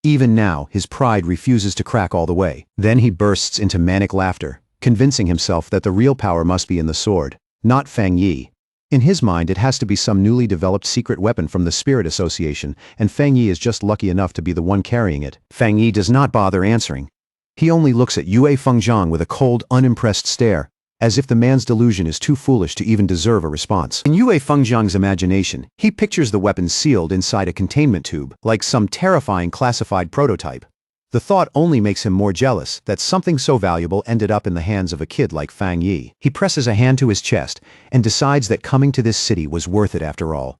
Even now, his pride refuses to crack all the way. Then he bursts into manic laughter, convincing himself that the real power must be in the sword, not Fang Yi. In his mind, it has to be some newly developed secret weapon from the Spirit Association, and Fang Yi is just lucky enough to be the one carrying it. Fang Yi does not bother answering. He only looks at Yue Fengjiang with a cold, unimpressed stare, as if the man's delusion is too foolish to even deserve a response. In Yue Fengjiang's imagination, he pictures the weapon sealed inside a containment tube, like some terrifying classified prototype. The thought only makes him more jealous that something so valuable ended up in the hands of a kid like Fang Yi. He presses a hand to his chest and decides that coming to this city was worth it after all.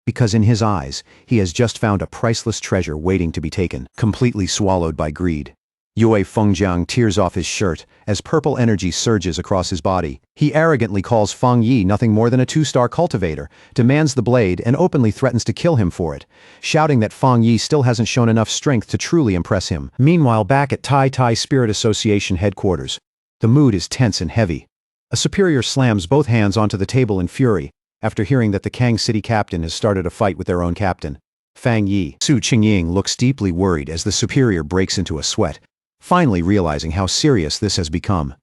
Because in his eyes, he has just found a priceless treasure waiting to be taken, completely swallowed by greed. Yue Fengjiang tears off his shirt as purple energy surges across his body. He arrogantly calls Feng Yi nothing more than a two-star cultivator, demands the blade, and openly threatens to kill him for it, shouting that Feng Yi still hasn't shown enough strength to truly impress him. Meanwhile, back at Tai Spirit Association headquarters, the mood is tense and heavy. A superior slams both hands onto the table in fury after hearing that the Kang City captain has started a fight with their own captain, Fang Yi. Su Qingying looks deeply worried as the superior breaks into a sweat, finally realizing how serious this has become.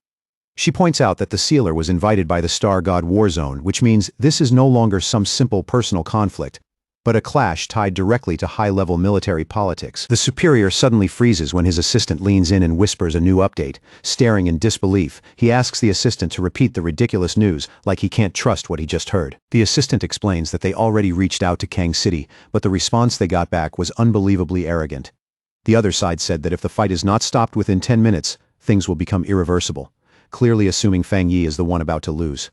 She points out that the sealer was invited by the Star God Warzone, which means this is no longer some simple personal conflict, but a clash tied directly to high-level military politics. The superior suddenly freezes when his assistant leans in and whispers a new update. Staring in disbelief, he asks the assistant to repeat the ridiculous news, like he can't trust what he just heard. The assistant explains that they already reached out to Kang City, but the response they got back was unbelievably arrogant. The other side said that if the fight is not stopped within 10 minutes, things will become irreversible, clearly assuming Fang Yi is the one about to lose.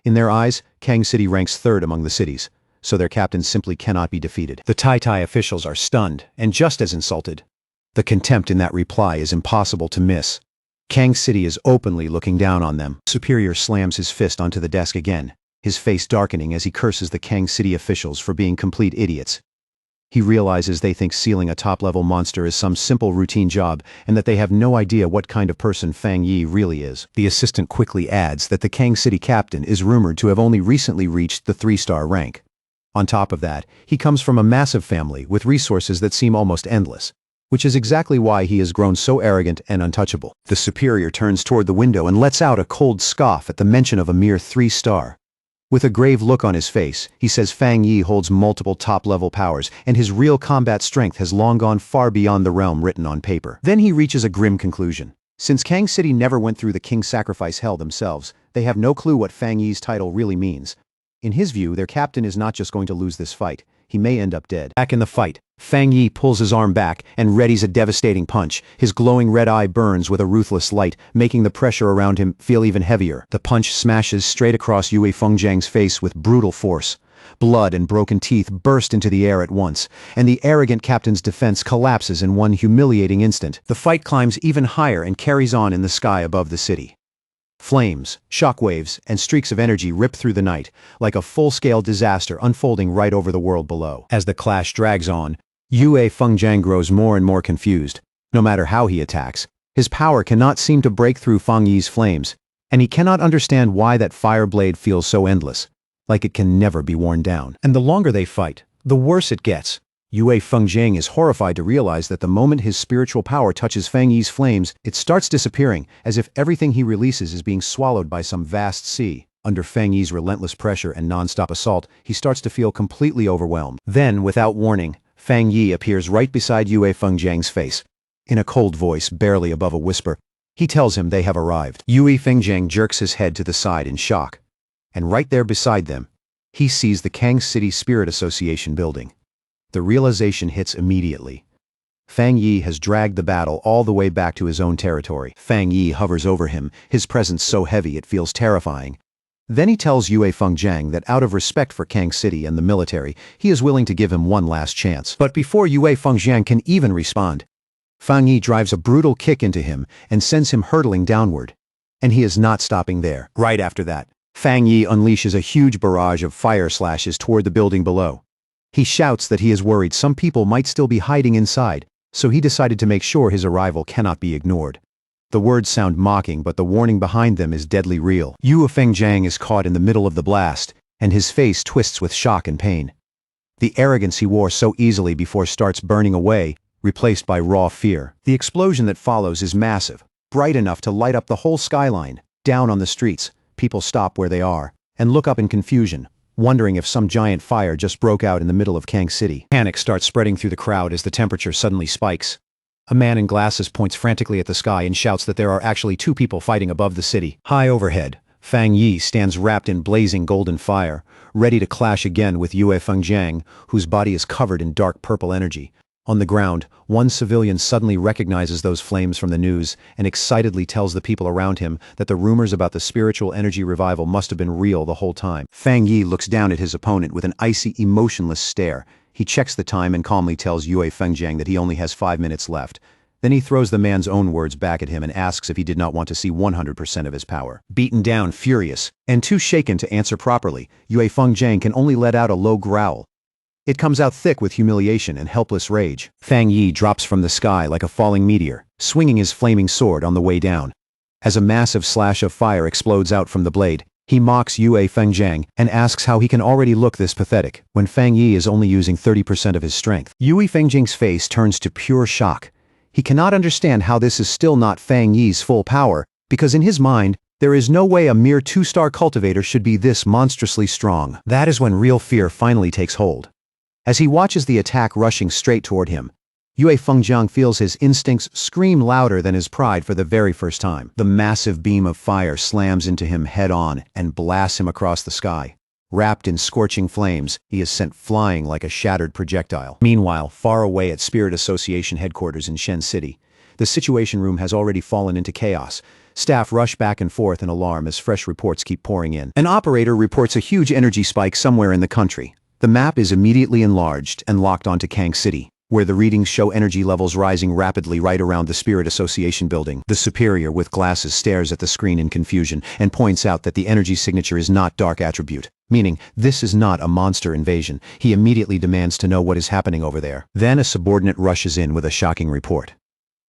In their eyes, Kang City ranks third among the cities, so their captain simply cannot be defeated. The Tai officials are stunned, and just as insulted. The contempt in that reply is impossible to miss. Kang City is openly looking down on them. Superior slams his fist onto the desk again, his face darkening as he curses the Kang City officials for being complete idiots. He realizes they think sealing a top-level monster is some simple routine job and that they have no idea what kind of person Fang Yi really is. The assistant quickly adds that the Kang City captain is rumored to have only recently reached the 3-star rank. On top of that, he comes from a massive family with resources that seem almost endless, which is exactly why he has grown so arrogant and untouchable. The superior turns toward the window and lets out a cold scoff at the mention of a mere 3-star. With a grave look on his face, he says Fang Yi holds multiple top-level powers, and his real combat strength has long gone far beyond the realm written on paper. Then he reaches a grim conclusion. Since Kang City never went through the King's Sacrifice hell themselves, they have no clue what Fang Yi's title really means. In his view, their captain is not just going to lose this fight, he may end up dead. Back in the fight, Fang Yi pulls his arm back and readies a devastating punch. His glowing red eye burns with a ruthless light, making the pressure around him feel even heavier. The punch smashes straight across Yue Fengjiang's face with brutal force. Blood and broken teeth burst into the air at once, and the arrogant captain's defense collapses in one humiliating instant. The fight climbs even higher and carries on in the sky above the city. Flames, shockwaves, and streaks of energy rip through the night, like a full-scale disaster unfolding right over the world below. As the clash drags on, Yue Fengjiang grows more and more confused. No matter how he attacks, his power cannot seem to break through Feng Yi's flames, and he cannot understand why that fire blade feels so endless, like it can never be worn down. And the longer they fight, the worse it gets. Yue Fengjiang is horrified to realize that the moment his spiritual power touches Fang Yi's flames, it starts disappearing, as if everything he releases is being swallowed by some vast sea. Under Fang Yi's relentless pressure and non-stop assault, he starts to feel completely overwhelmed. Then, without warning, Fang Yi appears right beside Yue Fengjiang's face. In a cold voice, barely above a whisper, he tells him they have arrived. Yue Fengjiang jerks his head to the side in shock. And right there beside them, he sees the Kang City Spirit Association building. The realization hits immediately. Fang Yi has dragged the battle all the way back to his own territory. Fang Yi hovers over him, his presence so heavy it feels terrifying. Then he tells Yue Fengjiang that out of respect for Kang City and the military, he is willing to give him one last chance. But before Yue Fengjiang can even respond, Fang Yi drives a brutal kick into him and sends him hurtling downward. And he is not stopping there. Right after that, Fang Yi unleashes a huge barrage of fire slashes toward the building below. He shouts that he is worried some people might still be hiding inside, so he decided to make sure his arrival cannot be ignored. The words sound mocking, but the warning behind them is deadly real. Yue Fengjiang is caught in the middle of the blast, and his face twists with shock and pain. The arrogance he wore so easily before starts burning away, replaced by raw fear. The explosion that follows is massive, bright enough to light up the whole skyline. Down on the streets, people stop where they are and look up in confusion, wondering if some giant fire just broke out in the middle of Kang City. Panic starts spreading through the crowd as the temperature suddenly spikes. A man in glasses points frantically at the sky and shouts that there are actually 2 people fighting above the city. High overhead, Fang Yi stands wrapped in blazing golden fire, ready to clash again with Yue Fengjiang, whose body is covered in dark purple energy. On the ground, one civilian suddenly recognizes those flames from the news and excitedly tells the people around him that the rumors about the spiritual energy revival must have been real the whole time. Fang Yi looks down at his opponent with an icy, emotionless stare. He checks the time and calmly tells Yue Fengjiang that he only has 5 minutes left. Then he throws the man's own words back at him and asks if he did not want to see 100% of his power. Beaten down, furious, and too shaken to answer properly, Yue Fengjiang can only let out a low growl. It comes out thick with humiliation and helpless rage. Fang Yi drops from the sky like a falling meteor, swinging his flaming sword on the way down. As a massive slash of fire explodes out from the blade, he mocks Yue Fengjiang and asks how he can already look this pathetic when Fang Yi is only using 30% of his strength. Yue Fengjiang's face turns to pure shock. He cannot understand how this is still not Fang Yi's full power, because in his mind, there is no way a mere 2-star cultivator should be this monstrously strong. That is when real fear finally takes hold. As he watches the attack rushing straight toward him, Yue Fengjiang feels his instincts scream louder than his pride for the very first time. The massive beam of fire slams into him head-on and blasts him across the sky. Wrapped in scorching flames, he is sent flying like a shattered projectile. Meanwhile, far away at Spirit Association headquarters in Shen City, the Situation Room has already fallen into chaos. Staff rush back and forth in alarm as fresh reports keep pouring in. An operator reports a huge energy spike somewhere in the country. The map is immediately enlarged and locked onto Kang City, where the readings show energy levels rising rapidly right around the Spirit Association building. The superior with glasses stares at the screen in confusion and points out that the energy signature is not dark attribute, meaning this is not a monster invasion. He immediately demands to know what is happening over there. Then a subordinate rushes in with a shocking report.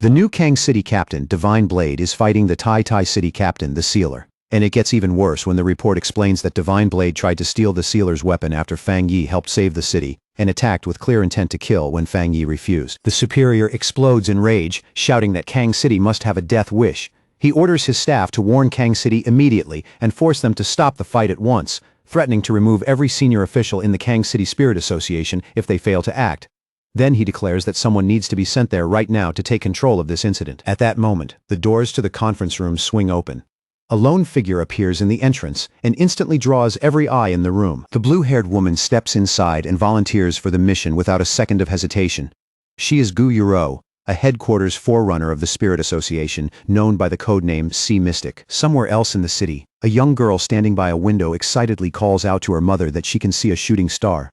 The new Kang City captain, Divine Blade, is fighting the Tai City captain, the Sealer. And it gets even worse when the report explains that Divine Blade tried to steal the Sealer's weapon after Fang Yi helped save the city, and attacked with clear intent to kill when Fang Yi refused. The superior explodes in rage, shouting that Kang City must have a death wish. He orders his staff to warn Kang City immediately and force them to stop the fight at once, threatening to remove every senior official in the Kang City Spirit Association if they fail to act. Then he declares that someone needs to be sent there right now to take control of this incident. At that moment, the doors to the conference room swing open. A lone figure appears in the entrance and instantly draws every eye in the room. The blue-haired woman steps inside and volunteers for the mission without a second of hesitation. She is Gu Yuro, a headquarters forerunner of the Spirit Association, known by the codename Sea Mystic. Somewhere else in the city, a young girl standing by a window excitedly calls out to her mother that she can see a shooting star.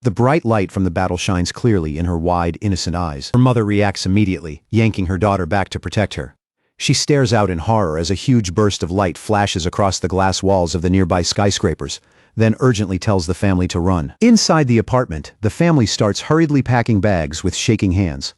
The bright light from the battle shines clearly in her wide, innocent eyes. Her mother reacts immediately, yanking her daughter back to protect her. She stares out in horror as a huge burst of light flashes across the glass walls of the nearby skyscrapers, then urgently tells the family to run. Inside the apartment, the family starts hurriedly packing bags with shaking hands.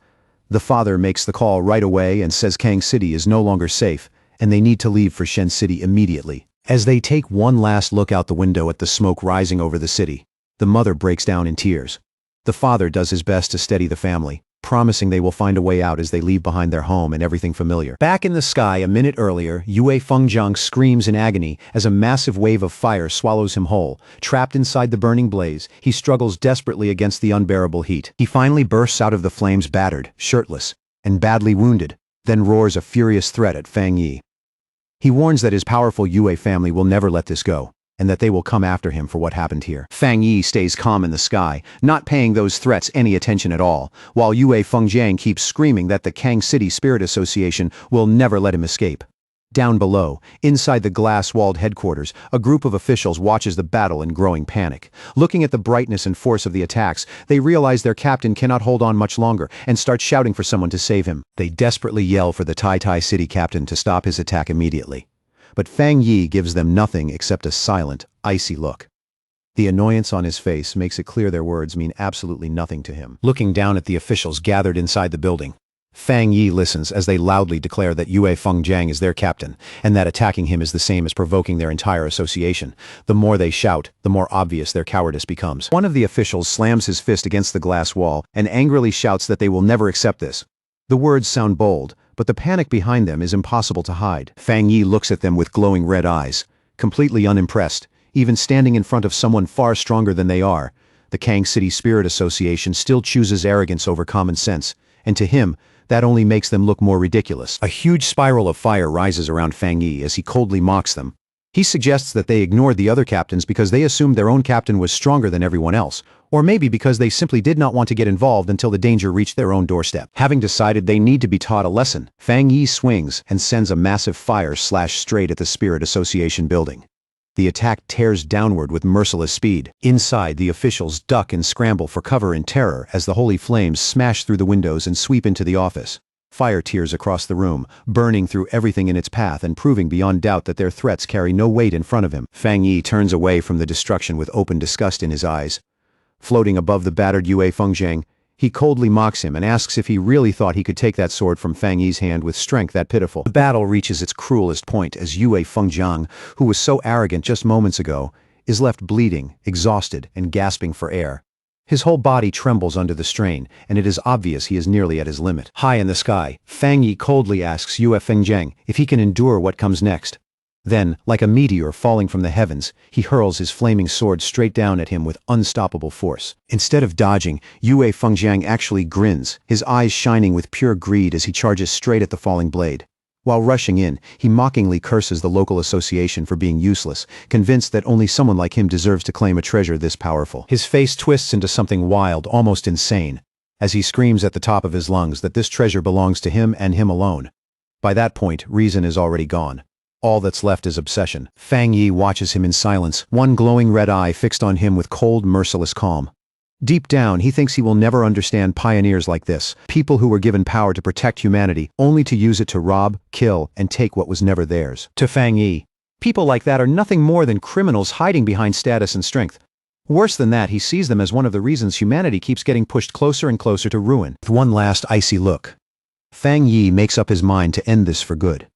The father makes the call right away and says Kang City is no longer safe, and they need to leave for Shen City immediately. As they take one last look out the window at the smoke rising over the city, the mother breaks down in tears. The father does his best to steady the family, promising they will find a way out as they leave behind their home and everything familiar. Back in the sky a minute earlier, Yue Fengjiang screams in agony as a massive wave of fire swallows him whole. Trapped inside the burning blaze, he struggles desperately against the unbearable heat. He finally bursts out of the flames battered, shirtless, and badly wounded, then roars a furious threat at Fang Yi. He warns that his powerful Yue family will never let this go, and that they will come after him for what happened here. Fang Yi stays calm in the sky, not paying those threats any attention at all, while Yue Fengjiang keeps screaming that the Kang City Spirit Association will never let him escape. Down below, inside the glass-walled headquarters, a group of officials watches the battle in growing panic. Looking at the brightness and force of the attacks, they realize their captain cannot hold on much longer and start shouting for someone to save him. They desperately yell for the Tai City captain to stop his attack immediately. But Fang Yi gives them nothing except a silent, icy look. The annoyance on his face makes it clear their words mean absolutely nothing to him. Looking down at the officials gathered inside the building, Fang Yi listens as they loudly declare that Yue Fengjiang is their captain, and that attacking him is the same as provoking their entire association. The more they shout, the more obvious their cowardice becomes. One of the officials slams his fist against the glass wall and angrily shouts that they will never accept this. The words sound bold, but the panic behind them is impossible to hide. Fang Yi looks at them with glowing red eyes, completely unimpressed, even standing in front of someone far stronger than they are. The Kang City Spirit Association still chooses arrogance over common sense, and to him, that only makes them look more ridiculous. A huge spiral of fire rises around Fang Yi as he coldly mocks them. He suggests that they ignored the other captains because they assumed their own captain was stronger than everyone else, or maybe because they simply did not want to get involved until the danger reached their own doorstep. Having decided they need to be taught a lesson, Fang Yi swings and sends a massive fire slash straight at the Spirit Association building. The attack tears downward with merciless speed. Inside, the officials duck and scramble for cover in terror as the holy flames smash through the windows and sweep into the office. Fire tears across the room, burning through everything in its path and proving beyond doubt that their threats carry no weight in front of him. Fang Yi turns away from the destruction with open disgust in his eyes. Floating above the battered Yue Fengjiang, he coldly mocks him and asks if he really thought he could take that sword from Fang Yi's hand with strength that pitiful. The battle reaches its cruelest point as Yue Fengjiang, who was so arrogant just moments ago, is left bleeding, exhausted, and gasping for air. His whole body trembles under the strain, and it is obvious he is nearly at his limit. High in the sky, Fang Yi coldly asks Yue Fengjiang if he can endure what comes next. Then, like a meteor falling from the heavens, he hurls his flaming sword straight down at him with unstoppable force. Instead of dodging, Yue Fengjiang actually grins, his eyes shining with pure greed as he charges straight at the falling blade. While rushing in, he mockingly curses the local association for being useless, convinced that only someone like him deserves to claim a treasure this powerful. His face twists into something wild, almost insane, as he screams at the top of his lungs that this treasure belongs to him and him alone. By that point, reason is already gone. All that's left is obsession. Fang Yi watches him in silence, one glowing red eye fixed on him with cold, merciless calm. Deep down, he thinks he will never understand pioneers like this, people who were given power to protect humanity, only to use it to rob, kill, and take what was never theirs. To Fang Yi, people like that are nothing more than criminals hiding behind status and strength. Worse than that, he sees them as one of the reasons humanity keeps getting pushed closer and closer to ruin. With one last icy look, Fang Yi makes up his mind to end this for good.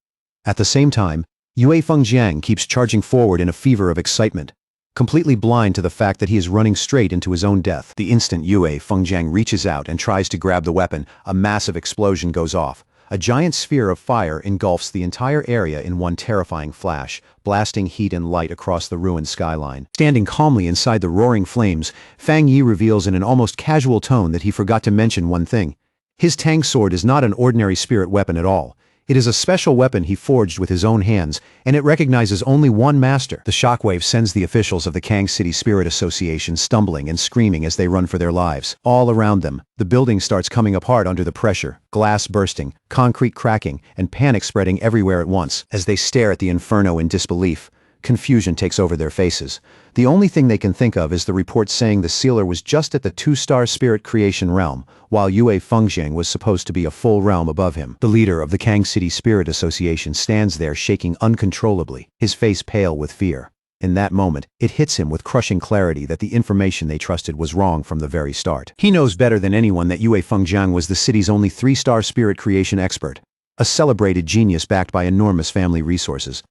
At the same time, Yue Fengjiang keeps charging forward in a fever of excitement, completely blind to the fact that he is running straight into his own death. The instant Yue Fengjiang reaches out and tries to grab the weapon, a massive explosion goes off. A giant sphere of fire engulfs the entire area in one terrifying flash, blasting heat and light across the ruined skyline. Standing calmly inside the roaring flames, Fang Yi reveals in an almost casual tone that he forgot to mention one thing. His Tang sword is not an ordinary spirit weapon at all. It is a special weapon he forged with his own hands, and it recognizes only one master. The shockwave sends the officials of the Kang City Spirit Association stumbling and screaming as they run for their lives. All around them, the building starts coming apart under the pressure, glass bursting, concrete cracking, and panic spreading everywhere at once. As they stare at the inferno in disbelief, confusion takes over their faces. The only thing they can think of is the report saying the sealer was just at the 2-star spirit creation realm, while Yue Fengjiang was supposed to be a full realm above him. The leader of the Kang City Spirit Association stands there shaking uncontrollably, his face pale with fear. In that moment, it hits him with crushing clarity that the information they trusted was wrong from the very start. He knows better than anyone that Yue Fengjiang was the city's only 3-star spirit creation expert, a celebrated genius backed by enormous family resources.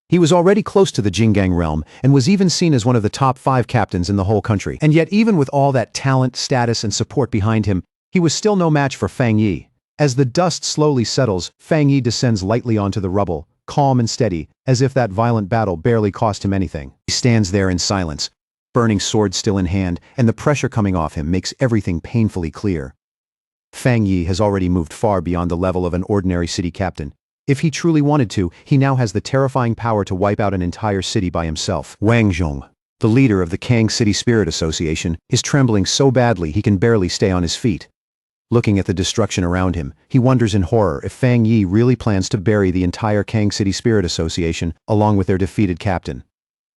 He was already close to the Jinggang realm and was even seen as one of the top 5 captains in the whole country. And yet, even with all that talent, status, and support behind him, he was still no match for Fang Yi. As the dust slowly settles, Fang Yi descends lightly onto the rubble, calm and steady, as if that violent battle barely cost him anything. He stands there in silence, burning sword still in hand, and the pressure coming off him makes everything painfully clear. Fang Yi has already moved far beyond the level of an ordinary city captain. If he truly wanted to, he now has the terrifying power to wipe out an entire city by himself. Wang Zhong, the leader of the Kang City Spirit Association, is trembling so badly he can barely stay on his feet. Looking at the destruction around him, he wonders in horror if Fang Yi really plans to bury the entire Kang City Spirit Association along with their defeated captain.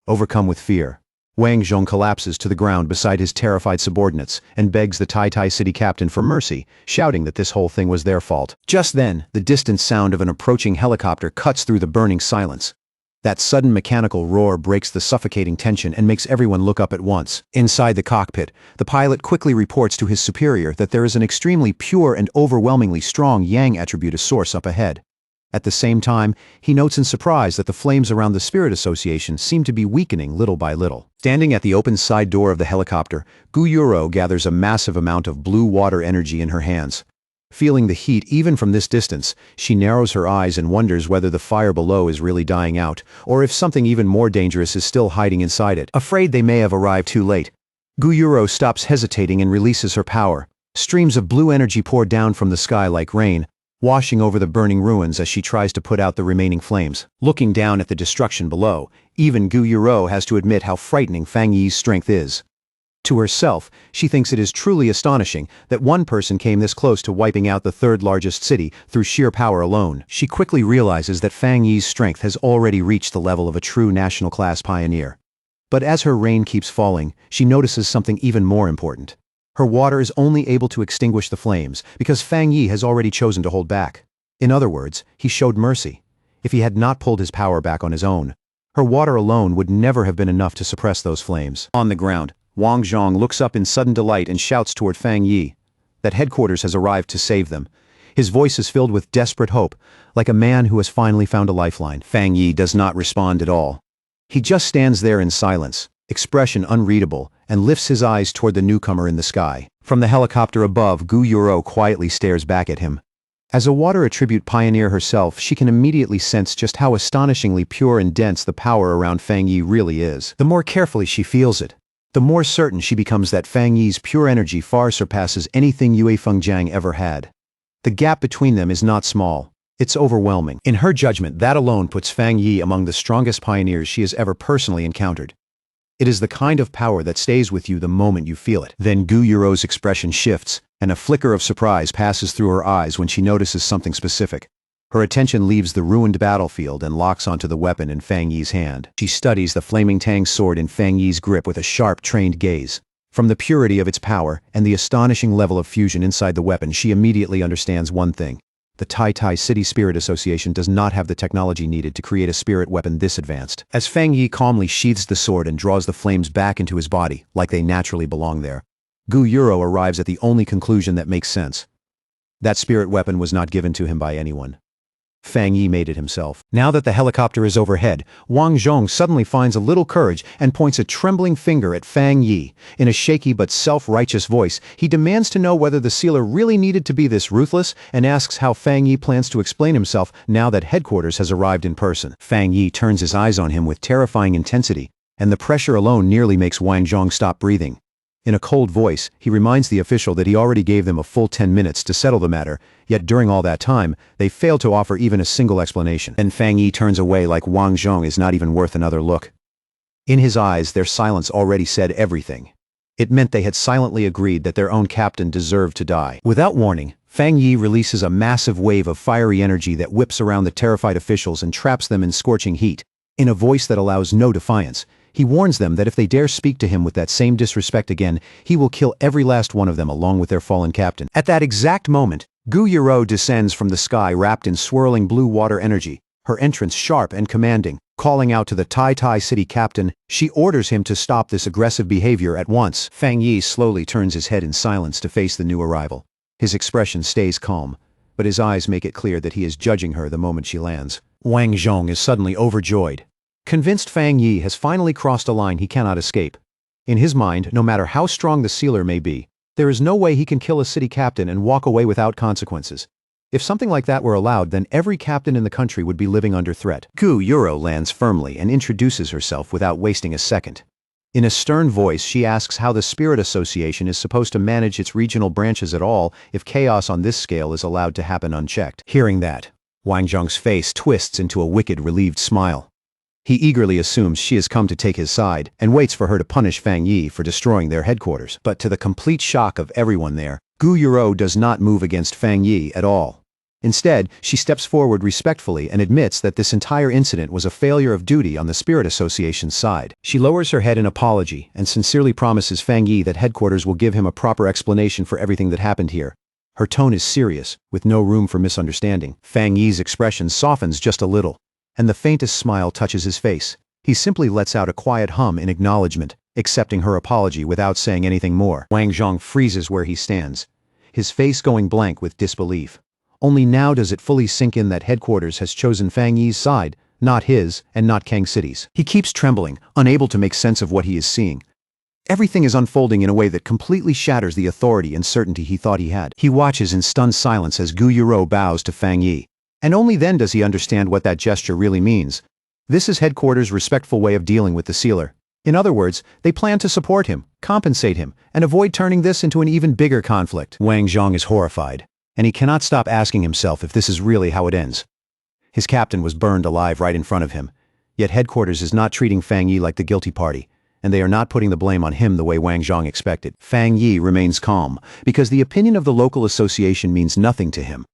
Overcome with fear, Wang Zhong collapses to the ground beside his terrified subordinates and begs the Tai City captain for mercy, shouting that this whole thing was their fault. Just then, the distant sound of an approaching helicopter cuts through the burning silence. That sudden mechanical roar breaks the suffocating tension and makes everyone look up at once. Inside the cockpit, the pilot quickly reports to his superior that there is an extremely pure and overwhelmingly strong Yang attribute source up ahead. At the same time, he notes in surprise that the flames around the Spirit Association seem to be weakening little by little. Standing at the open side door of the helicopter, Gu Yuro gathers a massive amount of blue water energy in her hands. Feeling the heat even from this distance, she narrows her eyes and wonders whether the fire below is really dying out, or if something even more dangerous is still hiding inside it. Afraid they may have arrived too late, Gu Yuro stops hesitating and releases her power. Streams of blue energy pour down from the sky like rain, washing over the burning ruins as she tries to put out the remaining flames. Looking down at the destruction below, even Gu Yuro has to admit how frightening Fang Yi's strength is. To herself, she thinks it is truly astonishing that one person came this close to wiping out the third largest city through sheer power alone. She quickly realizes that Fang Yi's strength has already reached the level of a true national-class pioneer. But as her rain keeps falling, she notices something even more important. Her water is only able to extinguish the flames because Fang Yi has already chosen to hold back. In other words, he showed mercy. If he had not pulled his power back on his own, her water alone would never have been enough to suppress those flames. On the ground, Wang Zhong looks up in sudden delight and shouts toward Fang Yi that headquarters has arrived to save them. His voice is filled with desperate hope, like a man who has finally found a lifeline. Fang Yi does not respond at all. He just stands there in silence, expression unreadable, and lifts his eyes toward the newcomer in the sky. From the helicopter above, Gu Yuro quietly stares back at him. As a water attribute pioneer herself, she can immediately sense just how astonishingly pure and dense the power around Fang Yi really is. The more carefully she feels it, the more certain she becomes that Fang Yi's pure energy far surpasses anything Yue Fengjiang ever had. The gap between them is not small. It's overwhelming. In her judgment, that alone puts Fang Yi among the strongest pioneers she has ever personally encountered. It is the kind of power that stays with you the moment you feel it. Then Gu Yuro's expression shifts, and a flicker of surprise passes through her eyes when she notices something specific. Her attention leaves the ruined battlefield and locks onto the weapon in Fang Yi's hand. She studies the flaming Tang sword in Fang Yi's grip with a sharp, trained gaze. From the purity of its power and the astonishing level of fusion inside the weapon, she immediately understands one thing. The Tai City Spirit Association does not have the technology needed to create a spirit weapon this advanced. As Fang Yi calmly sheathes the sword and draws the flames back into his body, like they naturally belong there, Gu Yuro arrives at the only conclusion that makes sense. That spirit weapon was not given to him by anyone. Fang Yi made it himself. Now that the helicopter is overhead, Wang Zhong suddenly finds a little courage and points a trembling finger at Fang Yi. In a shaky but self-righteous voice, he demands to know whether the sealer really needed to be this ruthless and asks how Fang Yi plans to explain himself now that headquarters has arrived in person. Fang Yi turns his eyes on him with terrifying intensity, and the pressure alone nearly makes Wang Zhong stop breathing. In a cold voice, he reminds the official that he already gave them a full 10 minutes to settle the matter, yet during all that time, they failed to offer even a single explanation. And Fang Yi turns away like Wang Zhong is not even worth another look. In his eyes, their silence already said everything. It meant they had silently agreed that their own captain deserved to die. Without warning, Fang Yi releases a massive wave of fiery energy that whips around the terrified officials and traps them in scorching heat. In a voice that allows no defiance, he warns them that if they dare speak to him with that same disrespect again, he will kill every last one of them along with their fallen captain. At that exact moment, Gu Yuro descends from the sky wrapped in swirling blue water energy, her entrance sharp and commanding. Calling out to the Tai City captain, she orders him to stop this aggressive behavior at once. Fang Yi slowly turns his head in silence to face the new arrival. His expression stays calm, but his eyes make it clear that he is judging her the moment she lands. Wang Zhong is suddenly overjoyed. Convinced Fang Yi has finally crossed a line he cannot escape. In his mind, no matter how strong the sealer may be, there is no way he can kill a city captain and walk away without consequences. If something like that were allowed, then every captain in the country would be living under threat. Gu Yuro lands firmly and introduces herself without wasting a second. In a stern voice, she asks how the Spirit Association is supposed to manage its regional branches at all if chaos on this scale is allowed to happen unchecked. Hearing that, Wang Zhong's face twists into a wicked, relieved smile. He eagerly assumes she has come to take his side and waits for her to punish Fang Yi for destroying their headquarters. But to the complete shock of everyone there, Gu Yuro does not move against Fang Yi at all. Instead, she steps forward respectfully and admits that this entire incident was a failure of duty on the Spirit Association's side. She lowers her head in apology and sincerely promises Fang Yi that headquarters will give him a proper explanation for everything that happened here. Her tone is serious, with no room for misunderstanding. Fang Yi's expression softens just a little, and the faintest smile touches his face. He simply lets out a quiet hum in acknowledgement, accepting her apology without saying anything more. Wang Zhong freezes where he stands, his face going blank with disbelief. Only now does it fully sink in that headquarters has chosen Fang Yi's side, not his and not Kang City's. He keeps trembling, unable to make sense of what he is seeing. Everything is unfolding in a way that completely shatters the authority and certainty he thought he had. He watches in stunned silence as Gu Yuro bows to Fang Yi. And only then does he understand what that gesture really means. This is headquarters' respectful way of dealing with the sealer. In other words, they plan to support him, compensate him, and avoid turning this into an even bigger conflict. Wang Zhong is horrified, and he cannot stop asking himself if this is really how it ends. His captain was burned alive right in front of him, yet headquarters is not treating Fang Yi like the guilty party, and they are not putting the blame on him the way Wang Zhong expected. Fang Yi remains calm, because the opinion of the local association means nothing to him.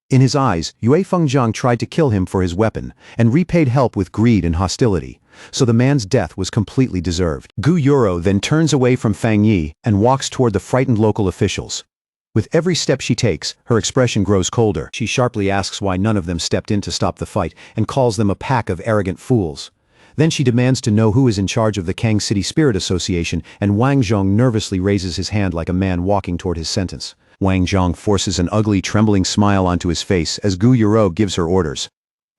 In his eyes, Yue Fengjiang tried to kill him for his weapon and repaid help with greed and hostility, so the man's death was completely deserved. Gu Yuro then turns away from Fang Yi and walks toward the frightened local officials. With every step she takes, her expression grows colder. She sharply asks why none of them stepped in to stop the fight and calls them a pack of arrogant fools. Then she demands to know who is in charge of the Kang City Spirit Association, and Wang Zhong nervously raises his hand like a man walking toward his sentence. Wang Zhong forces an ugly, trembling smile onto his face as Gu Yuro gives her orders.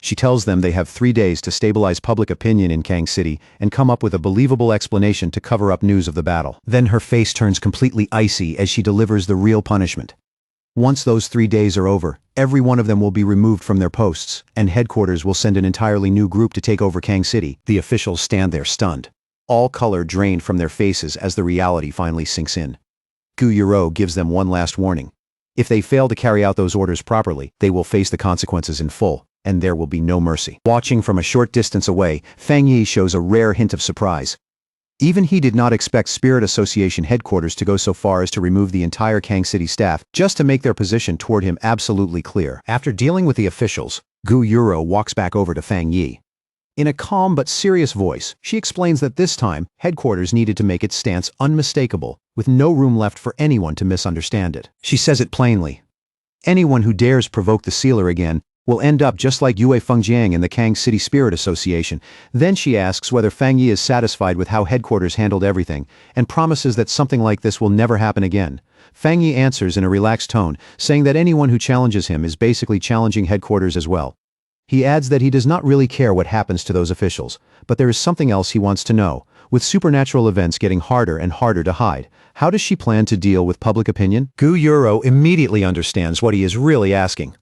She tells them they have 3 days to stabilize public opinion in Kang City and come up with a believable explanation to cover up news of the battle. Then her face turns completely icy as she delivers the real punishment. Once those 3 days are over, every one of them will be removed from their posts, and headquarters will send an entirely new group to take over Kang City. The officials stand there stunned. All color drained from their faces as the reality finally sinks in. Gu Yuro gives them one last warning. If they fail to carry out those orders properly, they will face the consequences in full, and there will be no mercy. Watching from a short distance away, Fang Yi shows a rare hint of surprise. Even he did not expect Spirit Association headquarters to go so far as to remove the entire Kang City staff just to make their position toward him absolutely clear. After dealing with the officials, Gu Yuro walks back over to Fang Yi. In a calm but serious voice, she explains that this time, headquarters needed to make its stance unmistakable, with no room left for anyone to misunderstand it. She says it plainly. Anyone who dares provoke the sealer again will end up just like Yue Fengjiang in the Kang City Spirit Association. Then she asks whether Fang Yi is satisfied with how headquarters handled everything, and promises that something like this will never happen again. Fang Yi answers in a relaxed tone, saying that anyone who challenges him is basically challenging headquarters as well. He adds that he does not really care what happens to those officials, but there is something else he wants to know. With supernatural events getting harder and harder to hide, how does she plan to deal with public opinion? Gu Yuro immediately understands what he is really asking.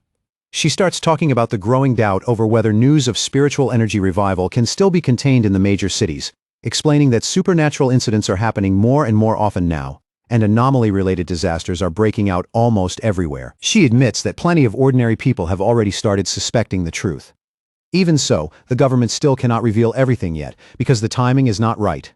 She starts talking about the growing doubt over whether news of spiritual energy revival can still be contained in the major cities, explaining that supernatural incidents are happening more and more often now, and anomaly-related disasters are breaking out almost everywhere. She admits that plenty of ordinary people have already started suspecting the truth. Even so, the government still cannot reveal everything yet, because the timing is not right.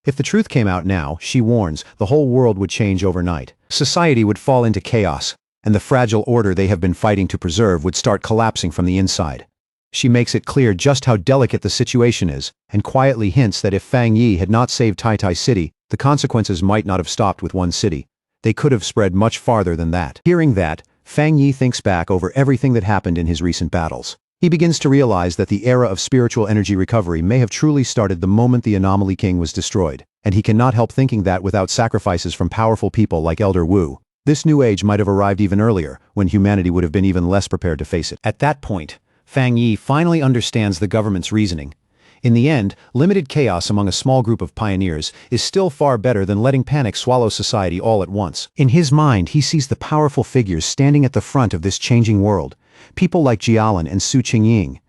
If the truth came out now, she warns, the whole world would change overnight. Society would fall into chaos, and the fragile order they have been fighting to preserve would start collapsing from the inside. She makes it clear just how delicate the situation is, and quietly hints that if Fang Yi had not saved Tai City, the consequences might not have stopped with one city. They could have spread much farther than that. Hearing that, Fang Yi thinks back over everything that happened in his recent battles. He begins to realize that the era of spiritual energy recovery may have truly started the moment the Anomaly King was destroyed, and he cannot help thinking that without sacrifices from powerful people like Elder Wu, this new age might have arrived even earlier, when humanity would have been even less prepared to face it. At that point, Fang Yi finally understands the government's reasoning. In the end, limited chaos among a small group of pioneers is still far better than letting panic swallow society all at once. In his mind, he sees the powerful figures standing at the front of this changing world, people like Jialan and Su Qingying.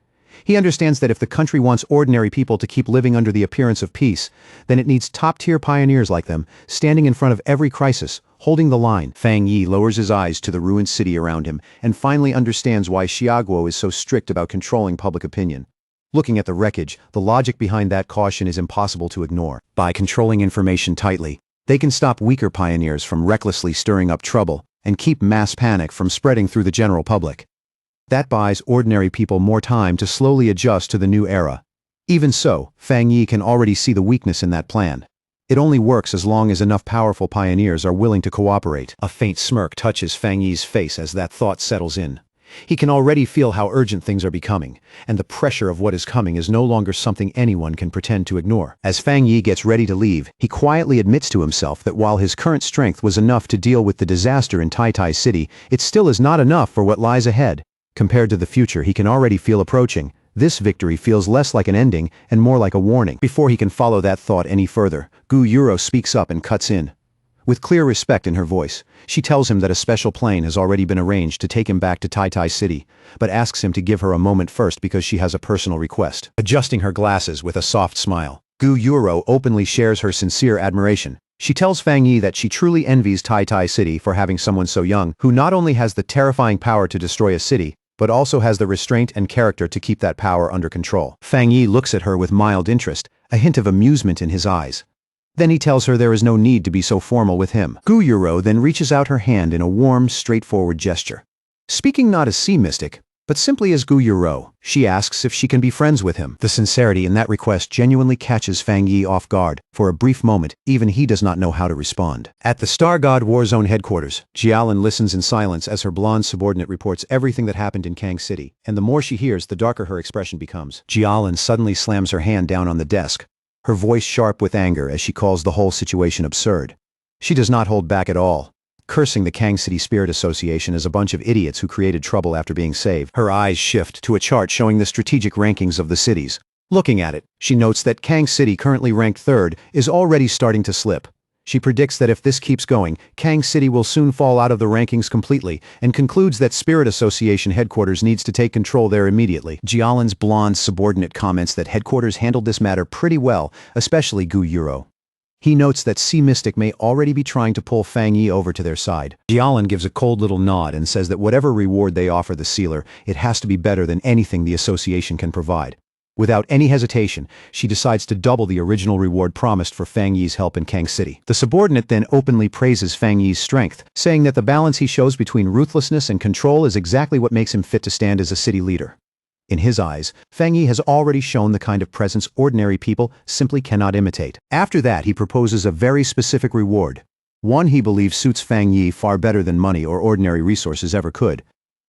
He understands that if the country wants ordinary people to keep living under the appearance of peace, then it needs top-tier pioneers like them, standing in front of every crisis, holding the line. Fang Yi lowers his eyes to the ruined city around him, and finally understands why Xiaoguo is so strict about controlling public opinion. Looking at the wreckage, the logic behind that caution is impossible to ignore. By controlling information tightly, they can stop weaker pioneers from recklessly stirring up trouble, and keep mass panic from spreading through the general public. That buys ordinary people more time to slowly adjust to the new era. Even so, Fang Yi can already see the weakness in that plan. It only works as long as enough powerful pioneers are willing to cooperate. A faint smirk touches Fang Yi's face as that thought settles in. He can already feel how urgent things are becoming, and the pressure of what is coming is no longer something anyone can pretend to ignore. As Fang Yi gets ready to leave, he quietly admits to himself that while his current strength was enough to deal with the disaster in Tai City, it still is not enough for what lies ahead. Compared to the future he can already feel approaching, this victory feels less like an ending and more like a warning. Before he can follow that thought any further, Gu Yuro speaks up and cuts in. With clear respect in her voice, she tells him that a special plane has already been arranged to take him back to Tai City, but asks him to give her a moment first because she has a personal request. Adjusting her glasses with a soft smile, Gu Yuro openly shares her sincere admiration. She tells Fang Yi that she truly envies Tai City for having someone so young who not only has the terrifying power to destroy a city, but also has the restraint and character to keep that power under control. Fang Yi looks at her with mild interest, a hint of amusement in his eyes. Then he tells her there is no need to be so formal with him. Gu Yuro then reaches out her hand in a warm, straightforward gesture. Speaking not as sea mystic, but simply as Gu Yuro. She asks if she can be friends with him. The sincerity in that request genuinely catches Fang Yi off guard. For a brief moment, even he does not know how to respond. At the Star God Warzone headquarters, Jialin listens in silence as her blonde subordinate reports everything that happened in Kang City, and the more she hears, the darker her expression becomes. Jialin suddenly slams her hand down on the desk, her voice sharp with anger as she calls the whole situation absurd. She does not hold back at all, cursing the Kang City Spirit Association as a bunch of idiots who created trouble after being saved. Her eyes shift to a chart showing the strategic rankings of the cities. Looking at it, she notes that Kang City, currently ranked 3rd, is already starting to slip. She predicts that if this keeps going, Kang City will soon fall out of the rankings completely, and concludes that Spirit Association headquarters needs to take control there immediately. Jialin's blonde subordinate comments that headquarters handled this matter pretty well, especially Gu Yuro. He notes that Sea Mystic may already be trying to pull Fang Yi over to their side. Jialin gives a cold little nod and says that whatever reward they offer the sealer, it has to be better than anything the association can provide. Without any hesitation, she decides to double the original reward promised for Fang Yi's help in Kang City. The subordinate then openly praises Fang Yi's strength, saying that the balance he shows between ruthlessness and control is exactly what makes him fit to stand as a city leader. In his eyes, Fang Yi has already shown the kind of presence ordinary people simply cannot imitate. After that, he proposes a very specific reward, one he believes suits Fang Yi far better than money or ordinary resources ever could.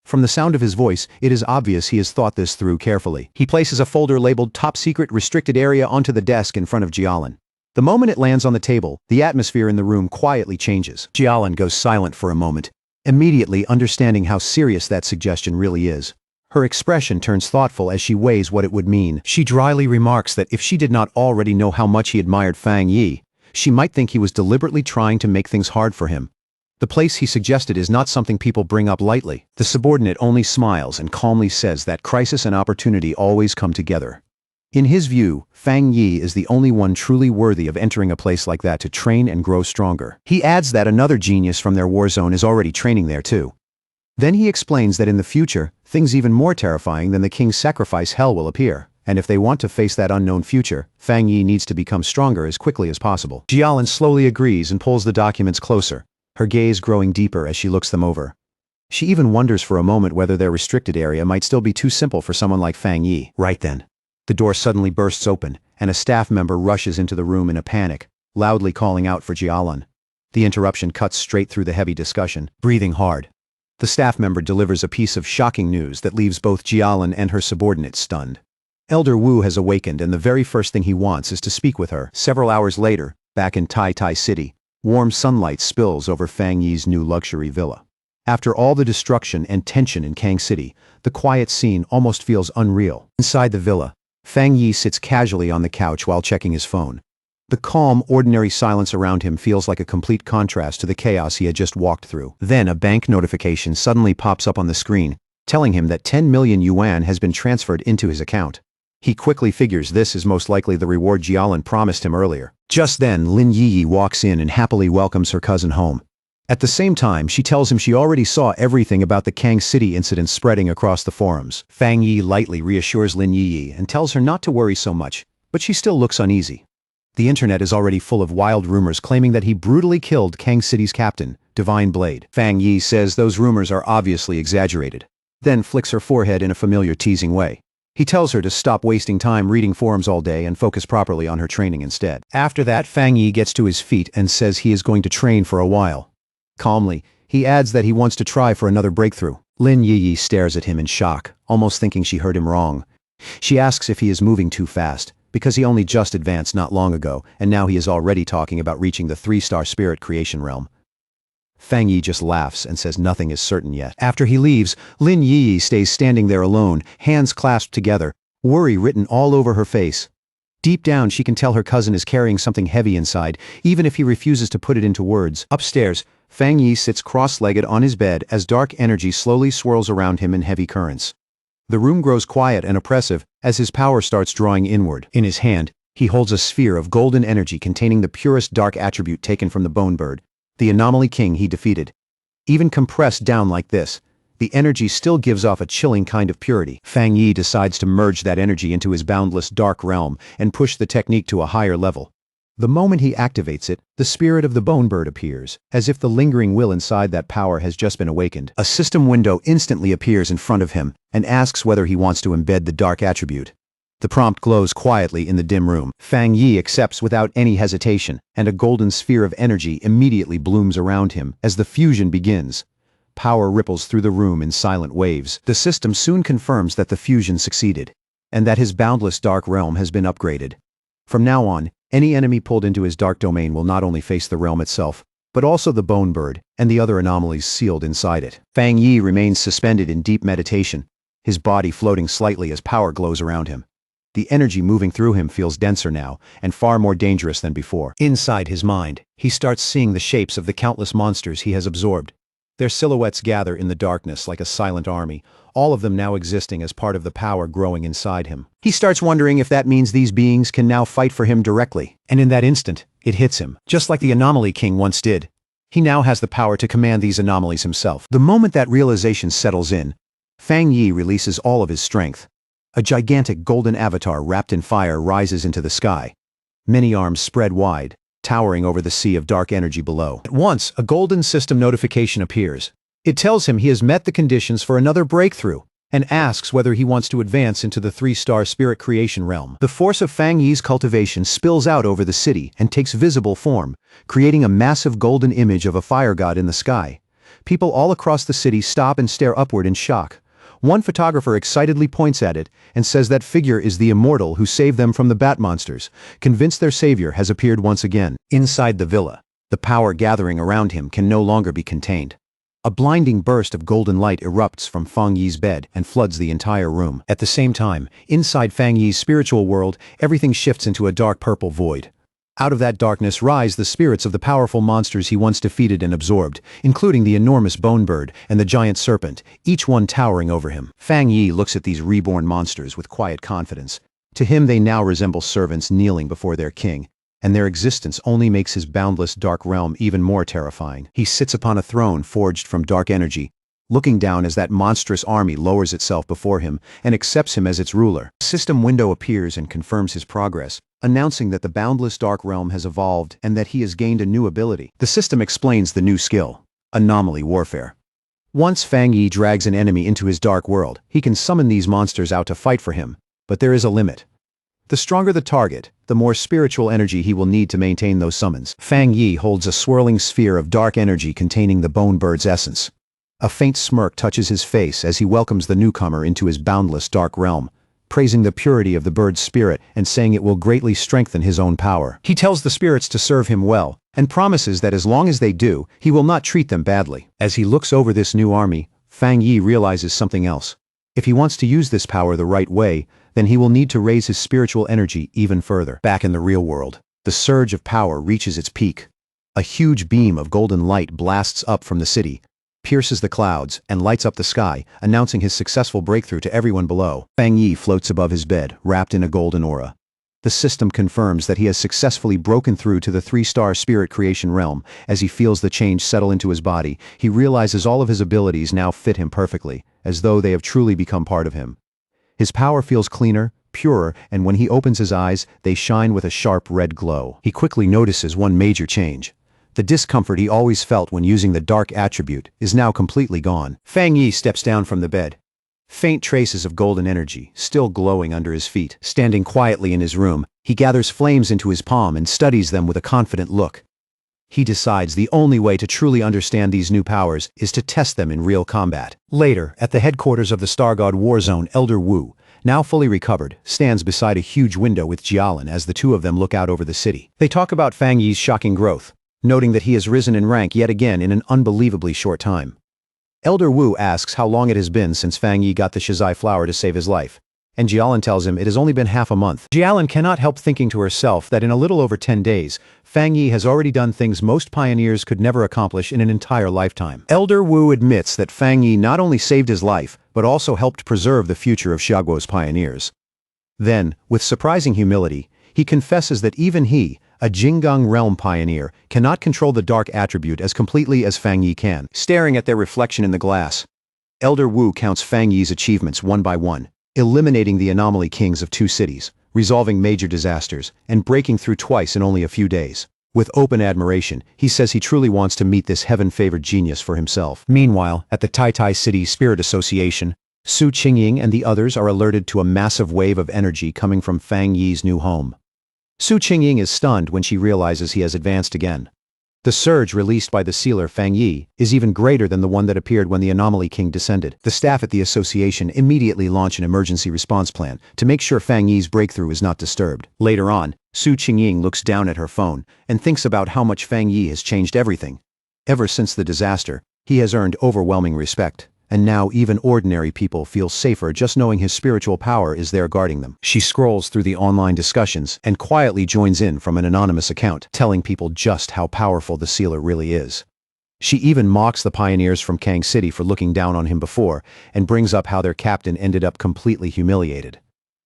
From the sound of his voice, it is obvious he has thought this through carefully. He places a folder labeled Top Secret Restricted Area onto the desk in front of Jialin. The moment it lands on the table, the atmosphere in the room quietly changes. Jialin goes silent for a moment, immediately understanding how serious that suggestion really is. Her expression turns thoughtful as she weighs what it would mean. She dryly remarks that if she did not already know how much he admired Fang Yi, she might think he was deliberately trying to make things hard for him. The place he suggested is not something people bring up lightly. The subordinate only smiles and calmly says that crisis and opportunity always come together. In his view, Fang Yi is the only one truly worthy of entering a place like that to train and grow stronger. He adds that another genius from their war zone is already training there too. Then he explains that in the future, things even more terrifying than the king's sacrifice hell will appear, and if they want to face that unknown future, Fang Yi needs to become stronger as quickly as possible. Jialin slowly agrees and pulls the documents closer, her gaze growing deeper as she looks them over. She even wonders for a moment whether their restricted area might still be too simple for someone like Fang Yi. Right then, the door suddenly bursts open, and a staff member rushes into the room in a panic, loudly calling out for Jialin. The interruption cuts straight through the heavy discussion. Breathing hard, the staff member delivers a piece of shocking news that leaves both Jialin and her subordinate stunned. Elder Wu has awakened, and the very first thing he wants is to speak with her. Several hours later, back in Tai Tai City, warm sunlight spills over Fang Yi's new luxury villa. After all the destruction and tension in Kang City, the quiet scene almost feels unreal. Inside the villa, Fang Yi sits casually on the couch while checking his phone. The calm, ordinary silence around him feels like a complete contrast to the chaos he had just walked through. Then a bank notification suddenly pops up on the screen, telling him that 10 million yuan has been transferred into his account. He quickly figures this is most likely the reward Jialin promised him earlier. Just then, Lin Yi walks in and happily welcomes her cousin home. At the same time, she tells him she already saw everything about the Kang City incident spreading across the forums. Fang Yi lightly reassures Lin Yi and tells her not to worry so much, but she still looks uneasy. The internet is already full of wild rumors claiming that he brutally killed Kang City's captain, Divine Blade. Fang Yi says those rumors are obviously exaggerated, then flicks her forehead in a familiar teasing way. He tells her to stop wasting time reading forums all day and focus properly on her training instead. After that, Fang Yi gets to his feet and says he is going to train for a while. Calmly, he adds that he wants to try for another breakthrough. Lin Yi stares at him in shock, almost thinking she heard him wrong. She asks if he is moving too fast, because he only just advanced not long ago, and now he is already talking about reaching the 3-star spirit creation realm. Fang Yi just laughs and says nothing is certain yet. After he leaves, Lin Yi stays standing there alone, hands clasped together, worry written all over her face. Deep down, she can tell her cousin is carrying something heavy inside, even if he refuses to put it into words. Upstairs, Fang Yi sits cross-legged on his bed as dark energy slowly swirls around him in heavy currents. The room grows quiet and oppressive as his power starts drawing inward. In his hand, he holds a sphere of golden energy containing the purest dark attribute taken from the Bone Bird, the anomaly king he defeated. Even compressed down like this, the energy still gives off a chilling kind of purity. Fang Yi decides to merge that energy into his boundless dark realm and push the technique to a higher level. The moment he activates it, the spirit of the bone bird appears, as if the lingering will inside that power has just been awakened. A system window instantly appears in front of him and asks whether he wants to embed the dark attribute. The prompt glows quietly in the dim room. Fang Yi accepts without any hesitation, and a golden sphere of energy immediately blooms around him as the fusion begins. Power ripples through the room in silent waves. The system soon confirms that the fusion succeeded, and that his boundless dark realm has been upgraded. From now on, any enemy pulled into his dark domain will not only face the realm itself, but also the bone bird and the other anomalies sealed inside it. Fang Yi remains suspended in deep meditation, his body floating slightly as power glows around him. The energy moving through him feels denser now, and far more dangerous than before. Inside his mind, he starts seeing the shapes of the countless monsters he has absorbed. Their silhouettes gather in the darkness like a silent army, all of them now existing as part of the power growing inside him. He starts wondering if that means these beings can now fight for him directly. And in that instant, it hits him, just like the Anomaly King once did. He now has the power to command these anomalies himself. The moment that realization settles in, Fang Yi releases all of his strength. A gigantic golden avatar wrapped in fire rises into the sky. Many arms spread wide, towering over the sea of dark energy below. At once, a golden system notification appears. It tells him he has met the conditions for another breakthrough, and asks whether he wants to advance into the 3-star spirit creation realm. The force of Fang Yi's cultivation spills out over the city and takes visible form, creating a massive golden image of a fire god in the sky. People all across the city stop and stare upward in shock. One photographer excitedly points at it and says that figure is the immortal who saved them from the bat monsters, convinced their savior has appeared once again. Inside the villa, the power gathering around him can no longer be contained. A blinding burst of golden light erupts from Fang Yi's bed and floods the entire room. At the same time, inside Fang Yi's spiritual world, everything shifts into a dark purple void. Out of that darkness rise the spirits of the powerful monsters he once defeated and absorbed, including the enormous bone bird and the giant serpent, each one towering over him. Fang Yi looks at these reborn monsters with quiet confidence. To him they now resemble servants kneeling before their king, and their existence only makes his boundless dark realm even more terrifying. He sits upon a throne forged from dark energy, looking down as that monstrous army lowers itself before him and accepts him as its ruler. A system window appears and confirms his progress, announcing that the boundless dark realm has evolved and that he has gained a new ability. The system explains the new skill: anomaly warfare. Once Fang Yi drags an enemy into his dark world, he can summon these monsters out to fight for him, but there is a limit. The stronger the target, the more spiritual energy he will need to maintain those summons. Fang Yi holds a swirling sphere of dark energy containing the bone bird's essence. A faint smirk touches his face as he welcomes the newcomer into his boundless dark realm, praising the purity of the bird's spirit and saying it will greatly strengthen his own power. He tells the spirits to serve him well, and promises that as long as they do, he will not treat them badly. As he looks over this new army, Fang Yi realizes something else. If he wants to use this power the right way, then he will need to raise his spiritual energy even further. Back in the real world, the surge of power reaches its peak. A huge beam of golden light blasts up from the city, pierces the clouds, and lights up the sky, announcing his successful breakthrough to everyone below. Fang Yi floats above his bed, wrapped in a golden aura. The system confirms that he has successfully broken through to the 3-star spirit creation realm. As he feels the change settle into his body, he realizes all of his abilities now fit him perfectly, as though they have truly become part of him. His power feels cleaner, purer, and when he opens his eyes, they shine with a sharp red glow. He quickly notices one major change. The discomfort he always felt when using the dark attribute is now completely gone. Fang Yi steps down from the bed. Faint traces of golden energy, still glowing under his feet. Standing quietly in his room, he gathers flames into his palm and studies them with a confident look. He decides the only way to truly understand these new powers is to test them in real combat. Later, at the headquarters of the Star God War Zone, Elder Wu, now fully recovered, stands beside a huge window with Jialin as the two of them look out over the city. They talk about Fang Yi's shocking growth, noting that he has risen in rank yet again in an unbelievably short time. Elder Wu asks how long it has been since Fang Yi got the Shizai flower to save his life, and Jialin tells him it has only been half a month. Jialin cannot help thinking to herself that in a little over 10 days, Fang Yi has already done things most pioneers could never accomplish in an entire lifetime. Elder Wu admits that Fang Yi not only saved his life, but also helped preserve the future of Xiaoguo's pioneers. Then, with surprising humility, he confesses that even he, a Jinggang realm pioneer, cannot control the dark attribute as completely as Fang Yi can. Staring at their reflection in the glass, Elder Wu counts Fang Yi's achievements one by one, eliminating the anomaly kings of 2 cities, resolving major disasters, and breaking through twice in only a few days. With open admiration, he says he truly wants to meet this heaven-favored genius for himself. Meanwhile, at the Tai City Spirit Association, Su Qingying and the others are alerted to a massive wave of energy coming from Fang Yi's new home. Su Qingying is stunned when she realizes he has advanced again. The surge released by the sealer Fang Yi is even greater than the one that appeared when the Anomaly King descended. The staff at the association immediately launch an emergency response plan to make sure Fang Yi's breakthrough is not disturbed. Later on, Su Qingying looks down at her phone and thinks about how much Fang Yi has changed everything. Ever since the disaster, he has earned overwhelming respect. And now even ordinary people feel safer just knowing his spiritual power is there guarding them. She scrolls through the online discussions and quietly joins in from an anonymous account, telling people just how powerful the sealer really is. She even mocks the pioneers from Kang City for looking down on him before, and brings up how their captain ended up completely humiliated.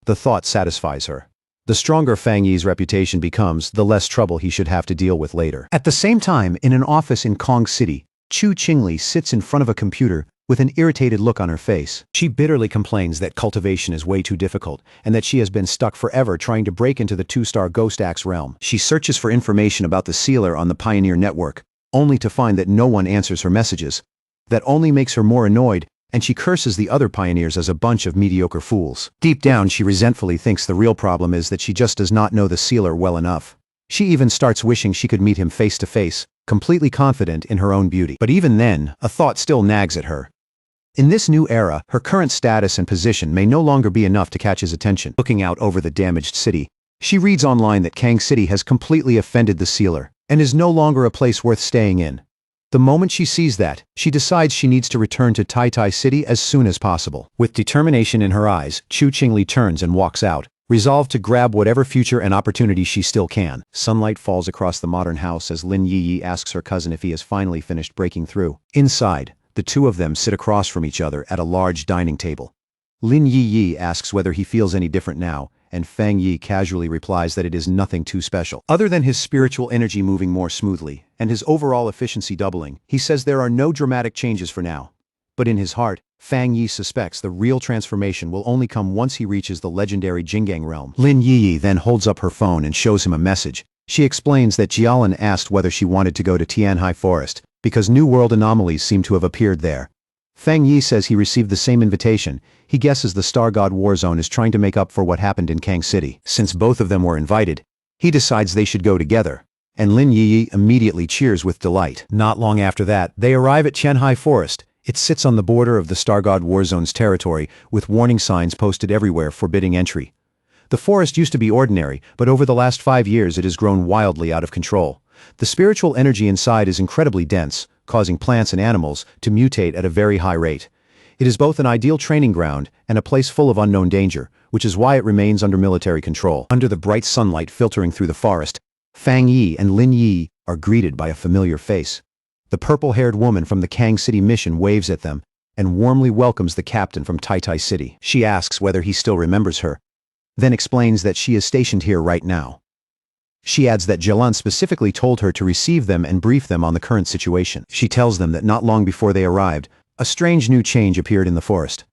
The thought satisfies her. The stronger Fang Yi's reputation becomes, the less trouble he should have to deal with later. At the same time, in an office in Kong City, Chu Qingli sits in front of a computer with an irritated look on her face. She bitterly complains that cultivation is way too difficult, and that she has been stuck forever trying to break into the 2-star Ghost Axe realm. She searches for information about the sealer on the Pioneer Network, only to find that no one answers her messages. That only makes her more annoyed, and she curses the other pioneers as a bunch of mediocre fools. Deep down, she resentfully thinks the real problem is that she just does not know the sealer well enough. She even starts wishing she could meet him face to face, completely confident in her own beauty. But even then, a thought still nags at her. In this new era, her current status and position may no longer be enough to catch his attention. Looking out over the damaged city, she reads online that Kang City has completely offended the sealer, and is no longer a place worth staying in. The moment she sees that, she decides she needs to return to Tai City as soon as possible. With determination in her eyes, Chu Qingli turns and walks out, resolved to grab whatever future and opportunity she still can. Sunlight falls across the modern house as Lin Yi asks her cousin if he has finally finished breaking through. Inside, the two of them sit across from each other at a large dining table. Lin Yi asks whether he feels any different now, and Fang Yi casually replies that it is nothing too special. Other than his spiritual energy moving more smoothly, and his overall efficiency doubling, he says there are no dramatic changes for now. But in his heart, Fang Yi suspects the real transformation will only come once he reaches the legendary Jinggang realm. Lin Yi then holds up her phone and shows him a message. She explains that Jialan asked whether she wanted to go to Tianhai Forest, because New World anomalies seem to have appeared there. Fang Yi says he received the same invitation. He guesses the Star God Warzone is trying to make up for what happened in Kang City. Since both of them were invited, he decides they should go together, and Lin Yi immediately cheers with delight. Not long after that, they arrive at Tianhai Forest. It sits on the border of the Star God Warzone's territory, with warning signs posted everywhere forbidding entry. The forest used to be ordinary, but over the last 5 years it has grown wildly out of control. The spiritual energy inside is incredibly dense, causing plants and animals to mutate at a very high rate. It is both an ideal training ground and a place full of unknown danger, which is why it remains under military control. Under the bright sunlight filtering through the forest, Fang Yi and Lin Yi are greeted by a familiar face. The purple-haired woman from the Kang City mission waves at them and warmly welcomes the captain from Tai City. She asks whether he still remembers her, then explains that she is stationed here right now. She adds that Jialan specifically told her to receive them and brief them on the current situation. She tells them that not long before they arrived, a strange new change appeared in the forest.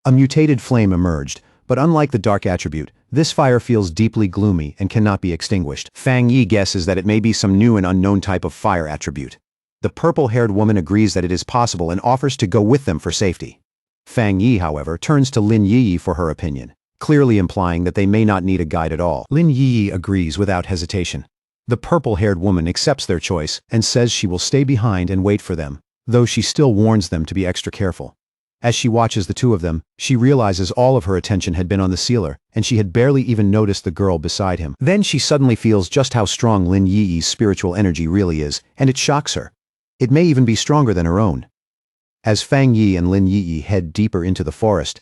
A mutated flame emerged, but unlike the dark attribute, this fire feels deeply gloomy and cannot be extinguished. Fang Yi guesses that it may be some new and unknown type of fire attribute. The purple-haired woman agrees that it is possible and offers to go with them for safety. Fang Yi, however, turns to Lin Yi for her opinion, clearly implying that they may not need a guide at all. Lin Yi agrees without hesitation. The purple-haired woman accepts their choice and says she will stay behind and wait for them, though she still warns them to be extra careful. As she watches the two of them, she realizes all of her attention had been on the sealer, and she had barely even noticed the girl beside him. Then she suddenly feels just how strong Lin Yi's spiritual energy really is, and it shocks her. It may even be stronger than her own. As Fang Yi and Lin Yi head deeper into the forest,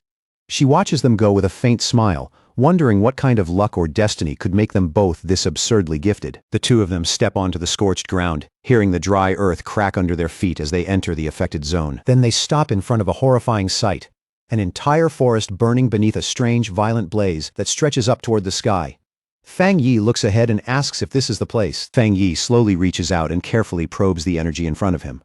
she watches them go with a faint smile, wondering what kind of luck or destiny could make them both this absurdly gifted. The two of them step onto the scorched ground, hearing the dry earth crack under their feet as they enter the affected zone. Then they stop in front of a horrifying sight, an entire forest burning beneath a strange, violent blaze that stretches up toward the sky. Fang Yi looks ahead and asks if this is the place. Fang Yi slowly reaches out and carefully probes the energy in front of him.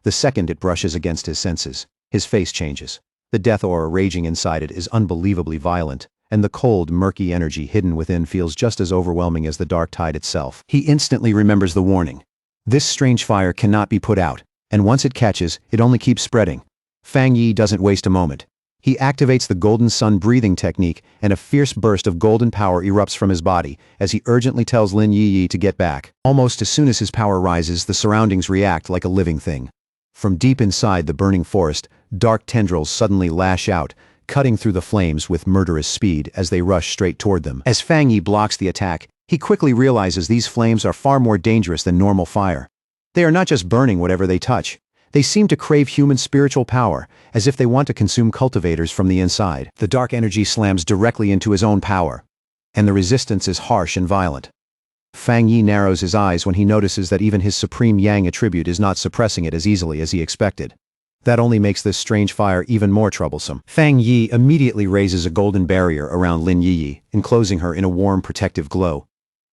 The second it brushes against his senses, his face changes. The death aura raging inside it is unbelievably violent, and the cold, murky energy hidden within feels just as overwhelming as the dark tide itself. He instantly remembers the warning. This strange fire cannot be put out, and once it catches, it only keeps spreading. Fang Yi doesn't waste a moment. He activates the golden sun breathing technique, and a fierce burst of golden power erupts from his body as he urgently tells Lin Yi to get back. Almost as soon as his power rises, the surroundings react like a living thing. From deep inside the burning forest, dark tendrils suddenly lash out, cutting through the flames with murderous speed as they rush straight toward them. As Fang Yi blocks the attack, he quickly realizes these flames are far more dangerous than normal fire. They are not just burning whatever they touch. They seem to crave human spiritual power, as if they want to consume cultivators from the inside. The dark energy slams directly into his own power, and the resistance is harsh and violent. Fang Yi narrows his eyes when he notices that even his supreme yang attribute is not suppressing it as easily as he expected. That only makes this strange fire even more troublesome. Fang Yi immediately raises a golden barrier around Lin Yi, enclosing her in a warm, protective glow.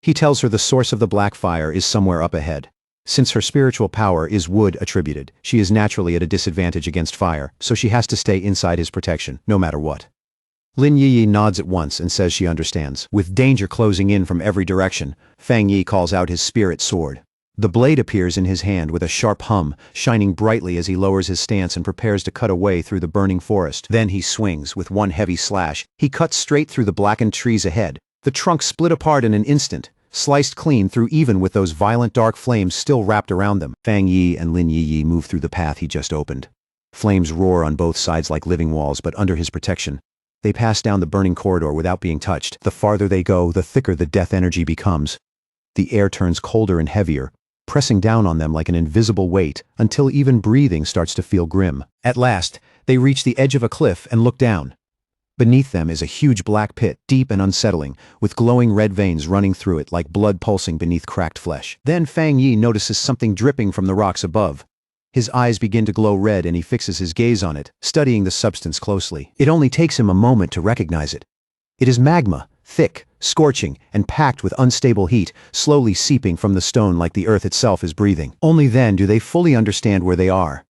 He tells her the source of the black fire is somewhere up ahead. Since her spiritual power is wood attributed, she is naturally at a disadvantage against fire, so she has to stay inside his protection, no matter what. Lin Yi nods at once and says she understands. With danger closing in from every direction, Fang Yi calls out his spirit sword. The blade appears in his hand with a sharp hum, shining brightly as he lowers his stance and prepares to cut away through the burning forest. Then he swings with one heavy slash. He cuts straight through the blackened trees ahead. The trunk split apart in an instant, sliced clean through even with those violent dark flames still wrapped around them. Fang Yi and Lin Yi move through the path he just opened. Flames roar on both sides like living walls, but under his protection, they pass down the burning corridor without being touched. The farther they go, the thicker the death energy becomes. The air turns colder and heavier, pressing down on them like an invisible weight until even breathing starts to feel grim. At last, they reach the edge of a cliff and look down. Beneath them is a huge black pit, deep and unsettling, with glowing red veins running through it like blood pulsing beneath cracked flesh. Then Fang Yi notices something dripping from the rocks above. His eyes begin to glow red and he fixes his gaze on it, studying the substance closely. It only takes him a moment to recognize it. It is magma, thick, scorching, and packed with unstable heat, slowly seeping from the stone like the earth itself is breathing. Only then do they fully understand where they are.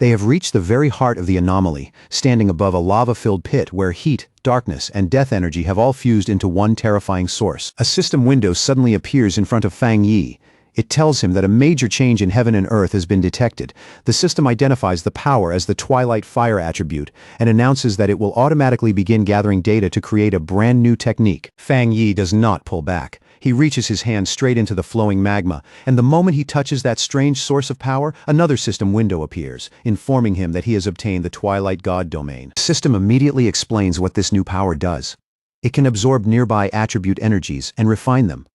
They have reached the very heart of the anomaly, standing above a lava-filled pit where heat, darkness, and death energy have all fused into one terrifying source. A system window suddenly appears in front of Fang Yi. It tells him that a major change in heaven and earth has been detected. The system identifies the power as the Twilight Fire attribute and announces that it will automatically begin gathering data to create a brand new technique. Fang Yi does not pull back. He reaches his hand straight into the flowing magma, and the moment he touches that strange source of power, another system window appears, informing him that he has obtained the Twilight God domain. The system immediately explains what this new power does. It can absorb nearby attribute energies and refine them,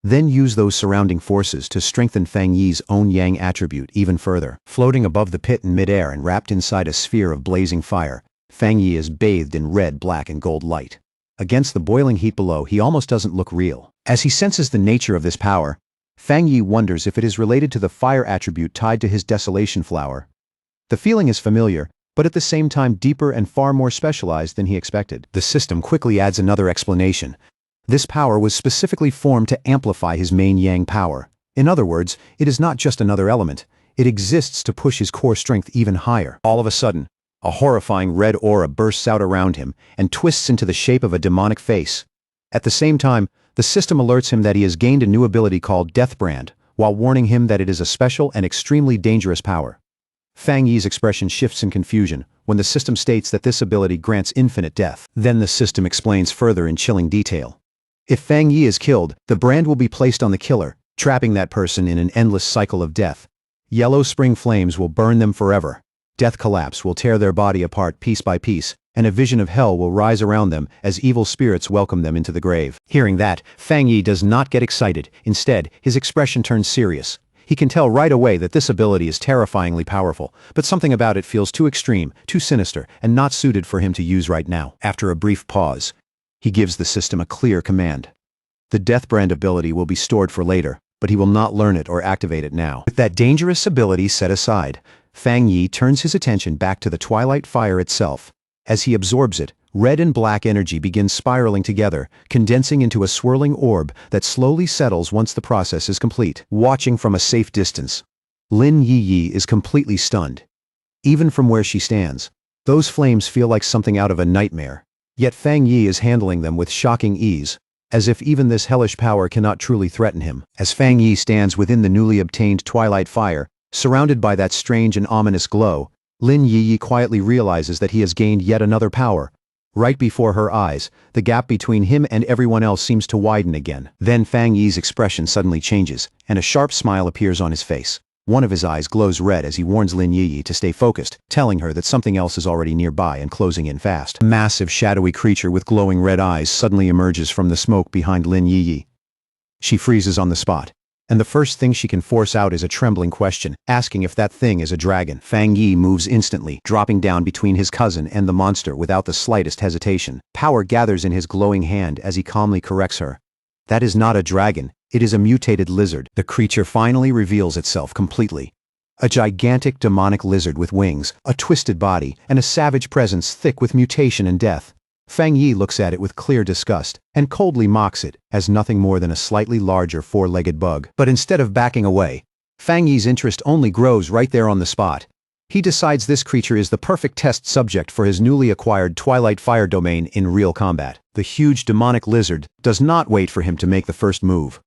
then use those surrounding forces to strengthen Fang Yi's own Yang attribute even further. Floating above the pit in midair and wrapped inside a sphere of blazing fire, Fang Yi is bathed in red, black, and gold light. Against the boiling heat below, he almost doesn't look real. As he senses the nature of this power, Fang Yi wonders if it is related to the fire attribute tied to his desolation flower. The feeling is familiar, but at the same time deeper and far more specialized than he expected. The system quickly adds another explanation. This power was specifically formed to amplify his main Yang power. In other words, it is not just another element. It exists to push his core strength even higher. All of a sudden, a horrifying red aura bursts out around him and twists into the shape of a demonic face. At the same time, the system alerts him that he has gained a new ability called Death Brand, while warning him that it is a special and extremely dangerous power. Fang Yi's expression shifts in confusion when the system states that this ability grants infinite death. Then the system explains further in chilling detail. If Fang Yi is killed, the brand will be placed on the killer, trapping that person in an endless cycle of death. Yellow spring flames will burn them forever. Death collapse will tear their body apart piece by piece, and a vision of hell will rise around them as evil spirits welcome them into the grave. Hearing that, Fang Yi does not get excited. Instead, his expression turns serious. He can tell right away that this ability is terrifyingly powerful, but something about it feels too extreme, too sinister, and not suited for him to use right now. After a brief pause, he gives the system a clear command. The Death Brand ability will be stored for later, but he will not learn it or activate it now. With that dangerous ability set aside, Fang Yi turns his attention back to the Twilight Fire itself. As he absorbs it, red and black energy begins spiraling together, condensing into a swirling orb that slowly settles once the process is complete. Watching from a safe distance, Lin Yi is completely stunned. Even from where she stands, those flames feel like something out of a nightmare. Yet Fang Yi is handling them with shocking ease, as if even this hellish power cannot truly threaten him. As Fang Yi stands within the newly obtained twilight fire, surrounded by that strange and ominous glow, Lin Yi quietly realizes that he has gained yet another power. Right before her eyes, the gap between him and everyone else seems to widen again. Then Fang Yi's expression suddenly changes, and a sharp smile appears on his face. One of his eyes glows red as he warns Lin Yi to stay focused, telling her that something else is already nearby and closing in fast. A massive shadowy creature with glowing red eyes suddenly emerges from the smoke behind Lin Yi. She freezes on the spot, and the first thing she can force out is a trembling question, asking if that thing is a dragon. Fang Yi moves instantly, dropping down between his cousin and the monster without the slightest hesitation. Power gathers in his glowing hand as he calmly corrects her. That is not a dragon, it is a mutated lizard. The creature finally reveals itself completely. A gigantic demonic lizard with wings, a twisted body, and a savage presence thick with mutation and death. Fang Yi looks at it with clear disgust, and coldly mocks it as nothing more than a slightly larger four-legged bug. But instead of backing away, Fang Yi's interest only grows right there on the spot. He decides this creature is the perfect test subject for his newly acquired Twilight Fire domain in real combat. The huge demonic lizard does not wait for him to make the first move.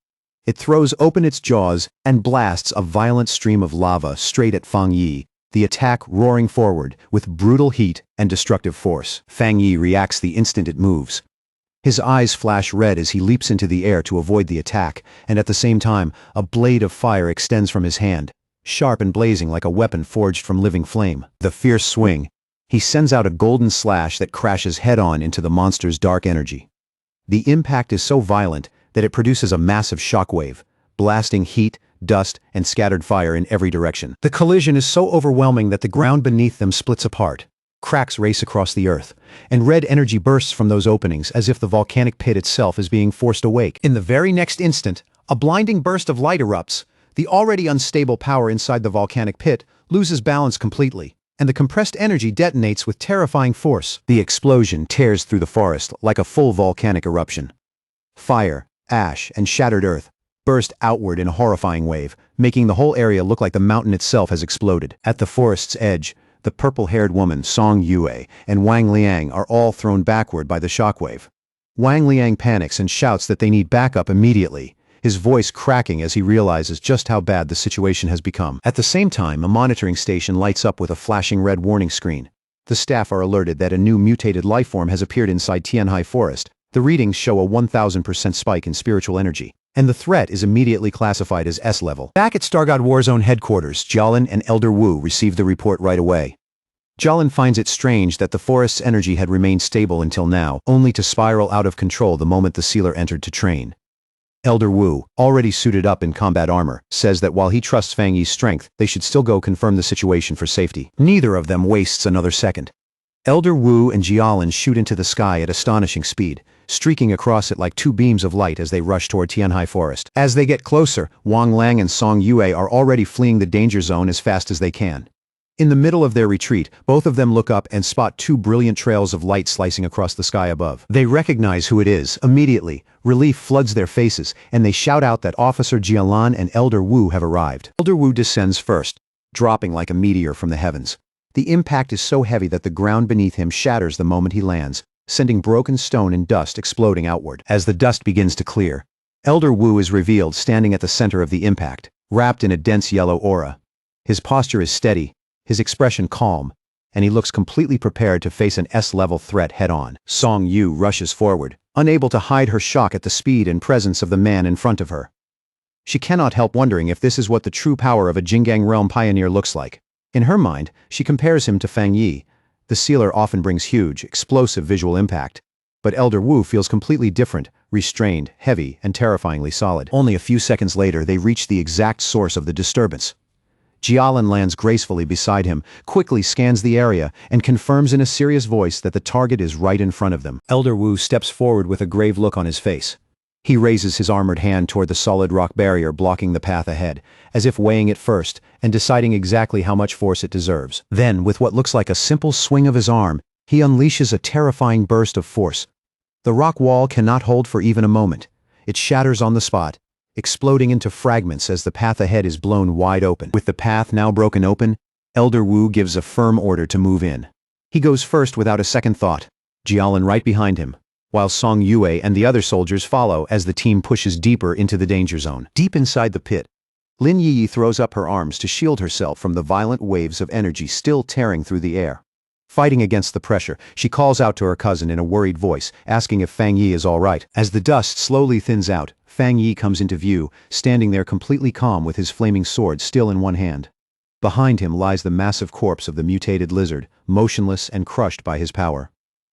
It throws open its jaws and blasts a violent stream of lava straight at Fang Yi, the attack roaring forward with brutal heat and destructive force. Fang Yi reacts the instant it moves. His eyes flash red as he leaps into the air to avoid the attack, and at the same time, a blade of fire extends from his hand, sharp and blazing like a weapon forged from living flame. The fierce swing, he sends out a golden slash that crashes head-on into the monster's dark energy. The impact is so violent that it produces a massive shockwave, blasting heat, dust, and scattered fire in every direction. The collision is so overwhelming that the ground beneath them splits apart. Cracks race across the earth, and red energy bursts from those openings as if the volcanic pit itself is being forced awake. In the very next instant, a blinding burst of light erupts. The already unstable power inside the volcanic pit loses balance completely, and the compressed energy detonates with terrifying force. The explosion tears through the forest like a full volcanic eruption. Fire, ash, and shattered earth burst outward in a horrifying wave, making the whole area look like the mountain itself has exploded. At the forest's edge, the purple-haired woman Song Yue and Wang Liang are all thrown backward by the shockwave. Wang Liang panics and shouts that they need backup immediately, his voice cracking as he realizes just how bad the situation has become. At the same time, a monitoring station lights up with a flashing red warning screen. The staff are alerted that a new mutated lifeform has appeared inside Tianhai Forest. The readings show a 1000% spike in spiritual energy, and the threat is immediately classified as S-level. Back at Stargod Warzone headquarters, Jialin and Elder Wu receive the report right away. Jialin finds it strange that the forest's energy had remained stable until now, only to spiral out of control the moment the sealer entered to train. Elder Wu, already suited up in combat armor, says that while he trusts Fang Yi's strength, they should still go confirm the situation for safety. Neither of them wastes another second. Elder Wu and Jialin shoot into the sky at astonishing speed, streaking across it like two beams of light as they rush toward Tianhai Forest. As they get closer, Wang Lang and Song Yue are already fleeing the danger zone as fast as they can. In the middle of their retreat, both of them look up and spot two brilliant trails of light slicing across the sky above. They recognize who it is immediately. Relief floods their faces, and they shout out that Officer Jialan and Elder Wu have arrived. Elder Wu descends first, dropping like a meteor from the heavens. The impact is so heavy that the ground beneath him shatters the moment he lands, sending broken stone and dust exploding outward. As the dust begins to clear, Elder Wu is revealed standing at the center of the impact, wrapped in a dense yellow aura. His posture is steady, his expression calm, and he looks completely prepared to face an S-level threat head-on. Song Yu rushes forward, unable to hide her shock at the speed and presence of the man in front of her. She cannot help wondering if this is what the true power of a Jinggang realm pioneer looks like. In her mind, she compares him to Fang Yi. The sealer often brings huge, explosive visual impact, but Elder Wu feels completely different, restrained, heavy, and terrifyingly solid. Only a few seconds later, they reach the exact source of the disturbance. Jialin lands gracefully beside him, quickly scans the area, and confirms in a serious voice that the target is right in front of them. Elder Wu steps forward with a grave look on his face. He raises his armored hand toward the solid rock barrier blocking the path ahead, as if weighing it first and deciding exactly how much force it deserves. Then, with what looks like a simple swing of his arm, he unleashes a terrifying burst of force. The rock wall cannot hold for even a moment. It shatters on the spot, exploding into fragments as the path ahead is blown wide open. With the path now broken open, Elder Wu gives a firm order to move in. He goes first without a second thought, Jialan right behind him, while Song Yue and the other soldiers follow as the team pushes deeper into the danger zone. Deep inside the pit, Lin Yi throws up her arms to shield herself from the violent waves of energy still tearing through the air. Fighting against the pressure, she calls out to her cousin in a worried voice, asking if Fang Yi is all right. As the dust slowly thins out, Fang Yi comes into view, standing there completely calm with his flaming sword still in one hand. Behind him lies the massive corpse of the mutated lizard, motionless and crushed by his power.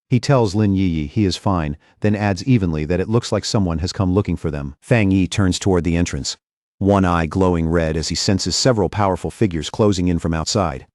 He tells Lin Yi he is fine, then adds evenly that it looks like someone has come looking for them. Fang Yi turns toward the entrance, one eye glowing red as he senses several powerful figures closing in from outside.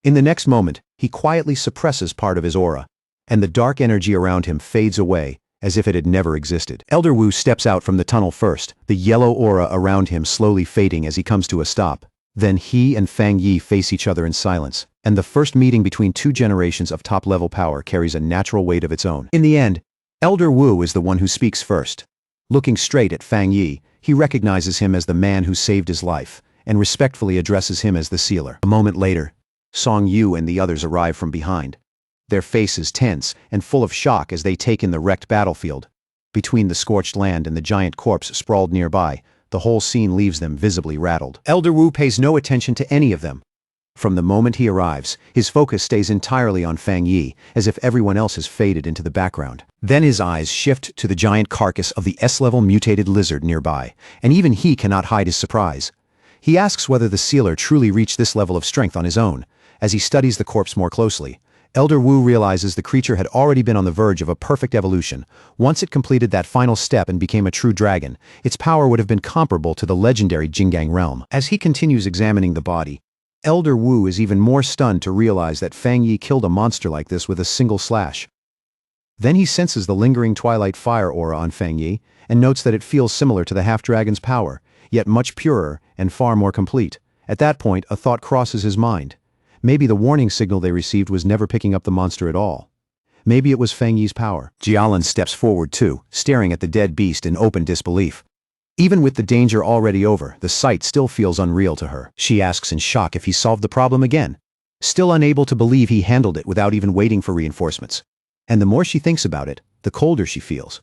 In the next moment, he quietly suppresses part of his aura, and the dark energy around him fades away, as if it had never existed. Elder Wu steps out from the tunnel first, the yellow aura around him slowly fading as he comes to a stop. Then he and Fang Yi face each other in silence, and the first meeting between two generations of top-level power carries a natural weight of its own. In the end, Elder Wu is the one who speaks first. Looking straight at Fang Yi, he recognizes him as the man who saved his life, and respectfully addresses him as the sealer. A moment later, Song Yu and the others arrive from behind, their faces tense and full of shock as they take in the wrecked battlefield. Between the scorched land and the giant corpse sprawled nearby, the whole scene leaves them visibly rattled. Elder Wu pays no attention to any of them. From the moment he arrives, his focus stays entirely on Fang Yi, as if everyone else has faded into the background. Then his eyes shift to the giant carcass of the S-level mutated lizard nearby, and even he cannot hide his surprise. He asks whether the sealer truly reached this level of strength on his own. As he studies the corpse more closely, Elder Wu realizes the creature had already been on the verge of a perfect evolution. Once it completed that final step and became a true dragon, its power would have been comparable to the legendary Jinggang realm. As he continues examining the body, Elder Wu is even more stunned to realize that Fang Yi killed a monster like this with a single slash. Then he senses the lingering twilight fire aura on Fang Yi, and notes that it feels similar to the half-dragon's power, yet much purer and far more complete. At that point, a thought crosses his mind. Maybe the warning signal they received was never picking up the monster at all. Maybe it was Fang Yi's power. Jialan steps forward too, staring at the dead beast in open disbelief. Even with the danger already over, the sight still feels unreal to her. She asks in shock if he solved the problem again, still unable to believe he handled it without even waiting for reinforcements. And the more she thinks about it, the colder she feels.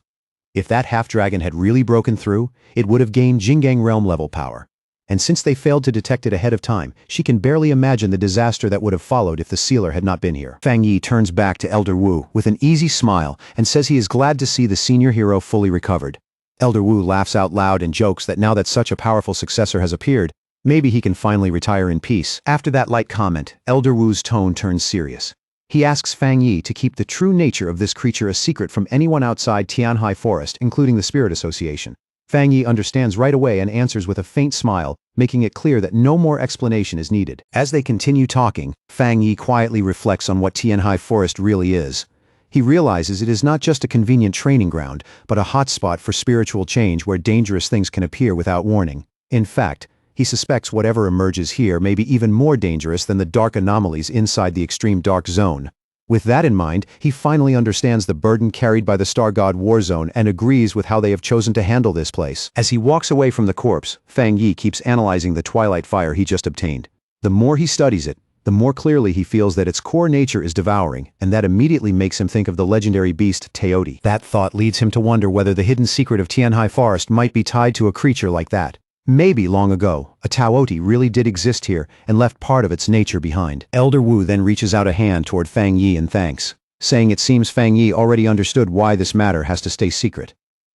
If that half-dragon had really broken through, it would have gained Jinggang realm-level power. And since they failed to detect it ahead of time, she can barely imagine the disaster that would have followed if the sealer had not been here. Fang Yi turns back to Elder Wu with an easy smile and says he is glad to see the senior hero fully recovered. Elder Wu laughs out loud and jokes that now that such a powerful successor has appeared, maybe he can finally retire in peace. After that light comment, Elder Wu's tone turns serious. He asks Fang Yi to keep the true nature of this creature a secret from anyone outside Tianhai Forest, including the Spirit Association. Fang Yi understands right away and answers with a faint smile, making it clear that no more explanation is needed. As they continue talking, Fang Yi quietly reflects on what Tianhai Forest really is. He realizes it is not just a convenient training ground, but a hotspot for spiritual change where dangerous things can appear without warning. In fact, he suspects whatever emerges here may be even more dangerous than the dark anomalies inside the extreme dark zone. With that in mind, he finally understands the burden carried by the Star God War Zone and agrees with how they have chosen to handle this place. As he walks away from the corpse, Fang Yi keeps analyzing the twilight fire he just obtained. The more he studies it, the more clearly he feels that its core nature is devouring, and that immediately makes him think of the legendary beast Teoti. That thought leads him to wonder whether the hidden secret of Tianhai Forest might be tied to a creature like that. Maybe long ago, a Teoti really did exist here and left part of its nature behind. Elder Wu then reaches out a hand toward Fang Yi in thanks, saying it seems Fang Yi already understood why this matter has to stay secret.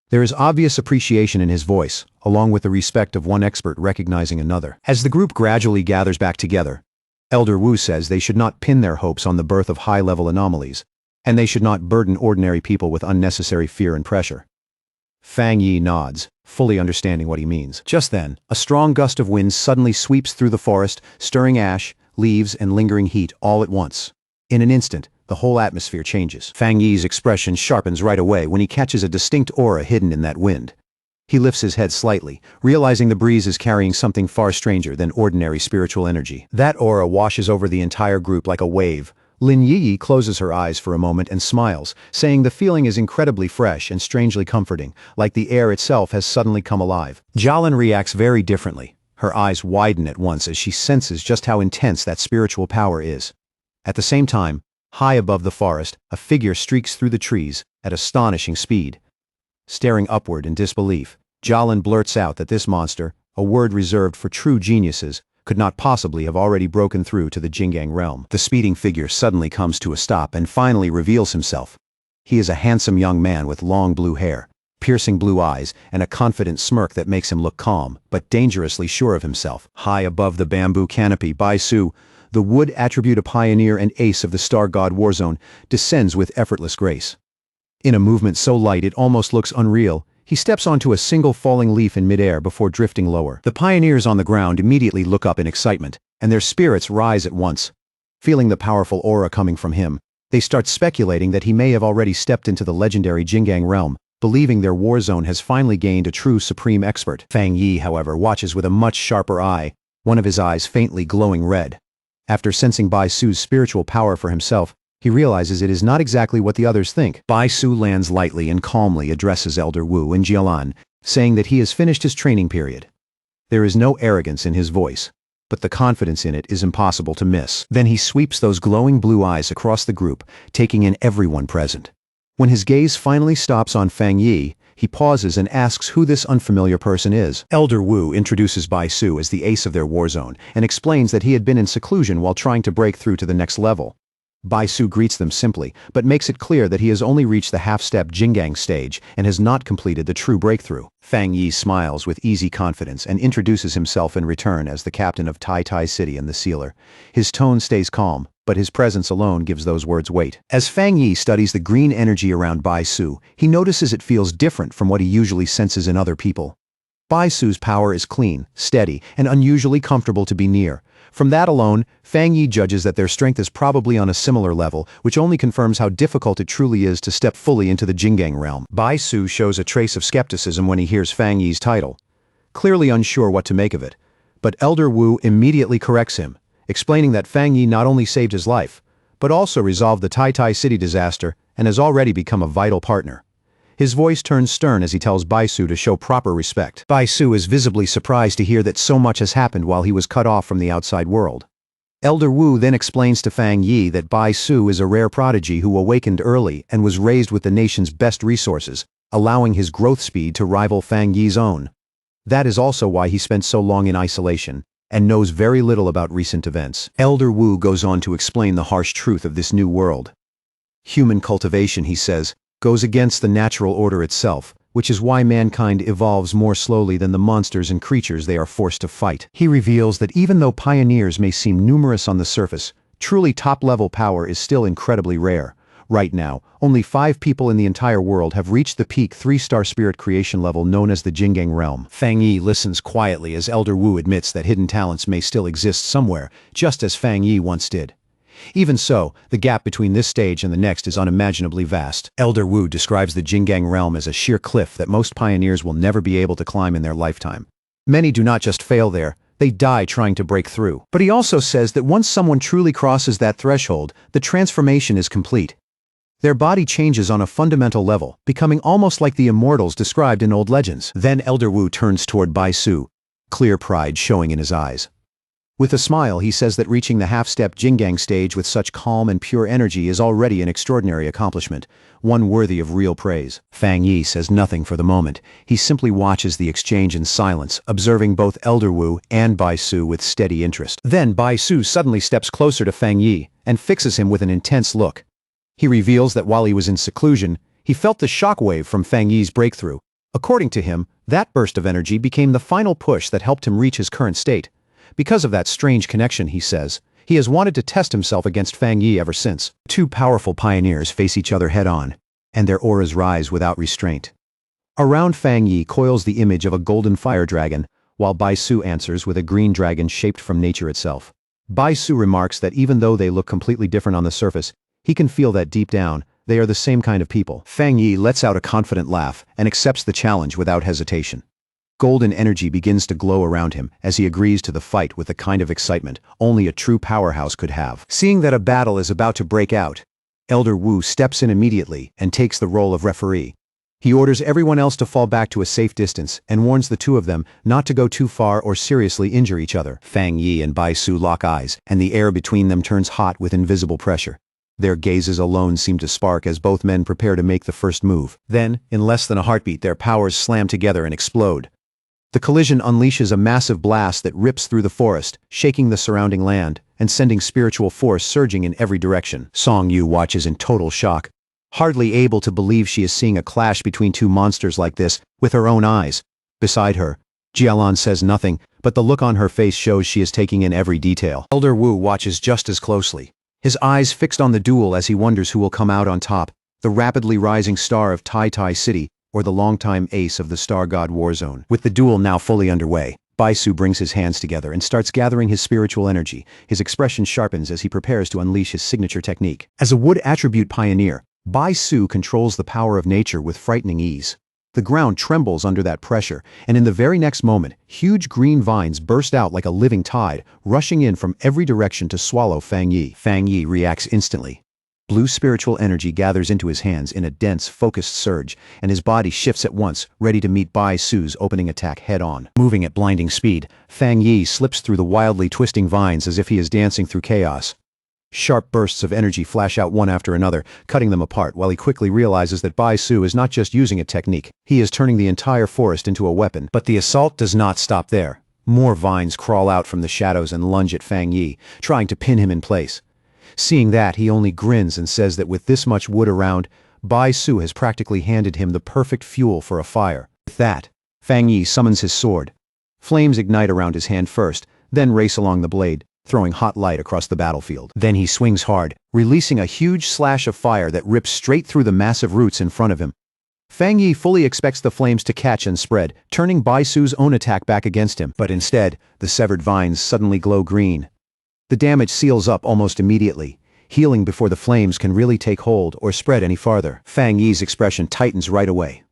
There is obvious appreciation in his voice, along with the respect of one expert recognizing another. As the group gradually gathers back together, Elder Wu says they should not pin their hopes on the birth of high-level anomalies, and they should not burden ordinary people with unnecessary fear and pressure. Fang Yi nods, fully understanding what he means. Just then, a strong gust of wind suddenly sweeps through the forest, stirring ash, leaves, and lingering heat all at once. In an instant, the whole atmosphere changes. Fang Yi's expression sharpens right away when he catches a distinct aura hidden in that wind. He lifts his head slightly, realizing the breeze is carrying something far stranger than ordinary spiritual energy. That aura washes over the entire group like a wave. Lin Yi closes her eyes for a moment and smiles, saying the feeling is incredibly fresh and strangely comforting, like the air itself has suddenly come alive. Jialan reacts very differently. Her eyes widen at once as she senses just how intense that spiritual power is. At the same time, High above the forest, a figure streaks through the trees at astonishing speed. Staring upward in disbelief, Jolin blurts out that this monster, a word reserved for true geniuses, could not possibly have already broken through to the Jingang realm. The speeding figure suddenly comes to a stop and finally reveals himself. He is a handsome young man with long blue hair, piercing blue eyes, and a confident smirk that makes him look calm, but dangerously sure of himself. High above the bamboo canopy, Bai Su, the wood attribute a pioneer and ace of the Star God Warzone, descends with effortless grace. In a movement so light it almost looks unreal, he steps onto a single falling leaf in midair before drifting lower. The pioneers on the ground immediately look up in excitement, and their spirits rise at once. Feeling the powerful aura coming from him, they start speculating that he may have already stepped into the legendary Jingang realm, believing their war zone has finally gained a true supreme expert. Fang Yi, however, watches with a much sharper eye, one of his eyes faintly glowing red. After sensing Bai Su's spiritual power for himself, he realizes it is not exactly what the others think. Bai Su lands lightly and calmly addresses Elder Wu and Jialan, saying that he has finished his training period. There is no arrogance in his voice, but the confidence in it is impossible to miss. Then he sweeps those glowing blue eyes across the group, taking in everyone present. When his gaze finally stops on Fang Yi, he pauses and asks who this unfamiliar person is. Elder Wu introduces Bai Su as the ace of their war zone and explains that he had been in seclusion while trying to break through to the next level. Bai Su greets them simply, but makes it clear that he has only reached the half-step Jingang stage and has not completed the true breakthrough. Fang Yi smiles with easy confidence and introduces himself in return as the captain of Tai Tai City and the Sealer. His tone stays calm, but his presence alone gives those words weight. As Fang Yi studies the green energy around Bai Su, he notices it feels different from what he usually senses in other people. Bai Su's power is clean, steady, and unusually comfortable to be near. From that alone, Fang Yi judges that their strength is probably on a similar level, which only confirms how difficult it truly is to step fully into the Jingang realm. Bai Su shows a trace of skepticism when he hears Fang Yi's title, clearly unsure what to make of it. But Elder Wu immediately corrects him, explaining that Fang Yi not only saved his life, but also resolved the Tai Tai City disaster and has already become a vital partner. His voice turns stern as he tells Bai Su to show proper respect. Bai Su is visibly surprised to hear that so much has happened while he was cut off from the outside world. Elder Wu then explains to Fang Yi that Bai Su is a rare prodigy who awakened early and was raised with the nation's best resources, allowing his growth speed to rival Fang Yi's own. That is also why he spent so long in isolation, and knows very little about recent events. Elder Wu goes on to explain the harsh truth of this new world. Human cultivation, he says, goes against the natural order itself, which is why mankind evolves more slowly than the monsters and creatures they are forced to fight. He reveals that even though pioneers may seem numerous on the surface, truly top-level power is still incredibly rare. Right now, only 5 people in the entire world have reached the peak 3-star spirit creation level known as the Jingang realm. Fang Yi listens quietly as Elder Wu admits that hidden talents may still exist somewhere, just as Fang Yi once did. Even so, the gap between this stage and the next is unimaginably vast. Elder Wu describes the Jingang realm as a sheer cliff that most pioneers will never be able to climb in their lifetime. Many do not just fail there, they die trying to break through. But he also says that once someone truly crosses that threshold, the transformation is complete. Their body changes on a fundamental level, becoming almost like the immortals described in old legends. Then Elder Wu turns toward Bai Su, clear pride showing in his eyes. With a smile, he says that reaching the half-step Jingang stage with such calm and pure energy is already an extraordinary accomplishment, one worthy of real praise. Fang Yi says nothing for the moment. He simply watches the exchange in silence, observing both Elder Wu and Bai Su with steady interest. Then Bai Su suddenly steps closer to Fang Yi and fixes him with an intense look. He reveals that while he was in seclusion, he felt the shockwave from Fang Yi's breakthrough. According to him, that burst of energy became the final push that helped him reach his current state. Because of that strange connection, he says, he has wanted to test himself against Fang Yi ever since. 2 powerful pioneers face each other head-on, and their auras rise without restraint. Around Fang Yi coils the image of a golden fire dragon, while Bai Su answers with a green dragon shaped from nature itself. Bai Su remarks that even though they look completely different on the surface, he can feel that deep down, they are the same kind of people. Fang Yi lets out a confident laugh and accepts the challenge without hesitation. Golden energy begins to glow around him as he agrees to the fight with the kind of excitement only a true powerhouse could have. Seeing that a battle is about to break out, Elder Wu steps in immediately and takes the role of referee. He orders everyone else to fall back to a safe distance and warns the 2 of them not to go too far or seriously injure each other. Fang Yi and Bai Su lock eyes, and the air between them turns hot with invisible pressure. Their gazes alone seem to spark as both men prepare to make the first move. Then, in less than a heartbeat, their powers slam together and explode. The collision unleashes a massive blast that rips through the forest, shaking the surrounding land, and sending spiritual force surging in every direction. Song Yu watches in total shock, hardly able to believe she is seeing a clash between two monsters like this with her own eyes. Beside her, Jialan says nothing, but the look on her face shows she is taking in every detail. Elder Wu watches just as closely, his eyes fixed on the duel as he wonders who will come out on top, the rapidly rising star of Tai Tai City, or the longtime ace of the Star God Warzone. With the duel now fully underway, Baisu brings his hands together and starts gathering his spiritual energy. His expression sharpens as he prepares to unleash his signature technique. As a wood attribute pioneer, Baisu controls the power of nature with frightening ease. The ground trembles under that pressure, and in the very next moment, huge green vines burst out like a living tide, rushing in from every direction to swallow Fang Yi. Fang Yi reacts instantly. Blue spiritual energy gathers into his hands in a dense, focused surge, and his body shifts at once, ready to meet Bai Su's opening attack head-on. Moving at blinding speed, Fang Yi slips through the wildly twisting vines as if he is dancing through chaos. Sharp bursts of energy flash out one after another, cutting them apart, while he quickly realizes that Bai Su is not just using a technique, he is turning the entire forest into a weapon. But the assault does not stop there. More vines crawl out from the shadows and lunge at Fang Yi, trying to pin him in place. Seeing that, he only grins and says that with this much wood around, Bai Su has practically handed him the perfect fuel for a fire. With that, Fang Yi summons his sword. Flames ignite around his hand first, then race along the blade, throwing hot light across the battlefield. Then he swings hard, releasing a huge slash of fire that rips straight through the massive roots in front of him. Fang Yi fully expects the flames to catch and spread, turning Bai Su's own attack back against him. But instead, the severed vines suddenly glow green. The damage seals up almost immediately, healing before the flames can really take hold or spread any farther. Fang Yi's expression tightens right away.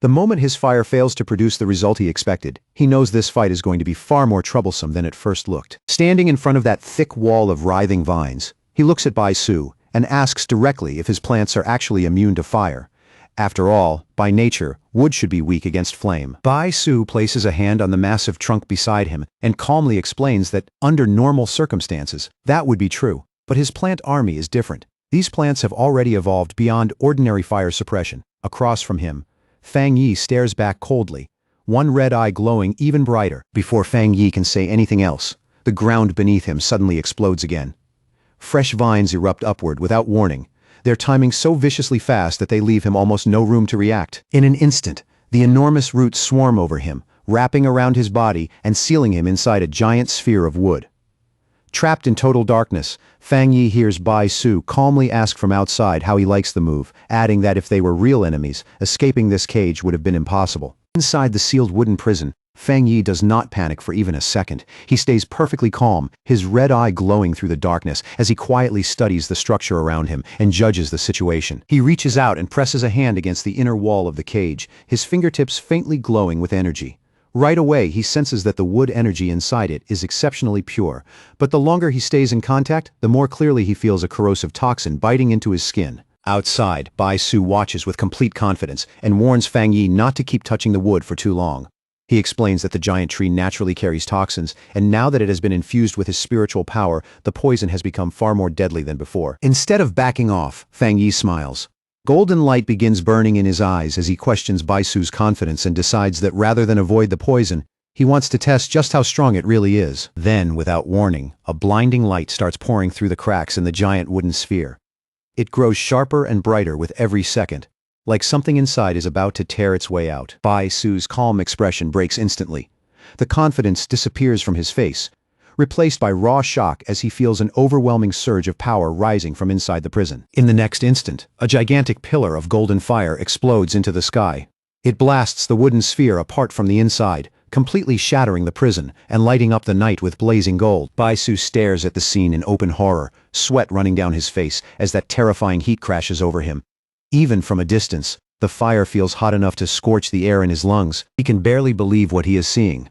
The moment his fire fails to produce the result he expected, he knows this fight is going to be far more troublesome than it first looked. Standing in front of that thick wall of writhing vines, he looks at Bai Su and asks directly if his plants are actually immune to fire. After all, by nature, wood should be weak against flame. Bai Su places a hand on the massive trunk beside him and calmly explains that, under normal circumstances, that would be true. But his plant army is different. These plants have already evolved beyond ordinary fire suppression. Across from him, Fang Yi stares back coldly, one red eye glowing even brighter. Before Fang Yi can say anything else, the ground beneath him suddenly explodes again. Fresh vines erupt upward without warning, their timing so viciously fast that they leave him almost no room to react. In an instant, the enormous roots swarm over him, wrapping around his body and sealing him inside a giant sphere of wood. Trapped in total darkness, Fang Yi hears Bai Su calmly ask from outside how he likes the move, adding that if they were real enemies, escaping this cage would have been impossible. Inside the sealed wooden prison, Fang Yi does not panic for even a second. He stays perfectly calm, his red eye glowing through the darkness as he quietly studies the structure around him and judges the situation. He reaches out and presses a hand against the inner wall of the cage, his fingertips faintly glowing with energy. Right away, he senses that the wood energy inside it is exceptionally pure, but the longer he stays in contact, the more clearly he feels a corrosive toxin biting into his skin. Outside, Bai Su watches with complete confidence and warns Fang Yi not to keep touching the wood for too long. He explains that the giant tree naturally carries toxins, and now that it has been infused with his spiritual power, the poison has become far more deadly than before. Instead of backing off, Fang Yi smiles. Golden light begins burning in his eyes as he questions Bai Su's confidence and decides that rather than avoid the poison, he wants to test just how strong it really is. Then, without warning, a blinding light starts pouring through the cracks in the giant wooden sphere. It grows sharper and brighter with every second, like something inside is about to tear its way out. Bai Su's calm expression breaks instantly. The confidence disappears from his face, replaced by raw shock as he feels an overwhelming surge of power rising from inside the prison. In the next instant, a gigantic pillar of golden fire explodes into the sky. It blasts the wooden sphere apart from the inside, completely shattering the prison and lighting up the night with blazing gold. Bai Su stares at the scene in open horror, sweat running down his face as that terrifying heat crashes over him. Even from a distance, the fire feels hot enough to scorch the air in his lungs. He can barely believe what he is seeing.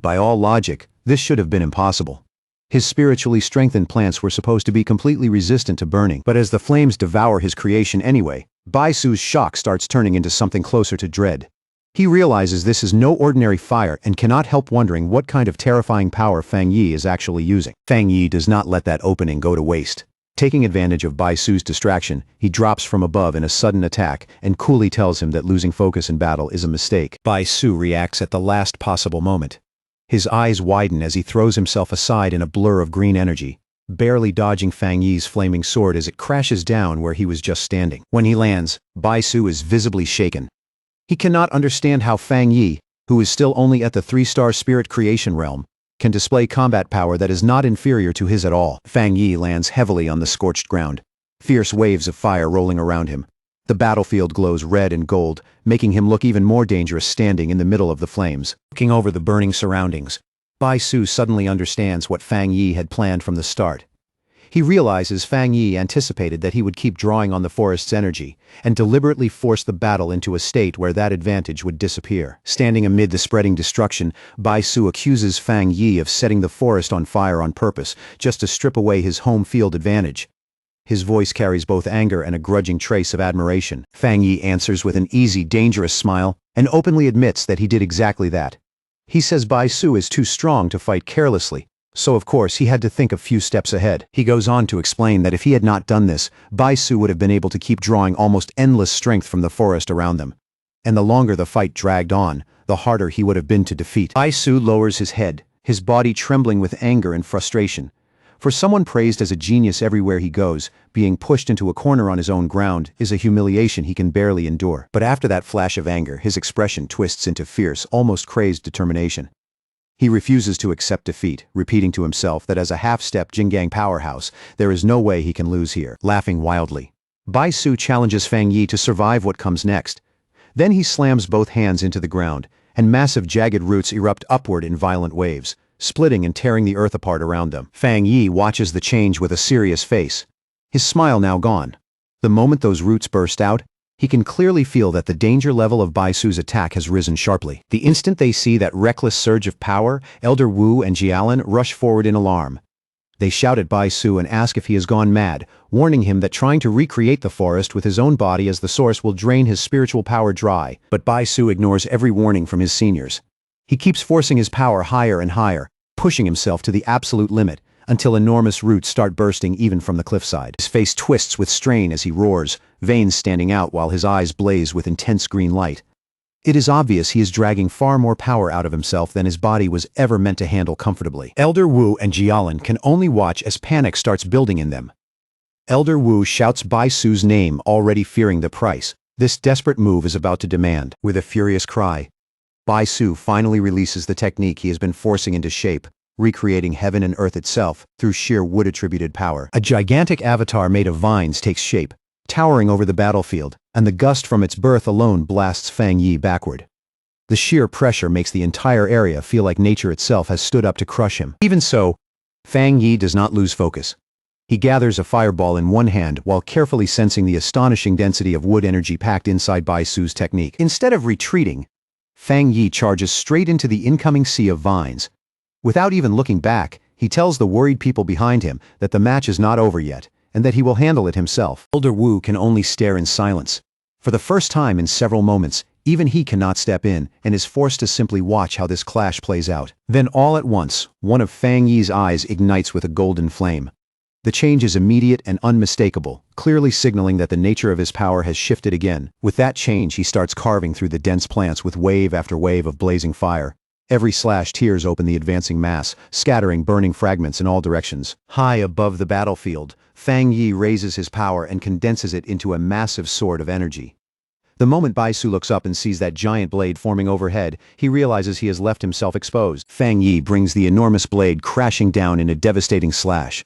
By all logic, this should have been impossible. His spiritually strengthened plants were supposed to be completely resistant to burning, but as the flames devour his creation anyway, Bai Su's shock starts turning into something closer to dread. He realizes this is no ordinary fire and cannot help wondering what kind of terrifying power Fang Yi is actually using. Fang Yi does not let that opening go to waste. Taking advantage of Bai Su's distraction, he drops from above in a sudden attack and coolly tells him that losing focus in battle is a mistake. Bai Su reacts at the last possible moment. His eyes widen as he throws himself aside in a blur of green energy, barely dodging Fang Yi's flaming sword as it crashes down where he was just standing. When he lands, Bai Su is visibly shaken. He cannot understand how Fang Yi, who is still only at the 3-star spirit creation realm, can display combat power that is not inferior to his at all. Fang Yi lands heavily on the scorched ground, fierce waves of fire rolling around him. The battlefield glows red and gold, making him look even more dangerous standing in the middle of the flames. Looking over the burning surroundings, Bai Su suddenly understands what Fang Yi had planned from the start. He realizes Fang Yi anticipated that he would keep drawing on the forest's energy, and deliberately force the battle into a state where that advantage would disappear. Standing amid the spreading destruction, Bai Su accuses Fang Yi of setting the forest on fire on purpose, just to strip away his home field advantage. His voice carries both anger and a grudging trace of admiration. Fang Yi answers with an easy, dangerous smile, and openly admits that he did exactly that. He says Bai Su is too strong to fight carelessly, so of course he had to think a few steps ahead. He goes on to explain that if he had not done this, Bai Su would have been able to keep drawing almost endless strength from the forest around them. And the longer the fight dragged on, the harder he would have been to defeat. Bai Su lowers his head, his body trembling with anger and frustration. For someone praised as a genius everywhere he goes, being pushed into a corner on his own ground is a humiliation he can barely endure. But after that flash of anger, his expression twists into fierce, almost crazed determination. He refuses to accept defeat, repeating to himself that as a half-step Jinggang powerhouse, there is no way he can lose here. Laughing wildly, Bai Su challenges Fang Yi to survive what comes next. Then he slams both hands into the ground, and massive jagged roots erupt upward in violent waves, splitting and tearing the earth apart around them. Fang Yi watches the change with a serious face, his smile now gone. The moment those roots burst out, he can clearly feel that the danger level of Bai Su's attack has risen sharply. The instant they see that reckless surge of power, Elder Wu and Jialan rush forward in alarm. They shout at Bai Su and ask if he has gone mad, warning him that trying to recreate the forest with his own body as the source will drain his spiritual power dry. But Bai Su ignores every warning from his seniors. He keeps forcing his power higher and higher, pushing himself to the absolute limit, until enormous roots start bursting even from the cliffside. His face twists with strain as he roars, veins standing out while his eyes blaze with intense green light. It is obvious he is dragging far more power out of himself than his body was ever meant to handle comfortably. Elder Wu and Jialan can only watch as panic starts building in them. Elder Wu shouts Bai Su's name, already fearing the price this desperate move is about to demand. With a furious cry, Bai Su finally releases the technique he has been forcing into shape, recreating heaven and earth itself through sheer wood-attributed power. A gigantic avatar made of vines takes shape, towering over the battlefield, and the gust from its birth alone blasts Fang Yi backward. The sheer pressure makes the entire area feel like nature itself has stood up to crush him. Even so, Fang Yi does not lose focus. He gathers a fireball in one hand while carefully sensing the astonishing density of wood energy packed inside Bai Su's technique. Instead of retreating, Fang Yi charges straight into the incoming sea of vines. Without even looking back, he tells the worried people behind him that the match is not over yet, and that he will handle it himself. Elder Wu can only stare in silence. For the first time in several moments, even he cannot step in, and is forced to simply watch how this clash plays out. Then all at once, one of Fang Yi's eyes ignites with a golden flame. The change is immediate and unmistakable, clearly signaling that the nature of his power has shifted again. With that change, he starts carving through the dense plants with wave after wave of blazing fire. Every slash tears open the advancing mass, scattering burning fragments in all directions. High above the battlefield, Fang Yi raises his power and condenses it into a massive sword of energy. The moment Bai Su looks up and sees that giant blade forming overhead, he realizes he has left himself exposed. Fang Yi brings the enormous blade crashing down in a devastating slash.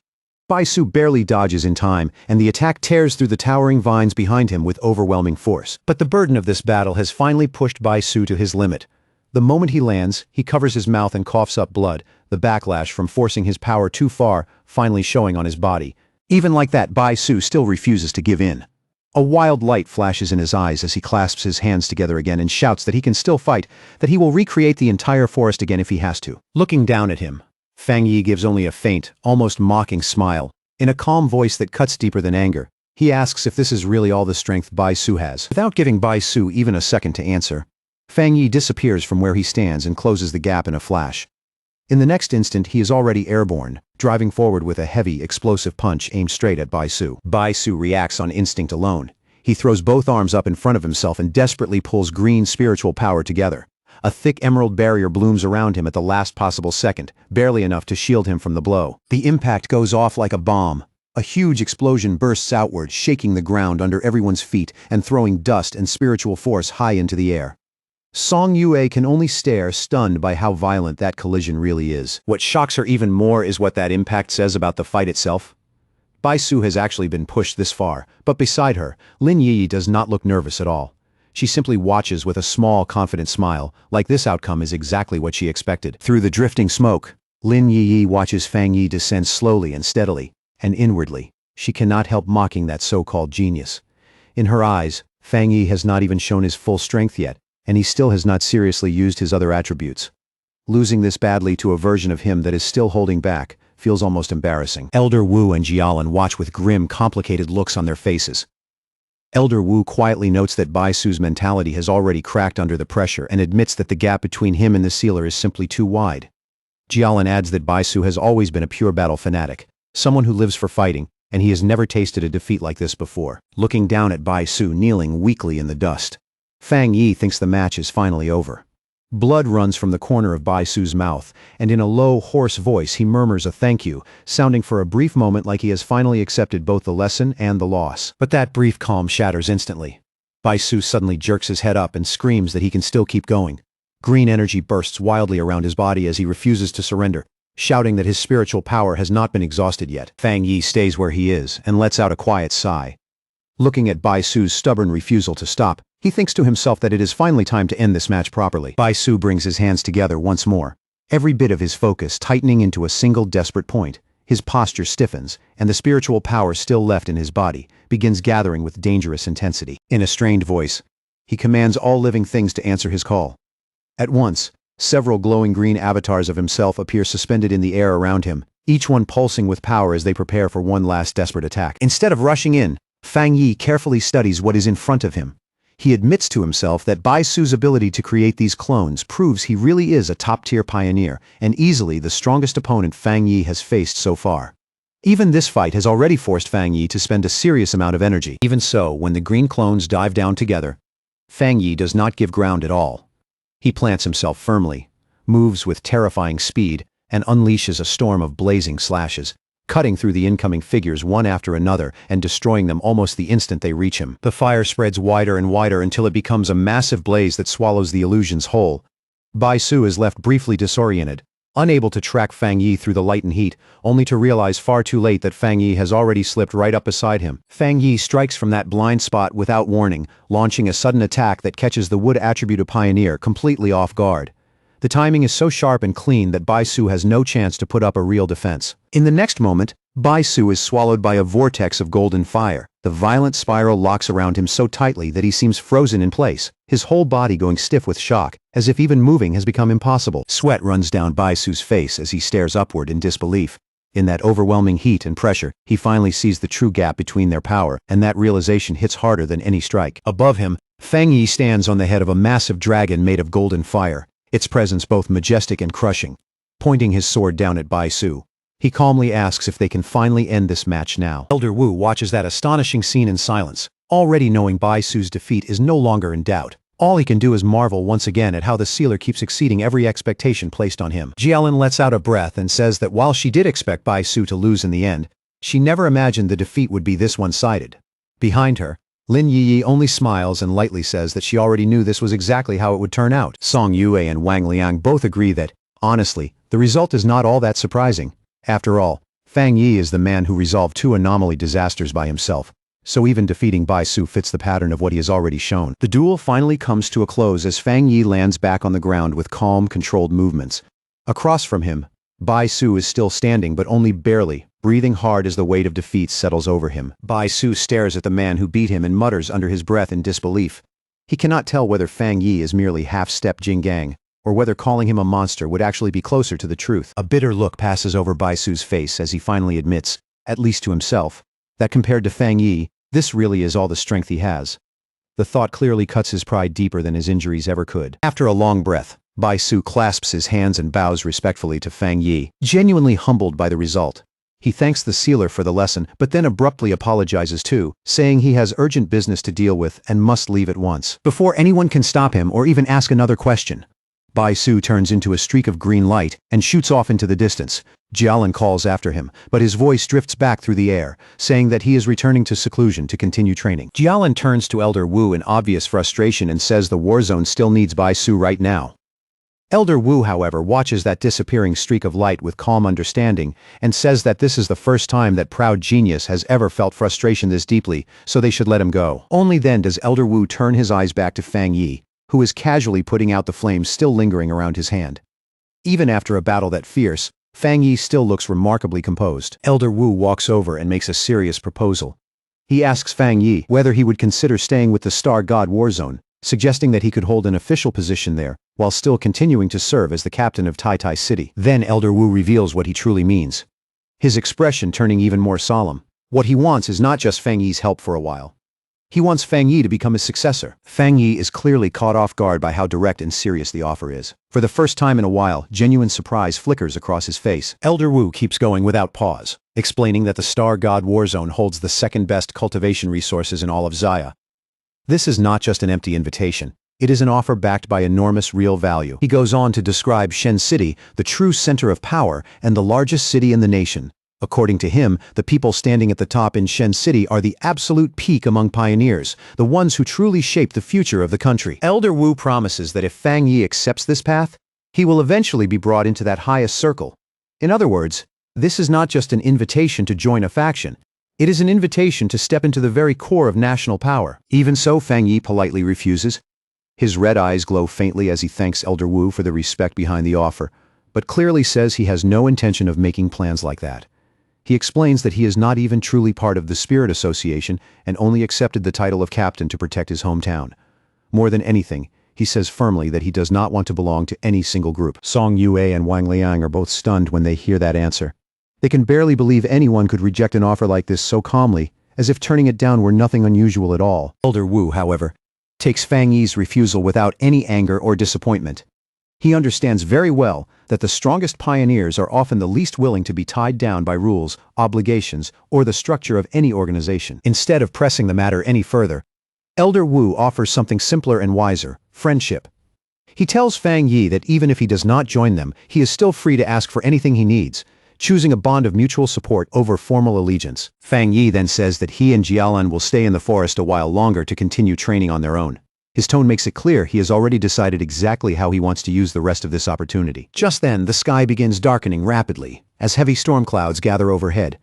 Bai Su barely dodges in time, and the attack tears through the towering vines behind him with overwhelming force. But the burden of this battle has finally pushed Bai Su to his limit. The moment he lands, he covers his mouth and coughs up blood, the backlash from forcing his power too far finally showing on his body. Even like that, Bai Su still refuses to give in. A wild light flashes in his eyes as he clasps his hands together again and shouts that he can still fight, that he will recreate the entire forest again if he has to. Looking down at him, Fang Yi gives only a faint, almost mocking smile. In a calm voice that cuts deeper than anger, he asks if this is really all the strength Bai Su has. Without giving Bai Su even a second to answer, Fang Yi disappears from where he stands and closes the gap in a flash. In the next instant, he is already airborne, driving forward with a heavy, explosive punch aimed straight at Bai Su. Bai Su reacts on instinct alone. He throws both arms up in front of himself and desperately pulls green spiritual power together. A thick emerald barrier blooms around him at the last possible second, barely enough to shield him from the blow. The impact goes off like a bomb. A huge explosion bursts outward, shaking the ground under everyone's feet and throwing dust and spiritual force high into the air. Song Yue can only stare, stunned by how violent that collision really is. What shocks her even more is what that impact says about the fight itself. Bai Su has actually been pushed this far, but beside her, Lin Yi does not look nervous at all. She simply watches with a small, confident smile, like this outcome is exactly what she expected. Through the drifting smoke, Lin Yi watches Fang Yi descend slowly and steadily, and inwardly, she cannot help mocking that so-called genius. In her eyes, Fang Yi has not even shown his full strength yet, and he still has not seriously used his other attributes. Losing this badly to a version of him that is still holding back feels almost embarrassing. Elder Wu and Jialan watch with grim, complicated looks on their faces. Elder Wu quietly notes that Bai Su's mentality has already cracked under the pressure and admits that the gap between him and the sealer is simply too wide. Jialan adds that Bai Su has always been a pure battle fanatic, someone who lives for fighting, and he has never tasted a defeat like this before. Looking down at Bai Su kneeling weakly in the dust, Fang Yi thinks the match is finally over. Blood runs from the corner of Bai Su's mouth, and in a low, hoarse voice he murmurs a thank you, sounding for a brief moment like he has finally accepted both the lesson and the loss. But that brief calm shatters instantly. Bai Su suddenly jerks his head up and screams that he can still keep going. Green energy bursts wildly around his body as he refuses to surrender, shouting that his spiritual power has not been exhausted yet. Fang Yi stays where he is and lets out a quiet sigh. Looking at Bai Su's stubborn refusal to stop, he thinks to himself that it is finally time to end this match properly. Bai Su brings his hands together once more, every bit of his focus tightening into a single desperate point. His posture stiffens, and the spiritual power still left in his body begins gathering with dangerous intensity. In a strained voice, he commands all living things to answer his call. At once, several glowing green avatars of himself appear suspended in the air around him, each one pulsing with power as they prepare for one last desperate attack. Instead of rushing in, Fang Yi carefully studies what is in front of him. He admits to himself that Bai Su's ability to create these clones proves he really is a top-tier pioneer and easily the strongest opponent Fang Yi has faced so far. Even this fight has already forced Fang Yi to spend a serious amount of energy. Even so, when the green clones dive down together, Fang Yi does not give ground at all. He plants himself firmly, moves with terrifying speed, and unleashes a storm of blazing slashes, cutting through the incoming figures one after another and destroying them almost the instant they reach him. The fire spreads wider and wider until it becomes a massive blaze that swallows the illusions whole. Bai Su is left briefly disoriented, unable to track Fang Yi through the light and heat, only to realize far too late that Fang Yi has already slipped right up beside him. Fang Yi strikes from that blind spot without warning, launching a sudden attack that catches the wood attribute of Pioneer completely off guard. The timing is so sharp and clean that Bai Su has no chance to put up a real defense. In the next moment, Bai Su is swallowed by a vortex of golden fire. The violent spiral locks around him so tightly that he seems frozen in place, his whole body going stiff with shock, as if even moving has become impossible. Sweat runs down Bai Su's face as he stares upward in disbelief. In that overwhelming heat and pressure, he finally sees the true gap between their power, and that realization hits harder than any strike. Above him, Fang Yi stands on the head of a massive dragon made of golden fire, its presence both majestic and crushing. Pointing his sword down at Bai Su, he calmly asks if they can finally end this match now. Elder Wu watches that astonishing scene in silence, already knowing Bai Su's defeat is no longer in doubt. All he can do is marvel once again at how the sealer keeps exceeding every expectation placed on him. Jialan lets out a breath and says that while she did expect Bai Su to lose in the end, she never imagined the defeat would be this one-sided. Behind her, Lin Yi only smiles and lightly says that she already knew this was exactly how it would turn out. Song Yue and Wang Liang both agree that, honestly, the result is not all that surprising. After all, Fang Yi is the man who resolved two anomaly disasters by himself, so even defeating Bai Su fits the pattern of what he has already shown. The duel finally comes to a close as Fang Yi lands back on the ground with calm, controlled movements. Across from him, Bai Su is still standing but only barely, breathing hard as the weight of defeat settles over him. Bai Su stares at the man who beat him and mutters under his breath in disbelief. He cannot tell whether Fang Yi is merely half-step Jinggang, or whether calling him a monster would actually be closer to the truth. A bitter look passes over Bai Su's face as he finally admits, at least to himself, that compared to Fang Yi, this really is all the strength he has. The thought clearly cuts his pride deeper than his injuries ever could. After a long breath, Bai Su clasps his hands and bows respectfully to Fang Yi, genuinely humbled by the result. He thanks the sealer for the lesson, but then abruptly apologizes too, saying he has urgent business to deal with and must leave at once. Before anyone can stop him or even ask another question, Bai Su turns into a streak of green light and shoots off into the distance. Jialan calls after him, but his voice drifts back through the air, saying that he is returning to seclusion to continue training. Jialan turns to Elder Wu in obvious frustration and says the war zone still needs Bai Su right now. Elder Wu, however, watches that disappearing streak of light with calm understanding and says that this is the first time that proud genius has ever felt frustration this deeply, so they should let him go. Only then does Elder Wu turn his eyes back to Fang Yi, who is casually putting out the flames still lingering around his hand. Even after a battle that fierce, Fang Yi still looks remarkably composed. Elder Wu walks over and makes a serious proposal. He asks Fang Yi whether he would consider staying with the Star God War Zone, suggesting that he could hold an official position there, while still continuing to serve as the captain of Tai Tai City. Then Elder Wu reveals what he truly means, his expression turning even more solemn. What he wants is not just Fang Yi's help for a while. He wants Fang Yi to become his successor. Fang Yi is clearly caught off guard by how direct and serious the offer is. For the first time in a while, genuine surprise flickers across his face. Elder Wu keeps going without pause, explaining that the Star God War Zone holds the second best cultivation resources in all of Xia. This is not just an empty invitation. It is an offer backed by enormous real value. He goes on to describe Shen City, the true center of power and the largest city in the nation. According to him, the people standing at the top in Shen City are the absolute peak among pioneers, the ones who truly shape the future of the country. Elder Wu promises that if Fang Yi accepts this path, he will eventually be brought into that highest circle. In other words, this is not just an invitation to join a faction. It is an invitation to step into the very core of national power. Even so, Fang Yi politely refuses. His red eyes glow faintly as he thanks Elder Wu for the respect behind the offer, but clearly says he has no intention of making plans like that. He explains that he is not even truly part of the Spirit Association and only accepted the title of captain to protect his hometown. More than anything, he says firmly that he does not want to belong to any single group. Song Yue and Wang Liang are both stunned when they hear that answer. They can barely believe anyone could reject an offer like this so calmly, as if turning it down were nothing unusual at all. Elder Wu, however, takes Fang Yi's refusal without any anger or disappointment. He understands very well that the strongest pioneers are often the least willing to be tied down by rules, obligations, or the structure of any organization. Instead of pressing the matter any further, Elder Wu offers something simpler and wiser: friendship. He tells Fang Yi that even if he does not join them, he is still free to ask for anything he needs, choosing a bond of mutual support over formal allegiance. Fang Yi then says that he and Jialan will stay in the forest a while longer to continue training on their own. His tone makes it clear he has already decided exactly how he wants to use the rest of this opportunity. Just then, the sky begins darkening rapidly, as heavy storm clouds gather overhead.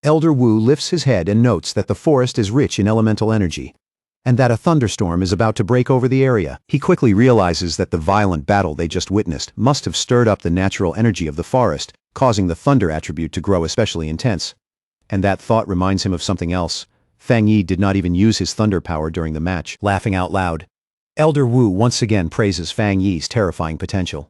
Elder Wu lifts his head and notes that the forest is rich in elemental energy, and that a thunderstorm is about to break over the area. He quickly realizes that the violent battle they just witnessed must have stirred up the natural energy of the forest, causing the thunder attribute to grow especially intense. And that thought reminds him of something else. Fang Yi did not even use his thunder power during the match. Laughing out loud, Elder Wu once again praises Fang Yi's terrifying potential.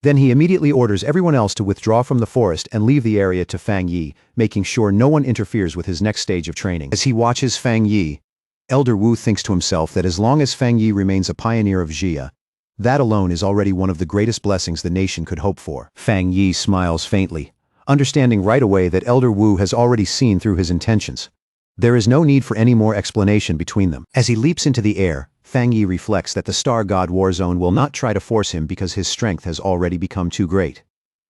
Then he immediately orders everyone else to withdraw from the forest and leave the area to Fang Yi, making sure no one interferes with his next stage of training. As he watches Fang Yi, Elder Wu thinks to himself that as long as Fang Yi remains a pioneer of Xia, that alone is already one of the greatest blessings the nation could hope for. Fang Yi smiles faintly, understanding right away that Elder Wu has already seen through his intentions. There is no need for any more explanation between them. As he leaps into the air, Fang Yi reflects that the Star God War Zone will not try to force him because his strength has already become too great.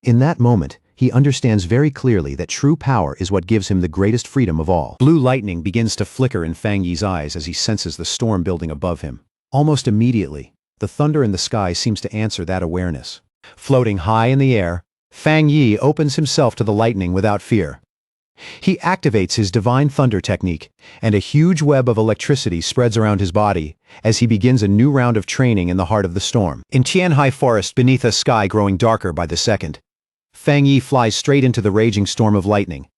In that moment, he understands very clearly that true power is what gives him the greatest freedom of all. Blue lightning begins to flicker in Fang Yi's eyes as he senses the storm building above him. Almost immediately, the thunder in the sky seems to answer that awareness. Floating high in the air, Fang Yi opens himself to the lightning without fear. He activates his divine thunder technique, and a huge web of electricity spreads around his body as he begins a new round of training in the heart of the storm. In Tianhai Forest, beneath a sky growing darker by the second, Fang Yi flies straight into the raging storm of lightning.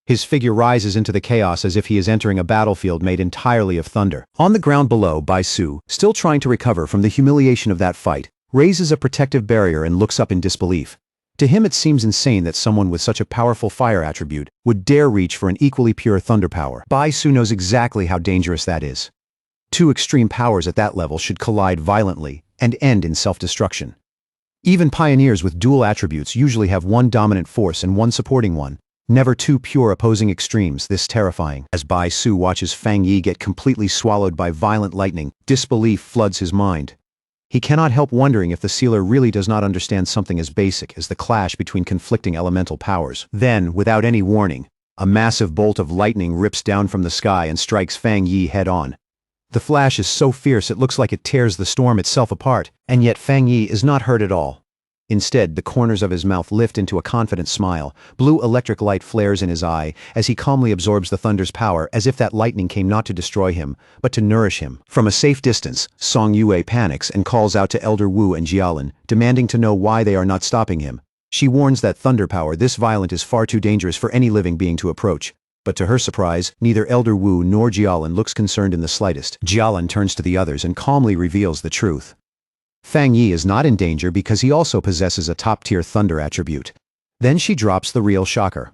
His figure rises into the chaos as if he is entering a battlefield made entirely of thunder. On the ground below, Bai Su, still trying to recover from the humiliation of that fight, raises a protective barrier and looks up in disbelief. To him it seems insane that someone with such a powerful fire attribute would dare reach for an equally pure thunder power. Bai Su knows exactly how dangerous that is. Two extreme powers at that level should collide violently and end in self-destruction. Even pioneers with dual attributes usually have one dominant force and one supporting one. Never two pure opposing extremes this terrifying. As Bai Su watches Fang Yi get completely swallowed by violent lightning, disbelief floods his mind. He cannot help wondering if the sealer really does not understand something as basic as the clash between conflicting elemental powers. Then, without any warning, a massive bolt of lightning rips down from the sky and strikes Fang Yi head-on. The flash is so fierce it looks like it tears the storm itself apart, and yet Fang Yi is not hurt at all. Instead, the corners of his mouth lift into a confident smile. Blue electric light flares in his eye as he calmly absorbs the thunder's power, as if that lightning came not to destroy him, but to nourish him. From a safe distance, Song Yue panics and calls out to Elder Wu and Jialin, demanding to know why they are not stopping him. She warns that thunder power this violent is far too dangerous for any living being to approach. But to her surprise, neither Elder Wu nor Jialin looks concerned in the slightest. Jialin turns to the others and calmly reveals the truth. Fang Yi is not in danger because he also possesses a top-tier thunder attribute. Then she drops the real shocker.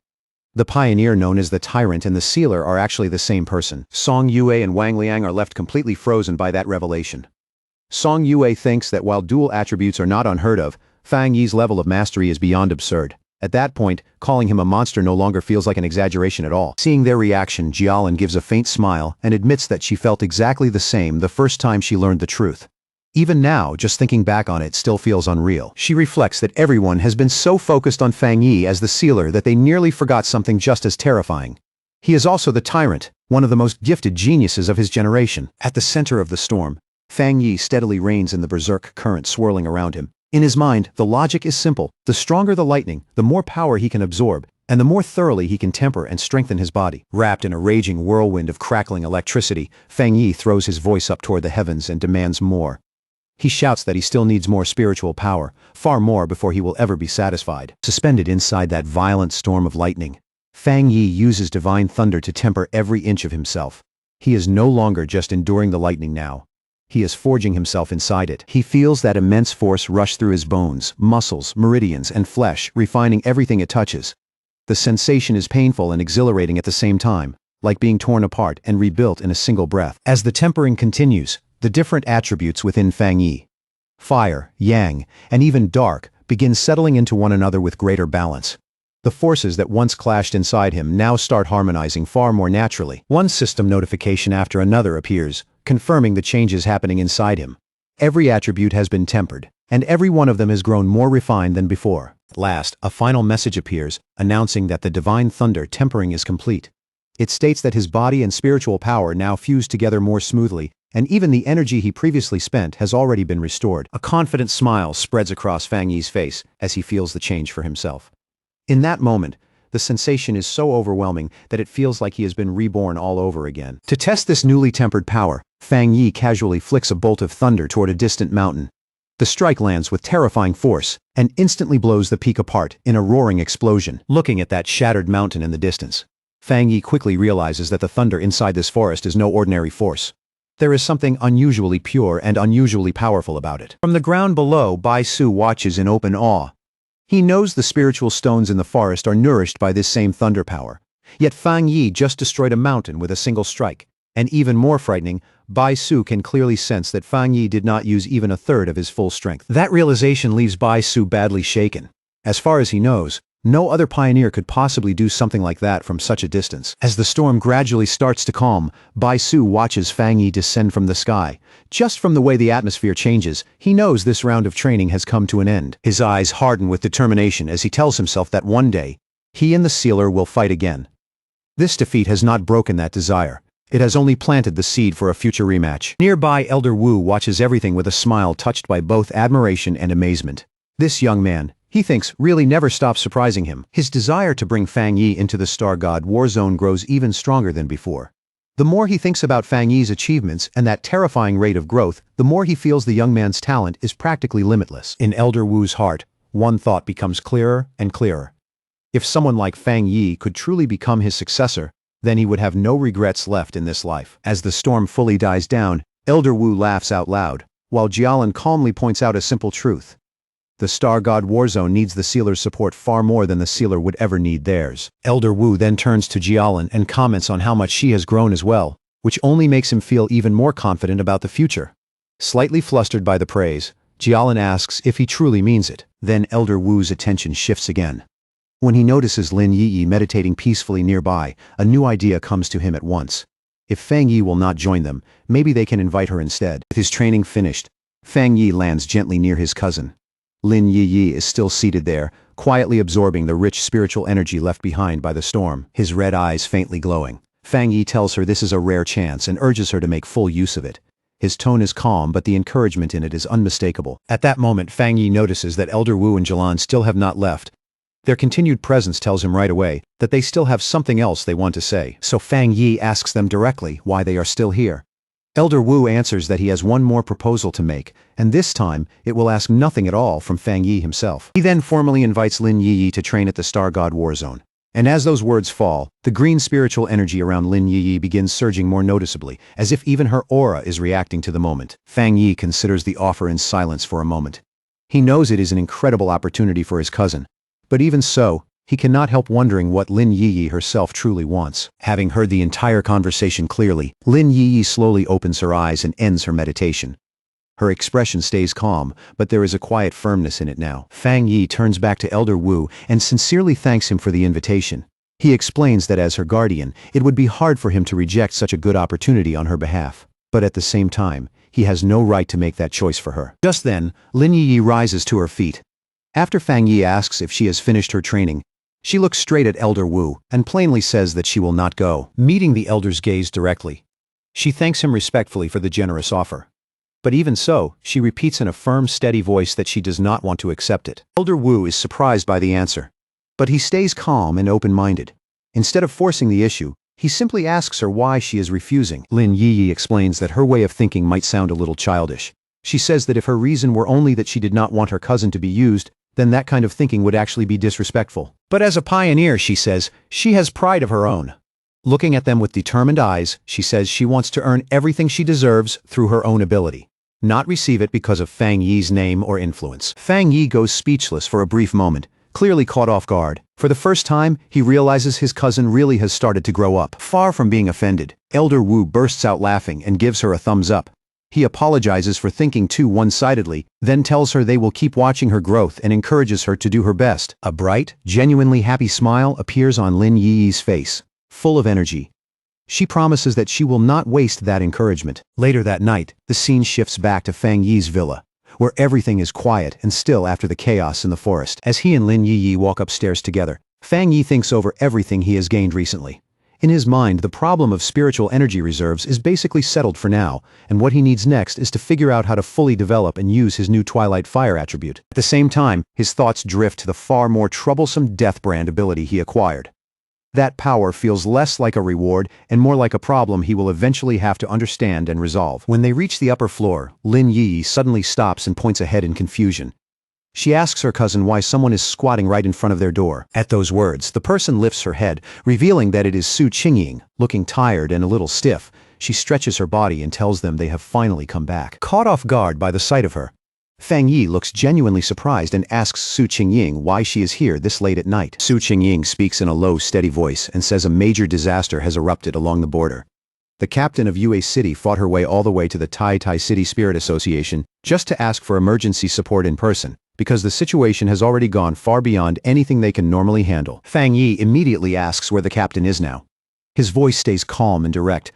The pioneer known as the Tyrant and the Sealer are actually the same person. Song Yue and Wang Liang are left completely frozen by that revelation. Song Yue thinks that while dual attributes are not unheard of, Fang Yi's level of mastery is beyond absurd. At that point, calling him a monster no longer feels like an exaggeration at all. Seeing their reaction, Jialin gives a faint smile and admits that she felt exactly the same the first time she learned the truth. Even now, just thinking back on it still feels unreal. She reflects that everyone has been so focused on Fang Yi as the Sealer that they nearly forgot something just as terrifying. He is also the Tyrant, one of the most gifted geniuses of his generation. At the center of the storm, Fang Yi steadily reigns in the berserk current swirling around him. In his mind, the logic is simple. The stronger the lightning, the more power he can absorb, and the more thoroughly he can temper and strengthen his body. Wrapped in a raging whirlwind of crackling electricity, Fang Yi throws his voice up toward the heavens and demands more. He shouts that he still needs more spiritual power, far more before he will ever be satisfied. Suspended inside that violent storm of lightning, Fang Yi uses divine thunder to temper every inch of himself. He is no longer just enduring the lightning now. He is forging himself inside it. He feels that immense force rush through his bones, muscles, meridians, and flesh, refining everything it touches. The sensation is painful and exhilarating at the same time, like being torn apart and rebuilt in a single breath. As the tempering continues, the different attributes within Fang Yi, fire, yang, and even dark, begin settling into one another with greater balance. The forces that once clashed inside him now start harmonizing far more naturally. One system notification after another appears, confirming the changes happening inside him. Every attribute has been tempered, and every one of them has grown more refined than before. At last, a final message appears, announcing that the divine thunder tempering is complete. It states that his body and spiritual power now fuse together more smoothly, and even the energy he previously spent has already been restored. A confident smile spreads across Fang Yi's face as he feels the change for himself. In that moment, the sensation is so overwhelming that it feels like he has been reborn all over again. To test this newly tempered power, Fang Yi casually flicks a bolt of thunder toward a distant mountain. The strike lands with terrifying force and instantly blows the peak apart in a roaring explosion. Looking at that shattered mountain in the distance, Fang Yi quickly realizes that the thunder inside this forest is no ordinary force. There is something unusually pure and unusually powerful about it. From the ground below, Bai Su watches in open awe. He knows the spiritual stones in the forest are nourished by this same thunder power. Yet Fang Yi just destroyed a mountain with a single strike. And even more frightening, Bai Su can clearly sense that Fang Yi did not use even a third of his full strength. That realization leaves Bai Su badly shaken. As far as he knows, no other pioneer could possibly do something like that from such a distance. As the storm gradually starts to calm, Bai Su watches Fang Yi descend from the sky. Just from the way the atmosphere changes, he knows this round of training has come to an end. His eyes harden with determination as he tells himself that one day, he and the Sealer will fight again. This defeat has not broken that desire. It has only planted the seed for a future rematch. Nearby, Elder Wu watches everything with a smile touched by both admiration and amazement. This young man, he thinks, really never stops surprising him. His desire to bring Fang Yi into the Star God War Zone grows even stronger than before. The more he thinks about Fang Yi's achievements and that terrifying rate of growth, the more he feels the young man's talent is practically limitless. In Elder Wu's heart, one thought becomes clearer and clearer. If someone like Fang Yi could truly become his successor, then he would have no regrets left in this life. As the storm fully dies down, Elder Wu laughs out loud, while Jialin calmly points out a simple truth. The Star God War Zone needs the Sealer's support far more than the Sealer would ever need theirs. Elder Wu then turns to Jialin and comments on how much she has grown as well, which only makes him feel even more confident about the future. Slightly flustered by the praise, Jialin asks if he truly means it. Then Elder Wu's attention shifts again. When he notices Lin Yi meditating peacefully nearby, a new idea comes to him at once. If Fang Yi will not join them, maybe they can invite her instead. With his training finished, Fang Yi lands gently near his cousin. Lin Yi is still seated there, quietly absorbing the rich spiritual energy left behind by the storm, his red eyes faintly glowing. Fang Yi tells her this is a rare chance and urges her to make full use of it. His tone is calm, but the encouragement in it is unmistakable. At that moment, Fang Yi notices that Elder Wu and Jilan still have not left. Their continued presence tells him right away that they still have something else they want to say, so Fang Yi asks them directly why they are still here. Elder Wu answers that he has one more proposal to make, and this time it will ask nothing at all from Fang Yi himself. He then formally invites Lin Yi to train at the Star God War Zone. And as those words fall, the green spiritual energy around Lin Yi begins surging more noticeably, as if even her aura is reacting to the moment. Fang Yi considers the offer in silence for a moment. He knows it is an incredible opportunity for his cousin. But even so, he cannot help wondering what Lin Yi herself truly wants. Having heard the entire conversation clearly, Lin Yi slowly opens her eyes and ends her meditation. Her expression stays calm, but there is a quiet firmness in it now. Fang Yi turns back to Elder Wu and sincerely thanks him for the invitation. He explains that as her guardian, it would be hard for him to reject such a good opportunity on her behalf. But at the same time, he has no right to make that choice for her. Just then, Lin Yi rises to her feet. After Fang Yi asks if she has finished her training, she looks straight at Elder Wu and plainly says that she will not go. Meeting the elder's gaze directly, she thanks him respectfully for the generous offer. But even so, she repeats in a firm, steady voice that she does not want to accept it. Elder Wu is surprised by the answer, but he stays calm and open-minded. Instead of forcing the issue, he simply asks her why she is refusing. Lin Yi explains that her way of thinking might sound a little childish. She says that if her reason were only that she did not want her cousin to be used, then that kind of thinking would actually be disrespectful. But as a pioneer, she says, she has pride of her own. Looking at them with determined eyes, she says she wants to earn everything she deserves through her own ability, not receive it because of Fang Yi's name or influence. Fang Yi goes speechless for a brief moment, clearly caught off guard. For the first time, he realizes his cousin really has started to grow up. Far from being offended, Elder Wu bursts out laughing and gives her a thumbs up. He apologizes for thinking too one-sidedly, then tells her they will keep watching her growth and encourages her to do her best. A bright, genuinely happy smile appears on Lin Yi's face, full of energy. She promises that she will not waste that encouragement. Later that night, the scene shifts back to Fang Yi's villa, where everything is quiet and still after the chaos in the forest. As he and Lin Yi walk upstairs together, Fang Yi thinks over everything he has gained recently. In his mind, the problem of spiritual energy reserves is basically settled for now, and what he needs next is to figure out how to fully develop and use his new Twilight Fire attribute. At the same time, his thoughts drift to the far more troublesome Death Brand ability he acquired. That power feels less like a reward and more like a problem he will eventually have to understand and resolve. When they reach the upper floor, Lin Yi suddenly stops and points ahead in confusion. She asks her cousin why someone is squatting right in front of their door. At those words, the person lifts her head, revealing that it is Su Qingying. Looking tired and a little stiff, she stretches her body and tells them they have finally come back. Caught off guard by the sight of her, Fang Yi looks genuinely surprised and asks Su Qingying why she is here this late at night. Su Qingying speaks in a low, steady voice and says a major disaster has erupted along the border. The captain of Yue City fought her way all the way to the Tai City Spirit Association just to ask for emergency support in person, because the situation has already gone far beyond anything they can normally handle. Fang Yi immediately asks where the captain is now. His voice stays calm and direct,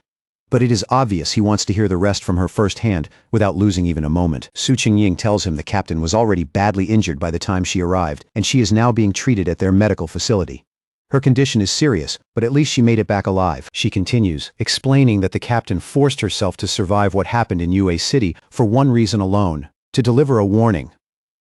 but it is obvious he wants to hear the rest from her firsthand without losing even a moment. Su Qingying tells him the captain was already badly injured by the time she arrived, and she is now being treated at their medical facility. Her condition is serious, but at least she made it back alive. She continues, explaining that the captain forced herself to survive what happened in Yue City for one reason alone: to deliver a warning.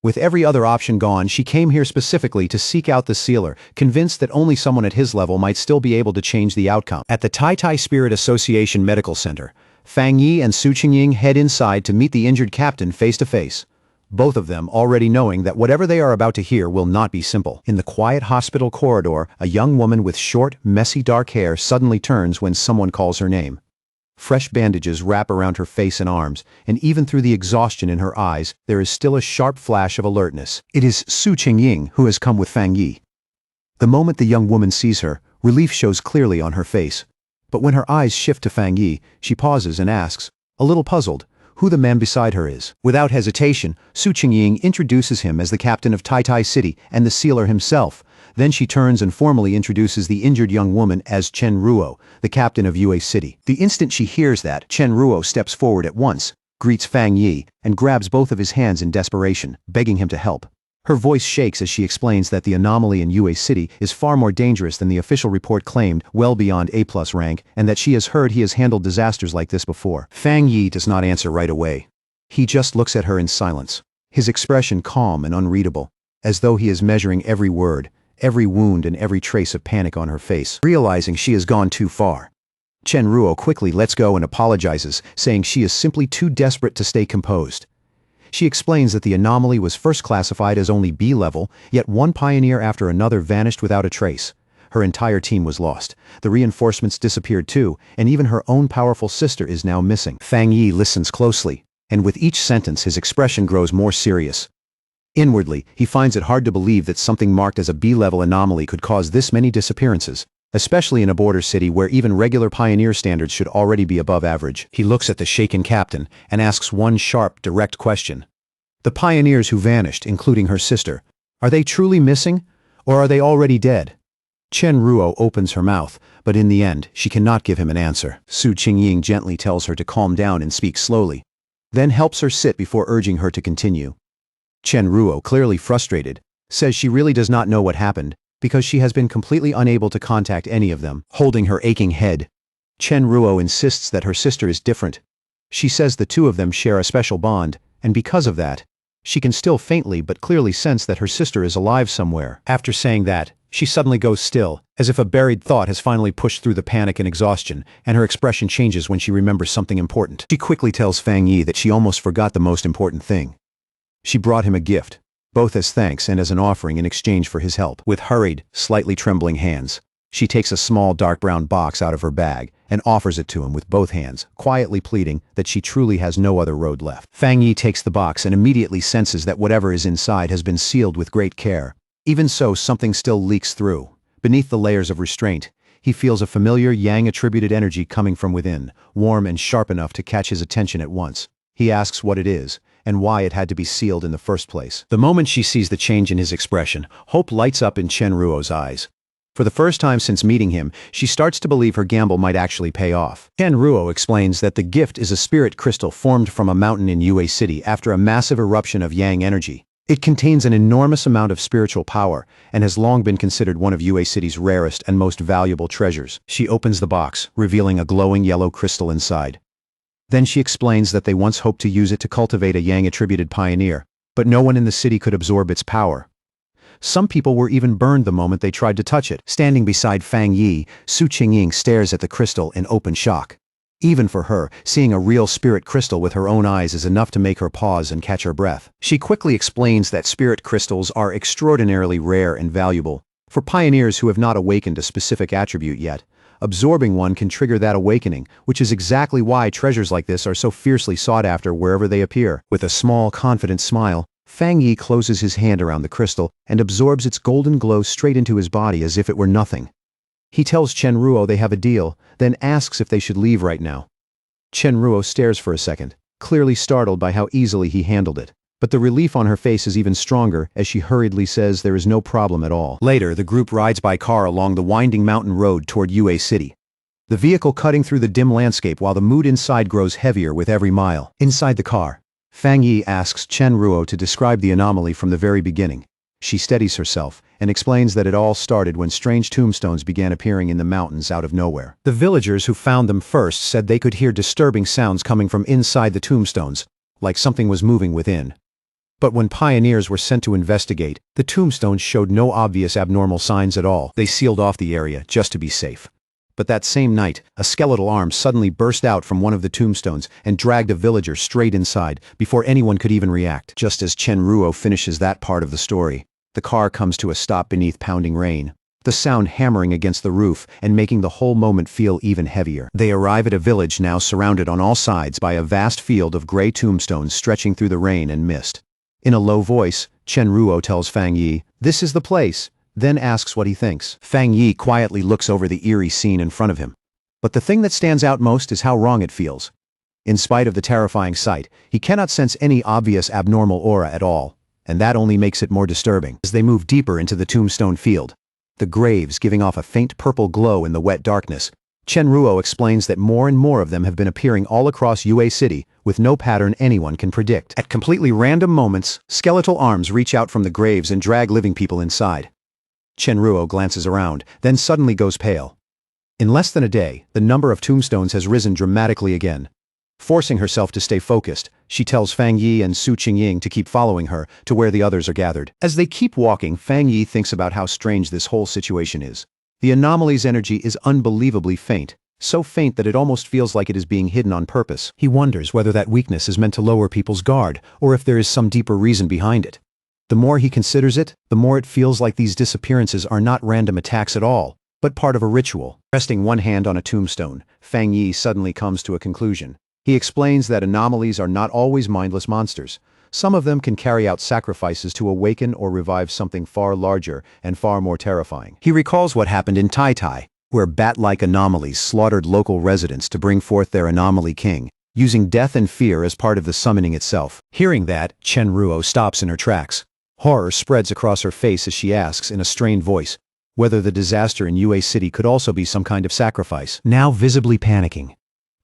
With every other option gone, she came here specifically to seek out the sealer, convinced that only someone at his level might still be able to change the outcome. At the Tai Spirit Association Medical Center, Fang Yi and Su Qingying head inside to meet the injured captain face to face, both of them already knowing that whatever they are about to hear will not be simple. In the quiet hospital corridor, a young woman with short, messy dark hair suddenly turns when someone calls her name. Fresh bandages wrap around her face and arms, and even through the exhaustion in her eyes, there is still a sharp flash of alertness. It is Su Qingying who has come with Fang Yi. The moment the young woman sees her, relief shows clearly on her face. But when her eyes shift to Fang Yi, she pauses and asks, a little puzzled, who the man beside her is. Without hesitation, Su Qingying introduces him as the captain of Tai Tai City and the sealer himself. Then she turns and formally introduces the injured young woman as Chen Ruo, the captain of Yue City. The instant she hears that, Chen Ruo steps forward at once, greets Fang Yi, and grabs both of his hands in desperation, begging him to help. Her voice shakes as she explains that the anomaly in Yue City is far more dangerous than the official report claimed, well beyond A+ rank, and that she has heard he has handled disasters like this before. Fang Yi does not answer right away. He just looks at her in silence, his expression calm and unreadable, as though he is measuring every word, every wound and every trace of panic on her face. Realizing she has gone too far, Chen Ruo quickly lets go and apologizes, saying she is simply too desperate to stay composed. She explains that the anomaly was first classified as only B level, yet one pioneer after another vanished without a trace. Her entire team was lost. The reinforcements disappeared too, and even her own powerful sister is now missing. Fang Yi listens closely, and with each sentence his expression grows more serious. Inwardly, he finds it hard to believe that something marked as a B-level anomaly could cause this many disappearances, especially in a border city where even regular pioneer standards should already be above average. He looks at the shaken captain and asks one sharp, direct question. The pioneers who vanished, including her sister, are they truly missing, or are they already dead? Chen Ruo opens her mouth, but in the end, she cannot give him an answer. Su Qingying gently tells her to calm down and speak slowly, then helps her sit before urging her to continue. Chen Ruo, clearly frustrated, says she really does not know what happened, because she has been completely unable to contact any of them. Holding her aching head, Chen Ruo insists that her sister is different. She says the two of them share a special bond, and because of that, she can still faintly but clearly sense that her sister is alive somewhere. After saying that, she suddenly goes still, as if a buried thought has finally pushed through the panic and exhaustion, and her expression changes when she remembers something important. She quickly tells Fang Yi that she almost forgot the most important thing. She brought him a gift, both as thanks and as an offering in exchange for his help. With hurried, slightly trembling hands, she takes a small dark brown box out of her bag and offers it to him with both hands, quietly pleading that she truly has no other road left. Fang Yi takes the box and immediately senses that whatever is inside has been sealed with great care. Even so, something still leaks through. Beneath the layers of restraint, he feels a familiar Yang-attributed energy coming from within, warm and sharp enough to catch his attention at once. He asks what it is, and why it had to be sealed in the first place. The moment she sees the change in his expression, hope lights up in Chen Ruo's eyes. For the first time since meeting him, she starts to believe her gamble might actually pay off. Chen Ruo explains that the gift is a spirit crystal formed from a mountain in Yue City after a massive eruption of Yang energy. It contains an enormous amount of spiritual power, and has long been considered one of Yue City's rarest and most valuable treasures. She opens the box, revealing a glowing yellow crystal inside. Then she explains that they once hoped to use it to cultivate a Yang-attributed pioneer, but no one in the city could absorb its power. Some people were even burned the moment they tried to touch it. Standing beside Fang Yi, Su Qingying stares at the crystal in open shock. Even for her, seeing a real spirit crystal with her own eyes is enough to make her pause and catch her breath. She quickly explains that spirit crystals are extraordinarily rare and valuable. For pioneers who have not awakened a specific attribute yet, absorbing one can trigger that awakening, which is exactly why treasures like this are so fiercely sought after wherever they appear. With a small, confident smile, Fang Yi closes his hand around the crystal and absorbs its golden glow straight into his body as if it were nothing. He tells Chen Ruo they have a deal, then asks if they should leave right now. Chen Ruo stares for a second, clearly startled by how easily he handled it. But the relief on her face is even stronger as she hurriedly says there is no problem at all. Later, the group rides by car along the winding mountain road toward Yue City, the vehicle cutting through the dim landscape while the mood inside grows heavier with every mile. Inside the car, Fang Yi asks Chen Ruo to describe the anomaly from the very beginning. She steadies herself and explains that it all started when strange tombstones began appearing in the mountains out of nowhere. The villagers who found them first said they could hear disturbing sounds coming from inside the tombstones, like something was moving within. But when pioneers were sent to investigate, the tombstones showed no obvious abnormal signs at all. They sealed off the area just to be safe. But that same night, a skeletal arm suddenly burst out from one of the tombstones and dragged a villager straight inside before anyone could even react. Just as Chen Ruo finishes that part of the story, the car comes to a stop beneath pounding rain, the sound hammering against the roof and making the whole moment feel even heavier. They arrive at a village now surrounded on all sides by a vast field of gray tombstones stretching through the rain and mist. In a low voice, Chen Ruo tells Fang Yi, "This is the place," then asks what he thinks. Fang Yi quietly looks over the eerie scene in front of him. But the thing that stands out most is how wrong it feels. In spite of the terrifying sight, he cannot sense any obvious abnormal aura at all, and that only makes it more disturbing. As they move deeper into the tombstone field, the graves giving off a faint purple glow in the wet darkness, Chenruo explains that more and more of them have been appearing all across Yue City with no pattern anyone can predict. At completely random moments, skeletal arms reach out from the graves and drag living people inside. Chenruo glances around, then suddenly goes pale. In less than a day, the number of tombstones has risen dramatically again. Forcing herself to stay focused, she tells Fang Yi and Su Qingying to keep following her to where the others are gathered. As they keep walking, Fang Yi thinks about how strange this whole situation is. The anomaly's energy is unbelievably faint, so faint that it almost feels like it is being hidden on purpose. He wonders whether that weakness is meant to lower people's guard, or if there is some deeper reason behind it. The more he considers it, the more it feels like these disappearances are not random attacks at all, but part of a ritual. Resting one hand on a tombstone, Fang Yi suddenly comes to a conclusion. He explains that anomalies are not always mindless monsters. Some of them can carry out sacrifices to awaken or revive something far larger and far more terrifying. He recalls what happened in Tai Tai, where bat-like anomalies slaughtered local residents to bring forth their anomaly king, using death and fear as part of the summoning itself. Hearing that, Chenruo stops in her tracks. Horror spreads across her face as she asks in a strained voice whether the disaster in Yue City could also be some kind of sacrifice. Now visibly panicking,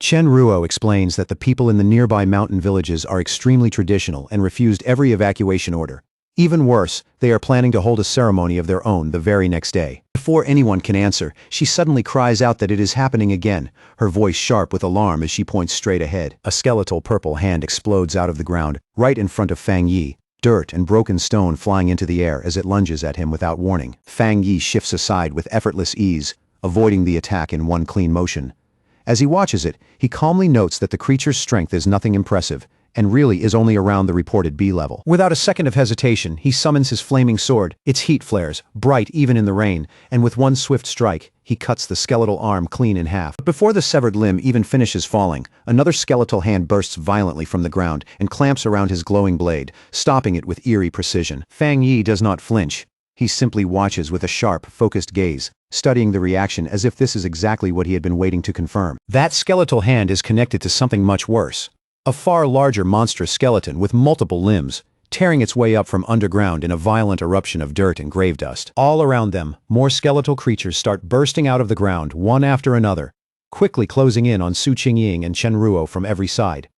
Chenruo explains that the people in the nearby mountain villages are extremely traditional and refused every evacuation order. Even worse, they are planning to hold a ceremony of their own the very next day. Before anyone can answer, she suddenly cries out that it is happening again, her voice sharp with alarm as she points straight ahead. A skeletal purple hand explodes out of the ground, right in front of Fang Yi, dirt and broken stone flying into the air as it lunges at him without warning. Fang Yi shifts aside with effortless ease, avoiding the attack in one clean motion. As he watches it, he calmly notes that the creature's strength is nothing impressive, and really is only around the reported B level. Without a second of hesitation, he summons his flaming sword. Its heat flares, bright even in the rain, and with one swift strike, he cuts the skeletal arm clean in half. But before the severed limb even finishes falling, another skeletal hand bursts violently from the ground and clamps around his glowing blade, stopping it with eerie precision. Fang Yi does not flinch. He simply watches with a sharp, focused gaze, studying the reaction as if this is exactly what he had been waiting to confirm. That skeletal hand is connected to something much worse. A far larger monstrous skeleton with multiple limbs, tearing its way up from underground in a violent eruption of dirt and grave dust. All around them, more skeletal creatures start bursting out of the ground, one after another, quickly closing in on Su Qingying and Chenruo from every side.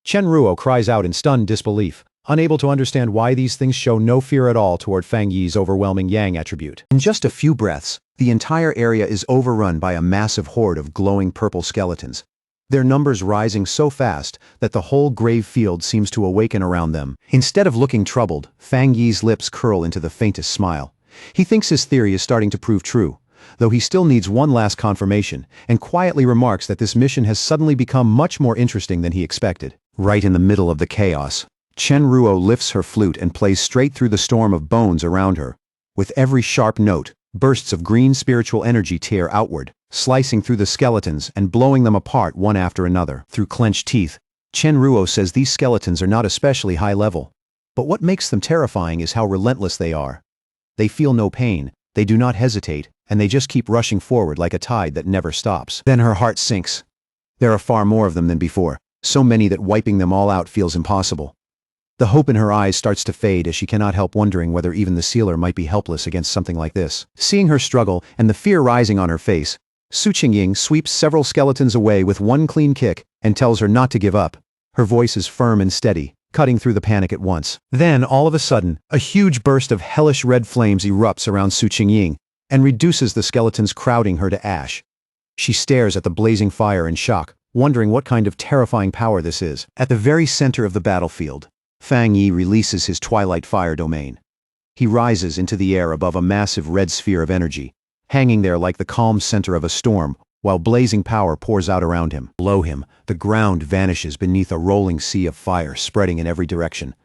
Chenruo cries out in stunned disbelief, unable to understand why these things show no fear at all toward Fang Yi's overwhelming yang attribute. In just a few breaths, the entire area is overrun by a massive horde of glowing purple skeletons, their numbers rising so fast that the whole grave field seems to awaken around them. Instead of looking troubled, Fang Yi's lips curl into the faintest smile. He thinks his theory is starting to prove true, though he still needs one last confirmation, and quietly remarks that this mission has suddenly become much more interesting than he expected. Right in the middle of the chaos, Chenruo lifts her flute and plays straight through the storm of bones around her. With every sharp note, bursts of green spiritual energy tear outward, slicing through the skeletons and blowing them apart one after another. Through clenched teeth, Chenruo says these skeletons are not especially high level. But what makes them terrifying is how relentless they are. They feel no pain, they do not hesitate, and they just keep rushing forward like a tide that never stops. Then her heart sinks. There are far more of them than before, so many that wiping them all out feels impossible. The hope in her eyes starts to fade as she cannot help wondering whether even the sealer might be helpless against something like this. Seeing her struggle and the fear rising on her face, Su Qingying sweeps several skeletons away with one clean kick and tells her not to give up. Her voice is firm and steady, cutting through the panic at once. Then, all of a sudden, a huge burst of hellish red flames erupts around Su Qingying and reduces the skeletons crowding her to ash. She stares at the blazing fire in shock, wondering what kind of terrifying power this is. At the very center of the battlefield, Fang Yi releases his twilight fire domain. He rises into the air above a massive red sphere of energy, hanging there like the calm center of a storm, while blazing power pours out around him. Below him, the ground vanishes beneath a rolling sea of fire spreading in every direction.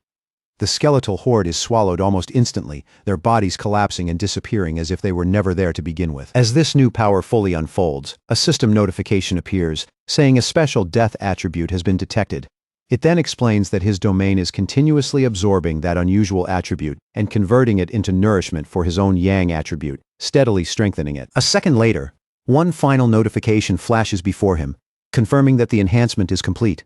The skeletal horde is swallowed almost instantly, their bodies collapsing and disappearing as if they were never there to begin with. As this new power fully unfolds, a system notification appears, saying a special death attribute has been detected. It then explains that his domain is continuously absorbing that unusual attribute and converting it into nourishment for his own yang attribute, steadily strengthening it. A second later, one final notification flashes before him, confirming that the enhancement is complete.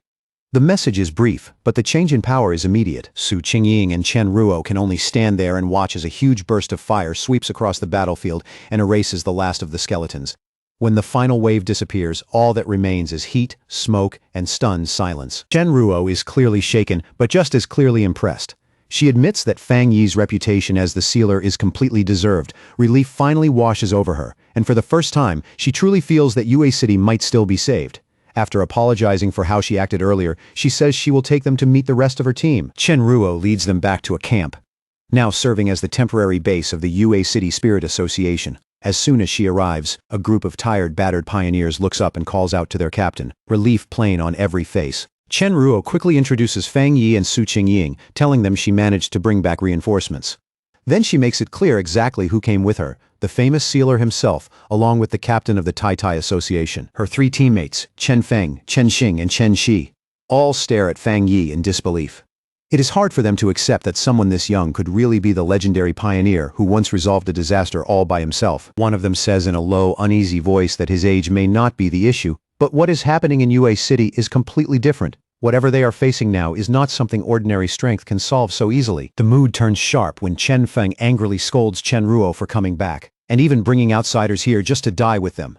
The message is brief, but the change in power is immediate. Su Qingying and Chen Ruo can only stand there and watch as a huge burst of fire sweeps across the battlefield and erases the last of the skeletons. When the final wave disappears, all that remains is heat, smoke, and stunned silence. Chen Ruo is clearly shaken, but just as clearly impressed. She admits that Fang Yi's reputation as the sealer is completely deserved. Relief finally washes over her, and for the first time, she truly feels that Yue City might still be saved. After apologizing for how she acted earlier, she says she will take them to meet the rest of her team. Chen Ruo leads them back to a camp, now serving as the temporary base of the Yue City Spirit Association. As soon as she arrives, a group of tired, battered pioneers looks up and calls out to their captain, relief plain on every face. Chen Ruo quickly introduces Fang Yi and Su Qingying, telling them she managed to bring back reinforcements. Then she makes it clear exactly who came with her, the famous sealer himself, along with the captain of the Tai Tai Association. Her three teammates, Chen Feng, Chen Xing and Chen Shi, all stare at Fang Yi in disbelief. It is hard for them to accept that someone this young could really be the legendary pioneer who once resolved a disaster all by himself. One of them says in a low, uneasy voice that his age may not be the issue, but what is happening in Yue City is completely different. Whatever they are facing now is not something ordinary strength can solve so easily. The mood turns sharp when Chen Feng angrily scolds Chen Ruo for coming back, and even bringing outsiders here just to die with them.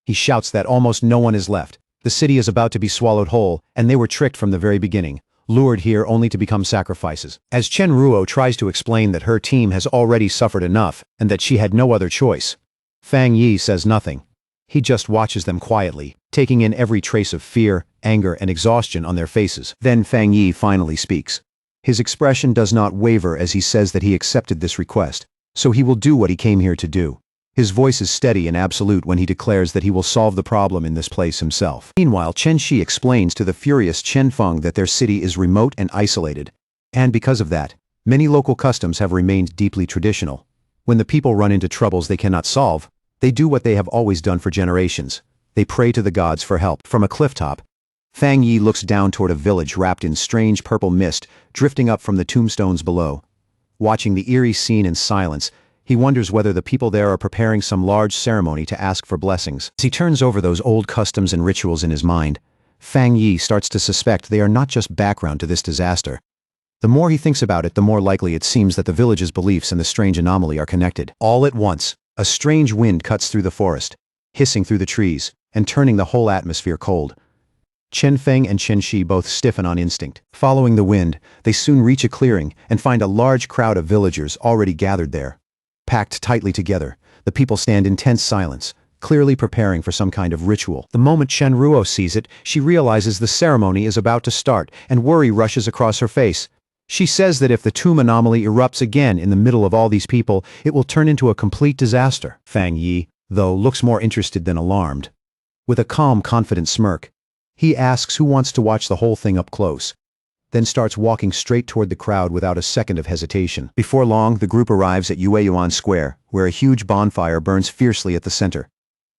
He shouts that almost no one is left. The city is about to be swallowed whole, and they were tricked from the very beginning, lured here only to become sacrifices. As Chen Ruo tries to explain that her team has already suffered enough, and that she had no other choice, Fang Yi says nothing. He just watches them quietly, taking in every trace of fear, anger, and exhaustion on their faces. Then Fang Yi finally speaks. His expression does not waver as he says that he accepted this request, so he will do what he came here to do. His voice is steady and absolute when he declares that he will solve the problem in this place himself. Meanwhile, Chen Shi explains to the furious Chen Feng that their city is remote and isolated, and because of that, many local customs have remained deeply traditional. When the people run into troubles they cannot solve, they do what they have always done for generations. They pray to the gods for help. From a clifftop, Fang Yi looks down toward a village wrapped in strange purple mist drifting up from the tombstones below. Watching the eerie scene in silence, he wonders whether the people there are preparing some large ceremony to ask for blessings. As he turns over those old customs and rituals in his mind, Fang Yi starts to suspect they are not just background to this disaster. The more he thinks about it, the more likely it seems that the village's beliefs and the strange anomaly are connected. All at once, a strange wind cuts through the forest, hissing through the trees, and turning the whole atmosphere cold. Chen Feng and Chen Shi both stiffen on instinct. Following the wind, they soon reach a clearing and find a large crowd of villagers already gathered there. Packed tightly together, the people stand in tense silence, clearly preparing for some kind of ritual. The moment Chen Ruo sees it, she realizes the ceremony is about to start, and worry rushes across her face. She says that if the tomb anomaly erupts again in the middle of all these people, it will turn into a complete disaster. Fang Yi, though, looks more interested than alarmed. With a calm, confident smirk, he asks who wants to watch the whole thing up close, then starts walking straight toward the crowd without a second of hesitation. Before long, the group arrives at Yueyuan Square, where a huge bonfire burns fiercely at the center.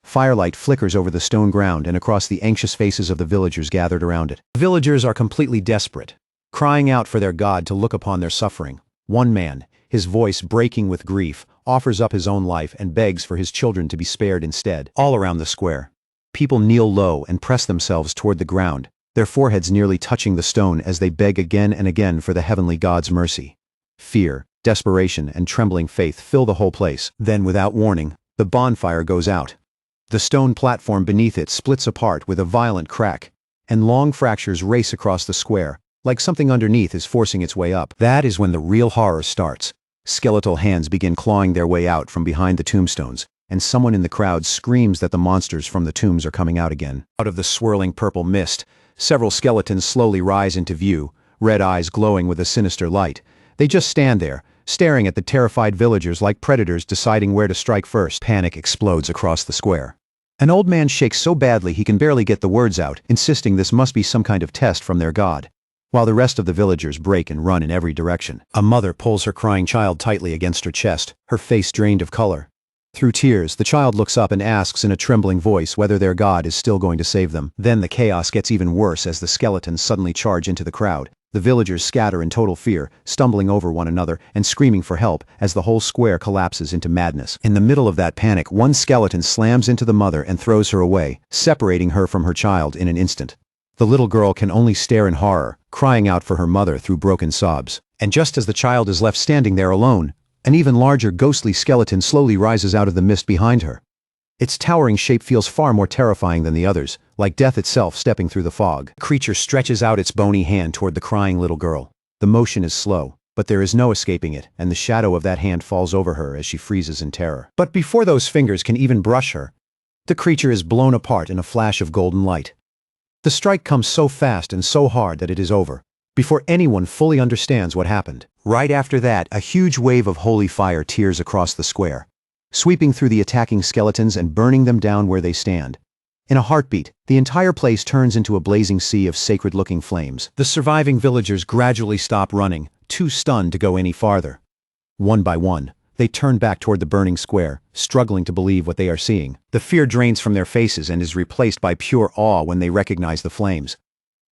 Firelight flickers over the stone ground and across the anxious faces of the villagers gathered around it. The villagers are completely desperate, crying out for their god to look upon their suffering. One man, his voice breaking with grief, offers up his own life and begs for his children to be spared instead. All around the square, people kneel low and press themselves toward the ground, their foreheads nearly touching the stone as they beg again and again for the heavenly God's mercy. Fear, desperation, and trembling faith fill the whole place. Then, without warning, the bonfire goes out. The stone platform beneath it splits apart with a violent crack, and long fractures race across the square, like something underneath is forcing its way up. That is when the real horror starts. Skeletal hands begin clawing their way out from behind the tombstones, and someone in the crowd screams that the monsters from the tombs are coming out again. Out of the swirling purple mist, several skeletons slowly rise into view, red eyes glowing with a sinister light. They just stand there, staring at the terrified villagers like predators deciding where to strike first. Panic explodes across the square. An old man shakes so badly he can barely get the words out, insisting this must be some kind of test from their god, while the rest of the villagers break and run in every direction. A mother pulls her crying child tightly against her chest, her face drained of color. Through tears, the child looks up and asks in a trembling voice whether their god is still going to save them. Then the chaos gets even worse as the skeletons suddenly charge into the crowd. The villagers scatter in total fear, stumbling over one another and screaming for help as the whole square collapses into madness. In the middle of that panic, one skeleton slams into the mother and throws her away, separating her from her child in an instant. The little girl can only stare in horror, crying out for her mother through broken sobs. And just as the child is left standing there alone, an even larger ghostly skeleton slowly rises out of the mist behind her. Its towering shape feels far more terrifying than the others, like death itself stepping through the fog. The creature stretches out its bony hand toward the crying little girl. The motion is slow, but there is no escaping it, and the shadow of that hand falls over her as she freezes in terror. But before those fingers can even brush her, the creature is blown apart in a flash of golden light. The strike comes so fast and so hard that it is over, before anyone fully understands what happened. Right after that, a huge wave of holy fire tears across the square, sweeping through the attacking skeletons and burning them down where they stand. In a heartbeat, the entire place turns into a blazing sea of sacred-looking flames. The surviving villagers gradually stop running, too stunned to go any farther. One by one, they turn back toward the burning square, struggling to believe what they are seeing. The fear drains from their faces and is replaced by pure awe when they recognize the flames.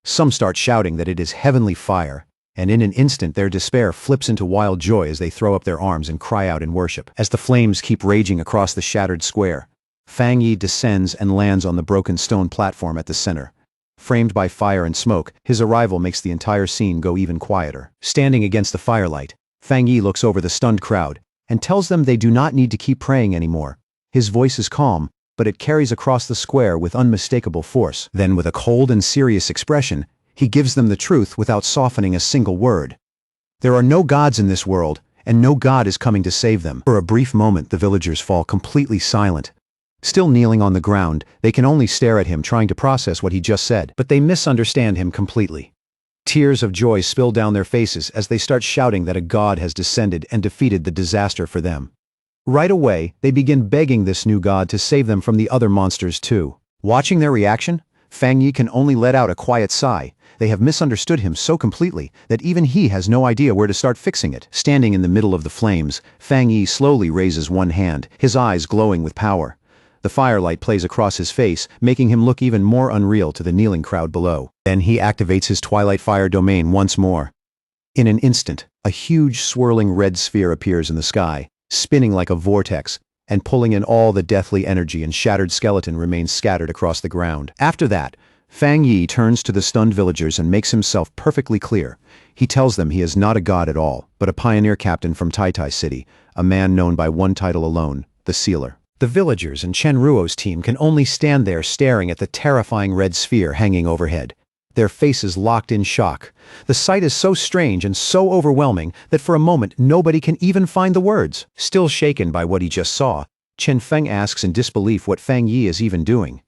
Some start shouting that it is heavenly fire, and in an instant their despair flips into wild joy as they throw up their arms and cry out in worship. As the flames keep raging across the shattered square, Fang Yi descends and lands on the broken stone platform at the center. Framed by fire and smoke, his arrival makes the entire scene go even quieter. Standing against the firelight, Fang Yi looks over the stunned crowd and tells them they do not need to keep praying anymore. His voice is calm, but it carries across the square with unmistakable force. Then, with a cold and serious expression, he gives them the truth without softening a single word. There are no gods in this world, and no god is coming to save them. For a brief moment, the villagers fall completely silent. Still kneeling on the ground, they can only stare at him, trying to process what he just said, but they misunderstand him completely. Tears of joy spill down their faces as they start shouting that a god has descended and defeated the disaster for them. Right away, they begin begging this new god to save them from the other monsters too. Watching their reaction, Fang Yi can only let out a quiet sigh. They have misunderstood him so completely that even he has no idea where to start fixing it. Standing in the middle of the flames, Fang Yi slowly raises one hand, his eyes glowing with power. The firelight plays across his face, making him look even more unreal to the kneeling crowd below. Then he activates his Twilight Fire domain once more. In an instant, a huge swirling red sphere appears in the sky, spinning like a vortex, and pulling in all the deathly energy, and shattered skeleton remains scattered across the ground. After that, Fang Yi turns to the stunned villagers and makes himself perfectly clear. He tells them he is not a god at all, but a pioneer captain from Tai Tai City, a man known by one title alone, the Sealer. The villagers and Chen Ruo's team can only stand there staring at the terrifying red sphere hanging overhead, their faces locked in shock. The sight is so strange and so overwhelming that for a moment nobody can even find the words. Still shaken by what he just saw, Chen Feng asks in disbelief what Fang Yi is even doing.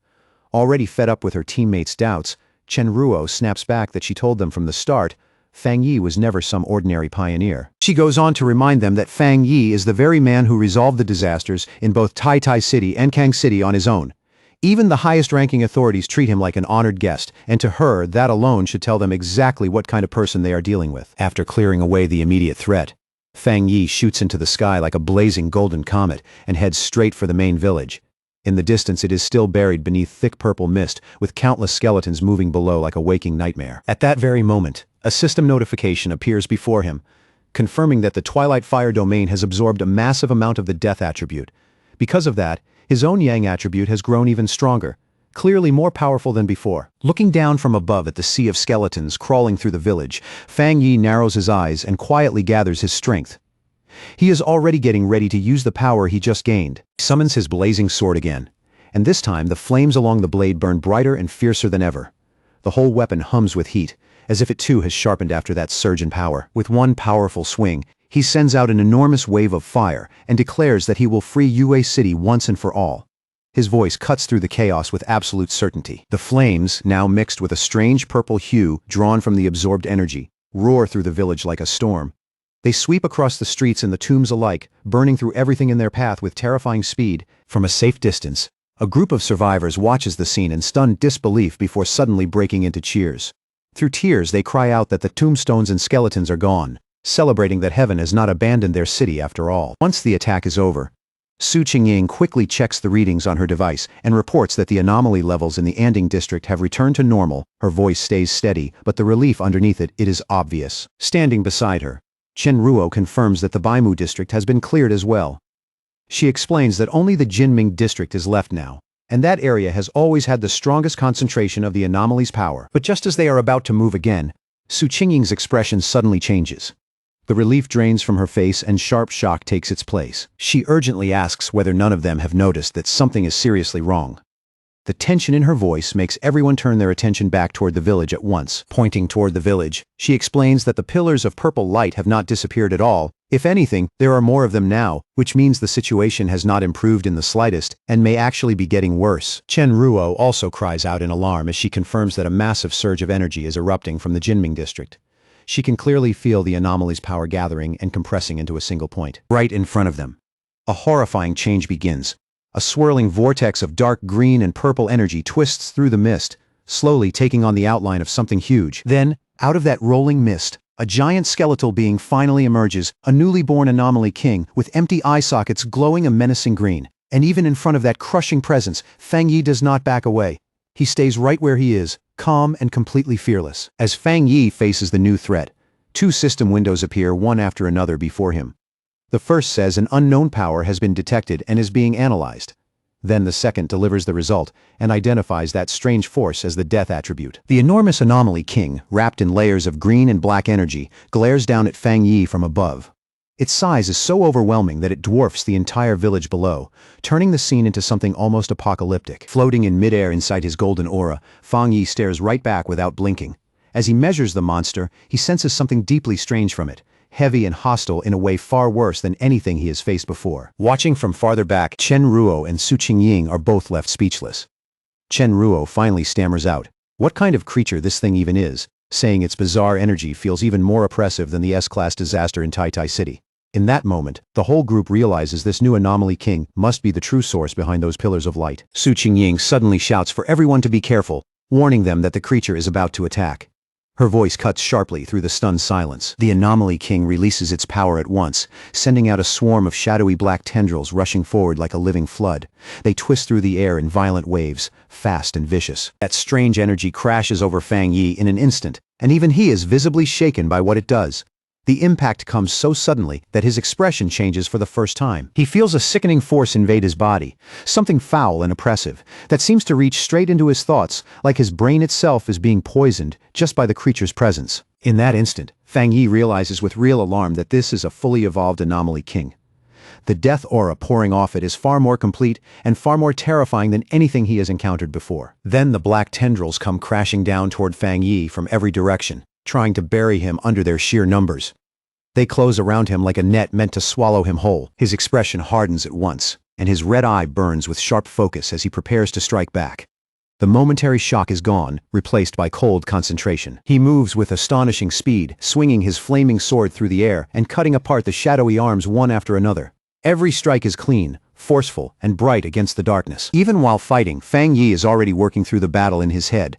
Already fed up with her teammates' doubts, Chen Ruo snaps back that she told them from the start Fang Yi was never some ordinary pioneer. She goes on to remind them that Fang Yi is the very man who resolved the disasters in both Tai Tai City and Kang City on his own. Even the highest-ranking authorities treat him like an honored guest, and to her, that alone should tell them exactly what kind of person they are dealing with. After clearing away the immediate threat, Fang Yi shoots into the sky like a blazing golden comet and heads straight for the main village. In the distance, it is still buried beneath thick purple mist, with countless skeletons moving below like a waking nightmare. At that very moment, a system notification appears before him, confirming that the Twilight Fire domain has absorbed a massive amount of the Death attribute. Because of that, his own Yang attribute has grown even stronger, clearly more powerful than before. Looking down from above at the sea of skeletons crawling through the village, Fang Yi narrows his eyes and quietly gathers his strength. He is already getting ready to use the power he just gained. He summons his blazing sword again, and this time the flames along the blade burn brighter and fiercer than ever. The whole weapon hums with heat, as if it too has sharpened after that surge in power. With one powerful swing, he sends out an enormous wave of fire and declares that he will free Yue City once and for all. His voice cuts through the chaos with absolute certainty. The flames, now mixed with a strange purple hue drawn from the absorbed energy, roar through the village like a storm. They sweep across the streets and the tombs alike, burning through everything in their path with terrifying speed. From a safe distance, a group of survivors watches the scene in stunned disbelief before suddenly breaking into cheers. Through tears, they cry out that the tombstones and skeletons are gone, celebrating that heaven has not abandoned their city after all. Once the attack is over, Su Qingying quickly checks the readings on her device and reports that the anomaly levels in the Anding district have returned to normal. Her voice stays steady, but the relief underneath it is obvious. Standing beside her, Chen Ruo confirms that the Baimu district has been cleared as well. She explains that only the Jinming district is left now, and that area has always had the strongest concentration of the anomaly's power. But just as they are about to move again, Su Qingying's expression suddenly changes. The relief drains from her face and sharp shock takes its place. She urgently asks whether none of them have noticed that something is seriously wrong. The tension in her voice makes everyone turn their attention back toward the village at once. Pointing toward the village, she explains that the pillars of purple light have not disappeared at all. If anything, there are more of them now, which means the situation has not improved in the slightest and may actually be getting worse. Chen Ruo also cries out in alarm as she confirms that a massive surge of energy is erupting from the Jinming district. She can clearly feel the anomaly's power gathering and compressing into a single point. Right in front of them, a horrifying change begins. A swirling vortex of dark green and purple energy twists through the mist, slowly taking on the outline of something huge. Then, out of that rolling mist, a giant skeletal being finally emerges, a newly born anomaly king with empty eye sockets glowing a menacing green. And even in front of that crushing presence, Fang Yi does not back away. He stays right where he is, calm and completely fearless. As Fang Yi faces the new threat, two system windows appear one after another before him. The first says an unknown power has been detected and is being analyzed. Then the second delivers the result and identifies that strange force as the death attribute. The enormous anomaly king, wrapped in layers of green and black energy, glares down at Fang Yi from above. Its size is so overwhelming that it dwarfs the entire village below, turning the scene into something almost apocalyptic. Floating in midair inside his golden aura, Fang Yi stares right back without blinking. As he measures the monster, he senses something deeply strange from it, heavy and hostile in a way far worse than anything he has faced before. Watching from farther back, Chen Ruo and Su Qingying are both left speechless. Chen Ruo finally stammers out, "What kind of creature this thing even is?" saying its bizarre energy feels even more oppressive than the S-class disaster in Tai City. In that moment, the whole group realizes this new anomaly king must be the true source behind those pillars of light. Su Qingying suddenly shouts for everyone to be careful, warning them that the creature is about to attack. Her voice cuts sharply through the stunned silence. The anomaly king releases its power at once, sending out a swarm of shadowy black tendrils rushing forward like a living flood. They twist through the air in violent waves, fast and vicious. That strange energy crashes over Fang Yi in an instant, and even he is visibly shaken by what it does. The impact comes so suddenly that his expression changes for the first time. He feels a sickening force invade his body, something foul and oppressive, that seems to reach straight into his thoughts, like his brain itself is being poisoned just by the creature's presence. In that instant, Fang Yi realizes with real alarm that this is a fully evolved anomaly king. The death aura pouring off it is far more complete and far more terrifying than anything he has encountered before. Then the black tendrils come crashing down toward Fang Yi from every direction, trying to bury him under their sheer numbers. They close around him like a net meant to swallow him whole. His expression hardens at once, and his red eye burns with sharp focus as he prepares to strike back. The momentary shock is gone, replaced by cold concentration. He moves with astonishing speed, swinging his flaming sword through the air and cutting apart the shadowy arms one after another. Every strike is clean, forceful, and bright against the darkness. Even while fighting, Fang Yi is already working through the battle in his head.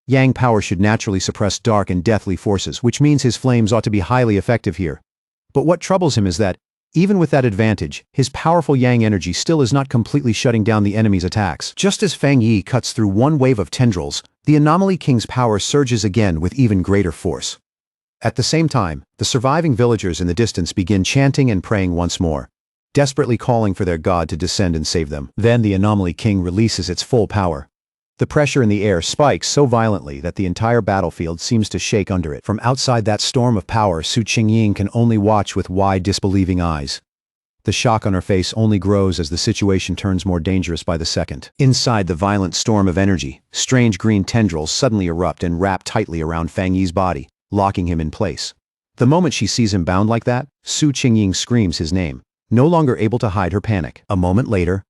Yang power should naturally suppress dark and deathly forces, which means his flames ought to be highly effective here. But what troubles him is that, even with that advantage, his powerful Yang energy still is not completely shutting down the enemy's attacks. Just as Fang Yi cuts through one wave of tendrils, the anomaly king's power surges again with even greater force. At the same time, the surviving villagers in the distance begin chanting and praying once more, desperately calling for their god to descend and save them. Then the anomaly king releases its full power. The pressure in the air spikes so violently that the entire battlefield seems to shake under it. From outside that storm of power, Su Qingying can only watch with wide, disbelieving eyes. The shock on her face only grows as the situation turns more dangerous by the second. Inside the violent storm of energy, strange green tendrils suddenly erupt and wrap tightly around Fang Yi's body, locking him in place. The moment she sees him bound like that, Su Qingying screams his name, no longer able to hide her panic. A moment later,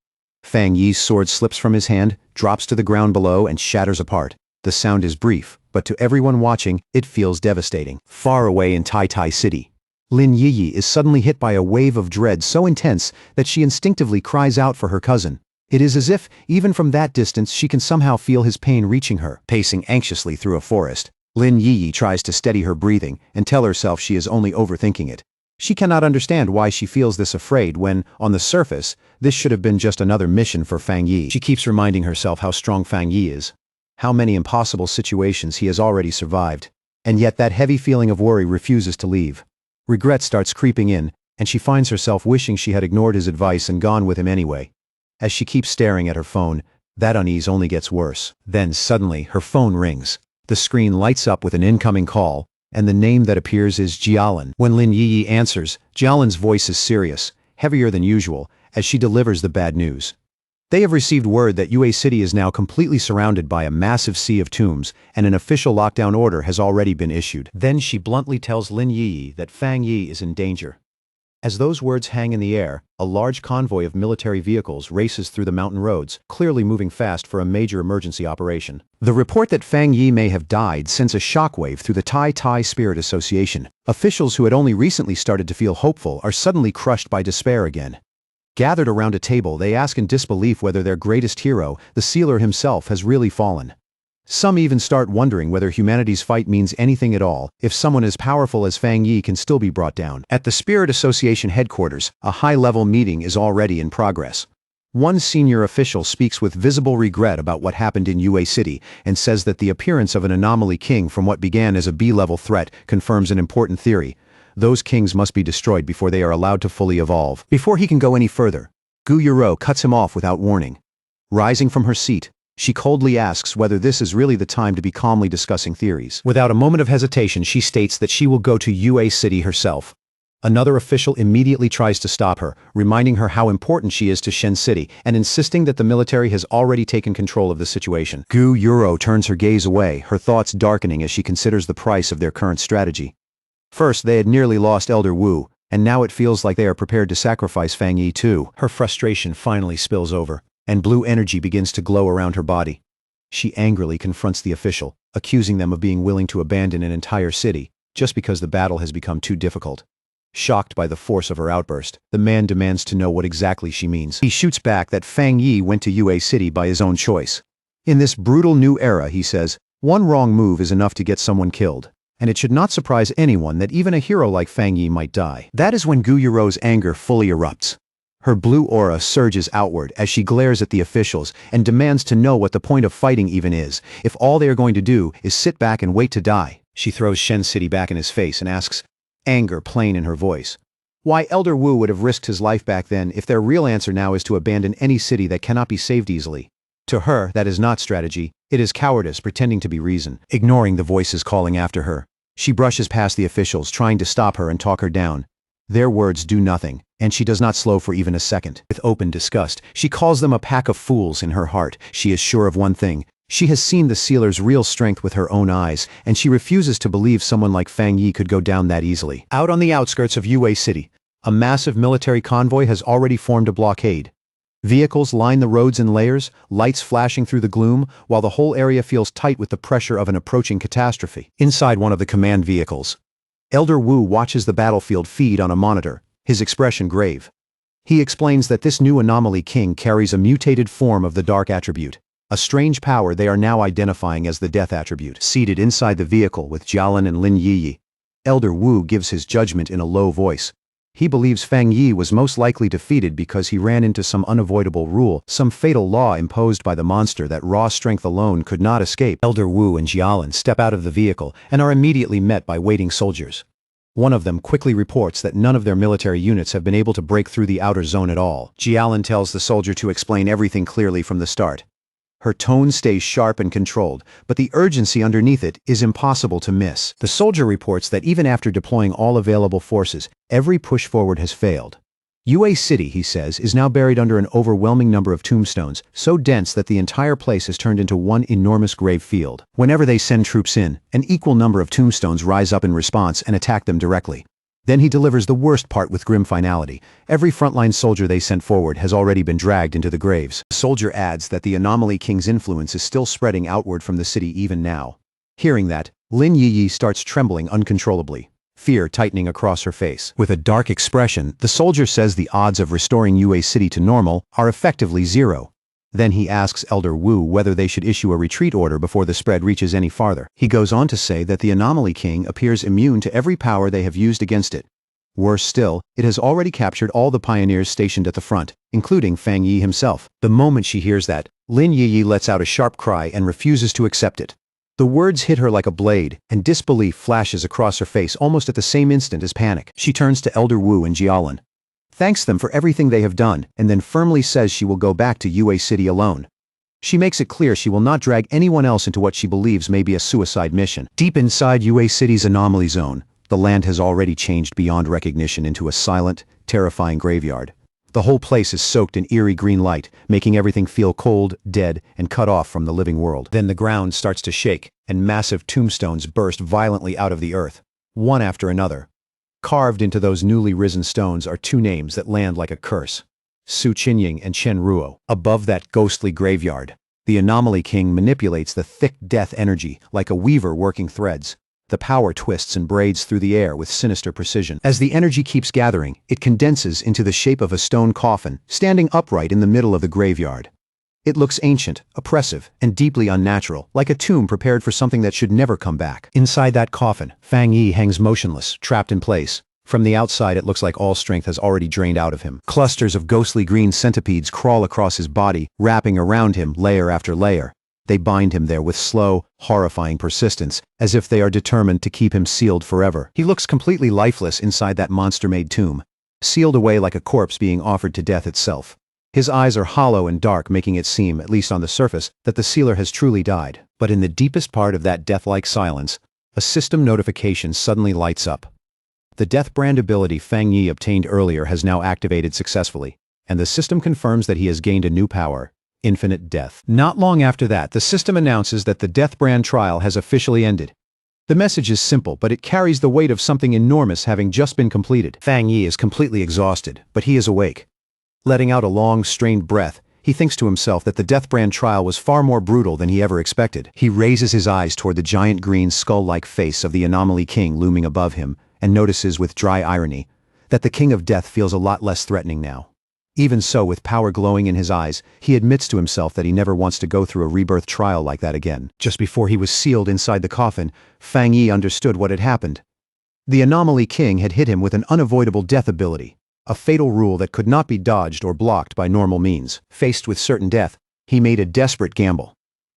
Fang Yi's sword slips from his hand, drops to the ground below, and shatters apart. The sound is brief, but to everyone watching, it feels devastating. Far away in Tai City, Lin Yiyi is suddenly hit by a wave of dread so intense that she instinctively cries out for her cousin. It is as if, even from that distance, she can somehow feel his pain reaching her. Pacing anxiously through a forest, Lin Yiyi tries to steady her breathing and tell herself she is only overthinking it. She cannot understand why she feels this afraid when, on the surface, this should have been just another mission for Fang Yi. She keeps reminding herself how strong Fang Yi is, how many impossible situations he has already survived. And yet that heavy feeling of worry refuses to leave. Regret starts creeping in, and she finds herself wishing she had ignored his advice and gone with him anyway. As she keeps staring at her phone, That unease only gets worse. Then suddenly, her phone rings. The screen lights up with an incoming call, and the name that appears is Jialan. When Lin Yi answers, Jialan's voice is serious, heavier than usual, as she delivers the bad news. They have received word that Yue City is now completely surrounded by a massive sea of tombs, and an official lockdown order has already been issued. Then she bluntly tells Lin Yi that Fang Yi is in danger. As those words hang in the air, a large convoy of military vehicles races through the mountain roads, clearly moving fast for a major emergency operation. The report that Fang Yi may have died sends a shockwave through the Tai Spirit Association. Officials who had only recently started to feel hopeful are suddenly crushed by despair again. Gathered around a table, they ask in disbelief whether their greatest hero, the sealer himself, has really fallen. Some even start wondering whether humanity's fight means anything at all, if someone as powerful as Fang Yi can still be brought down. At the Spirit Association headquarters, a high-level meeting is already in progress. One senior official speaks with visible regret about what happened in Yue City and says that the appearance of an anomaly king from what began as a B-level threat confirms an important theory. Those kings must be destroyed before they are allowed to fully evolve. Before he can go any further, Gu Yuro cuts him off without warning. Rising from her seat, she coldly asks whether this is really the time to be calmly discussing theories. Without a moment of hesitation, she states that she will go to Yue City herself. Another official immediately tries to stop her, reminding her how important she is to Shen City and insisting that the military has already taken control of the situation. Gu Yuro turns her gaze away, her thoughts darkening as she considers the price of their current strategy. First, they had nearly lost Elder Wu, and now it feels like they are prepared to sacrifice Fang Yi too. Her frustration finally spills over, and blue energy begins to glow around her body. She angrily confronts the official, accusing them of being willing to abandon an entire city, just because the battle has become too difficult. Shocked by the force of her outburst, the man demands to know what exactly she means. He shoots back that Fang Yi went to Yue City by his own choice. In this brutal new era, he says, one wrong move is enough to get someone killed. And it should not surprise anyone that even a hero like Fang Yi might die. That is when Gu Yuro's anger fully erupts. Her blue aura surges outward as she glares at the officials and demands to know what the point of fighting even is, if all they are going to do is sit back and wait to die. She throws Shen City back in his face and asks, anger plain in her voice, why Elder Wu would have risked his life back then if their real answer now is to abandon any city that cannot be saved easily. To her, that is not strategy, it is cowardice pretending to be reason. Ignoring the voices calling after her, she brushes past the officials, trying to stop her and talk her down. Their words do nothing, and she does not slow for even a second. With open disgust, she calls them a pack of fools in her heart. She is sure of one thing. She has seen the sealer's real strength with her own eyes, and she refuses to believe someone like Fang Yi could go down that easily. Out on the outskirts of Yue City, a massive military convoy has already formed a blockade. Vehicles line the roads in layers, lights flashing through the gloom, while the whole area feels tight with the pressure of an approaching catastrophe. Inside one of the command vehicles, Elder Wu watches the battlefield feed on a monitor, his expression grave. He explains that this new anomaly king carries a mutated form of the dark attribute, a strange power they are now identifying as the death attribute. Seated inside the vehicle with Jialan and Lin Yi, Elder Wu gives his judgment in a low voice. He believes Fang Yi was most likely defeated because he ran into some unavoidable rule, some fatal law imposed by the monster that raw strength alone could not escape. Elder Wu and Jialan step out of the vehicle and are immediately met by waiting soldiers. One of them quickly reports that none of their military units have been able to break through the outer zone at all. Jialan tells the soldier to explain everything clearly from the start. Her tone stays sharp and controlled, but the urgency underneath it is impossible to miss. The soldier reports that even after deploying all available forces, every push forward has failed. Yue City, he says, is now buried under an overwhelming number of tombstones, so dense that the entire place has turned into one enormous grave field. Whenever they send troops in, an equal number of tombstones rise up in response and attack them directly. Then he delivers the worst part with grim finality. Every frontline soldier they sent forward has already been dragged into the graves. The soldier adds that the anomaly king's influence is still spreading outward from the city even now. Hearing that, Lin Yi starts trembling uncontrollably, fear tightening across her face. With a dark expression, the soldier says the odds of restoring Yue City to normal are effectively zero. Then he asks Elder Wu whether they should issue a retreat order before the spread reaches any farther. He goes on to say that the Anomaly King appears immune to every power they have used against it. Worse still, it has already captured all the pioneers stationed at the front, including Fang Yi himself. The moment she hears that, Lin Yi lets out a sharp cry and refuses to accept it. The words hit her like a blade, and disbelief flashes across her face almost at the same instant as panic. She turns to Elder Wu and Jialan, thanks them for everything they have done, and then firmly says she will go back to Yue City alone. She makes it clear she will not drag anyone else into what she believes may be a suicide mission. Deep inside UA City's anomaly zone, the land has already changed beyond recognition into a silent, terrifying graveyard. The whole place is soaked in eerie green light, making everything feel cold, dead, and cut off from the living world. Then the ground starts to shake, and massive tombstones burst violently out of the earth, one after another. Carved into those newly risen stones are two names that land like a curse: Su Qinying and Chen Ruo. Above that ghostly graveyard, the Anomaly King manipulates the thick death energy like a weaver working threads. The power twists and braids through the air with sinister precision. As the energy keeps gathering, it condenses into the shape of a stone coffin, standing upright in the middle of the graveyard. It looks ancient, oppressive, and deeply unnatural, like a tomb prepared for something that should never come back. Inside that coffin, Fang Yi hangs motionless, trapped in place. From the outside, it looks like all strength has already drained out of him. Clusters of ghostly green centipedes crawl across his body, wrapping around him layer after layer. They bind him there with slow, horrifying persistence, as if they are determined to keep him sealed forever. He looks completely lifeless inside that monster-made tomb, sealed away like a corpse being offered to death itself. His eyes are hollow and dark, making it seem, at least on the surface, that the sealer has truly died. But in the deepest part of that death-like silence, a system notification suddenly lights up. The Death Brand ability Fang Yi obtained earlier has now activated successfully, and the system confirms that he has gained a new power: infinite death. Not long after that, the system announces that the Death Brand trial has officially ended. The message is simple, but it carries the weight of something enormous having just been completed. Fang Yi is completely exhausted, but he is awake. Letting out a long, strained breath, he thinks to himself that the Death Brand trial was far more brutal than he ever expected. He raises his eyes toward the giant green skull-like face of the Anomaly King looming above him, and notices with dry irony that the King of Death feels a lot less threatening now. Even so, with power glowing in his eyes, he admits to himself that he never wants to go through a rebirth trial like that again. Just before he was sealed inside the coffin, Fang Yi understood what had happened. The Anomaly King had hit him with an unavoidable death ability, a fatal rule that could not be dodged or blocked by normal means. Faced with certain death, he made a desperate gamble.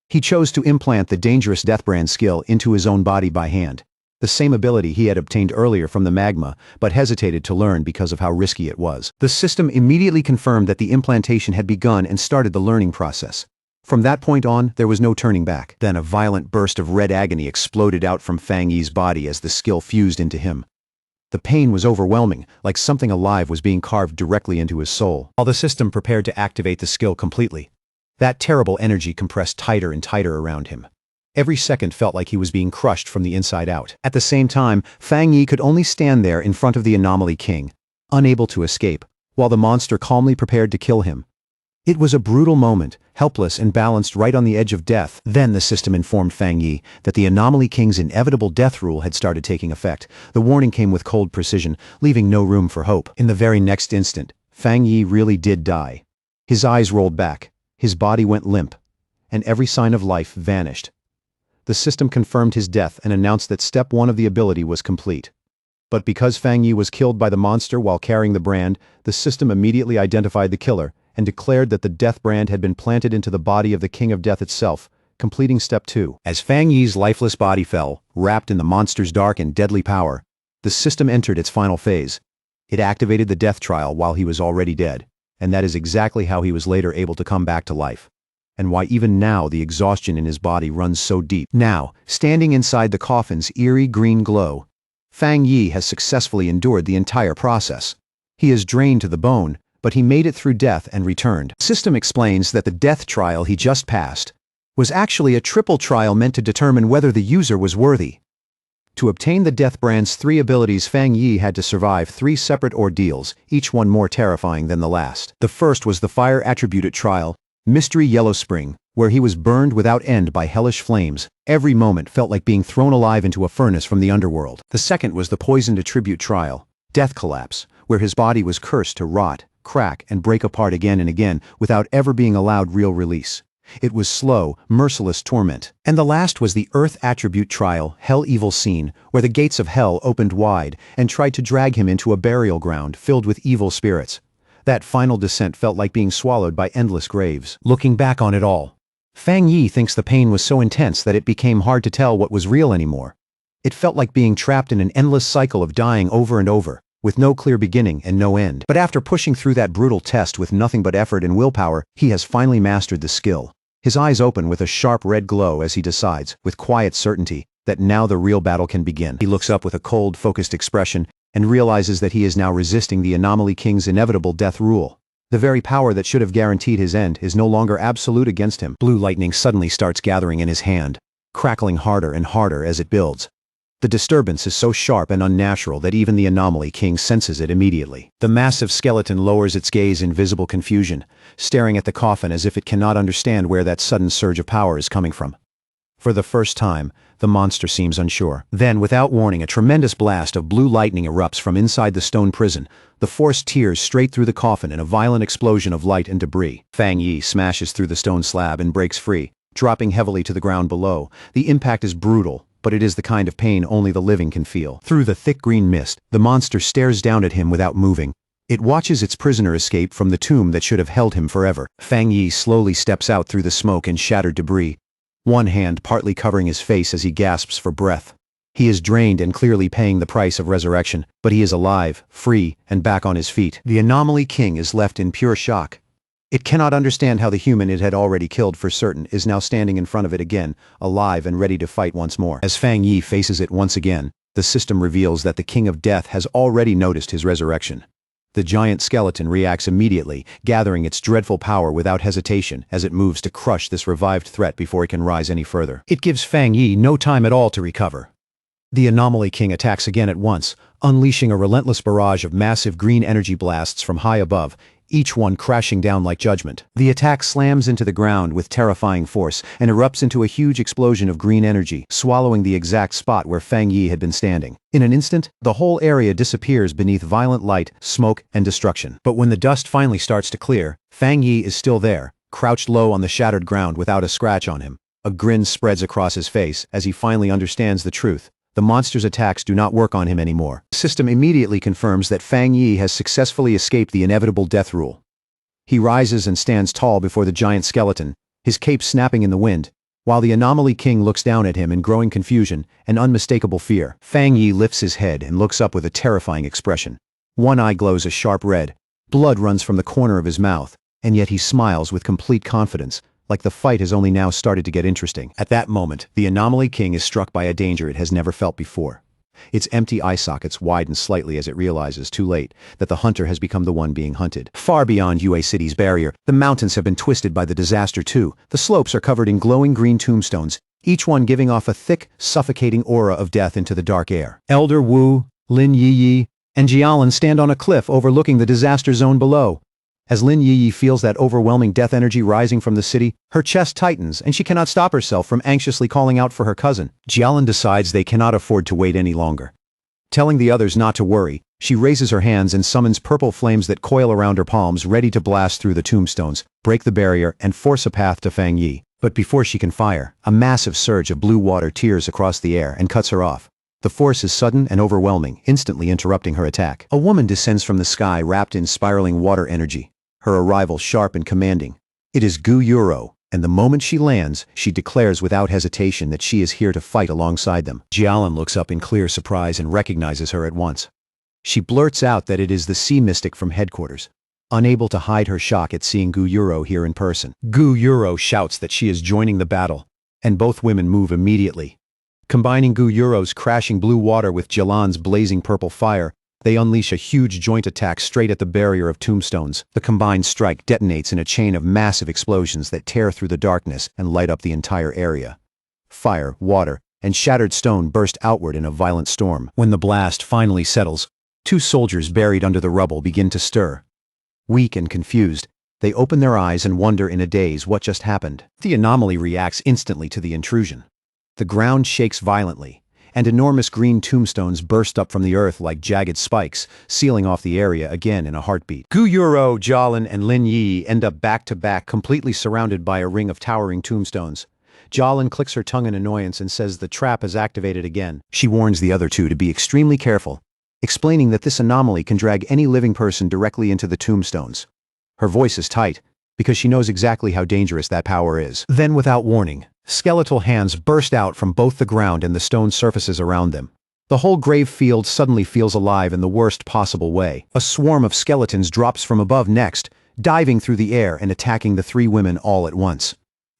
He chose to implant the dangerous Deathbrand skill into his own body by hand, the same ability he had obtained earlier from the magma, but hesitated to learn because of how risky it was. The system immediately confirmed that the implantation had begun and started the learning process. From that point on, there was no turning back. Then a violent burst of red agony exploded out from Fang Yi's body as the skill fused into him. The pain was overwhelming, like something alive was being carved directly into his soul. While the system prepared to activate the skill completely, that terrible energy compressed tighter and tighter around him. Every second felt like he was being crushed from the inside out. At the same time, Fang Yi could only stand there in front of the Anomaly King, unable to escape, while the monster calmly prepared to kill him. It was a brutal moment, helpless and balanced right on the edge of death. Then the system informed Fang Yi that the Anomaly King's inevitable death rule had started taking effect. The warning came with cold precision, leaving no room for hope. In the very next instant, Fang Yi really did die. His eyes rolled back, his body went limp, and every sign of life vanished. The system confirmed his death and announced that step 1 of the ability was complete. But because Fang Yi was killed by the monster while carrying the brand, the system immediately identified the killer and declared that the Death Brand had been planted into the body of the King of Death itself, completing step 2. As Fang Yi's lifeless body fell, wrapped in the monster's dark and deadly power, the system entered its final phase. It activated the death trial while he was already dead, and that is exactly how he was later able to come back to life, and why even now the exhaustion in his body runs so deep. Now, standing inside the coffin's eerie green glow, Fang Yi has successfully endured the entire process. He is drained to the bone, but he made it through death and returned. The system explains that the death trial he just passed was actually a triple trial meant to determine whether the user was worthy. To obtain the Death Brand's 3 abilities, Fang Yi had to survive 3 separate ordeals, each one more terrifying than the last. The first was the fire attributed trial, Mystery Yellow Spring, where he was burned without end by hellish flames. Every moment felt like being thrown alive into a furnace from the underworld. The second was the poisoned attribute trial, Death Collapse, where his body was cursed to rot, crack, and break apart again and again without ever being allowed real release. It was slow, merciless torment. And the last was the Earth Attribute trial, Hell Evil Scene, where the gates of hell opened wide and tried to drag him into a burial ground filled with evil spirits. That final descent felt like being swallowed by endless graves. Looking back on it all, Fang Yi thinks the pain was so intense that it became hard to tell what was real anymore. It felt like being trapped in an endless cycle of dying over and over, with no clear beginning and no end. But after pushing through that brutal test with nothing but effort and willpower, he has finally mastered the skill. His eyes open with a sharp red glow as he decides, with quiet certainty, that now the real battle can begin. He looks up with a cold, focused expression and realizes that he is now resisting the Anomaly King's inevitable death rule. The very power that should have guaranteed his end is no longer absolute against him. Blue lightning suddenly starts gathering in his hand, crackling harder and harder as it builds. The disturbance is so sharp and unnatural that even the Anomaly King senses it immediately. The massive skeleton lowers its gaze in visible confusion, staring at the coffin as if it cannot understand where that sudden surge of power is coming from. For the first time, the monster seems unsure. Then, without warning, a tremendous blast of blue lightning erupts from inside the stone prison. The force tears straight through the coffin in a violent explosion of light and debris. Fang Yi smashes through the stone slab and breaks free, dropping heavily to the ground below. The impact is brutal, but it is the kind of pain only the living can feel. Through the thick green mist, the monster stares down at him without moving. It watches its prisoner escape from the tomb that should have held him forever. Fang Yi slowly steps out through the smoke and shattered debris, one hand partly covering his face as he gasps for breath. He is drained and clearly paying the price of resurrection, but he is alive, free, and back on his feet. The Anomaly King is left in pure shock. It cannot understand how the human it had already killed for certain is now standing in front of it again, alive and ready to fight once more. As Fang Yi faces it once again, the system reveals that the King of Death has already noticed his resurrection. The giant skeleton reacts immediately, gathering its dreadful power without hesitation as it moves to crush this revived threat before it can rise any further. It gives Fang Yi no time at all to recover. The Anomaly King attacks again at once, unleashing a relentless barrage of massive green energy blasts from high above, each one crashing down like judgment. The attack slams into the ground with terrifying force and erupts into a huge explosion of green energy, swallowing the exact spot where Fang Yi had been standing. In an instant, the whole area disappears beneath violent light, smoke, and destruction. But when the dust finally starts to clear, Fang Yi is still there, crouched low on the shattered ground without a scratch on him. A grin spreads across his face as he finally understands the truth. The monster's attacks do not work on him anymore. The system immediately confirms that Fang Yi has successfully escaped the inevitable death rule. He rises and stands tall before the giant skeleton, his cape snapping in the wind, while the Anomaly King looks down at him in growing confusion and unmistakable fear. Fang Yi lifts his head and looks up with a terrifying expression. One eye glows a sharp red, blood runs from the corner of his mouth, and yet he smiles with complete confidence, like the fight has only now started to get interesting. At that moment, the Anomaly King is struck by a danger it has never felt before. Its empty eye sockets widen slightly as it realizes, too late, that the hunter has become the one being hunted. Far beyond Yue City's barrier, the mountains have been twisted by the disaster too. The slopes are covered in glowing green tombstones, each one giving off a thick, suffocating aura of death into the dark air. Elder Wu, Lin Yiyi, and Jialan stand on a cliff overlooking the disaster zone below. As Lin Yiyi feels that overwhelming death energy rising from the city, her chest tightens and she cannot stop herself from anxiously calling out for her cousin. Jialan decides they cannot afford to wait any longer. Telling the others not to worry, she raises her hands and summons purple flames that coil around her palms, ready to blast through the tombstones, break the barrier, and force a path to Fang Yi. But before she can fire, a massive surge of blue water tears across the air and cuts her off. The force is sudden and overwhelming, instantly interrupting her attack. A woman descends from the sky wrapped in spiraling water energy, her arrival sharp and commanding. It is Gu Yuro, and the moment she lands, she declares without hesitation that she is here to fight alongside them. Jialan looks up in clear surprise and recognizes her at once. She blurts out that it is the sea mystic from headquarters, unable to hide her shock at seeing Gu Yuro here in person. Gu Yuro shouts that she is joining the battle, and both women move immediately. Combining Gu Yuro's crashing blue water with Jialan's blazing purple fire, they unleash a huge joint attack straight at the barrier of tombstones. The combined strike detonates in a chain of massive explosions that tear through the darkness and light up the entire area. Fire, water, and shattered stone burst outward in a violent storm. When the blast finally settles, two soldiers buried under the rubble begin to stir. Weak and confused, they open their eyes and wonder in a daze what just happened. The anomaly reacts instantly to the intrusion. The ground shakes violently, and enormous green tombstones burst up from the earth like jagged spikes, sealing off the area again in a heartbeat. Gu Yuro, Jialan, and Lin Yi end up back-to-back, completely surrounded by a ring of towering tombstones. Jialan clicks her tongue in annoyance and says the trap is activated again. She warns the other two to be extremely careful, explaining that this anomaly can drag any living person directly into the tombstones. Her voice is tight, because she knows exactly how dangerous that power is. Then, without warning, skeletal hands burst out from both the ground and the stone surfaces around them. The whole grave field suddenly feels alive in the worst possible way. A swarm of skeletons drops from above next, diving through the air and attacking the three women all at once.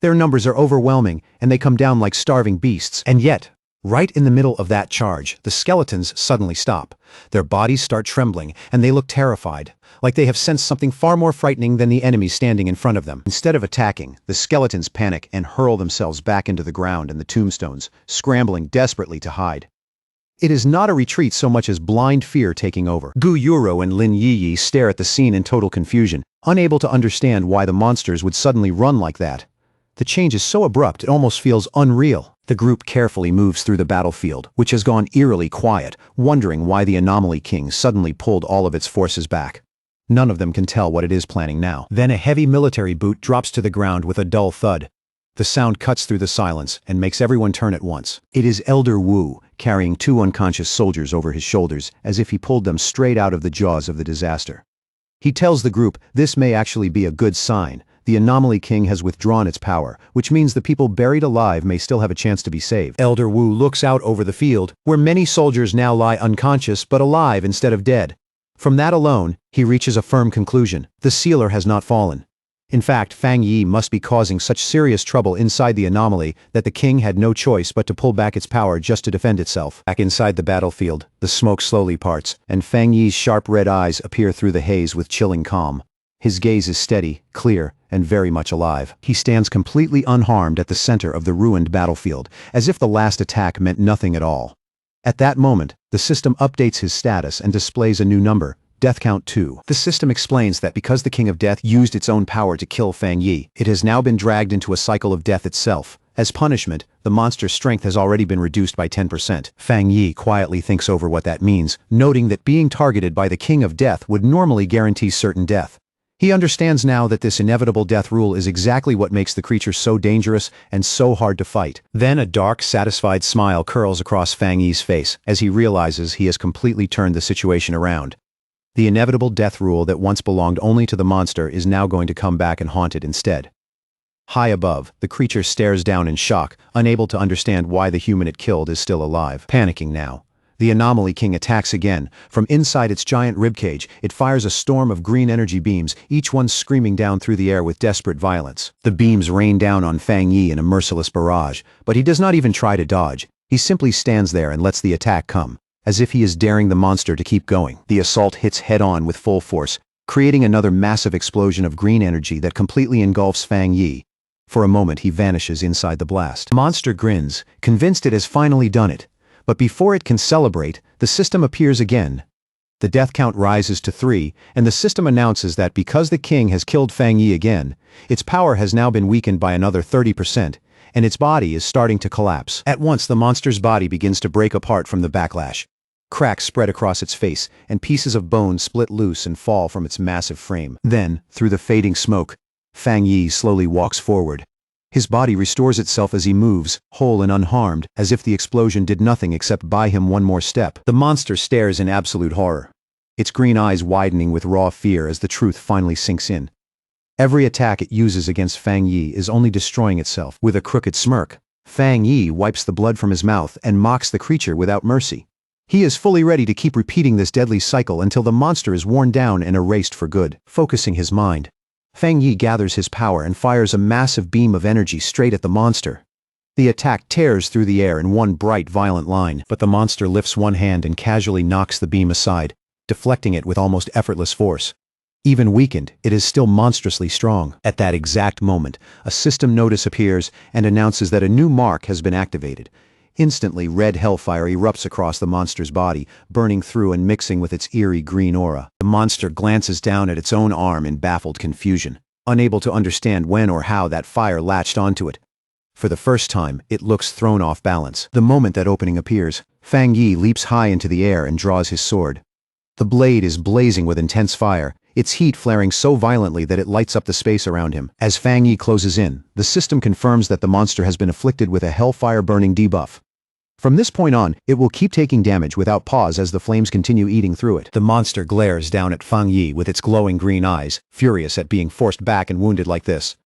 Their numbers are overwhelming, and they come down like starving beasts. And yet, right in the middle of that charge, the skeletons suddenly stop. Their bodies start trembling, and they look terrified, like they have sensed something far more frightening than the enemy standing in front of them. Instead of attacking, the skeletons panic and hurl themselves back into the ground and the tombstones, scrambling desperately to hide. It is not a retreat so much as blind fear taking over. Gu Yuro and Lin Yiyi stare at the scene in total confusion, unable to understand why the monsters would suddenly run like that. The change is so abrupt it almost feels unreal. The group carefully moves through the battlefield, which has gone eerily quiet, wondering why the Anomaly King suddenly pulled all of its forces back. None of them can tell what it is planning now. Then a heavy military boot drops to the ground with a dull thud. The sound cuts through the silence and makes everyone turn at once. It is Elder Wu, carrying 2 unconscious soldiers over his shoulders, as if he pulled them straight out of the jaws of the disaster. He tells the group this may actually be a good sign. The Anomaly King has withdrawn its power, which means the people buried alive may still have a chance to be saved. Elder Wu looks out over the field, where many soldiers now lie unconscious but alive instead of dead. From that alone, he reaches a firm conclusion. The sealer has not fallen. In fact, Fang Yi must be causing such serious trouble inside the anomaly that the king had no choice but to pull back its power just to defend itself. Back inside the battlefield, the smoke slowly parts, and Fang Yi's sharp red eyes appear through the haze with chilling calm. His gaze is steady, clear, and very much alive. He stands completely unharmed at the center of the ruined battlefield, as if the last attack meant nothing at all. At that moment, the system updates his status and displays a new number, Death Count 2. The system explains that because the King of Death used its own power to kill Fang Yi, it has now been dragged into a cycle of death itself. As punishment, the monster's strength has already been reduced by 10%. Fang Yi quietly thinks over what that means, noting that being targeted by the King of Death would normally guarantee certain death. He understands now that this inevitable death rule is exactly what makes the creature so dangerous and so hard to fight. Then a dark, satisfied smile curls across Fang Yi's face as he realizes he has completely turned the situation around. The inevitable death rule that once belonged only to the monster is now going to come back and haunt it instead. High above, the creature stares down in shock, unable to understand why the human it killed is still alive. Panicking now, the Anomaly King attacks again. From inside its giant ribcage, it fires a storm of green energy beams, each one screaming down through the air with desperate violence. The beams rain down on Fang Yi in a merciless barrage, but he does not even try to dodge. He simply stands there and lets the attack come, as if he is daring the monster to keep going. The assault hits head-on with full force, creating another massive explosion of green energy that completely engulfs Fang Yi. For a moment he vanishes inside the blast. The monster grins, convinced it has finally done it. But before it can celebrate, the system appears again. The death count rises to 3, and the system announces that because the king has killed Fang Yi again, its power has now been weakened by another 30%, and its body is starting to collapse. At once the monster's body begins to break apart from the backlash. Cracks spread across its face, and pieces of bone split loose and fall from its massive frame. Then, through the fading smoke, Fang Yi slowly walks forward. His body restores itself as he moves, whole and unharmed, as if the explosion did nothing except buy him one more step. The monster stares in absolute horror, its green eyes widening with raw fear as the truth finally sinks in. Every attack it uses against Fang Yi is only destroying itself. With a crooked smirk, Fang Yi wipes the blood from his mouth and mocks the creature without mercy. He is fully ready to keep repeating this deadly cycle until the monster is worn down and erased for good. Focusing his mind, Fang Yi gathers his power and fires a massive beam of energy straight at the monster. The attack tears through the air in one bright, violent line, but the monster lifts one hand and casually knocks the beam aside, deflecting it with almost effortless force. Even weakened, it is still monstrously strong. At that exact moment, a system notice appears and announces that a new mark has been activated. Instantly, red hellfire erupts across the monster's body, burning through and mixing with its eerie green aura. The monster glances down at its own arm in baffled confusion, unable to understand when or how that fire latched onto it. For the first time, it looks thrown off balance. The moment that opening appears, Fang Yi leaps high into the air and draws his sword. The blade is blazing with intense fire, its heat flaring so violently that it lights up the space around him. As Fang Yi closes in, the system confirms that the monster has been afflicted with a hellfire-burning debuff. From this point on, it will keep taking damage without pause as the flames continue eating through it. The monster glares down at Fang Yi with its glowing green eyes, furious at being forced back and wounded like this.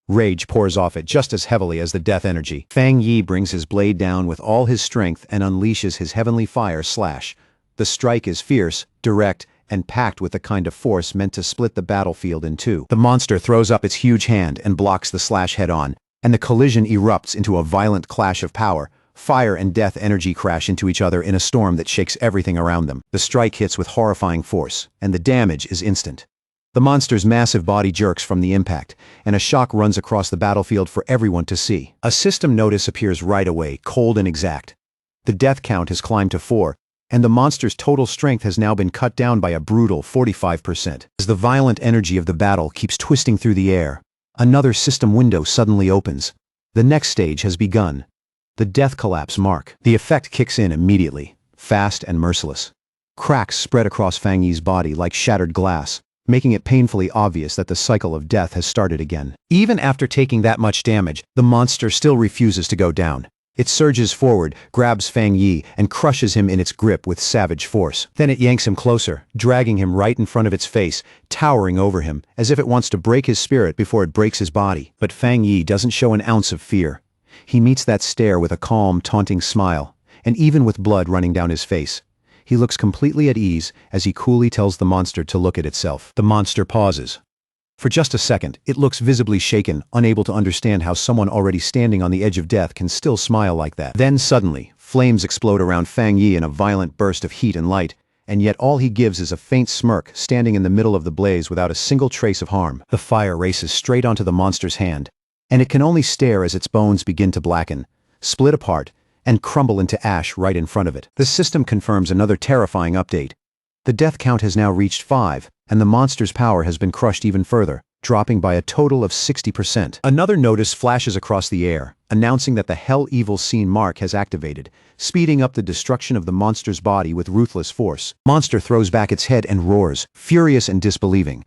Rage pours off it just as heavily as the death energy. Fang Yi brings his blade down with all his strength and unleashes his heavenly fire slash. The strike is fierce, direct, and packed with the kind of force meant to split the battlefield in two. The monster throws up its huge hand and blocks the slash head-on, and the collision erupts into a violent clash of power. Fire and death energy crash into each other in a storm that shakes everything around them. The strike hits with horrifying force, and the damage is instant. The monster's massive body jerks from the impact, and a shock runs across the battlefield for everyone to see. A system notice appears right away, cold and exact. The death count has climbed to 4, and the monster's total strength has now been cut down by a brutal 45%. As the violent energy of the battle keeps twisting through the air, another system window suddenly opens. The next stage has begun. The death collapse mark. The effect kicks in immediately, fast and merciless. Cracks spread across Fang Yi's body like shattered glass, making it painfully obvious that the cycle of death has started again. Even after taking that much damage, the monster still refuses to go down. It surges forward, grabs Fang Yi, and crushes him in its grip with savage force. Then it yanks him closer, dragging him right in front of its face, towering over him, as if it wants to break his spirit before it breaks his body. But Fang Yi doesn't show an ounce of fear. He meets that stare with a calm, taunting smile, and even with blood running down his face, he looks completely at ease as he coolly tells the monster to look at itself. The monster pauses. For just a second, it looks visibly shaken, unable to understand how someone already standing on the edge of death can still smile like that. Then suddenly, flames explode around Fang Yi in a violent burst of heat and light, and yet all he gives is a faint smirk, standing in the middle of the blaze without a single trace of harm. The fire races straight onto the monster's hand, and it can only stare as its bones begin to blacken, split apart, and crumble into ash right in front of it. The system confirms another terrifying update. The death count has now reached 5, and the monster's power has been crushed even further, dropping by a total of 60%. Another notice flashes across the air, announcing that the Hell Evil Scene mark has activated, speeding up the destruction of the monster's body with ruthless force. Monster throws back its head and roars, furious and disbelieving.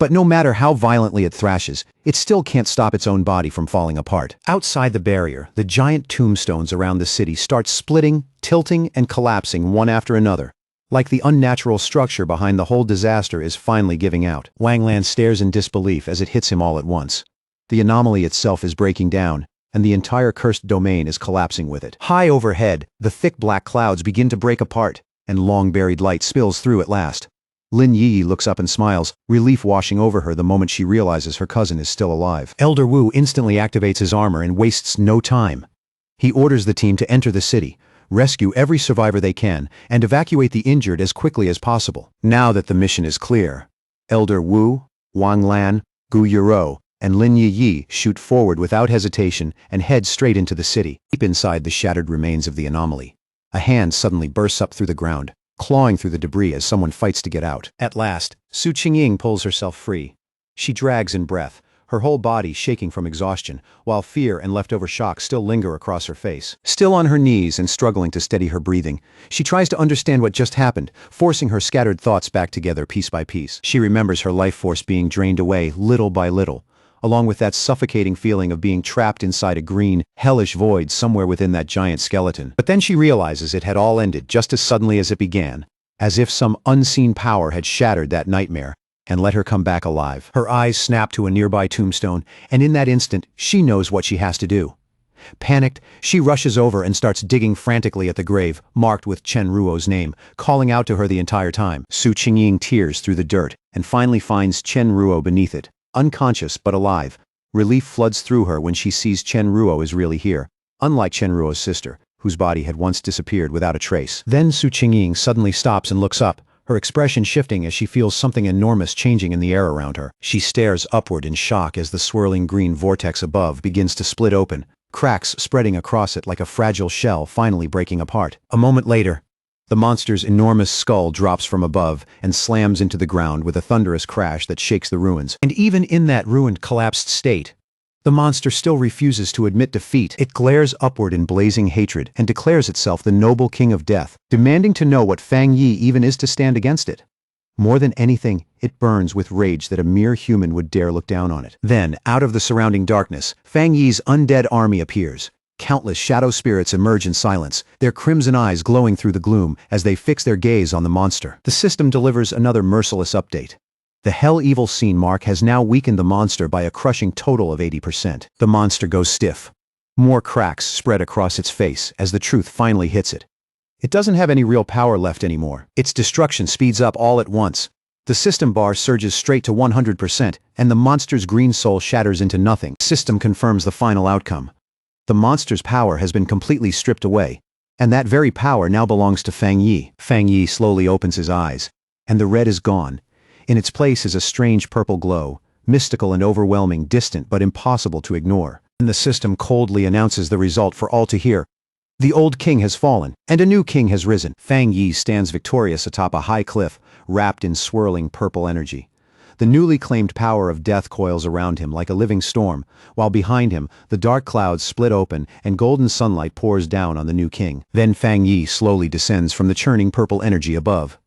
But no matter how violently it thrashes, it still can't stop its own body from falling apart. Outside the barrier, the giant tombstones around the city start splitting, tilting, and collapsing one after another. Like the unnatural structure behind the whole disaster is finally giving out. Wang Lan stares in disbelief as it hits him all at once. The anomaly itself is breaking down, and the entire cursed domain is collapsing with it. High overhead, the thick black clouds begin to break apart, and long-buried light spills through at last. Lin Yi looks up and smiles, relief washing over her the moment she realizes her cousin is still alive. Elder Wu instantly activates his armor and wastes no time. He orders the team to enter the city, rescue every survivor they can, and evacuate the injured as quickly as possible. Now that the mission is clear, Elder Wu, Wang Lan, Gu Yuro, and Lin Yi shoot forward without hesitation and head straight into the city. Deep inside the shattered remains of the anomaly, a hand suddenly bursts up through the ground, clawing through the debris as someone fights to get out. At last, Su Qingying pulls herself free. She drags in breath, her whole body shaking from exhaustion, while fear and leftover shock still linger across her face. Still on her knees and struggling to steady her breathing, she tries to understand what just happened, forcing her scattered thoughts back together piece by piece. She remembers her life force being drained away little by little, along with that suffocating feeling of being trapped inside a green, hellish void somewhere within that giant skeleton. But then she realizes it had all ended just as suddenly as it began, as if some unseen power had shattered that nightmare and let her come back alive. Her eyes snap to a nearby tombstone, and in that instant, she knows what she has to do. Panicked, she rushes over and starts digging frantically at the grave, marked with Chen Ruo's name, calling out to her the entire time. Su Qingying tears through the dirt and finally finds Chen Ruo beneath it. Unconscious but alive, relief floods through her when she sees Chen Ruo is really here, unlike Chen Ruo's sister, whose body had once disappeared without a trace. Then Su Qingying suddenly stops and looks up, her expression shifting as she feels something enormous changing in the air around her. She stares upward in shock as the swirling green vortex above begins to split open, cracks spreading across it like a fragile shell finally breaking apart. A moment later, the monster's enormous skull drops from above and slams into the ground with a thunderous crash that shakes the ruins. And even in that ruined, collapsed state, the monster still refuses to admit defeat. It glares upward in blazing hatred and declares itself the noble king of death, demanding to know what Fang Yi even is to stand against it. More than anything, it burns with rage that a mere human would dare look down on it. Then, out of the surrounding darkness, Fang Yi's undead army appears. Countless shadow spirits emerge in silence, their crimson eyes glowing through the gloom as they fix their gaze on the monster. The system delivers another merciless update. The Hell Evil Scene mark has now weakened the monster by a crushing total of 80%. The monster goes stiff. More cracks spread across its face as the truth finally hits it. It doesn't have any real power left anymore. Its destruction speeds up all at once. The system bar surges straight to 100%, and the monster's green soul shatters into nothing. System confirms the final outcome. The monster's power has been completely stripped away, and that very power now belongs to Fang Yi. Fang Yi slowly opens his eyes, and the red is gone. In its place is a strange purple glow, mystical and overwhelming, distant but impossible to ignore. And the system coldly announces the result for all to hear. The old king has fallen, and a new king has risen. Fang Yi stands victorious atop a high cliff, wrapped in swirling purple energy. The newly claimed power of death coils around him like a living storm, while behind him, the dark clouds split open and golden sunlight pours down on the new king. Then Fang Yi slowly descends from the churning purple energy above.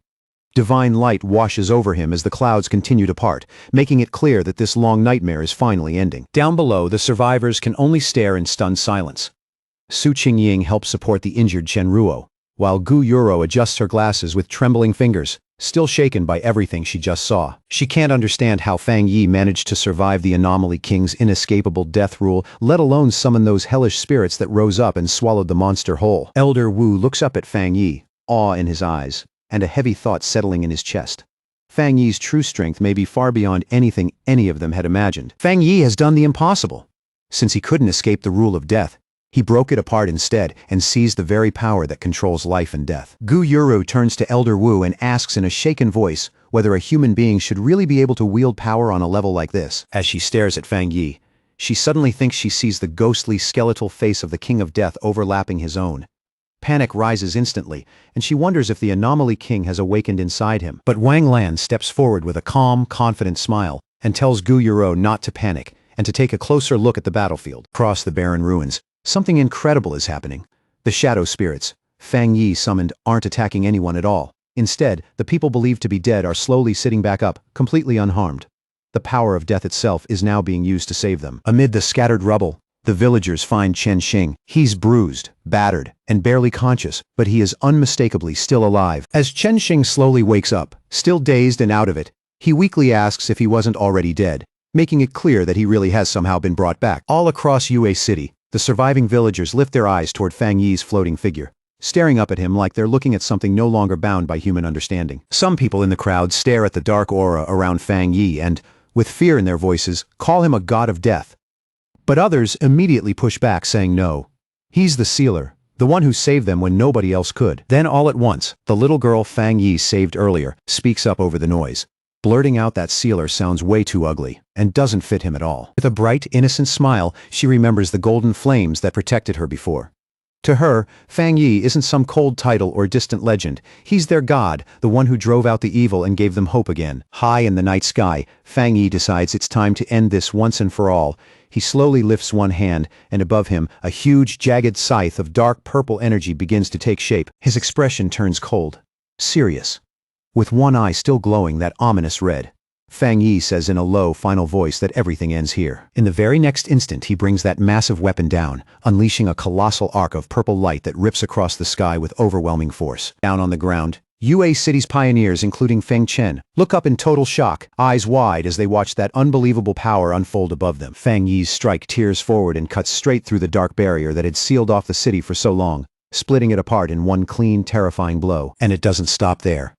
Divine light washes over him as the clouds continue to part, making it clear that this long nightmare is finally ending. Down below, the survivors can only stare in stunned silence. Su Qingying helps support the injured Chen Ruo, while Gu Yuro adjusts her glasses with trembling fingers, still shaken by everything she just saw. She can't understand how Fang Yi managed to survive the Anomaly King's inescapable death rule, let alone summon those hellish spirits that rose up and swallowed the monster whole. Elder Wu looks up at Fang Yi, awe in his eyes, and a heavy thought settling in his chest. Fang Yi's true strength may be far beyond anything any of them had imagined. Fang Yi has done the impossible. Since he couldn't escape the rule of death, he broke it apart instead and seized the very power that controls life and death. Gu Yuro turns to Elder Wu and asks in a shaken voice whether a human being should really be able to wield power on a level like this. As she stares at Fang Yi, she suddenly thinks she sees the ghostly skeletal face of the King of Death overlapping his own. Panic rises instantly, and she wonders if the Anomaly King has awakened inside him. But Wang Lan steps forward with a calm, confident smile and tells Gu Yuro not to panic and to take a closer look at the battlefield. Across the barren ruins, something incredible is happening. The shadow spirits, Fang Yi summoned, aren't attacking anyone at all. Instead, the people believed to be dead are slowly sitting back up, completely unharmed. The power of death itself is now being used to save them. Amid the scattered rubble, the villagers find Chen Xing. He's bruised, battered, and barely conscious, but he is unmistakably still alive. As Chen Xing slowly wakes up, still dazed and out of it, he weakly asks if he wasn't already dead, making it clear that he really has somehow been brought back. All across Yue City, the surviving villagers lift their eyes toward Fang Yi's floating figure, staring up at him like they're looking at something no longer bound by human understanding. Some people in the crowd stare at the dark aura around Fang Yi and, with fear in their voices, call him a god of death. But others immediately push back, saying no. He's the sealer, the one who saved them when nobody else could. Then all at once, the little girl Fang Yi saved earlier speaks up over the noise, blurting out that sealer sounds way too ugly and doesn't fit him at all. With a bright, innocent smile, she remembers the golden flames that protected her before. To her, Fang Yi isn't some cold title or distant legend. He's their god, the one who drove out the evil and gave them hope again. High in the night sky, Fang Yi decides it's time to end this once and for all. He slowly lifts one hand, and above him, a huge, jagged scythe of dark purple energy begins to take shape. His expression turns cold, serious, with one eye still glowing that ominous red. Fang Yi says in a low, final voice that everything ends here. In the very next instant, he brings that massive weapon down, unleashing a colossal arc of purple light that rips across the sky with overwhelming force. Down on the ground, Yue City's pioneers, including Feng Chen, look up in total shock, eyes wide as they watch that unbelievable power unfold above them. Fang Yi's strike tears forward and cuts straight through the dark barrier that had sealed off the city for so long, splitting it apart in one clean, terrifying blow. And it doesn't stop there.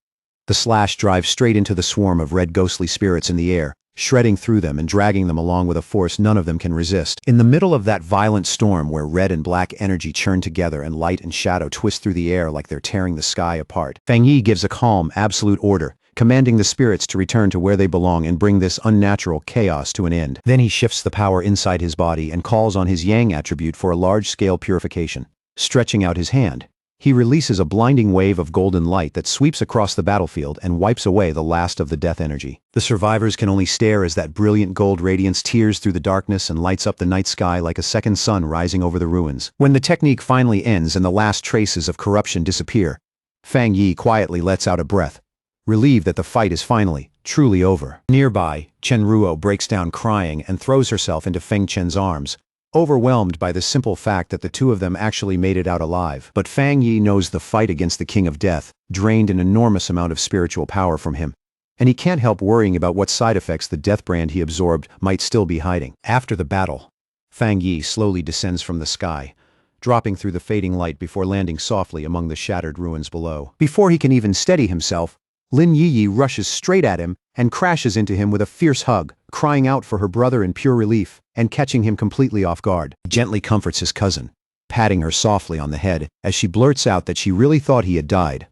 The slash drives straight into the swarm of red ghostly spirits in the air, shredding through them and dragging them along with a force none of them can resist. In the middle of that violent storm where red and black energy churn together and light and shadow twist through the air like they're tearing the sky apart, Fang Yi gives a calm, absolute order, commanding the spirits to return to where they belong and bring this unnatural chaos to an end. Then he shifts the power inside his body and calls on his Yang attribute for a large-scale purification. Stretching out his hand, he releases a blinding wave of golden light that sweeps across the battlefield and wipes away the last of the death energy. The survivors can only stare as that brilliant gold radiance tears through the darkness and lights up the night sky like a second sun rising over the ruins. When the technique finally ends and the last traces of corruption disappear, Fang Yi quietly lets out a breath, relieved that the fight is finally, truly over. Nearby, Chen Ruo breaks down crying and throws herself into Feng Chen's arms, overwhelmed by the simple fact that the two of them actually made it out alive. But Fang Yi knows the fight against the King of Death drained an enormous amount of spiritual power from him, and he can't help worrying about what side effects the death brand he absorbed might still be hiding. After the battle, Fang Yi slowly descends from the sky, dropping through the fading light before landing softly among the shattered ruins below. Before he can even steady himself, Lin Yiyi rushes straight at him and crashes into him with a fierce hug, crying out for her brother in pure relief and catching him completely off guard. He gently comforts his cousin, patting her softly on the head as she blurts out that she really thought he had died.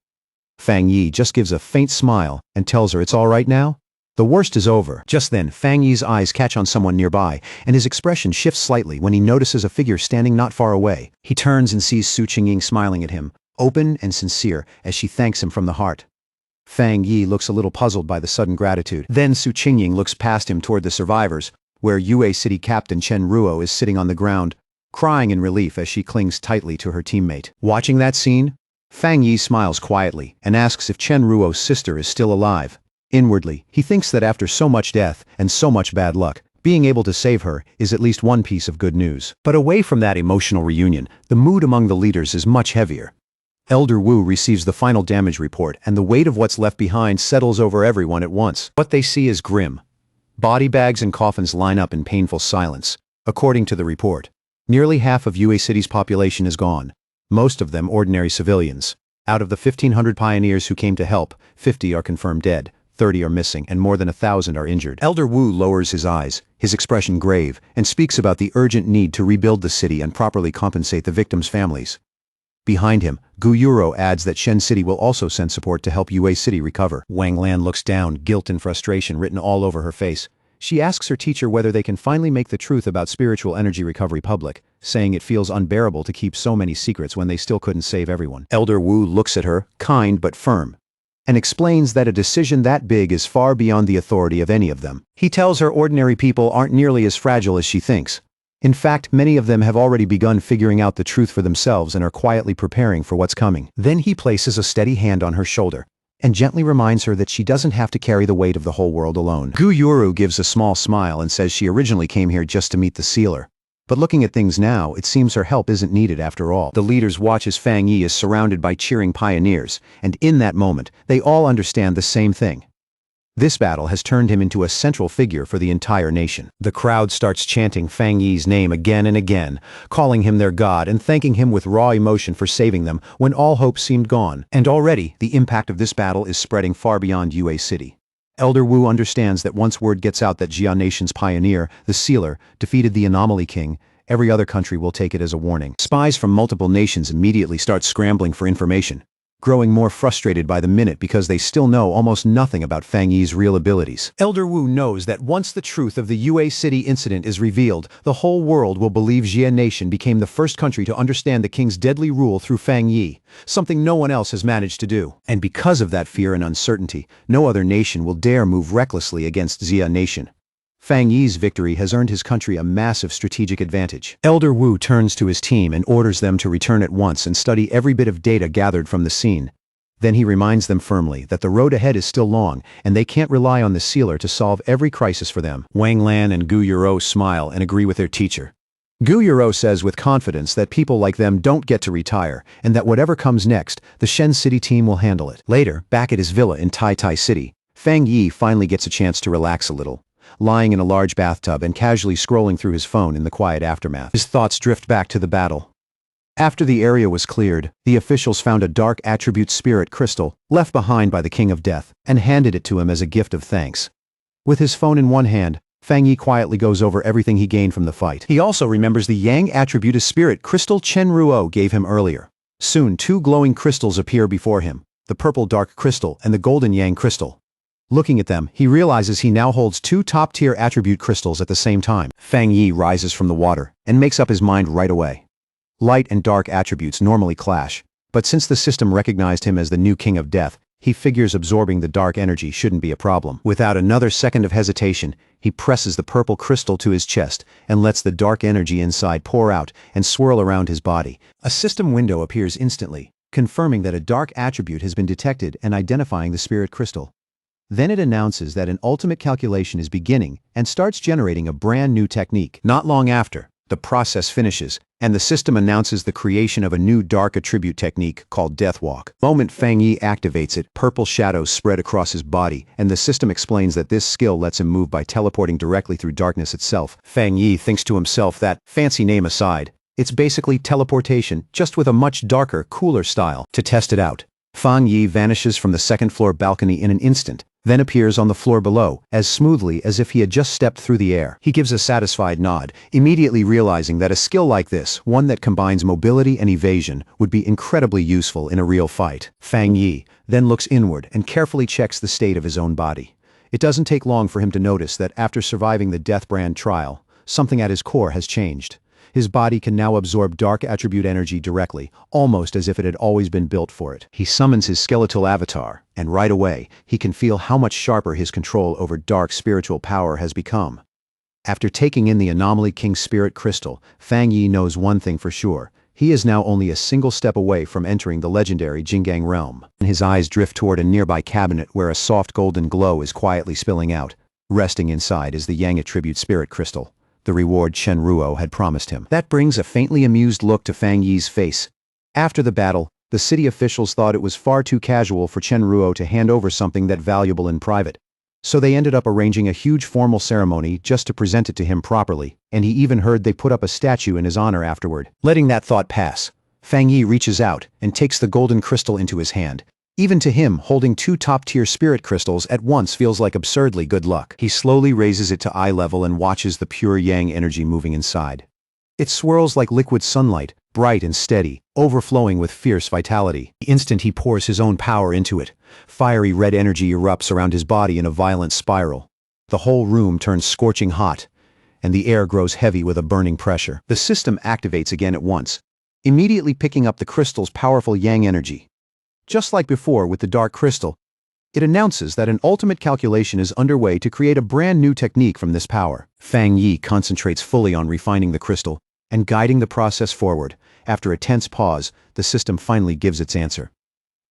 Fang Yi just gives a faint smile and tells her it's all right now. The worst is over. Just then, Fang Yi's eyes catch on someone nearby, and his expression shifts slightly when he notices a figure standing not far away. He turns and sees Su Qingying smiling at him, open and sincere, as she thanks him from the heart. Fang Yi looks a little puzzled by the sudden gratitude. Then Su Qingying looks past him toward the survivors, where Yue City Captain Chen Ruo is sitting on the ground, crying in relief as she clings tightly to her teammate. Watching that scene, Fang Yi smiles quietly and asks if Chen Ruo's sister is still alive. Inwardly, he thinks that after so much death and so much bad luck, being able to save her is at least one piece of good news. But away from that emotional reunion, the mood among the leaders is much heavier. Elder Wu receives the final damage report, and the weight of what's left behind settles over everyone at once. What they see is grim. Body bags and coffins line up in painful silence. According to the report, nearly half of Yue City's population is gone, most of them ordinary civilians. Out of the 1,500 pioneers who came to help, 50 are confirmed dead, 30 are missing, and more than 1,000 are injured. Elder Wu lowers his eyes, his expression grave, and speaks about the urgent need to rebuild the city and properly compensate the victims' families. Behind him, Gu Yuro adds that Shen City will also send support to help Yue City recover. Wang Lan looks down, guilt and frustration written all over her face. She asks her teacher whether they can finally make the truth about spiritual energy recovery public, saying it feels unbearable to keep so many secrets when they still couldn't save everyone. Elder Wu looks at her, kind but firm, and explains that a decision that big is far beyond the authority of any of them. He tells her ordinary people aren't nearly as fragile as she thinks. In fact, many of them have already begun figuring out the truth for themselves and are quietly preparing for what's coming. Then he places a steady hand on her shoulder and gently reminds her that she doesn't have to carry the weight of the whole world alone. Gu Yuru gives a small smile and says she originally came here just to meet the sealer. But looking at things now, it seems her help isn't needed after all. The leaders watch as Fang Yi is surrounded by cheering pioneers, and in that moment, they all understand the same thing. This battle has turned him into a central figure for the entire nation. The crowd starts chanting Fang Yi's name again and again, calling him their god and thanking him with raw emotion for saving them when all hope seemed gone. And already, the impact of this battle is spreading far beyond Yue City. Elder Wu understands that once word gets out that Jia Nation's pioneer, the Sealer, defeated the Anomaly King, every other country will take it as a warning. Spies from multiple nations immediately start scrambling for information, growing more frustrated by the minute because they still know almost nothing about Fang Yi's real abilities. Elder Wu knows that once the truth of the Yue City incident is revealed, the whole world will believe Jia Nation became the first country to understand the king's deadly rule through Fang Yi, something no one else has managed to do. And because of that fear and uncertainty, no other nation will dare move recklessly against Jia Nation. Fang Yi's victory has earned his country a massive strategic advantage. Elder Wu turns to his team and orders them to return at once and study every bit of data gathered from the scene. Then he reminds them firmly that the road ahead is still long, and they can't rely on the sealer to solve every crisis for them. Wang Lan and Gu Yuro smile and agree with their teacher. Gu Yuro says with confidence that people like them don't get to retire, and that whatever comes next, the Shen City team will handle it. Later, back at his villa in Tai Tai City, Fang Yi finally gets a chance to relax a little, lying in a large bathtub and casually scrolling through his phone in the quiet aftermath. His thoughts drift back to the battle. After the area was cleared, the officials found a dark attribute spirit crystal left behind by the King of Death and handed it to him as a gift of thanks. With his phone in one hand, Fang Yi quietly goes over everything he gained from the fight. He also remembers the Yang attribute spirit crystal Chen Ruo gave him earlier. Soon, two glowing crystals appear before him, the purple dark crystal and the golden Yang crystal. Looking at them, he realizes he now holds two top-tier attribute crystals at the same time. Fang Yi rises from the water and makes up his mind right away. Light and dark attributes normally clash, but since the system recognized him as the new King of Death, he figures absorbing the dark energy shouldn't be a problem. Without another second of hesitation, he presses the purple crystal to his chest and lets the dark energy inside pour out and swirl around his body. A system window appears instantly, confirming that a dark attribute has been detected and identifying the spirit crystal. Then it announces that an ultimate calculation is beginning and starts generating a brand new technique. Not long after, the process finishes, and the system announces the creation of a new dark attribute technique called Death Walk. The moment Fang Yi activates it, purple shadows spread across his body, and the system explains that this skill lets him move by teleporting directly through darkness itself. Fang Yi thinks to himself that, fancy name aside, it's basically teleportation, just with a much darker, cooler style. To test it out, Fang Yi vanishes from the second-floor balcony in an instant, then appears on the floor below, as smoothly as if he had just stepped through the air. He gives a satisfied nod, immediately realizing that a skill like this, one that combines mobility and evasion, would be incredibly useful in a real fight. Fang Yi then looks inward and carefully checks the state of his own body. It doesn't take long for him to notice that after surviving the Death Brand trial, something at his core has changed. His body can now absorb dark attribute energy directly, almost as if it had always been built for it. He summons his skeletal avatar, and right away, he can feel how much sharper his control over dark spiritual power has become. After taking in the Anomaly King Spirit Crystal, Fang Yi knows one thing for sure. He is now only a single step away from entering the legendary Jingang realm. His eyes drift toward a nearby cabinet where a soft golden glow is quietly spilling out. Resting inside is the Yang Attribute Spirit Crystal, the reward Chen Ruo had promised him. That brings a faintly amused look to Fang Yi's face. After the battle, the city officials thought it was far too casual for Chen Ruo to hand over something that valuable in private. So they ended up arranging a huge formal ceremony just to present it to him properly, and he even heard they put up a statue in his honor afterward. Letting that thought pass, Fang Yi reaches out and takes the golden crystal into his hand. Even to him, holding two top-tier spirit crystals at once feels like absurdly good luck. He slowly raises it to eye level and watches the pure yang energy moving inside. It swirls like liquid sunlight, bright and steady, overflowing with fierce vitality. The instant he pours his own power into it, fiery red energy erupts around his body in a violent spiral. The whole room turns scorching hot, and the air grows heavy with a burning pressure. The system activates again at once, immediately picking up the crystal's powerful yang energy. Just like before with the dark crystal, it announces that an ultimate calculation is underway to create a brand new technique from this power. Fang Yi concentrates fully on refining the crystal and guiding the process forward. After a tense pause, the system finally gives its answer.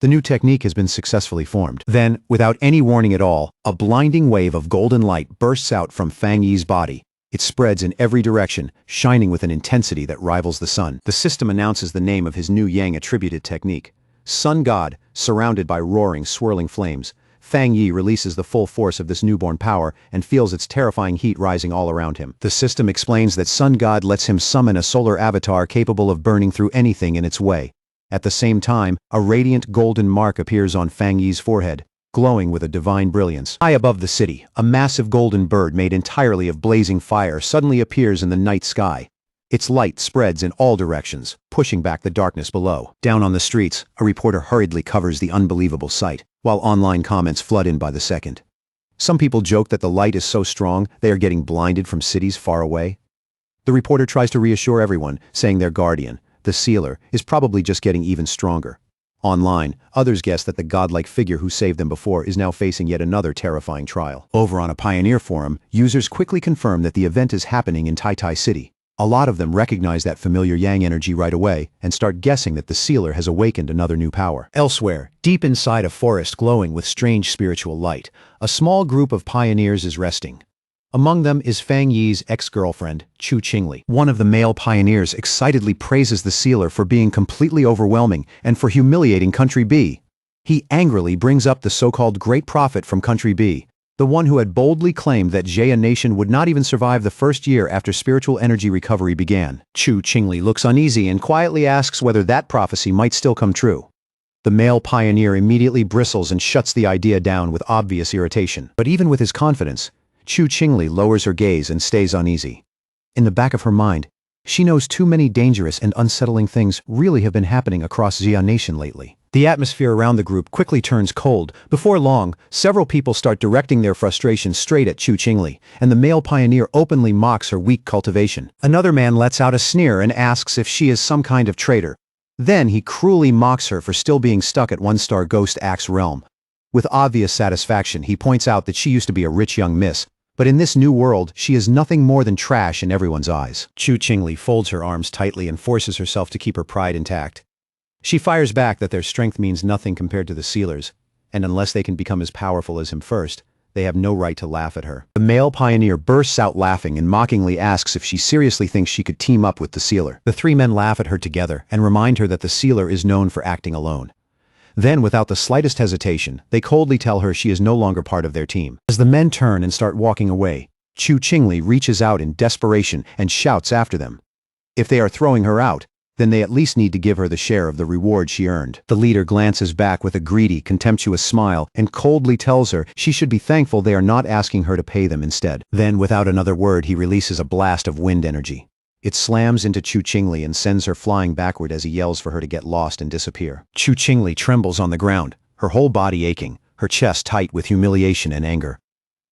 The new technique has been successfully formed. Then, without any warning at all, a blinding wave of golden light bursts out from Fang Yi's body. It spreads in every direction, shining with an intensity that rivals the sun. The system announces the name of his new Yang attributed technique. Sun God, surrounded by roaring, swirling flames. Fang Yi releases the full force of this newborn power and feels its terrifying heat rising all around him. The system explains that Sun God lets him summon a solar avatar capable of burning through anything in its way. At the same time, a radiant golden mark appears on Fang Yi's forehead, glowing with a divine brilliance. High above the city, a massive golden bird made entirely of blazing fire suddenly appears in the night sky. Its light spreads in all directions, pushing back the darkness below. Down on the streets, a reporter hurriedly covers the unbelievable sight, while online comments flood in by the second. Some people joke that the light is so strong they are getting blinded from cities far away. The reporter tries to reassure everyone, saying their guardian, the sealer, is probably just getting even stronger. Online, others guess that the godlike figure who saved them before is now facing yet another terrifying trial. Over on a Pioneer forum, users quickly confirm that the event is happening in Tai City. A lot of them recognize that familiar yang energy right away and start guessing that the sealer has awakened another new power. Elsewhere, deep inside a forest glowing with strange spiritual light, a small group of pioneers is resting. Among them is Fang Yi's ex-girlfriend, Chu Qingli. One of the male pioneers excitedly praises the sealer for being completely overwhelming and for humiliating Country B. He angrily brings up the so-called Great Prophet from Country B, the one who had boldly claimed that Jia Nation would not even survive the first year after spiritual energy recovery began. Chu Qingli looks uneasy and quietly asks whether that prophecy might still come true. The male pioneer immediately bristles and shuts the idea down with obvious irritation. But even with his confidence, Chu Qingli lowers her gaze and stays uneasy. In the back of her mind, she knows too many dangerous and unsettling things really have been happening across Jia Nation lately. The atmosphere around the group quickly turns cold. Before long, several people start directing their frustration straight at Chu Qingli, and the male pioneer openly mocks her weak cultivation. Another man lets out a sneer and asks if she is some kind of traitor. Then he cruelly mocks her for still being stuck at one-star Ghost Axe realm. With obvious satisfaction, he points out that she used to be a rich young miss, but in this new world, she is nothing more than trash in everyone's eyes. Chu Qingli folds her arms tightly and forces herself to keep her pride intact. She fires back that their strength means nothing compared to the sealers, and unless they can become as powerful as him first, they have no right to laugh at her. The male pioneer bursts out laughing and mockingly asks if she seriously thinks she could team up with the sealer. The three men laugh at her together and remind her that the sealer is known for acting alone. Then, without the slightest hesitation, they coldly tell her she is no longer part of their team. As the men turn and start walking away, Chu Qingli reaches out in desperation and shouts after them. If they are throwing her out, then they at least need to give her the share of the reward she earned. The leader glances back with a greedy, contemptuous smile and coldly tells her she should be thankful they are not asking her to pay them instead. Then, without another word, he releases a blast of wind energy. It slams into Chu Qingli and sends her flying backward as he yells for her to get lost and disappear. Chu Qingli trembles on the ground, her whole body aching, her chest tight with humiliation and anger.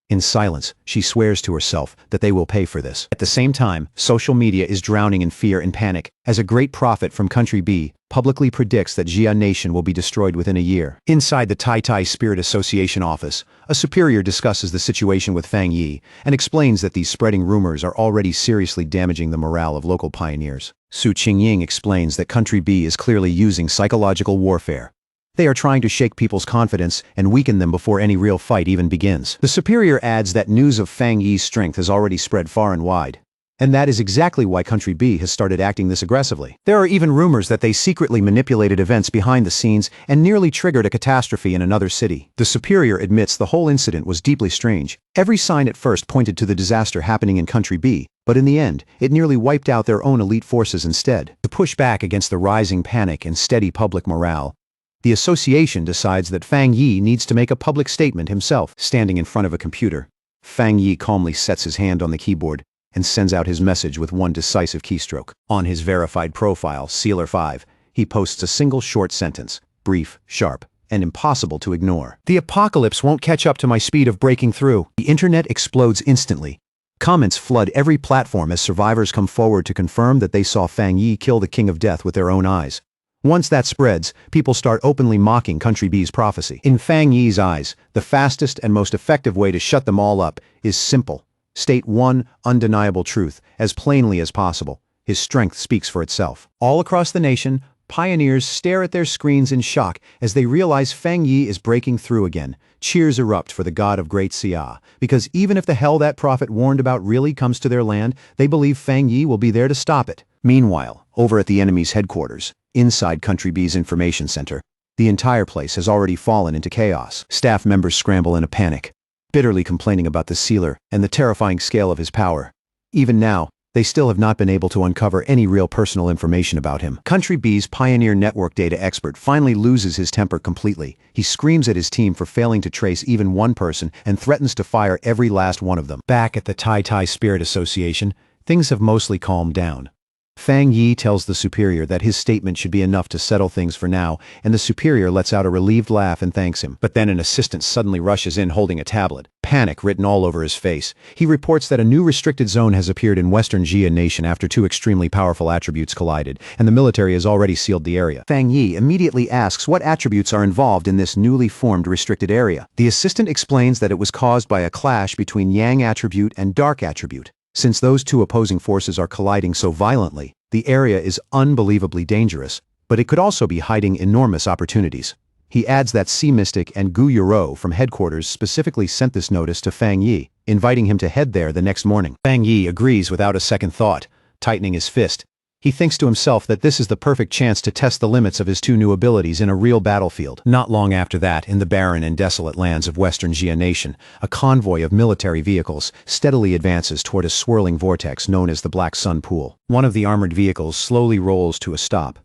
In silence, she swears to herself that they will pay for this. At the same time, social media is drowning in fear and panic, as a great prophet from Country B publicly predicts that Jia Nation will be destroyed within a year. Inside the Tai Tai Spirit Association office, a superior discusses the situation with Fang Yi and explains that these spreading rumors are already seriously damaging the morale of local pioneers. Su Qingying explains that Country B is clearly using psychological warfare. They are trying to shake people's confidence and weaken them before any real fight even begins. The superior adds that news of Fang Yi's strength has already spread far and wide. And that is exactly why Country B has started acting this aggressively. There are even rumors that they secretly manipulated events behind the scenes and nearly triggered a catastrophe in another city. The superior admits the whole incident was deeply strange. Every sign at first pointed to the disaster happening in Country B, but in the end, it nearly wiped out their own elite forces instead. To push back against the rising panic and steady public morale, the association decides that Fang Yi needs to make a public statement himself. Standing in front of a computer, Fang Yi calmly sets his hand on the keyboard and sends out his message with one decisive keystroke. On his verified profile, Sealer 5, he posts a single short sentence, brief, sharp, and impossible to ignore. The apocalypse won't catch up to my speed of breaking through. The internet explodes instantly. Comments flood every platform as survivors come forward to confirm that they saw Fang Yi kill the King of Death with their own eyes. Once that spreads, people start openly mocking Country B's prophecy. In Fang Yi's eyes, the fastest and most effective way to shut them all up is simple. State one undeniable truth as plainly as possible. His strength speaks for itself. All across the nation, pioneers stare at their screens in shock as they realize Fang Yi is breaking through again. Cheers erupt for the god of great Xia, because even if the hell that prophet warned about really comes to their land, they believe Fang Yi will be there to stop it. Meanwhile, over at the enemy's headquarters, inside Country B's information center, the entire place has already fallen into chaos. Staff members scramble in a panic, bitterly complaining about the sealer and the terrifying scale of his power. Even now, they still have not been able to uncover any real personal information about him. Country B's pioneer network data expert finally loses his temper completely. He screams at his team for failing to trace even one person and threatens to fire every last one of them. Back at the Tai Tai Spirit Association, things have mostly calmed down. Fang Yi tells the superior that his statement should be enough to settle things for now, and the superior lets out a relieved laugh and thanks him. But then an assistant suddenly rushes in holding a tablet, panic written all over his face. He reports that a new restricted zone has appeared in Western Jia Nation after two extremely powerful attributes collided, and the military has already sealed the area. Fang Yi immediately asks what attributes are involved in this newly formed restricted area. The assistant explains that it was caused by a clash between Yang attribute and Dark attribute. Since those two opposing forces are colliding so violently, the area is unbelievably dangerous, but it could also be hiding enormous opportunities. He adds that Sea Mystic and Gu Yuro from headquarters specifically sent this notice to Fang Yi, inviting him to head there the next morning. Fang Yi agrees without a second thought, tightening his fist. He thinks to himself that this is the perfect chance to test the limits of his two new abilities in a real battlefield. Not long after that, in the barren and desolate lands of Western Jia Nation, a convoy of military vehicles steadily advances toward a swirling vortex known as the Black Sun Pool. One of the armored vehicles slowly rolls to a stop.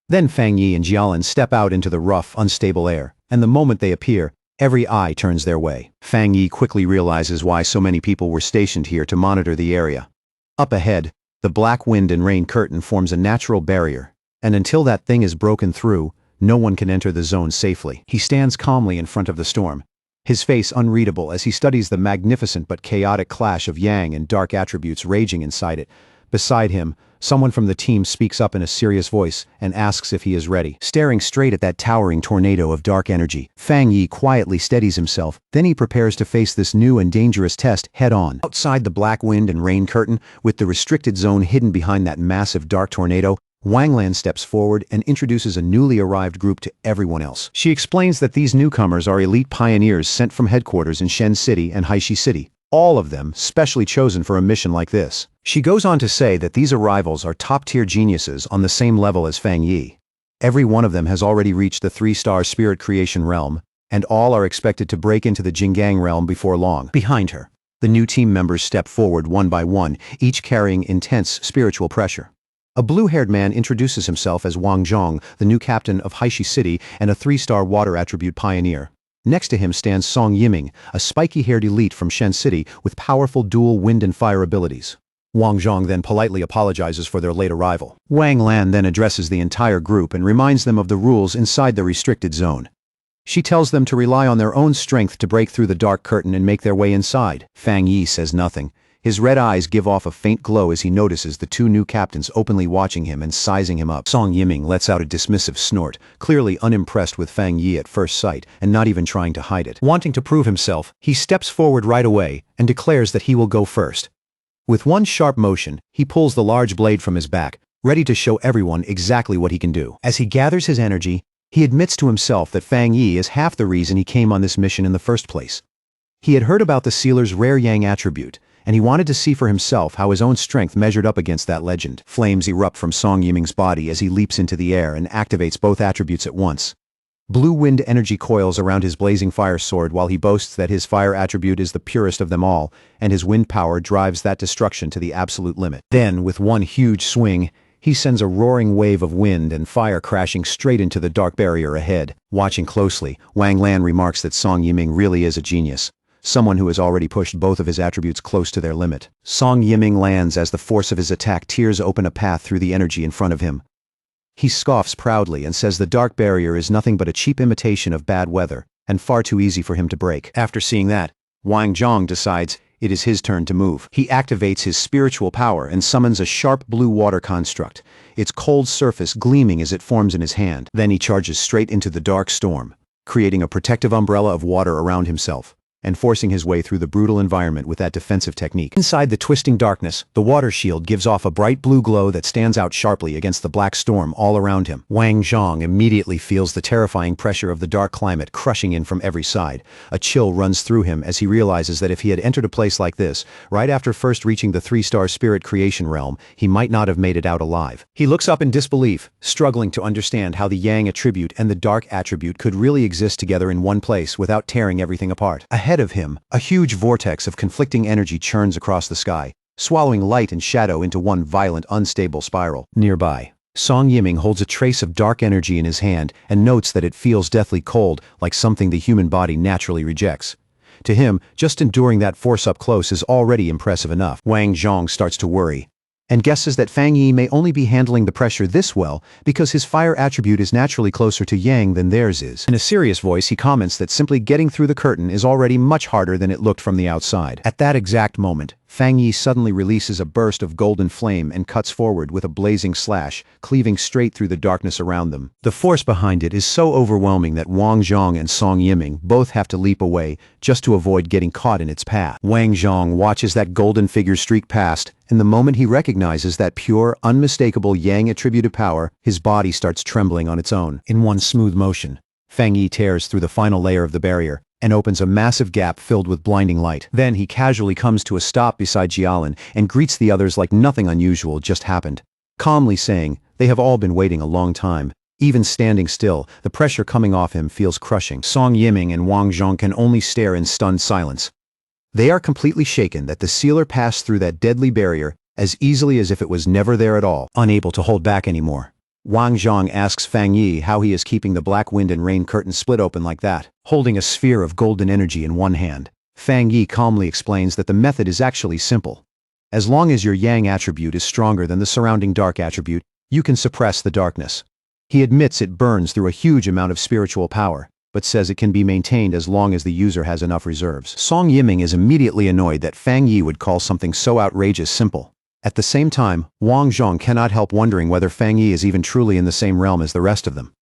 Then Fang Yi and Jialin step out into the rough, unstable air, and the moment they appear, every eye turns their way. Fang Yi quickly realizes why so many people were stationed here to monitor the area. Up ahead, the black wind and rain curtain forms a natural barrier, and until that thing is broken through, no one can enter the zone safely. He stands calmly in front of the storm, his face unreadable as he studies the magnificent but chaotic clash of Yang and Dark attributes raging inside it. Beside him, someone from the team speaks up in a serious voice and asks if he is ready. Staring straight at that towering tornado of dark energy, Fang Yi quietly steadies himself, then he prepares to face this new and dangerous test head-on. Outside the black wind and rain curtain, with the restricted zone hidden behind that massive dark tornado, Wang Lan steps forward and introduces a newly arrived group to everyone else. She explains that these newcomers are elite pioneers sent from headquarters in Shen City and Haishi City, all of them specially chosen for a mission like this. She goes on to say that these arrivals are top-tier geniuses on the same level as Fang Yi. Every one of them has already reached the 3-star spirit creation realm, and all are expected to break into the Jinggang realm before long. Behind her, the new team members step forward one by one, each carrying intense spiritual pressure. A blue-haired man introduces himself as Wang Zhong, the new captain of Haishi City and a 3-star water attribute pioneer. Next to him stands Song Yiming, a spiky-haired elite from Shen City with powerful dual wind and fire abilities. Wang Zhong then politely apologizes for their late arrival. Wang Lan then addresses the entire group and reminds them of the rules inside the restricted zone. She tells them to rely on their own strength to break through the dark curtain and make their way inside. Fang Yi says nothing. His red eyes give off a faint glow as he notices the 2 new captains openly watching him and sizing him up. Song Yiming lets out a dismissive snort, clearly unimpressed with Fang Yi at first sight and not even trying to hide it. Wanting to prove himself, he steps forward right away and declares that he will go first. With one sharp motion, he pulls the large blade from his back, ready to show everyone exactly what he can do. As he gathers his energy, he admits to himself that Fang Yi is half the reason he came on this mission in the first place. He had heard about the sealer's rare yang attribute, and he wanted to see for himself how his own strength measured up against that legend. Flames erupt from Song Yiming's body as he leaps into the air and activates both attributes at once. Blue wind energy coils around his blazing fire sword while he boasts that his fire attribute is the purest of them all, and his wind power drives that destruction to the absolute limit. Then, with one huge swing, he sends a roaring wave of wind and fire crashing straight into the dark barrier ahead. Watching closely, Wang Lan remarks that Song Yiming really is a genius, someone who has already pushed both of his attributes close to their limit. Song Yiming lands as the force of his attack tears open a path through the energy in front of him. He scoffs proudly and says the dark barrier is nothing but a cheap imitation of bad weather, and far too easy for him to break. After seeing that, Wang Zhong decides it is his turn to move. He activates his spiritual power and summons a sharp blue water construct, its cold surface gleaming as it forms in his hand. Then he charges straight into the dark storm, creating a protective umbrella of water around himself, and forcing his way through the brutal environment with that defensive technique. Inside the twisting darkness, the water shield gives off a bright blue glow that stands out sharply against the black storm all around him. Wang Zhong immediately feels the terrifying pressure of the dark climate crushing in from every side. A chill runs through him as he realizes that if he had entered a place like this, right after first reaching the 3-star spirit creation realm, he might not have made it out alive. He looks up in disbelief, struggling to understand how the yang attribute and the dark attribute could really exist together in one place without tearing everything apart. Ahead of him, a huge vortex of conflicting energy churns across the sky, swallowing light and shadow into one violent, unstable spiral. Nearby, Song Yiming holds a trace of dark energy in his hand and notes that it feels deathly cold, like something the human body naturally rejects. To him, just enduring that force up close is already impressive enough. Wang Zhong starts to worry, and guesses that Fang Yi may only be handling the pressure this well because his fire attribute is naturally closer to yang than theirs is. In a serious voice, he comments that simply getting through the curtain is already much harder than it looked from the outside. At that exact moment, Fang Yi suddenly releases a burst of golden flame and cuts forward with a blazing slash, cleaving straight through the darkness around them. The force behind it is so overwhelming that Wang Zhong and Song Yiming both have to leap away just to avoid getting caught in its path. Wang Zhong watches that golden figure streak past, and the moment he recognizes that pure, unmistakable yang attributed power, his body starts trembling on its own. In one smooth motion, Fang Yi tears through the final layer of the barrier and opens a massive gap filled with blinding light. Then he casually comes to a stop beside Jialin and greets the others like nothing unusual just happened, calmly saying they have all been waiting a long time. Even standing still, the pressure coming off him feels crushing. Song Yiming and Wang Zhong can only stare in stunned silence. They are completely shaken that the sealer passed through that deadly barrier as easily as if it was never there at all, unable to hold back anymore. Wang Zhong asks Fang Yi how he is keeping the black wind and rain curtain split open like that. Holding a sphere of golden energy in one hand, Fang Yi calmly explains that the method is actually simple. As long as your yang attribute is stronger than the surrounding dark attribute, you can suppress the darkness. He admits it burns through a huge amount of spiritual power, but says it can be maintained as long as the user has enough reserves. Song Yiming is immediately annoyed that Fang Yi would call something so outrageous simple. At the same time, Wang Zhong cannot help wondering whether Fang Yi is even truly in the same realm as the rest of them.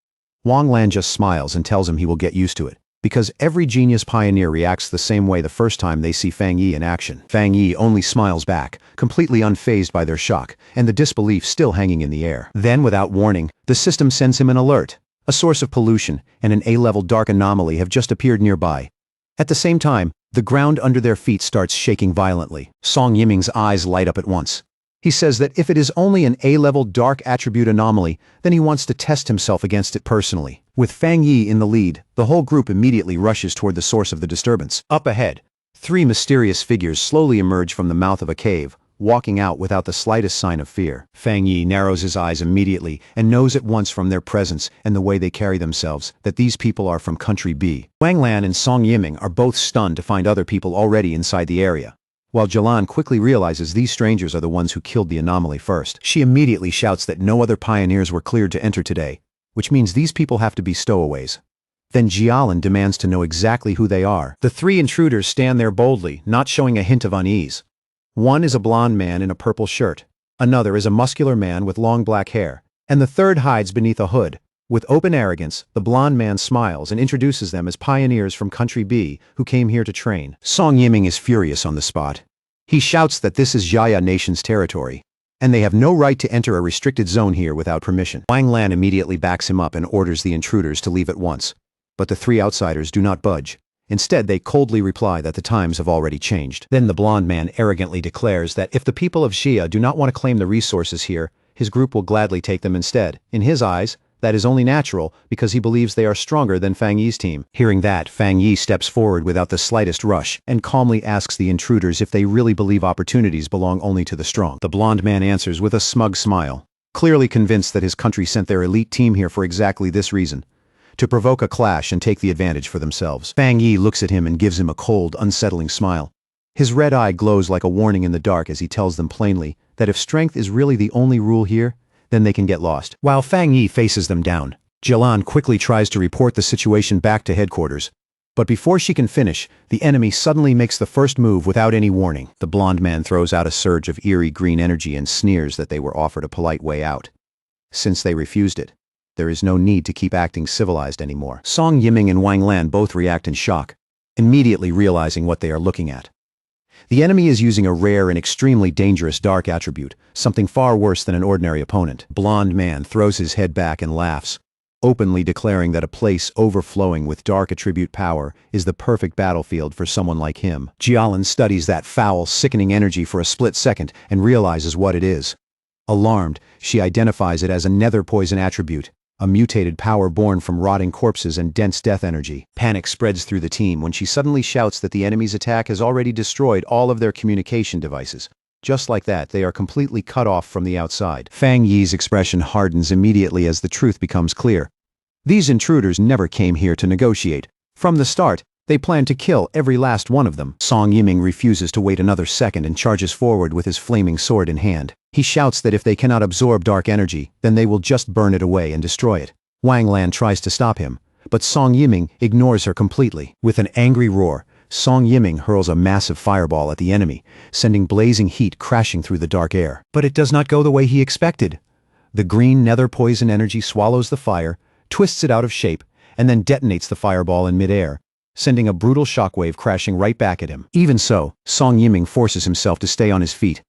Wang Lan just smiles and tells him he will get used to it, because every genius pioneer reacts the same way the first time they see Fang Yi in action. Fang Yi only smiles back, completely unfazed by their shock, and the disbelief still hanging in the air. Then, without warning, the system sends him an alert. A source of pollution and an A-level dark anomaly have just appeared nearby. At the same time, the ground under their feet starts shaking violently. Song Yiming's eyes light up at once. He says that if it is only an A-level dark attribute anomaly, then he wants to test himself against it personally. With Fang Yi in the lead, the whole group immediately rushes toward the source of the disturbance. Up ahead, 3 mysterious figures slowly emerge from the mouth of a cave, walking out without the slightest sign of fear. Fang Yi narrows his eyes immediately and knows at once from their presence and the way they carry themselves that these people are from Country B. Wang Lan and Song Yiming are both stunned to find other people already inside the area. While Jilan quickly realizes these strangers are the ones who killed the anomaly first, she immediately shouts that no other pioneers were cleared to enter today, which means these people have to be stowaways. Then Jialan demands to know exactly who they are. The three intruders stand there boldly, not showing a hint of unease. One is a blond man in a purple shirt, another is a muscular man with long black hair, and the third hides beneath a hood. With open arrogance, the blond man smiles and introduces them as pioneers from Country B who came here to train. Song Yiming is furious on the spot. He shouts that this is Jia Nation's territory, and they have no right to enter a restricted zone here without permission. Wang Lan immediately backs him up and orders the intruders to leave at once. But the three outsiders do not budge. Instead, they coldly reply that the times have already changed. Then the blond man arrogantly declares that if the people of Xia do not want to claim the resources here, his group will gladly take them instead. In his eyes, that is only natural because he believes they are stronger than Fang Yi's team. Hearing that, Fang Yi steps forward without the slightest rush and calmly asks the intruders if they really believe opportunities belong only to the strong. The blond man answers with a smug smile, clearly convinced that his country sent their elite team here for exactly this reason: to provoke a clash and take the advantage for themselves. Fang Yi looks at him and gives him a cold, unsettling smile. His red eye glows like a warning in the dark as he tells them plainly that if strength is really the only rule here, then they can get lost. While Fang Yi faces them down, Jilan quickly tries to report the situation back to headquarters. But before she can finish, the enemy suddenly makes the first move without any warning. The blond man throws out a surge of eerie green energy and sneers that they were offered a polite way out. Since they refused it, there is no need to keep acting civilized anymore. Song Yiming and Wang Lan both react in shock, immediately realizing what they are looking at. The enemy is using a rare and extremely dangerous dark attribute, something far worse than an ordinary opponent. Blond man throws his head back and laughs, openly declaring that a place overflowing with dark attribute power is the perfect battlefield for someone like him. Jialan studies that foul, sickening energy for a split second and realizes what it is. Alarmed, she identifies it as a nether poison attribute, a mutated power born from rotting corpses and dense death energy. Panic spreads through the team when she suddenly shouts that the enemy's attack has already destroyed all of their communication devices. Just like that, they are completely cut off from the outside. Fang Yi's expression hardens immediately as the truth becomes clear. These intruders never came here to negotiate. From the start, they planned to kill every last one of them. Song Yiming refuses to wait another second and charges forward with his flaming sword in hand. He shouts that if they cannot absorb dark energy, then they will just burn it away and destroy it. Wang Lan tries to stop him, but Song Yiming ignores her completely. With an angry roar, Song Yiming hurls a massive fireball at the enemy, sending blazing heat crashing through the dark air. But it does not go the way he expected. The green nether poison energy swallows the fire, twists it out of shape, and then detonates the fireball in midair, sending a brutal shockwave crashing right back at him. Even so, Song Yiming forces himself to stay on his feet.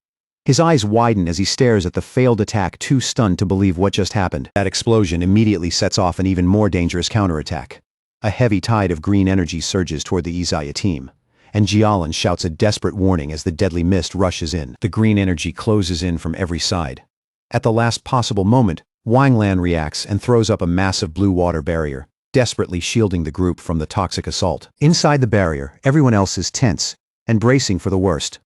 His eyes widen as he stares at the failed attack, too stunned to believe what just happened. That explosion immediately sets off an even more dangerous counterattack. A heavy tide of green energy surges toward the Izaya team, and Jialan shouts a desperate warning as the deadly mist rushes in. The green energy closes in from every side. At the last possible moment, Wang Lan reacts and throws up a massive blue water barrier, desperately shielding the group from the toxic assault. Inside the barrier, everyone else is tense and bracing for the worst.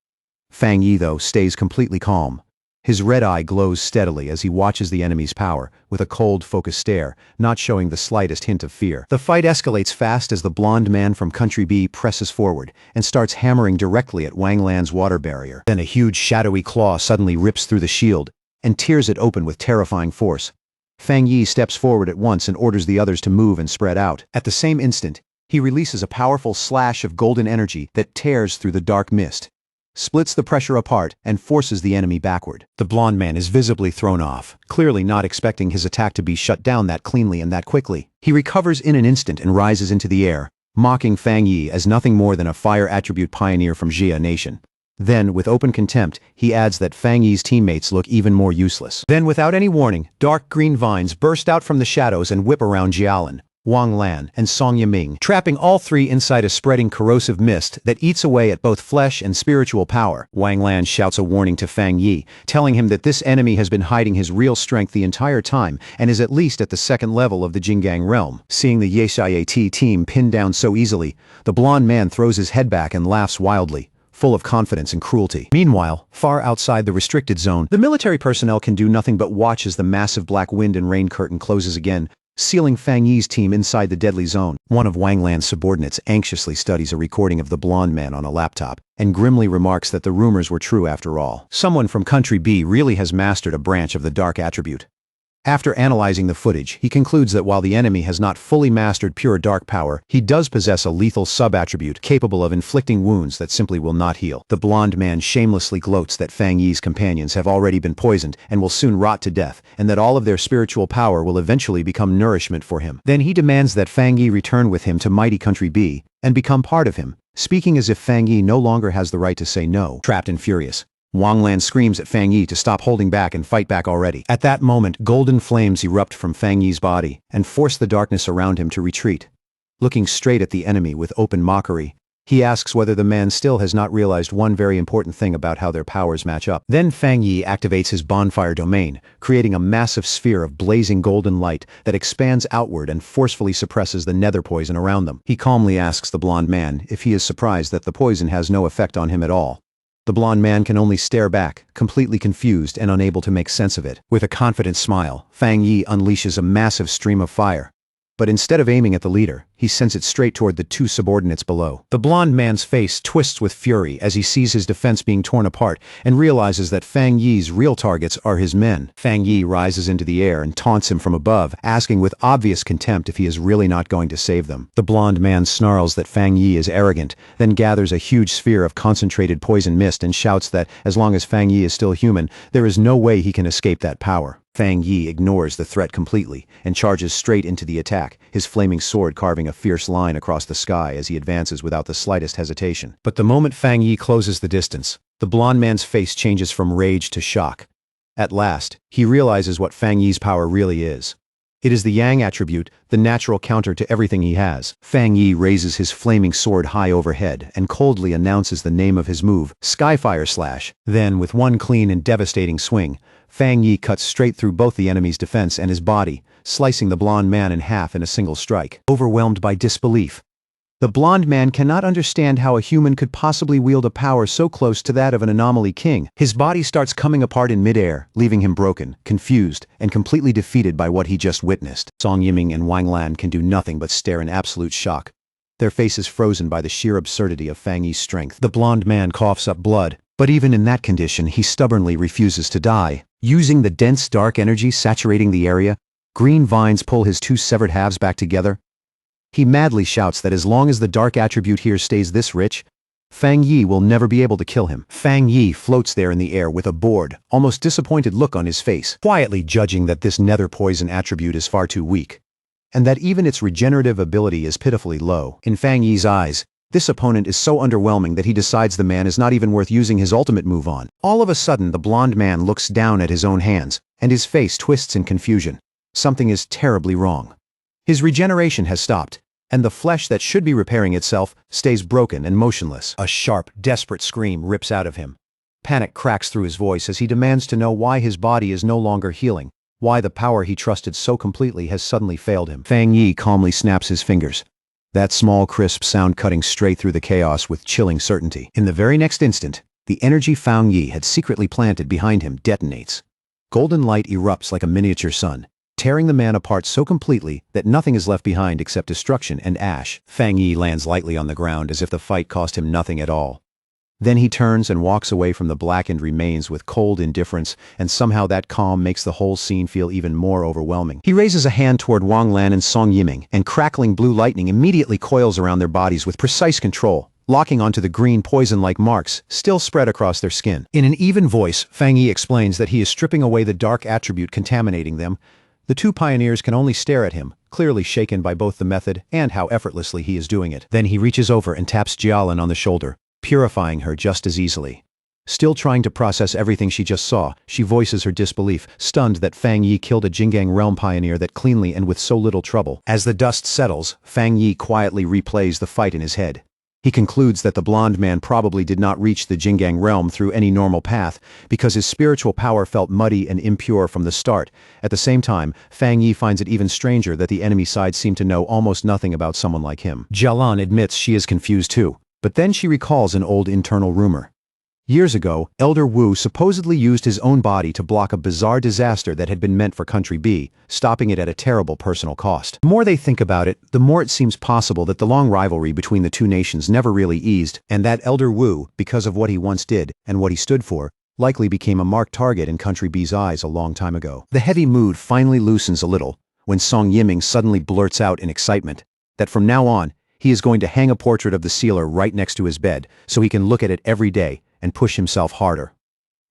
Fang Yi, though, stays completely calm. His red eye glows steadily as he watches the enemy's power, with a cold, focused stare, not showing the slightest hint of fear. The fight escalates fast as the blond man from Country B presses forward and starts hammering directly at Wang Lan's water barrier. Then a huge shadowy claw suddenly rips through the shield and tears it open with terrifying force. Fang Yi steps forward at once and orders the others to move and spread out. At the same instant, he releases a powerful slash of golden energy that tears through the dark mist, splits the pressure apart, and forces the enemy backward. The blond man is visibly thrown off, clearly not expecting his attack to be shut down that cleanly and that quickly. He recovers in an instant and rises into the air, mocking Fang Yi as nothing more than a fire attribute pioneer from Xia Nation. Then, with open contempt, he adds that Fang Yi's teammates look even more useless. Then, without any warning, dark green vines burst out from the shadows and whip around Jialan, Wang Lan, and Song Yiming, trapping all three inside a spreading corrosive mist that eats away at both flesh and spiritual power. Wang Lan shouts a warning to Fang Yi, telling him that this enemy has been hiding his real strength the entire time and is at least at the second level of the Jinggang realm. Seeing the Yeshayat team pinned down so easily, the blond man throws his head back and laughs wildly, full of confidence and cruelty. Meanwhile, far outside the restricted zone, the military personnel can do nothing but watch as the massive black wind and rain curtain closes again, sealing Fang Yi's team inside the deadly zone. One of Wang Lan's subordinates anxiously studies a recording of the blonde man on a laptop and grimly remarks that the rumors were true after all. Someone from Country B really has mastered a branch of the dark attribute. After analyzing the footage, he concludes that while the enemy has not fully mastered pure dark power, he does possess a lethal sub-attribute capable of inflicting wounds that simply will not heal. The blonde man shamelessly gloats that Fang Yi's companions have already been poisoned and will soon rot to death, and that all of their spiritual power will eventually become nourishment for him. Then he demands that Fang Yi return with him to mighty Country B and become part of him, speaking as if Fang Yi no longer has the right to say no. Trapped and furious, Wang Lan screams at Fang Yi to stop holding back and fight back already. At that moment, golden flames erupt from Fang Yi's body and force the darkness around him to retreat. Looking straight at the enemy with open mockery, he asks whether the man still has not realized one very important thing about how their powers match up. Then Fang Yi activates his bonfire domain, creating a massive sphere of blazing golden light that expands outward and forcefully suppresses the nether poison around them. He calmly asks the blonde man if he is surprised that the poison has no effect on him at all. The blonde man can only stare back, completely confused and unable to make sense of it. With a confident smile, Fang Yi unleashes a massive stream of fire. But instead of aiming at the leader, he sends it straight toward the two subordinates below. The blonde man's face twists with fury as he sees his defense being torn apart and realizes that Fang Yi's real targets are his men. Fang Yi rises into the air and taunts him from above, asking with obvious contempt if he is really not going to save them. The blonde man snarls that Fang Yi is arrogant, then gathers a huge sphere of concentrated poison mist and shouts that as long as Fang Yi is still human, there is no way he can escape that power. Fang Yi ignores the threat completely and charges straight into the attack, his flaming sword carving a fierce line across the sky as he advances without the slightest hesitation. But the moment Fang Yi closes the distance, the blonde man's face changes from rage to shock. At last, he realizes what Fang Yi's power really is. It is the Yang attribute, the natural counter to everything he has. Fang Yi raises his flaming sword high overhead and coldly announces the name of his move, Skyfire Slash. Then, with one clean and devastating swing, Fang Yi cuts straight through both the enemy's defense and his body, slicing the blonde man in half in a single strike. Overwhelmed by disbelief, the blonde man cannot understand how a human could possibly wield a power so close to that of an anomaly king. His body starts coming apart in midair, leaving him broken, confused, and completely defeated by what he just witnessed. Song Yiming and Wang Lan can do nothing but stare in absolute shock, their faces frozen by the sheer absurdity of Fang Yi's strength. The blonde man coughs up blood, but even in that condition, he stubbornly refuses to die. Using the dense dark energy saturating the area, green vines pull his two severed halves back together. He madly shouts that as long as the dark attribute here stays this rich, Fang Yi will never be able to kill him. Fang Yi floats there in the air with a bored, almost disappointed look on his face, quietly judging that this nether poison attribute is far too weak, and that even its regenerative ability is pitifully low. In Fang Yi's eyes, this opponent is so underwhelming that he decides the man is not even worth using his ultimate move on. All of a sudden, the blonde man looks down at his own hands, and his face twists in confusion. Something is terribly wrong. His regeneration has stopped, and the flesh that should be repairing itself stays broken and motionless. A sharp, desperate scream rips out of him. Panic cracks through his voice as he demands to know why his body is no longer healing, why the power he trusted so completely has suddenly failed him. Fang Yi calmly snaps his fingers, that small crisp sound cutting straight through the chaos with chilling certainty. In the very next instant, the energy Fang Yi had secretly planted behind him detonates. Golden light erupts like a miniature sun, tearing the man apart so completely that nothing is left behind except destruction and ash. Fang Yi lands lightly on the ground as if the fight cost him nothing at all. Then he turns and walks away from the blackened remains with cold indifference, and somehow that calm makes the whole scene feel even more overwhelming. He raises a hand toward Wang Lan and Song Yiming, and crackling blue lightning immediately coils around their bodies with precise control, locking onto the green poison-like marks still spread across their skin. In an even voice, Fang Yi explains that he is stripping away the dark attribute contaminating them. The two pioneers can only stare at him, clearly shaken by both the method and how effortlessly he is doing it. Then he reaches over and taps Jialin on the shoulder, purifying her just as easily. Still trying to process everything she just saw, she voices her disbelief, stunned that Fang Yi killed a Jinggang realm pioneer that cleanly and with so little trouble. As the dust settles, Fang Yi quietly replays the fight in his head. He concludes that the blonde man probably did not reach the Jinggang realm through any normal path because his spiritual power felt muddy and impure from the start. At the same time, Fang Yi finds it even stranger that the enemy side seemed to know almost nothing about someone like him. Jialan admits she is confused too. But then she recalls an old internal rumor. Years ago, Elder Wu supposedly used his own body to block a bizarre disaster that had been meant for Country B, stopping it at a terrible personal cost. The more they think about it, the more it seems possible that the long rivalry between the two nations never really eased, and that Elder Wu, because of what he once did and what he stood for, likely became a marked target in Country B's eyes a long time ago. The heavy mood finally loosens a little when Song Yiming suddenly blurts out in excitement that from now on, he is going to hang a portrait of the sealer right next to his bed so he can look at it every day and push himself harder.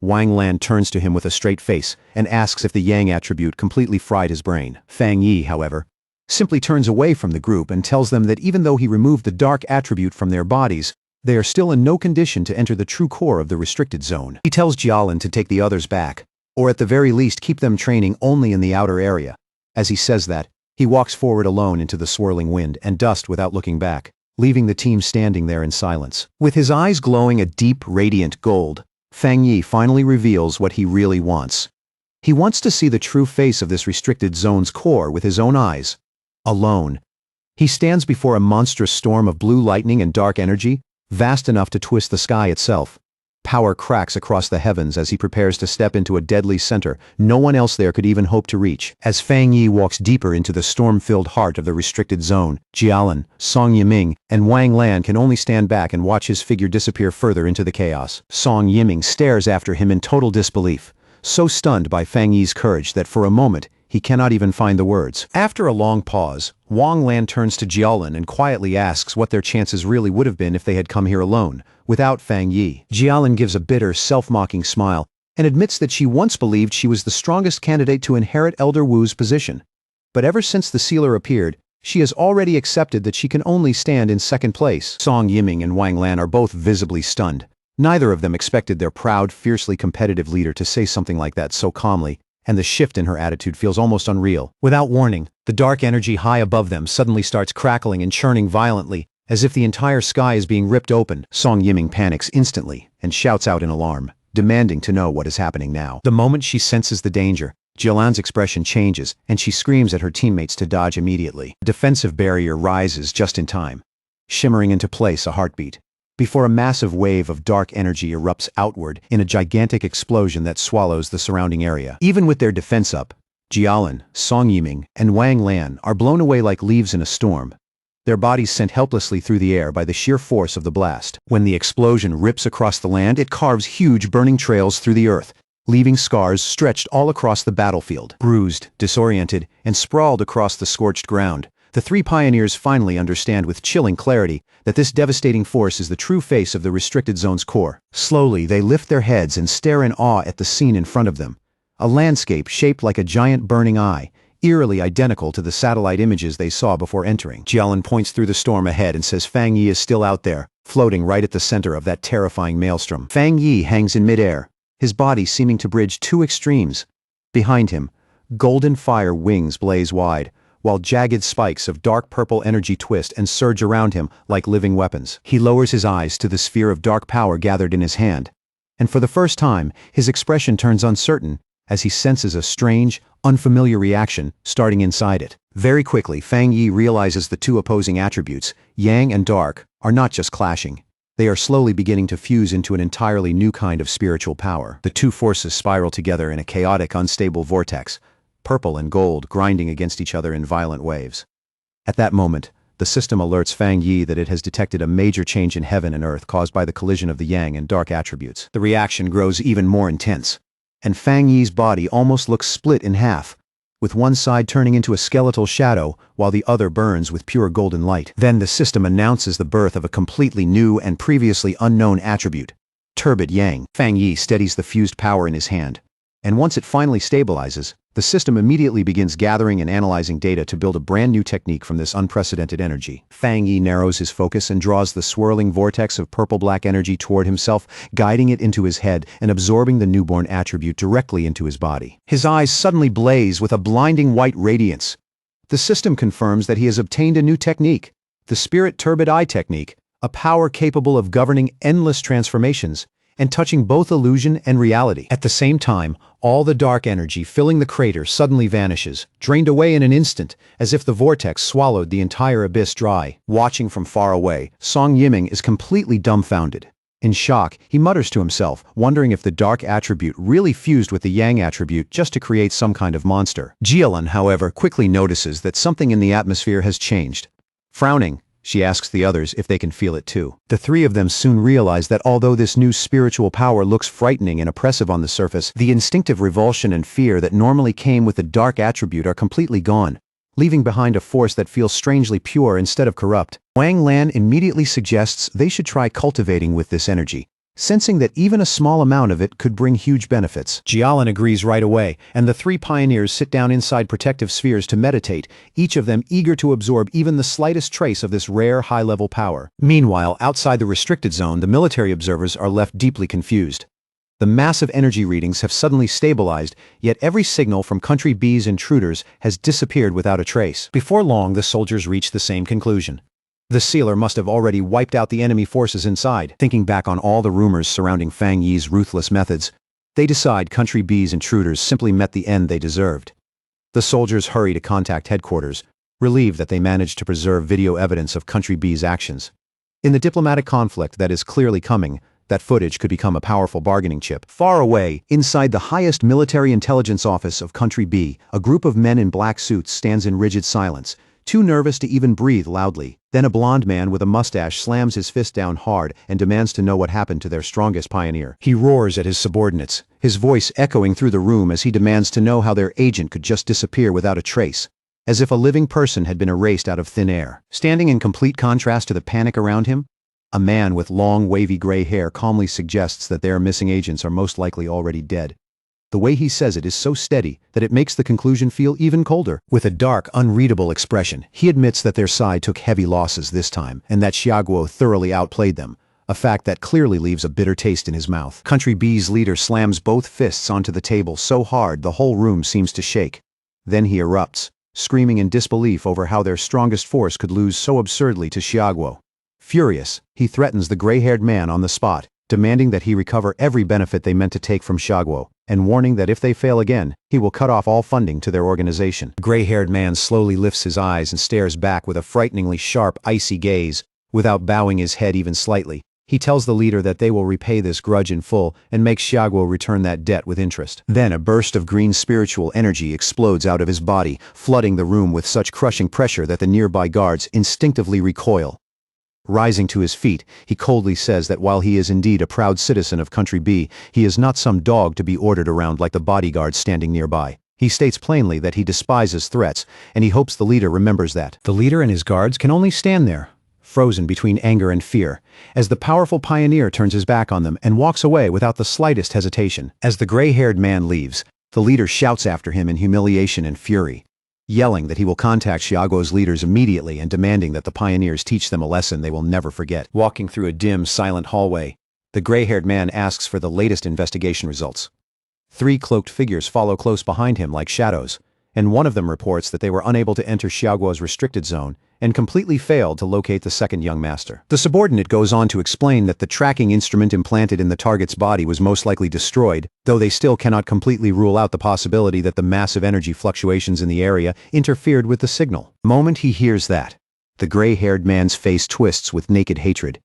Wang Lan turns to him with a straight face and asks if the Yang attribute completely fried his brain. Fang Yi, however, simply turns away from the group and tells them that even though he removed the dark attribute from their bodies, they are still in no condition to enter the true core of the restricted zone. He tells Jialin to take the others back, or at the very least keep them training only in the outer area. As he says that, he walks forward alone into the swirling wind and dust without looking back, leaving the team standing there in silence. With his eyes glowing a deep, radiant gold, Fang Yi finally reveals what he really wants. He wants to see the true face of this restricted zone's core with his own eyes. Alone. He stands before a monstrous storm of blue lightning and dark energy, vast enough to twist the sky itself. Power cracks across the heavens as he prepares to step into a deadly center no one else there could even hope to reach. As Fang Yi walks deeper into the storm-filled heart of the restricted zone, Jialin, Song Yiming, and Wang Lan can only stand back and watch his figure disappear further into the chaos. Song Yiming stares after him in total disbelief, so stunned by Fang Yi's courage that for a moment, he cannot even find the words. After a long pause, Wang Lan turns to Jialin and quietly asks what their chances really would have been if they had come here alone, without Fang Yi. Jialin gives a bitter, self-mocking smile and admits that she once believed she was the strongest candidate to inherit Elder Wu's position. But ever since the sealer appeared, she has already accepted that she can only stand in second place. Song Yiming and Wang Lan are both visibly stunned. Neither of them expected their proud, fiercely competitive leader to say something like that so calmly, and the shift in her attitude feels almost unreal. Without warning, the dark energy high above them suddenly starts crackling and churning violently, as if the entire sky is being ripped open. Song Yiming panics instantly and shouts out in alarm, demanding to know what is happening now. The moment she senses the danger, Jialan's expression changes and she screams at her teammates to dodge immediately. The defensive barrier rises just in time, shimmering into place a heartbeat, before a massive wave of dark energy erupts outward in a gigantic explosion that swallows the surrounding area. Even with their defense up, Jialin, Song Yiming, and Wang Lan are blown away like leaves in a storm, their bodies sent helplessly through the air by the sheer force of the blast. When the explosion rips across the land, it carves huge burning trails through the earth, leaving scars stretched all across the battlefield. Bruised, disoriented, and sprawled across the scorched ground, the three pioneers finally understand with chilling clarity that this devastating force is the true face of the restricted zone's core. Slowly, they lift their heads and stare in awe at the scene in front of them. A landscape shaped like a giant burning eye, eerily identical to the satellite images they saw before entering. Jialin points through the storm ahead and says Fang Yi is still out there, floating right at the center of that terrifying maelstrom. Fang Yi hangs in midair, his body seeming to bridge two extremes. Behind him, golden fire wings blaze wide, while jagged spikes of dark purple energy twist and surge around him like living weapons. He lowers his eyes to the sphere of dark power gathered in his hand, and for the first time, his expression turns uncertain as he senses a strange, unfamiliar reaction starting inside it. Very quickly, Fang Yi realizes the two opposing attributes, Yang and Dark, are not just clashing. They are slowly beginning to fuse into an entirely new kind of spiritual power. The two forces spiral together in a chaotic, unstable vortex, purple and gold grinding against each other in violent waves. At that moment, the system alerts Fang Yi that it has detected a major change in heaven and earth caused by the collision of the Yang and Dark attributes. The reaction grows even more intense, and Fang Yi's body almost looks split in half, with one side turning into a skeletal shadow while the other burns with pure golden light. Then the system announces the birth of a completely new and previously unknown attribute, Turbid Yang. Fang Yi steadies the fused power in his hand, and once it finally stabilizes, the system immediately begins gathering and analyzing data to build a brand new technique from this unprecedented energy. Fang Yi narrows his focus and draws the swirling vortex of purple-black energy toward himself, guiding it into his head and absorbing the newborn attribute directly into his body. His eyes suddenly blaze with a blinding white radiance. The system confirms that he has obtained a new technique, the Spirit Turbid Eye technique, a power capable of governing endless transformations and touching both illusion and reality. At the same time, all the dark energy filling the crater suddenly vanishes, drained away in an instant, as if the vortex swallowed the entire abyss dry. Watching from far away, Song Yiming is completely dumbfounded. In shock, he mutters to himself, wondering if the dark attribute really fused with the yang attribute just to create some kind of monster. Jialun, however, quickly notices that something in the atmosphere has changed. Frowning, she asks the others if they can feel it too. The three of them soon realize that although this new spiritual power looks frightening and oppressive on the surface, the instinctive revulsion and fear that normally came with the dark attribute are completely gone, leaving behind a force that feels strangely pure instead of corrupt. Wang Lan immediately suggests they should try cultivating with this energy, sensing that even a small amount of it could bring huge benefits. Jialun agrees right away, and the three pioneers sit down inside protective spheres to meditate, each of them eager to absorb even the slightest trace of this rare high-level power. Meanwhile, outside the restricted zone, the military observers are left deeply confused. The massive energy readings have suddenly stabilized, yet every signal from Country B's intruders has disappeared without a trace. Before long, the soldiers reach the same conclusion. The sealer must have already wiped out the enemy forces inside. Thinking back on all the rumors surrounding Fang Yi's ruthless methods, they decide Country B's intruders simply met the end they deserved. The soldiers hurry to contact headquarters, relieved that they managed to preserve video evidence of Country B's actions. In the diplomatic conflict that is clearly coming, that footage could become a powerful bargaining chip. Far away, inside the highest military intelligence office of Country B, a group of men in black suits stands in rigid silence, too nervous to even breathe loudly. Then a blond man with a mustache slams his fist down hard and demands to know what happened to their strongest pioneer. He roars at his subordinates, his voice echoing through the room as he demands to know how their agent could just disappear without a trace, as if a living person had been erased out of thin air. Standing in complete contrast to the panic around him, a man with long, wavy gray hair calmly suggests that their missing agents are most likely already dead. The way he says it is so steady that it makes the conclusion feel even colder. With a dark, unreadable expression, he admits that their side took heavy losses this time and that Xiaoguo thoroughly outplayed them, a fact that clearly leaves a bitter taste in his mouth. Country B's leader slams both fists onto the table so hard the whole room seems to shake. Then he erupts, screaming in disbelief over how their strongest force could lose so absurdly to Xiaoguo. Furious, he threatens the gray-haired man on the spot, demanding that he recover every benefit they meant to take from Xiaoguo, and warning that if they fail again, he will cut off all funding to their organization. The gray-haired man slowly lifts his eyes and stares back with a frighteningly sharp, icy gaze. Without bowing his head even slightly, he tells the leader that they will repay this grudge in full and make Xiaoguo return that debt with interest. Then a burst of green spiritual energy explodes out of his body, flooding the room with such crushing pressure that the nearby guards instinctively recoil. Rising to his feet, he coldly says that while he is indeed a proud citizen of Country B, he is not some dog to be ordered around like the bodyguards standing nearby. He states plainly that he despises threats, and he hopes the leader remembers that. The leader and his guards can only stand there, frozen between anger and fear, as the powerful pioneer turns his back on them and walks away without the slightest hesitation. As the gray-haired man leaves, the leader shouts after him in humiliation and fury, yelling that he will contact Xiaoguo's leaders immediately and demanding that the pioneers teach them a lesson they will never forget. Walking through a dim, silent hallway, the gray-haired man asks for the latest investigation results. Three cloaked figures follow close behind him like shadows, and one of them reports that they were unable to enter Xiaoguo's restricted zone and completely failed to locate the second young master. The subordinate goes on to explain that the tracking instrument implanted in the target's body was most likely destroyed, though they still cannot completely rule out the possibility that the massive energy fluctuations in the area interfered with the signal. The moment he hears that, the gray-haired man's face twists with naked hatred.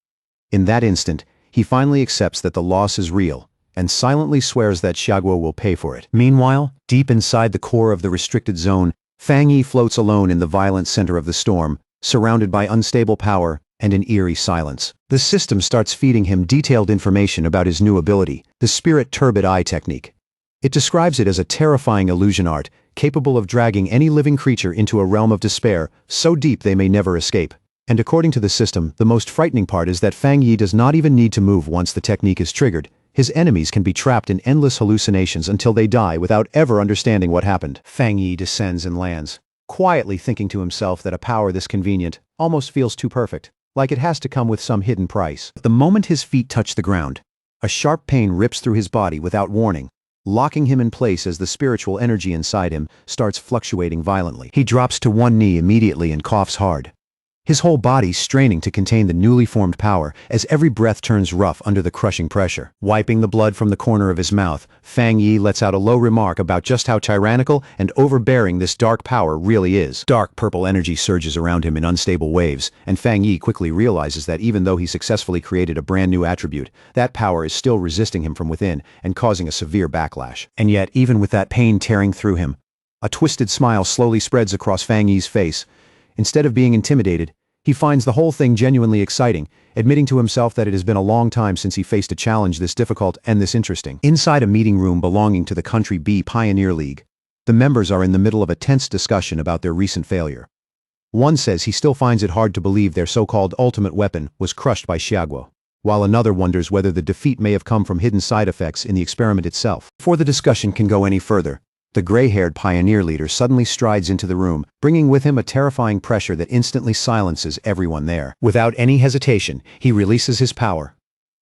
In that instant, he finally accepts that the loss is real, and silently swears that Xiaoguo will pay for it. Meanwhile, deep inside the core of the restricted zone, Fang Yi floats alone in the violent center of the storm, surrounded by unstable power and an eerie silence. The system starts feeding him detailed information about his new ability, the Spirit Turbid Eye technique. It describes it as a terrifying illusion art, capable of dragging any living creature into a realm of despair, so deep they may never escape. And according to the system, the most frightening part is that Fang Yi does not even need to move once the technique is triggered. His enemies can be trapped in endless hallucinations until they die without ever understanding what happened. Fang Yi descends and lands, quietly thinking to himself that a power this convenient almost feels too perfect, like it has to come with some hidden price. The moment his feet touch the ground, a sharp pain rips through his body without warning, locking him in place as the spiritual energy inside him starts fluctuating violently. He drops to one knee immediately and coughs hard. his whole body straining to contain the newly formed power as every breath turns rough under the crushing pressure. Wiping the blood from the corner of his mouth, Fang Yi lets out a low remark about just how tyrannical and overbearing this dark power really is. Dark purple energy surges around him in unstable waves, and Fang Yi quickly realizes that even though he successfully created a brand new attribute, that power is still resisting him from within and causing a severe backlash. And yet, even with that pain tearing through him, a twisted smile slowly spreads across Fang Yi's face. Instead of being intimidated, he finds the whole thing genuinely exciting, admitting to himself that it has been a long time since he faced a challenge this difficult and this interesting. Inside a meeting room belonging to the Country B Pioneer League, the members are in the middle of a tense discussion about their recent failure. One says he still finds it hard to believe their so-called ultimate weapon was crushed by Xiaoguo, while another wonders whether the defeat may have come from hidden side effects in the experiment itself. Before the discussion can go any further, the gray-haired pioneer leader suddenly strides into the room, bringing with him a terrifying pressure that instantly silences everyone there. Without any hesitation, he releases his power.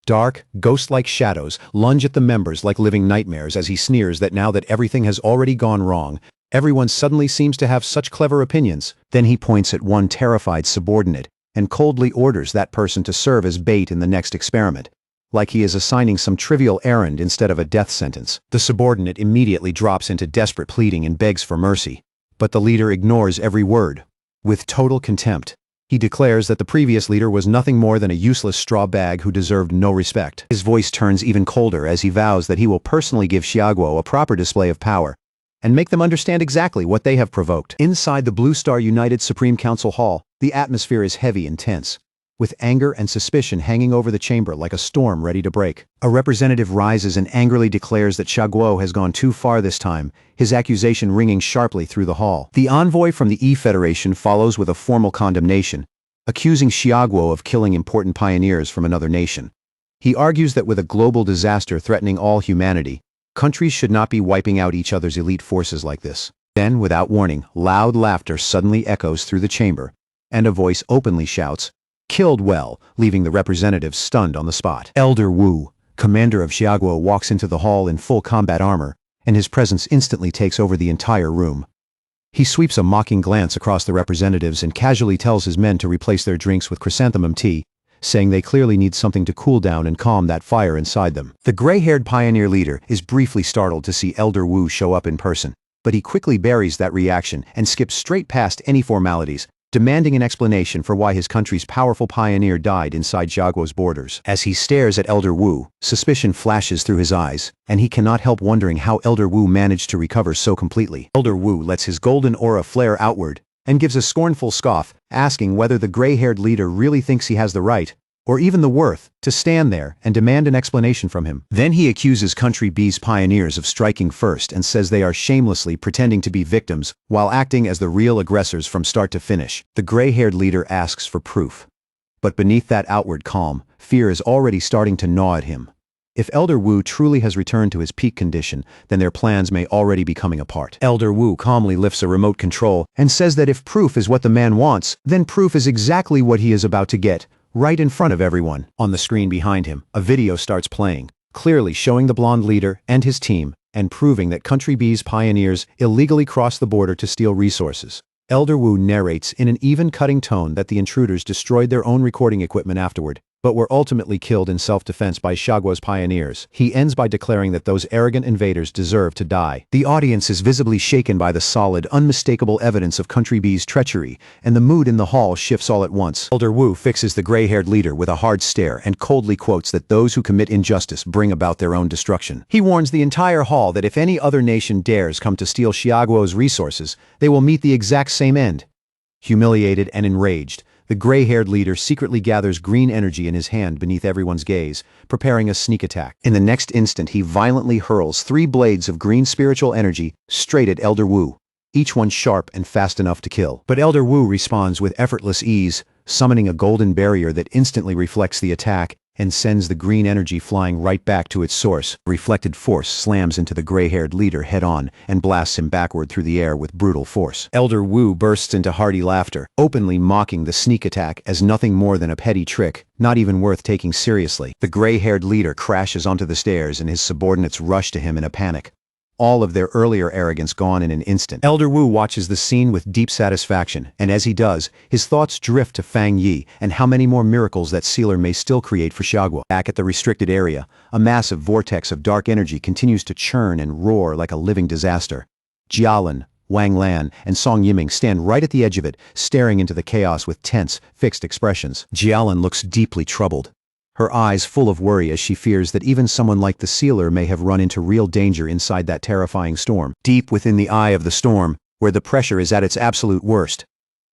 Dark, ghost-like shadows lunge at the members like living nightmares as he sneers that now that everything has already gone wrong, everyone suddenly seems to have such clever opinions. Then he points at one terrified subordinate and coldly orders that person to serve as bait in the next experiment, like he is assigning some trivial errand instead of a death sentence. The subordinate immediately drops into desperate pleading and begs for mercy, but the leader ignores every word. With total contempt, he declares that the previous leader was nothing more than a useless straw bag who deserved no respect. His voice turns even colder as he vows that he will personally give Xiaoguo a proper display of power and make them understand exactly what they have provoked. Inside the Blue Star United Supreme Council Hall, the atmosphere is heavy and tense, with anger and suspicion hanging over the chamber like a storm ready to break. A representative rises and angrily declares that Xiaoguo has gone too far this time, his accusation ringing sharply through the hall. The envoy from the E-Federation follows with a formal condemnation, accusing Xiaoguo of killing important pioneers from another nation. He argues that with a global disaster threatening all humanity, countries should not be wiping out each other's elite forces like this. Then, without warning, loud laughter suddenly echoes through the chamber, and a voice openly shouts, "Killed well," leaving the representative stunned on the spot. Elder Wu, commander of Xiaoguo, walks into the hall in full combat armor, and his presence instantly takes over the entire room. He sweeps a mocking glance across the representatives and casually tells his men to replace their drinks with chrysanthemum tea, saying they clearly need something to cool down and calm that fire inside them. The gray-haired pioneer leader is briefly startled to see Elder Wu show up in person, but he quickly buries that reaction and skips straight past any formalities, demanding an explanation for why his country's powerful pioneer died inside Xiaoguo's borders. As he stares at Elder Wu, suspicion flashes through his eyes, and he cannot help wondering how Elder Wu managed to recover so completely. Elder Wu lets his golden aura flare outward and gives a scornful scoff, asking whether the gray-haired leader really thinks he has the right, or even the worth, to stand there and demand an explanation from him. Then he accuses Country B's pioneers of striking first and says they are shamelessly pretending to be victims while acting as the real aggressors from start to finish. The gray-haired leader asks for proof. But beneath that outward calm, fear is already starting to gnaw at him. If Elder Wu truly has returned to his peak condition, then their plans may already be coming apart. Elder Wu calmly lifts a remote control and says that if proof is what the man wants, then proof is exactly what he is about to get, right in front of everyone. On the screen behind him, a video starts playing, clearly showing the blonde leader and his team, and proving that Country B's pioneers illegally crossed the border to steal resources. Elder Wu narrates in an even cutting tone that the intruders destroyed their own recording equipment afterward, but were ultimately killed in self-defense by Xiaoguo's pioneers. He ends by declaring that those arrogant invaders deserve to die. The audience is visibly shaken by the solid, unmistakable evidence of Country B's treachery, and the mood in the hall shifts all at once. Elder Wu fixes the gray-haired leader with a hard stare and coldly quotes that those who commit injustice bring about their own destruction. He warns the entire hall that if any other nation dares come to steal Xiaoguo's resources, they will meet the exact same end. Humiliated and enraged, the gray-haired leader secretly gathers green energy in his hand beneath everyone's gaze, preparing a sneak attack. In the next instant, he violently hurls 3 blades of green spiritual energy straight at Elder Wu, each one sharp and fast enough to kill. But Elder Wu responds with effortless ease, summoning a golden barrier that instantly reflects the attack and sends the green energy flying right back to its source. Reflected force slams into the gray-haired leader head-on and blasts him backward through the air with brutal force. Elder Wu bursts into hearty laughter, openly mocking the sneak attack as nothing more than a petty trick, not even worth taking seriously. The gray-haired leader crashes onto the stairs and his subordinates rush to him in a panic. all of their earlier arrogance gone in an instant. Elder Wu watches the scene with deep satisfaction, and as he does, his thoughts drift to Fang Yi and how many more miracles that sealer may still create for Xiagua. Back at the restricted area, a massive vortex of dark energy continues to churn and roar like a living disaster. Jialin, Wang Lan, and Song Yiming stand right at the edge of it, staring into the chaos with tense, fixed expressions. Jialin looks deeply troubled, her eyes full of worry as she fears that even someone like the sealer may have run into real danger inside that terrifying storm. Deep within the eye of the storm, where the pressure is at its absolute worst,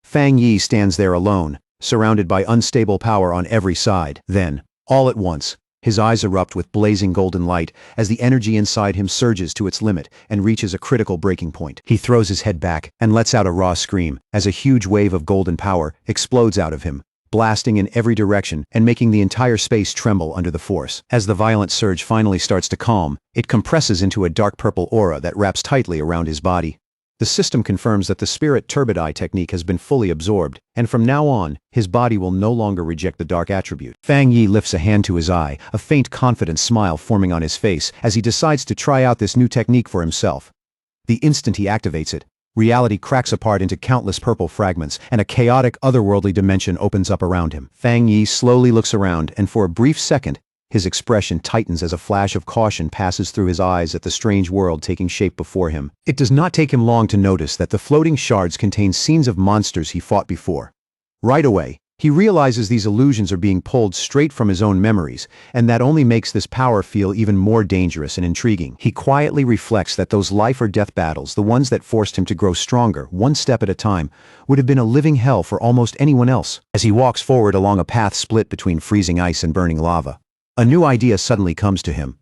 Fang Yi stands there alone, surrounded by unstable power on every side. Then, all at once, his eyes erupt with blazing golden light as the energy inside him surges to its limit and reaches a critical breaking point. He throws his head back and lets out a raw scream as a huge wave of golden power explodes out of him, blasting in every direction and making the entire space tremble under the force. As the violent surge finally starts to calm, it compresses into a dark purple aura that wraps tightly around his body. The system confirms that the spirit turbidite technique has been fully absorbed, and from now on, his body will no longer reject the dark attribute. Fang Yi lifts a hand to his eye, a faint confident smile forming on his face as he decides to try out this new technique for himself. The instant he activates it, reality cracks apart into countless purple fragments, and a chaotic, otherworldly dimension opens up around him. Fang Yi slowly looks around, and for a brief second, his expression tightens as a flash of caution passes through his eyes at the strange world taking shape before him. It does not take him long to notice that the floating shards contain scenes of monsters he fought before. Right away, he realizes these illusions are being pulled straight from his own memories, and that only makes this power feel even more dangerous and intriguing. He quietly reflects that those life-or-death battles, the ones that forced him to grow stronger, one step at a time, would have been a living hell for almost anyone else. As he walks forward along a path split between freezing ice and burning lava, a new idea suddenly comes to him.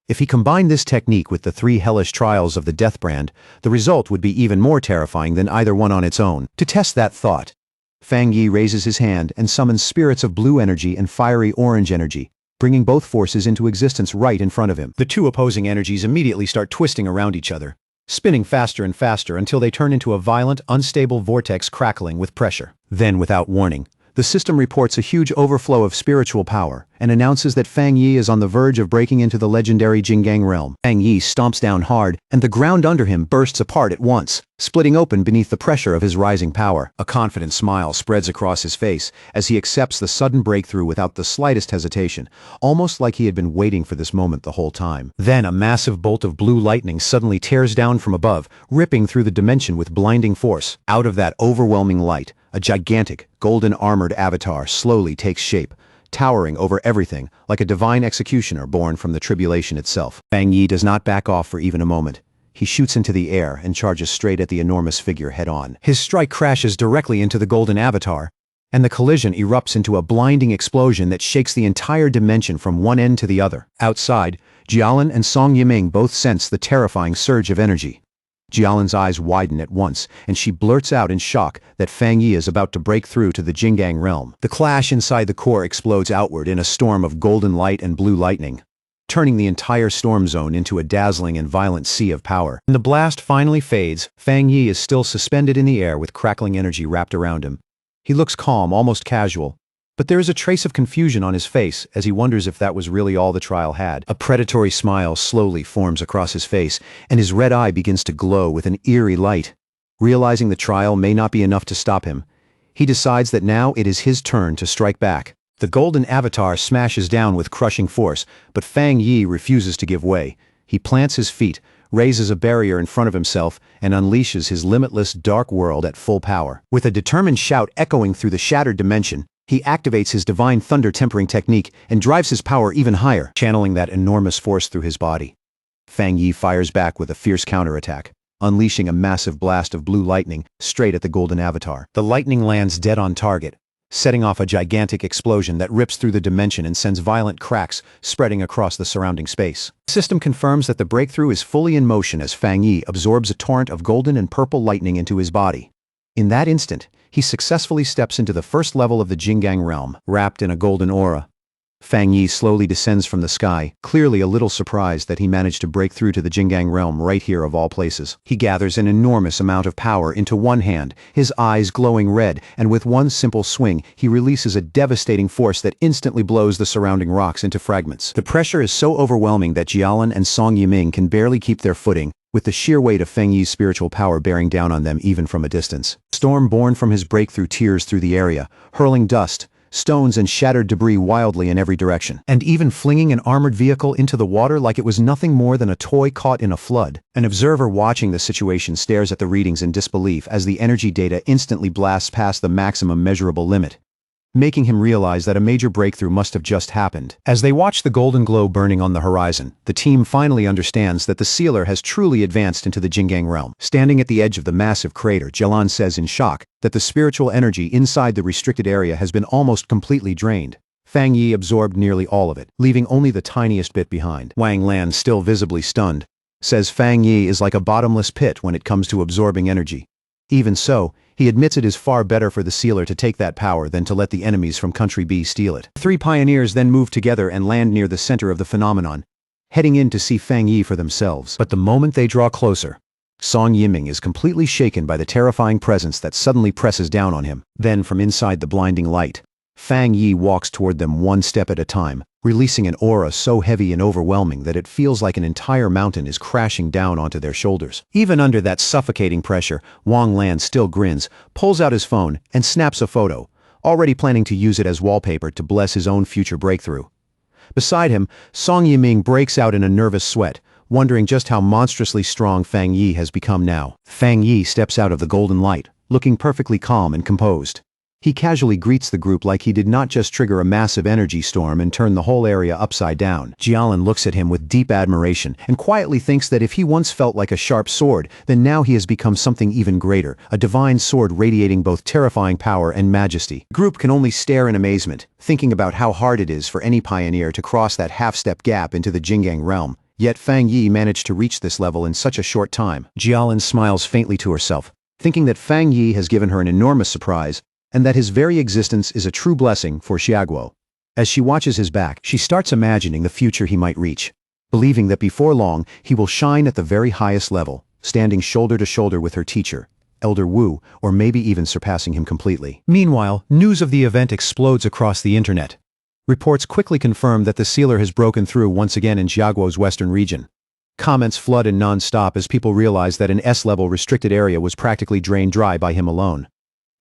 If he combined this technique with the 3 hellish trials of the Death Brand, the result would be even more terrifying than either one on its own. To test that thought, Fang Yi raises his hand and summons spirits of blue energy and fiery orange energy, bringing both forces into existence right in front of him. The two opposing energies immediately start twisting around each other, spinning faster and faster until they turn into a violent, unstable vortex crackling with pressure. Then, without warning, the system reports a huge overflow of spiritual power and announces that Fang Yi is on the verge of breaking into the legendary Jinggang realm. Fang Yi stomps down hard, and the ground under him bursts apart at once, splitting open beneath the pressure of his rising power. A confident smile spreads across his face as he accepts the sudden breakthrough without the slightest hesitation, almost like he had been waiting for this moment the whole time. Then a massive bolt of blue lightning suddenly tears down from above, ripping through the dimension with blinding force. Out of that overwhelming light, a gigantic, golden-armored avatar slowly takes shape, towering over everything like a divine executioner born from the tribulation itself. Fang Yi does not back off for even a moment. He shoots into the air and charges straight at the enormous figure head-on. His strike crashes directly into the golden avatar, and the collision erupts into a blinding explosion that shakes the entire dimension from one end to the other. Outside, Jialin and Song Yiming both sense the terrifying surge of energy. Jialin's eyes widen at once, and she blurts out in shock that Fang Yi is about to break through to the Jinggang realm. The clash inside the core explodes outward in a storm of golden light and blue lightning, turning the entire storm zone into a dazzling and violent sea of power. When the blast finally fades, Fang Yi is still suspended in the air with crackling energy wrapped around him. He looks calm, almost casual, but there is a trace of confusion on his face as he wonders if that was really all the trial had. A predatory smile slowly forms across his face, and his red eye begins to glow with an eerie light. Realizing the trial may not be enough to stop him, he decides that now it is his turn to strike back. The golden avatar smashes down with crushing force, but Fang Yi refuses to give way. He plants his feet, raises a barrier in front of himself, and unleashes his limitless dark world at full power. With a determined shout echoing through the shattered dimension, he activates his divine thunder tempering technique and drives his power even higher, channeling that enormous force through his body. Fang Yi fires back with a fierce counterattack, unleashing a massive blast of blue lightning straight at the golden avatar. The lightning lands dead on target, setting off a gigantic explosion that rips through the dimension and sends violent cracks spreading across the surrounding space. The system confirms that the breakthrough is fully in motion as Fang Yi absorbs a torrent of golden and purple lightning into his body. In that instant, he successfully steps into the first level of the Jinggang realm, wrapped in a golden aura. Fang Yi slowly descends from the sky, clearly a little surprised that he managed to break through to the Jinggang realm right here of all places. He gathers an enormous amount of power into one hand, his eyes glowing red, and with one simple swing, he releases a devastating force that instantly blows the surrounding rocks into fragments. The pressure is so overwhelming that Jialin and Song Yiming can barely keep their footing, with the sheer weight of Feng Yi's spiritual power bearing down on them even from a distance. Storm born from his breakthrough tears through the area, hurling dust, stones and shattered debris wildly in every direction, and even flinging an armored vehicle into the water like it was nothing more than a toy caught in a flood. An observer watching the situation stares at the readings in disbelief as the energy data instantly blasts past the maximum measurable limit, making him realize that a major breakthrough must have just happened. As they watch the golden glow burning on the horizon, the team finally understands that the sealer has truly advanced into the Jingang realm. Standing at the edge of the massive crater, Jialan says in shock that the spiritual energy inside the restricted area has been almost completely drained. Feng Yi absorbed nearly all of it, leaving only the tiniest bit behind. Wang Lan, still visibly stunned, says Feng Yi is like a bottomless pit when it comes to absorbing energy. Even so, he admits it is far better for the sealer to take that power than to let the enemies from Country B steal it. The three pioneers then move together and land near the center of the phenomenon, heading in to see Feng Yi for themselves. But the moment they draw closer, Song Yiming is completely shaken by the terrifying presence that suddenly presses down on him. Then, from inside the blinding light, Feng Yi walks toward them one step at a time, releasing an aura so heavy and overwhelming that it feels like an entire mountain is crashing down onto their shoulders. Even under that suffocating pressure, Wang Lan still grins, pulls out his phone, and snaps a photo, already planning to use it as wallpaper to bless his own future breakthrough. Beside him, Song Yiming breaks out in a nervous sweat, wondering just how monstrously strong Feng Yi has become now. Feng Yi steps out of the golden light, looking perfectly calm and composed. He casually greets the group like he did not just trigger a massive energy storm and turn the whole area upside down. Jialan looks at him with deep admiration and quietly thinks that if he once felt like a sharp sword, then now he has become something even greater, a divine sword radiating both terrifying power and majesty. The group can only stare in amazement, thinking about how hard it is for any pioneer to cross that half-step gap into the Jingang realm. Yet Feng Yi managed to reach this level in such a short time. Jialan smiles faintly to herself, thinking that Feng Yi has given her an enormous surprise, and that his very existence is a true blessing for Xiaguo. As she watches his back, she starts imagining the future he might reach, believing that before long he will shine at the very highest level, standing shoulder to shoulder with her teacher, Elder Wu, or maybe even surpassing him completely. Meanwhile, news of the event explodes across the internet. Reports quickly confirm that the sealer has broken through once again in Xiaguo's western region. Comments flood in non-stop as people realize that an S-level restricted area was practically drained dry by him alone.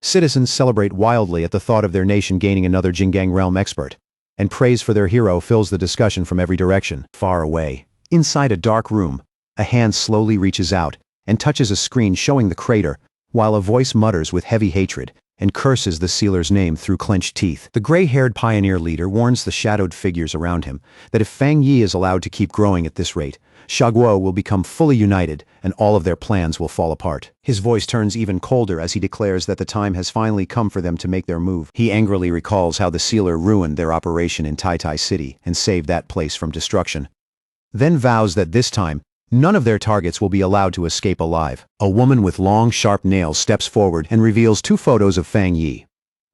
Citizens celebrate wildly at the thought of their nation gaining another Jingang realm expert, and praise for their hero fills the discussion from every direction. Far away, inside a dark room, a hand slowly reaches out and touches a screen showing the crater, while a voice mutters with heavy hatred and curses the sealer's name through clenched teeth. The gray-haired pioneer leader warns the shadowed figures around him that if Feng Yi is allowed to keep growing at this rate, Xiaguo will become fully united and all of their plans will fall apart. His voice turns even colder as he declares that the time has finally come for them to make their move. He angrily recalls how the sealer ruined their operation in Tai Tai City and saved that place from destruction, then vows that this time, none of their targets will be allowed to escape alive. A woman with long, sharp nails steps forward and reveals two photos of Feng Yi.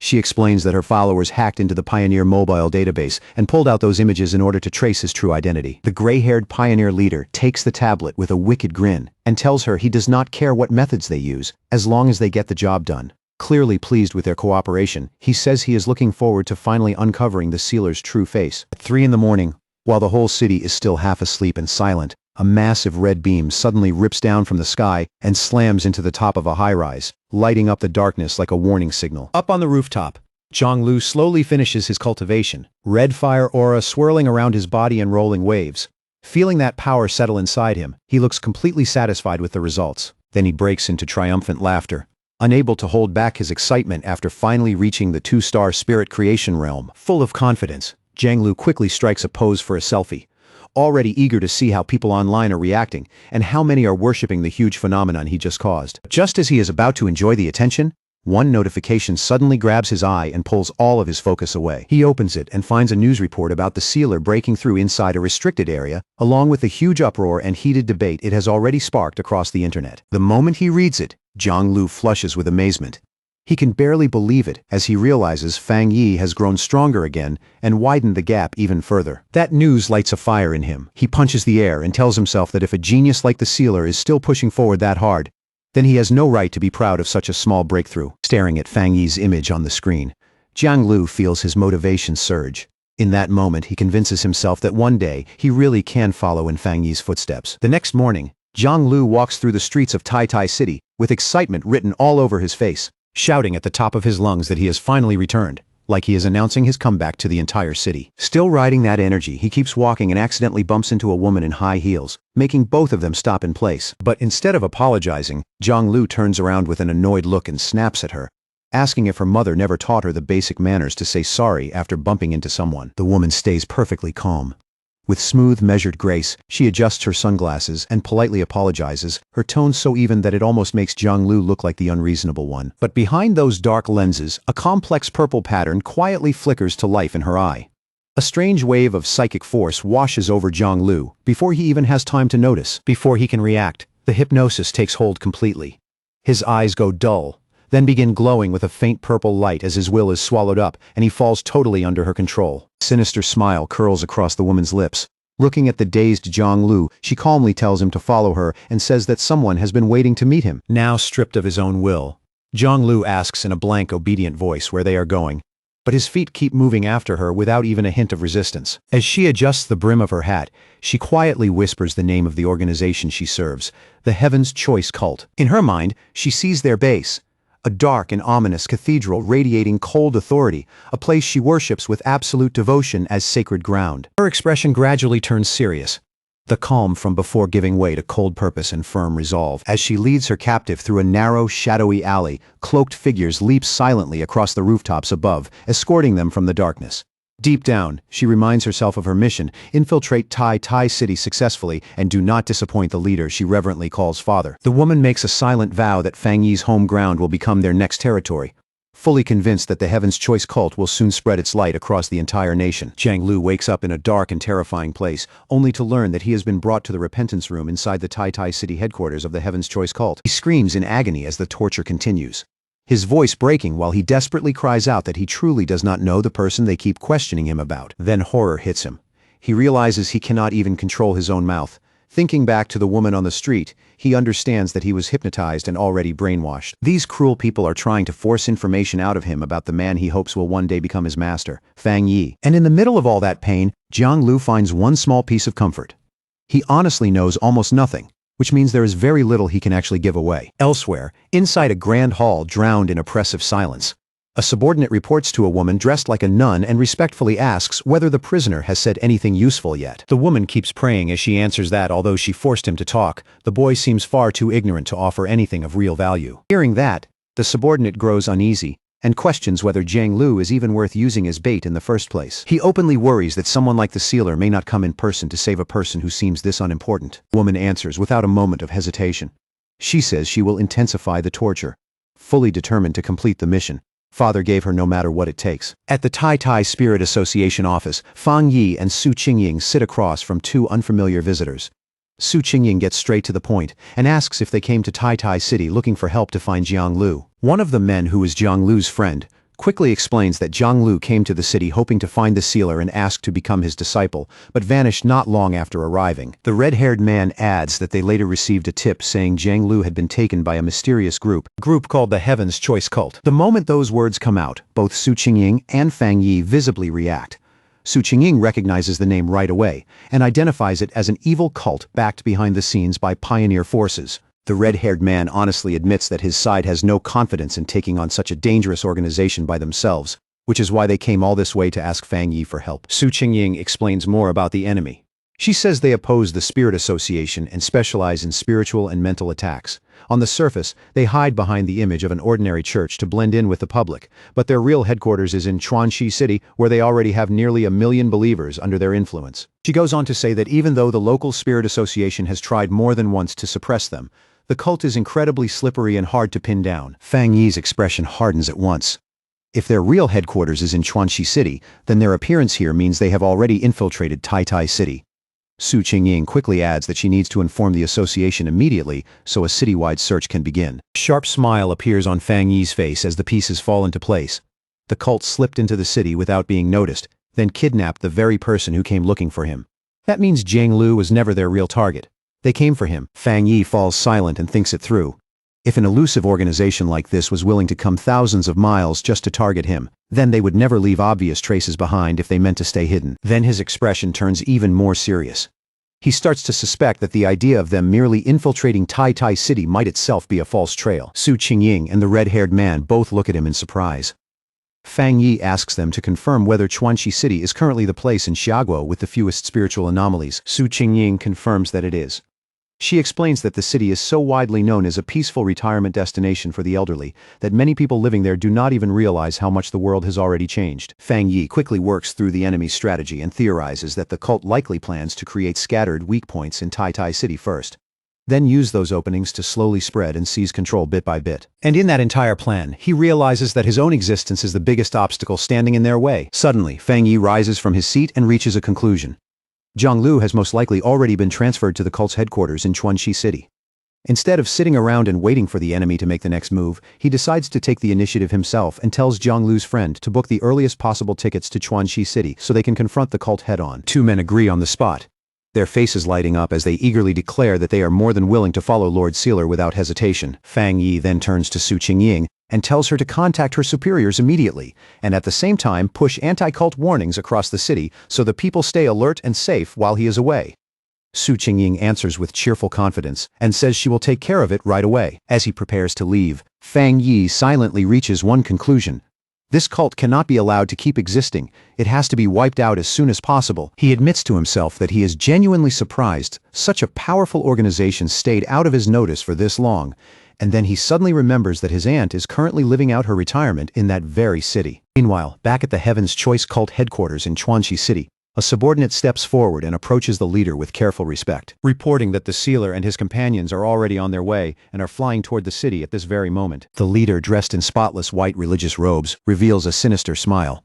She explains that her followers hacked into the Pioneer mobile database and pulled out those images in order to trace his true identity. The gray-haired Pioneer leader takes the tablet with a wicked grin and tells her he does not care what methods they use, as long as they get the job done. Clearly pleased with their cooperation, he says he is looking forward to finally uncovering the sealer's true face. At 3 in the morning, while the whole city is still half asleep and silent, a massive red beam suddenly rips down from the sky and slams into the top of a high-rise, lighting up the darkness like a warning signal. Up on the rooftop, Zhonglu slowly finishes his cultivation, red fire aura swirling around his body and rolling waves. Feeling that power settle inside him, he looks completely satisfied with the results. Then he breaks into triumphant laughter, unable to hold back his excitement after finally reaching the 2-star spirit creation realm. Full of confidence, Zhonglu quickly strikes a pose for a selfie, already eager to see how people online are reacting and how many are worshipping the huge phenomenon he just caused. Just as he is about to enjoy the attention, one notification suddenly grabs his eye and pulls all of his focus away. He opens it and finds a news report about the sealer breaking through inside a restricted area, along with the huge uproar and heated debate it has already sparked across the internet. The moment he reads it, Zhonglu flushes with amazement. He can barely believe it as he realizes Feng Yi has grown stronger again and widened the gap even further. That news lights a fire in him. He punches the air and tells himself that if a genius like the sealer is still pushing forward that hard, then he has no right to be proud of such a small breakthrough. Staring at Feng Yi's image on the screen, Zhonglu feels his motivation surge. In that moment, he convinces himself that one day he really can follow in Feng Yi's footsteps. The next morning, Jiang Lu walks through the streets of Tai Tai City, with excitement written all over his face, shouting at the top of his lungs that he has finally returned, like he is announcing his comeback to the entire city. Still riding that energy, he keeps walking and accidentally bumps into a woman in high heels, making both of them stop in place. But instead of apologizing, Jiang Lu turns around with an annoyed look and snaps at her, asking if her mother never taught her the basic manners to say sorry after bumping into someone. The woman stays perfectly calm. With smooth, measured grace, she adjusts her sunglasses and politely apologizes, her tone so even that it almost makes Jiang Lu look like the unreasonable one. But behind those dark lenses, a complex purple pattern quietly flickers to life in her eye. A strange wave of psychic force washes over Jiang Lu before he even has time to notice. Before he can react, the hypnosis takes hold completely. His eyes go dull, then begin glowing with a faint purple light as his will is swallowed up and he falls totally under her control. A sinister smile curls across the woman's lips. Looking at the dazed Jiang Lu, she calmly tells him to follow her and says that someone has been waiting to meet him. Now stripped of his own will, Jiang Lu asks in a blank, obedient voice where they are going, but his feet keep moving after her without even a hint of resistance. As she adjusts the brim of her hat, she quietly whispers the name of the organization she serves, the Heaven's Choice Cult. In her mind, she sees their base, a dark and ominous cathedral radiating cold authority, a place she worships with absolute devotion as sacred ground. Her expression gradually turns serious, the calm from before giving way to cold purpose and firm resolve. As she leads her captive through a narrow, shadowy alley, cloaked figures leap silently across the rooftops above, escorting them from the darkness. Deep down, she reminds herself of her mission: infiltrate Tai Tai City successfully and do not disappoint the leader she reverently calls father. The woman makes a silent vow that Fang Yi's home ground will become their next territory, fully convinced that the Heaven's Choice cult will soon spread its light across the entire nation. Jiang Lu wakes up in a dark and terrifying place, only to learn that he has been brought to the repentance room inside the Tai Tai City headquarters of the Heaven's Choice cult. He screams in agony as the torture continues, his voice breaking while he desperately cries out that he truly does not know the person they keep questioning him about. Then horror hits him. He realizes he cannot even control his own mouth. Thinking back to the woman on the street, he understands that he was hypnotized and already brainwashed. These cruel people are trying to force information out of him about the man he hopes will one day become his master, Fang Yi. And in the middle of all that pain, Jiang Lu finds one small piece of comfort. He honestly knows almost nothing, which means there is very little he can actually give away. Elsewhere, inside a grand hall drowned in oppressive silence, a subordinate reports to a woman dressed like a nun and respectfully asks whether the prisoner has said anything useful yet. The woman keeps praying as she answers that although she forced him to talk, the boy seems far too ignorant to offer anything of real value. Hearing that, the subordinate grows uneasy and questions whether Jiang Lu is even worth using as bait in the first place. He openly worries that someone like the sealer may not come in person to save a person who seems this unimportant. The woman answers without a moment of hesitation. She says she will intensify the torture, fully determined to complete the mission Father gave her no matter what it takes. At the Tai Tai Spirit Association office, Fang Yi and Su Qingying sit across from two unfamiliar visitors. Su Qingying gets straight to the point and asks if they came to Tai Tai City looking for help to find Jiang Lu. One of the men, who is Jiang Lu's friend, quickly explains that Jiang Lu came to the city hoping to find the sealer and ask to become his disciple, but vanished not long after arriving. The red-haired man adds that they later received a tip saying Jiang Lu had been taken by a mysterious group called the Heaven's Choice Cult. The moment those words come out, both Su Qingying and Fang Yi visibly react. Su Qingying recognizes the name right away and identifies it as an evil cult backed behind the scenes by pioneer forces. The red-haired man honestly admits that his side has no confidence in taking on such a dangerous organization by themselves, which is why they came all this way to ask Fang Yi for help. Su Qingying explains more about the enemy. She says they oppose the Spirit Association and specialize in spiritual and mental attacks. On the surface, they hide behind the image of an ordinary church to blend in with the public, but their real headquarters is in Chuanxi City, where they already have nearly 1 million believers under their influence. She goes on to say that even though the local Spirit Association has tried more than once to suppress them, the cult is incredibly slippery and hard to pin down. Fang Yi's expression hardens at once. If their real headquarters is in Chuanxi City, then their appearance here means they have already infiltrated Tai Tai City. Su Qingying quickly adds that she needs to inform the association immediately so a citywide search can begin. A sharp smile appears on Fang Yi's face as the pieces fall into place. The cult slipped into the city without being noticed, then kidnapped the very person who came looking for him. That means Jiang Lu was never their real target. They came for him. Fang Yi falls silent and thinks it through. If an elusive organization like this was willing to come thousands of miles just to target him, then they would never leave obvious traces behind if they meant to stay hidden. Then his expression turns even more serious. He starts to suspect that the idea of them merely infiltrating Tai Tai City might itself be a false trail. Su Qingying and the red-haired man both look at him in surprise. Fang Yi asks them to confirm whether Chuanxi City is currently the place in Xiaguo with the fewest spiritual anomalies. Su Qingying confirms that it is. She explains that the city is so widely known as a peaceful retirement destination for the elderly that many people living there do not even realize how much the world has already changed. Fang Yi quickly works through the enemy's strategy and theorizes that the cult likely plans to create scattered weak points in Tai Tai City first, then use those openings to slowly spread and seize control bit by bit. And in that entire plan, he realizes that his own existence is the biggest obstacle standing in their way. Suddenly, Fang Yi rises from his seat and reaches a conclusion. Zhang Lu has most likely already been transferred to the cult's headquarters in Chuanxi City. Instead of sitting around and waiting for the enemy to make the next move, he decides to take the initiative himself and tells Zhang Lu's friend to book the earliest possible tickets to Chuanxi City so they can confront the cult head-on. Two men agree on the spot, their faces lighting up as they eagerly declare that they are more than willing to follow Lord Sealer without hesitation. Fang Yi then turns to Su Qingying and tells her to contact her superiors immediately, and at the same time push anti-cult warnings across the city so the people stay alert and safe while he is away. Su Qingying answers with cheerful confidence and says she will take care of it right away. As he prepares to leave, Fang Yi silently reaches one conclusion. This cult cannot be allowed to keep existing. It has to be wiped out as soon as possible. He admits to himself that he is genuinely surprised such a powerful organization stayed out of his notice for this long, and then he suddenly remembers that his aunt is currently living out her retirement in that very city. Meanwhile, back at the Heaven's Choice cult headquarters in Chuanxi City, a subordinate steps forward and approaches the leader with careful respect, reporting that the sealer and his companions are already on their way and are flying toward the city at this very moment. The leader, dressed in spotless white religious robes, reveals a sinister smile.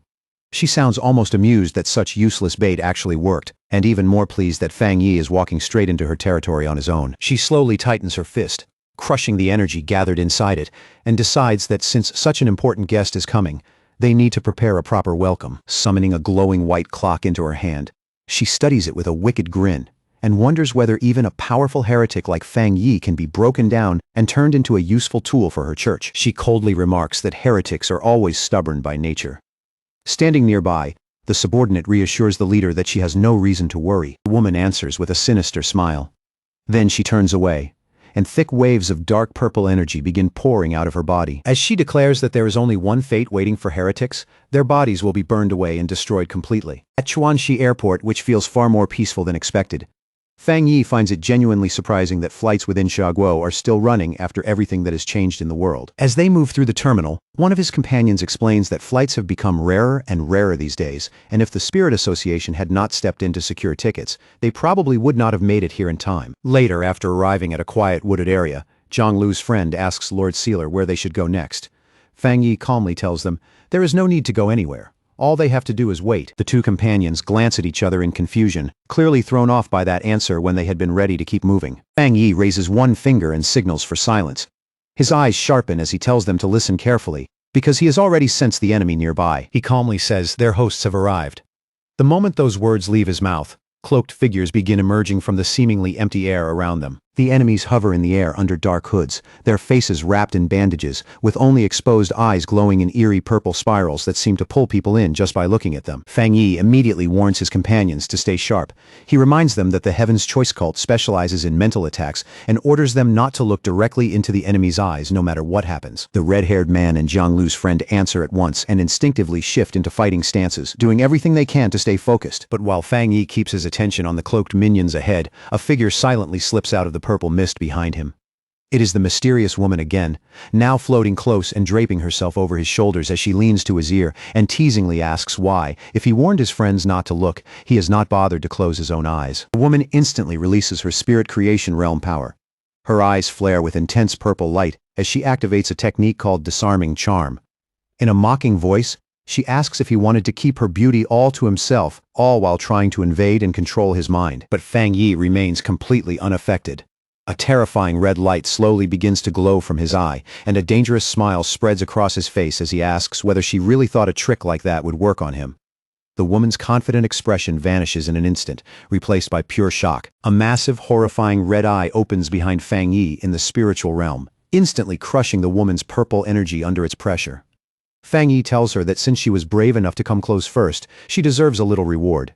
She sounds almost amused that such useless bait actually worked, and even more pleased that Fang Yi is walking straight into her territory on his own. She slowly tightens her fist, crushing the energy gathered inside it, and decides that since such an important guest is coming, they need to prepare a proper welcome. Summoning a glowing white clock into her hand, she studies it with a wicked grin and wonders whether even a powerful heretic like Fang Yi can be broken down and turned into a useful tool for her church. She coldly remarks that heretics are always stubborn by nature. Standing nearby, the subordinate reassures the leader that she has no reason to worry. The woman answers with a sinister smile. Then she turns away, and thick waves of dark purple energy begin pouring out of her body. As she declares that there is only one fate waiting for heretics, their bodies will be burned away and destroyed completely. At Chuanxi Airport, which feels far more peaceful than expected, Fang Yi finds it genuinely surprising that flights within Xiaguo are still running after everything that has changed in the world. As they move through the terminal, one of his companions explains that flights have become rarer and rarer these days, and if the Spirit Association had not stepped in to secure tickets, they probably would not have made it here in time. Later, after arriving at a quiet wooded area, Zhang Lu's friend asks Lord Sealer where they should go next. Fang Yi calmly tells them, there is no need to go anywhere. All they have to do is wait. The two companions glance at each other in confusion, clearly thrown off by that answer when they had been ready to keep moving. Fang Yi raises one finger and signals for silence. His eyes sharpen as he tells them to listen carefully, because he has already sensed the enemy nearby. He calmly says their hosts have arrived. The moment those words leave his mouth, cloaked figures begin emerging from the seemingly empty air around them. The enemies hover in the air under dark hoods, their faces wrapped in bandages, with only exposed eyes glowing in eerie purple spirals that seem to pull people in just by looking at them. Fang Yi immediately warns his companions to stay sharp. He reminds them that the Heaven's Choice cult specializes in mental attacks and orders them not to look directly into the enemy's eyes no matter what happens. The red-haired man and Zhang Lu's friend answer at once and instinctively shift into fighting stances, doing everything they can to stay focused. But while Fang Yi keeps his attention on the cloaked minions ahead, a figure silently slips out of the purple mist behind him. It is the mysterious woman again, now floating close and draping herself over his shoulders as she leans to his ear and teasingly asks why, if he warned his friends not to look, he has not bothered to close his own eyes. The woman instantly releases her spirit creation realm power. Her eyes flare with intense purple light as she activates a technique called disarming charm. In a mocking voice, she asks if he wanted to keep her beauty all to himself, all while trying to invade and control his mind. But Fang Yi remains completely unaffected. A terrifying red light slowly begins to glow from his eye, and a dangerous smile spreads across his face as he asks whether she really thought a trick like that would work on him. The woman's confident expression vanishes in an instant, replaced by pure shock. A massive, horrifying red eye opens behind Fang Yi in the spiritual realm, instantly crushing the woman's purple energy under its pressure. Fang Yi tells her that since she was brave enough to come close first, she deserves a little reward.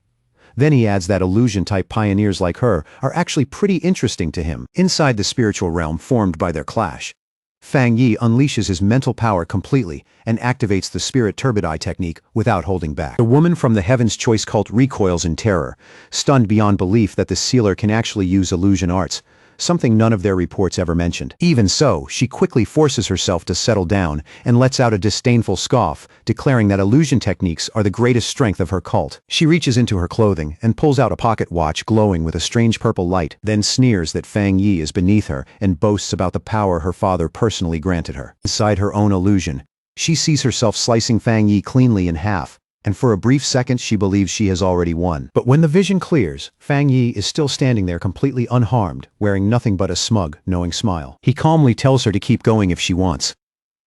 Then he adds that illusion-type pioneers like her are actually pretty interesting to him. Inside the spiritual realm formed by their clash, Fang Yi unleashes his mental power completely and activates the spirit turbideye technique without holding back. The woman from the Heaven's Choice cult recoils in terror, stunned beyond belief that the sealer can actually use illusion arts, something none of their reports ever mentioned. Even so, she quickly forces herself to settle down and lets out a disdainful scoff, declaring that illusion techniques are the greatest strength of her cult. She reaches into her clothing and pulls out a pocket watch glowing with a strange purple light, then sneers that Fang Yi is beneath her and boasts about the power her father personally granted her. Inside her own illusion, she sees herself slicing Fang Yi cleanly in half, and for a brief second she believes she has already won. But when the vision clears, Fang Yi is still standing there completely unharmed, wearing nothing but a smug, knowing smile. He calmly tells her to keep going if she wants.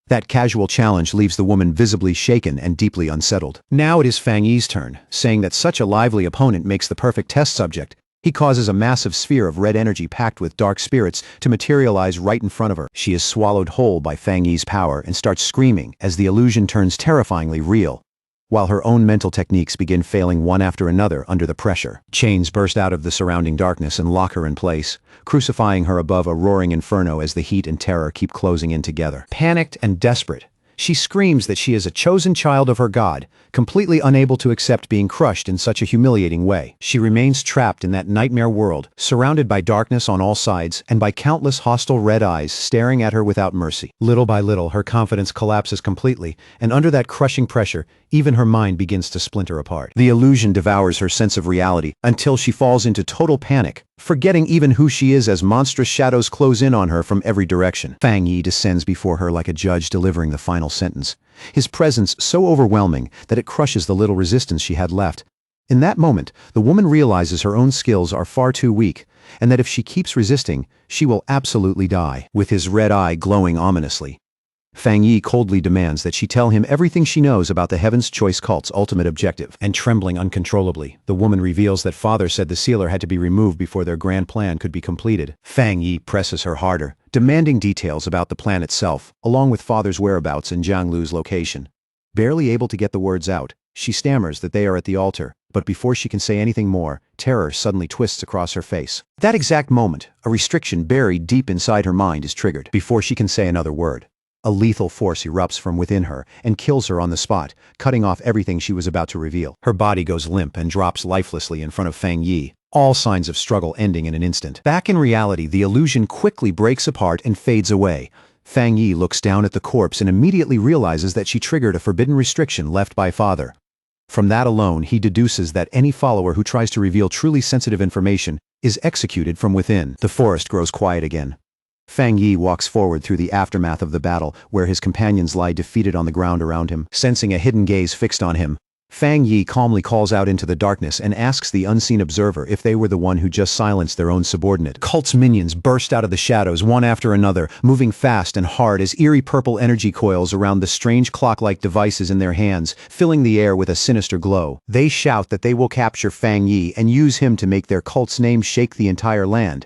That casual challenge leaves the woman visibly shaken and deeply unsettled. Now it is Fang Yi's turn, saying that such a lively opponent makes the perfect test subject. He causes a massive sphere of red energy packed with dark spirits to materialize right in front of her. She is swallowed whole by Fang Yi's power and starts screaming as the illusion turns terrifyingly real, while her own mental techniques begin failing one after another under the pressure. Chains burst out of the surrounding darkness and lock her in place, crucifying her above a roaring inferno as the heat and terror keep closing in together. Panicked and desperate, she screams that she is a chosen child of her god, completely unable to accept being crushed in such a humiliating way. She remains trapped in that nightmare world, surrounded by darkness on all sides and by countless hostile red eyes staring at her without mercy. Little by little, her confidence collapses completely, and under that crushing pressure, even her mind begins to splinter apart. The illusion devours her sense of reality until she falls into total panic, forgetting even who she is as monstrous shadows close in on her from every direction. Fang Yi descends before her like a judge delivering the final sentence, his presence so overwhelming that it crushes the little resistance she had left. In that moment, the woman realizes her own skills are far too weak, and that if she keeps resisting, she will absolutely die. With his red eye glowing ominously, Fang Yi coldly demands that she tell him everything she knows about the Heaven's Choice cult's ultimate objective. And trembling uncontrollably, the woman reveals that father said the sealer had to be removed before their grand plan could be completed. Fang Yi presses her harder, demanding details about the plan itself, along with father's whereabouts and Jiang Lu's location. Barely able to get the words out, she stammers that they are at the altar, but before she can say anything more, terror suddenly twists across her face. At that exact moment, a restriction buried deep inside her mind is triggered. Before she can say another word, a lethal force erupts from within her and kills her on the spot, cutting off everything she was about to reveal. Her body goes limp and drops lifelessly in front of Fang Yi, all signs of struggle ending in an instant. Back in reality, the illusion quickly breaks apart and fades away. Fang Yi looks down at the corpse and immediately realizes that she triggered a forbidden restriction left by father. From that alone, he deduces that any follower who tries to reveal truly sensitive information is executed from within. The forest grows quiet again. Fang Yi walks forward through the aftermath of the battle, where his companions lie defeated on the ground around him. Sensing a hidden gaze fixed on him, Fang Yi calmly calls out into the darkness and asks the unseen observer if they were the one who just silenced their own subordinate. Cult's minions burst out of the shadows one after another, moving fast and hard as eerie purple energy coils around the strange clock-like devices in their hands, filling the air with a sinister glow. They shout that they will capture Fang Yi and use him to make their cult's name shake the entire land.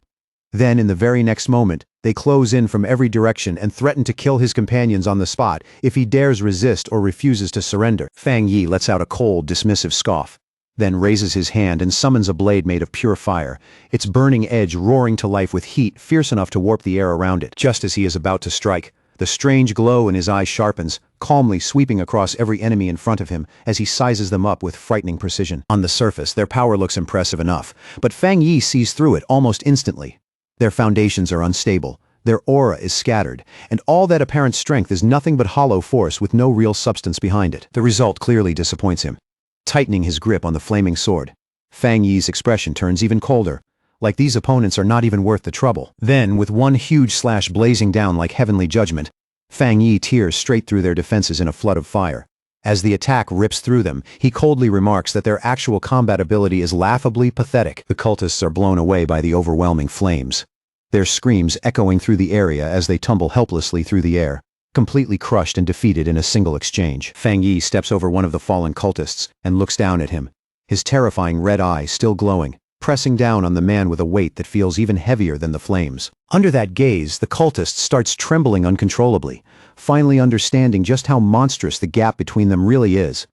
Then, in the very next moment, they close in from every direction and threaten to kill his companions on the spot if he dares resist or refuses to surrender. Fang Yi lets out a cold, dismissive scoff, then raises his hand and summons a blade made of pure fire, its burning edge roaring to life with heat fierce enough to warp the air around it. Just as he is about to strike, the strange glow in his eyes sharpens, calmly sweeping across every enemy in front of him as he sizes them up with frightening precision. On the surface, their power looks impressive enough, but Fang Yi sees through it almost instantly. Their foundations are unstable, their aura is scattered, and all that apparent strength is nothing but hollow force with no real substance behind it. The result clearly disappoints him. Tightening his grip on the flaming sword, Fang Yi's expression turns even colder, like these opponents are not even worth the trouble. Then, with one huge slash blazing down like heavenly judgment, Fang Yi tears straight through their defenses in a flood of fire. As the attack rips through them, he coldly remarks that their actual combat ability is laughably pathetic. The cultists are blown away by the overwhelming flames, their screams echoing through the area as they tumble helplessly through the air, completely crushed and defeated in a single exchange. Fang Yi steps over one of the fallen cultists and looks down at him, his terrifying red eye still glowing, pressing down on the man with a weight that feels even heavier than the flames. Under that gaze, the cultist starts trembling uncontrollably, finally understanding just how monstrous the gap between them really is.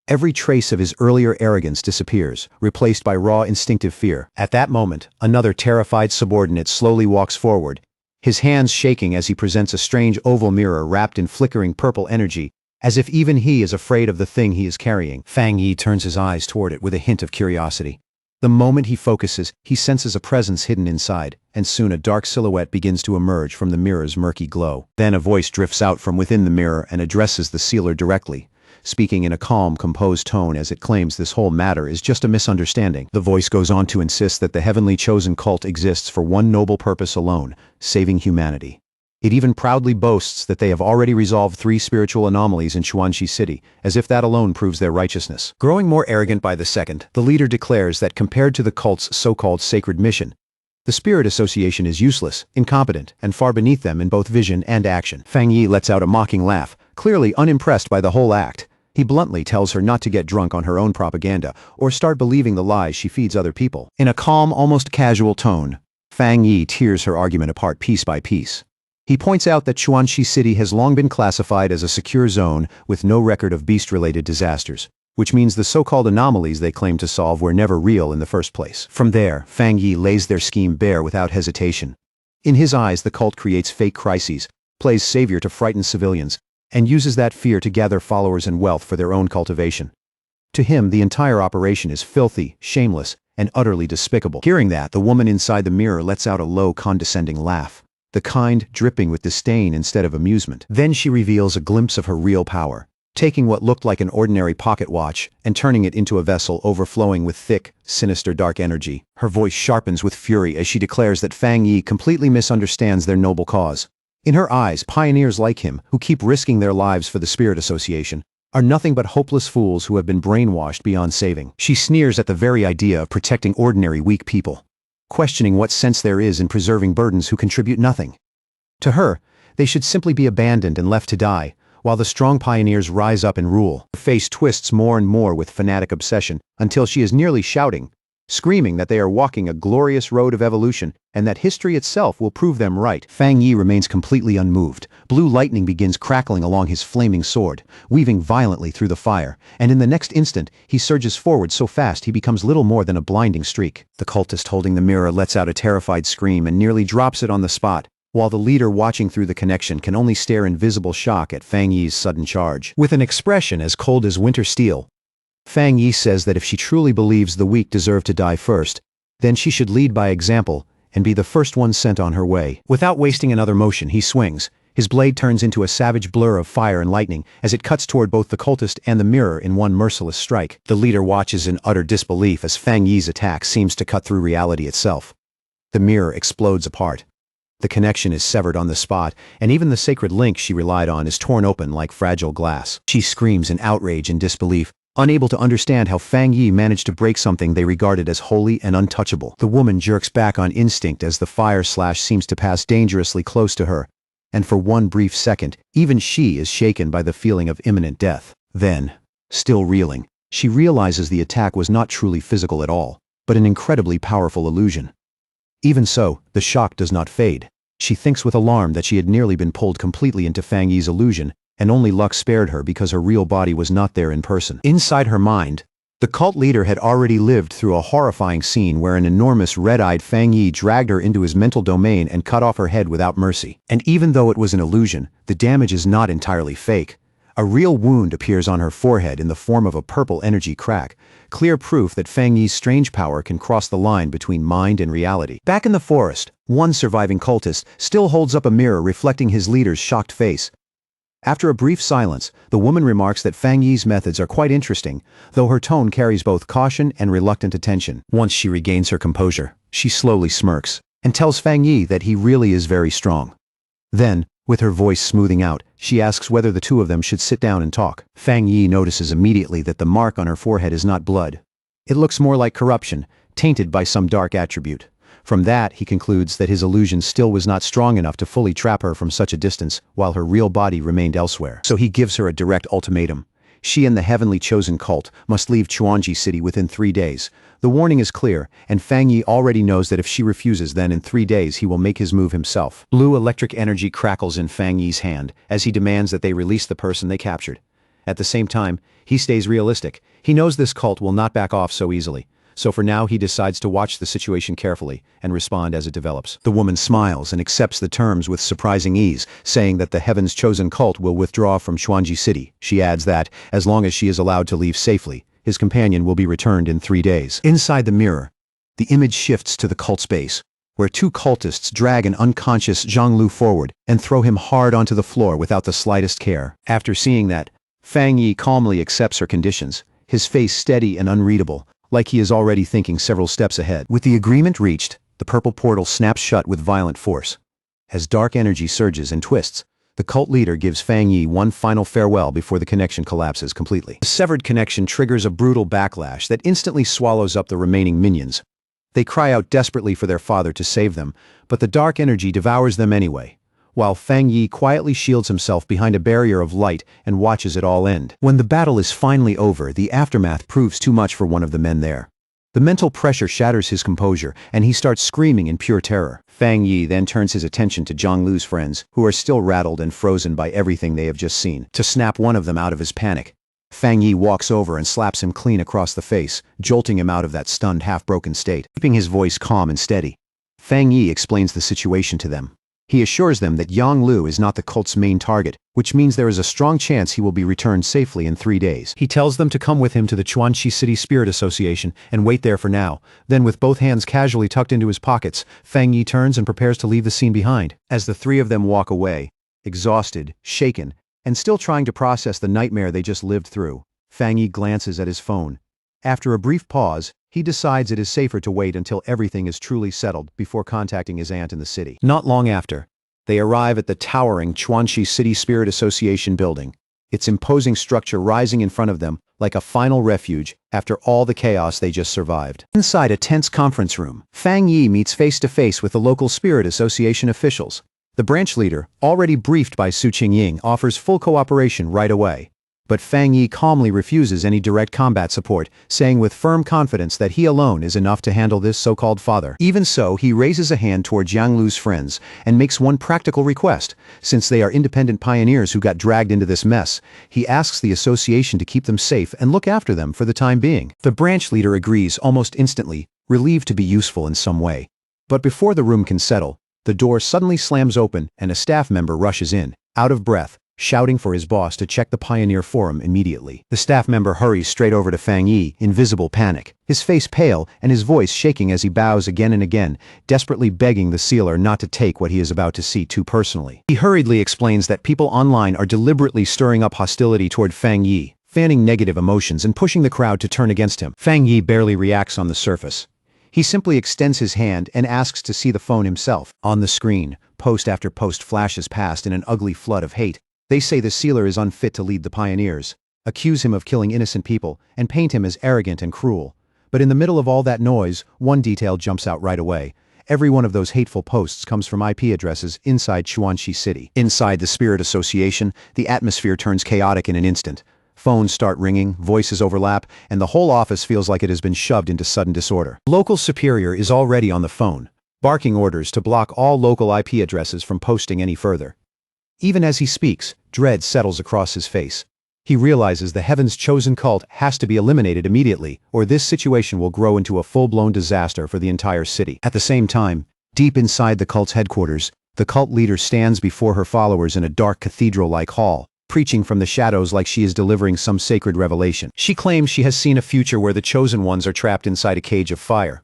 Every trace of his earlier arrogance disappears, replaced by raw instinctive fear. At that moment, another terrified subordinate slowly walks forward, his hands shaking as he presents a strange oval mirror wrapped in flickering purple energy, as if even he is afraid of the thing he is carrying. Fang Yi turns his eyes toward it with a hint of curiosity. The moment he focuses, he senses a presence hidden inside, and soon a dark silhouette begins to emerge from the mirror's murky glow. Then a voice drifts out from within the mirror and addresses the sealer directly, speaking in a calm, composed tone as it claims this whole matter is just a misunderstanding. The voice goes on to insist that the heavenly chosen cult exists for one noble purpose alone: saving humanity. It even proudly boasts that they have already resolved 3 spiritual anomalies in Chuanxi City, as if that alone proves their righteousness. Growing more arrogant by the second, the leader declares that compared to the cult's so-called sacred mission, the Spirit Association is useless, incompetent, and far beneath them in both vision and action. Fang Yi lets out a mocking laugh, clearly unimpressed by the whole act. He bluntly tells her not to get drunk on her own propaganda or start believing the lies she feeds other people. In a calm, almost casual tone, Fang Yi tears her argument apart piece by piece. He points out that Chuanxi City has long been classified as a secure zone with no record of beast-related disasters, which means the so-called anomalies they claim to solve were never real in the first place. From there, Fang Yi lays their scheme bare without hesitation. In his eyes, the cult creates fake crises, plays savior to frighten civilians, and uses that fear to gather followers and wealth for their own cultivation. To him, the entire operation is filthy, shameless, and utterly despicable. Hearing that, the woman inside the mirror lets out a low, condescending laugh, the kind dripping with disdain instead of amusement. Then she reveals a glimpse of her real power, taking what looked like an ordinary pocket watch and turning it into a vessel overflowing with thick, sinister dark energy. Her voice sharpens with fury as she declares that Fang Yi completely misunderstands their noble cause. In her eyes, pioneers like him, who keep risking their lives for the Spirit Association, are nothing but hopeless fools who have been brainwashed beyond saving. She sneers at the very idea of protecting ordinary weak people, questioning what sense there is in preserving burdens who contribute nothing. To her, they should simply be abandoned and left to die, while the strong pioneers rise up and rule. Her face twists more and more with fanatic obsession until she is nearly shouting, screaming that they are walking a glorious road of evolution and that history itself will prove them right. Fang Yi remains completely unmoved. Blue lightning begins crackling along his flaming sword, weaving violently through the fire, and in the next instant he surges forward so fast he becomes little more than a blinding streak. The cultist holding the mirror lets out a terrified scream and nearly drops it on the spot, while the leader watching through the connection can only stare in visible shock at Fang Yi's sudden charge. With an expression as cold as winter steel, Fang Yi says that if she truly believes the weak deserve to die first, then she should lead by example and be the first one sent on her way. Without wasting another motion, he swings. His blade turns into a savage blur of fire and lightning as it cuts toward both the cultist and the mirror in one merciless strike. The leader watches in utter disbelief as Fang Yi's attack seems to cut through reality itself. The mirror explodes apart. The connection is severed on the spot, and even the sacred link she relied on is torn open like fragile glass. She screams in outrage and disbelief, unable to understand how Fang Yi managed to break something they regarded as holy and untouchable. The woman jerks back on instinct as the fire slash seems to pass dangerously close to her, and for one brief second, even she is shaken by the feeling of imminent death. Then, still reeling, she realizes the attack was not truly physical at all, but an incredibly powerful illusion. Even so, the shock does not fade. She thinks with alarm that she had nearly been pulled completely into Fang Yi's illusion, and only luck spared her because her real body was not there in person. Inside her mind, the cult leader had already lived through a horrifying scene where an enormous red-eyed Fang Yi dragged her into his mental domain and cut off her head without mercy. And even though it was an illusion, the damage is not entirely fake. A real wound appears on her forehead in the form of a purple energy crack, clear proof that Fang Yi's strange power can cross the line between mind and reality. Back in the forest, one surviving cultist still holds up a mirror reflecting his leader's shocked face. After a brief silence, the woman remarks that Fang Yi's methods are quite interesting, though her tone carries both caution and reluctant attention. Once she regains her composure, she slowly smirks and tells Fang Yi that he really is very strong. Then, with her voice smoothing out, she asks whether the two of them should sit down and talk. Fang Yi notices immediately that the mark on her forehead is not blood. It looks more like corruption, tainted by some dark attribute. From that, he concludes that his illusion still was not strong enough to fully trap her from such a distance, while her real body remained elsewhere. So he gives her a direct ultimatum. She and the heavenly chosen cult must leave Chuanxi City within 3 days. The warning is clear, and Fang Yi already knows that if she refuses, then in 3 days he will make his move himself. Blue electric energy crackles in Fang Yi's hand as he demands that they release the person they captured. At the same time, he stays realistic. He knows this cult will not back off so easily. So for now he decides to watch the situation carefully and respond as it develops. The woman smiles and accepts the terms with surprising ease, saying that the Heaven's Chosen cult will withdraw from Xuanji City. She adds that, as long as she is allowed to leave safely, his companion will be returned in 3 days. Inside the mirror, the image shifts to the cult's base, where two cultists drag an unconscious Zhang Lu forward and throw him hard onto the floor without the slightest care. After seeing that, Fang Yi calmly accepts her conditions, his face steady and unreadable, like he is already thinking several steps ahead. With the agreement reached, the purple portal snaps shut with violent force. As dark energy surges and twists, the cult leader gives Fang Yi one final farewell before the connection collapses completely. The severed connection triggers a brutal backlash that instantly swallows up the remaining minions. They cry out desperately for their father to save them, but the dark energy devours them anyway, while Fang Yi quietly shields himself behind a barrier of light and watches it all end. When the battle is finally over, the aftermath proves too much for one of the men there. The mental pressure shatters his composure, and he starts screaming in pure terror. Fang Yi then turns his attention to Zhang Lu's friends, who are still rattled and frozen by everything they have just seen. To snap one of them out of his panic, Fang Yi walks over and slaps him clean across the face, jolting him out of that stunned, half-broken state. Keeping his voice calm and steady, Fang Yi explains the situation to them. He assures them that Yang Lu is not the cult's main target, which means there is a strong chance he will be returned safely in 3 days. He tells them to come with him to the Xuanxi City Spirit Association and wait there for now. Then, with both hands casually tucked into his pockets, Fang Yi turns and prepares to leave the scene behind. As the three of them walk away, exhausted, shaken, and still trying to process the nightmare they just lived through, Fang Yi glances at his phone. After a brief pause, he decides it is safer to wait until everything is truly settled before contacting his aunt in the city. Not long after, they arrive at the towering Xuanxi City Spirit Association building, its imposing structure rising in front of them like a final refuge after all the chaos they just survived. Inside a tense conference room, Fang Yi meets face-to-face with the local Spirit Association officials. The branch leader, already briefed by Su Qingying, offers full cooperation right away. But Fang Yi calmly refuses any direct combat support, saying with firm confidence that he alone is enough to handle this so-called father. Even so, he raises a hand toward Yang Lu's friends and makes one practical request. Since they are independent pioneers who got dragged into this mess, he asks the association to keep them safe and look after them for the time being. The branch leader agrees almost instantly, relieved to be useful in some way. But before the room can settle, the door suddenly slams open and a staff member rushes in, out of breath, shouting for his boss to check the Pioneer Forum immediately. The staff member hurries straight over to Fang Yi in visible panic, his face pale and his voice shaking as he bows again and again, desperately begging the sealer not to take what he is about to see too personally. He hurriedly explains that people online are deliberately stirring up hostility toward Fang Yi, fanning negative emotions and pushing the crowd to turn against him. Fang Yi barely reacts on the surface. He simply extends his hand and asks to see the phone himself. On the screen, post after post flashes past in an ugly flood of hate. They say the sealer is unfit to lead the pioneers, accuse him of killing innocent people, and paint him as arrogant and cruel. But in the middle of all that noise, one detail jumps out right away. Every one of those hateful posts comes from IP addresses inside Xuanxi City. Inside the Spirit Association, the atmosphere turns chaotic in an instant. Phones start ringing, voices overlap, and the whole office feels like it has been shoved into sudden disorder. Local superior is already on the phone, barking orders to block all local IP addresses from posting any further. Even as he speaks, dread settles across his face. He realizes the Heaven's Chosen cult has to be eliminated immediately, or this situation will grow into a full-blown disaster for the entire city. At the same time, deep inside the cult's headquarters, the cult leader stands before her followers in a dark cathedral-like hall, preaching from the shadows like she is delivering some sacred revelation. She claims she has seen a future where the chosen ones are trapped inside a cage of fire.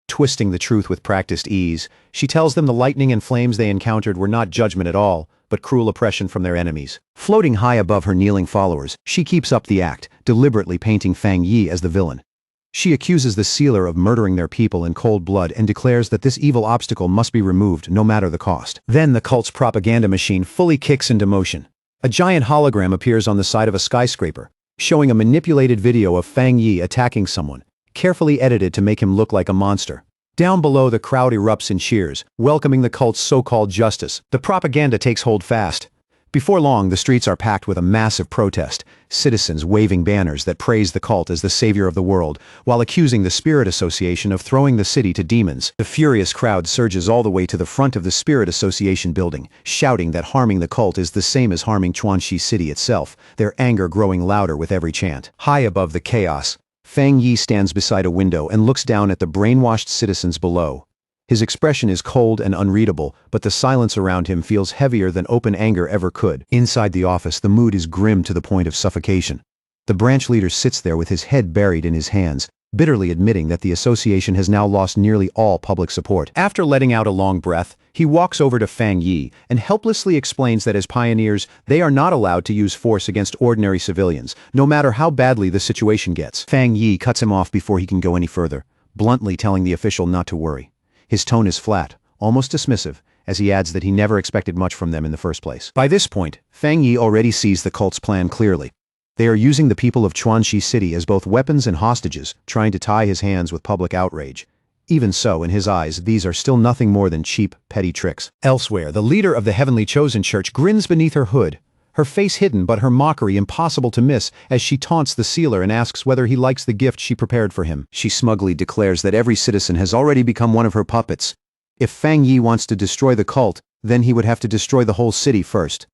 Twisting the truth with practiced ease, she tells them the lightning and flames they encountered were not judgment at all, but cruel oppression from their enemies. Floating high above her kneeling followers, she keeps up the act, deliberately painting Fang Yi as the villain. She accuses the sealer of murdering their people in cold blood and declares that this evil obstacle must be removed no matter the cost. Then the cult's propaganda machine fully kicks into motion. A giant hologram appears on the side of a skyscraper, showing a manipulated video of Fang Yi attacking someone, carefully edited to make him look like a monster. Down below, the crowd erupts in cheers, welcoming the cult's so-called justice. The propaganda takes hold fast. Before long, the streets are packed with a massive protest, citizens waving banners that praise the cult as the savior of the world, while accusing the Spirit Association of throwing the city to demons. The furious crowd surges all the way to the front of the Spirit Association building, shouting that harming the cult is the same as harming Chuanxi City itself, their anger growing louder with every chant. High above the chaos, Fang Yi stands beside a window and looks down at the brainwashed citizens below. His expression is cold and unreadable, but the silence around him feels heavier than open anger ever could. Inside the office, the mood is grim to the point of suffocation. The branch leader sits there with his head buried in his hands, bitterly admitting that the association has now lost nearly all public support. After letting out a long breath, he walks over to Fang Yi and helplessly explains that as pioneers, they are not allowed to use force against ordinary civilians, no matter how badly the situation gets. Fang Yi cuts him off before he can go any further, bluntly telling the official not to worry. His tone is flat, almost dismissive, as he adds that he never expected much from them in the first place. By this point, Fang Yi already sees the cult's plan clearly. They are using the people of Chuanxi City as both weapons and hostages, trying to tie his hands with public outrage. Even so, in his eyes, these are still nothing more than cheap, petty tricks. Elsewhere, the leader of the Heavenly Chosen Church grins beneath her hood, her face hidden but her mockery impossible to miss as she taunts the sealer and asks whether he likes the gift she prepared for him. She smugly declares that every citizen has already become one of her puppets. If Fang Yi wants to destroy the cult, then he would have to destroy the whole city first.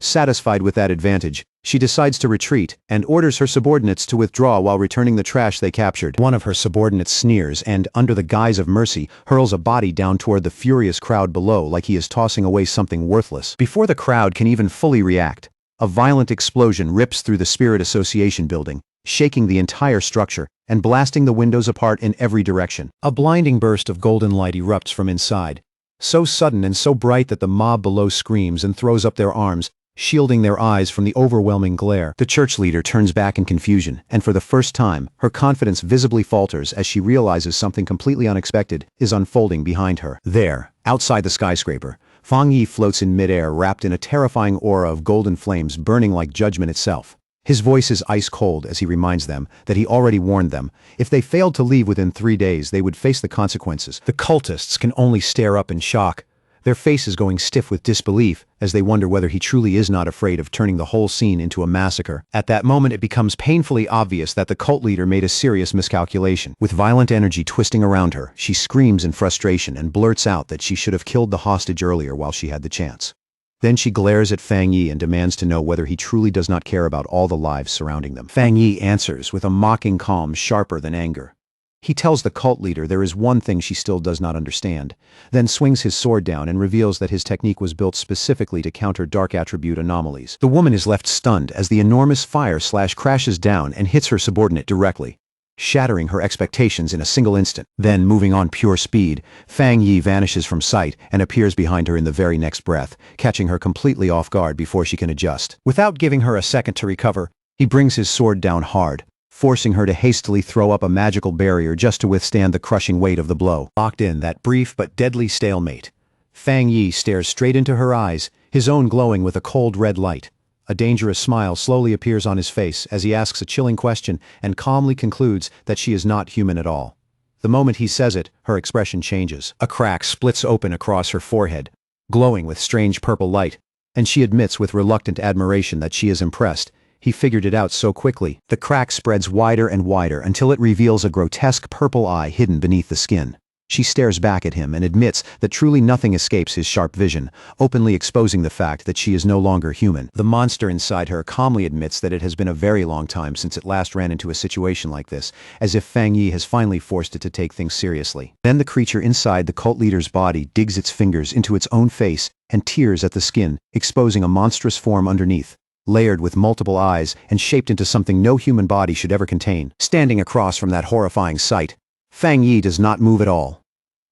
Satisfied with that advantage, she decides to retreat and orders her subordinates to withdraw while returning the trash they captured. One of her subordinates sneers and, under the guise of mercy, hurls a body down toward the furious crowd below like he is tossing away something worthless. Before the crowd can even fully react, a violent explosion rips through the Spirit Association building, shaking the entire structure and blasting the windows apart in every direction. A blinding burst of golden light erupts from inside, so sudden and so bright that the mob below screams and throws up their arms, shielding their eyes from the overwhelming glare. The church leader turns back in confusion, and for the first time, her confidence visibly falters as she realizes something completely unexpected is unfolding behind her. There, outside the skyscraper, Fang Yi floats in midair wrapped in a terrifying aura of golden flames burning like judgment itself. His voice is ice cold as he reminds them that he already warned them. If they failed to leave within 3 days, they would face the consequences. The cultists can only stare up in shock, their faces going stiff with disbelief as they wonder whether he truly is not afraid of turning the whole scene into a massacre. At that moment, it becomes painfully obvious that the cult leader made a serious miscalculation. With violent energy twisting around her, she screams in frustration and blurts out that she should have killed the hostage earlier while she had the chance. Then she glares at Fang Yi and demands to know whether he truly does not care about all the lives surrounding them. Fang Yi answers with a mocking calm sharper than anger. He tells the cult leader there is one thing she still does not understand, then swings his sword down and reveals that his technique was built specifically to counter dark attribute anomalies. The woman is left stunned as the enormous fire slash crashes down and hits her subordinate directly, shattering her expectations in a single instant. Then, moving on pure speed, Fang Yi vanishes from sight and appears behind her in the very next breath, catching her completely off guard before she can adjust. Without giving her a second to recover, he brings his sword down hard, forcing her to hastily throw up a magical barrier just to withstand the crushing weight of the blow. Locked in that brief but deadly stalemate, Fang Yi stares straight into her eyes, his own glowing with a cold red light. A dangerous smile slowly appears on his face as he asks a chilling question and calmly concludes that she is not human at all. The moment he says it, her expression changes. A crack splits open across her forehead, glowing with strange purple light, and she admits with reluctant admiration that she is impressed. He figured it out so quickly. The crack spreads wider and wider until it reveals a grotesque purple eye hidden beneath the skin. She stares back at him and admits that truly nothing escapes his sharp vision, openly exposing the fact that she is no longer human. The monster inside her calmly admits that it has been a very long time since it last ran into a situation like this, as if Fang Yi has finally forced it to take things seriously. Then the creature inside the cult leader's body digs its fingers into its own face and tears at the skin, exposing a monstrous form underneath, layered with multiple eyes and shaped into something no human body should ever contain. Standing across from that horrifying sight, Fang Yi does not move at all.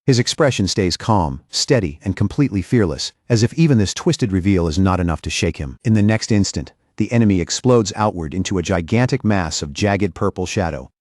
His expression stays calm, steady, and completely fearless, as if even this twisted reveal is not enough to shake him. In the next instant, the enemy explodes outward into a gigantic mass of jagged purple shadow.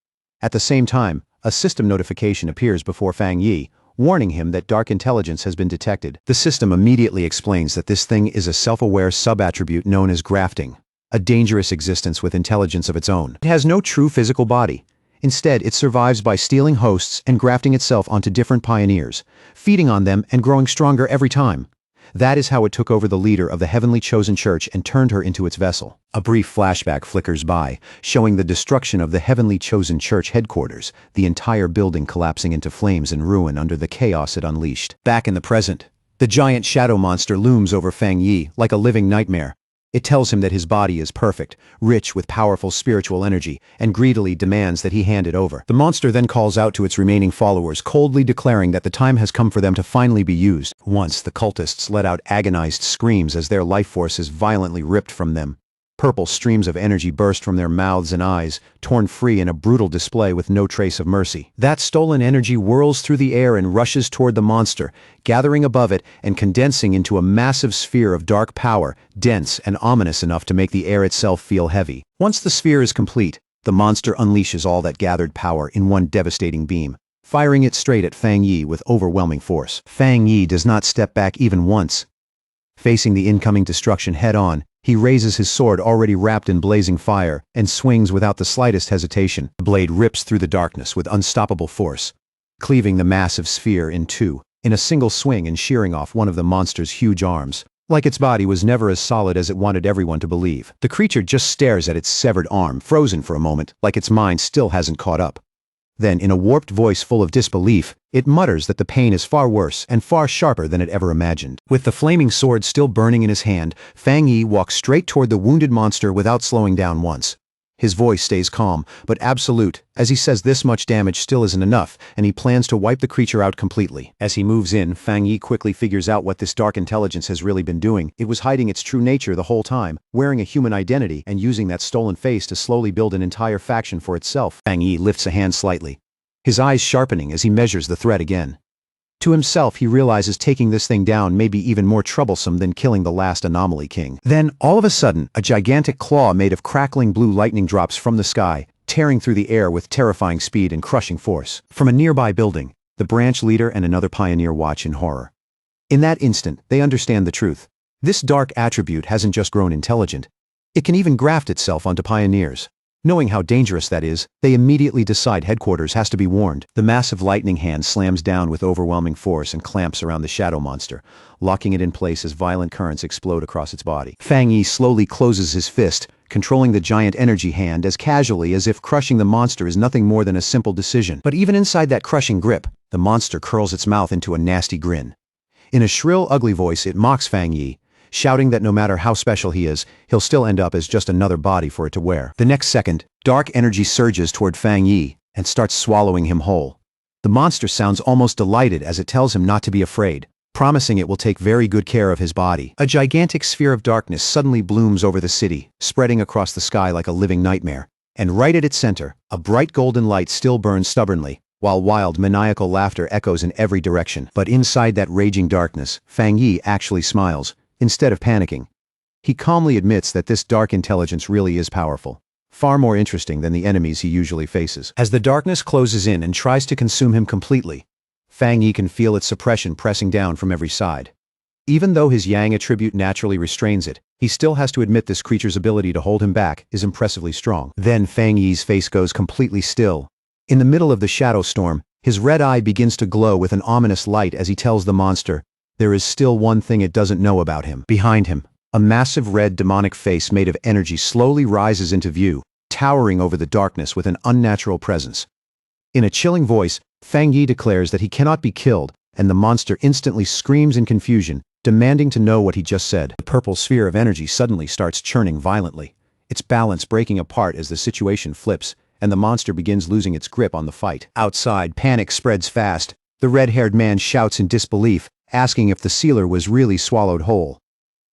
At the same time, a system notification appears before Fang Yi, warning him that dark intelligence has been detected. The system immediately explains that this thing is a self-aware sub-attribute known as grafting, a dangerous existence with intelligence of its own. It has no true physical body. Instead, it survives by stealing hosts and grafting itself onto different pioneers, feeding on them and growing stronger every time. That is how it took over the leader of the heavenly chosen church and turned her into its vessel. A brief flashback flickers by, showing the destruction of the heavenly chosen church headquarters, the entire building collapsing into flames and ruin under the chaos it unleashed. Back in the present, the giant shadow monster looms over Fang Yi like a living nightmare. It tells him that his body is perfect, rich with powerful spiritual energy, and greedily demands that he hand it over. The monster then calls out to its remaining followers, coldly declaring that the time has come for them to finally be used. Once, the cultists let out agonized screams as their life force is violently ripped from them. Purple streams of energy burst from their mouths and eyes, torn free in a brutal display with no trace of mercy. That stolen energy whirls through the air and rushes toward the monster, gathering above it and condensing into a massive sphere of dark power, dense and ominous enough to make the air itself feel heavy. Once the sphere is complete, the monster unleashes all that gathered power in one devastating beam, firing it straight at Fang Yi with overwhelming force. Fang Yi does not step back even once. Facing the incoming destruction head-on, he raises his sword already wrapped in blazing fire and swings without the slightest hesitation. The blade rips through the darkness with unstoppable force, cleaving the massive sphere in two, in a single swing and shearing off one of the monster's huge arms. Like its body was never as solid as it wanted everyone to believe. The creature just stares at its severed arm, frozen for a moment, like its mind still hasn't caught up. Then, in a warped voice full of disbelief, it mutters that the pain is far worse and far sharper than it ever imagined. With the flaming sword still burning in his hand, Fang Yi walks straight toward the wounded monster without slowing down once. His voice stays calm, but absolute, as he says this much damage still isn't enough, and he plans to wipe the creature out completely. As he moves in, Fang Yi quickly figures out what this dark intelligence has really been doing. It was hiding its true nature the whole time, wearing a human identity and using that stolen face to slowly build an entire faction for itself. Fang Yi lifts a hand slightly, his eyes sharpening as he measures the threat again. To himself, he realizes taking this thing down may be even more troublesome than killing the last anomaly king. Then, all of a sudden, a gigantic claw made of crackling blue lightning drops from the sky, tearing through the air with terrifying speed and crushing force. From a nearby building, the branch leader and another pioneer watch in horror. In that instant, they understand the truth. This dark attribute hasn't just grown intelligent. It can even graft itself onto pioneers. Knowing how dangerous that is, they immediately decide headquarters has to be warned. The massive lightning hand slams down with overwhelming force and clamps around the shadow monster, locking it in place as violent currents explode across its body. Fang Yi slowly closes his fist, controlling the giant energy hand as casually as if crushing the monster is nothing more than a simple decision. But even inside that crushing grip, the monster curls its mouth into a nasty grin. In a shrill, ugly voice, it mocks Fang Yi, shouting that no matter how special he is, he'll still end up as just another body for it to wear. The next second, dark energy surges toward Fang Yi and starts swallowing him whole. The monster sounds almost delighted as it tells him not to be afraid, promising it will take very good care of his body. A gigantic sphere of darkness suddenly blooms over the city, spreading across the sky like a living nightmare. And right at its center, a bright golden light still burns stubbornly, while wild, maniacal laughter echoes in every direction. But inside that raging darkness, Fang Yi actually smiles. Instead of panicking, he calmly admits that this dark intelligence really is powerful, far more interesting than the enemies he usually faces. As the darkness closes in and tries to consume him completely, Fang Yi can feel its suppression pressing down from every side. Even though his yang attribute naturally restrains it, he still has to admit this creature's ability to hold him back is impressively strong. Then Fang Yi's face goes completely still. In the middle of the shadow storm, his red eye begins to glow with an ominous light as he tells the monster, there is still one thing it doesn't know about him. Behind him, a massive red demonic face made of energy slowly rises into view, towering over the darkness with an unnatural presence. In a chilling voice, Fang Yi declares that he cannot be killed, and the monster instantly screams in confusion, demanding to know what he just said. The purple sphere of energy suddenly starts churning violently, its balance breaking apart as the situation flips, and the monster begins losing its grip on the fight. Outside, panic spreads fast. The red-haired man shouts in disbelief, asking if the sealer was really swallowed whole.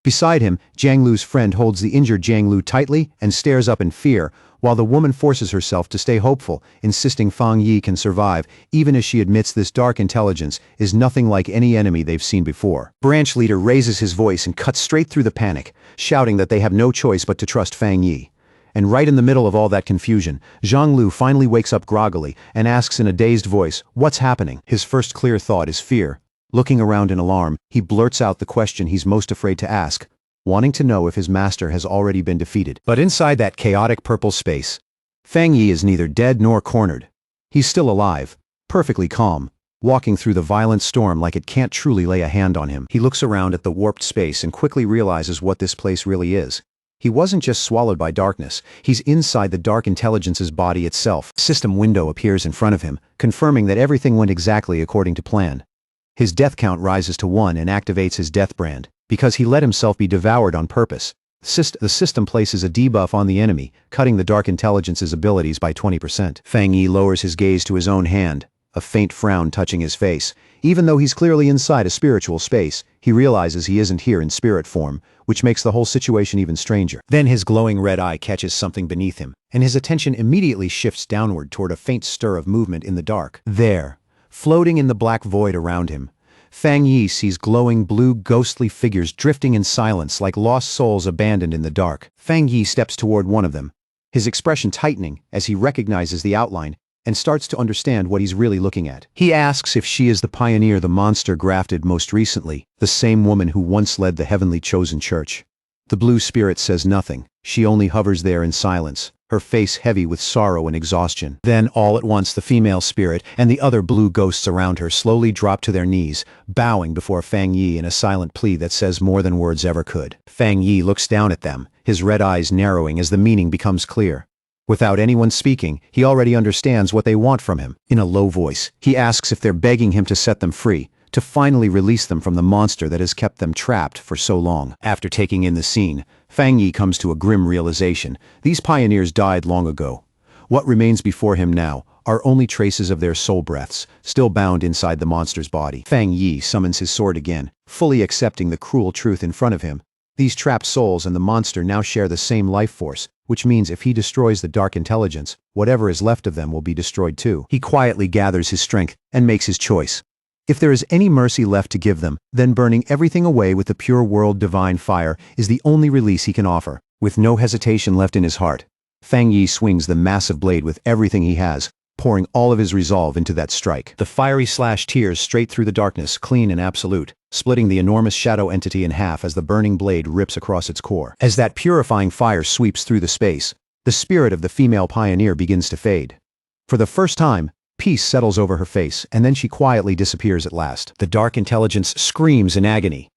Beside him, Jiang Lu's friend holds the injured Jiang Lu tightly and stares up in fear, while the woman forces herself to stay hopeful, insisting Fang Yi can survive, even as she admits this dark intelligence is nothing like any enemy they've seen before. Branch leader raises his voice and cuts straight through the panic, shouting that they have no choice but to trust Fang Yi. And right in the middle of all that confusion, Jiang Lu finally wakes up groggily and asks in a dazed voice, "What's happening?" His first clear thought is fear. Looking around in alarm, he blurts out the question he's most afraid to ask, wanting to know if his master has already been defeated. But inside that chaotic purple space, Fang Yi is neither dead nor cornered. He's still alive, perfectly calm, walking through the violent storm like it can't truly lay a hand on him. He looks around at the warped space and quickly realizes what this place really is. He wasn't just swallowed by darkness, he's inside the dark intelligence's body itself. A system window appears in front of him, confirming that everything went exactly according to plan. His death count rises to 1 and activates his death brand, because he let himself be devoured on purpose. The system places a debuff on the enemy, cutting the dark intelligence's abilities by 20%. Fang Yi lowers his gaze to his own hand, a faint frown touching his face. Even though he's clearly inside a spiritual space, he realizes he isn't here in spirit form, which makes the whole situation even stranger. Then his glowing red eye catches something beneath him, and his attention immediately shifts downward toward a faint stir of movement in the dark. There, floating in the black void around him, Fang Yi sees glowing blue ghostly figures drifting in silence like lost souls abandoned in the dark. Fang Yi steps toward one of them, his expression tightening as he recognizes the outline and starts to understand what he's really looking at. He asks if she is the pioneer the monster grafted most recently, the same woman who once led the heavenly chosen church. The blue spirit says nothing. She only hovers there in silence, her face heavy with sorrow and exhaustion. Then, all at once, the female spirit and the other blue ghosts around her slowly drop to their knees, bowing before Fang Yi in a silent plea that says more than words ever could. Fang Yi looks down at them, his red eyes narrowing as the meaning becomes clear. Without anyone speaking, he already understands what they want from him. In a low voice, he asks if they're begging him to set them free, to finally release them from the monster that has kept them trapped for so long. After taking in the scene, Fang Yi comes to a grim realization. These pioneers died long ago. What remains before him now are only traces of their soul breaths, still bound inside the monster's body. Fang Yi summons his sword again, fully accepting the cruel truth in front of him. These trapped souls and the monster now share the same life force, which means if he destroys the dark intelligence, whatever is left of them will be destroyed too. He quietly gathers his strength and makes his choice. If there is any mercy left to give them, then burning everything away with the pure world divine fire is the only release he can offer. With no hesitation left in his heart, Fang Yi swings the massive blade with everything he has, pouring all of his resolve into that strike. The fiery slash tears straight through the darkness, clean and absolute, splitting the enormous shadow entity in half as the burning blade rips across its core. As that purifying fire sweeps through the space, the spirit of the female pioneer begins to fade. For the first time, peace settles over her face, and then she quietly disappears at last. The dark intelligence screams in agony.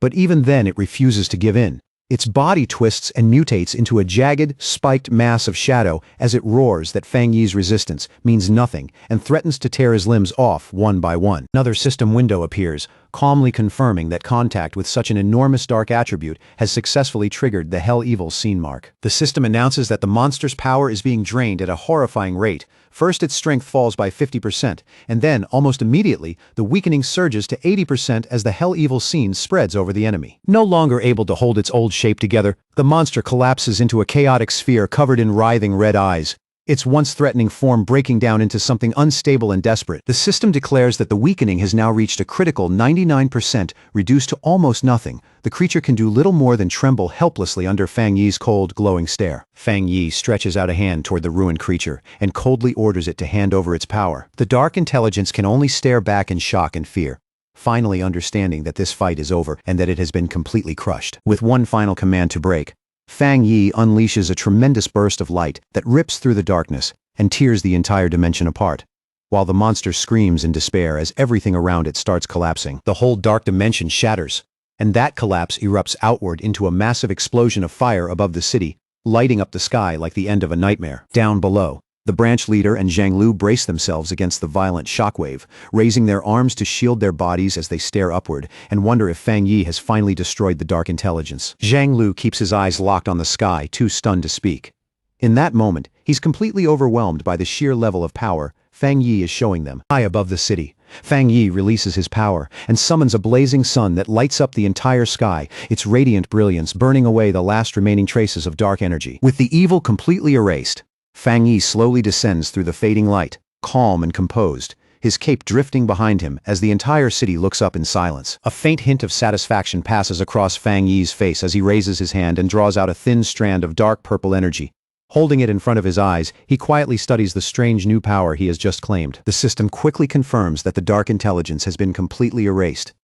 But even then it refuses to give in. Its body twists and mutates into a jagged, spiked mass of shadow as it roars that Fang Yi's resistance means nothing and threatens to tear his limbs off one by one. Another system window appears, calmly confirming that contact with such an enormous dark attribute has successfully triggered the Hell Evil scene mark. The system announces that the monster's power is being drained at a horrifying rate. First, its strength falls by 50%, and then, almost immediately, the weakening surges to 80% as the Hell Evil scene spreads over the enemy. No longer able to hold its old shape together, the monster collapses into a chaotic sphere covered in writhing red eyes, its once threatening form breaking down into something unstable and desperate. The system declares that the weakening has now reached a critical 99%, reduced to almost nothing. The creature can do little more than tremble helplessly under Fang Yi's cold, glowing stare. Fang Yi stretches out a hand toward the ruined creature and coldly orders it to hand over its power. The dark intelligence can only stare back in shock and fear, finally understanding that this fight is over and that it has been completely crushed. With one final command to break, Fang Yi unleashes a tremendous burst of light that rips through the darkness and tears the entire dimension apart, while the monster screams in despair as everything around it starts collapsing. The whole dark dimension shatters, and that collapse erupts outward into a massive explosion of fire above the city, lighting up the sky like the end of a nightmare. Down below, the branch leader and Zhang Lu brace themselves against the violent shockwave, raising their arms to shield their bodies as they stare upward and wonder if Fang Yi has finally destroyed the dark intelligence. Zhang Lu keeps his eyes locked on the sky, too stunned to speak. In that moment, he's completely overwhelmed by the sheer level of power Fang Yi is showing them. High above the city, Fang Yi releases his power and summons a blazing sun that lights up the entire sky, its radiant brilliance burning away the last remaining traces of dark energy. With the evil completely erased, Fang Yi slowly descends through the fading light, calm and composed, his cape drifting behind him as the entire city looks up in silence. A faint hint of satisfaction passes across Fang Yi's face as he raises his hand and draws out a thin strand of dark purple energy. Holding it in front of his eyes, he quietly studies the strange new power he has just claimed. The system quickly confirms that the dark intelligence has been completely erased.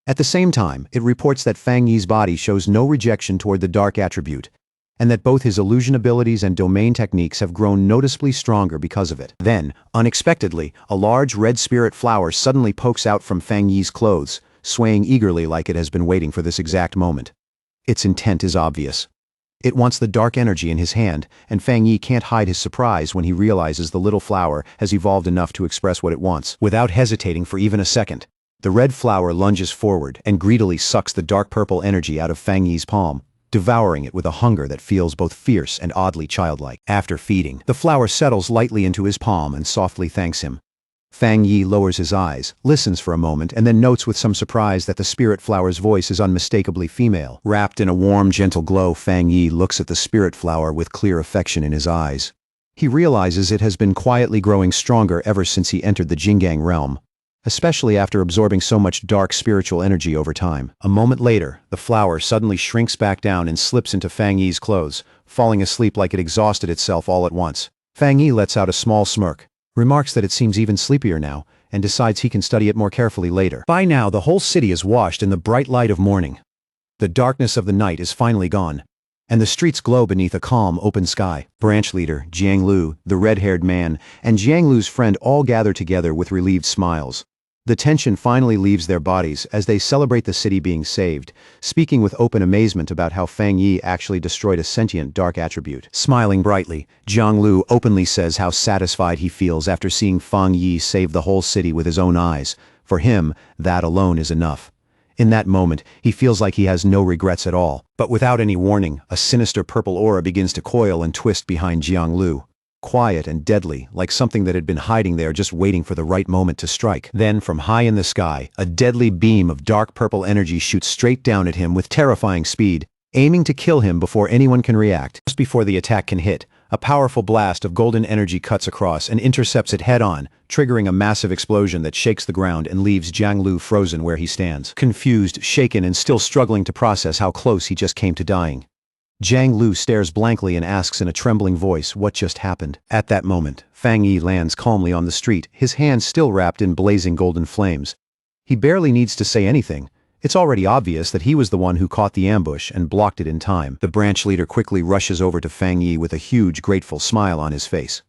At the same time, it reports that Fang Yi's body shows no rejection toward the dark attribute. and that both his illusion abilities and domain techniques have grown noticeably stronger because of it. Then, unexpectedly, a large red spirit flower suddenly pokes out from Fang Yi's clothes, swaying eagerly like it has been waiting for this exact moment. Its intent is obvious. It wants the dark energy in his hand, and Fang Yi can't hide his surprise when he realizes the little flower has evolved enough to express what it wants. Without hesitating for even a second, the red flower lunges forward and greedily sucks the dark purple energy out of Fang Yi's palm, devouring it with a hunger that feels both fierce and oddly childlike. After feeding, the flower settles lightly into his palm and softly thanks him. Fang Yi lowers his eyes, listens for a moment, and then notes with some surprise that the spirit flower's voice is unmistakably female. Wrapped in a warm, gentle glow, Fang Yi looks at the spirit flower with clear affection in his eyes. He realizes it has been quietly growing stronger ever since he entered the Jingang realm, especially after absorbing so much dark spiritual energy over time. A moment later, the flower suddenly shrinks back down and slips into Fang Yi's clothes, falling asleep like it exhausted itself all at once. Fang Yi lets out a small smirk, remarks that it seems even sleepier now, and decides he can study it more carefully later. By now, the whole city is washed in the bright light of morning. The darkness of the night is finally gone, and the streets glow beneath a calm, open sky. Branch leader, Jiang Lu, the red-haired man, and Jiang Lu's friend all gather together with relieved smiles. The tension finally leaves their bodies as they celebrate the city being saved, speaking with open amazement about how Fang Yi actually destroyed a sentient dark attribute. Smiling brightly, Jiang Lu openly says how satisfied he feels after seeing Fang Yi save the whole city with his own eyes. For him, that alone is enough. In that moment, he feels like he has no regrets at all. But without any warning, a sinister purple aura begins to coil and twist behind Jiang Lu. Quiet and deadly, like something that had been hiding there just waiting for the right moment to strike. Then, from high in the sky, a deadly beam of dark purple energy shoots straight down at him with terrifying speed, aiming to kill him before anyone can react. Just before the attack can hit, a powerful blast of golden energy cuts across and intercepts it head-on, triggering a massive explosion that shakes the ground and leaves Jiang Lu frozen where he stands. Confused, shaken, and still struggling to process how close he just came to dying. Jiang Lu stares blankly and asks in a trembling voice what just happened. At that moment, Fang Yi lands calmly on the street, his hands still wrapped in blazing golden flames. He barely needs to say anything. It's already obvious that he was the one who caught the ambush and blocked it in time. The branch leader quickly rushes over to Fang Yi with a huge, grateful smile on his face.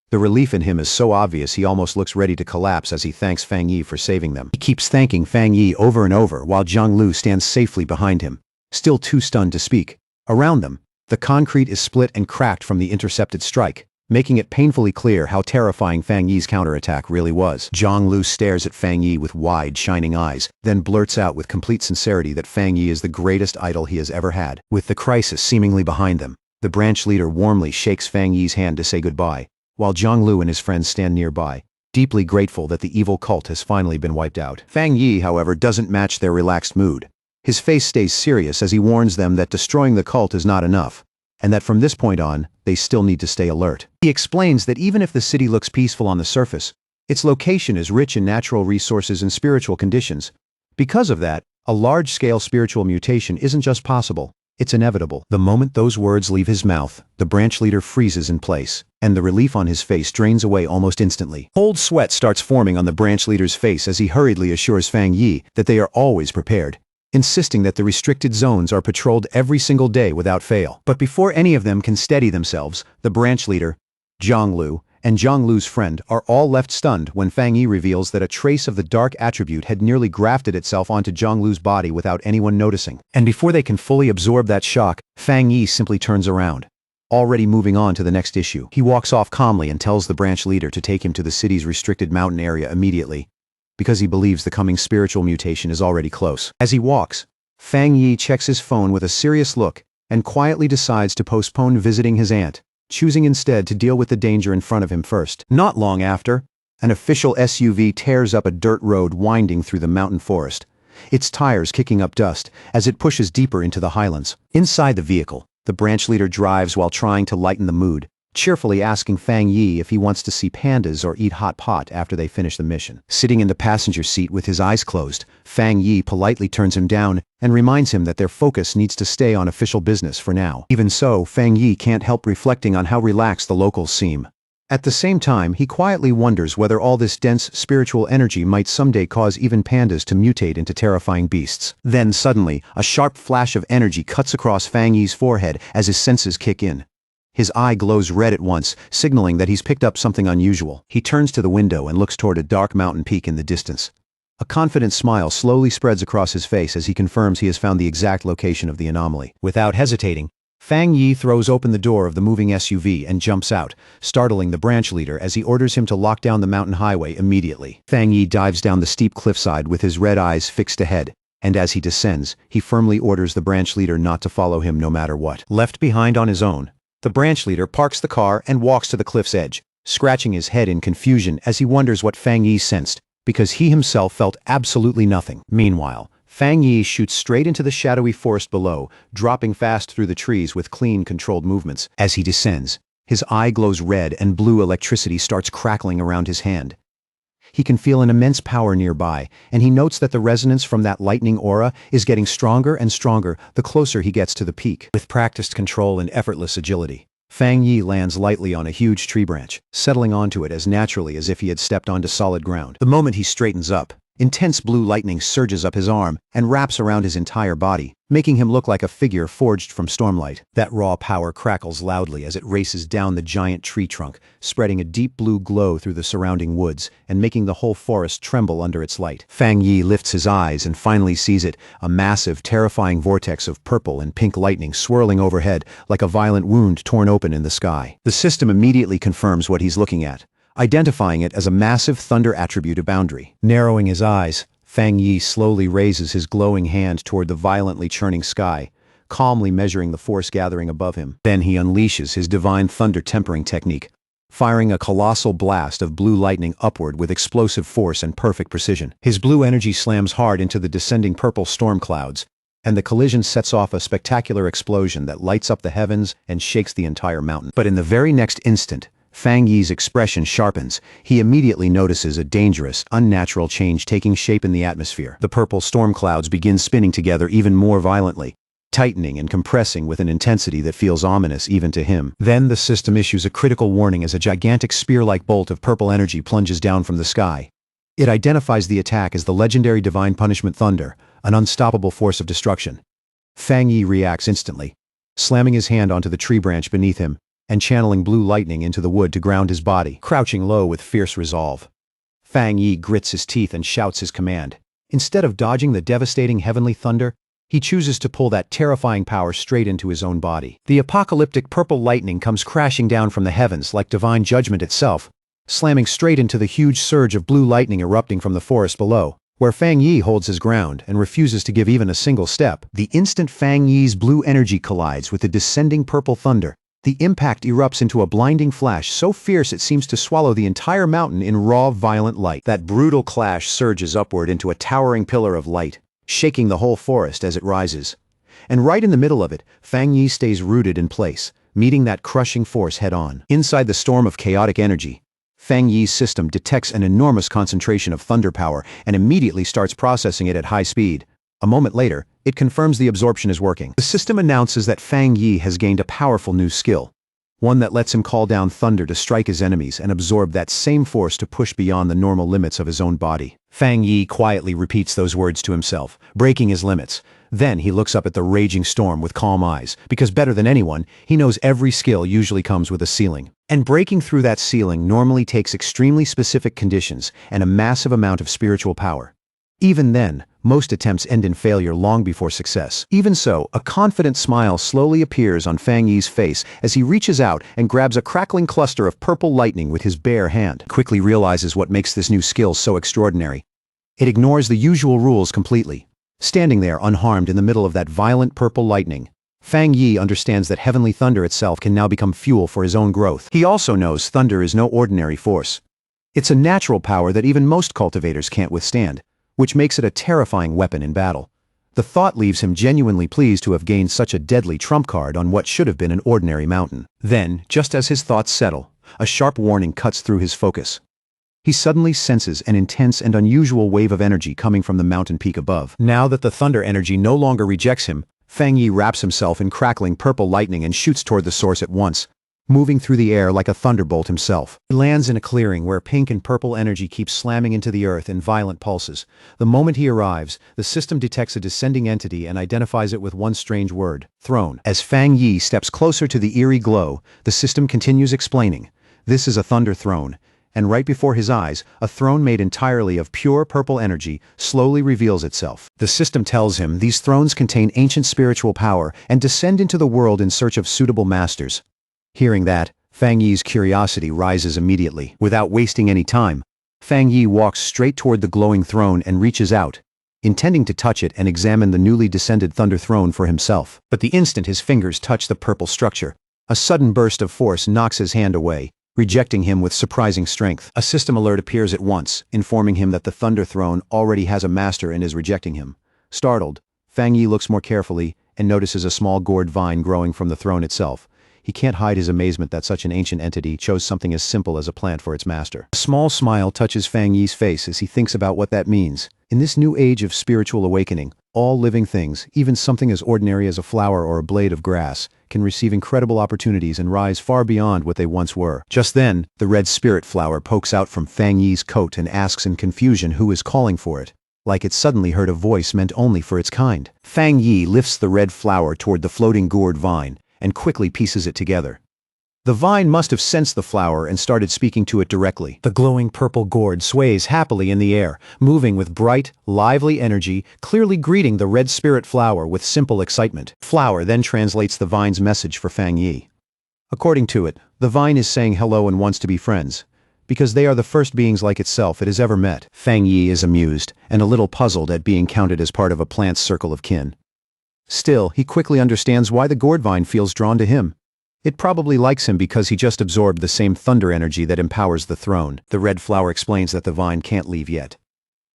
The relief in him is so obvious he almost looks ready to collapse as he thanks Fang Yi for saving them. He keeps thanking Fang Yi over and over while Jiang Lu stands safely behind him, still too stunned to speak. Around them, the concrete is split and cracked from the intercepted strike, making it painfully clear how terrifying Fang Yi's counterattack really was. Jiang Lu stares at Fang Yi with wide, shining eyes, then blurts out with complete sincerity that Fang Yi is the greatest idol he has ever had. With the crisis seemingly behind them, the branch leader warmly shakes Fang Yi's hand to say goodbye, while Jiang Lu and his friends stand nearby, deeply grateful that the evil cult has finally been wiped out. Fang Yi, however, doesn't match their relaxed mood. His face stays serious as he warns them that destroying the cult is not enough, and that from this point on, they still need to stay alert. He explains that even if the city looks peaceful on the surface, its location is rich in natural resources and spiritual conditions. Because of that, a large-scale spiritual mutation isn't just possible, it's inevitable. The moment those words leave his mouth, the branch leader freezes in place, and the relief on his face drains away almost instantly. Cold sweat starts forming on the branch leader's face as he hurriedly assures Fang Yi that they are always prepared, insisting that the restricted zones are patrolled every single day without fail. But before any of them can steady themselves, the branch leader, Jiang Lu, and Jiang Lu's friend are all left stunned when Fang Yi reveals that a trace of the dark attribute had nearly grafted itself onto Jiang Lu's body without anyone noticing. And before they can fully absorb that shock, Fang Yi simply turns around, already moving on to the next issue. He walks off calmly and tells the branch leader to take him to the city's restricted mountain area immediately, because he believes the coming spiritual mutation is already close. As he walks, Fang Yi checks his phone with a serious look and quietly decides to postpone visiting his aunt, choosing instead to deal with the danger in front of him first. Not long after, an official SUV tears up a dirt road winding through the mountain forest, its tires kicking up dust as it pushes deeper into the highlands. Inside the vehicle, the branch leader drives while trying to lighten the mood, cheerfully asking Fang Yi if he wants to see pandas or eat hot pot after they finish the mission. Sitting in the passenger seat with his eyes closed, Fang Yi politely turns him down and reminds him that their focus needs to stay on official business for now. Even so, Fang Yi can't help reflecting on how relaxed the locals seem. At the same time, he quietly wonders whether all this dense spiritual energy might someday cause even pandas to mutate into terrifying beasts. Then suddenly, a sharp flash of energy cuts across Fang Yi's forehead as his senses kick in. His eye glows red at once, signaling that he's picked up something unusual. He turns to the window and looks toward a dark mountain peak in the distance. A confident smile slowly spreads across his face as he confirms he has found the exact location of the anomaly. Without hesitating, Fang Yi throws open the door of the moving SUV and jumps out, startling the branch leader as he orders him to lock down the mountain highway immediately. Fang Yi dives down the steep cliffside with his red eyes fixed ahead, and as he descends, he firmly orders the branch leader not to follow him no matter what. Left behind on his own, the branch leader parks the car and walks to the cliff's edge, scratching his head in confusion as he wonders what Fang Yi sensed, because he himself felt absolutely nothing. Meanwhile, Fang Yi shoots straight into the shadowy forest below, dropping fast through the trees with clean, controlled movements. As he descends, his eye glows red and blue electricity starts crackling around his hand. He can feel an immense power nearby, and he notes that the resonance from that lightning aura is getting stronger and stronger the closer he gets to the peak. With practiced control and effortless agility, Fang Yi lands lightly on a huge tree branch, settling onto it as naturally as if he had stepped onto solid ground. The moment he straightens up, intense blue lightning surges up his arm and wraps around his entire body, making him look like a figure forged from stormlight. That raw power crackles loudly as it races down the giant tree trunk, spreading a deep blue glow through the surrounding woods and making the whole forest tremble under its light. Fang Yi lifts his eyes and finally sees it, a massive, terrifying vortex of purple and pink lightning swirling overhead like a violent wound torn open in the sky. The system immediately confirms what he's looking at, identifying it as a massive thunder attribute boundary. Narrowing his eyes, Fang Yi slowly raises his glowing hand toward the violently churning sky, calmly measuring the force gathering above him. Then he unleashes his divine thunder tempering technique, firing a colossal blast of blue lightning upward with explosive force and perfect precision. His blue energy slams hard into the descending purple storm clouds, and the collision sets off a spectacular explosion that lights up the heavens and shakes the entire mountain. But in the very next instant, Fang Yi's expression sharpens. He immediately notices a dangerous, unnatural change taking shape in the atmosphere. The purple storm clouds begin spinning together even more violently, tightening and compressing with an intensity that feels ominous even to him. Then the system issues a critical warning as a gigantic spear-like bolt of purple energy plunges down from the sky. It identifies the attack as the legendary divine punishment thunder, an unstoppable force of destruction. Fang Yi reacts instantly, slamming his hand onto the tree branch beneath him and channeling blue lightning into the wood to ground his body. Crouching low with fierce resolve, Fang Yi grits his teeth and shouts his command. Instead of dodging the devastating heavenly thunder, he chooses to pull that terrifying power straight into his own body. The apocalyptic purple lightning comes crashing down from the heavens like divine judgment itself, slamming straight into the huge surge of blue lightning erupting from the forest below, where Fang Yi holds his ground and refuses to give even a single step. The instant Fang Yi's blue energy collides with the descending purple thunder, the impact erupts into a blinding flash so fierce it seems to swallow the entire mountain in raw, violent light. That brutal clash surges upward into a towering pillar of light, shaking the whole forest as it rises. And right in the middle of it, Fang Yi stays rooted in place, meeting that crushing force head-on. Inside the storm of chaotic energy, Fang Yi's system detects an enormous concentration of thunder power and immediately starts processing it at high speed. A moment later, it confirms the absorption is working. The system announces that Fang Yi has gained a powerful new skill, one that lets him call down thunder to strike his enemies and absorb that same force to push beyond the normal limits of his own body. Fang Yi quietly repeats those words to himself, breaking his limits. Then he looks up at the raging storm with calm eyes, because better than anyone, he knows every skill usually comes with a ceiling. And breaking through that ceiling normally takes extremely specific conditions and a massive amount of spiritual power. Even then, most attempts end in failure long before success. Even so, a confident smile slowly appears on Fang Yi's face as he reaches out and grabs a crackling cluster of purple lightning with his bare hand. Quickly realizes what makes this new skill so extraordinary. It ignores the usual rules completely. Standing there unharmed in the middle of that violent purple lightning, Fang Yi understands that heavenly thunder itself can now become fuel for his own growth. He also knows thunder is no ordinary force. It's a natural power that even most cultivators can't withstand, which makes it a terrifying weapon in battle. The thought leaves him genuinely pleased to have gained such a deadly trump card on what should have been an ordinary mountain. Then, just as his thoughts settle, a sharp warning cuts through his focus. He suddenly senses an intense and unusual wave of energy coming from the mountain peak above. Now that the thunder energy no longer rejects him, Fang Yi wraps himself in crackling purple lightning and shoots toward the source at once, moving through the air like a thunderbolt himself. He lands in a clearing where pink and purple energy keeps slamming into the earth in violent pulses. The moment he arrives, the system detects a descending entity and identifies it with one strange word: throne. As Fang Yi steps closer to the eerie glow, the system continues explaining, "This is a thunder throne." And right before his eyes, a throne made entirely of pure purple energy slowly reveals itself. The system tells him these thrones contain ancient spiritual power and descend into the world in search of suitable masters. Hearing that, Fang Yi's curiosity rises immediately. Without wasting any time, Fang Yi walks straight toward the glowing throne and reaches out, intending to touch it and examine the newly descended thunder throne for himself. But the instant his fingers touch the purple structure, a sudden burst of force knocks his hand away, rejecting him with surprising strength. A system alert appears at once, informing him that the Thunder Throne already has a master and is rejecting him. Startled, Fang Yi looks more carefully and notices a small gourd vine growing from the throne itself. He can't hide his amazement that such an ancient entity chose something as simple as a plant for its master. A small smile touches Fang Yi's face as he thinks about what that means. In this new age of spiritual awakening, all living things, even something as ordinary as a flower or a blade of grass, can receive incredible opportunities and rise far beyond what they once were. Just then, the red spirit flower pokes out from Fang Yi's coat and asks in confusion who is calling for it, like it suddenly heard a voice meant only for its kind. Fang Yi lifts the red flower toward the floating gourd vine and quickly pieces it together. The vine must have sensed the flower and started speaking to it directly. The glowing purple gourd sways happily in the air, moving with bright, lively energy, clearly greeting the red spirit flower with simple excitement. Flower then translates the vine's message for Fang Yi. According to it, the vine is saying hello and wants to be friends, because they are the first beings like itself it has ever met. Fang Yi is amused and a little puzzled at being counted as part of a plant's circle of kin. Still, he quickly understands why the gourd vine feels drawn to him. It probably likes him because he just absorbed the same thunder energy that empowers the throne. The red flower explains that the vine can't leave yet.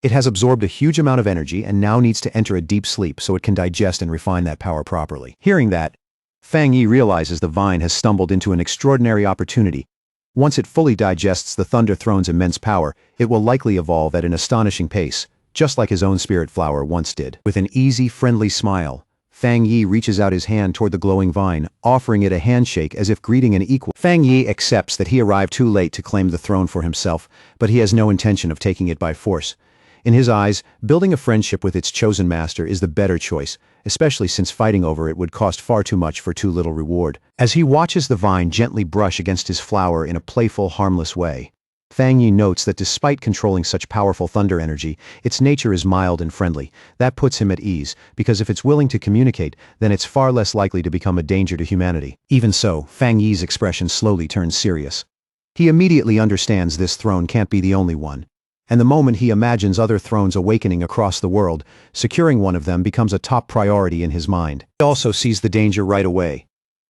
It has absorbed a huge amount of energy and now needs to enter a deep sleep so it can digest and refine that power properly. Hearing that, Fang Yi realizes the vine has stumbled into an extraordinary opportunity. Once it fully digests the Thunder Throne's immense power, it will likely evolve at an astonishing pace, just like his own spirit flower once did. With an easy, friendly smile, Fang Yi reaches out his hand toward the glowing vine, offering it a handshake as if greeting an equal. Fang Yi accepts that he arrived too late to claim the throne for himself, but he has no intention of taking it by force. In his eyes, building a friendship with its chosen master is the better choice, especially since fighting over it would cost far too much for too little reward. As he watches the vine gently brush against his flower in a playful, harmless way, Fang Yi notes that despite controlling such powerful thunder energy, its nature is mild and friendly. That puts him at ease, because if it's willing to communicate, then it's far less likely to become a danger to humanity. Even so, Fang Yi's expression slowly turns serious. He immediately understands this throne can't be the only one. And the moment he imagines other thrones awakening across the world, securing one of them becomes a top priority in his mind. He also sees the danger right away.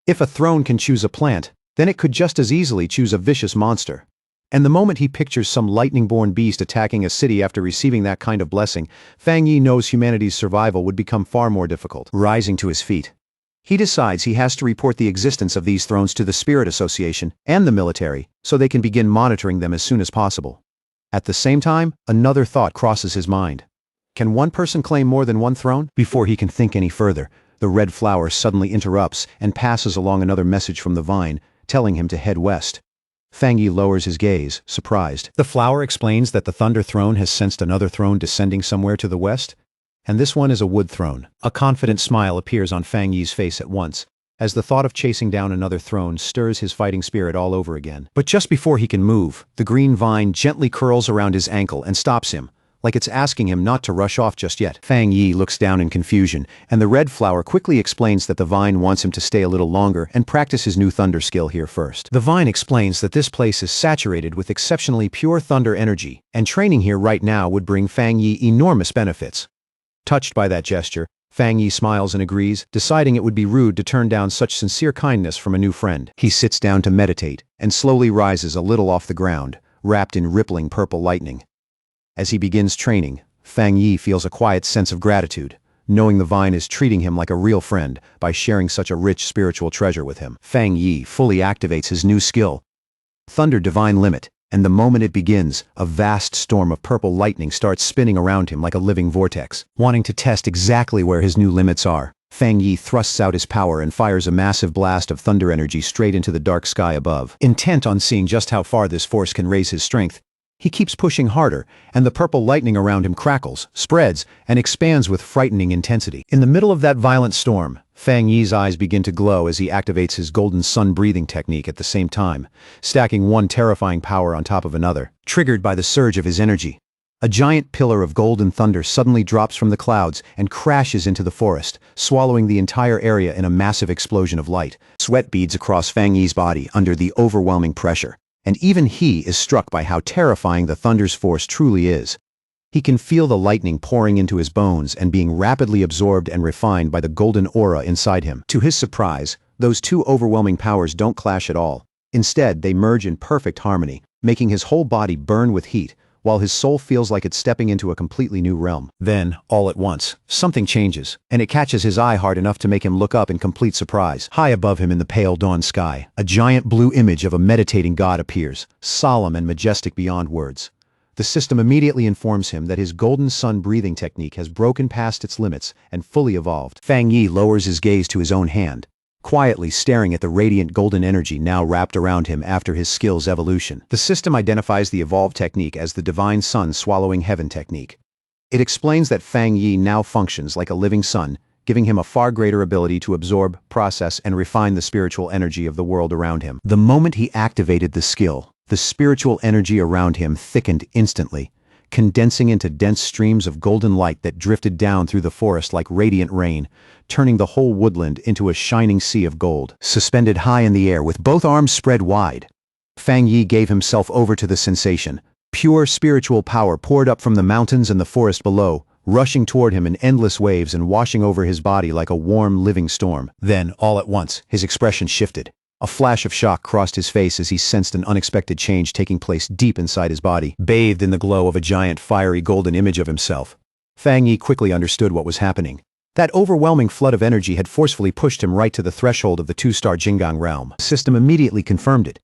If a throne can choose a plant, then it could just as easily choose a vicious monster. And the moment he pictures some lightning-born beast attacking a city after receiving that kind of blessing, Fang Yi knows humanity's survival would become far more difficult. Rising to his feet, he decides he has to report the existence of these thrones to the Spirit Association and the military so they can begin monitoring them as soon as possible. At the same time, another thought crosses his mind. Can one person claim more than one throne? Before he can think any further, the red flower suddenly interrupts and passes along another message from the vine, telling him to head west. Fang Yi lowers his gaze, surprised. The flower explains that the Thunder Throne has sensed another throne descending somewhere to the west, and this one is a wood throne. A confident smile appears on Fang Yi's face at once, as the thought of chasing down another throne stirs his fighting spirit all over again. But just before he can move, the green vine gently curls around his ankle and stops him, like it's asking him not to rush off just yet. Fang Yi looks down in confusion, and the red flower quickly explains that the vine wants him to stay a little longer and practice his new thunder skill here first. The vine explains that this place is saturated with exceptionally pure thunder energy, and training here right now would bring Fang Yi enormous benefits. Touched by that gesture, Fang Yi smiles and agrees, deciding it would be rude to turn down such sincere kindness from a new friend. He sits down to meditate, and slowly rises a little off the ground, wrapped in rippling purple lightning. As he begins training, Fang Yi feels a quiet sense of gratitude, knowing the vine is treating him like a real friend by sharing such a rich spiritual treasure with him. Fang Yi fully activates his new skill, Thunder Divine Limit, and the moment it begins, a vast storm of purple lightning starts spinning around him like a living vortex. Wanting to test exactly where his new limits are, Fang Yi thrusts out his power and fires a massive blast of thunder energy straight into the dark sky above. Intent on seeing just how far this force can raise his strength, he keeps pushing harder, and the purple lightning around him crackles, spreads, and expands with frightening intensity. In the middle of that violent storm, Fang Yi's eyes begin to glow as he activates his golden sun breathing technique at the same time, stacking one terrifying power on top of another. Triggered by the surge of his energy, a giant pillar of golden thunder suddenly drops from the clouds and crashes into the forest, swallowing the entire area in a massive explosion of light. Sweat beads across Fang Yi's body under the overwhelming pressure, and even he is struck by how terrifying the thunder's force truly is. He can feel the lightning pouring into his bones and being rapidly absorbed and refined by the golden aura inside him. To his surprise, those two overwhelming powers don't clash at all. Instead, they merge in perfect harmony, making his whole body burn with heat, while his soul feels like it's stepping into a completely new realm. Then, all at once, something changes, and it catches his eye hard enough to make him look up in complete surprise. High above him in the pale dawn sky, a giant blue image of a meditating god appears, solemn and majestic beyond words. The system immediately informs him that his golden sun breathing technique has broken past its limits and fully evolved. Fang Yi lowers his gaze to his own hand, quietly staring at the radiant golden energy now wrapped around him after his skill's evolution. The system identifies the evolved technique as the divine sun swallowing heaven technique. It explains that Fang Yi now functions like a living sun, giving him a far greater ability to absorb, process, and refine the spiritual energy of the world around him. The moment he activated the skill, the spiritual energy around him thickened instantly, condensing into dense streams of golden light that drifted down through the forest like radiant rain, turning the whole woodland into a shining sea of gold. Suspended high in the air with both arms spread wide, Fang Yi gave himself over to the sensation. Pure spiritual power poured up from the mountains and the forest below, rushing toward him in endless waves and washing over his body like a warm, living storm. Then, all at once, his expression shifted. A flash of shock crossed his face as he sensed an unexpected change taking place deep inside his body. Bathed in the glow of a giant fiery golden image of himself, Fang Yi quickly understood what was happening. That overwhelming flood of energy had forcefully pushed him right to the threshold of the two-star Jingang realm. The system immediately confirmed it.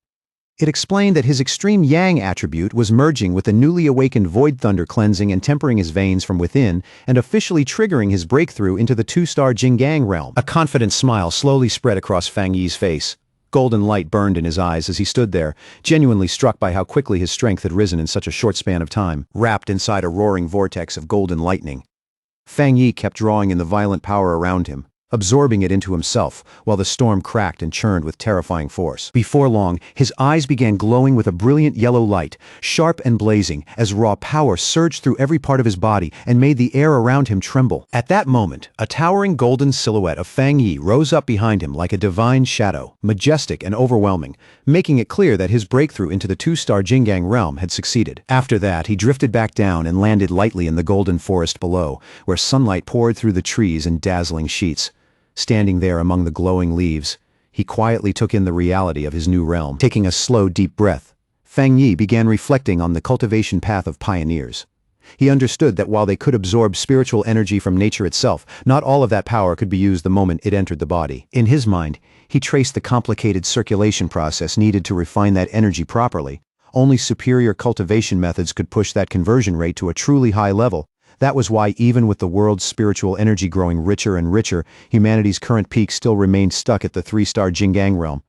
It explained that his extreme yang attribute was merging with the newly awakened void thunder, cleansing and tempering his veins from within and officially triggering his breakthrough into the two-star Jingang realm. A confident smile slowly spread across Fang Yi's face. Golden light burned in his eyes as he stood there, genuinely struck by how quickly his strength had risen in such a short span of time. Wrapped inside a roaring vortex of golden lightning, Fang Yi kept drawing in the violent power around him, absorbing it into himself, while the storm cracked and churned with terrifying force. Before long, his eyes began glowing with a brilliant yellow light, sharp and blazing, as raw power surged through every part of his body and made the air around him tremble. At that moment, a towering golden silhouette of Fang Yi rose up behind him like a divine shadow, majestic and overwhelming, making it clear that his breakthrough into the two-star Jingang realm had succeeded. After that, he drifted back down and landed lightly in the golden forest below, where sunlight poured through the trees in dazzling sheets. Standing there among the glowing leaves, he quietly took in the reality of his new realm. Taking a slow, deep breath, Fang Yi began reflecting on the cultivation path of pioneers. He understood that while they could absorb spiritual energy from nature itself, not all of that power could be used the moment it entered the body. In his mind, he traced the complicated circulation process needed to refine that energy properly. Only superior cultivation methods could push that conversion rate to a truly high level. That was why, even with the world's spiritual energy growing richer and richer, humanity's current peak still remained stuck at the three-star Jingang realm.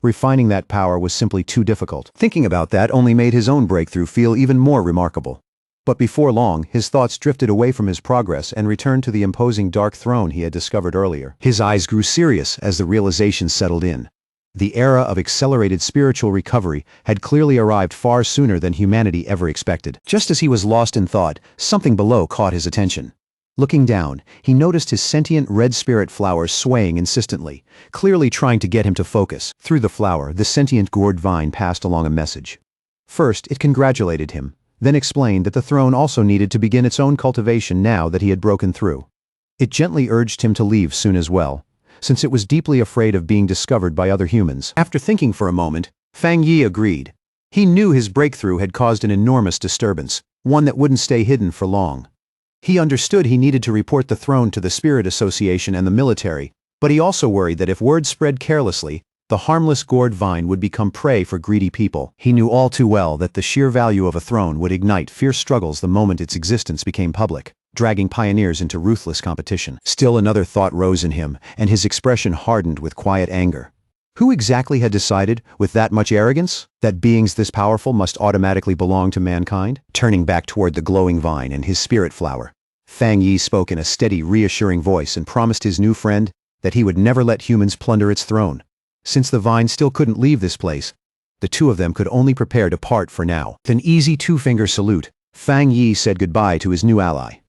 Refining that power was simply too difficult. Thinking about that only made his own breakthrough feel even more remarkable. But before long, his thoughts drifted away from his progress and returned to the imposing dark throne he had discovered earlier. His eyes grew serious as the realization settled in. The era of accelerated spiritual recovery had clearly arrived far sooner than humanity ever expected. Just as he was lost in thought, something below caught his attention. Looking down, he noticed his sentient red spirit flower swaying insistently, clearly trying to get him to focus. Through the flower, the sentient gourd vine passed along a message. First, it congratulated him, then explained that the throne also needed to begin its own cultivation now that he had broken through. It gently urged him to leave soon as well, since it was deeply afraid of being discovered by other humans. After thinking for a moment, Fang Yi agreed. He knew his breakthrough had caused an enormous disturbance, one that wouldn't stay hidden for long. He understood he needed to report the throne to the Spirit Association and the military, but he also worried that if word spread carelessly, the harmless gourd vine would become prey for greedy people. He knew all too well that the sheer value of a throne would ignite fierce struggles the moment its existence became public. dragging pioneers into ruthless competition. Still another thought rose in him, and his expression hardened with quiet anger. Who exactly had decided, with that much arrogance, that beings this powerful must automatically belong to mankind? Turning back toward the glowing vine and his spirit flower, Fang Yi spoke in a steady, reassuring voice and promised his new friend that he would never let humans plunder its throne. Since the vine still couldn't leave this place, the two of them could only prepare to part for now. With an easy two-finger salute, Fang Yi said goodbye to his new ally.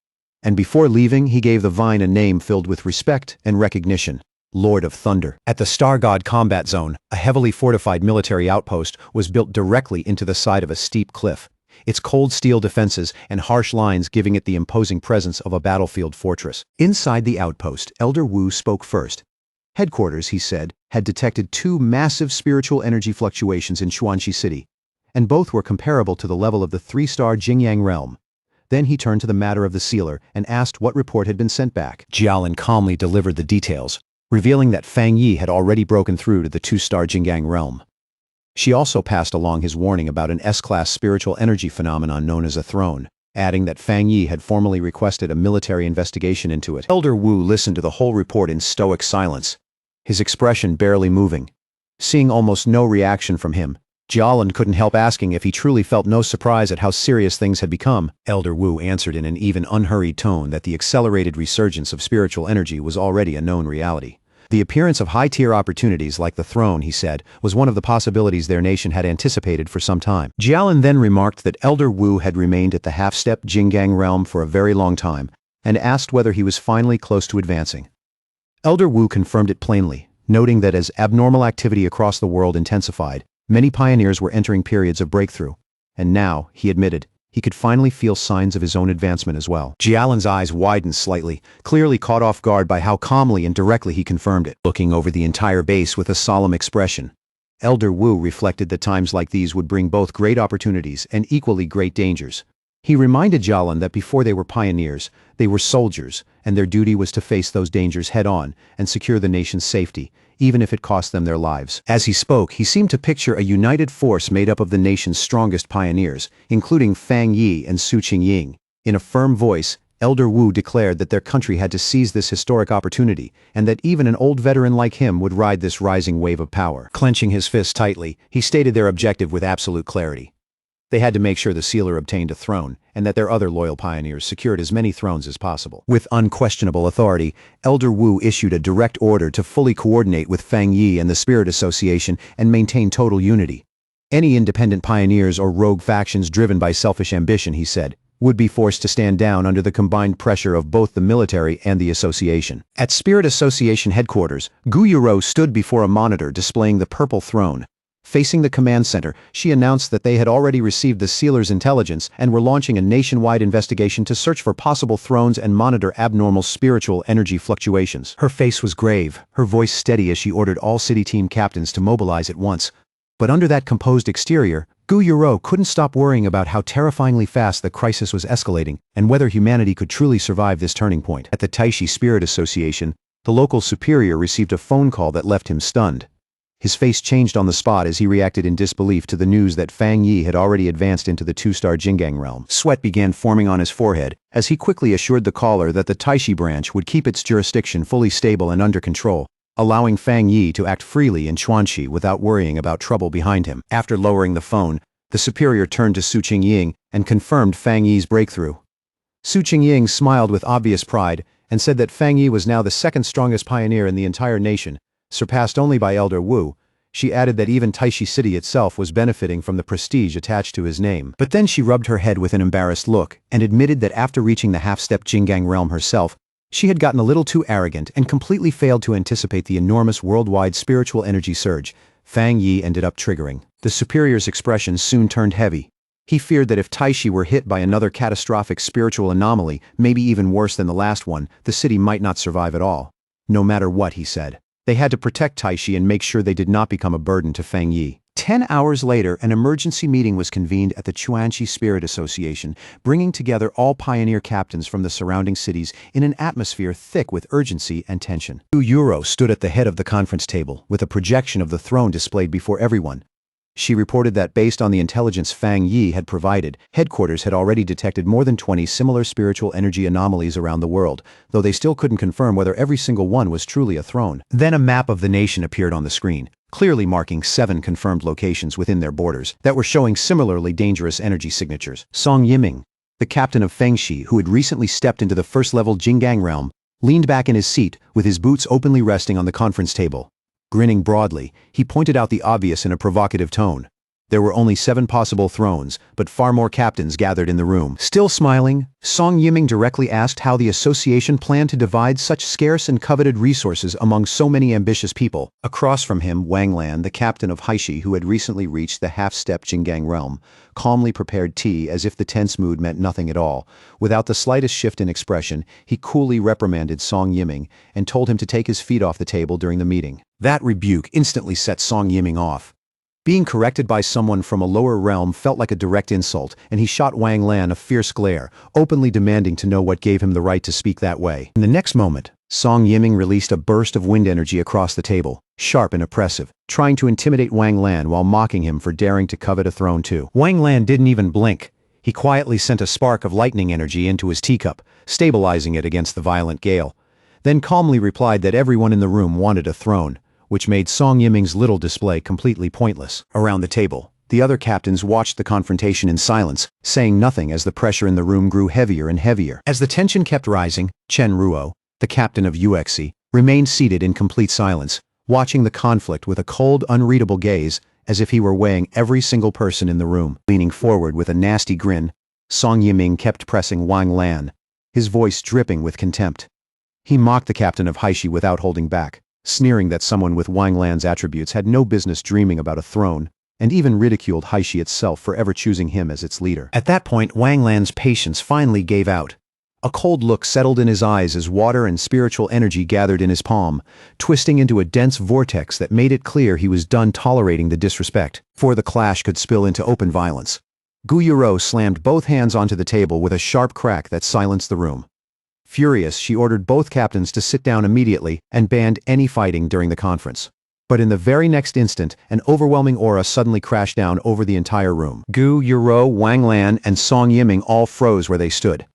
And before leaving, he gave the vine a name filled with respect and recognition: Lord of Thunder. At the Star God Combat Zone, a heavily fortified military outpost was built directly into the side of a steep cliff, its cold steel defenses and harsh lines giving it the imposing presence of a battlefield fortress. Inside the outpost, Elder Wu spoke first. Headquarters, he said, had detected two massive spiritual energy fluctuations in Chuanxi City, and both were comparable to the level of the three-star Jingyang realm. Then he turned to the matter of the sealer and asked what report had been sent back. Jialin calmly delivered the details, revealing that Fang Yi had already broken through to the two-star Jingyang realm. She also passed along his warning about an S-class spiritual energy phenomenon known as a throne, adding that Fang Yi had formally requested a military investigation into it. Elder Wu listened to the whole report in stoic silence, his expression barely moving. Seeing almost no reaction from him, Jialin couldn't help asking if he truly felt no surprise at how serious things had become. Elder Wu answered in an even unhurried tone that the accelerated resurgence of spiritual energy was already a known reality. The appearance of high-tier opportunities like the throne, he said, was one of the possibilities their nation had anticipated for some time. Jialin then remarked that Elder Wu had remained at the half-step Jingyang realm for a very long time, and asked whether he was finally close to advancing. Elder Wu confirmed it plainly, noting that as abnormal activity across the world intensified, many pioneers were entering periods of breakthrough, and now, he admitted, he could finally feel signs of his own advancement as well. Jialin's eyes widened slightly, clearly caught off guard by how calmly and directly he confirmed it. Looking over the entire base with a solemn expression, Elder Wu reflected that times like these would bring both great opportunities and equally great dangers. He reminded Jialin that before they were pioneers, they were soldiers, and their duty was to face those dangers head-on and secure the nation's safety, even if it cost them their lives. As he spoke, he seemed to picture a united force made up of the nation's strongest pioneers, including Fang Yi and Su Qingying. In a firm voice, Elder Wu declared that their country had to seize this historic opportunity, and that even an old veteran like him would ride this rising wave of power. Clenching his fist tightly, he stated their objective with absolute clarity. They had to make sure the sealer obtained a throne, and that their other loyal pioneers secured as many thrones as possible. With unquestionable authority, Elder Wu issued a direct order to fully coordinate with Fang Yi and the Spirit Association and maintain total unity. Any independent pioneers or rogue factions driven by selfish ambition, he said, would be forced to stand down under the combined pressure of both the military and the association. At Spirit Association headquarters, Gu Yuro stood before a monitor displaying the purple throne. Facing the command center, she announced that they had already received the sealer's intelligence and were launching a nationwide investigation to search for possible thrones and monitor abnormal spiritual energy fluctuations. Her face was grave, her voice steady as she ordered all city team captains to mobilize at once. But under that composed exterior, Gu Yuro couldn't stop worrying about how terrifyingly fast the crisis was escalating and whether humanity could truly survive this turning point. At the Taishi Spirit Association, the local superior received a phone call that left him stunned. His face changed on the spot as he reacted in disbelief to the news that Fang Yi had already advanced into the two-star Jingyang realm. Sweat began forming on his forehead as he quickly assured the caller that the Taishi branch would keep its jurisdiction fully stable and under control, allowing Fang Yi to act freely in Chuanxi without worrying about trouble behind him. After lowering the phone, the superior turned to Su Qingying and confirmed Fang Yi's breakthrough. Su Qingying smiled with obvious pride and said that Fang Yi was now the second strongest pioneer in the entire nation, surpassed only by Elder Wu. She added that even Taishi City itself was benefiting from the prestige attached to his name. But then she rubbed her head with an embarrassed look and admitted that after reaching the half-step Jingyang realm herself, she had gotten a little too arrogant and completely failed to anticipate the enormous worldwide spiritual energy surge Fang Yi ended up triggering. The superior's expression soon turned heavy. He feared that if Taishi were hit by another catastrophic spiritual anomaly, maybe even worse than the last one, the city might not survive at all. No matter what, he said. They had to protect Taishi and make sure they did not become a burden to Fang Yi. 10 hours later, an emergency meeting was convened at the Chuanxi Spirit Association, bringing together all pioneer captains from the surrounding cities in an atmosphere thick with urgency and tension. Gu Yuro stood at the head of the conference table, with a projection of the throne displayed before everyone. She reported that based on the intelligence Fang Yi had provided, headquarters had already detected more than 20 similar spiritual energy anomalies around the world, though they still couldn't confirm whether every single one was truly a throne. Then a map of the nation appeared on the screen, clearly marking 7 confirmed locations within their borders that were showing similarly dangerous energy signatures. Song Yiming, the captain of Fengshi who had recently stepped into the first-level Jinggang realm, leaned back in his seat with his boots openly resting on the conference table. Grinning broadly, he pointed out the obvious in a provocative tone. There were only 7 possible thrones, but far more captains gathered in the room. Still smiling, Song Yiming directly asked how the association planned to divide such scarce and coveted resources among so many ambitious people. Across from him, Wang Lan, the captain of Haishi who had recently reached the half-step Jinggang realm, calmly prepared tea as if the tense mood meant nothing at all. Without the slightest shift in expression, he coolly reprimanded Song Yiming and told him to take his feet off the table during the meeting. That rebuke instantly set Song Yiming off. Being corrected by someone from a lower realm felt like a direct insult, and he shot Wang Lan a fierce glare, openly demanding to know what gave him the right to speak that way. In the next moment, Song Yiming released a burst of wind energy across the table, sharp and oppressive, trying to intimidate Wang Lan while mocking him for daring to covet a throne too. Wang Lan didn't even blink. He quietly sent a spark of lightning energy into his teacup, stabilizing it against the violent gale, then calmly replied that everyone in the room wanted a throne, which made Song Yiming's little display completely pointless. Around the table, the other captains watched the confrontation in silence, saying nothing as the pressure in the room grew heavier and heavier. As the tension kept rising, Chen Ruo, the captain of UXI, remained seated in complete silence, watching the conflict with a cold, unreadable gaze, as if he were weighing every single person in the room. Leaning forward with a nasty grin, Song Yiming kept pressing Wang Lan, his voice dripping with contempt. He mocked the captain of Haishi without holding back, sneering that someone with Wang Lan's attributes had no business dreaming about a throne, and even ridiculed Haishi itself for ever choosing him as its leader. At that point, Wang Lan's patience finally gave out. A cold look settled in his eyes as water and spiritual energy gathered in his palm, twisting into a dense vortex that made it clear he was done tolerating the disrespect, for the clash could spill into open violence. Gu Yuro slammed both hands onto the table with a sharp crack that silenced the room. Furious, she ordered both captains to sit down immediately and banned any fighting during the conference. But in the very next instant, an overwhelming aura suddenly crashed down over the entire room. Gu Yuro, Wang Lan, and Song Yiming all froze where they stood.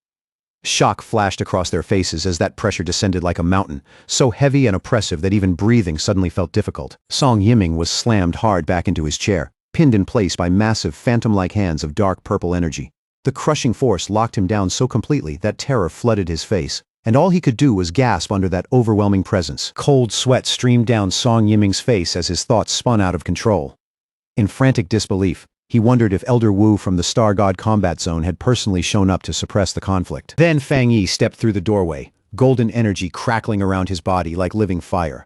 Shock flashed across their faces as that pressure descended like a mountain, so heavy and oppressive that even breathing suddenly felt difficult. Song Yiming was slammed hard back into his chair, pinned in place by massive phantom-like hands of dark purple energy. The crushing force locked him down so completely that terror flooded his face, and all he could do was gasp under that overwhelming presence. Cold sweat streamed down Song Yiming's face as his thoughts spun out of control. In frantic disbelief, he wondered if Elder Wu from the Star God Combat Zone had personally shown up to suppress the conflict. Then Fang Yi stepped through the doorway, golden energy crackling around his body like living fire.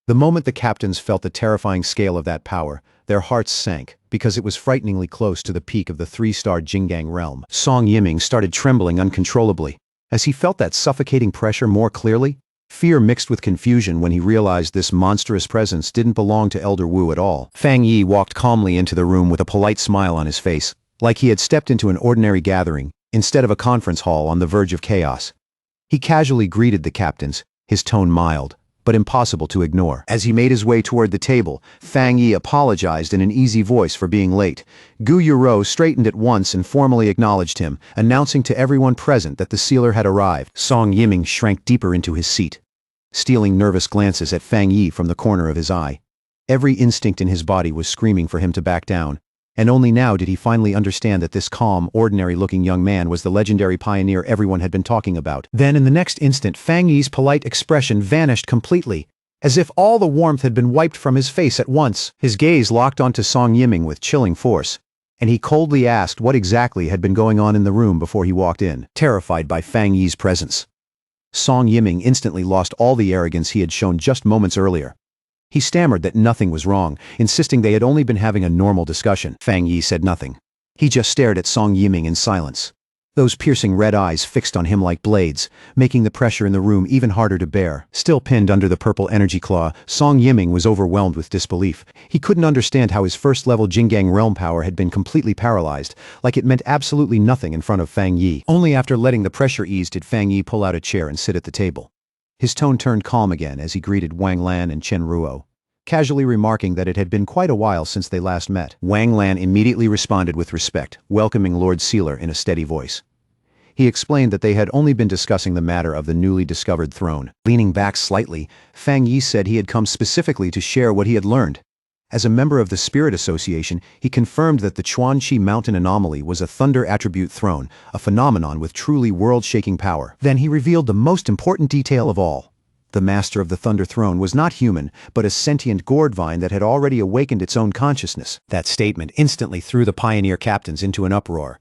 The moment the captains felt the terrifying scale of that power, their hearts sank, because it was frighteningly close to the peak of the 3-star Jinggang realm. Song Yiming started trembling uncontrollably. As he felt that suffocating pressure more clearly, fear mixed with confusion when he realized this monstrous presence didn't belong to Elder Wu at all. Fang Yi walked calmly into the room with a polite smile on his face, like he had stepped into an ordinary gathering, instead of a conference hall on the verge of chaos. He casually greeted the captains, his tone mild, but impossible to ignore. As he made his way toward the table, Fang Yi apologized in an easy voice for being late. Gu Yuro straightened at once and formally acknowledged him, announcing to everyone present that the sealer had arrived. Song Yiming shrank deeper into his seat, stealing nervous glances at Fang Yi from the corner of his eye. Every instinct in his body was screaming for him to back down, and only now did he finally understand that this calm, ordinary-looking young man was the legendary pioneer everyone had been talking about. Then in the next instant, Fang Yi's polite expression vanished completely, as if all the warmth had been wiped from his face at once. His gaze locked onto Song Yiming with chilling force, and he coldly asked what exactly had been going on in the room before he walked in, terrified by Fang Yi's presence. Song Yiming instantly lost all the arrogance he had shown just moments earlier. He stammered that nothing was wrong, insisting they had only been having a normal discussion. Fang Yi said nothing. He just stared at Song Yiming in silence, those piercing red eyes fixed on him like blades, making the pressure in the room even harder to bear. Still pinned under the purple energy claw, Song Yiming was overwhelmed with disbelief. He couldn't understand how his first-level Jinggang realm power had been completely paralyzed, like it meant absolutely nothing in front of Fang Yi. Only after letting the pressure ease did Fang Yi pull out a chair and sit at the table. His tone turned calm again as he greeted Wang Lan and Chen Ruo. casually remarking that it had been quite a while since they last met. Wang Lan immediately responded with respect, welcoming Lord Sealer in a steady voice. He explained that they had only been discussing the matter of the newly discovered throne. Leaning back slightly, Fang Yi said he had come specifically to share what he had learned. As a member of the Spirit Association, he confirmed that the Chuanqi Mountain Anomaly was a thunder attribute throne, a phenomenon with truly world-shaking power. Then he revealed the most important detail of all. The master of the Thunder Throne was not human, but a sentient gourd vine that had already awakened its own consciousness. That statement instantly threw the pioneer captains into an uproar.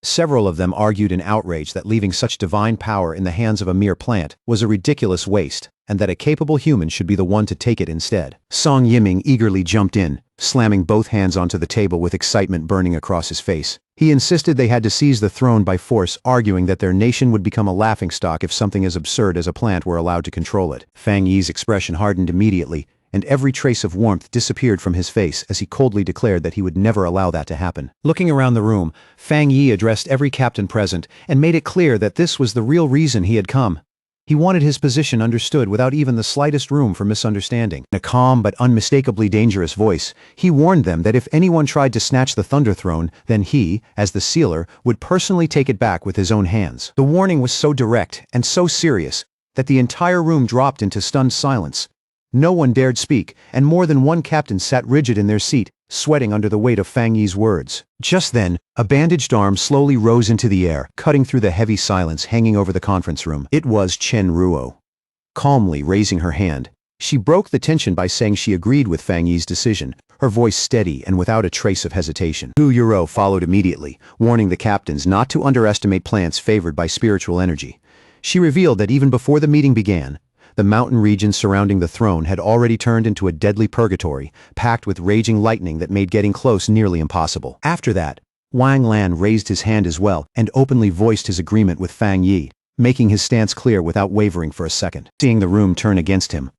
Several of them argued in outrage that leaving such divine power in the hands of a mere plant was a ridiculous waste, and that a capable human should be the one to take it instead. Song Yiming eagerly jumped in, slamming both hands onto the table with excitement burning across his face. He insisted they had to seize the throne by force, arguing that their nation would become a laughingstock if something as absurd as a plant were allowed to control it. Fang Yi's expression hardened immediately, and every trace of warmth disappeared from his face as he coldly declared that he would never allow that to happen. Looking around the room, Fang Yi addressed every captain present and made it clear that this was the real reason he had come. He wanted his position understood without even the slightest room for misunderstanding. In a calm but unmistakably dangerous voice, he warned them that if anyone tried to snatch the Thunder Throne, then he, as the sealer, would personally take it back with his own hands. The warning was so direct and so serious that the entire room dropped into stunned silence. No one dared speak, and more than one captain sat rigid in their seat, sweating under the weight of Fang Yi's words. Just then, a bandaged arm slowly rose into the air, cutting through the heavy silence hanging over the conference room. It was Chen Ruo. Calmly raising her hand, she broke the tension by saying she agreed with Fang Yi's decision, her voice steady and without a trace of hesitation. Gu Yuro followed immediately, warning the captains not to underestimate plants favored by spiritual energy. She revealed that even before the meeting began, the mountain region surrounding the throne had already turned into a deadly purgatory, packed with raging lightning that made getting close nearly impossible. After that, Wang Lan raised his hand as well and openly voiced his agreement with Fang Yi, making his stance clear without wavering for a second. Seeing the room turn against him,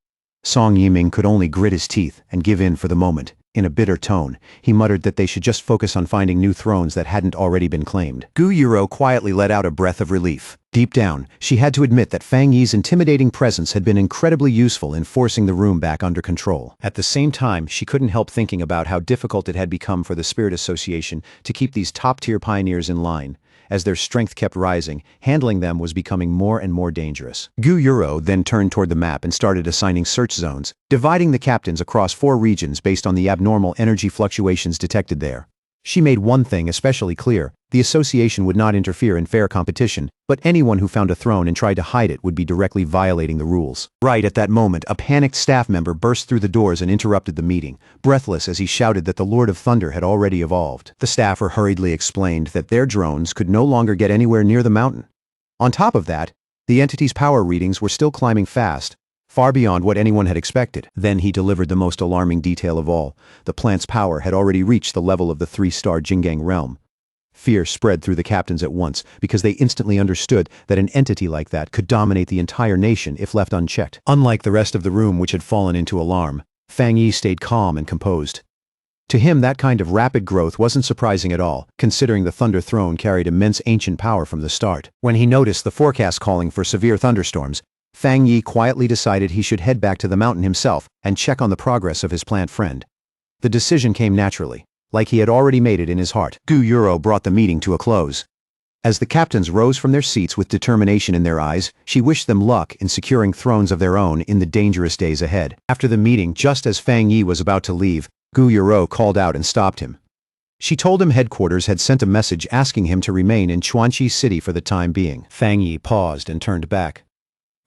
Song Yiming could only grit his teeth and give in for the moment. In a bitter tone, he muttered that they should just focus on finding new thrones that hadn't already been claimed. Gu Yuro quietly let out a breath of relief. Deep down, she had to admit that Fang Yi's intimidating presence had been incredibly useful in forcing the room back under control. At the same time, she couldn't help thinking about how difficult it had become for the Spirit Association to keep these top-tier pioneers in line. As their strength kept rising, handling them was becoming more and more dangerous. Gu Yuro then turned toward the map and started assigning search zones, dividing the captains across 4 regions based on the abnormal energy fluctuations detected there. She made one thing especially clear: the association would not interfere in fair competition, but anyone who found a throne and tried to hide it would be directly violating the rules. Right at that moment, a panicked staff member burst through the doors and interrupted the meeting, breathless as he shouted that the Lord of Thunder had already evolved. The staffer hurriedly explained that their drones could no longer get anywhere near the mountain. On top of that, the entity's power readings were still climbing fast, far beyond what anyone had expected. Then he delivered the most alarming detail of all. The plant's power had already reached the level of the 3-star Jingang realm. Fear spread through the captains at once, because they instantly understood that an entity like that could dominate the entire nation if left unchecked. Unlike the rest of the room, which had fallen into alarm, Fang Yi stayed calm and composed. To him, that kind of rapid growth wasn't surprising at all, considering the Thunder Throne carried immense ancient power from the start. When he noticed the forecast calling for severe thunderstorms, Fang Yi quietly decided he should head back to the mountain himself and check on the progress of his plant friend. The decision came naturally, like he had already made it in his heart. Gu Yuro brought the meeting to a close. As the captains rose from their seats with determination in their eyes, she wished them luck in securing thrones of their own in the dangerous days ahead. After the meeting, just as Fang Yi was about to leave, Gu Yuro called out and stopped him. She told him headquarters had sent a message asking him to remain in Chuanqi City for the time being. Fang Yi paused and turned back.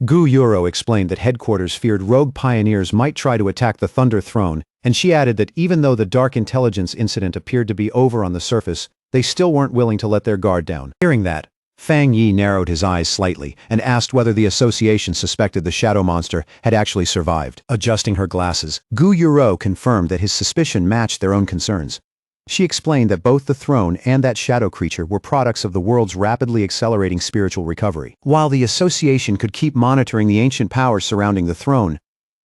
Gu Yuro explained that headquarters feared rogue pioneers might try to attack the Thunder Throne, and she added that even though the Dark Intelligence incident appeared to be over on the surface, they still weren't willing to let their guard down. Hearing that, Fang Yi narrowed his eyes slightly and asked whether the association suspected the shadow monster had actually survived. Adjusting her glasses, Gu Yuro confirmed that his suspicion matched their own concerns. She explained that both the throne and that shadow creature were products of the world's rapidly accelerating spiritual recovery. While the association could keep monitoring the ancient powers surrounding the throne,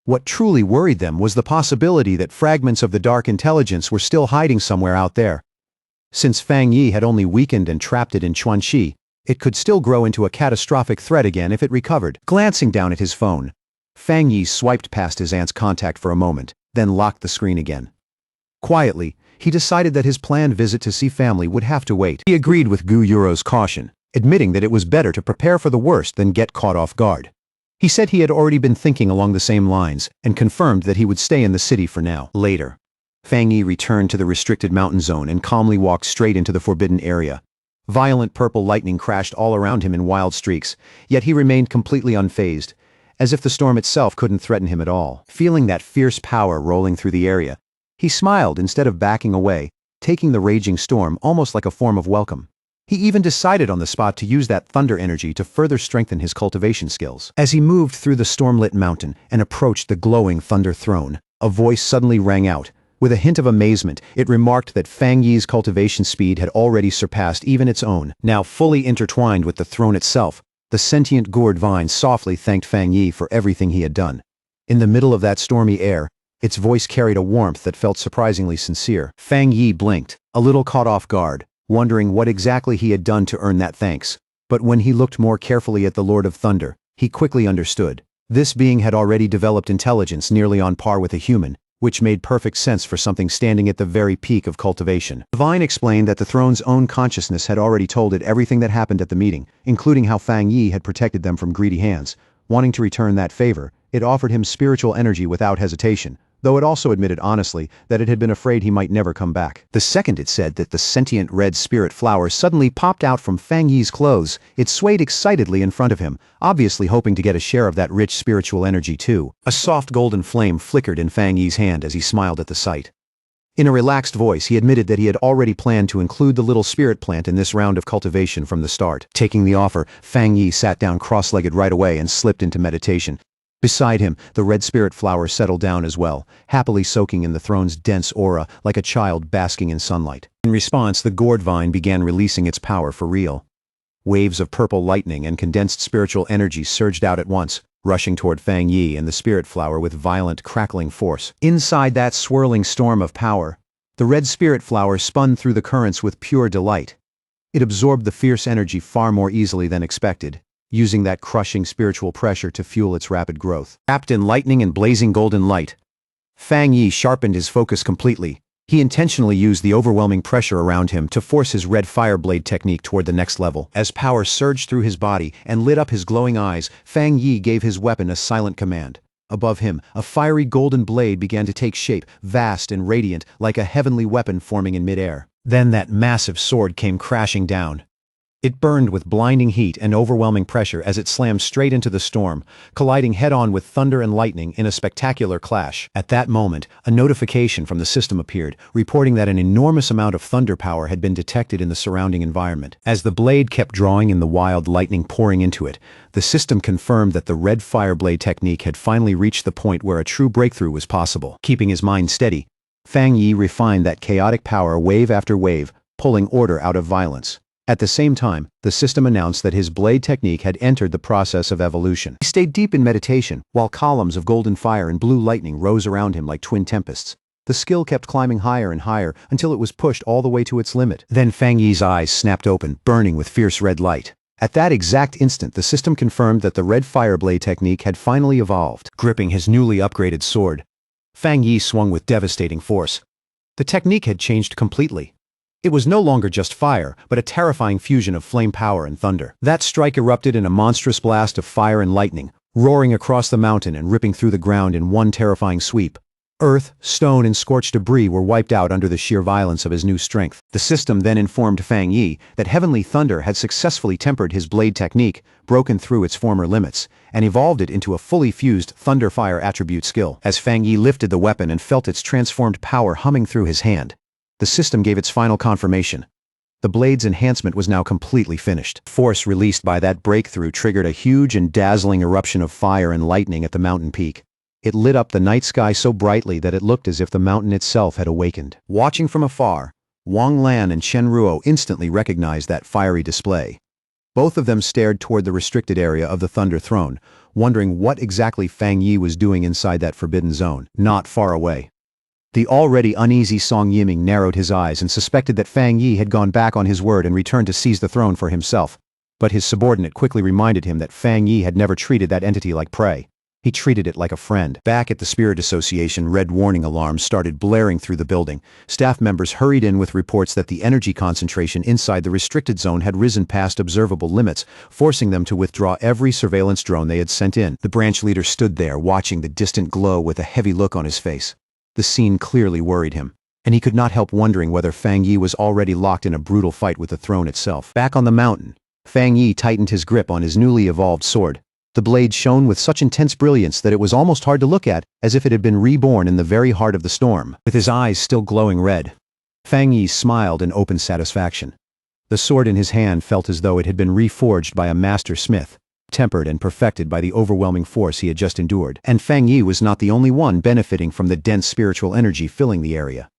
what truly worried them was the possibility that fragments of the Dark Intelligence were still hiding somewhere out there. Since Fang Yi had only weakened and trapped it in Chuanqi, it could still grow into a catastrophic threat again if it recovered. Glancing down at his phone, Fang Yi swiped past his aunt's contact for a moment, then locked the screen again. Quietly, he decided that his planned visit to see family would have to wait. He agreed with Gu Yuro's caution, admitting that it was better to prepare for the worst than get caught off guard. He said he had already been thinking along the same lines and confirmed that he would stay in the city for now. Later, Fang Yi returned to the restricted mountain zone and calmly walked straight into the forbidden area. Violent purple lightning crashed all around him in wild streaks, yet he remained completely unfazed, as if the storm itself couldn't threaten him at all. Feeling that fierce power rolling through the area, he smiled instead of backing away, taking the raging storm almost like a form of welcome. He even decided on the spot to use that thunder energy to further strengthen his cultivation skills. As he moved through the storm-lit mountain and approached the glowing Thunder Throne, a voice suddenly rang out. With a hint of amazement, it remarked that Fang Yi's cultivation speed had already surpassed even its own. Now fully intertwined with the throne itself, the sentient gourd vine softly thanked Fang Yi for everything he had done. In the middle of that stormy air, its voice carried a warmth that felt surprisingly sincere. Fang Yi blinked, a little caught off guard, wondering what exactly he had done to earn that thanks. But when he looked more carefully at the Lord of Thunder, he quickly understood. This being had already developed intelligence nearly on par with a human, which made perfect sense for something standing at the very peak of cultivation. The vine explained that the throne's own consciousness had already told it everything that happened at the meeting, including how Fang Yi had protected them from greedy hands. Wanting to return that favor, it offered him spiritual energy without hesitation, though it also admitted honestly that it had been afraid he might never come back. The second it said that the sentient red spirit flower suddenly popped out from Fang Yi's clothes, it swayed excitedly in front of him, obviously hoping to get a share of that rich spiritual energy too. A soft golden flame flickered in Fang Yi's hand as he smiled at the sight. In a relaxed voice, he admitted that he had already planned to include the little spirit plant in this round of cultivation from the start. Taking the offer, Fang Yi sat down cross-legged right away and slipped into meditation. Beside him, the red spirit flower settled down as well, happily soaking in the throne's dense aura like a child basking in sunlight. In response, the gourd vine began releasing its power for real. Waves of purple lightning and condensed spiritual energy surged out at once, rushing toward Fang Yi and the spirit flower with violent, crackling force. Inside that swirling storm of power, the red spirit flower spun through the currents with pure delight. It absorbed the fierce energy far more easily than expected, using that crushing spiritual pressure to fuel its rapid growth. Wrapped in lightning and blazing golden light, Fang Yi sharpened his focus completely. He intentionally used the overwhelming pressure around him to force his red fire blade technique toward the next level. As power surged through his body and lit up his glowing eyes, Fang Yi gave his weapon a silent command. Above him, a fiery golden blade began to take shape, vast and radiant, like a heavenly weapon forming in midair. Then that massive sword came crashing down. It burned with blinding heat and overwhelming pressure as it slammed straight into the storm, colliding head-on with thunder and lightning in a spectacular clash. At that moment, a notification from the system appeared, reporting that an enormous amount of thunder power had been detected in the surrounding environment. As the blade kept drawing in the wild lightning pouring into it, the system confirmed that the red fire blade technique had finally reached the point where a true breakthrough was possible. Keeping his mind steady, Fang Yi refined that chaotic power wave after wave, pulling order out of violence. At the same time, the system announced that his blade technique had entered the process of evolution. He stayed deep in meditation, while columns of golden fire and blue lightning rose around him like twin tempests. The skill kept climbing higher and higher until it was pushed all the way to its limit. Then Fang Yi's eyes snapped open, burning with fierce red light. At that exact instant, the system confirmed that the red fire blade technique had finally evolved. Gripping his newly upgraded sword, Fang Yi swung with devastating force. The technique had changed completely. It was no longer just fire, but a terrifying fusion of flame power and thunder. That strike erupted in a monstrous blast of fire and lightning, roaring across the mountain and ripping through the ground in one terrifying sweep. Earth, stone, and scorched debris were wiped out under the sheer violence of his new strength. The system then informed Fang Yi that heavenly thunder had successfully tempered his blade technique, broken through its former limits, and evolved it into a fully fused thunder fire attribute skill. As Fang Yi lifted the weapon and felt its transformed power humming through his hand, the system gave its final confirmation. The blade's enhancement was now completely finished. Force released by that breakthrough triggered a huge and dazzling eruption of fire and lightning at the mountain peak. It lit up the night sky so brightly that it looked as if the mountain itself had awakened. Watching from afar, Wang Lan and Chen Ruo instantly recognized that fiery display. Both of them stared toward the restricted area of the Thunder Throne, wondering what exactly Fang Yi was doing inside that forbidden zone, not far away. The already uneasy Song Yiming narrowed his eyes and suspected that Fang Yi had gone back on his word and returned to seize the throne for himself. But his subordinate quickly reminded him that Fang Yi had never treated that entity like prey. He treated it like a friend. Back at the Spirit Association, red warning alarms started blaring through the building. Staff members hurried in with reports that the energy concentration inside the restricted zone had risen past observable limits, forcing them to withdraw every surveillance drone they had sent in. The branch leader stood there, watching the distant glow with a heavy look on his face. The scene clearly worried him, and he could not help wondering whether Fang Yi was already locked in a brutal fight with the throne itself. Back on the mountain, Fang Yi tightened his grip on his newly evolved sword. The blade shone with such intense brilliance that it was almost hard to look at, as if it had been reborn in the very heart of the storm. With his eyes still glowing red, Fang Yi smiled in open satisfaction. The sword in his hand felt as though it had been reforged by a master smith, tempered and perfected by the overwhelming force he had just endured. And Fang Yi was not the only one benefiting from the dense spiritual energy filling the area.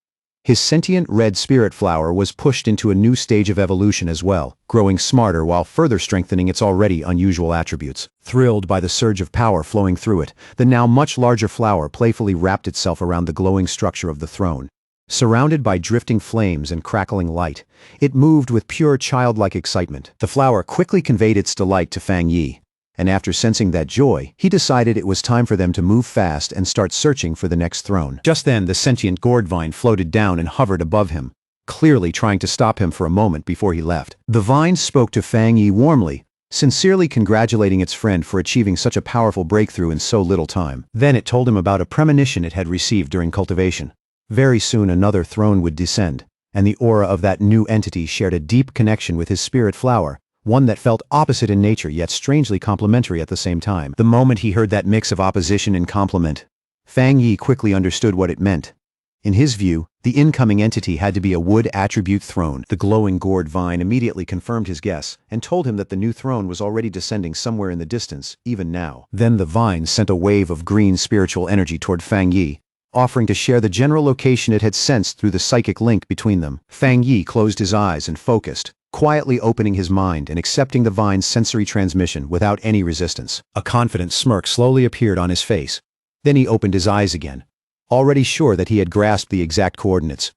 His sentient red spirit flower was pushed into a new stage of evolution as well, growing smarter while further strengthening its already unusual attributes. Thrilled by the surge of power flowing through it, the now much larger flower playfully wrapped itself around the glowing structure of the throne. Surrounded by drifting flames and crackling light, it moved with pure childlike excitement. The flower quickly conveyed its delight to Fang Yi, and after sensing that joy, he decided it was time for them to move fast and start searching for the next throne. Just then, the sentient gourd vine floated down and hovered above him, clearly trying to stop him for a moment before he left. The vine spoke to Fang Yi warmly, sincerely congratulating its friend for achieving such a powerful breakthrough in so little time. Then it told him about a premonition it had received during cultivation. Very soon another throne would descend, and the aura of that new entity shared a deep connection with his spirit flower, one that felt opposite in nature yet strangely complementary at the same time. The moment he heard that mix of opposition and complement, Fang Yi quickly understood what it meant. In his view, the incoming entity had to be a wood attribute throne. The glowing gourd vine immediately confirmed his guess and told him that the new throne was already descending somewhere in the distance, even now. Then the vine sent a wave of green spiritual energy toward Fang Yi, offering to share the general location it had sensed through the psychic link between them. Fang Yi closed his eyes and focused, quietly opening his mind and accepting the vine's sensory transmission without any resistance. A confident smirk slowly appeared on his face. Then he opened his eyes again, already sure that he had grasped the exact coordinates.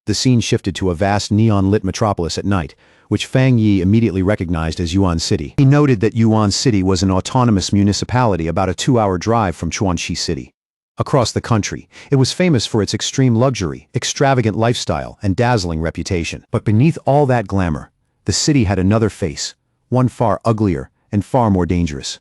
The scene shifted to a vast neon-lit metropolis at night, which Fang Yi immediately recognized as Yuan City. He noted that Yuan City was an autonomous municipality about a 2-hour drive from Chuanxi City. Across the country, it was famous for its extreme luxury, extravagant lifestyle, and dazzling reputation. But beneath all that glamour, the city had another face, one far uglier and far more dangerous.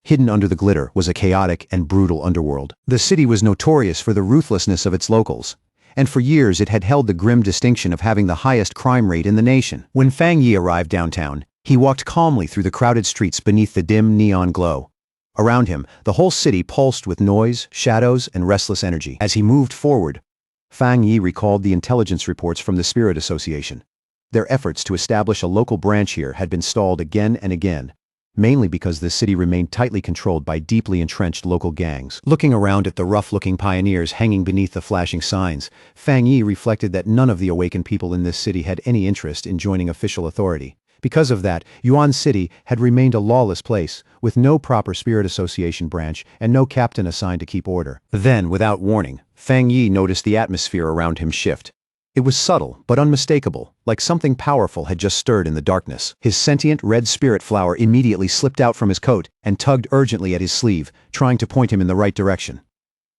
Hidden under the glitter was a chaotic and brutal underworld. The city was notorious for the ruthlessness of its locals, and for years it had held the grim distinction of having the highest crime rate in the nation. When Fang Yi arrived downtown, he walked calmly through the crowded streets beneath the dim neon glow. Around him, the whole city pulsed with noise, shadows, and restless energy. As he moved forward, Fang Yi recalled the intelligence reports from the Spirit Association. Their efforts to establish a local branch here had been stalled again and again, mainly because the city remained tightly controlled by deeply entrenched local gangs. Looking around at the rough-looking pioneers hanging beneath the flashing signs, Fang Yi reflected that none of the awakened people in this city had any interest in joining official authority. Because of that, Yuan City had remained a lawless place, with no proper Spirit Association branch and no captain assigned to keep order. Then, without warning, Fang Yi noticed the atmosphere around him shift. It was subtle, but unmistakable, like something powerful had just stirred in the darkness. His sentient red spirit flower immediately slipped out from his coat and tugged urgently at his sleeve, trying to point him in the right direction.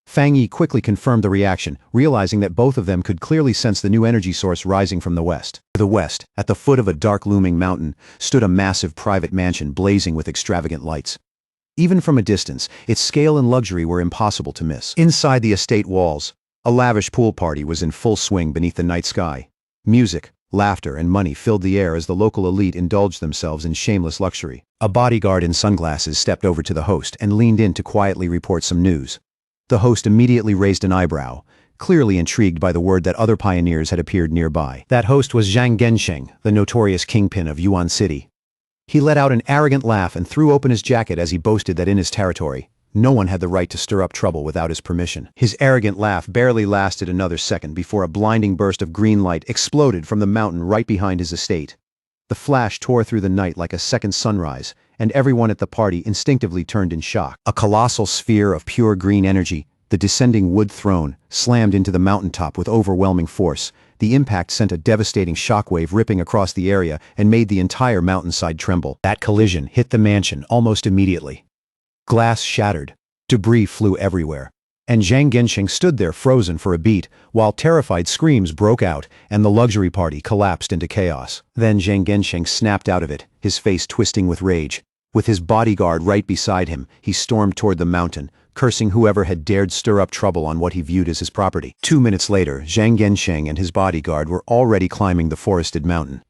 Fang Yi quickly confirmed the reaction, realizing that both of them could clearly sense the new energy source rising from the west. To the west, at the foot of a dark-looming mountain, stood a massive private mansion blazing with extravagant lights. Even from a distance, its scale and luxury were impossible to miss. Inside the estate walls, a lavish pool party was in full swing beneath the night sky. Music, laughter, and money filled the air as the local elite indulged themselves in shameless luxury. A bodyguard in sunglasses stepped over to the host and leaned in to quietly report some news. The host immediately raised an eyebrow, clearly intrigued by the word that other pioneers had appeared nearby. That host was Zhang Gensheng, the notorious kingpin of Yuan City. He let out an arrogant laugh and threw open his jacket as he boasted that in his territory, no one had the right to stir up trouble without his permission. His arrogant laugh barely lasted another second before a blinding burst of green light exploded from the mountain right behind his estate. The flash tore through the night like a second sunrise, and everyone at the party instinctively turned in shock. A colossal sphere of pure green energy, the descending wood throne, slammed into the mountaintop with overwhelming force. The impact sent a devastating shockwave ripping across the area and made the entire mountainside tremble. That collision hit the mansion almost immediately. Glass shattered, Debris flew everywhere, and Zhang Gensheng stood there frozen for a beat, while terrified screams broke out and the luxury party collapsed into chaos. Then Zhang Gensheng snapped out of it, his face twisting with rage. With his bodyguard right beside him, he stormed toward the mountain, cursing whoever had dared stir up trouble on what he viewed as his property. 2 minutes later, Zhang Gensheng and his bodyguard were already climbing the forested mountain.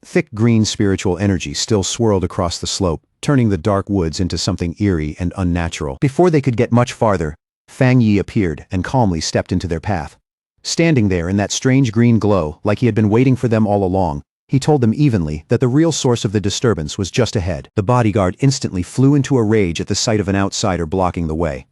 Thick green spiritual energy still swirled across the slope, turning the dark woods into something eerie and unnatural. Before they could get much farther, Fang Yi appeared and calmly stepped into their path. Standing there in that strange green glow, like he had been waiting for them all along, he told them evenly that the real source of the disturbance was just ahead. The bodyguard instantly flew into a rage at the sight of an outsider blocking the way.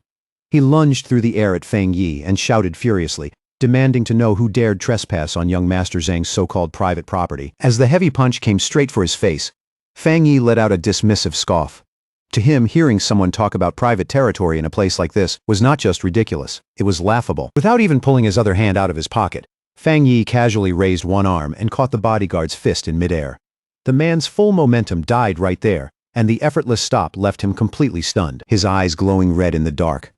He lunged through the air at Fang Yi and shouted furiously, demanding to know who dared trespass on young Master Zhang's so-called private property. As the heavy punch came straight for his face, Fang Yi let out a dismissive scoff. To him, hearing someone talk about private territory in a place like this was not just ridiculous, it was laughable. Without even pulling his other hand out of his pocket, Fang Yi casually raised one arm and caught the bodyguard's fist in midair. The man's full momentum died right there, and the effortless stop left him completely stunned, his eyes glowing red in the dark.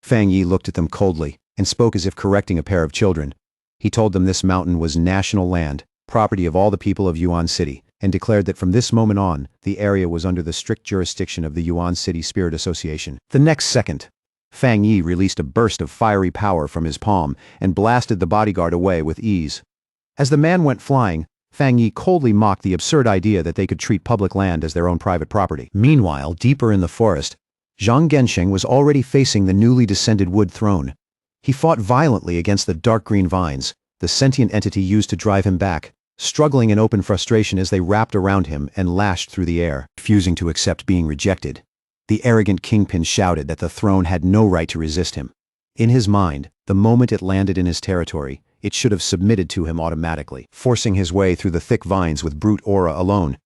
Fang Yi looked at them coldly and spoke as if correcting a pair of children. He told them this mountain was national land, property of all the people of Yuan City, and declared that from this moment on, the area was under the strict jurisdiction of the Yuan City Spirit Association. The next second, Fang Yi released a burst of fiery power from his palm and blasted the bodyguard away with ease. As the man went flying, Fang Yi coldly mocked the absurd idea that they could treat public land as their own private property. Meanwhile, deeper in the forest, Zhang Gensheng was already facing the newly descended wood throne. He fought violently against the dark green vines, the sentient entity used to drive him back, struggling in open frustration as they wrapped around him and lashed through the air, refusing to accept being rejected. The arrogant kingpin shouted that the throne had no right to resist him. In his mind, the moment it landed in his territory, it should have submitted to him automatically, forcing his way through the thick vines with brute aura alone.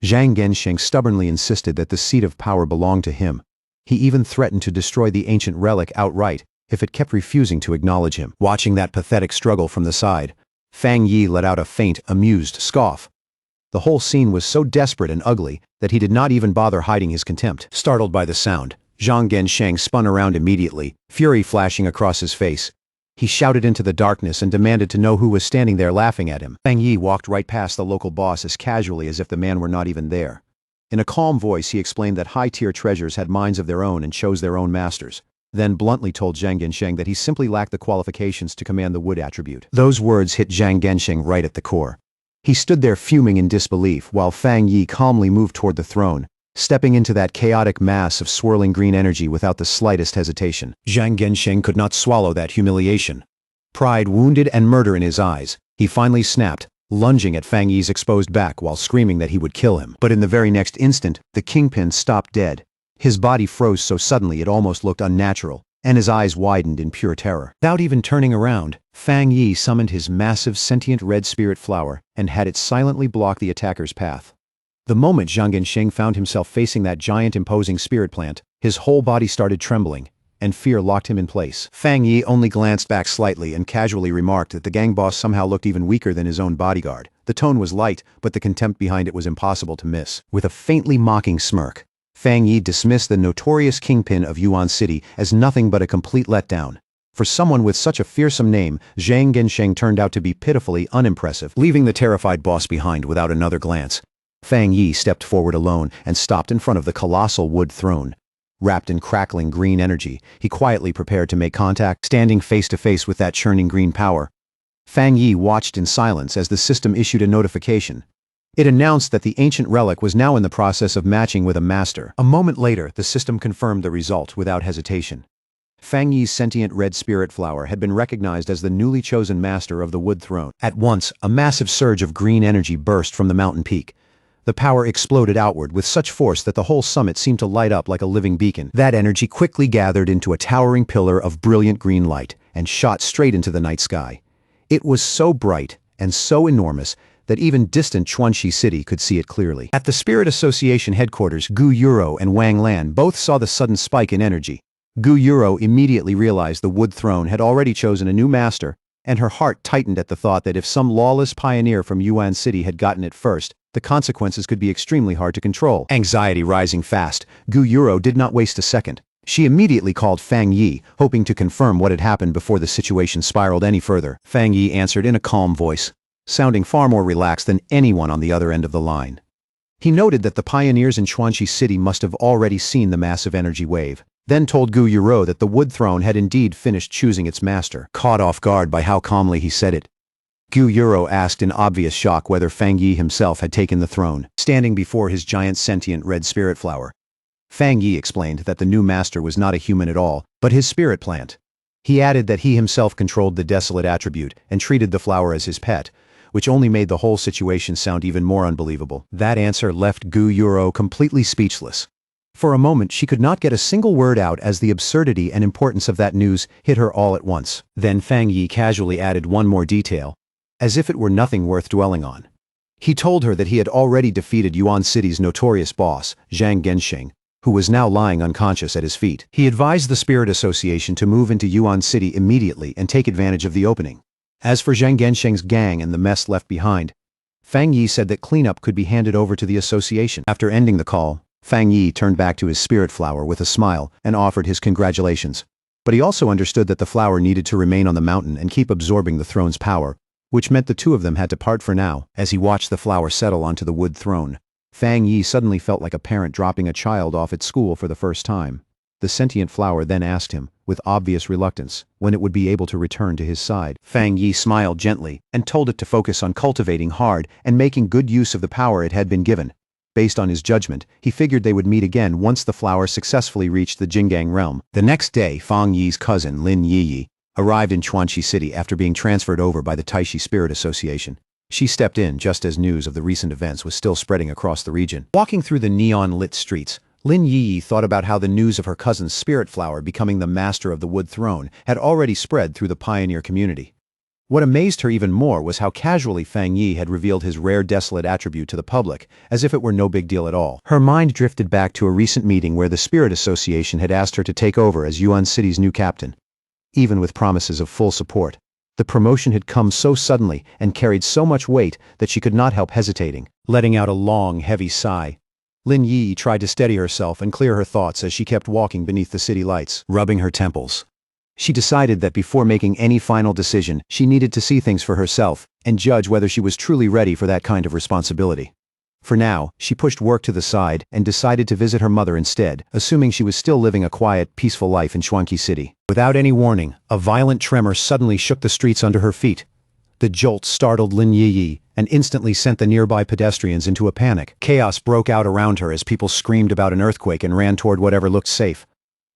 Zhang Gensheng stubbornly insisted that the seat of power belonged to him. He even threatened to destroy the ancient relic outright if it kept refusing to acknowledge him. Watching that pathetic struggle from the side, Fang Yi let out a faint, amused scoff. The whole scene was so desperate and ugly that he did not even bother hiding his contempt. Startled by the sound, Zhang Gensheng spun around immediately, fury flashing across his face. He shouted into the darkness and demanded to know who was standing there laughing at him. Fang Yi walked right past the local boss as casually as if the man were not even there. In a calm voice, he explained that high-tier treasures had minds of their own and chose their own masters, then bluntly told Zhang Gensheng that he simply lacked the qualifications to command the wood attribute. Those words hit Zhang Gensheng right at the core. He stood there fuming in disbelief while Fang Yi calmly moved toward the throne, stepping into that chaotic mass of swirling green energy without the slightest hesitation. Zhang Gensheng could not swallow that humiliation. Pride wounded and murder in his eyes, he finally snapped, lunging at Fang Yi's exposed back while screaming that he would kill him. But in the very next instant, the kingpin stopped dead. His body froze so suddenly it almost looked unnatural, and his eyes widened in pure terror. Without even turning around, Fang Yi summoned his massive sentient red spirit flower and had it silently block the attacker's path. The moment Zhang Gensheng found himself facing that giant imposing spirit plant, his whole body started trembling, and fear locked him in place. Fang Yi only glanced back slightly and casually remarked that the gang boss somehow looked even weaker than his own bodyguard. The tone was light, but the contempt behind it was impossible to miss. With a faintly mocking smirk, Fang Yi dismissed the notorious kingpin of Yuan City as nothing but a complete letdown. For someone with such a fearsome name, Zhang Gensheng turned out to be pitifully unimpressive. Leaving the terrified boss behind without another glance, Fang Yi stepped forward alone and stopped in front of the colossal wood throne. Wrapped in crackling green energy, he quietly prepared to make contact, standing face to face with that churning green power. Fang Yi watched in silence as the system issued a notification. It announced that the ancient relic was now in the process of matching with a master. A moment later, the system confirmed the result without hesitation. Fang Yi's sentient red spirit flower had been recognized as the newly chosen master of the wood throne. At once, a massive surge of green energy burst from the mountain peak. The power exploded outward with such force that the whole summit seemed to light up like a living beacon. That energy quickly gathered into a towering pillar of brilliant green light and shot straight into the night sky. It was so bright and so enormous that even distant Chuanxi City could see it clearly. At the Spirit Association headquarters, Gu Yuro and Wang Lan both saw the sudden spike in energy. Gu Yuro immediately realized the wood throne had already chosen a new master, and her heart tightened at the thought that if some lawless pioneer from Yuan City had gotten it first, the consequences could be extremely hard to control. Anxiety rising fast, Gu Yuro did not waste a second. She immediately called Fang Yi, hoping to confirm what had happened before the situation spiraled any further. Fang Yi answered in a calm voice, sounding far more relaxed than anyone on the other end of the line. He noted that the pioneers in Chuanxi City must have already seen the massive energy wave, then told Gu Yuro that the wood throne had indeed finished choosing its master. Caught off guard by how calmly he said it, Gu Yuro asked in obvious shock whether Fang Yi himself had taken the throne, standing before his giant sentient red spirit flower. Fang Yi explained that the new master was not a human at all, but his spirit plant. He added that he himself controlled the desolate attribute and treated the flower as his pet, which only made the whole situation sound even more unbelievable. That answer left Gu Yuro completely speechless. For a moment she could not get a single word out as the absurdity and importance of that news hit her all at once. Then Fang Yi casually added one more detail, as if it were nothing worth dwelling on. He told her that he had already defeated Yuan City's notorious boss, Zhang Gensheng, who was now lying unconscious at his feet. He advised the Spirit Association to move into Yuan City immediately and take advantage of the opening. As for Zhang Gensheng's gang and the mess left behind, Fang Yi said that cleanup could be handed over to the association. After ending the call, Fang Yi turned back to his spirit flower with a smile and offered his congratulations. But he also understood that the flower needed to remain on the mountain and keep absorbing the throne's power, which meant the two of them had to part for now. As he watched the flower settle onto the wood throne, Fang Yi suddenly felt like a parent dropping a child off at school for the first time. The sentient flower then asked him, with obvious reluctance, when it would be able to return to his side. Fang Yi smiled gently and told it to focus on cultivating hard and making good use of the power it had been given. Based on his judgment, he figured they would meet again once the flower successfully reached the Jinggang realm. The next day, Fang Yi's cousin, Lin Yiyi, arrived in Chuanxi City after being transferred over by the Taishi Spirit Association. She stepped in just as news of the recent events was still spreading across the region. Walking through the neon-lit streets, Lin Yiyi thought about how the news of her cousin's spirit flower becoming the master of the wood throne had already spread through the pioneer community. What amazed her even more was how casually Fang Yi had revealed his rare desolate attribute to the public, as if it were no big deal at all. Her mind drifted back to a recent meeting where the Spirit Association had asked her to take over as Yuan City's new captain. Even with promises of full support, the promotion had come so suddenly and carried so much weight that she could not help hesitating. Letting out a long, heavy sigh, Lin Yi tried to steady herself and clear her thoughts as she kept walking beneath the city lights, rubbing her temples. She decided that before making any final decision, she needed to see things for herself and judge whether she was truly ready for that kind of responsibility. For now, she pushed work to the side and decided to visit her mother instead, assuming she was still living a quiet, peaceful life in Chuanxi City. Without any warning, a violent tremor suddenly shook the streets under her feet. The jolt startled Lin Yiyi and instantly sent the nearby pedestrians into a panic. Chaos broke out around her as people screamed about an earthquake and ran toward whatever looked safe.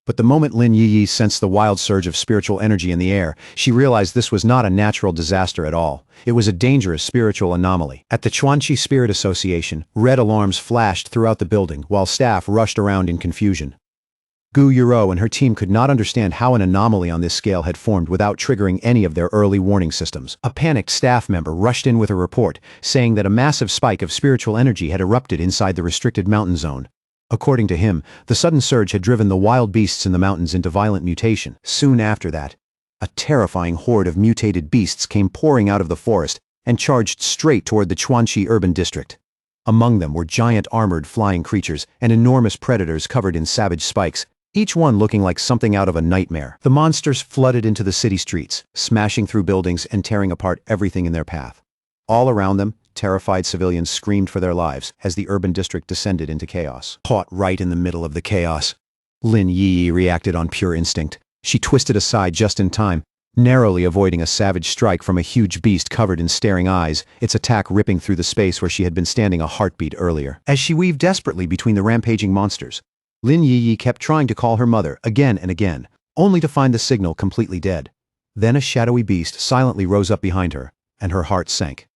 But the moment Lin Yiyi sensed the wild surge of spiritual energy in the air, she realized this was not a natural disaster at all. It was a dangerous spiritual anomaly. At the Chuanxi Spirit Association, red alarms flashed throughout the building while staff rushed around in confusion. Gu Yuro and her team could not understand how an anomaly on this scale had formed without triggering any of their early warning systems. A panicked staff member rushed in with a report, saying that a massive spike of spiritual energy had erupted inside the restricted mountain zone. According to him, the sudden surge had driven the wild beasts in the mountains into violent mutation. Soon after that, a terrifying horde of mutated beasts came pouring out of the forest and charged straight toward the Chuanxi urban district. Among them were giant armored flying creatures and enormous predators covered in savage spikes, each one looking like something out of a nightmare. The monsters flooded into the city streets, smashing through buildings and tearing apart everything in their path. All around them, terrified civilians screamed for their lives as the urban district descended into chaos. Caught right in the middle of the chaos, Lin Yi reacted on pure instinct. She twisted aside just in time, narrowly avoiding a savage strike from a huge beast covered in staring eyes, its attack ripping through the space where she had been standing a heartbeat earlier. As she weaved desperately between the rampaging monsters, Lin Yi kept trying to call her mother again and again, only to find the signal completely dead. Then a shadowy beast silently rose up behind her, and her heart sank.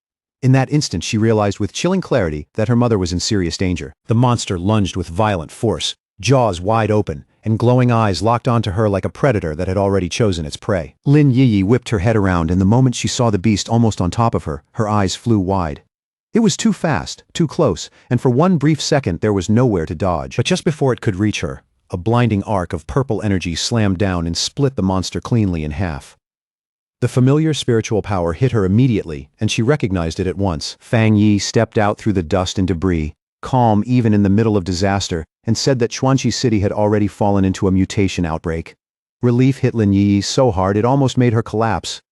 In that instant she realized with chilling clarity that her mother was in serious danger. The monster lunged with violent force, jaws wide open, and glowing eyes locked onto her like a predator that had already chosen its prey. Lin Yi whipped her head around, and the moment she saw the beast almost on top of her, her eyes flew wide. It was too fast, too close, and for one brief second there was nowhere to dodge. But just before it could reach her, a blinding arc of purple energy slammed down and split the monster cleanly in half. The familiar spiritual power hit her immediately, and she recognized it at once. Fang Yi stepped out through the dust and debris, calm even in the middle of disaster, and said that Chuanchi City had already fallen into a mutation outbreak. Relief hit Lin Yi so hard it almost made her collapse.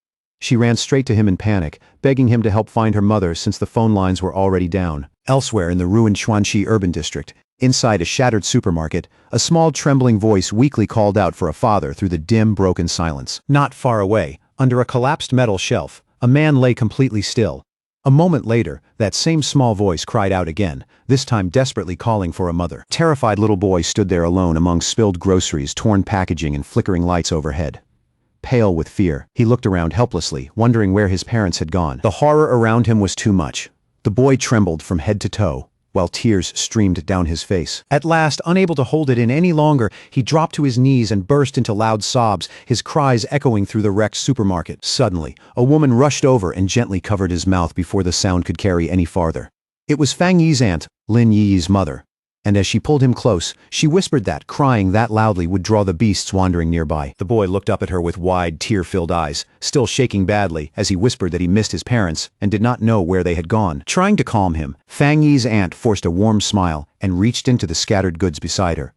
She ran straight to him in panic, begging him to help find her mother since the phone lines were already down. Elsewhere in the ruined Chuanchi urban district, inside a shattered supermarket, a small trembling voice weakly called out for a father through the dim, broken silence. Not far away, under a collapsed metal shelf, a man lay completely still. A moment later, that same small voice cried out again, this time desperately calling for a mother. Terrified little boy stood there alone among spilled groceries, torn packaging, and flickering lights overhead. Pale with fear, he looked around helplessly, wondering where his parents had gone. The horror around him was too much. The boy trembled from head to toe, while tears streamed down his face. At last, unable to hold it in any longer, he dropped to his knees and burst into loud sobs, his cries echoing through the wrecked supermarket. Suddenly, a woman rushed over and gently covered his mouth before the sound could carry any farther. It was Fang Yi's aunt, Lin Yi's mother. And as she pulled him close, she whispered that crying that loudly would draw the beasts wandering nearby. The boy looked up at her with wide, tear-filled eyes, still shaking badly as he whispered that he missed his parents and did not know where they had gone. Trying to calm him, Fang Yi's aunt forced a warm smile and reached into the scattered goods beside her.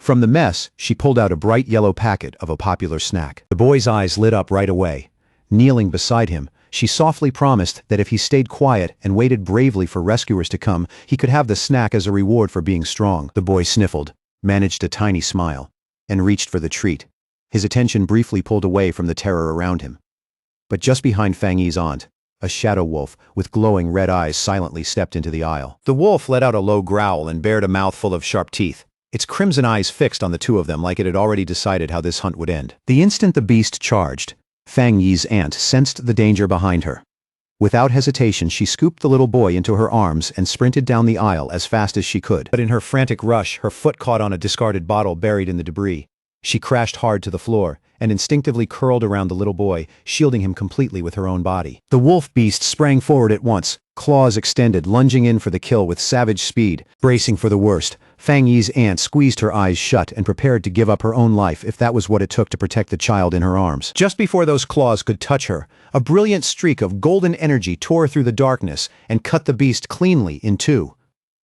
From the mess, she pulled out a bright yellow packet of a popular snack. The boy's eyes lit up right away. Kneeling beside him, she softly promised that if he stayed quiet and waited bravely for rescuers to come, he could have the snack as a reward for being strong. The boy sniffled, managed a tiny smile, and reached for the treat, his attention briefly pulled away from the terror around him. But just behind Fang Yi's aunt, a shadow wolf with glowing red eyes silently stepped into the aisle. The wolf let out a low growl and bared a mouthful of sharp teeth, its crimson eyes fixed on the two of them like it had already decided how this hunt would end. The instant the beast charged, Fang Yi's aunt sensed the danger behind her. Without hesitation, she scooped the little boy into her arms and sprinted down the aisle as fast as she could. But in her frantic rush, her foot caught on a discarded bottle buried in the debris. She crashed hard to the floor and instinctively curled around the little boy, shielding him completely with her own body. The wolf beast sprang forward at once, claws extended, lunging in for the kill with savage speed. Bracing for the worst, Fang Yi's aunt squeezed her eyes shut and prepared to give up her own life if that was what it took to protect the child in her arms. Just before those claws could touch her, a brilliant streak of golden energy tore through the darkness and cut the beast cleanly in two.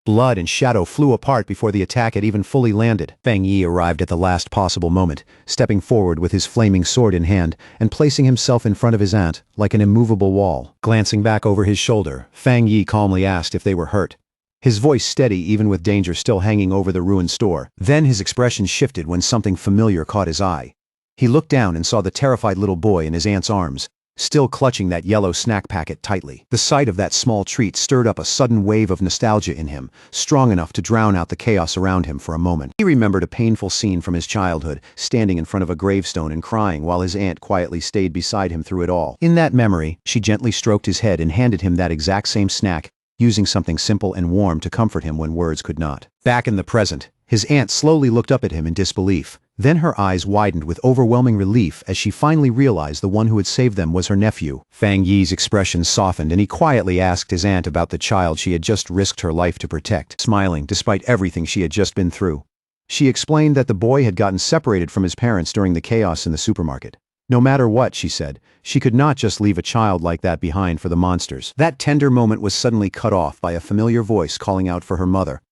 Blood and shadow flew apart before the attack had even fully landed. Fang Yi arrived at the last possible moment, stepping forward with his flaming sword in hand and placing himself in front of his aunt like an immovable wall. Glancing back over his shoulder, Fang Yi calmly asked if they were hurt, his voice steady even with danger still hanging over the ruined store. Then his expression shifted when something familiar caught his eye. He looked down and saw the terrified little boy in his aunt's arms, still clutching that yellow snack packet tightly. The sight of that small treat stirred up a sudden wave of nostalgia in him, strong enough to drown out the chaos around him for a moment. He remembered a painful scene from his childhood, standing in front of a gravestone and crying while his aunt quietly stayed beside him through it all. In that memory, she gently stroked his head and handed him that exact same snack, using something simple and warm to comfort him when words could not. Back in the present, his aunt slowly looked up at him in disbelief. Then her eyes widened with overwhelming relief as she finally realized the one who had saved them was her nephew. Fang Yi's expression softened and he quietly asked his aunt about the child she had just risked her life to protect, smiling despite everything she had just been through. She explained that the boy had gotten separated from his parents during the chaos in the supermarket. No matter what, she said, she could not just leave a child like that behind for the monsters. That tender moment was suddenly cut off by a familiar voice calling out for her mother.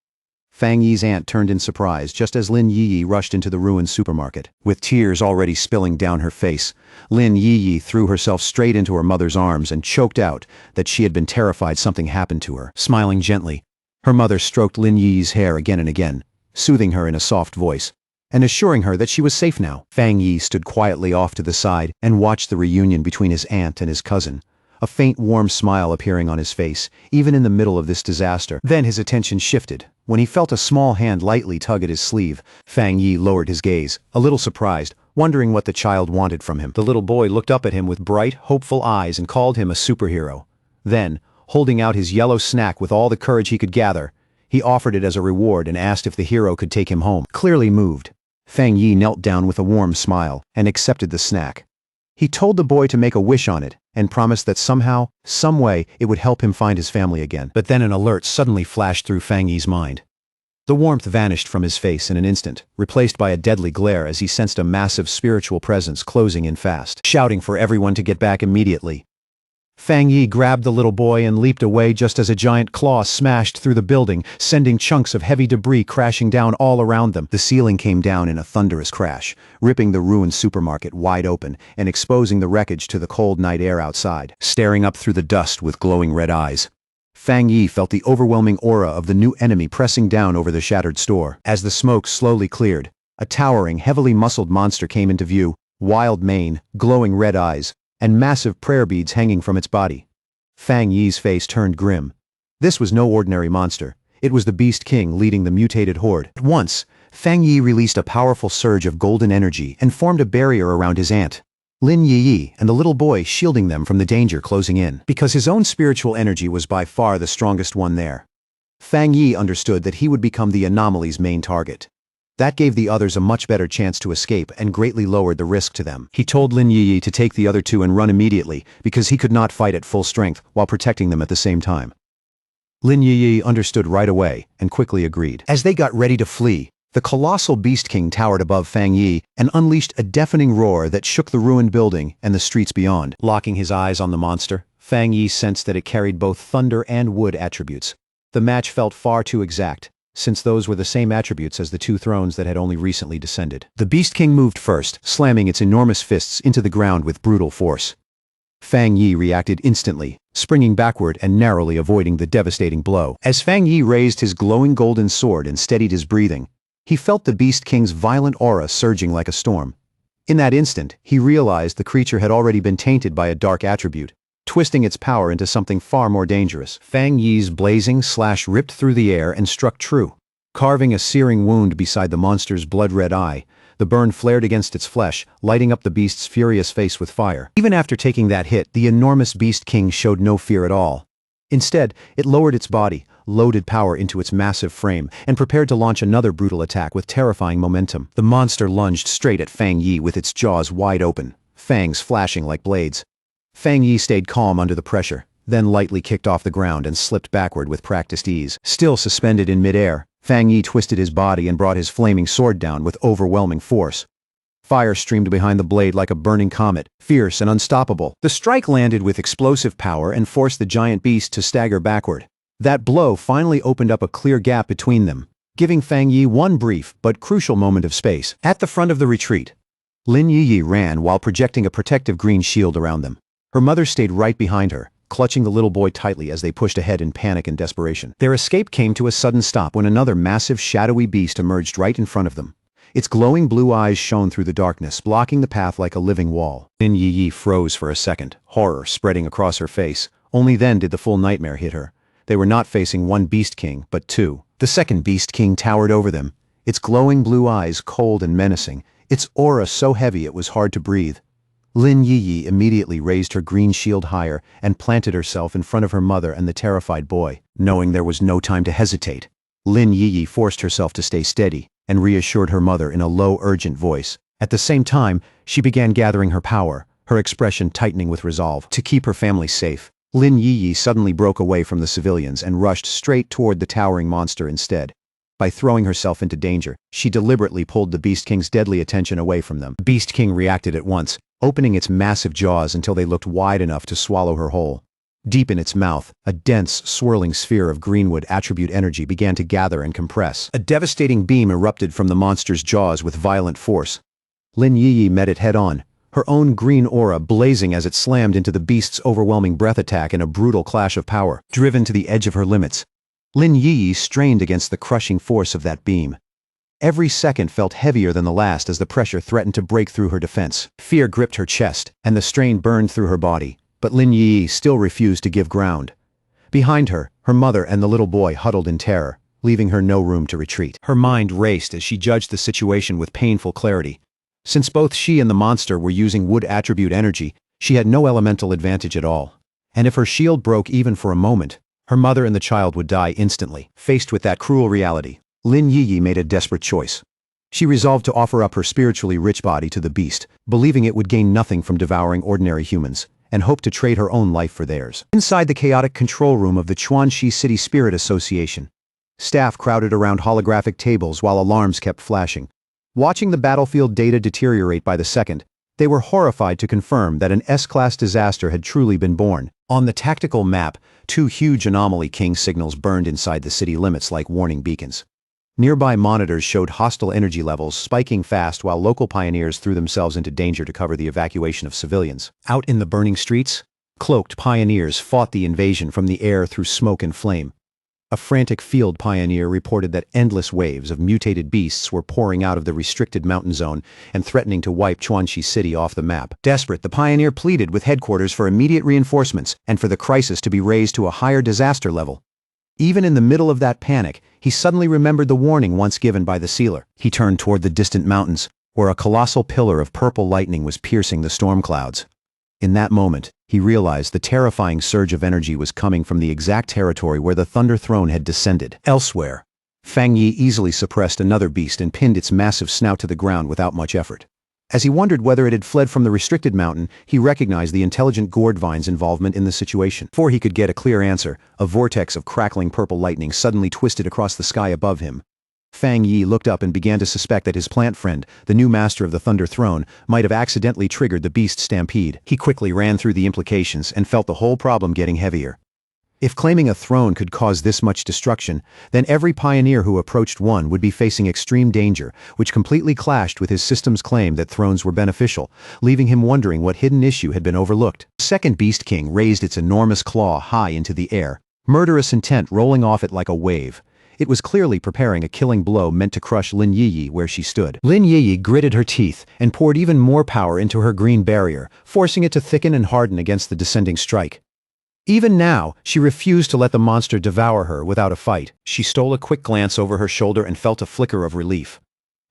Fang Yi's aunt turned in surprise just as Lin Yi rushed into the ruined supermarket. With tears already spilling down her face, Lin Yi threw herself straight into her mother's arms and choked out that she had been terrified something happened to her. Smiling gently, her mother stroked Lin Yi's hair again and again, soothing her in a soft voice, and assuring her that she was safe now. Fang Yi stood quietly off to the side and watched the reunion between his aunt and his cousin, a faint warm smile appearing on his face, even in the middle of this disaster. Then his attention shifted. When he felt a small hand lightly tug at his sleeve, Fang Yi lowered his gaze, a little surprised, wondering what the child wanted from him. The little boy looked up at him with bright, hopeful eyes and called him a superhero. Then, holding out his yellow snack with all the courage he could gather, he offered it as a reward and asked if the hero could take him home. Clearly moved, Fang Yi knelt down with a warm smile and accepted the snack. He told the boy to make a wish on it and promised that somehow, some way, it would help him find his family again. But then an alert suddenly flashed through Fang Yi's mind. The warmth vanished from his face in an instant, replaced by a deadly glare as he sensed a massive spiritual presence closing in fast, shouting for everyone to get back immediately. Fang Yi grabbed the little boy and leaped away just as a giant claw smashed through the building, sending chunks of heavy debris crashing down all around them. The ceiling came down in a thunderous crash, ripping the ruined supermarket wide open and exposing the wreckage to the cold night air outside. Staring up through the dust with glowing red eyes, Fang Yi felt the overwhelming aura of the new enemy pressing down over the shattered store. As the smoke slowly cleared, a towering, heavily muscled monster came into view, wild mane, glowing red eyes, and massive prayer beads hanging from its body. Fang Yi's face turned grim. This was no ordinary monster. It was the Beast King leading the mutated horde. At once, Fang Yi released a powerful surge of golden energy and formed a barrier around his aunt, Lin Yi, and the little boy, shielding them from the danger closing in. Because his own spiritual energy was by far the strongest one there, Fang Yi understood that he would become the anomaly's main target. That gave the others a much better chance to escape and greatly lowered the risk to them. He told Lin Yi to take the other two and run immediately because he could not fight at full strength while protecting them at the same time. Lin Yi understood right away and quickly agreed. As they got ready to flee, the colossal Beast King towered above Fang Yi and unleashed a deafening roar that shook the ruined building and the streets beyond. Locking his eyes on the monster, Fang Yi sensed that it carried both thunder and wood attributes. The match felt far too exact, since those were the same attributes as the two thrones that had only recently descended. The Beast King moved first, slamming its enormous fists into the ground with brutal force. Fang Yi reacted instantly, springing backward and narrowly avoiding the devastating blow. As Fang Yi raised his glowing golden sword and steadied his breathing, he felt the Beast King's violent aura surging like a storm. In that instant, he realized the creature had already been tainted by a dark attribute, twisting its power into something far more dangerous. Fang Yi's blazing slash ripped through the air and struck true, carving a searing wound beside the monster's blood-red eye. The burn flared against its flesh, lighting up the beast's furious face with fire. Even after taking that hit, the enormous Beast King showed no fear at all. Instead, it lowered its body, loaded power into its massive frame, and prepared to launch another brutal attack with terrifying momentum. The monster lunged straight at Fang Yi with its jaws wide open, fangs flashing like blades. Fang Yi stayed calm under the pressure, then lightly kicked off the ground and slipped backward with practiced ease. Still suspended in midair, Fang Yi twisted his body and brought his flaming sword down with overwhelming force. Fire streamed behind the blade like a burning comet, fierce and unstoppable. The strike landed with explosive power and forced the giant beast to stagger backward. That blow finally opened up a clear gap between them, giving Fang Yi one brief but crucial moment of space. At the front of the retreat, Lin Yi ran while projecting a protective green shield around them. Her mother stayed right behind her, clutching the little boy tightly as they pushed ahead in panic and desperation. Their escape came to a sudden stop when another massive shadowy beast emerged right in front of them. Its glowing blue eyes shone through the darkness, blocking the path like a living wall. Lin Yi froze for a second, horror spreading across her face. Only then did the full nightmare hit her. They were not facing one Beast King, but two. The second Beast King towered over them, its glowing blue eyes cold and menacing, its aura so heavy it was hard to breathe. Lin Yi immediately raised her green shield higher and planted herself in front of her mother and the terrified boy. Knowing there was no time to hesitate, Lin Yi forced herself to stay steady and reassured her mother in a low, urgent voice. At the same time, she began gathering her power, her expression tightening with resolve. To keep her family safe, Lin Yi suddenly broke away from the civilians and rushed straight toward the towering monster instead. By throwing herself into danger, she deliberately pulled the Beast King's deadly attention away from them. The Beast King reacted at once, opening its massive jaws until they looked wide enough to swallow her whole. Deep in its mouth, a dense, swirling sphere of greenwood attribute energy began to gather and compress. A devastating beam erupted from the monster's jaws with violent force. Lin Yi met it head-on, her own green aura blazing as it slammed into the beast's overwhelming breath attack in a brutal clash of power. Driven to the edge of her limits, Lin Yi strained against the crushing force of that beam. Every second felt heavier than the last as the pressure threatened to break through her defense. Fear gripped her chest, and the strain burned through her body, but Lin Yi still refused to give ground. Behind her, her mother and the little boy huddled in terror, leaving her no room to retreat. Her mind raced as she judged the situation with painful clarity. Since both she and the monster were using wood attribute energy, she had no elemental advantage at all. And if her shield broke even for a moment, her mother and the child would die instantly. Faced with that cruel reality, Lin Yi made a desperate choice. She resolved to offer up her spiritually rich body to the beast, believing it would gain nothing from devouring ordinary humans, and hoped to trade her own life for theirs. Inside the chaotic control room of the Chuanxi City Spirit Association, staff crowded around holographic tables while alarms kept flashing. Watching the battlefield data deteriorate by the second, They were horrified to confirm that an S-class disaster had truly been born. On the tactical map, two huge anomaly king signals burned inside the city limits like warning beacons. Nearby monitors showed hostile energy levels spiking fast while local pioneers threw themselves into danger to cover the evacuation of civilians. Out in the burning streets, cloaked pioneers fought the invasion from the air through smoke and flame. A frantic field pioneer reported that endless waves of mutated beasts were pouring out of the restricted mountain zone and threatening to wipe Chuanxi City off the map. Desperate, the pioneer pleaded with headquarters for immediate reinforcements and for the crisis to be raised to a higher disaster level. Even in the middle of that panic, he suddenly remembered the warning once given by the sealer. He turned toward the distant mountains, where a colossal pillar of purple lightning was piercing the storm clouds. In that moment, he realized the terrifying surge of energy was coming from the exact territory where the Thunder Throne had descended. Elsewhere, Fang Yi easily suppressed another beast and pinned its massive snout to the ground without much effort. As he wondered whether it had fled from the restricted mountain, he recognized the intelligent gourd vine's involvement in the situation. Before he could get a clear answer, a vortex of crackling purple lightning suddenly twisted across the sky above him. Fang Yi looked up and began to suspect that his plant friend, the new master of the Thunder Throne, might have accidentally triggered the beast stampede. He quickly ran through the implications and felt the whole problem getting heavier. If claiming a throne could cause this much destruction, then every pioneer who approached one would be facing extreme danger, which completely clashed with his system's claim that thrones were beneficial, leaving him wondering what hidden issue had been overlooked. The second Beast King raised its enormous claw high into the air, murderous intent rolling off it like a wave. It was clearly preparing a killing blow meant to crush Lin Yiyi where she stood. Lin Yiyi gritted her teeth and poured even more power into her green barrier, forcing it to thicken and harden against the descending strike. Even now, she refused to let the monster devour her without a fight. She stole a quick glance over her shoulder and felt a flicker of relief.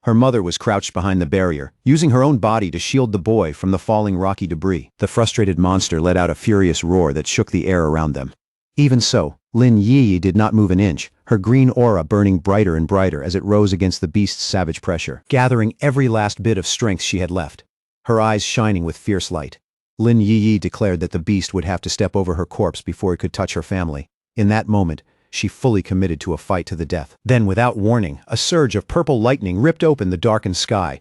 Her mother was crouched behind the barrier, using her own body to shield the boy from the falling rocky debris. The frustrated monster let out a furious roar that shook the air around them. Even so, Lin Yiyi did not move an inch, her green aura burning brighter and brighter as it rose against the beast's savage pressure, gathering every last bit of strength she had left. Her eyes shining with fierce light. Lin Yiyi declared that the beast would have to step over her corpse before it could touch her family. In that moment, she fully committed to a fight to the death. Then, without warning, a surge of purple lightning ripped open the darkened sky.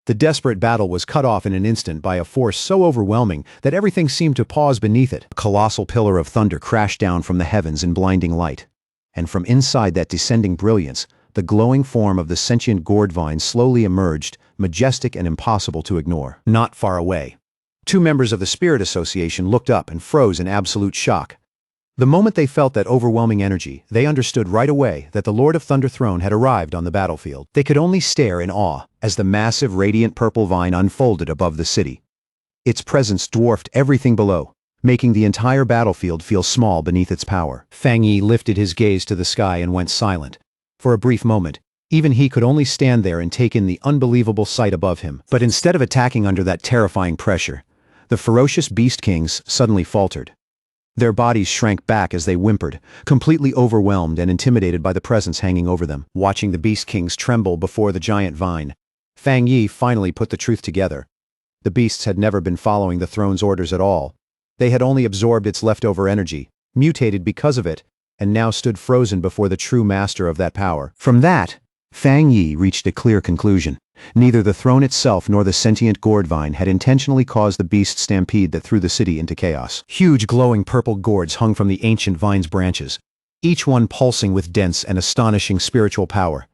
The desperate battle was cut off in an instant by a force so overwhelming that everything seemed to pause beneath it. A colossal pillar of thunder crashed down from the heavens in blinding light. And from inside that descending brilliance, the glowing form of the sentient gourd vine slowly emerged, majestic and impossible to ignore. Not far away, two members of the Spirit Association looked up and froze in absolute shock. The moment they felt that overwhelming energy, they understood right away that the Lord of Thunder Throne had arrived on the battlefield. They could only stare in awe as the massive radiant purple vine unfolded above the city. Its presence dwarfed everything below, making the entire battlefield feel small beneath its power. Fang Yi lifted his gaze to the sky and went silent. For a brief moment, even he could only stand there and take in the unbelievable sight above him. But instead of attacking under that terrifying pressure, the ferocious Beast Kings suddenly faltered. Their bodies shrank back as they whimpered, completely overwhelmed and intimidated by the presence hanging over them. Watching the Beast Kings tremble before the giant vine, Fang Yi finally put the truth together. The beasts had never been following the throne's orders at all. They had only absorbed its leftover energy, mutated because of it, and now stood frozen before the true master of that power. From that, Fang Yi reached a clear conclusion. Neither the throne itself nor the sentient gourd vine had intentionally caused the beast stampede that threw the city into chaos. Huge glowing purple gourds hung from the ancient vine's branches, each one pulsing with dense and astonishing spiritual power.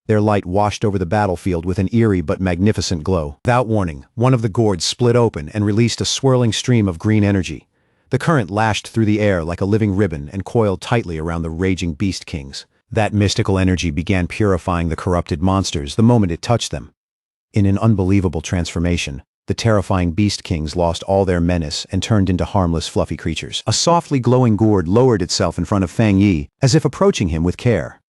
Their light washed over the battlefield with an eerie but magnificent glow. Without warning, one of the gourds split open and released a swirling stream of green energy. The current lashed through the air like a living ribbon and coiled tightly around the raging Beast Kings. That mystical energy began purifying the corrupted monsters the moment it touched them. In an unbelievable transformation, the terrifying Beast Kings lost all their menace and turned into harmless fluffy creatures. A softly glowing gourd lowered itself in front of Fang Yi, as if approaching him with care.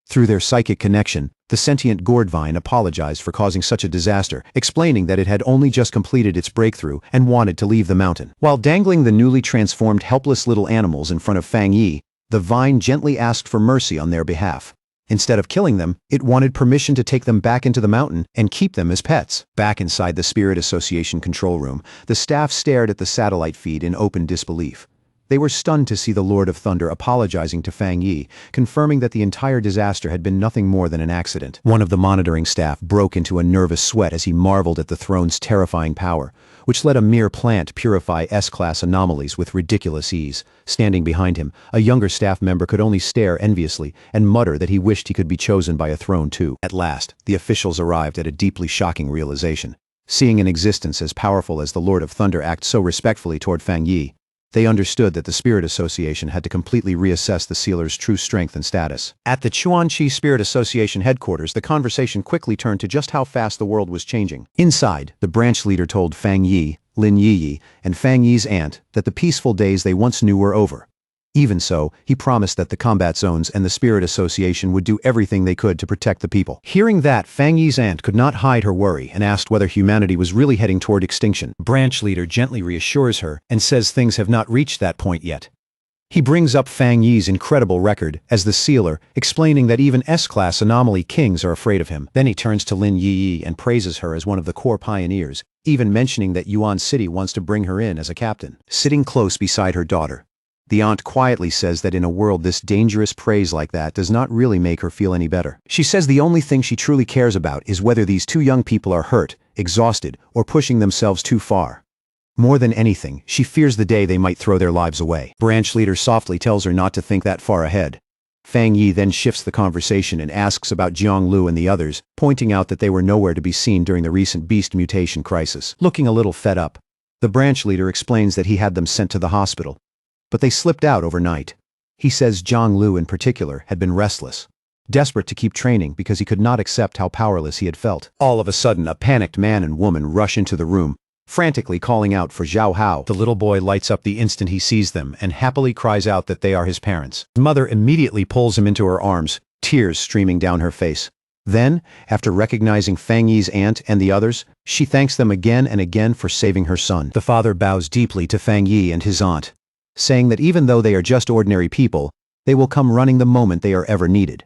Through their psychic connection, the sentient gourd vine apologized for causing such a disaster, explaining that it had only just completed its breakthrough and wanted to leave the mountain. While dangling the newly transformed helpless little animals in front of Fang Yi, the vine gently asked for mercy on their behalf. Instead of killing them, it wanted permission to take them back into the mountain and keep them as pets. Back inside the Spirit Association control room, the staff stared at the satellite feed in open disbelief. They were stunned to see the Lord of Thunder apologizing to Fang Yi, confirming that the entire disaster had been nothing more than an accident. One of the monitoring staff broke into a nervous sweat as he marveled at the throne's terrifying power, which let a mere plant purify S-class anomalies with ridiculous ease. Standing behind him, a younger staff member could only stare enviously and mutter that he wished he could be chosen by a throne too. At last, the officials arrived at a deeply shocking realization. Seeing an existence as powerful as the Lord of Thunder act so respectfully toward Fang Yi, they understood that the Spirit Association had to completely reassess the sealer's true strength and status. At the Chuanqi Spirit Association headquarters, the conversation quickly turned to just how fast the world was changing. Inside, the branch leader told Fang Yi, Lin Yi, and Fang Yi's aunt that the peaceful days they once knew were over. Even so, he promised that the combat zones and the Spirit Association would do everything they could to protect the people. Hearing that, Fang Yi's aunt could not hide her worry and asked whether humanity was really heading toward extinction. Branch leader gently reassures her and says things have not reached that point yet. He brings up Fang Yi's incredible record as the sealer, explaining that even S-class anomaly kings are afraid of him. Then he turns to Lin Yi and praises her as one of the core pioneers, even mentioning that Yuan City wants to bring her in as a captain. Sitting close beside her daughter, the aunt quietly says that in a world this dangerous praise like that does not really make her feel any better. She says the only thing she truly cares about is whether these two young people are hurt, exhausted, or pushing themselves too far. More than anything, she fears the day they might throw their lives away. Branch leader softly tells her not to think that far ahead. Fang Yi then shifts the conversation and asks about Jiang Lu and the others, pointing out that they were nowhere to be seen during the recent beast mutation crisis. Looking a little fed up, the branch leader explains that he had them sent to the hospital, but they slipped out overnight. He says Jiang Lu in particular had been restless, desperate to keep training because he could not accept how powerless he had felt. All of a sudden, a panicked man and woman rush into the room, frantically calling out for Zhao Hao. The little boy lights up the instant he sees them and happily cries out that they are his parents. His mother immediately pulls him into her arms, tears streaming down her face. Then, after recognizing Fang Yi's aunt and the others, she thanks them again and again for saving her son. The father bows deeply to Fang Yi and his aunt, saying that even though they are just ordinary people, they will come running the moment they are ever needed.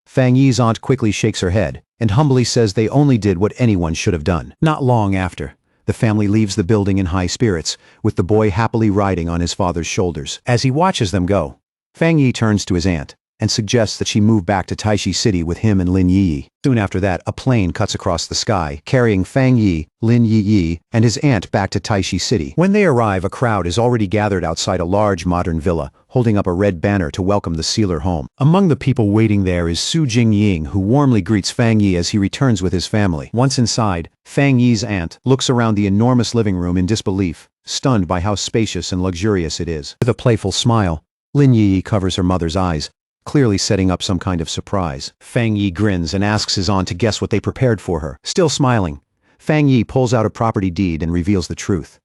Fang Yi's aunt quickly shakes her head and humbly says they only did what anyone should have done. Not long after, the family leaves the building in high spirits, with the boy happily riding on his father's shoulders. As he watches them go, Fang Yi turns to his aunt and suggests that she move back to Taishi City with him and Lin Yi. Soon after that, a plane cuts across the sky, carrying Fang Yi, Lin Yi, and his aunt back to Taishi City. When they arrive, a crowd is already gathered outside a large modern villa, holding up a red banner to welcome the sealer home. Among the people waiting there is Su Jingying, who warmly greets Fang Yi as he returns with his family. Once inside, Fang Yi's aunt looks around the enormous living room in disbelief, stunned by how spacious and luxurious it is. With a playful smile, Lin Yi covers her mother's eyes, clearly setting up some kind of surprise. Fang Yi grins and asks his aunt to guess what they prepared for her. Still smiling, Fang Yi pulls out a property deed and reveals the truth.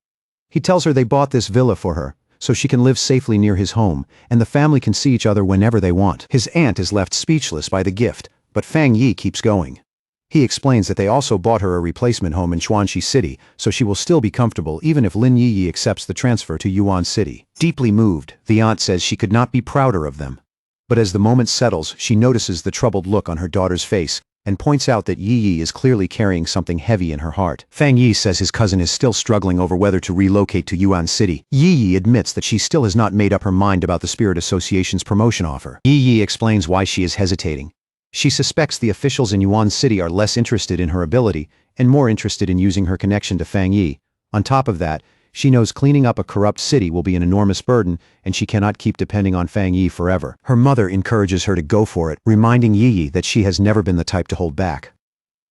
He tells her they bought this villa for her, so she can live safely near his home, and the family can see each other whenever they want. His aunt is left speechless by the gift, but Fang Yi keeps going. He explains that they also bought her a replacement home in Chuanqi City, so she will still be comfortable even if Lin Yi accepts the transfer to Yuan City. Deeply moved, the aunt says she could not be prouder of them. But as the moment settles, she notices the troubled look on her daughter's face and points out that Yi is clearly carrying something heavy in her heart. Fang Yi says his cousin is still struggling over whether to relocate to Yuan City. Yi admits that she still has not made up her mind about the Spirit Association's promotion offer. Yi explains why she is hesitating. She suspects the officials in Yuan City are less interested in her ability and more interested in using her connection to Fang Yi. On top of that, she knows cleaning up a corrupt city will be an enormous burden, and she cannot keep depending on Fang Yi forever. Her mother encourages her to go for it, reminding Yi that she has never been the type to hold back.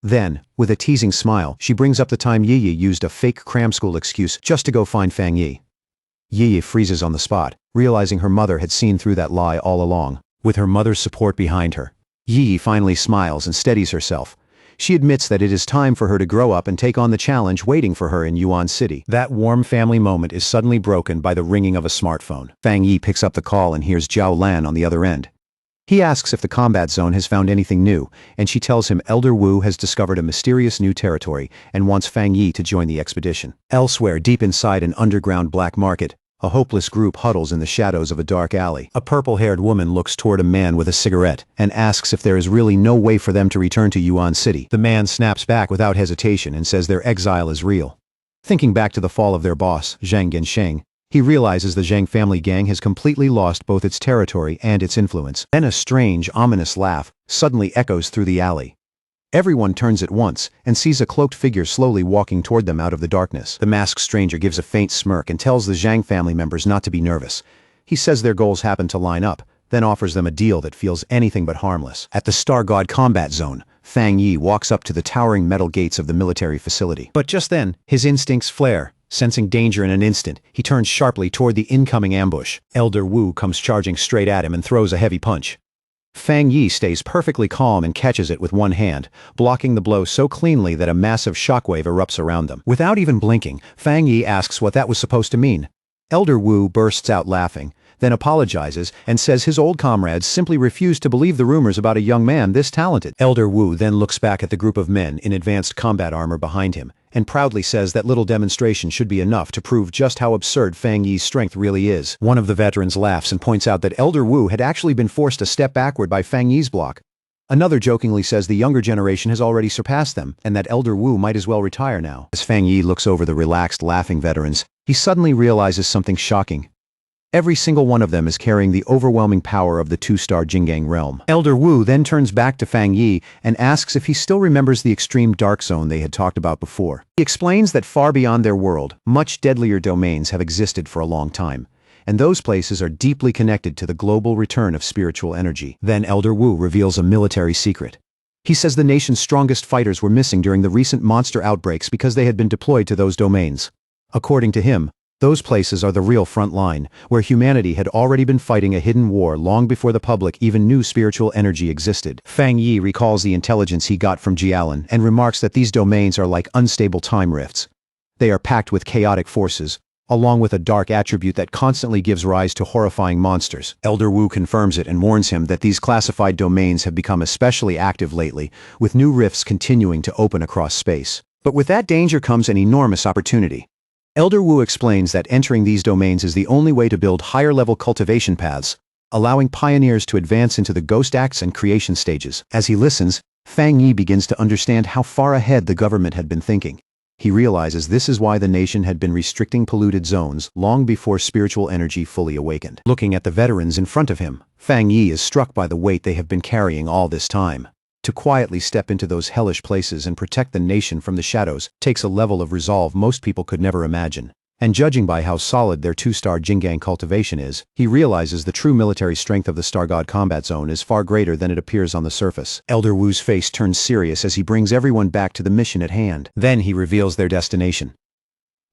Then, with a teasing smile, she brings up the time Yi used a fake cram school excuse just to go find Fang Yi. Yi freezes on the spot, realizing her mother had seen through that lie all along. With her mother's support behind her, Yi finally smiles and steadies herself. She admits that it is time for her to grow up and take on the challenge waiting for her in Yuan City. That warm family moment is suddenly broken by the ringing of a smartphone. Fang Yi picks up the call and hears Zhao Lan on the other end. He asks if the combat zone has found anything new, and she tells him Elder Wu has discovered a mysterious new territory and wants Fang Yi to join the expedition. Elsewhere, deep inside an underground black market, a hopeless group huddles in the shadows of a dark alley. A purple-haired woman looks toward a man with a cigarette and asks if there is really no way for them to return to Yuan City. The man snaps back without hesitation and says their exile is real. Thinking back to the fall of their boss, Zhang Gensheng, He realizes the Zhang family gang has completely lost both its territory and its influence. Then a strange, ominous laugh suddenly echoes through the alley. Everyone turns at once and sees a cloaked figure slowly walking toward them out of the darkness. The masked stranger gives a faint smirk and tells the Zhang family members not to be nervous. He says their goals happen to line up, then offers them a deal that feels anything but harmless. At the Star God combat zone, Fang Yi walks up to the towering metal gates of the military facility. But just then, his instincts flare. Sensing danger in an instant, he turns sharply toward the incoming ambush. Elder Wu comes charging straight at him and throws a heavy punch. Fang Yi stays perfectly calm and catches it with one hand, blocking the blow so cleanly that a massive shockwave erupts around them. Without even blinking, Fang Yi asks what that was supposed to mean. Elder Wu bursts out laughing, then apologizes and says his old comrades simply refused to believe the rumors about a young man this talented. Elder Wu then looks back at the group of men in advanced combat armor behind him and proudly says that little demonstration should be enough to prove just how absurd Fang Yi's strength really is. One of the veterans laughs and points out that Elder Wu had actually been forced to step backward by Fang Yi's block. Another jokingly says the younger generation has already surpassed them and that Elder Wu might as well retire now. As Fang Yi looks over the relaxed, laughing veterans, he suddenly realizes something shocking. Every single one of them is carrying the overwhelming power of the two-star Jinggang realm. Elder Wu then turns back to Fang Yi and asks if he still remembers the extreme dark zone they had talked about before. He explains that far beyond their world, much deadlier domains have existed for a long time, and those places are deeply connected to the global return of spiritual energy. Then Elder Wu reveals a military secret. He says the nation's strongest fighters were missing during the recent monster outbreaks because they had been deployed to those domains. According to him, those places are the real front line, where humanity had already been fighting a hidden war long before the public even knew spiritual energy existed. Fang Yi recalls the intelligence he got from Jialan and remarks that these domains are like unstable time rifts. They are packed with chaotic forces, along with a dark attribute that constantly gives rise to horrifying monsters. Elder Wu confirms it and warns him that these classified domains have become especially active lately, with new rifts continuing to open across space. But with that danger comes an enormous opportunity. Elder Wu explains that entering these domains is the only way to build higher-level cultivation paths, allowing pioneers to advance into the ghost acts and creation stages. As he listens, Fang Yi begins to understand how far ahead the government had been thinking. He realizes this is why the nation had been restricting polluted zones long before spiritual energy fully awakened. Looking at the veterans in front of him, Fang Yi is struck by the weight they have been carrying all this time. To quietly step into those hellish places and protect the nation from the shadows takes a level of resolve most people could never imagine. And judging by how solid their two-star Jinggang cultivation is, he realizes the true military strength of the Star God combat zone is far greater than it appears on the surface. Elder Wu's face turns serious as he brings everyone back to the mission at hand. Then he reveals their destination.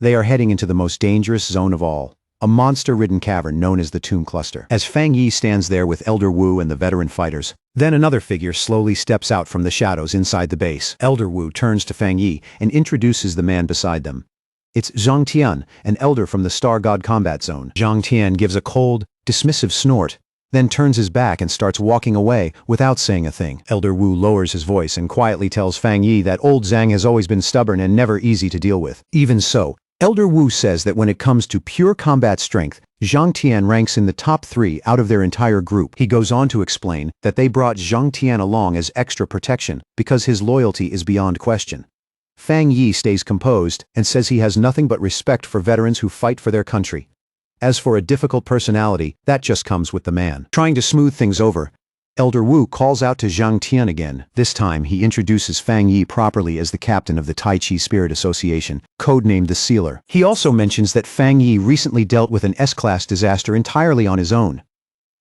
They are heading into the most dangerous zone of all, a monster-ridden cavern known as the Tomb Cluster. As Fang Yi stands there with Elder Wu and the veteran fighters, then another figure slowly steps out from the shadows inside the base. Elder Wu turns to Fang Yi and introduces the man beside them. It's Zhang Tian, an elder from the Star God combat zone. Zhang Tian gives a cold, dismissive snort, then turns his back and starts walking away without saying a thing. Elder Wu lowers his voice and quietly tells Fang Yi that old Zhang has always been stubborn and never easy to deal with. Even so, Elder Wu says that when it comes to pure combat strength, Zhang Tian ranks in the top 3 out of their entire group. He goes on to explain that they brought Zhang Tian along as extra protection because his loyalty is beyond question. Fang Yi stays composed and says he has nothing but respect for veterans who fight for their country. As for a difficult personality, that just comes with the man. Trying to smooth things over, Elder Wu calls out to Zhang Tian again. This time, he introduces Fang Yi properly as the captain of the Tai Chi Spirit Association, codenamed the Sealer. He also mentions that Fang Yi recently dealt with an S-class disaster entirely on his own.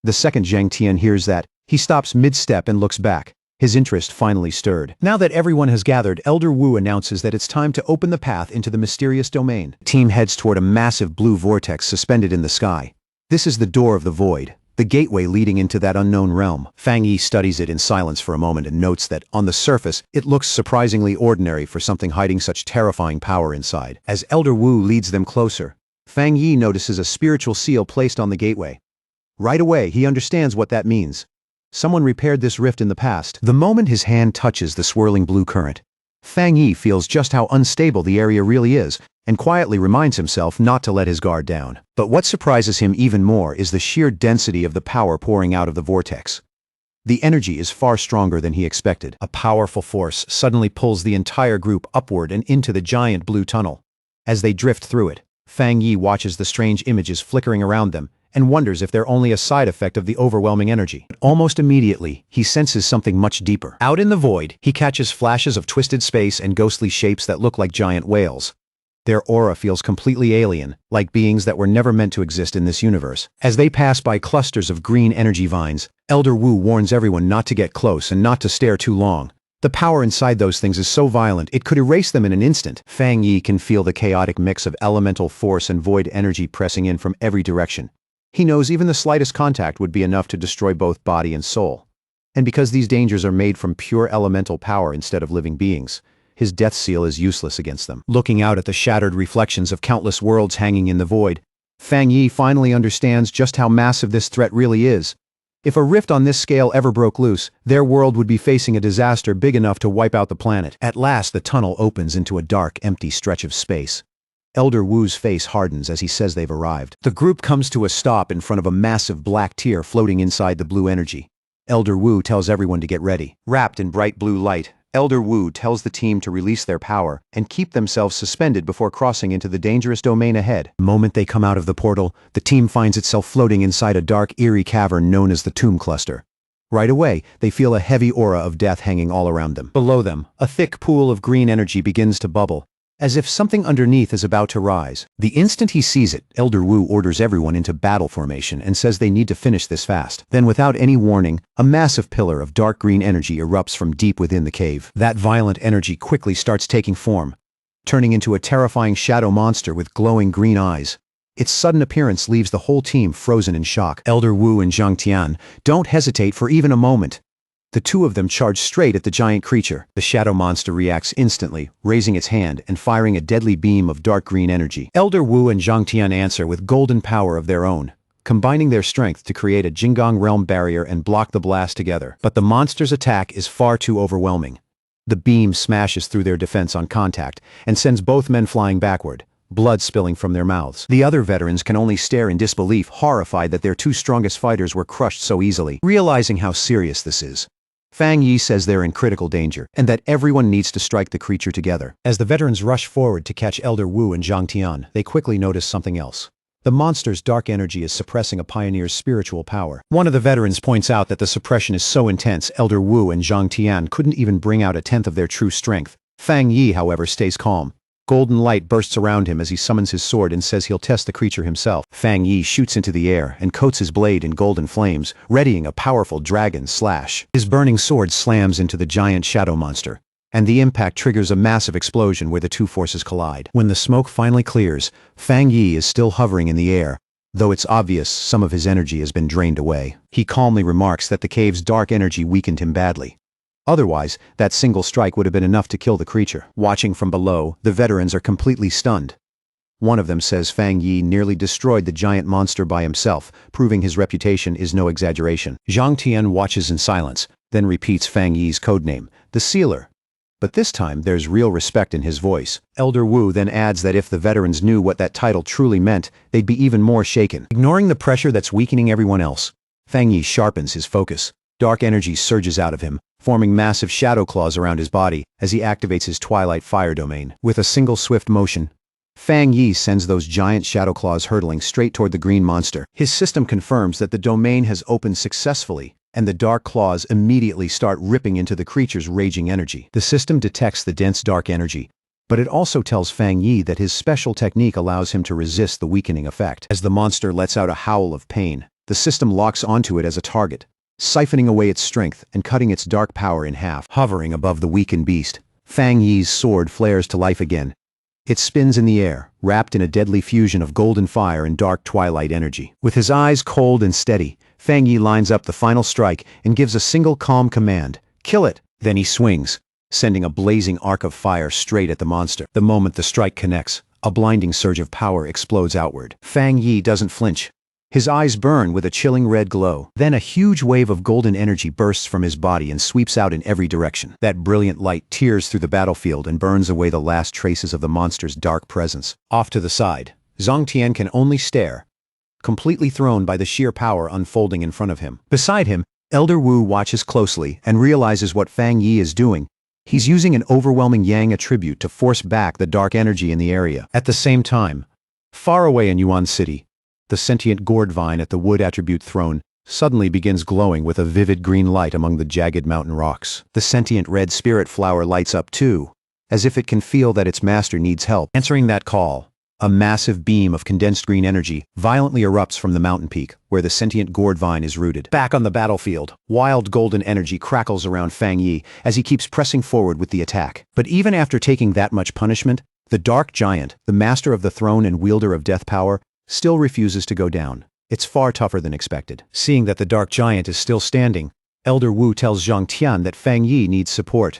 The second Zhang Tian hears that, he stops mid-step and looks back. His interest finally stirred. Now that everyone has gathered, Elder Wu announces that it's time to open the path into the mysterious domain. The team heads toward a massive blue vortex suspended in the sky. This is the door of the void, the gateway leading into that unknown realm. Fang Yi studies it in silence for a moment and notes that, on the surface, it looks surprisingly ordinary for something hiding such terrifying power inside. As Elder Wu leads them closer, Fang Yi notices a spiritual seal placed on the gateway. Right away, he understands what that means. Someone repaired this rift in the past. The moment his hand touches the swirling blue current, Fang Yi feels just how unstable the area really is, and quietly reminds himself not to let his guard down. But what surprises him even more is the sheer density of the power pouring out of the vortex. The energy is far stronger than he expected. A powerful force suddenly pulls the entire group upward and into the giant blue tunnel. As they drift through it, Fang Yi watches the strange images flickering around them and wonders if they're only a side effect of the overwhelming energy. But almost immediately, he senses something much deeper. Out in the void, he catches flashes of twisted space and ghostly shapes that look like giant whales. Their aura feels completely alien, like beings that were never meant to exist in this universe. As they pass by clusters of green energy vines, Elder Wu warns everyone not to get close and not to stare too long. The power inside those things is so violent, it could erase them in an instant. Fang Yi can feel the chaotic mix of elemental force and void energy pressing in from every direction. He knows even the slightest contact would be enough to destroy both body and soul. And because these dangers are made from pure elemental power instead of living beings, his death seal is useless against them. Looking out at the shattered reflections of countless worlds hanging in the void, Fang Yi finally understands just how massive this threat really is. If a rift on this scale ever broke loose, their world would be facing a disaster big enough to wipe out the planet. At last, the tunnel opens into a dark, empty stretch of space. Elder Wu's face hardens as he says they've arrived. The group comes to a stop in front of a massive black tear floating inside the blue energy. Elder Wu tells everyone to get ready. Wrapped in bright blue light, Elder Wu tells the team to release their power and keep themselves suspended before crossing into the dangerous domain ahead. The moment they come out of the portal, the team finds itself floating inside a dark, eerie cavern known as the Tomb Cluster. Right away, they feel a heavy aura of death hanging all around them. Below them, a thick pool of green energy begins to bubble, as if something underneath is about to rise. The instant he sees it, Elder Wu orders everyone into battle formation and says they need to finish this fast. Then without any warning, a massive pillar of dark green energy erupts from deep within the cave. That violent energy quickly starts taking form, turning into a terrifying shadow monster with glowing green eyes. Its sudden appearance leaves the whole team frozen in shock. Elder Wu and Zhang Tian don't hesitate for even a moment. The two of them charge straight at the giant creature. The shadow monster reacts instantly, raising its hand and firing a deadly beam of dark green energy. Elder Wu and Zhang Tian answer with golden power of their own, combining their strength to create a Jinggang realm barrier and block the blast together. But the monster's attack is far too overwhelming. The beam smashes through their defense on contact and sends both men flying backward, blood spilling from their mouths. The other veterans can only stare in disbelief, horrified that their two strongest fighters were crushed so easily. Realizing how serious this is, Fang Yi says they're in critical danger, and that everyone needs to strike the creature together. As the veterans rush forward to catch Elder Wu and Zhang Tian, they quickly notice something else. The monster's dark energy is suppressing a pioneer's spiritual power. One of the veterans points out that the suppression is so intense, Elder Wu and Zhang Tian couldn't even bring out a tenth of their true strength. Fang Yi, however, stays calm. Golden light bursts around him as he summons his sword and says he'll test the creature himself. Fang Yi shoots into the air and coats his blade in golden flames, readying a powerful dragon slash. His burning sword slams into the giant shadow monster, and the impact triggers a massive explosion where the two forces collide. When the smoke finally clears, Fang Yi is still hovering in the air, though it's obvious some of his energy has been drained away. He calmly remarks that the cave's dark energy weakened him badly. Otherwise, that single strike would have been enough to kill the creature. Watching from below, the veterans are completely stunned. One of them says Fang Yi nearly destroyed the giant monster by himself, proving his reputation is no exaggeration. Zhang Tian watches in silence, then repeats Fang Yi's codename, the Sealer. But this time, there's real respect in his voice. Elder Wu then adds that if the veterans knew what that title truly meant, they'd be even more shaken. Ignoring the pressure that's weakening everyone else, Fang Yi sharpens his focus. Dark energy surges out of him, forming massive shadow claws around his body as he activates his Twilight Fire domain. With a single swift motion, Fang Yi sends those giant shadow claws hurtling straight toward the green monster. His system confirms that the domain has opened successfully, and the dark claws immediately start ripping into the creature's raging energy. The system detects the dense dark energy, but it also tells Fang Yi that his special technique allows him to resist the weakening effect. As the monster lets out a howl of pain, the system locks onto it as a target, siphoning away its strength and cutting its dark power in half. Hovering above the weakened beast, Fang Yi's sword flares to life again. It spins in the air, wrapped in a deadly fusion of golden fire and dark twilight energy. With his eyes cold and steady, Fang Yi lines up the final strike and gives a single calm command, "Kill it!" Then he swings, sending a blazing arc of fire straight at the monster. The moment the strike connects, a blinding surge of power explodes outward. Fang Yi doesn't flinch. His eyes burn with a chilling red glow. Then a huge wave of golden energy bursts from his body and sweeps out in every direction. That brilliant light tears through the battlefield and burns away the last traces of the monster's dark presence. Off to the side, Zhang Tian can only stare, completely thrown by the sheer power unfolding in front of him. Beside him, Elder Wu watches closely and realizes what Fang Yi is doing. He's using an overwhelming yang attribute to force back the dark energy in the area. At the same time, Far away in Yuan City, the sentient gourd vine at the wood attribute throne suddenly begins glowing with a vivid green light among the jagged mountain rocks. The sentient red spirit flower lights up too, as if it can feel that its master needs help. Answering that call, a massive beam of condensed green energy violently erupts from the mountain peak, where the sentient gourd vine is rooted. Back on the battlefield, wild golden energy crackles around Fang Yi as he keeps pressing forward with the attack. But even after taking that much punishment, the dark giant, the master of the throne and wielder of death power, still refuses to go down. It's far tougher than expected. Seeing that the dark giant is still standing, Elder Wu tells Zhang Tian that Fang Yi needs support.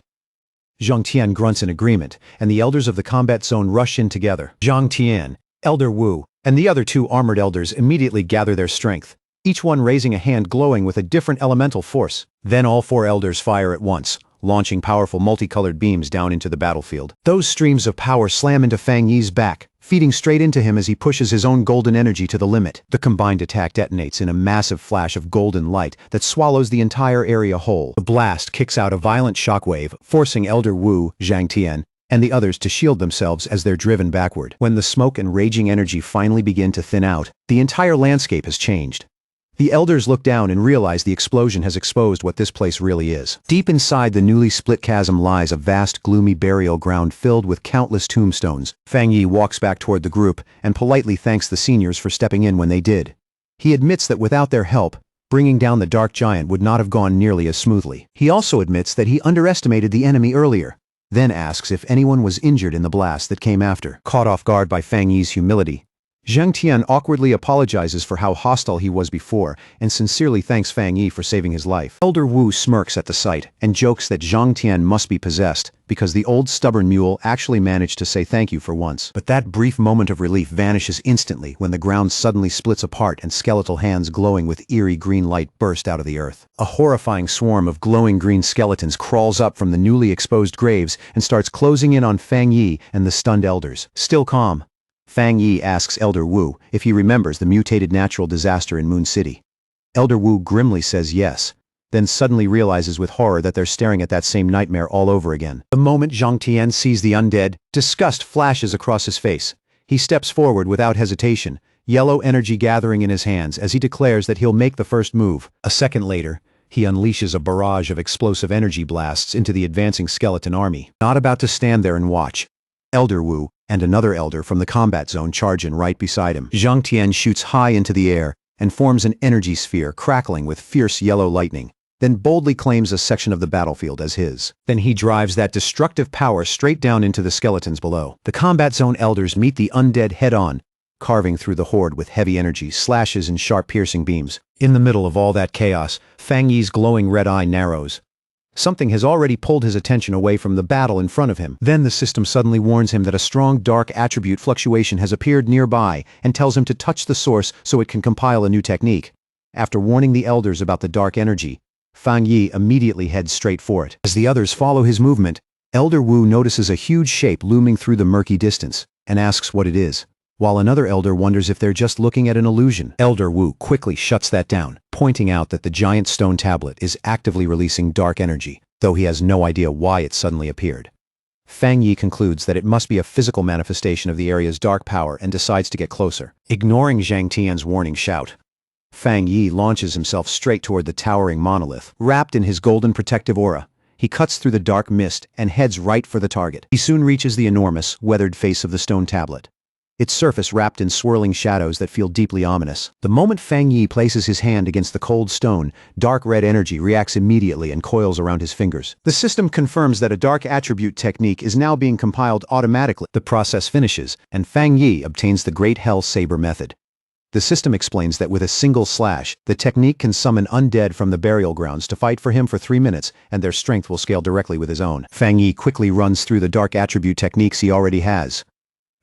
Zhang Tian grunts in agreement, and the elders of the combat zone rush in together. Zhang Tian, Elder Wu, and the other two armored elders immediately gather their strength, each one raising a hand glowing with a different elemental force. Then all four elders fire at once, launching powerful multicolored beams down into the battlefield. Those streams of power slam into Fang Yi's back, feeding straight into him as he pushes his own golden energy to the limit. The combined attack detonates in a massive flash of golden light that swallows the entire area whole. The blast kicks out a violent shockwave, forcing Elder Wu, Zhang Tian, and the others to shield themselves as they're driven backward. When the smoke and raging energy finally begin to thin out, the entire landscape has changed. The elders look down and realize the explosion has exposed what this place really is. Deep inside the newly split chasm lies a vast, gloomy burial ground filled with countless tombstones. Fang Yi walks back toward the group and politely thanks the seniors for stepping in when they did. He admits that without their help, bringing down the dark giant would not have gone nearly as smoothly. He also admits that he underestimated the enemy earlier, then asks if anyone was injured in the blast that came after. Caught off guard by Fang Yi's humility, Zhang Tian awkwardly apologizes for how hostile he was before and sincerely thanks Fang Yi for saving his life. Elder Wu smirks at the sight and jokes that Zhang Tian must be possessed because the old stubborn mule actually managed to say thank you for once. But that brief moment of relief vanishes instantly when the ground suddenly splits apart and skeletal hands glowing with eerie green light burst out of the earth. A horrifying swarm of glowing green skeletons crawls up from the newly exposed graves and starts closing in on Fang Yi and the stunned elders. Still calm, Fang Yi asks Elder Wu if he remembers the mutated natural disaster in Moon City. Elder Wu grimly says yes, then suddenly realizes with horror that they're staring at that same nightmare all over again. The moment Zhang Tian sees the undead, disgust flashes across his face. He steps forward without hesitation, yellow energy gathering in his hands as he declares that he'll make the first move. A second later, he unleashes a barrage of explosive energy blasts into the advancing skeleton army. Not about to stand there and watch, Elder Wu and another elder from the combat zone charge in right beside him. Zhang Tian shoots high into the air and forms an energy sphere crackling with fierce yellow lightning, then boldly claims a section of the battlefield as his. Then he drives that destructive power straight down into the skeletons below. The combat zone elders meet the undead head-on, carving through the horde with heavy energy, slashes and sharp piercing beams. In the middle of all that chaos, Fang Yi's glowing red eye narrows. Something has already pulled his attention away from the battle in front of him. Then the system suddenly warns him that a strong dark attribute fluctuation has appeared nearby and tells him to touch the source so it can compile a new technique. After warning the elders about the dark energy, Fang Yi immediately heads straight for it. As the others follow his movement, Elder Wu notices a huge shape looming through the murky distance and asks what it is, while another elder wonders if they're just looking at an illusion. Elder Wu quickly shuts that down, pointing out that the giant stone tablet is actively releasing dark energy, though he has no idea why it suddenly appeared. Fang Yi concludes that it must be a physical manifestation of the area's dark power and decides to get closer. Ignoring Zhang Tian's warning shout, Fang Yi launches himself straight toward the towering monolith. Wrapped in his golden protective aura, he cuts through the dark mist and heads right for the target. He soon reaches the enormous, weathered face of the stone tablet, its surface wrapped in swirling shadows that feel deeply ominous. The moment Fang Yi places his hand against the cold stone, dark red energy reacts immediately and coils around his fingers. The system confirms that a dark attribute technique is now being compiled automatically. The process finishes, and Fang Yi obtains the Great Hell Saber method. The system explains that with a single slash, the technique can summon undead from the burial grounds to fight for him for 3 minutes, and their strength will scale directly with his own. Fang Yi quickly runs through the dark attribute techniques he already has.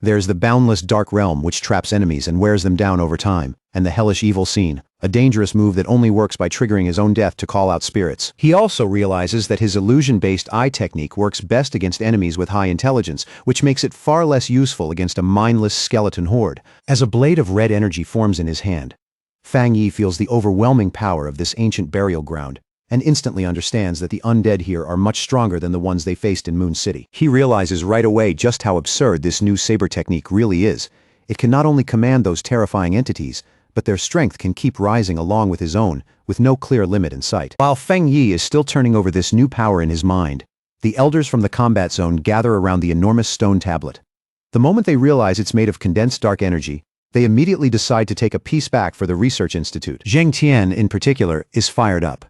There's the boundless dark realm which traps enemies and wears them down over time, and the hellish evil scene, a dangerous move that only works by triggering his own death to call out spirits. He also realizes that his illusion-based eye technique works best against enemies with high intelligence, which makes it far less useful against a mindless skeleton horde. As a blade of red energy forms in his hand, Fang Yi feels the overwhelming power of this ancient burial ground, and instantly understands that the undead here are much stronger than the ones they faced in Moon City. He realizes right away just how absurd this new saber technique really is. it can not only command those terrifying entities, but their strength can keep rising along with his own, with no clear limit in sight. While Feng Yi is still turning over this new power in his mind, the elders from the combat zone gather around the enormous stone tablet. The moment they realize it's made of condensed dark energy, they immediately decide to take a piece back for the research institute. Zhang Tian, in particular, is fired up.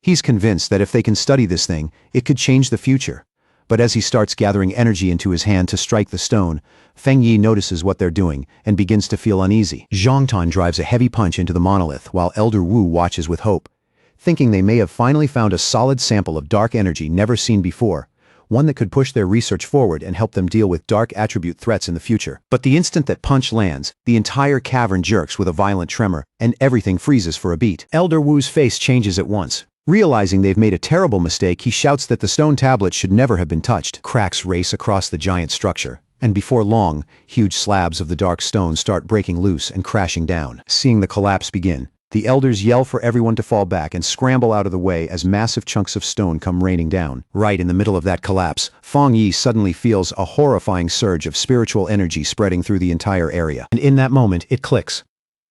He's convinced that if they can study this thing, it could change the future. But as he starts gathering energy into his hand to strike the stone, Feng Yi notices what they're doing and begins to feel uneasy. Zhang Tan drives a heavy punch into the monolith while Elder Wu watches with hope, thinking they may have finally found a solid sample of dark energy never seen before, one that could push their research forward and help them deal with dark attribute threats in the future. But the instant that punch lands, the entire cavern jerks with a violent tremor, and everything freezes for a beat. Elder Wu's face changes at once. Realizing they've made a terrible mistake, he shouts that the stone tablet should never have been touched. Cracks race across the giant structure, and before long, huge slabs of the dark stone start breaking loose and crashing down. Seeing the collapse begin, the elders yell for everyone to fall back and scramble out of the way as massive chunks of stone come raining down. Right in the middle of that collapse, Feng Yi suddenly feels a horrifying surge of spiritual energy spreading through the entire area. And in that moment, it clicks.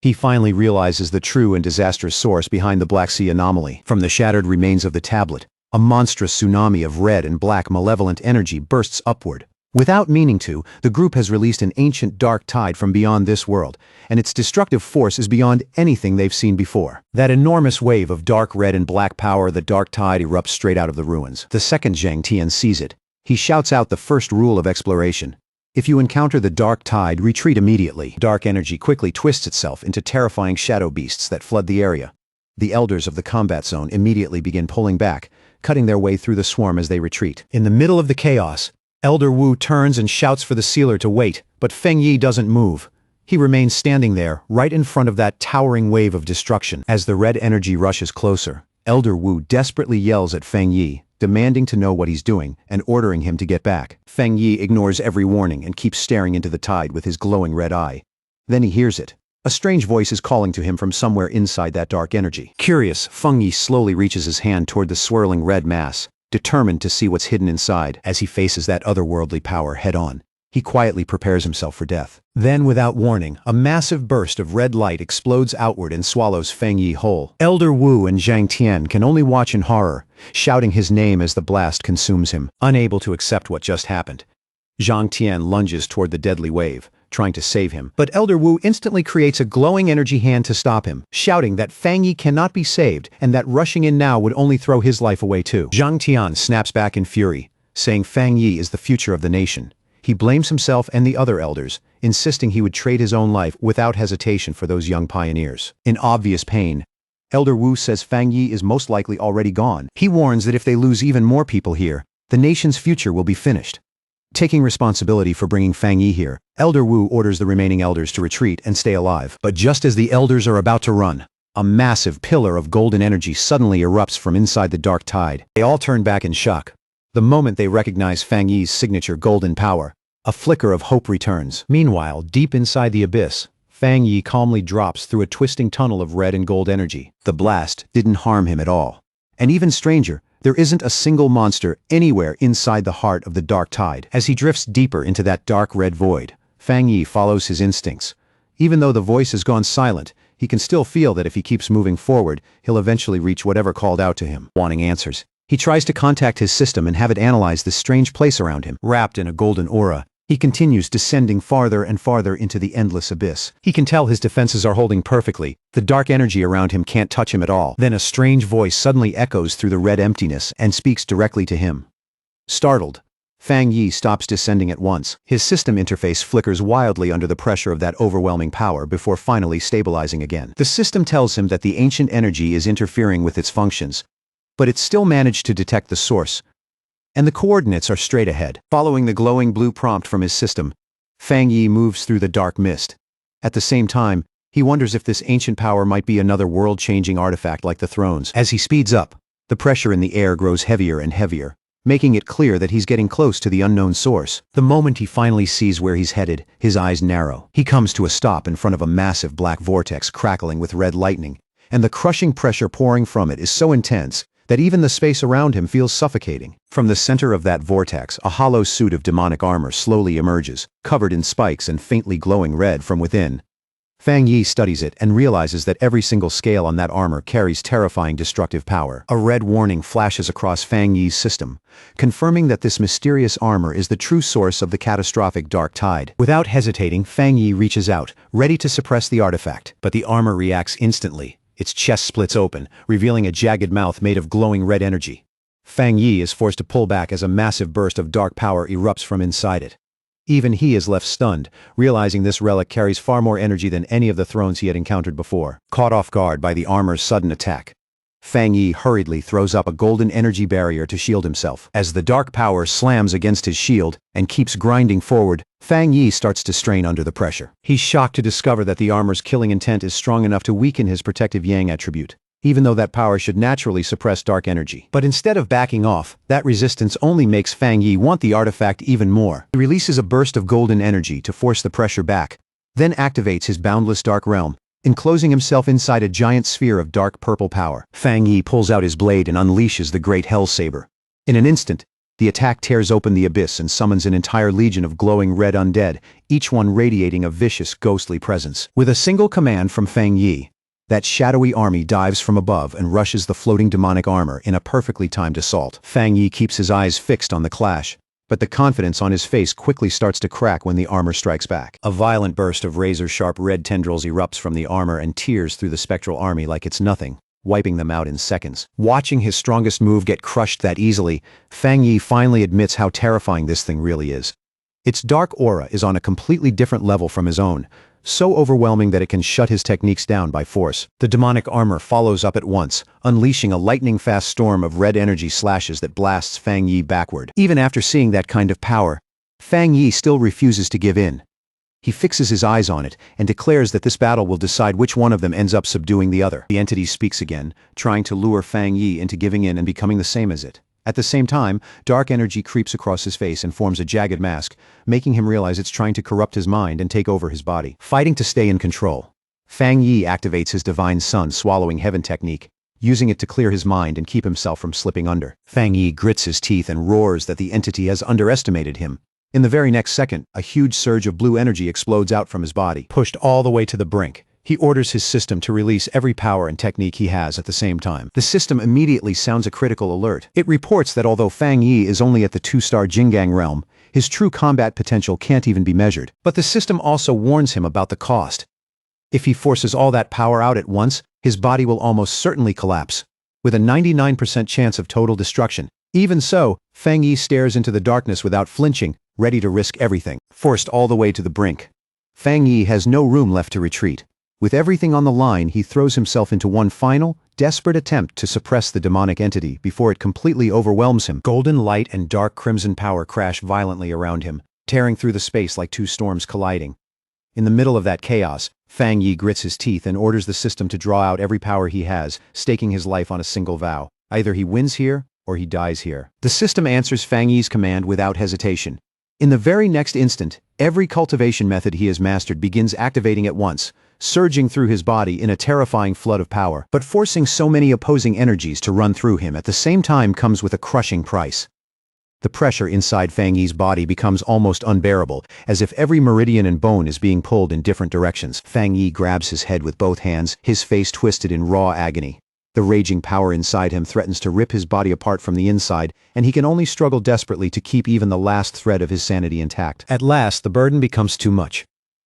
He finally realizes the true and disastrous source behind the Black Sea anomaly. From the shattered remains of the tablet, a monstrous tsunami of red and black malevolent energy bursts upward. Without meaning to, the group has released an ancient dark tide from beyond this world, and its destructive force is beyond anything they've seen before. That enormous wave of dark red and black power, the dark tide, erupts straight out of the ruins. The second Zhang Tian sees it. He shouts out the first rule of exploration. If you encounter the dark tide, retreat immediately. Dark energy quickly twists itself into terrifying shadow beasts that flood the area. The elders of the combat zone immediately begin pulling back, cutting their way through the swarm as they retreat. In the middle of the chaos, Elder Wu turns and shouts for the sealer to wait, but Feng Yi doesn't move. He remains standing there, right in front of that towering wave of destruction. As the red energy rushes closer, Elder Wu desperately yells at Feng Yi, demanding to know what he's doing and ordering him to get back. Feng Yi ignores every warning and keeps staring into the tide with his glowing red eye. Then he hears it. A strange voice is calling to him from somewhere inside that dark energy. Curious, Feng Yi slowly reaches his hand toward the swirling red mass, determined to see what's hidden inside. As he faces that otherworldly power head-on, he quietly prepares himself for death. Then, without warning, a massive burst of red light explodes outward and swallows Feng Yi whole. Elder Wu and Zhang Tian can only watch in horror, shouting his name as the blast consumes him, unable to accept what just happened. Zhang Tian lunges toward the deadly wave, trying to save him, but Elder Wu instantly creates a glowing energy hand to stop him, shouting that Feng Yi cannot be saved and that rushing in now would only throw his life away too. Zhang Tian snaps back in fury, saying Feng Yi is the future of the nation. He blames himself and the other elders, insisting he would trade his own life without hesitation for those young pioneers. In obvious pain, Elder Wu says Feng Yi is most likely already gone. He warns that if they lose even more people here, the nation's future will be finished. Taking responsibility for bringing Feng Yi here, Elder Wu orders the remaining elders to retreat and stay alive. But just as the elders are about to run, a massive pillar of golden energy suddenly erupts from inside the dark tide. They all turn back in shock. The moment they recognize Feng Yi's signature golden power, a flicker of hope returns. Meanwhile, deep inside the abyss, Feng Yi calmly drops through a twisting tunnel of red and gold energy. The blast didn't harm him at all. And even stranger, there isn't a single monster anywhere inside the heart of the dark tide. As he drifts deeper into that dark red void, Feng Yi follows his instincts. Even though the voice has gone silent, he can still feel that if he keeps moving forward, he'll eventually reach whatever called out to him. Wanting answers, he tries to contact his system and have it analyze this strange place around him. Wrapped in a golden aura, he continues descending farther and farther into the endless abyss. He can tell his defenses are holding perfectly. The dark energy around him can't touch him at all. Then a strange voice suddenly echoes through the red emptiness and speaks directly to him. Startled, Feng Yi stops descending at once. His system interface flickers wildly under the pressure of that overwhelming power before finally stabilizing again. The system tells him that the ancient energy is interfering with its functions, but it still managed to detect the source, and the coordinates are straight ahead. Following the glowing blue prompt from his system, Feng Yi moves through the dark mist. At the same time, he wonders if this ancient power might be another world-changing artifact like the thrones. As he speeds up, the pressure in the air grows heavier and heavier, making it clear that he's getting close to the unknown source. The moment he finally sees where he's headed, his eyes narrow. He comes to a stop in front of a massive black vortex crackling with red lightning, and the crushing pressure pouring from it is so intense that even the space around him feels suffocating. From the center of that vortex, a hollow suit of demonic armor slowly emerges, covered in spikes and faintly glowing red from within. Fang Yi studies it and realizes that every single scale on that armor carries terrifying destructive power. A red warning flashes across Fang Yi's system, confirming that this mysterious armor is the true source of the catastrophic dark tide. Without hesitating, Fang Yi reaches out, ready to suppress the artifact, but the armor reacts instantly. Its chest splits open, revealing a jagged mouth made of glowing red energy. Fang Yi is forced to pull back as a massive burst of dark power erupts from inside it. Even he is left stunned, realizing this relic carries far more energy than any of the thrones he had encountered before. Caught off guard by the armor's sudden attack, Fang Yi hurriedly throws up a golden energy barrier to shield himself. As the dark power slams against his shield and keeps grinding forward, Fang Yi starts to strain under the pressure. He's shocked to discover that the armor's killing intent is strong enough to weaken his protective yang attribute, even though that power should naturally suppress dark energy. But instead of backing off, that resistance only makes Fang Yi want the artifact even more. He releases a burst of golden energy to force the pressure back, then activates his boundless dark realm, enclosing himself inside a giant sphere of dark purple power. Fang Yi pulls out his blade and unleashes the great Hell Saber. In an instant, the attack tears open the abyss and summons an entire legion of glowing red undead, each one radiating a vicious, ghostly presence. With a single command from Fang Yi, that shadowy army dives from above and rushes the floating demonic armor in a perfectly timed assault. Fang Yi keeps his eyes fixed on the clash, but the confidence on his face quickly starts to crack when the armor strikes back. A violent burst of razor-sharp red tendrils erupts from the armor and tears through the spectral army like it's nothing, wiping them out in seconds. Watching his strongest move get crushed that easily, Fang Yi finally admits how terrifying this thing really is. Its dark aura is on a completely different level from his own, so overwhelming that it can shut his techniques down by force. The demonic armor follows up at once, unleashing a lightning-fast storm of red energy slashes that blasts Fang Yi backward. Even after seeing that kind of power, Fang Yi still refuses to give in. He fixes his eyes on it and declares that this battle will decide which one of them ends up subduing the other. The entity speaks again, trying to lure Fang Yi into giving in and becoming the same as it. At the same time, dark energy creeps across his face and forms a jagged mask, making him realize it's trying to corrupt his mind and take over his body. Fighting to stay in control, Fang Yi activates his Divine Sun Swallowing Heaven technique, using it to clear his mind and keep himself from slipping under. Fang Yi grits his teeth and roars that the entity has underestimated him. In the very next second, a huge surge of blue energy explodes out from his body. Pushed all the way to the brink, he orders his system to release every power and technique he has at the same time. The system immediately sounds a critical alert. It reports that although Fang Yi is only at the 2-star Jingang realm, his true combat potential can't even be measured. But the system also warns him about the cost. If he forces all that power out at once, his body will almost certainly collapse, with a 99% chance of total destruction. Even so, Fang Yi stares into the darkness without flinching, ready to risk everything. Forced all the way to the brink, Fang Yi has no room left to retreat. With everything on the line, he throws himself into one final, desperate attempt to suppress the demonic entity before it completely overwhelms him. Golden light and dark crimson power crash violently around him, tearing through the space like two storms colliding. In the middle of that chaos, Fang Yi grits his teeth and orders the system to draw out every power he has, staking his life on a single vow. Either he wins here, or he dies here. The system answers Fang Yi's command without hesitation. In the very next instant, every cultivation method he has mastered begins activating at once, surging through his body in a terrifying flood of power. But forcing so many opposing energies to run through him at the same time comes with a crushing price. The pressure inside Fang Yi's body becomes almost unbearable, as if every meridian and bone is being pulled in different directions. Fang Yi grabs his head with both hands, his face twisted in raw agony. The raging power inside him threatens to rip his body apart from the inside, and he can only struggle desperately to keep even the last thread of his sanity intact. At last, the burden becomes too much.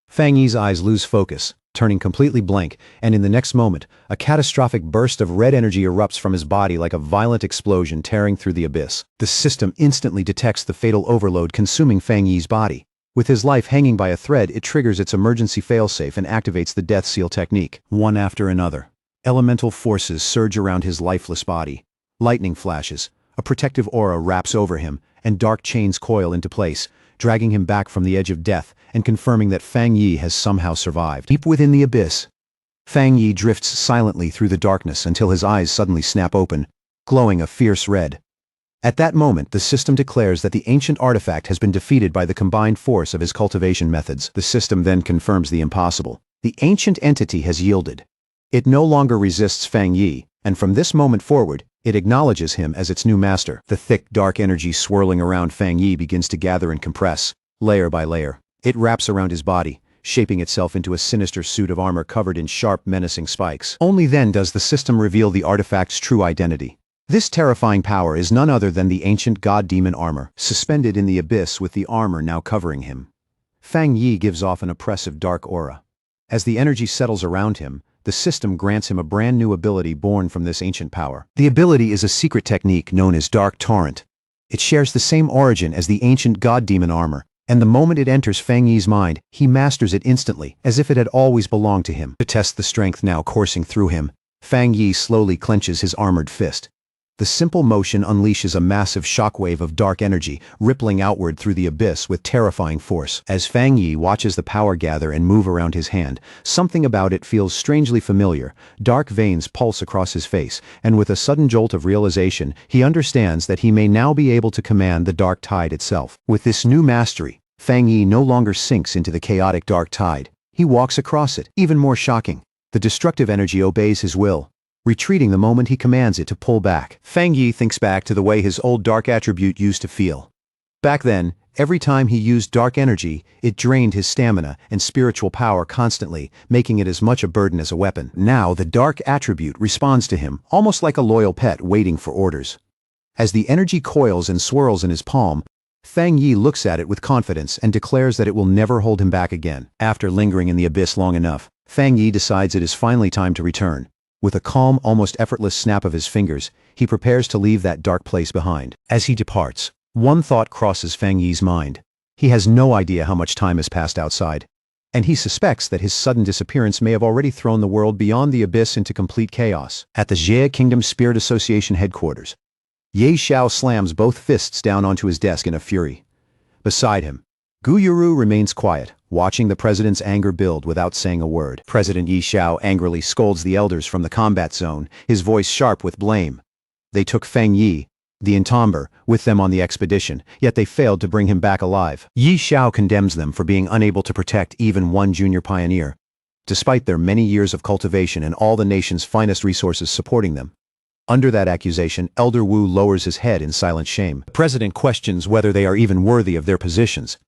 Fang Yi's eyes lose focus, turning completely blank, and in the next moment, a catastrophic burst of red energy erupts from his body like a violent explosion tearing through the abyss. The system instantly detects the fatal overload consuming Fang Yi's body. With his life hanging by a thread, it triggers its emergency failsafe and activates the Death Seal technique. One after another, elemental forces surge around his lifeless body. Lightning flashes, a protective aura wraps over him, and dark chains coil into place, dragging him back from the edge of death and confirming that Fang Yi has somehow survived. Deep within the abyss, Fang Yi drifts silently through the darkness until his eyes suddenly snap open, glowing a fierce red. At that moment, the system declares that the ancient artifact has been defeated by the combined force of his cultivation methods. The system then confirms the impossible. The ancient entity has yielded. It no longer resists Fang Yi, and from this moment forward, It acknowledges him as its new master. The thick, dark energy swirling around Fang Yi begins to gather and compress, layer by layer. It wraps around his body, shaping itself into a sinister suit of armor covered in sharp, menacing spikes. Only then does the system reveal the artifact's true identity. This terrifying power is none other than the ancient god-demon armor, suspended in the abyss with the armor now covering him. Fang Yi gives off an oppressive dark aura. As the energy settles around him, the system grants him a brand new ability born from this ancient power. The ability is a secret technique known as Dark Torrent. It shares the same origin as the ancient god-demon armor, and the moment it enters Fang Yi's mind, he masters it instantly, as if it had always belonged to him. To test the strength now coursing through him, Fang Yi slowly clenches his armored fist. The simple motion unleashes a massive shockwave of dark energy, rippling outward through the abyss with terrifying force. As Fang Yi watches the power gather and move around his hand, something about it feels strangely familiar. Dark veins pulse across his face, and with a sudden jolt of realization, he understands that he may now be able to command the dark tide itself. With this new mastery, Fang Yi no longer sinks into the chaotic dark tide. He walks across it. Even more shocking, the destructive energy obeys his will, retreating the moment he commands it to pull back. Fang Yi thinks back to the way his old dark attribute used to feel. Back then, every time he used dark energy, it drained his stamina and spiritual power constantly, making it as much a burden as a weapon. Now the dark attribute responds to him, almost like a loyal pet waiting for orders. As the energy coils and swirls in his palm, Fang Yi looks at it with confidence and declares that it will never hold him back again. After lingering in the abyss long enough, Fang Yi decides it is finally time to return. With a calm, almost effortless snap of his fingers, he prepares to leave that dark place behind. As he departs, one thought crosses Fang Yi's mind. He has no idea how much time has passed outside, and he suspects that his sudden disappearance may have already thrown the world beyond the abyss into complete chaos. At the Jie Kingdom Spirit Association headquarters, Ye Xiao slams both fists down onto his desk in a fury. Beside him, Gu Yuru remains quiet, watching the president's anger build without saying a word. President Ye Xiao angrily scolds the elders from the combat zone, his voice sharp with blame. They took Fang Yi, the entomber, with them on the expedition, yet they failed to bring him back alive. Ye Xiao condemns them for being unable to protect even one junior pioneer, despite their many years of cultivation and all the nation's finest resources supporting them. Under that accusation, Elder Wu lowers his head in silent shame. The president questions whether they are even worthy of their positions.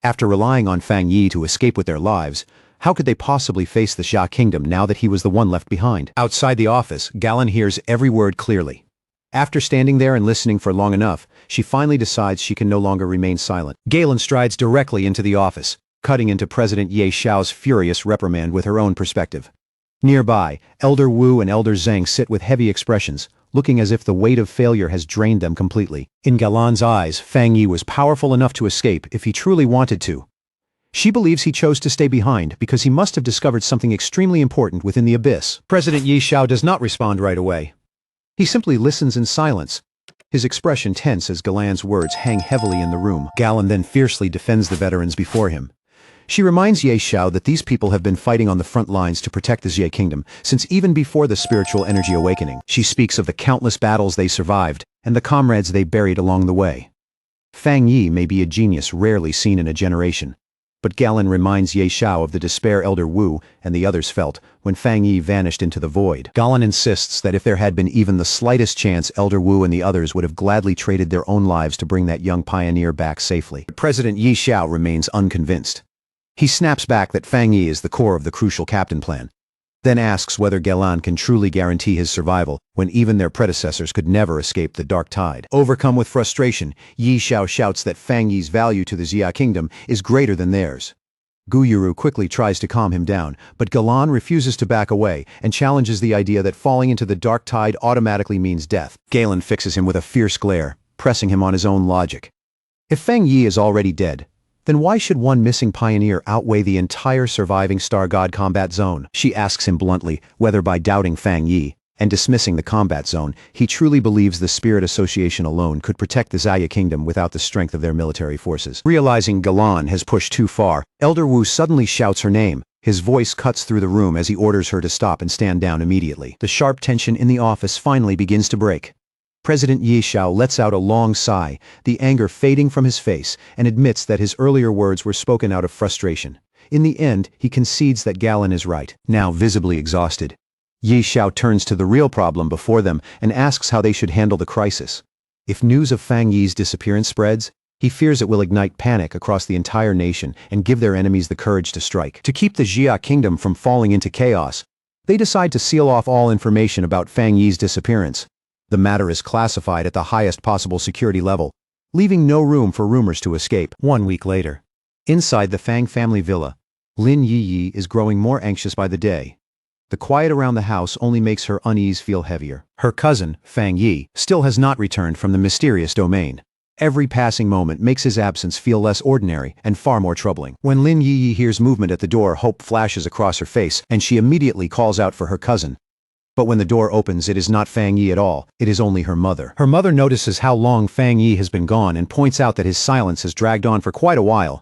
After relying on Fang Yi to escape with their lives, how could they possibly face the Xia Kingdom now that he was the one left behind? Outside the office, Galen hears every word clearly. After standing there and listening for long enough, she finally decides she can no longer remain silent. Galen strides directly into the office, cutting into President Ye Xiao's furious reprimand with her own perspective. Nearby, Elder Wu and Elder Zheng sit with heavy expressions, looking as if the weight of failure has drained them completely. In Galan's eyes, Fang Yi was powerful enough to escape if he truly wanted to. She believes he chose to stay behind because he must have discovered something extremely important within the abyss. President Ye Xiao does not respond right away. He simply listens in silence, his expression tense as Galan's words hang heavily in the room. Galen then fiercely defends the veterans before him. She reminds Ye Xiao that these people have been fighting on the front lines to protect the Jie Kingdom since even before the spiritual energy awakening. She speaks of the countless battles they survived and the comrades they buried along the way. Fang Yi may be a genius rarely seen in a generation, but Galen reminds Ye Xiao of the despair Elder Wu and the others felt when Fang Yi vanished into the void. Galen insists that if there had been even the slightest chance, Elder Wu and the others would have gladly traded their own lives to bring that young pioneer back safely. But President Ye Xiao remains unconvinced. He snaps back that Fang Yi is the core of the crucial captain plan, then asks whether Galen can truly guarantee his survival when even their predecessors could never escape the dark tide. Overcome with frustration, Ye Xiao shouts that Fang Yi's value to the Jia Kingdom is greater than theirs. Gu Yuru quickly tries to calm him down, but Galen refuses to back away and challenges the idea that falling into the dark tide automatically means death. Galen fixes him with a fierce glare, pressing him on his own logic. If Fang Yi is already dead, then why should one missing pioneer outweigh the entire surviving Star God combat zone? She asks him bluntly whether by doubting Fang Yi and dismissing the combat zone, he truly believes the Spirit Association alone could protect the Xia Kingdom without the strength of their military forces. Realizing Galen has pushed too far, Elder Wu suddenly shouts her name. His voice cuts through the room as he orders her to stop and stand down immediately. The sharp tension in the office finally begins to break. President Ye Xiao lets out a long sigh, the anger fading from his face, and admits that his earlier words were spoken out of frustration. In the end, he concedes that Galen is right. Now visibly exhausted, Yi Xiao turns to the real problem before them and asks how they should handle the crisis. If news of Fang Yi's disappearance spreads, he fears it will ignite panic across the entire nation and give their enemies the courage to strike. To keep the Jia kingdom from falling into chaos, they decide to seal off all information about Fang Yi's disappearance. The matter is classified at the highest possible security level, leaving no room for rumors to escape. 1 week later, inside the Fang family villa, Lin Yi is growing more anxious by the day. The quiet around the house only makes her unease feel heavier. Her cousin, Fang Yi, still has not returned from the mysterious domain. Every passing moment makes his absence feel less ordinary and far more troubling. When Lin Yi hears movement at the door, hope flashes across her face, and she immediately calls out for her cousin. But when the door opens, it is not Fang Yi at all, it is only her mother. Her mother notices how long Fang Yi has been gone and points out that his silence has dragged on for quite a while.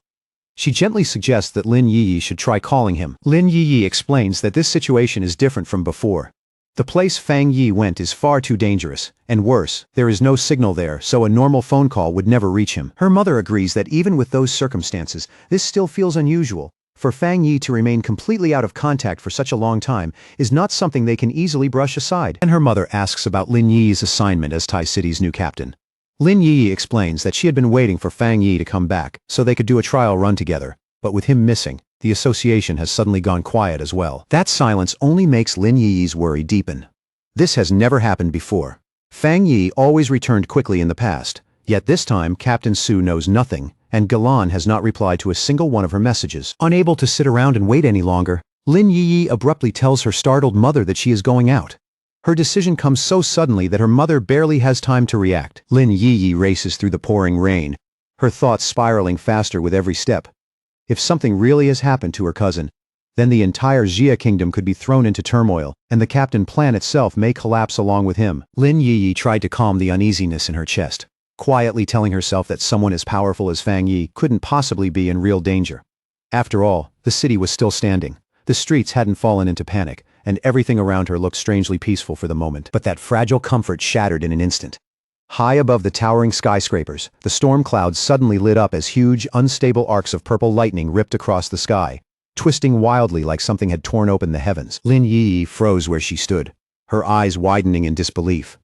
She gently suggests that Lin Yi should try calling him. Lin Yi explains that this situation is different from before. The place Fang Yi went is far too dangerous, and worse, there is no signal there, so a normal phone call would never reach him. Her mother agrees that even with those circumstances, this still feels unusual. For Fang Yi to remain completely out of contact for such a long time is not something they can easily brush aside. And her mother asks about Lin Yi's assignment as Tai City's new captain. Lin Yi explains that she had been waiting for Fang Yi to come back so they could do a trial run together, but with him missing, the association has suddenly gone quiet as well. That silence only makes Lin Yi's worry deepen. This has never happened before. Fang Yi always returned quickly in the past, yet this time Captain Su knows nothing, and Galan has not replied to a single one of her messages. Unable to sit around and wait any longer, Lin Yi abruptly tells her startled mother that she is going out. Her decision comes so suddenly that her mother barely has time to react. Lin Yi races through the pouring rain, her thoughts spiraling faster with every step. If something really has happened to her cousin, then the entire Jia kingdom could be thrown into turmoil, and the captain plan itself may collapse along with him. Lin Yi tried to calm the uneasiness in her chest, quietly telling herself that someone as powerful as Fang Yi couldn't possibly be in real danger. After all, the city was still standing. The streets hadn't fallen into panic, and everything around her looked strangely peaceful for the moment. But that fragile comfort shattered in an instant. High above the towering skyscrapers, the storm clouds suddenly lit up as huge, unstable arcs of purple lightning ripped across the sky, twisting wildly like something had torn open the heavens. Lin Yi froze where she stood, her eyes widening in disbelief.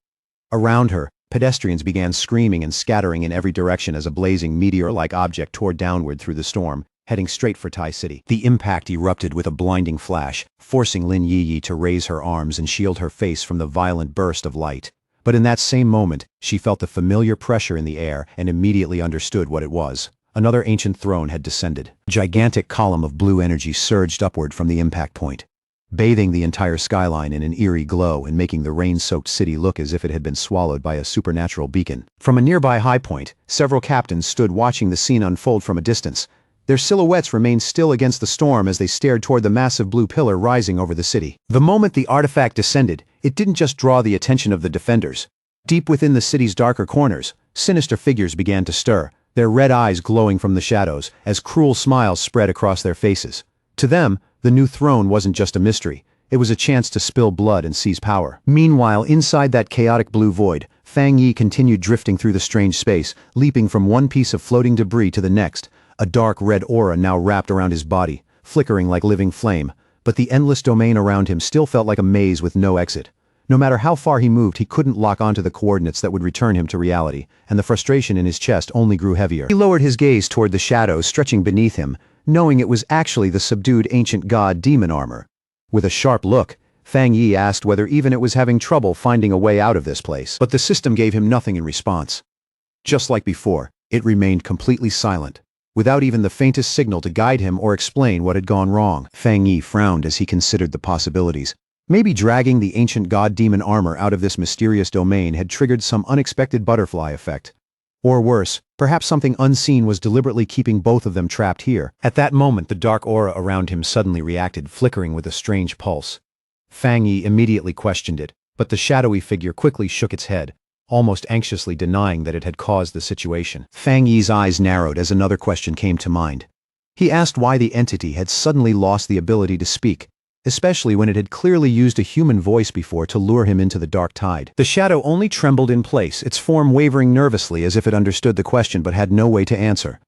Around her, pedestrians began screaming and scattering in every direction as a blazing meteor-like object tore downward through the storm, heading straight for Tai City. The impact erupted with a blinding flash, forcing Lin Yi to raise her arms and shield her face from the violent burst of light. But in that same moment, she felt the familiar pressure in the air and immediately understood what it was. Another ancient throne had descended. A gigantic column of blue energy surged upward from the impact point, bathing the entire skyline in an eerie glow and making the rain-soaked city look as if it had been swallowed by a supernatural beacon. From a nearby high point, several captains stood watching the scene unfold from a distance. Their silhouettes remained still against the storm as they stared toward the massive blue pillar rising over the city. The moment the artifact descended, it didn't just draw the attention of the defenders. Deep within the city's darker corners, sinister figures began to stir, their red eyes glowing from the shadows as cruel smiles spread across their faces. To them, the new throne wasn't just a mystery. It was a chance to spill blood and seize power. Meanwhile, inside that chaotic blue void, Fang Yi continued drifting through the strange space, leaping from one piece of floating debris to the next. A dark red aura now wrapped around his body, flickering like living flame, but the endless domain around him still felt like a maze with no exit. No matter how far he moved, he couldn't lock onto the coordinates that would return him to reality, and the frustration in his chest only grew heavier. He lowered his gaze toward the shadows stretching beneath him, knowing it was actually the subdued ancient god demon armor. With a sharp look, Fang Yi asked whether even it was having trouble finding a way out of this place, but the system gave him nothing in response. Just like before, it remained completely silent, without even the faintest signal to guide him or explain what had gone wrong. Fang Yi frowned as he considered the possibilities. Maybe dragging the ancient god-demon armor out of this mysterious domain had triggered some unexpected butterfly effect. Or worse, perhaps something unseen was deliberately keeping both of them trapped here. At that moment, the dark aura around him suddenly reacted, flickering with a strange pulse. Fang Yi immediately questioned it, but the shadowy figure quickly shook its head, almost anxiously denying that it had caused the situation. Fang Yi's eyes narrowed as another question came to mind. He asked why the entity had suddenly lost the ability to speak, especially when it had clearly used a human voice before to lure him into the dark tide. The shadow only trembled in place, its form wavering nervously as if it understood the question but had no way to answer.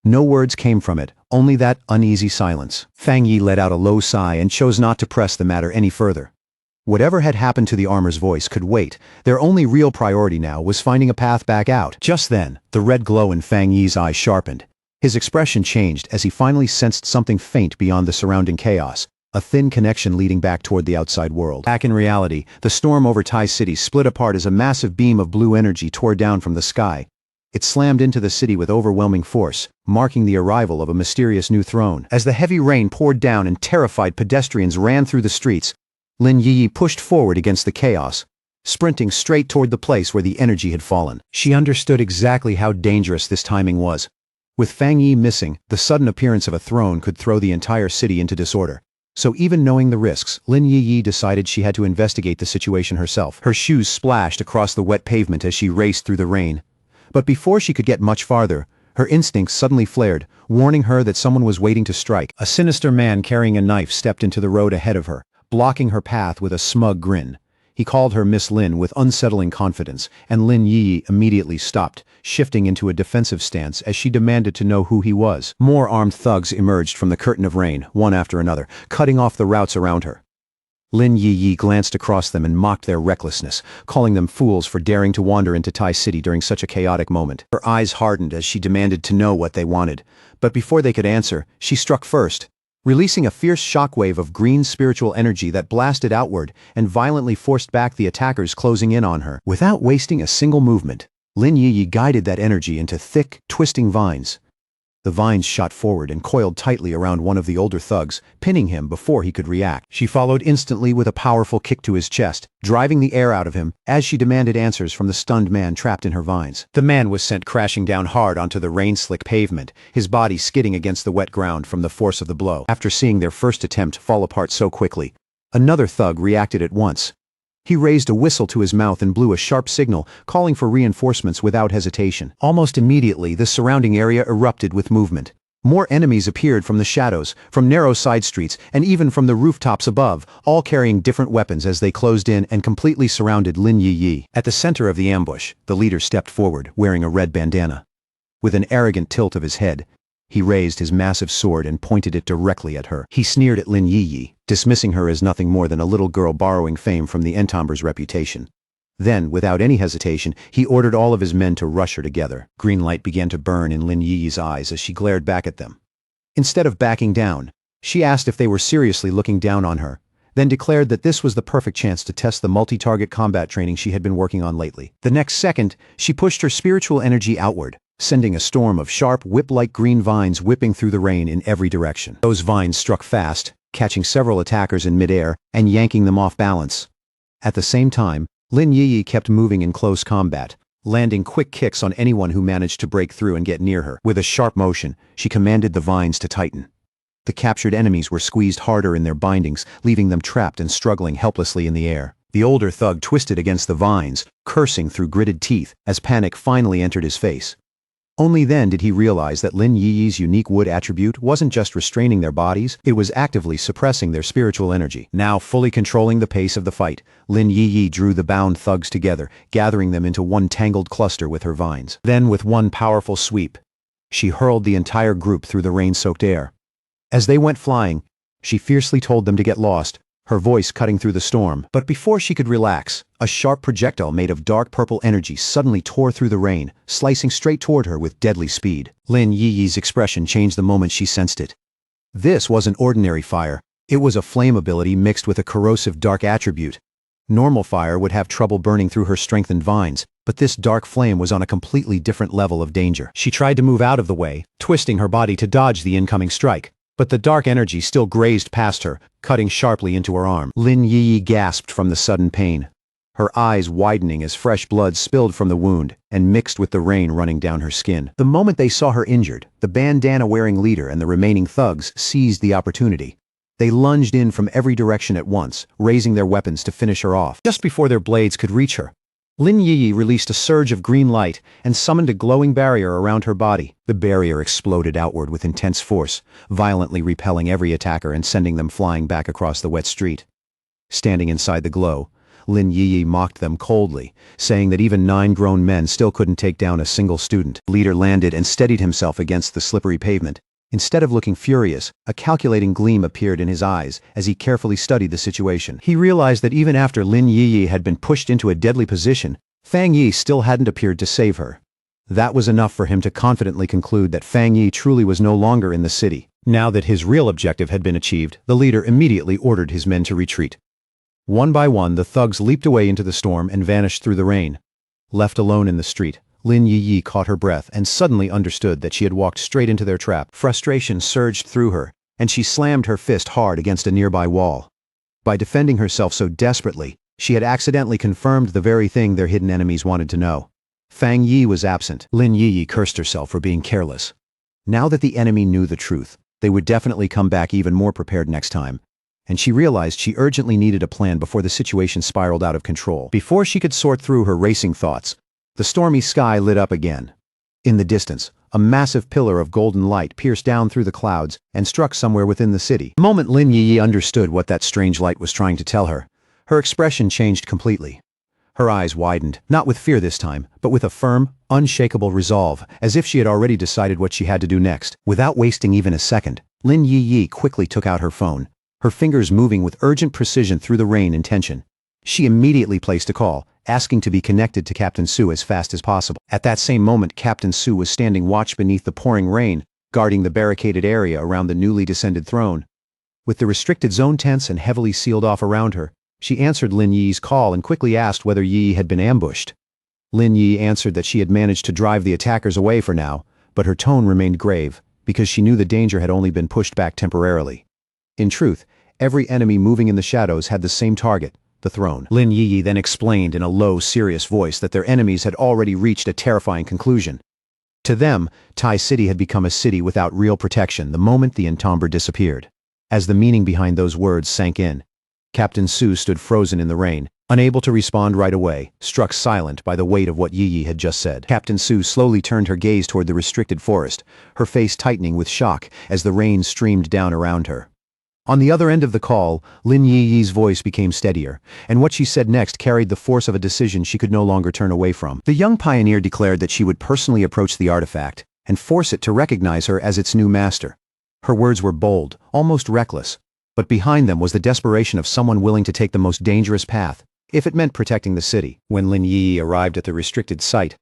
No words came from it, only that uneasy silence. Fang Yi let out a low sigh and chose not to press the matter any further. Whatever had happened to the armor's voice could wait. Their only real priority now was finding a path back out. Just then, the red glow in Fang Yi's eyes sharpened. His expression changed as he finally sensed something faint beyond the surrounding chaos. A thin connection leading back toward the outside world. Back in reality, the storm over Tai City split apart as a massive beam of blue energy tore down from the sky. It slammed into the city with overwhelming force, marking the arrival of a mysterious new throne. As the heavy rain poured down and terrified pedestrians ran through the streets, Lin Yi pushed forward against the chaos, sprinting straight toward the place where the energy had fallen. She understood exactly how dangerous this timing was. With Fang Yi missing, the sudden appearance of a throne could throw the entire city into disorder. So even knowing the risks, Lin Yi decided she had to investigate the situation herself. Her shoes splashed across the wet pavement as she raced through the rain. But before she could get much farther, her instincts suddenly flared, warning her that someone was waiting to strike. A sinister man carrying a knife stepped into the road ahead of her, blocking her path with a smug grin. He called her Miss Lin with unsettling confidence, and Lin Yi immediately stopped, shifting into a defensive stance as she demanded to know who he was. More armed thugs emerged from the curtain of rain, one after another, cutting off the routes around her. Lin Yi glanced across them and mocked their recklessness, calling them fools for daring to wander into Tai City during such a chaotic moment. Her eyes hardened as she demanded to know what they wanted, but before they could answer, she struck first, releasing a fierce shockwave of green spiritual energy that blasted outward and violently forced back the attackers closing in on her. Without wasting a single movement, Lin Yi guided that energy into thick, twisting vines. The vines shot forward and coiled tightly around one of the older thugs, pinning him before he could react. She followed instantly with a powerful kick to his chest, driving the air out of him as she demanded answers from the stunned man trapped in her vines. The man was sent crashing down hard onto the rain-slick pavement, his body skidding against the wet ground from the force of the blow. After seeing their first attempt fall apart so quickly, another thug reacted at once. He raised a whistle to his mouth and blew a sharp signal, calling for reinforcements without hesitation. Almost immediately, the surrounding area erupted with movement. More enemies appeared from the shadows, from narrow side streets, and even from the rooftops above, all carrying different weapons as they closed in and completely surrounded Lin Yi. At the center of the ambush, the leader stepped forward, wearing a red bandana. With an arrogant tilt of his head, he raised his massive sword and pointed it directly at her. He sneered at Lin Yi, dismissing her as nothing more than a little girl borrowing fame from the Entomber's reputation. Then, without any hesitation, he ordered all of his men to rush her together. Green light began to burn in Lin Yi's eyes as she glared back at them. Instead of backing down, she asked if they were seriously looking down on her, then declared that this was the perfect chance to test the multi-target combat training she had been working on lately. The next second, she pushed her spiritual energy outward, sending a storm of sharp, whip-like green vines whipping through the rain in every direction. Those vines struck fast, catching several attackers in midair and yanking them off balance. At the same time, Lin Yi kept moving in close combat, landing quick kicks on anyone who managed to break through and get near her. With a sharp motion, she commanded the vines to tighten. The captured enemies were squeezed harder in their bindings, leaving them trapped and struggling helplessly in the air. The older thug twisted against the vines, cursing through gritted teeth as panic finally entered his face. Only then did he realize that Lin Yi's unique wood attribute wasn't just restraining their bodies, it was actively suppressing their spiritual energy. Now fully controlling the pace of the fight, Lin Yi drew the bound thugs together, gathering them into one tangled cluster with her vines. Then with one powerful sweep, she hurled the entire group through the rain-soaked air. As they went flying, she fiercely told them to get lost, her voice cutting through the storm. But before she could relax, a sharp projectile made of dark purple energy suddenly tore through the rain, slicing straight toward her with deadly speed. Lin Yi's expression changed the moment she sensed it. This wasn't ordinary fire. It was a flame ability mixed with a corrosive dark attribute. Normal fire would have trouble burning through her strengthened vines, but this dark flame was on a completely different level of danger. She tried to move out of the way, twisting her body to dodge the incoming strike. But the dark energy still grazed past her, cutting sharply into her arm. Lin Yi gasped from the sudden pain, her eyes widening as fresh blood spilled from the wound and mixed with the rain running down her skin. The moment they saw her injured, the bandana-wearing leader and the remaining thugs seized the opportunity. They lunged in from every direction at once, raising their weapons to finish her off. Just before their blades could reach her, Lin Yi released a surge of green light and summoned a glowing barrier around her body. The barrier exploded outward with intense force, violently repelling every attacker and sending them flying back across the wet street. Standing inside the glow, Lin Yi mocked them coldly, saying that even 9 grown men still couldn't take down a single student. The leader landed and steadied himself against the slippery pavement, Instead of looking furious, a calculating gleam appeared in his eyes as he carefully studied the situation. He realized that even after Lin Yiyi had been pushed into a deadly position, Fang Yi still hadn't appeared to save her. That was enough for him to confidently conclude that Fang Yi truly was no longer in the city. Now that his real objective had been achieved, the leader immediately ordered his men to retreat. One by one, the thugs leaped away into the storm and vanished through the rain. Left alone in the street, Lin Yiyi caught her breath and suddenly understood that she had walked straight into their trap. Frustration surged through her, and she slammed her fist hard against a nearby wall. By defending herself so desperately, she had accidentally confirmed the very thing their hidden enemies wanted to know. Fang Yi was absent. Lin Yiyi cursed herself for being careless. Now that the enemy knew the truth, they would definitely come back even more prepared next time. And she realized she urgently needed a plan before the situation spiraled out of control. Before she could sort through her racing thoughts, the stormy sky lit up again. In the distance, a massive pillar of golden light pierced down through the clouds and struck somewhere within the city. The moment Lin Yiyi understood what that strange light was trying to tell her, her expression changed completely. Her eyes widened, not with fear this time, but with a firm, unshakable resolve, as if she had already decided what she had to do next. Without wasting even a second, Lin Yiyi quickly took out her phone, her fingers moving with urgent precision through the rain and tension. She immediately placed a call, asking to be connected to Captain Su as fast as possible. At that same moment, Captain Su was standing watch beneath the pouring rain, guarding the barricaded area around the newly descended throne. With the restricted zone tense and heavily sealed off around her, she answered Lin Yi's call and quickly asked whether Yi had been ambushed. Lin Yi answered that she had managed to drive the attackers away for now, but her tone remained grave, because she knew the danger had only been pushed back temporarily. In truth, every enemy moving in the shadows had the same target, the throne. Lin Yi then explained in a low, serious voice that their enemies had already reached a terrifying conclusion. To them, Tai City had become a city without real protection the moment the entomber disappeared. As the meaning behind those words sank in, Captain Su stood frozen in the rain, unable to respond right away, struck silent by the weight of what Yi had just said. Captain Su slowly turned her gaze toward the restricted forest, her face tightening with shock as the rain streamed down around her. On the other end of the call, Lin Yi's voice became steadier, and what she said next carried the force of a decision she could no longer turn away from. The young pioneer declared that she would personally approach the artifact and force it to recognize her as its new master. Her words were bold, almost reckless, but behind them was the desperation of someone willing to take the most dangerous path, if it meant protecting the city. When Lin Yi arrived at the restricted site,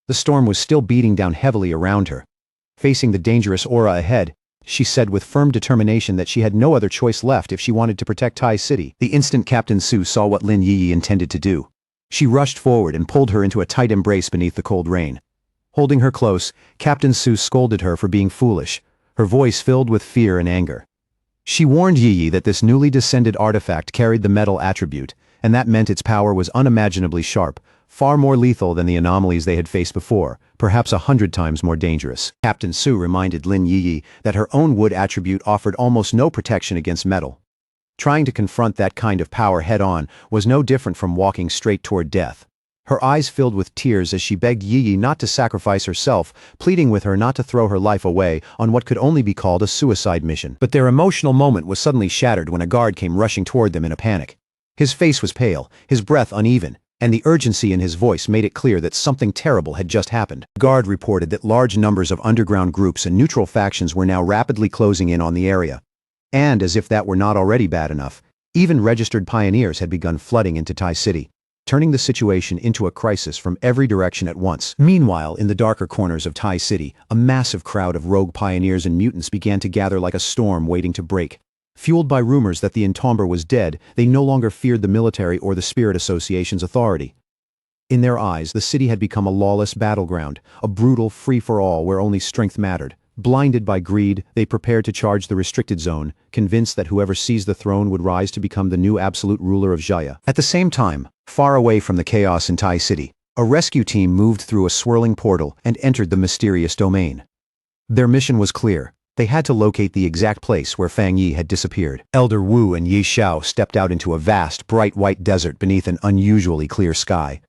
the storm was still beating down heavily around her. Facing the dangerous aura ahead, she said with firm determination that she had no other choice left if she wanted to protect Tai City. The instant Captain Su saw what Lin Yi intended to do, she rushed forward and pulled her into a tight embrace beneath the cold rain. Holding her close, Captain Su scolded her for being foolish, her voice filled with fear and anger. She warned Yi that this newly descended artifact carried the metal attribute, and that meant its power was unimaginably sharp, far more lethal than the anomalies they had faced before, perhaps 100 times more dangerous. Captain Su reminded Lin Yi that her own wood attribute offered almost no protection against metal. Trying to confront that kind of power head-on was no different from walking straight toward death. Her eyes filled with tears as she begged Yi not to sacrifice herself, pleading with her not to throw her life away on what could only be called a suicide mission. But their emotional moment was suddenly shattered when a guard came rushing toward them in a panic. His face was pale, his breath uneven, and the urgency in his voice made it clear that something terrible had just happened. The guard reported that large numbers of underground groups and neutral factions were now rapidly closing in on the area. And as if that were not already bad enough, even registered pioneers had begun flooding into Tai City, turning the situation into a crisis from every direction at once. Meanwhile, in the darker corners of Tai City, a massive crowd of rogue pioneers and mutants began to gather like a storm waiting to break. Fueled by rumors that the entomber was dead, they no longer feared the military or the Spirit Association's authority. In their eyes, the city had become a lawless battleground, a brutal free-for-all where only strength mattered. Blinded by greed, they prepared to charge the restricted zone, convinced that whoever seized the throne would rise to become the new absolute ruler of Jaya. At the same time, far away from the chaos in Tai City, a rescue team moved through a swirling portal and entered the mysterious domain. Their mission was clear. They had to locate the exact place where Fang Yi had disappeared. Elder Wu and Yi Xiao stepped out into a vast, bright white desert beneath an unusually clear sky.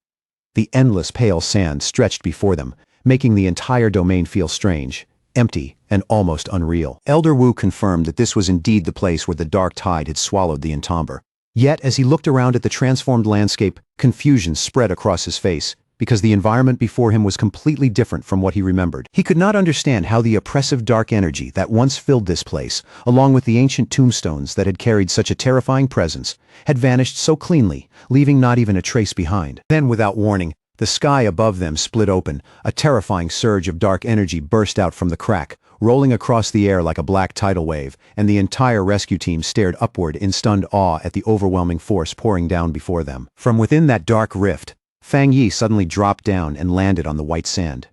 The endless pale sand stretched before them, making the entire domain feel strange, empty, and almost unreal. Elder Wu confirmed that this was indeed the place where the dark tide had swallowed the entomber. Yet, as he looked around at the transformed landscape, confusion spread across his face. because the environment before him was completely different from what he remembered. He could not understand how the oppressive dark energy that once filled this place, along with the ancient tombstones that had carried such a terrifying presence, had vanished so cleanly, leaving not even a trace behind. Then, without warning, the sky above them split open, a terrifying surge of dark energy burst out from the crack, rolling across the air like a black tidal wave, and the entire rescue team stared upward in stunned awe at the overwhelming force pouring down before them. From within that dark rift, Fang Yi suddenly dropped down and landed on the white sand.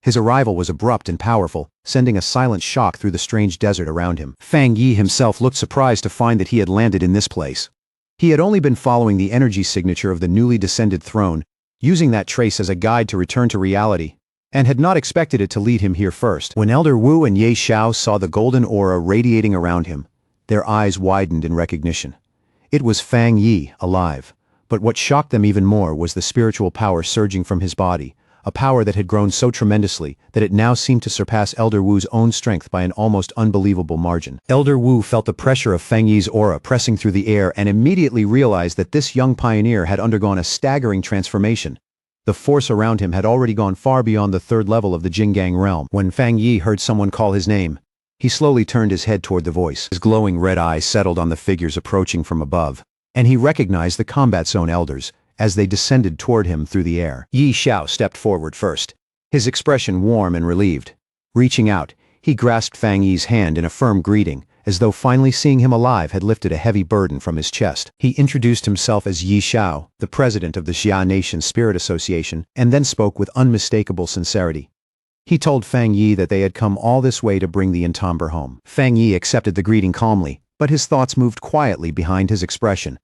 His arrival was abrupt and powerful, sending a silent shock through the strange desert around him. Fang Yi himself looked surprised to find that he had landed in this place. He had only been following the energy signature of the newly descended throne, using that trace as a guide to return to reality, and had not expected it to lead him here first. When Elder Wu and Ye Xiao saw the golden aura radiating around him, their eyes widened in recognition. It was Fang Yi, alive. But what shocked them even more was the spiritual power surging from his body, a power that had grown so tremendously that it now seemed to surpass Elder Wu's own strength by an almost unbelievable margin. Elder Wu felt the pressure of Fang Yi's aura pressing through the air and immediately realized that this young pioneer had undergone a staggering transformation. The force around him had already gone far beyond the third level of the Jinggang realm. When Fang Yi heard someone call his name, he slowly turned his head toward the voice. His glowing red eyes settled on the figures approaching from above, and he recognized the combat zone elders as they descended toward him through the air. Ye Xiao stepped forward first, his expression warm and relieved. Reaching out, he grasped Fang Yi's hand in a firm greeting, as though finally seeing him alive had lifted a heavy burden from his chest. He introduced himself as Ye Xiao, the president of the Xia Nation Spirit Association, and then spoke with unmistakable sincerity. He told Fang Yi that they had come all this way to bring the entomber home. Fang Yi accepted the greeting calmly, but his thoughts moved quietly behind his expression.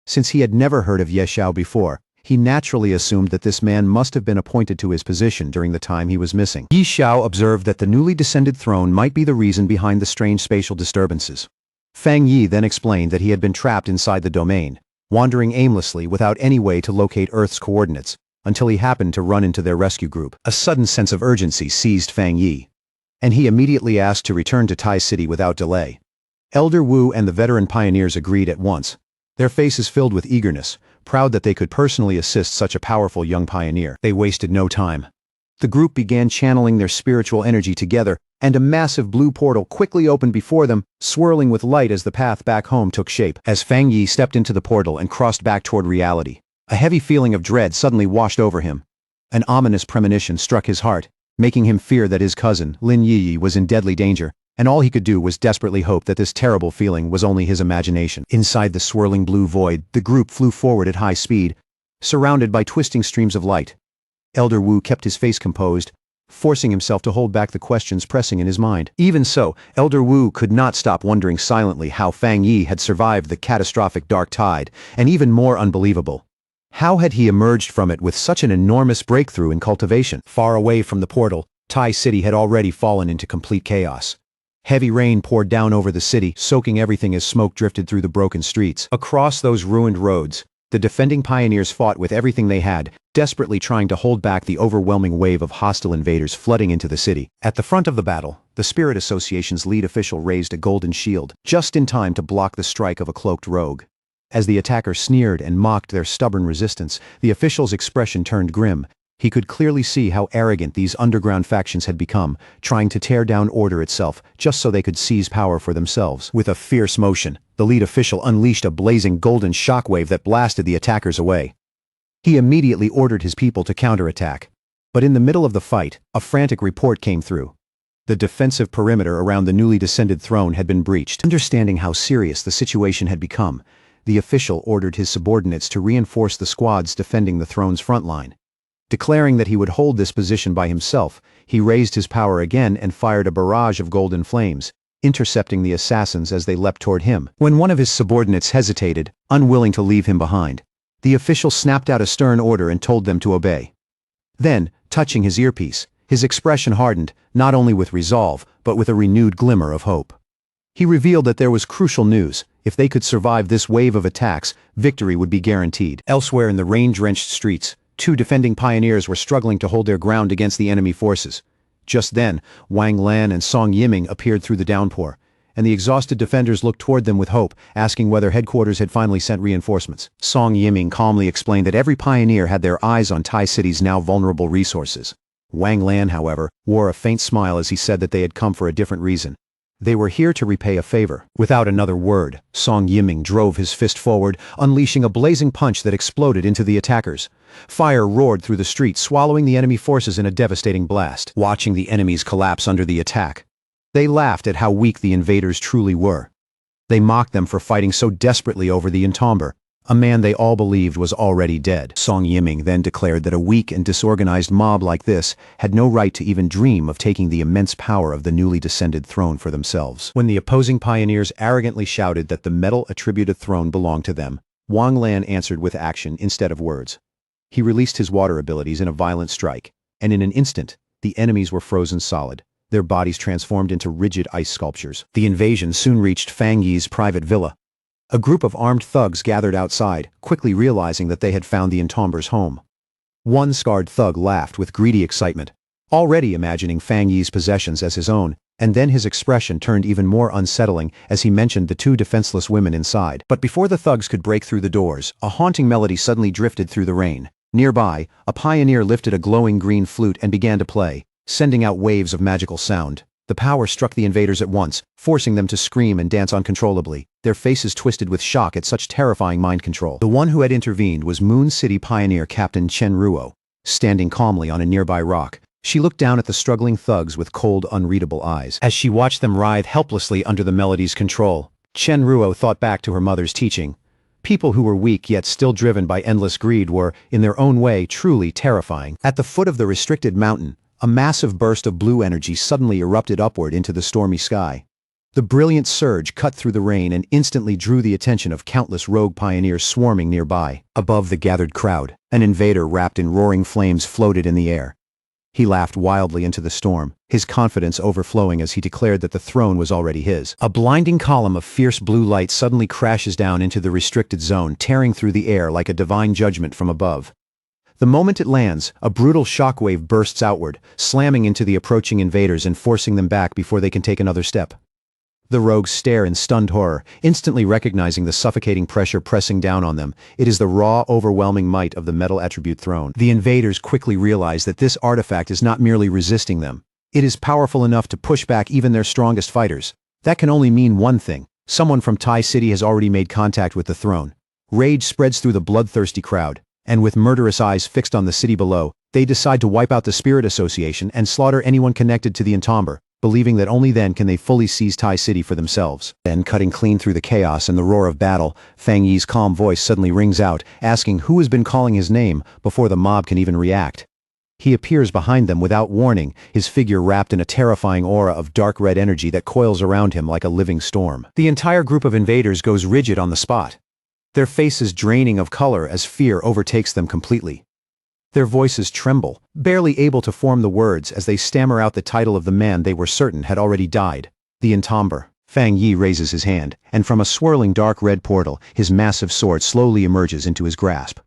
Since he had never heard of Ye Xiao before, he naturally assumed that this man must have been appointed to his position during the time he was missing. Ye Xiao observed that the newly descended throne might be the reason behind the strange spatial disturbances. Fang Yi then explained that he had been trapped inside the domain, wandering aimlessly without any way to locate Earth's coordinates, until he happened to run into their rescue group. A sudden sense of urgency seized Fang Yi, and he immediately asked to return to Tai City without delay. Elder Wu and the veteran pioneers agreed at once, their faces filled with eagerness, proud that they could personally assist such a powerful young pioneer. They wasted no time. The group began channeling their spiritual energy together, and a massive blue portal quickly opened before them, swirling with light as the path back home took shape. As Fang Yi stepped into the portal and crossed back toward reality, a heavy feeling of dread suddenly washed over him. An ominous premonition struck his heart, making him fear that his cousin, Lin Yi, was in deadly danger, and all he could do was desperately hope that this terrible feeling was only his imagination. Inside the swirling blue void, the group flew forward at high speed, surrounded by twisting streams of light. Elder Wu kept his face composed, forcing himself to hold back the questions pressing in his mind. Even so, Elder Wu could not stop wondering silently how Fang Yi had survived the catastrophic dark tide, and even more unbelievable, how had he emerged from it with such an enormous breakthrough in cultivation? Far away from the portal, Tai City had already fallen into complete chaos. Heavy rain poured down over the city, soaking everything as smoke drifted through the broken streets. Across those ruined roads, the defending pioneers fought with everything they had, desperately trying to hold back the overwhelming wave of hostile invaders flooding into the city. At the front of the battle, the Spirit Association's lead official raised a golden shield, just in time to block the strike of a cloaked rogue. As the attacker sneered and mocked their stubborn resistance, the official's expression turned grim. He could clearly see how arrogant these underground factions had become, trying to tear down order itself just so they could seize power for themselves. With a fierce motion, the lead official unleashed a blazing golden shockwave that blasted the attackers away. He immediately ordered his people to counterattack. But in the middle of the fight, a frantic report came through. The defensive perimeter around the newly descended throne had been breached. Understanding how serious the situation had become, the official ordered his subordinates to reinforce the squads defending the throne's front line. Declaring that he would hold this position by himself, he raised his power again and fired a barrage of golden flames, intercepting the assassins as they leapt toward him. When one of his subordinates hesitated, unwilling to leave him behind, the official snapped out a stern order and told them to obey. Then, touching his earpiece, his expression hardened, not only with resolve, but with a renewed glimmer of hope. He revealed that there was crucial news. If they could survive this wave of attacks, victory would be guaranteed. Elsewhere in the rain-drenched streets, two defending pioneers were struggling to hold their ground against the enemy forces. Just then, Wang Lan and Song Yiming appeared through the downpour, and the exhausted defenders looked toward them with hope, asking whether headquarters had finally sent reinforcements. Song Yiming calmly explained that every pioneer had their eyes on Tai City's now vulnerable resources. Wang Lan, however, wore a faint smile as he said that they had come for a different reason. They were here to repay a favor. Without another word, Song Yiming drove his fist forward, unleashing a blazing punch that exploded into the attackers. Fire roared through the street, swallowing the enemy forces in a devastating blast. Watching the enemies collapse under the attack, they laughed at how weak the invaders truly were. They mocked them for fighting so desperately over the entomber, a man they all believed was already dead. Song Yiming then declared that a weak and disorganized mob like this had no right to even dream of taking the immense power of the newly descended throne for themselves. When the opposing pioneers arrogantly shouted that the metal-attributed throne belonged to them, Wang Lan answered with action instead of words. He released his water abilities in a violent strike, and in an instant, the enemies were frozen solid, their bodies transformed into rigid ice sculptures. The invasion soon reached Fang Yi's private villa. A group of armed thugs gathered outside, quickly realizing that they had found the entomber's home. One scarred thug laughed with greedy excitement, already imagining Fang Yi's possessions as his own, and then his expression turned even more unsettling as he mentioned the two defenseless women inside. But before the thugs could break through the doors, a haunting melody suddenly drifted through the rain. Nearby, a pioneer lifted a glowing green flute and began to play, sending out waves of magical sound. The power struck the invaders at once, forcing them to scream and dance uncontrollably, their faces twisted with shock at such terrifying mind control. The one who had intervened was Moon City pioneer Captain Chen Ruo. Standing calmly on a nearby rock, she looked down at the struggling thugs with cold, unreadable eyes. As she watched them writhe helplessly under the melody's control, Chen Ruo thought back to her mother's teaching. People who were weak yet still driven by endless greed were, in their own way, truly terrifying. At the foot of the restricted mountain, a massive burst of blue energy suddenly erupted upward into the stormy sky. The brilliant surge cut through the rain and instantly drew the attention of countless rogue pioneers swarming nearby. Above the gathered crowd, an invader wrapped in roaring flames floated in the air. He laughed wildly into the storm, his confidence overflowing as he declared that the throne was already his. A blinding column of fierce blue light suddenly crashes down into the restricted zone, tearing through the air like a divine judgment from above. The moment it lands, a brutal shockwave bursts outward, slamming into the approaching invaders and forcing them back before they can take another step. The rogues stare in stunned horror, instantly recognizing the suffocating pressure pressing down on them. It is the raw, overwhelming might of the metal attribute throne. The invaders quickly realize that this artifact is not merely resisting them. It is powerful enough to push back even their strongest fighters. That can only mean one thing. Someone from Tai City has already made contact with the throne. Rage spreads through the bloodthirsty crowd, and with murderous eyes fixed on the city below, they decide to wipe out the Spirit Association and slaughter anyone connected to the entomber, believing that only then can they fully seize Tai City for themselves. Then, cutting clean through the chaos and the roar of battle, Fang Yi's calm voice suddenly rings out, asking who has been calling his name before the mob can even react. He appears behind them without warning, his figure wrapped in a terrifying aura of dark red energy that coils around him like a living storm. The entire group of invaders goes rigid on the spot, their faces draining of color as fear overtakes them completely. Their voices tremble, barely able to form the words as they stammer out the title of the man they were certain had already died. The entomber. Fang Yi raises his hand, and from a swirling dark red portal, his massive sword slowly emerges into his grasp.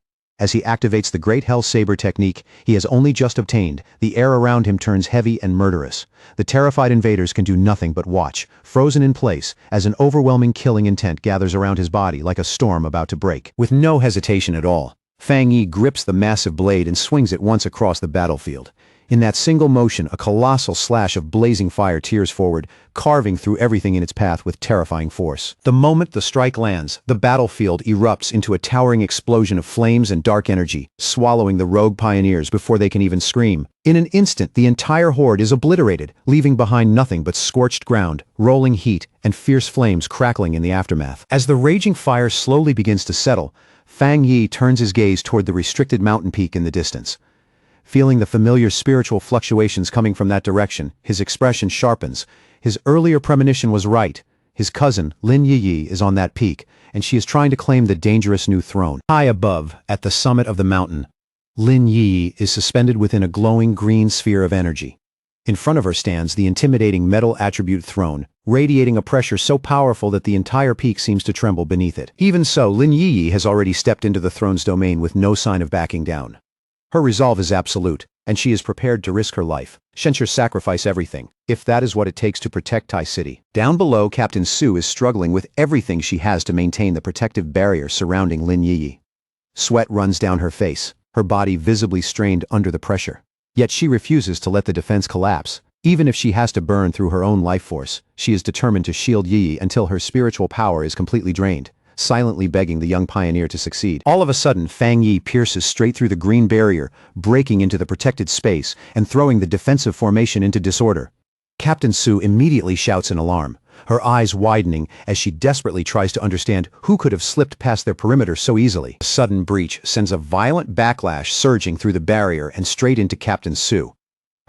As he activates the Great Hell Saber technique he has only just obtained, the air around him turns heavy and murderous. The terrified invaders can do nothing but watch, frozen in place, as an overwhelming killing intent gathers around his body like a storm about to break. With no hesitation at all, Fang Yi grips the massive blade and swings it once across the battlefield. In that single motion, a colossal slash of blazing fire tears forward, carving through everything in its path with terrifying force. The moment the strike lands, the battlefield erupts into a towering explosion of flames and dark energy, swallowing the rogue pioneers before they can even scream. In an instant, the entire horde is obliterated, leaving behind nothing but scorched ground, rolling heat, and fierce flames crackling in the aftermath. As the raging fire slowly begins to settle, Fang Yi turns his gaze toward the restricted mountain peak in the distance. Feeling the familiar spiritual fluctuations coming from that direction, his expression sharpens. His earlier premonition was right. His cousin, Lin Yiyi, is on that peak, and she is trying to claim the dangerous new throne. High above, at the summit of the mountain, Lin Yiyi is suspended within a glowing green sphere of energy. In front of her stands the intimidating metal attribute throne, radiating a pressure so powerful that the entire peak seems to tremble beneath it. Even so, Lin Yiyi has already stepped into the throne's domain with no sign of backing down. Her resolve is absolute. and she is prepared to risk her life. Shencher sacrifice everything, if that is what it takes to protect Tai City. Down below, Captain Su is struggling with everything she has to maintain the protective barrier surrounding Lin Yi. Sweat runs down her face, her body visibly strained under the pressure. Yet she refuses to let the defense collapse. Even if she has to burn through her own life force, she is determined to shield Yi until her spiritual power is completely drained, silently begging the young pioneer to succeed. All of a sudden, Fang Yi pierces straight through the green barrier, breaking into the protected space and throwing the defensive formation into disorder. Captain Su immediately shouts in alarm, her eyes widening as she desperately tries to understand who could have slipped past their perimeter so easily. A sudden breach sends a violent backlash surging through the barrier and straight into Captain Su.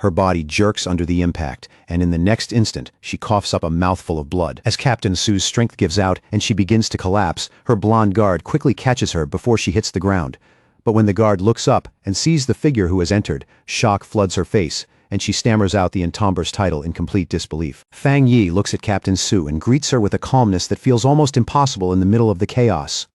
Her body jerks under the impact, and in the next instant, she coughs up a mouthful of blood. As Captain Su's strength gives out and she begins to collapse, her blonde guard quickly catches her before she hits the ground. But when the guard looks up and sees the figure who has entered, shock floods her face, and she stammers out the entomber's title in complete disbelief. Fang Yi looks at Captain Su and greets her with a calmness that feels almost impossible in the middle of the chaos.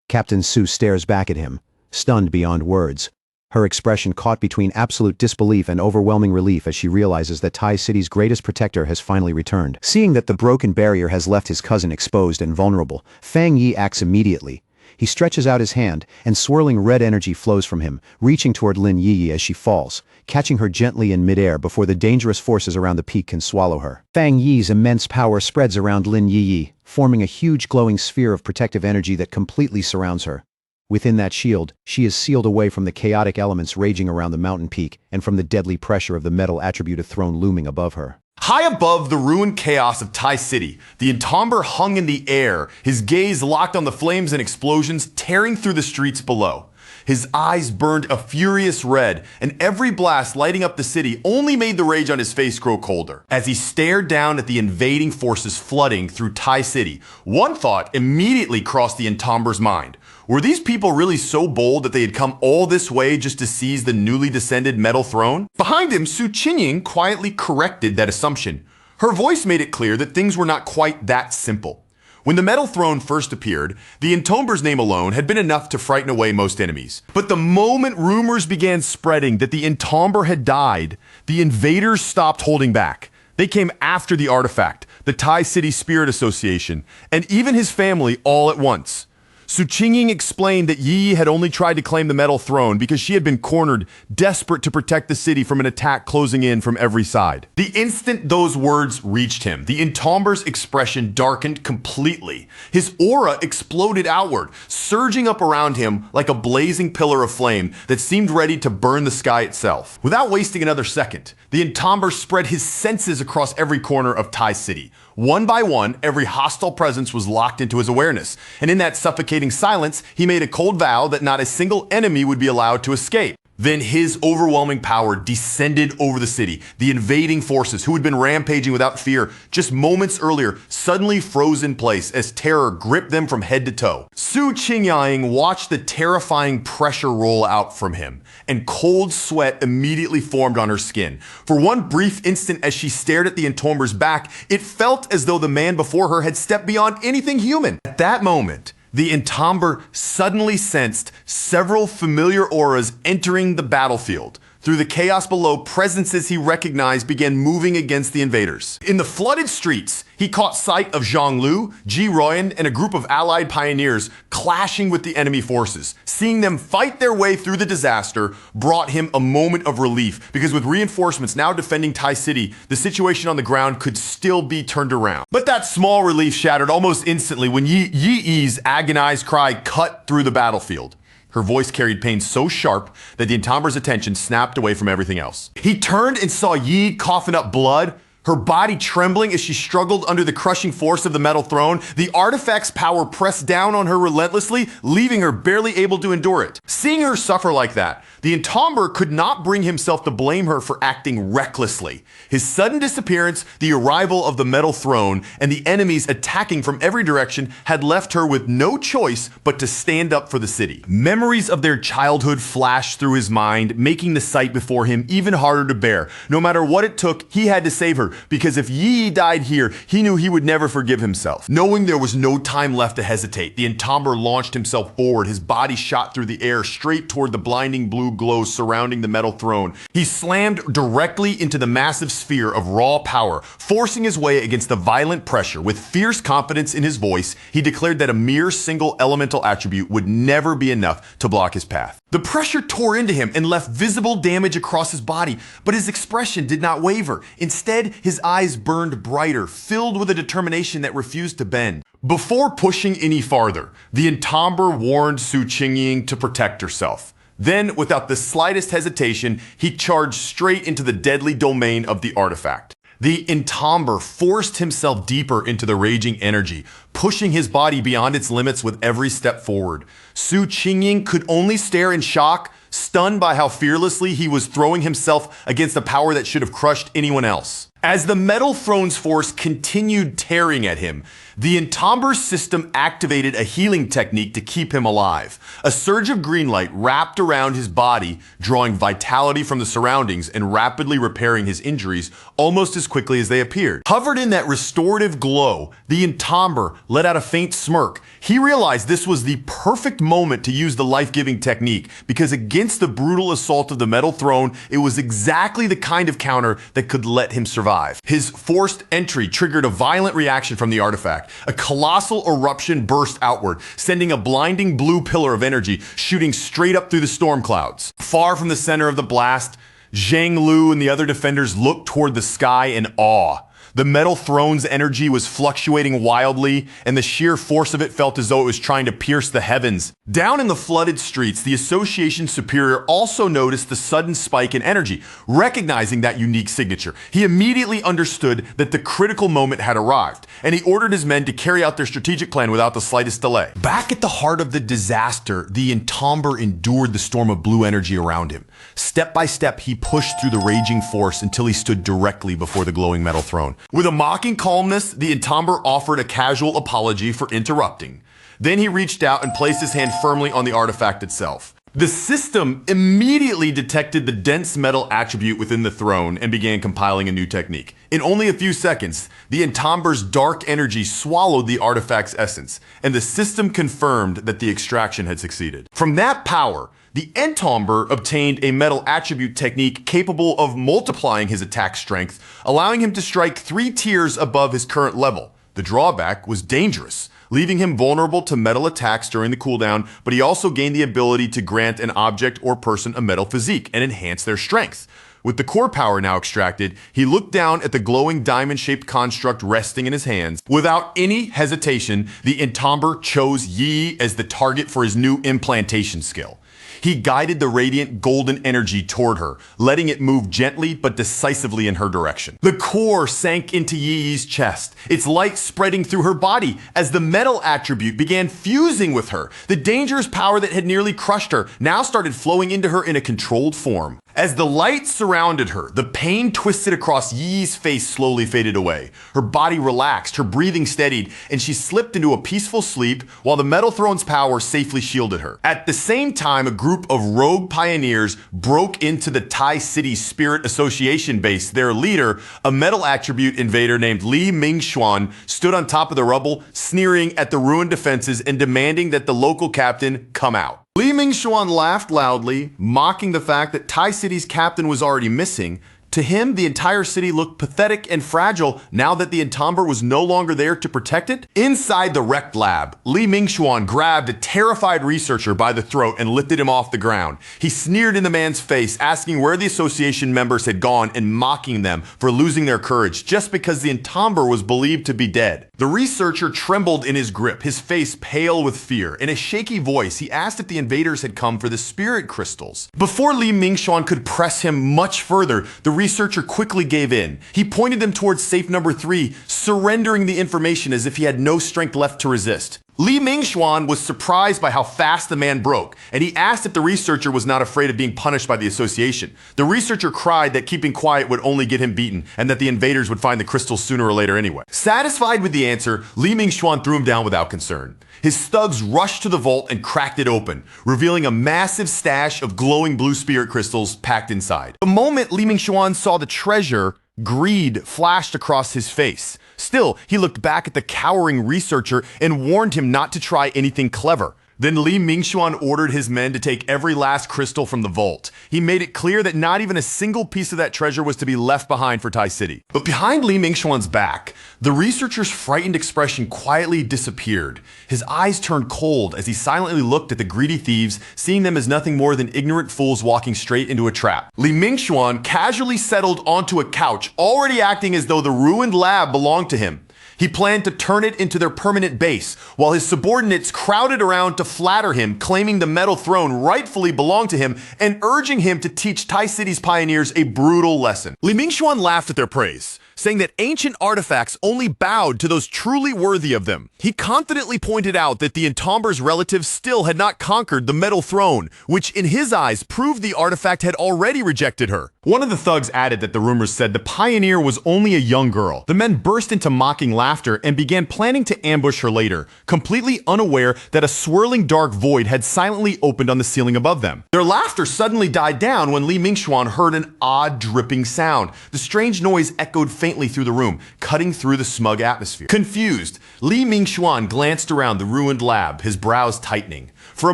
Captain Su stares back at him, stunned beyond words, her expression caught between absolute disbelief and overwhelming relief as she realizes that Tai City's greatest protector has finally returned. Seeing that the broken barrier has left his cousin exposed and vulnerable, Fang Yi acts immediately. He stretches out his hand, and swirling red energy flows from him, reaching toward Lin Yi as she falls, catching her gently in midair before the dangerous forces around the peak can swallow her. Fang Yi's immense power spreads around Lin Yi, forming a huge glowing sphere of protective energy that completely surrounds her. Within that shield, she is sealed away from the chaotic elements raging around the mountain peak and from the deadly pressure of the metal attributed throne looming above her. High above the ruined chaos of Tai City, the entomber hung in the air, his gaze locked on the flames and explosions tearing through the streets below. His eyes burned a furious red, and every blast lighting up the city only made the rage on his face grow colder. As he stared down at the invading forces flooding through Tai City, one thought immediately crossed the entomber's mind. Were these people really so bold that they had come all this way just to seize the newly descended metal throne? Behind him, Su Qinying quietly corrected that assumption. Her voice made it clear that things were not quite that simple. When the metal throne first appeared, the entomber's name alone had been enough to frighten away most enemies. But the moment rumors began spreading that the entomber had died, the invaders stopped holding back. They came after the artifact, the Tai City Spirit Association, and even his family all at once. Su Qinying explained that Yi had only tried to claim the metal throne because she had been cornered, desperate to protect the city from an attack closing in from every side. The instant those words reached him, the entomber's expression darkened completely. His aura exploded outward, surging up around him like a blazing pillar of flame that seemed ready to burn the sky itself. Without wasting another second, the entomber spread his senses across every corner of Tai City. One by one, every hostile presence was locked into his awareness, and in that suffocating silence, he made a cold vow that not a single enemy would be allowed to escape. Then his overwhelming power descended over the city. The invading forces, who had been rampaging without fear just moments earlier, suddenly froze in place as terror gripped them from head to toe. Su Qinying watched the terrifying pressure roll out from him, and cold sweat immediately formed on her skin. For one brief instant as she stared at the entomber's back, it felt as though the man before her had stepped beyond anything human. At that moment, the entomber suddenly sensed several familiar auras entering the battlefield. Through the chaos below, presences he recognized began moving against the invaders. In the flooded streets, he caught sight of Zhang Lu, Ji Ruoyan, and a group of allied pioneers clashing with the enemy forces. Seeing them fight their way through the disaster brought him a moment of relief, because with reinforcements now defending Tai City, the situation on the ground could still be turned around. But that small relief shattered almost instantly when Yi Yi's agonized cry cut through the battlefield. Her voice carried pain so sharp that the entomber's attention snapped away from everything else. He turned and saw Yi coughing up blood, her body trembling as she struggled under the crushing force of the metal throne. The artifact's power pressed down on her relentlessly, leaving her barely able to endure it. Seeing her suffer like that, the entomber could not bring himself to blame her for acting recklessly. His sudden disappearance, the arrival of the metal throne, and the enemies attacking from every direction had left her with no choice but to stand up for the city. Memories of their childhood flashed through his mind, making the sight before him even harder to bear. No matter what it took, he had to save her. further because if Yi died here, he knew he would never forgive himself. Knowing there was no time left to hesitate, the Entomber launched himself forward, his body shot through the air straight toward the blinding blue glow surrounding the metal throne. He slammed directly into the massive sphere of raw power, forcing his way against the violent pressure. With fierce confidence in his voice, he declared that a mere single elemental attribute would never be enough to block his path. The pressure tore into him and left visible damage across his body, but his expression did not waver. Instead, his eyes burned brighter, filled with a determination that refused to bend. Before pushing any farther, the Entomber warned Su Qingying to protect herself. Then, without the slightest hesitation, he charged straight into the deadly domain of the artifact. The Entomber forced himself deeper into the raging energy, pushing his body beyond its limits with every step forward. Su Qingying could only stare in shock, stunned by how fearlessly he was throwing himself against a power that should have crushed anyone else. As the metal throne's force continued tearing at him, the Entomber's system activated a healing technique to keep him alive. A surge of green light wrapped around his body, drawing vitality from the surroundings and rapidly repairing his injuries almost as quickly as they appeared. Covered in that restorative glow, the Entomber let out a faint smirk. He realized this was the perfect moment to use the life-giving technique, because against the brutal assault of the metal throne, it was exactly the kind of counter that could let him survive. His forced entry triggered a violent reaction from the artifact. A colossal eruption burst outward, sending a blinding blue pillar of energy shooting straight up through the storm clouds. Far from the center of the blast, Zhang Lu and the other defenders looked toward the sky in awe. The metal throne's energy was fluctuating wildly, and the sheer force of it felt as though it was trying to pierce the heavens. Down in the flooded streets, the Association Superior also noticed the sudden spike in energy. Recognizing that unique signature, he immediately understood that the critical moment had arrived, and he ordered his men to carry out their strategic plan without the slightest delay. Back at the heart of the disaster, the Entomber endured the storm of blue energy around him. Step by step, he pushed through the raging force until he stood directly before the glowing metal throne. With a mocking calmness, the Entomber offered a casual apology for interrupting. Then he reached out and placed his hand firmly on the artifact itself. The system immediately detected the dense metal attribute within the throne and began compiling a new technique. In only a few seconds, the Entomber's dark energy swallowed the artifact's essence, and the system confirmed that the extraction had succeeded. From that power, the Entomber obtained a metal attribute technique capable of multiplying his attack strength, allowing him to strike 3 tiers above his current level. The drawback was dangerous, leaving him vulnerable to metal attacks during the cooldown, but he also gained the ability to grant an object or person a metal physique and enhance their strength. With the core power now extracted, he looked down at the glowing diamond-shaped construct resting in his hands. Without any hesitation, the Entomber chose Yi as the target for his new implantation skill. He guided the radiant golden energy toward her, letting it move gently but decisively in her direction. The core sank into Yi's chest, its light spreading through her body as the metal attribute began fusing with her. The dangerous power that had nearly crushed her now started flowing into her in a controlled form. As the light surrounded her, the pain twisted across Yi's face slowly faded away. Her body relaxed, her breathing steadied, and she slipped into a peaceful sleep while the metal throne's power safely shielded her. At the same time, a group of rogue pioneers broke into the Tai City Spirit Association base. Their leader, a metal attribute invader named Li Mingxuan, stood on top of the rubble, sneering at the ruined defenses and demanding that the local captain come out. Li Mingxuan laughed loudly, mocking the fact that Tai City's captain was already missing. To him, the entire city looked pathetic and fragile now that the Entomber was no longer there to protect it. Inside the wrecked lab, Li Mingxuan grabbed a terrified researcher by the throat and lifted him off the ground. He sneered in the man's face, asking where the association members had gone and mocking them for losing their courage just because the Entomber was believed to be dead. The researcher trembled in his grip, his face pale with fear. In a shaky voice, he asked if the invaders had come for the spirit crystals. Before Li Mingxuan could press him much further, the researcher quickly gave in. He pointed them towards safe number 3, surrendering the information as if he had no strength left to resist. Li Mingxuan was surprised by how fast the man broke, and he asked if the researcher was not afraid of being punished by the association. The researcher cried that keeping quiet would only get him beaten, and that the invaders would find the crystals sooner or later anyway. Satisfied with the answer, Li Mingxuan threw him down without concern. His thugs rushed to the vault and cracked it open, revealing a massive stash of glowing blue spirit crystals packed inside. The moment Li Mingxuan saw the treasure, Greed flashed across his face. Still, he looked back at the cowering researcher and warned him not to try anything clever. Then Li Mingxuan ordered his men to take every last crystal from the vault. He made it clear that not even a single piece of that treasure was to be left behind for Tai City. But behind Li Mingxuan's back, the researcher's frightened expression quietly disappeared. His eyes turned cold as he silently looked at the greedy thieves, seeing them as nothing more than ignorant fools walking straight into a trap. Li Mingxuan casually settled onto a couch, already acting as though the ruined lab belonged to him. He planned to turn it into their permanent base, while his subordinates crowded around to flatter him, claiming the metal throne rightfully belonged to him and urging him to teach Tai City's pioneers a brutal lesson. Li Mingxuan laughed at their praise, saying that ancient artifacts only bowed to those truly worthy of them. He confidently pointed out that the Entomber's relatives still had not conquered the metal throne, which in his eyes proved the artifact had already rejected her. One of the thugs added that the rumors said the pioneer was only a young girl. The men burst into mocking laughter and began planning to ambush her later, completely unaware that a swirling dark void had silently opened on the ceiling above them. Their laughter suddenly died down when Li Mingxuan heard an odd dripping sound. The strange noise echoed faintly through the room, cutting through the smug atmosphere. Confused, Li Mingxuan glanced around the ruined lab, his brows tightening. For a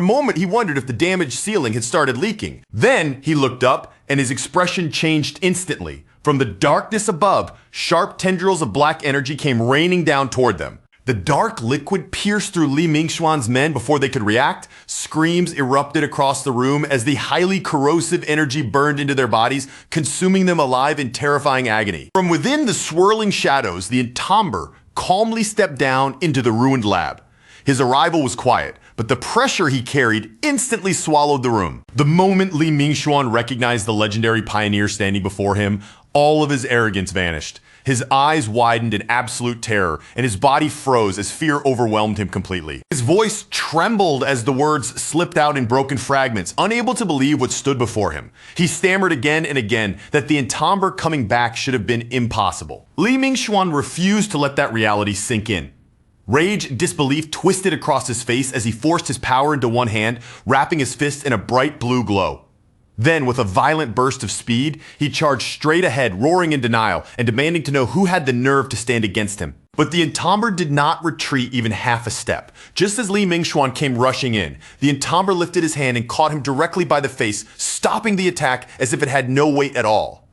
moment, he wondered if the damaged ceiling had started leaking. Then he looked up, and his expression changed instantly. From the darkness above, sharp tendrils of black energy came raining down toward them. The dark liquid pierced through Li Mingxuan's men before they could react. Screams erupted across the room as the highly corrosive energy burned into their bodies, consuming them alive in terrifying agony. From within the swirling shadows, the Entomber calmly stepped down into the ruined lab. His arrival was quiet, but the pressure he carried instantly swallowed the room. The moment Li Mingxuan recognized the legendary pioneer standing before him, all of his arrogance vanished. His eyes widened in absolute terror, and his body froze as fear overwhelmed him completely. His voice trembled as the words slipped out in broken fragments, unable to believe what stood before him. He stammered again and again that the Entomber coming back should have been impossible. Li Mingxuan refused to let that reality sink in. Rage and disbelief twisted across his face as he forced his power into one hand, wrapping his fist in a bright blue glow. Then, with a violent burst of speed, he charged straight ahead, roaring in denial and demanding to know who had the nerve to stand against him. But the Entomber did not retreat even half a step. Just as Li Mingxuan came rushing in, the Entomber lifted his hand and caught him directly by the face, stopping the attack as if it had no weight at all.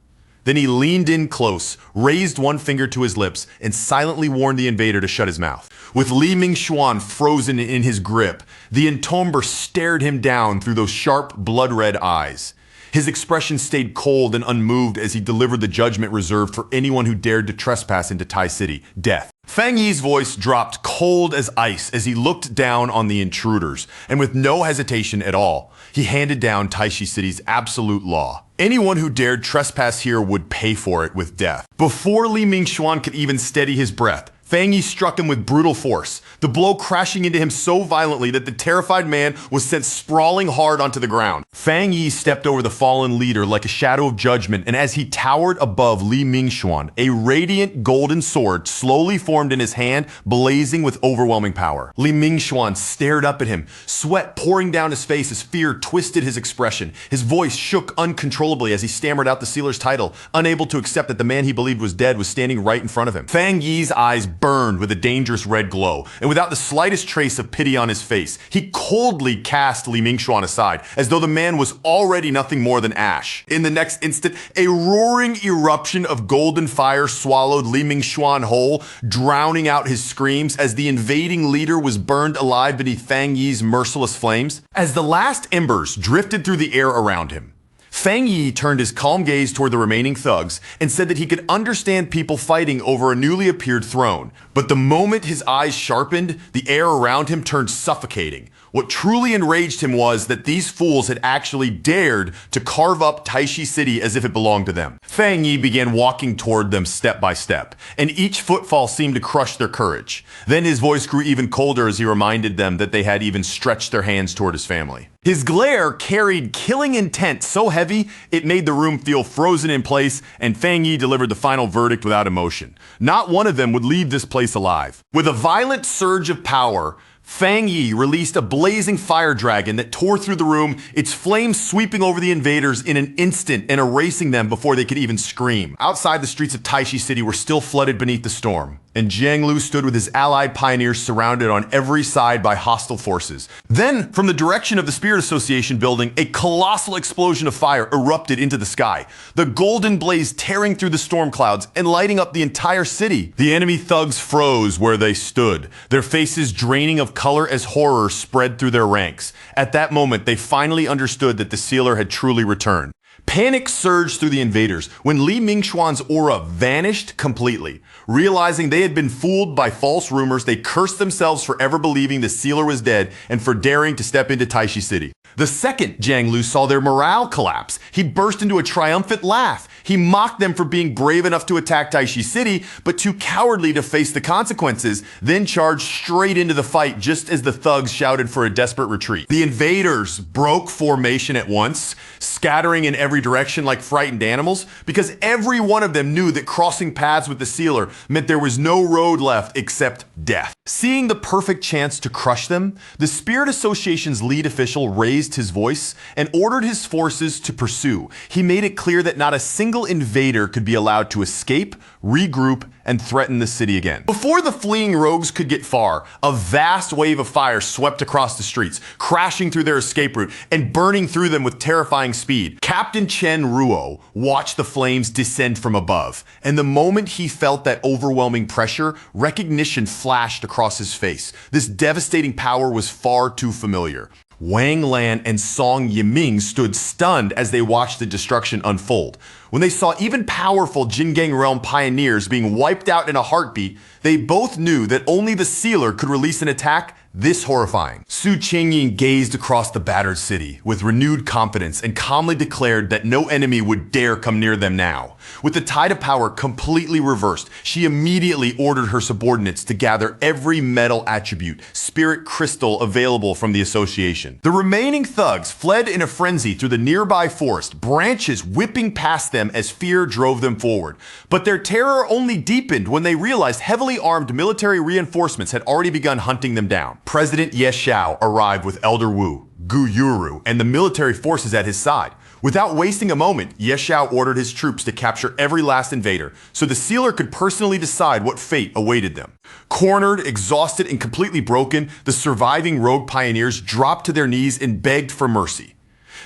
Then he leaned in close, raised one finger to his lips, and silently warned the invader to shut his mouth. With Li Mingxuan frozen in his grip, the Entomber stared him down through those sharp, blood-red eyes. His expression stayed cold and unmoved as he delivered the judgment reserved for anyone who dared to trespass into Tai City: death. Fang Yi's voice dropped cold as ice as he looked down on the intruders, and with no hesitation at all, he handed down Taishi City's absolute law. Anyone who dared trespass here would pay for it with death. Before Li Mingxuan could even steady his breath, Fang Yi struck him with brutal force, the blow crashing into him so violently that the terrified man was sent sprawling hard onto the ground. Fang Yi stepped over the fallen leader like a shadow of judgment, and as he towered above Li Mingxuan, a radiant golden sword slowly formed in his hand, blazing with overwhelming power. Li Mingxuan stared up at him, sweat pouring down his face as fear twisted his expression. His voice shook uncontrollably as he stammered out the sealer's title, unable to accept that the man he believed was dead was standing right in front of him. Fang Yi's eyes burned with a dangerous red glow, and without the slightest trace of pity on his face, he coldly cast Li Mingxuan aside, as though the man was already nothing more than ash. In the next instant, a roaring eruption of golden fire swallowed Li Mingxuan whole, drowning out his screams as the invading leader was burned alive beneath Fang Yi's merciless flames. As the last embers drifted through the air around him, Fang Yi turned his calm gaze toward the remaining thugs and said that he could understand people fighting over a newly appeared throne. But the moment his eyes sharpened, the air around him turned suffocating. What truly enraged him was that these fools had actually dared to carve up Taishi City as if it belonged to them. Fang Yi began walking toward them step by step, and each footfall seemed to crush their courage. Then his voice grew even colder as he reminded them that they had even stretched their hands toward his family. His glare carried killing intent so heavy it made the room feel frozen in place, and Fang Yi delivered the final verdict without emotion. Not one of them would leave this place alive. With a violent surge of power, Fang Yi released a blazing fire dragon that tore through the room, its flames sweeping over the invaders in an instant and erasing them before they could even scream. Outside, the streets of Taishi City were still flooded beneath the storm, and Jiang Lu stood with his allied pioneers surrounded on every side by hostile forces. Then, from the direction of the Spirit Association building, a colossal explosion of fire erupted into the sky, the golden blaze tearing through the storm clouds and lighting up the entire city. The enemy thugs froze where they stood, their faces draining of color as horror spread through their ranks. At that moment, they finally understood that the sealer had truly returned. Panic surged through the invaders when Li Mingxuan's aura vanished completely. Realizing they had been fooled by false rumors, they cursed themselves for ever believing the sealer was dead and for daring to step into Taishi City. The second Jiang Lu saw their morale collapse, he burst into a triumphant laugh. He mocked them for being brave enough to attack Taishi City, but too cowardly to face the consequences, then charged straight into the fight just as the thugs shouted for a desperate retreat. The invaders broke formation at once, scattering in every direction like frightened animals, because every one of them knew that crossing paths with the sealer meant there was no road left except death. Seeing the perfect chance to crush them, the Spirit Association's lead official raised his voice and ordered his forces to pursue. He made it clear that not a single invader could be allowed to escape, regroup, and threaten the city again. Before the fleeing rogues could get far, a vast wave of fire swept across the streets, crashing through their escape route and burning through them with terrifying speed. Captain Chen Ruo watched the flames descend from above, and the moment he felt that overwhelming pressure, recognition flashed across his face. This devastating power was far too familiar. Wang Lan and Song Yiming stood stunned as they watched the destruction unfold. When they saw even powerful Jingang realm pioneers being wiped out in a heartbeat, they both knew that only the sealer could release an attack this horrifying. Su Qingyin gazed across the battered city with renewed confidence and calmly declared that no enemy would dare come near them now. With the tide of power completely reversed, she immediately ordered her subordinates to gather every metal attribute, spirit crystal available from the association. The remaining thugs fled in a frenzy through the nearby forest, branches whipping past them as fear drove them forward. But their terror only deepened when they realized heavily armed military reinforcements had already begun hunting them down. President Ye Xiao arrived with Elder Wu, Gu Yuru, and the military forces at his side. Without wasting a moment, Ye Xiao ordered his troops to capture every last invader, so the sealer could personally decide what fate awaited them. Cornered, exhausted, and completely broken, the surviving rogue pioneers dropped to their knees and begged for mercy.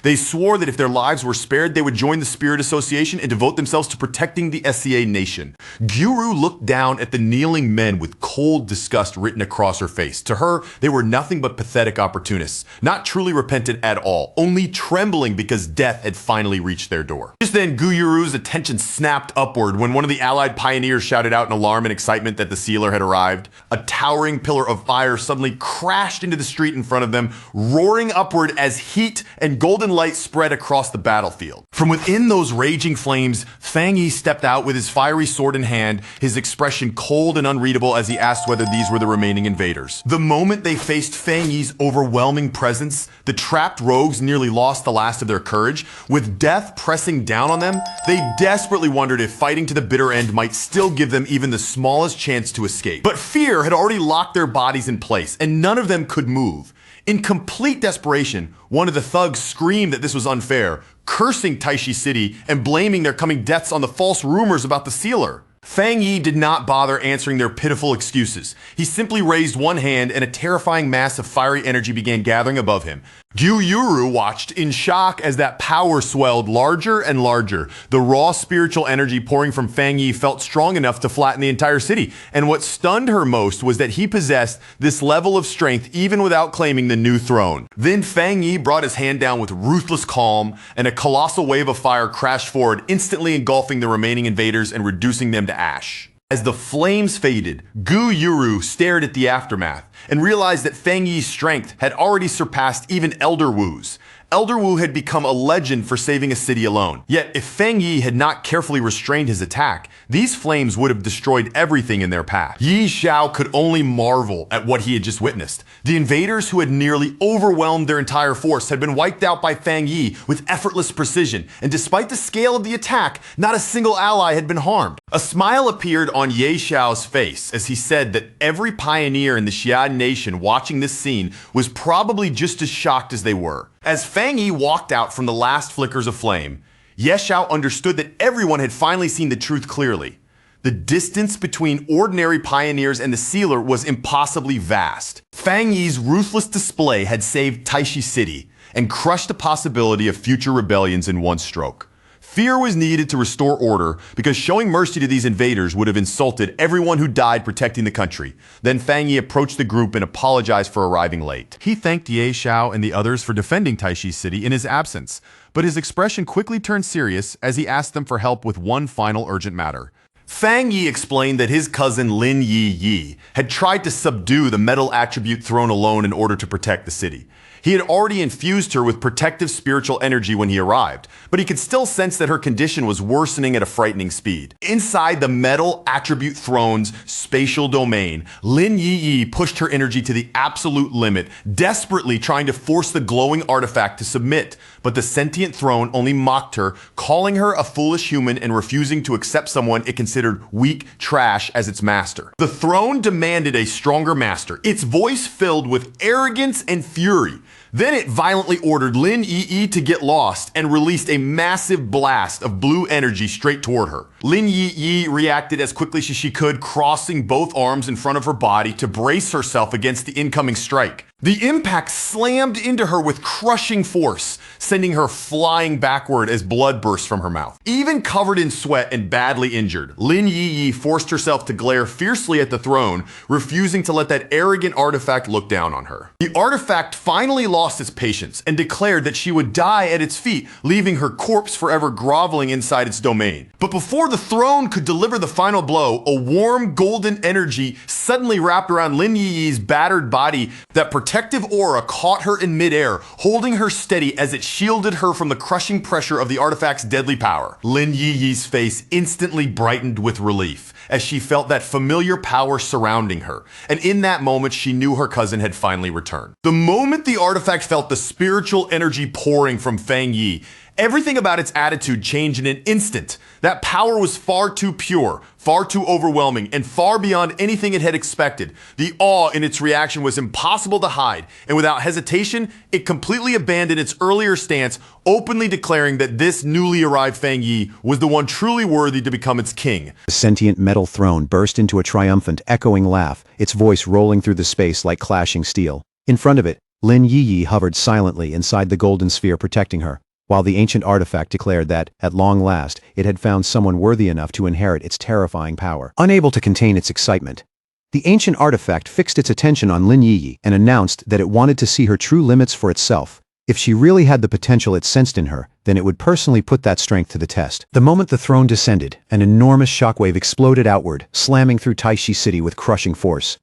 They swore that if their lives were spared, they would join the Spirit Association and devote themselves to protecting the SCA nation. Gyuru looked down at the kneeling men with cold disgust written across her face. To her, they were nothing but pathetic opportunists, not truly repentant at all, only trembling because death had finally reached their door. Just then, Gyuru's attention snapped upward when one of the allied pioneers shouted out in alarm and excitement that the sealer had arrived. A towering pillar of fire suddenly crashed into the street in front of them, roaring upward as heat and golden light spread across the battlefield. From within those raging flames, Fang Yi stepped out with his fiery sword in hand, his expression cold and unreadable as he asked whether these were the remaining invaders. The moment they faced Fang Yi's overwhelming presence, the trapped rogues nearly lost the last of their courage. With death pressing down on them, they desperately wondered if fighting to the bitter end might still give them even the smallest chance to escape. But fear had already locked their bodies in place, and none of them could move. In complete desperation, one of the thugs screamed that this was unfair, cursing Taishi City and blaming their coming deaths on the false rumors about the sealer. Fang Yi did not bother answering their pitiful excuses. He simply raised one hand and a terrifying mass of fiery energy began gathering above him. Gyu Yuru watched in shock as that power swelled larger and larger. The raw spiritual energy pouring from Fang Yi felt strong enough to flatten the entire city. And what stunned her most was that he possessed this level of strength even without claiming the new throne. Then Fang Yi brought his hand down with ruthless calm, and a colossal wave of fire crashed forward, instantly engulfing the remaining invaders and reducing them to ash. As the flames faded, Gu Yuru stared at the aftermath and realized that Fang Yi's strength had already surpassed even Elder Wu's. Elder Wu had become a legend for saving a city alone. Yet, if Fang Yi had not carefully restrained his attack, these flames would have destroyed everything in their path. Yi Xiao could only marvel at what he had just witnessed. The invaders who had nearly overwhelmed their entire force had been wiped out by Fang Yi with effortless precision, and despite the scale of the attack, not a single ally had been harmed. A smile appeared on Ye Xiao's face as he said that every pioneer in the Xi'an nation watching this scene was probably just as shocked as they were. As Fang Yi walked out from the last flickers of flame, Ye Xiao understood that everyone had finally seen the truth clearly. The distance between ordinary pioneers and the sealer was impossibly vast. Fang Yi's ruthless display had saved Taishi City and crushed the possibility of future rebellions in one stroke. Fear was needed to restore order because showing mercy to these invaders would have insulted everyone who died protecting the country. Then Fang Yi approached the group and apologized for arriving late. He thanked Ye Xiao and the others for defending Taishi City in his absence, but his expression quickly turned serious as he asked them for help with one final urgent matter. Fang Yi explained that his cousin Lin Yi had tried to subdue the metal attribute throne alone in order to protect the city. He had already infused her with protective spiritual energy when he arrived, but he could still sense that her condition was worsening at a frightening speed. Inside the metal attribute throne's spatial domain, Lin Yi pushed her energy to the absolute limit, desperately trying to force the glowing artifact to submit. But the sentient throne only mocked her, calling her a foolish human and refusing to accept someone it considered weak trash as its master. The throne demanded a stronger master, its voice filled with arrogance and fury. Then it violently ordered Lin Yi to get lost and released a massive blast of blue energy straight toward her. Lin Yi reacted as quickly as she could, crossing both arms in front of her body to brace herself against the incoming strike. The impact slammed into her with crushing force, sending her flying backward as blood burst from her mouth. Even covered in sweat and badly injured, Lin Yi forced herself to glare fiercely at the throne, refusing to let that arrogant artifact look down on her. The artifact finally lost its patience and declared that she would die at its feet, leaving her corpse forever groveling inside its domain. But before the throne could deliver the final blow, a warm golden energy suddenly wrapped around Lin Yi's battered body. That protective aura caught her in midair, holding her steady as it shielded her from the crushing pressure of the artifact's deadly power. Lin Yi's face instantly brightened with relief as she felt that familiar power surrounding her, and in that moment she knew her cousin had finally returned. The moment the artifact felt the spiritual energy pouring from Fang Yi, everything about its attitude changed in an instant. That power was far too pure, far too overwhelming, and far beyond anything it had expected. The awe in its reaction was impossible to hide, and without hesitation, it completely abandoned its earlier stance, openly declaring that this newly arrived Fang Yi was the one truly worthy to become its king. The sentient metal throne burst into a triumphant, echoing laugh, its voice rolling through the space like clashing steel. In front of it, Lin Yi hovered silently inside the golden sphere protecting her, while the ancient artifact declared that, at long last, it had found someone worthy enough to inherit its terrifying power. Unable to contain its excitement, the ancient artifact fixed its attention on Lin Yi and announced that it wanted to see her true limits for itself. If she really had the potential it sensed in her, then it would personally put that strength to the test. The moment the throne descended, an enormous shockwave exploded outward, slamming through Taishi City with crushing force.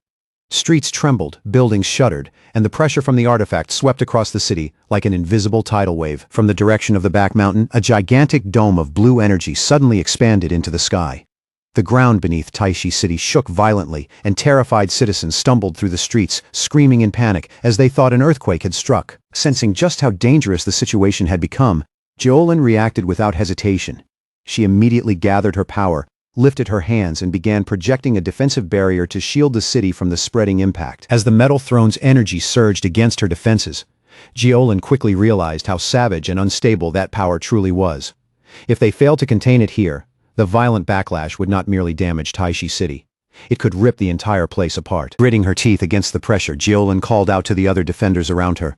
Streets trembled, buildings shuddered, and the pressure from the artifact swept across the city like an invisible tidal wave. From the direction of the back mountain, a gigantic dome of blue energy suddenly expanded into the sky. The ground beneath Taishi City shook violently, and terrified citizens stumbled through the streets, screaming in panic as they thought an earthquake had struck. Sensing just how dangerous the situation had become, Jiolin reacted without hesitation. She immediately gathered her power, lifted her hands and began projecting a defensive barrier to shield the city from the spreading impact. As the metal throne's energy surged against her defenses, Jiolin quickly realized how savage and unstable that power truly was. If they failed to contain it here, the violent backlash would not merely damage Taishi City. It could rip the entire place apart. Gritting her teeth against the pressure, Jiolin called out to the other defenders around her.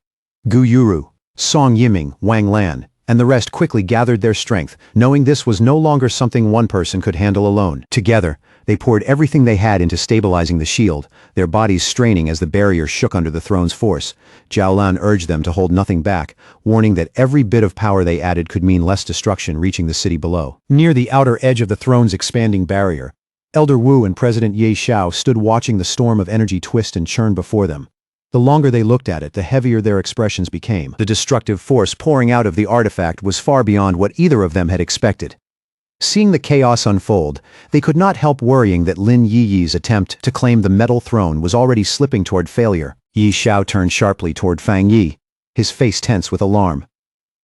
Gu Yuru, Song Yiming, Wang Lan, and the rest quickly gathered their strength, knowing this was no longer something one person could handle alone. Together, they poured everything they had into stabilizing the shield, their bodies straining as the barrier shook under the throne's force. Jiaolan urged them to hold nothing back, warning that every bit of power they added could mean less destruction reaching the city below. Near the outer edge of the throne's expanding barrier, Elder Wu and President Ye Xiao stood watching the storm of energy twist and churn before them. The longer they looked at it, the heavier their expressions became. The destructive force pouring out of the artifact was far beyond what either of them had expected. Seeing the chaos unfold, they could not help worrying that Lin Yi's attempt to claim the metal throne was already slipping toward failure. Ye Xiao turned sharply toward Fang Yi, his face tense with alarm.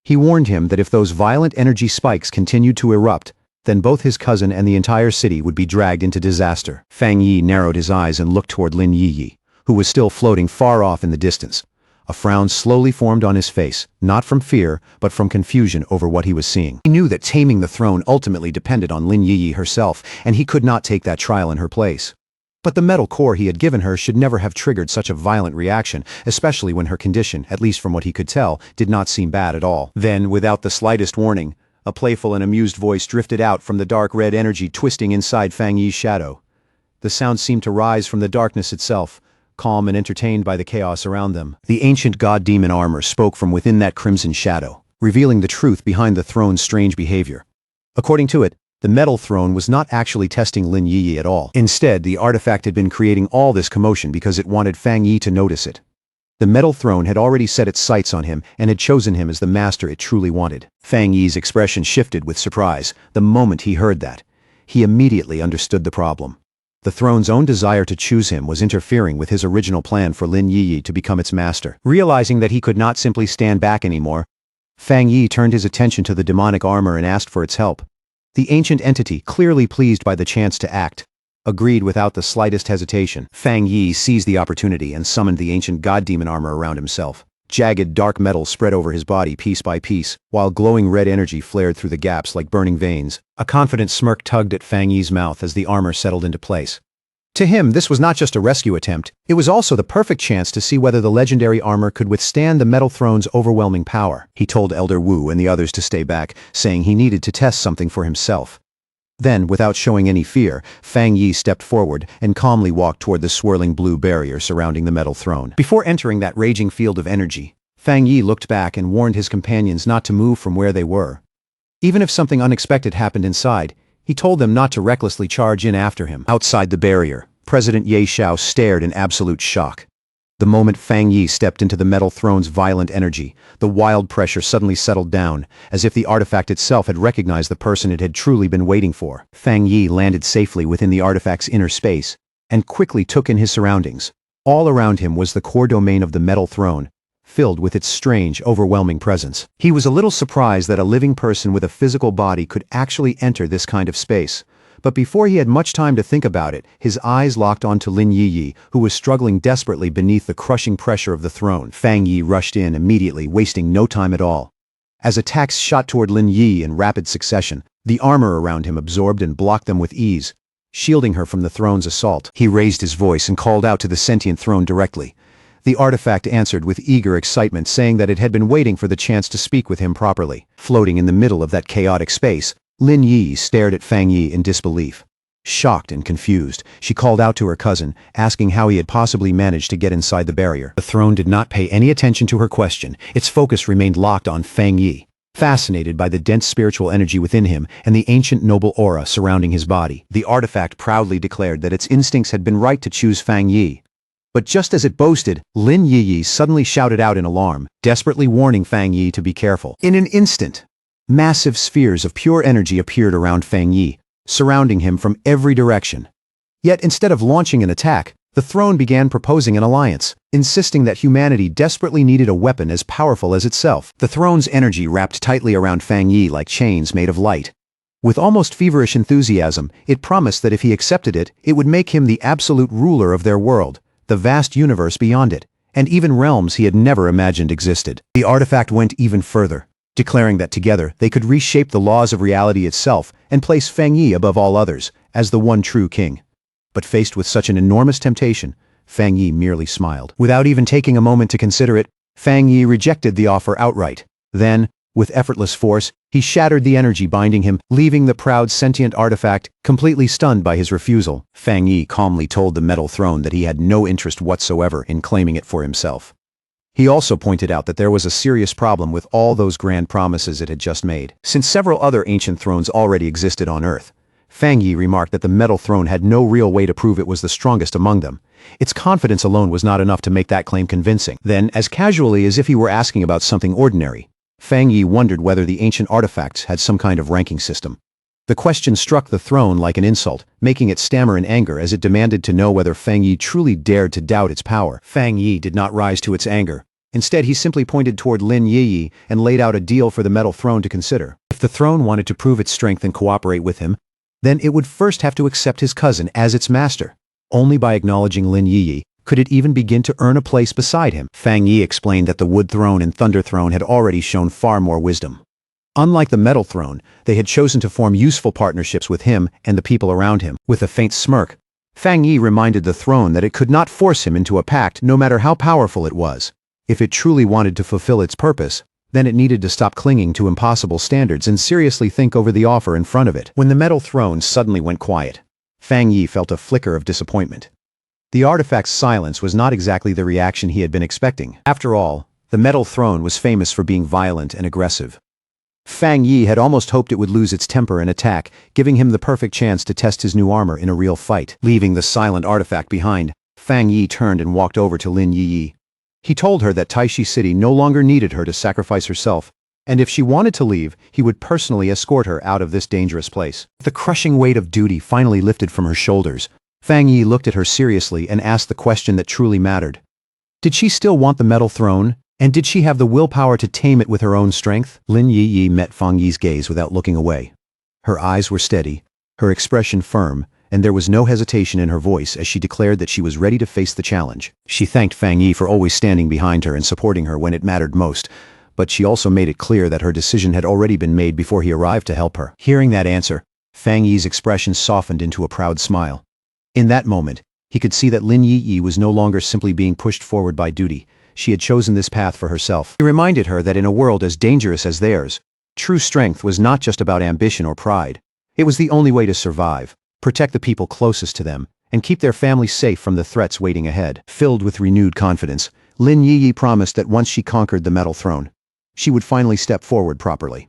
He warned him that if those violent energy spikes continued to erupt, then both his cousin and the entire city would be dragged into disaster. Fang Yi narrowed his eyes and looked toward Lin Yiyi, who was still floating far off in the distance. A frown slowly formed on his face, not from fear, but from confusion over what he was seeing. He knew that taming the throne ultimately depended on Lin Yiyi herself, and he could not take that trial in her place. But the metal core he had given her should never have triggered such a violent reaction, especially when her condition, at least from what he could tell, did not seem bad at all. Then, without the slightest warning, a playful and amused voice drifted out from the dark red energy twisting inside Fang Yi's shadow. The sound seemed to rise from the darkness itself, calm and entertained by the chaos around them. The ancient god-demon armor spoke from within that crimson shadow, revealing the truth behind the throne's strange behavior. According to it, the metal throne was not actually testing Lin Yiyi at all. Instead, the artifact had been creating all this commotion because it wanted Fang Yi to notice it. The metal throne had already set its sights on him and had chosen him as the master it truly wanted. Fang Yi's expression shifted with surprise the moment he heard that. He immediately understood the problem. The throne's own desire to choose him was interfering with his original plan for Lin Yiyi to become its master. Realizing that he could not simply stand back anymore, Fang Yi turned his attention to the demonic armor and asked for its help. The ancient entity, clearly pleased by the chance to act, agreed without the slightest hesitation. Fang Yi seized the opportunity and summoned the ancient god-demon armor around himself. Jagged dark metal spread over his body piece by piece, while glowing red energy flared through the gaps like burning veins. A confident smirk tugged at Fang Yi's mouth as the armor settled into place. To him, this was not just a rescue attempt, it was also the perfect chance to see whether the legendary armor could withstand the metal throne's overwhelming power. He told Elder Wu and the others to stay back, saying he needed to test something for himself. Then, without showing any fear, Fang Yi stepped forward and calmly walked toward the swirling blue barrier surrounding the metal throne. Before entering that raging field of energy, Fang Yi looked back and warned his companions not to move from where they were. Even if something unexpected happened inside, he told them not to recklessly charge in after him. Outside the barrier, President Ye Xiao stared in absolute shock. The moment Fang Yi stepped into the metal throne's violent energy, the wild pressure suddenly settled down, as if the artifact itself had recognized the person it had truly been waiting for. Fang Yi landed safely within the artifact's inner space, and quickly took in his surroundings. All around him was the core domain of the metal throne, filled with its strange, overwhelming presence. He was a little surprised that a living person with a physical body could actually enter this kind of space. But before he had much time to think about it, his eyes locked onto Lin Yiyi, who was struggling desperately beneath the crushing pressure of the throne. Fang Yi rushed in immediately, wasting no time at all. As attacks shot toward Lin Yi in rapid succession, the armor around him absorbed and blocked them with ease, shielding her from the throne's assault. He raised his voice and called out to the sentient throne directly. The artifact answered with eager excitement, saying that it had been waiting for the chance to speak with him properly. Floating in the middle of that chaotic space, Lin Yi stared at Fang Yi in disbelief. Shocked and confused, she called out to her cousin, asking how he had possibly managed to get inside the barrier. The throne did not pay any attention to her question. Its focus remained locked on Fang Yi, fascinated by the dense spiritual energy within him and the ancient noble aura surrounding his body. The artifact proudly declared that its instincts had been right to choose Fang Yi. But just as it boasted, Lin Yiyi suddenly shouted out in alarm, desperately warning Fang Yi to be careful. In an instant, massive spheres of pure energy appeared around Fang Yi, surrounding him from every direction. Yet instead of launching an attack, the throne began proposing an alliance, insisting that humanity desperately needed a weapon as powerful as itself. The throne's energy wrapped tightly around Fang Yi like chains made of light. With almost feverish enthusiasm, it promised that if he accepted it, it would make him the absolute ruler of their world, the vast universe beyond it, and even realms he had never imagined existed. The artifact went even further, declaring that together they could reshape the laws of reality itself and place Fang Yi above all others, as the one true king. But faced with such an enormous temptation, Fang Yi merely smiled. Without even taking a moment to consider it, Fang Yi rejected the offer outright. Then, with effortless force, he shattered the energy binding him, leaving the proud sentient artifact completely stunned by his refusal. Fang Yi calmly told the metal throne that he had no interest whatsoever in claiming it for himself. He also pointed out that there was a serious problem with all those grand promises it had just made. Since several other ancient thrones already existed on Earth, Fang Yi remarked that the metal throne had no real way to prove it was the strongest among them. Its confidence alone was not enough to make that claim convincing. Then, as casually as if he were asking about something ordinary, Fang Yi wondered whether the ancient artifacts had some kind of ranking system. The question struck the throne like an insult, making it stammer in anger as it demanded to know whether Fang Yi truly dared to doubt its power. Fang Yi did not rise to its anger. Instead, he simply pointed toward Lin Yiyi and laid out a deal for the metal throne to consider. If the throne wanted to prove its strength and cooperate with him, then it would first have to accept his cousin as its master. Only by acknowledging Lin Yiyi could it even begin to earn a place beside him. Fang Yi explained that the wood throne and thunder throne had already shown far more wisdom. Unlike the metal throne, they had chosen to form useful partnerships with him and the people around him. With a faint smirk, Fang Yi reminded the throne that it could not force him into a pact no matter how powerful it was. If it truly wanted to fulfill its purpose, then it needed to stop clinging to impossible standards and seriously think over the offer in front of it. When the metal throne suddenly went quiet, Fang Yi felt a flicker of disappointment. The artifact's silence was not exactly the reaction he had been expecting. After all, the metal throne was famous for being violent and aggressive. Fang Yi had almost hoped it would lose its temper and attack, giving him the perfect chance to test his new armor in a real fight. Leaving the silent artifact behind, Fang Yi turned and walked over to Lin Yiyi. He told her that Taishi City no longer needed her to sacrifice herself, and if she wanted to leave, he would personally escort her out of this dangerous place. The crushing weight of duty finally lifted from her shoulders. Fang Yi looked at her seriously and asked the question that truly mattered. Did she still want the metal throne? And did she have the willpower to tame it with her own strength? Lin Yiyi met Fang Yi's gaze without looking away. Her eyes were steady, her expression firm, and there was no hesitation in her voice as she declared that she was ready to face the challenge. She thanked Fang Yi for always standing behind her and supporting her when it mattered most, but she also made it clear that her decision had already been made before he arrived to help her. Hearing that answer, Fang Yi's expression softened into a proud smile. In that moment, he could see that Lin Yiyi was no longer simply being pushed forward by duty. She had chosen this path for herself. He reminded her that in a world as dangerous as theirs, true strength was not just about ambition or pride. It was the only way to survive, protect the people closest to them, and keep their family safe from the threats waiting ahead. Filled with renewed confidence, Lin Yiyi promised that once she conquered the metal throne, she would finally step forward properly.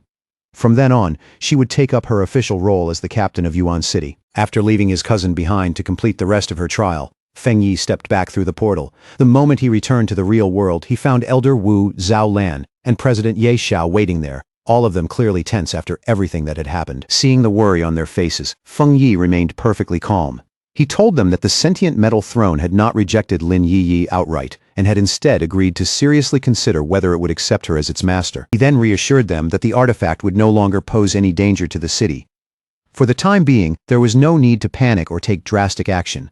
From then on, she would take up her official role as the captain of Yuan City. After leaving his cousin behind to complete the rest of her trial, Feng Yi stepped back through the portal. The moment he returned to the real world, he found Elder Wu Zhaolan and President Ye Xiao waiting there, all of them clearly tense after everything that had happened. Seeing the worry on their faces, Feng Yi remained perfectly calm. He told them that the sentient metal throne had not rejected Lin Yiyi outright, and had instead agreed to seriously consider whether it would accept her as its master. He then reassured them that the artifact would no longer pose any danger to the city. For the time being, there was no need to panic or take drastic action.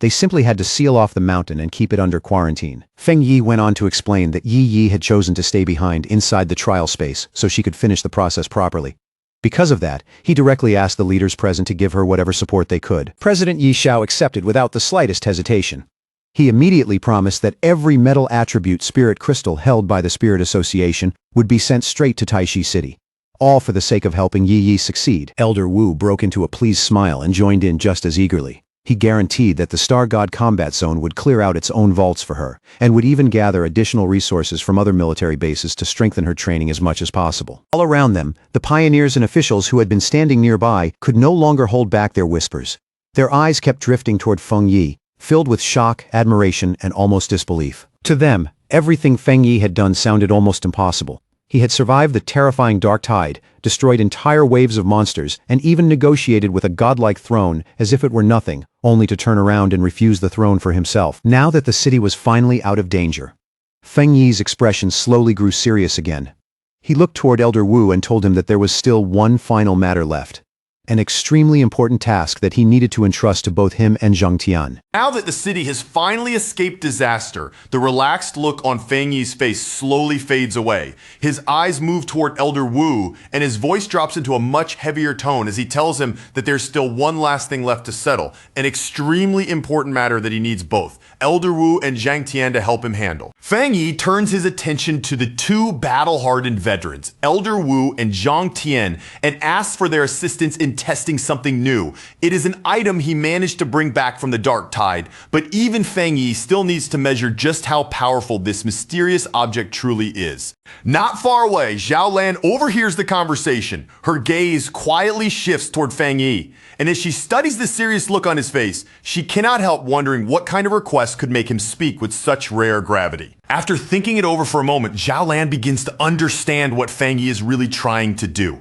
They simply had to seal off the mountain and keep it under quarantine. Feng Yi went on to explain that Yi had chosen to stay behind inside the trial space so she could finish the process properly. Because of that, he directly asked the leaders present to give her whatever support they could. President Ye Xiao accepted without the slightest hesitation. He immediately promised that every metal attribute spirit crystal held by the Spirit Association would be sent straight to Taishi City. All for the sake of helping Yi succeed. Elder Wu broke into a pleased smile and joined in just as eagerly. He guaranteed that the Star God Combat Zone would clear out its own vaults for her, and would even gather additional resources from other military bases to strengthen her training as much as possible. All around them, the pioneers and officials who had been standing nearby could no longer hold back their whispers. Their eyes kept drifting toward Feng Yi, filled with shock, admiration, and almost disbelief. To them, everything Feng Yi had done sounded almost impossible. He had survived the terrifying Dark Tide, destroyed entire waves of monsters, and even negotiated with a godlike throne as if it were nothing, only to turn around and refuse the throne for himself. Now that the city was finally out of danger, Feng Yi's expression slowly grew serious again. He looked toward Elder Wu and told him that there was still one final matter left. An extremely important task that he needed to entrust to both him and Zhang Tian. Now that the city has finally escaped disaster, the relaxed look on Feng Yi's face slowly fades away. His eyes move toward Elder Wu, and his voice drops into a much heavier tone as he tells him that there's still one last thing left to settle, an extremely important matter that he needs both Elder Wu and Zhang Tian to help him handle. Feng Yi turns his attention to the two battle-hardened veterans, Elder Wu and Zhang Tian, and asks for their assistance in testing something new. It is an item he managed to bring back from the Dark Tide, but even Feng Yi still needs to measure just how powerful this mysterious object truly is. Not far away, Zhao Lan overhears the conversation. Her gaze quietly shifts toward Feng Yi, and as she studies the serious look on his face, she cannot help wondering what kind of request could make him speak with such rare gravity. After thinking it over for a moment, Zhao Lan begins to understand what Feng Yi is really trying to do.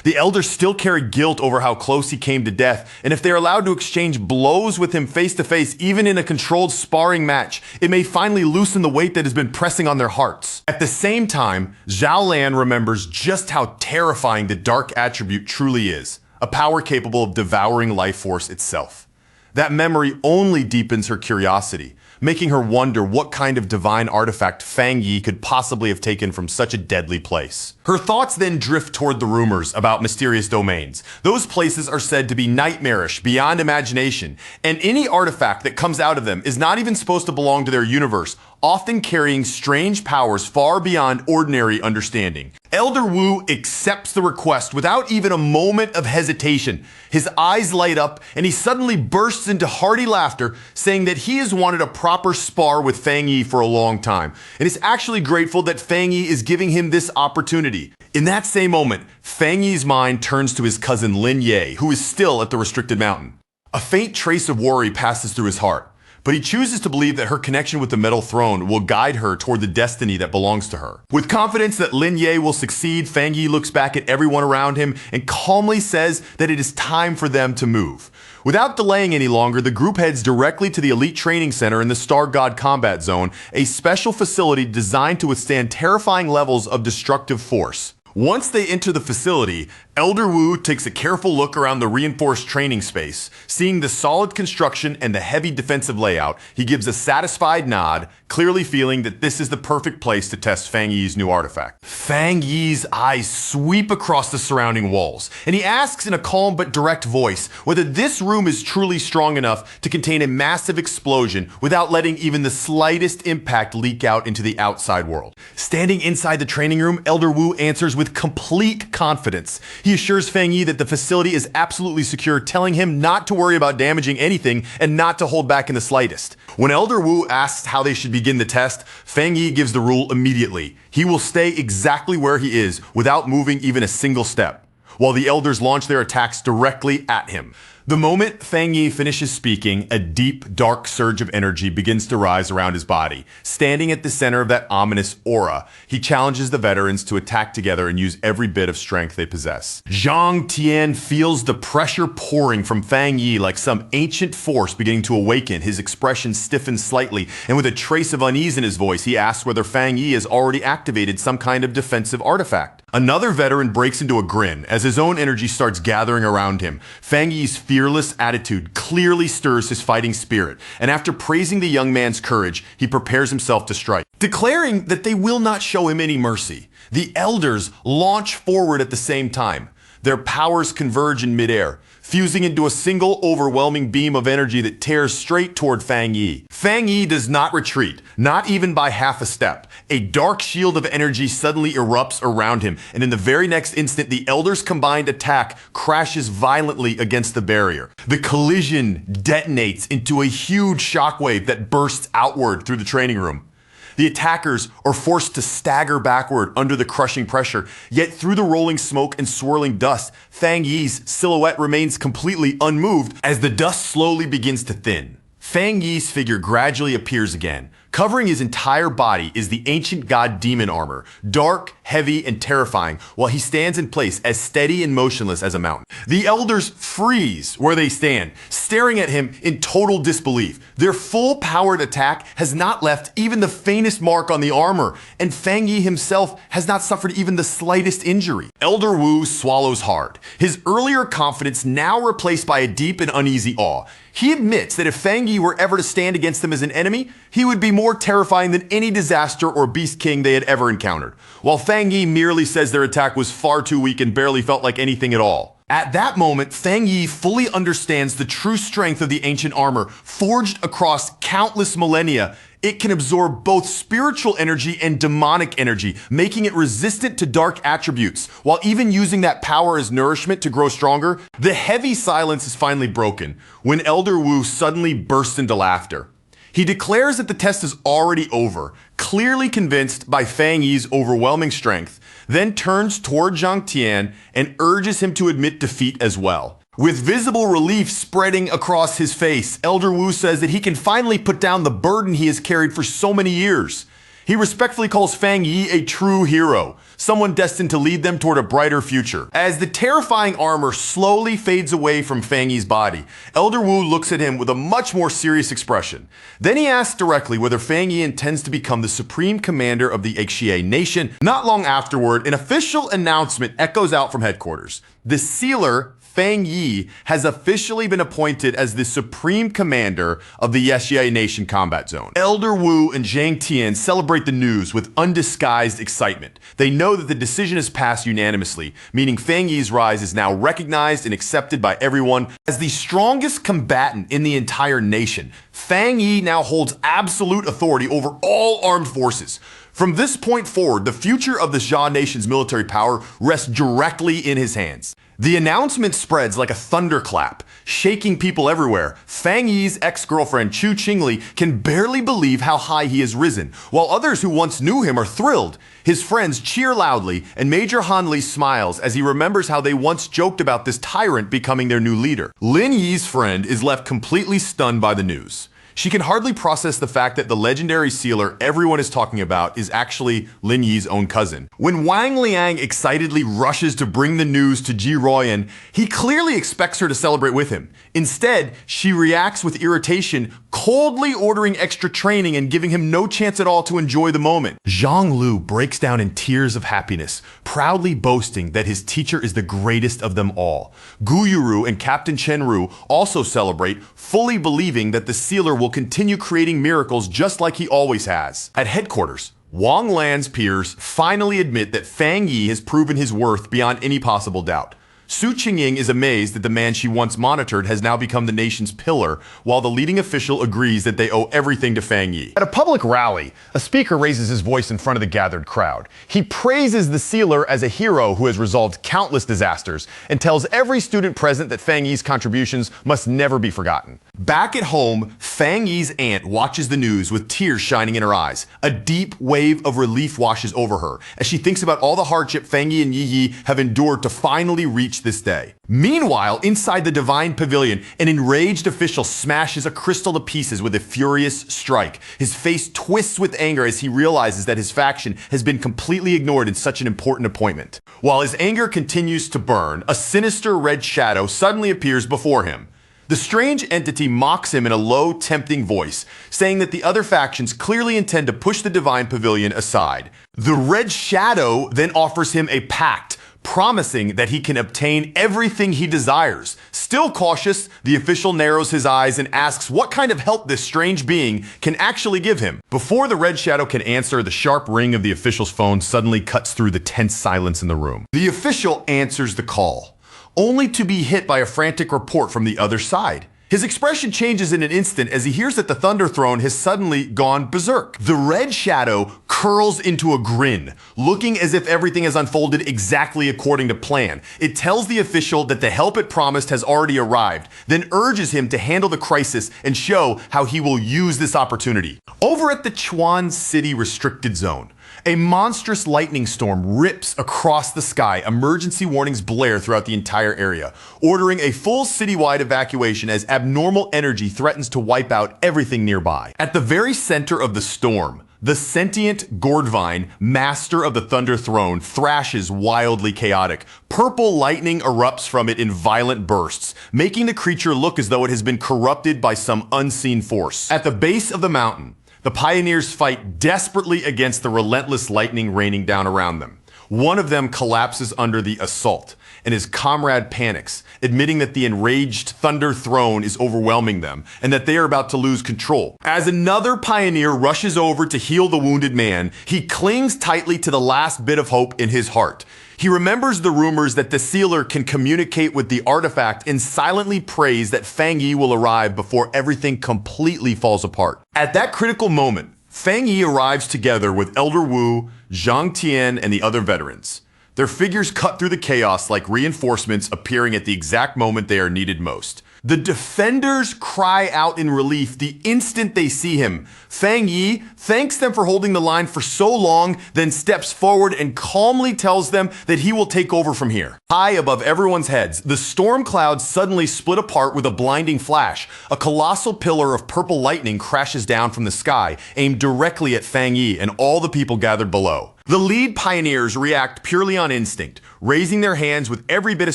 The elders still carry guilt over how close he came to death, and if they're allowed to exchange blows with him face to face, even in a controlled sparring match, it may finally loosen the weight that has been pressing on their hearts. At the same time, Zhao Lan remembers just how terrifying the dark attribute truly is, a power capable of devouring life force itself. That memory only deepens her curiosity, making her wonder what kind of divine artifact Fang Yi could possibly have taken from such a deadly place. Her thoughts then drift toward the rumors about mysterious domains. Those places are said to be nightmarish, beyond imagination, and any artifact that comes out of them is not even supposed to belong to their universe, often carrying strange powers far beyond ordinary understanding. Elder Wu accepts the request without even a moment of hesitation. His eyes light up and he suddenly bursts into hearty laughter, saying that he has wanted a proper spar with Fang Yi for a long time, and is actually grateful that Fang Yi is giving him this opportunity. In that same moment, Fang Yi's mind turns to his cousin Lin Ye, who is still at the restricted mountain. A faint trace of worry passes through his heart, but he chooses to believe that her connection with the Metal Throne will guide her toward the destiny that belongs to her. With confidence that Lin Ye will succeed, Fang Yi looks back at everyone around him and calmly says that it is time for them to move. Without delaying any longer, the group heads directly to the Elite Training Center in the Star God Combat Zone, a special facility designed to withstand terrifying levels of destructive force. Once they enter the facility, Elder Wu takes a careful look around the reinforced training space. Seeing the solid construction and the heavy defensive layout, he gives a satisfied nod, clearly feeling that this is the perfect place to test Fang Yi's new artifact. Fang Yi's eyes sweep across the surrounding walls, and he asks in a calm but direct voice whether this room is truly strong enough to contain a massive explosion without letting even the slightest impact leak out into the outside world. Standing inside the training room, Elder Wu answers with complete confidence. He assures Fang Yi that the facility is absolutely secure, telling him not to worry about damaging anything and not to hold back in the slightest. When Elder Wu asks how they should begin the test, Fang Yi gives the rule immediately. He will stay exactly where he is without moving even a single step, while the elders launch their attacks directly at him. The moment Fang Yi finishes speaking, a deep, dark surge of energy begins to rise around his body. Standing at the center of that ominous aura, he challenges the veterans to attack together and use every bit of strength they possess. Zhang Tian feels the pressure pouring from Fang Yi like some ancient force beginning to awaken. His expression stiffens slightly, and with a trace of unease in his voice, he asks whether Fang Yi has already activated some kind of defensive artifact. Another veteran breaks into a grin as his own energy starts gathering around him. Fang Yi's fearless attitude clearly stirs his fighting spirit, and after praising the young man's courage, he prepares himself to strike. Declaring that they will not show him any mercy, the elders launch forward at the same time. Their powers converge in midair, fusing into a single overwhelming beam of energy that tears straight toward Fang Yi. Fang Yi does not retreat, not even by half a step. A dark shield of energy suddenly erupts around him, and in the very next instant, the elders' combined attack crashes violently against the barrier. The collision detonates into a huge shockwave that bursts outward through the training room. The attackers are forced to stagger backward under the crushing pressure, yet through the rolling smoke and swirling dust, Fang Yi's silhouette remains completely unmoved as the dust slowly begins to thin. Fang Yi's figure gradually appears again. Covering his entire body is the ancient god demon armor, dark, heavy, and terrifying, while he stands in place as steady and motionless as a mountain. The elders freeze where they stand, staring at him in total disbelief. Their full-powered attack has not left even the faintest mark on the armor, and Fang Yi himself has not suffered even the slightest injury. Elder Wu swallows hard, his earlier confidence now replaced by a deep and uneasy awe. He admits that if Fang Yi were ever to stand against them as an enemy, he would be more terrifying than any disaster or beast king they had ever encountered, while Fang Yi merely says their attack was far too weak and barely felt like anything at all. At that moment, Fang Yi fully understands the true strength of the ancient armor. Forged across countless millennia, it can absorb both spiritual energy and demonic energy, making it resistant to dark attributes, while even using that power as nourishment to grow stronger. The heavy silence is finally broken when Elder Wu suddenly bursts into laughter. He declares that the test is already over, clearly convinced by Fang Yi's overwhelming strength, then turns toward Zhang Tian and urges him to admit defeat as well. With visible relief spreading across his face, Elder Wu says that he can finally put down the burden he has carried for so many years. He respectfully calls Fang Yi a true hero, someone destined to lead them toward a brighter future. As the terrifying armor slowly fades away from Fang Yi's body, Elder Wu looks at him with a much more serious expression. Then he asks directly whether Fang Yi intends to become the supreme commander of the Xie nation. Not long afterward, an official announcement echoes out from headquarters. The sealer, Fang Yi, has officially been appointed as the supreme commander of the Xie Nation combat zone. Elder Wu and Zhang Tian celebrate the news with undisguised excitement. They know that the decision has passed unanimously, meaning Fang Yi's rise is now recognized and accepted by everyone as the strongest combatant in the entire nation. Fang Yi now holds absolute authority over all armed forces. From this point forward, the future of the Xia Nation's military power rests directly in his hands. The announcement spreads like a thunderclap, shaking people everywhere. Fang Yi's ex-girlfriend Chu Qingli can barely believe how high he has risen, while others who once knew him are thrilled. His friends cheer loudly, and Major Han Li smiles as he remembers how they once joked about this tyrant becoming their new leader. Lin Yi's friend is left completely stunned by the news. She can hardly process the fact that the legendary sealer everyone is talking about is actually Lin Yi's own cousin. When Wang Liang excitedly rushes to bring the news to Ji Ruoyan, he clearly expects her to celebrate with him. Instead, she reacts with irritation, coldly ordering extra training and giving him no chance at all to enjoy the moment. Zhang Lu breaks down in tears of happiness, proudly boasting that his teacher is the greatest of them all. Gu Yuru and Captain Chen Ru also celebrate, fully believing that the sealer will continue creating miracles just like he always has. At headquarters, Wang Lan's peers finally admit that Fang Yi has proven his worth beyond any possible doubt. Su Qingying is amazed that the man she once monitored has now become the nation's pillar, while the leading official agrees that they owe everything to Fang Yi. At a public rally, a speaker raises his voice in front of the gathered crowd. He praises the sealer as a hero who has resolved countless disasters and tells every student present that Fang Yi's contributions must never be forgotten. Back at home, Fang Yi's aunt watches the news with tears shining in her eyes. A deep wave of relief washes over her as she thinks about all the hardship Fang Yi and Yi Yi have endured to finally reach this day. Meanwhile, inside the Divine Pavilion, an enraged official smashes a crystal to pieces with a furious strike. His face twists with anger as he realizes that his faction has been completely ignored in such an important appointment. While his anger continues to burn, a sinister red shadow suddenly appears before him. The strange entity mocks him in a low, tempting voice, saying that the other factions clearly intend to push the Divine Pavilion aside. The red shadow then offers him a pact, promising that he can obtain everything he desires. Still cautious, the official narrows his eyes and asks what kind of help this strange being can actually give him. Before the red shadow can answer, the sharp ring of the official's phone suddenly cuts through the tense silence in the room. The official answers the call, only to be hit by a frantic report from the other side. His expression changes in an instant as he hears that the Thunder Throne has suddenly gone berserk. The red shadow curls into a grin, looking as if everything has unfolded exactly according to plan. It tells the official that the help it promised has already arrived, then urges him to handle the crisis and show how he will use this opportunity. Over at the Chuan City Restricted Zone, a monstrous lightning storm rips across the sky. Emergency warnings blare throughout the entire area, ordering a full citywide evacuation as abnormal energy threatens to wipe out everything nearby. At the very center of the storm, the sentient Gordvine, master of the Thunder Throne, thrashes wildly chaotic. Purple lightning erupts from it in violent bursts, making the creature look as though it has been corrupted by some unseen force. At the base of the mountain, the pioneers fight desperately against the relentless lightning raining down around them. One of them collapses under the assault, and his comrade panics, admitting that the enraged Thunder Throne is overwhelming them, and that they are about to lose control. As another pioneer rushes over to heal the wounded man, he clings tightly to the last bit of hope in his heart. He remembers the rumors that the sealer can communicate with the artifact and silently prays that Fang Yi will arrive before everything completely falls apart. At that critical moment, Fang Yi arrives together with Elder Wu, Zhang Tian, and the other veterans. Their figures cut through the chaos like reinforcements appearing at the exact moment they are needed most. The defenders cry out in relief the instant they see him. Fang Yi thanks them for holding the line for so long, then steps forward and calmly tells them that he will take over from here. High above everyone's heads, the storm clouds suddenly split apart with a blinding flash. A colossal pillar of purple lightning crashes down from the sky, aimed directly at Fang Yi and all the people gathered below. The lead pioneers react purely on instinct, raising their hands with every bit of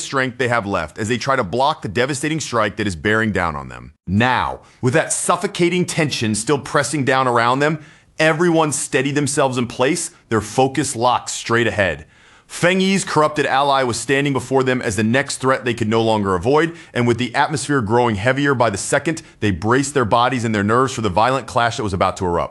strength they have left as they try to block the devastating strike that is bearing down on them. Now, with that suffocating tension still pressing down around them, everyone steadied themselves in place, their focus locked straight ahead. Feng Yi's corrupted ally was standing before them as the next threat they could no longer avoid, and with the atmosphere growing heavier by the second, they braced their bodies and their nerves for the violent clash that was about to erupt.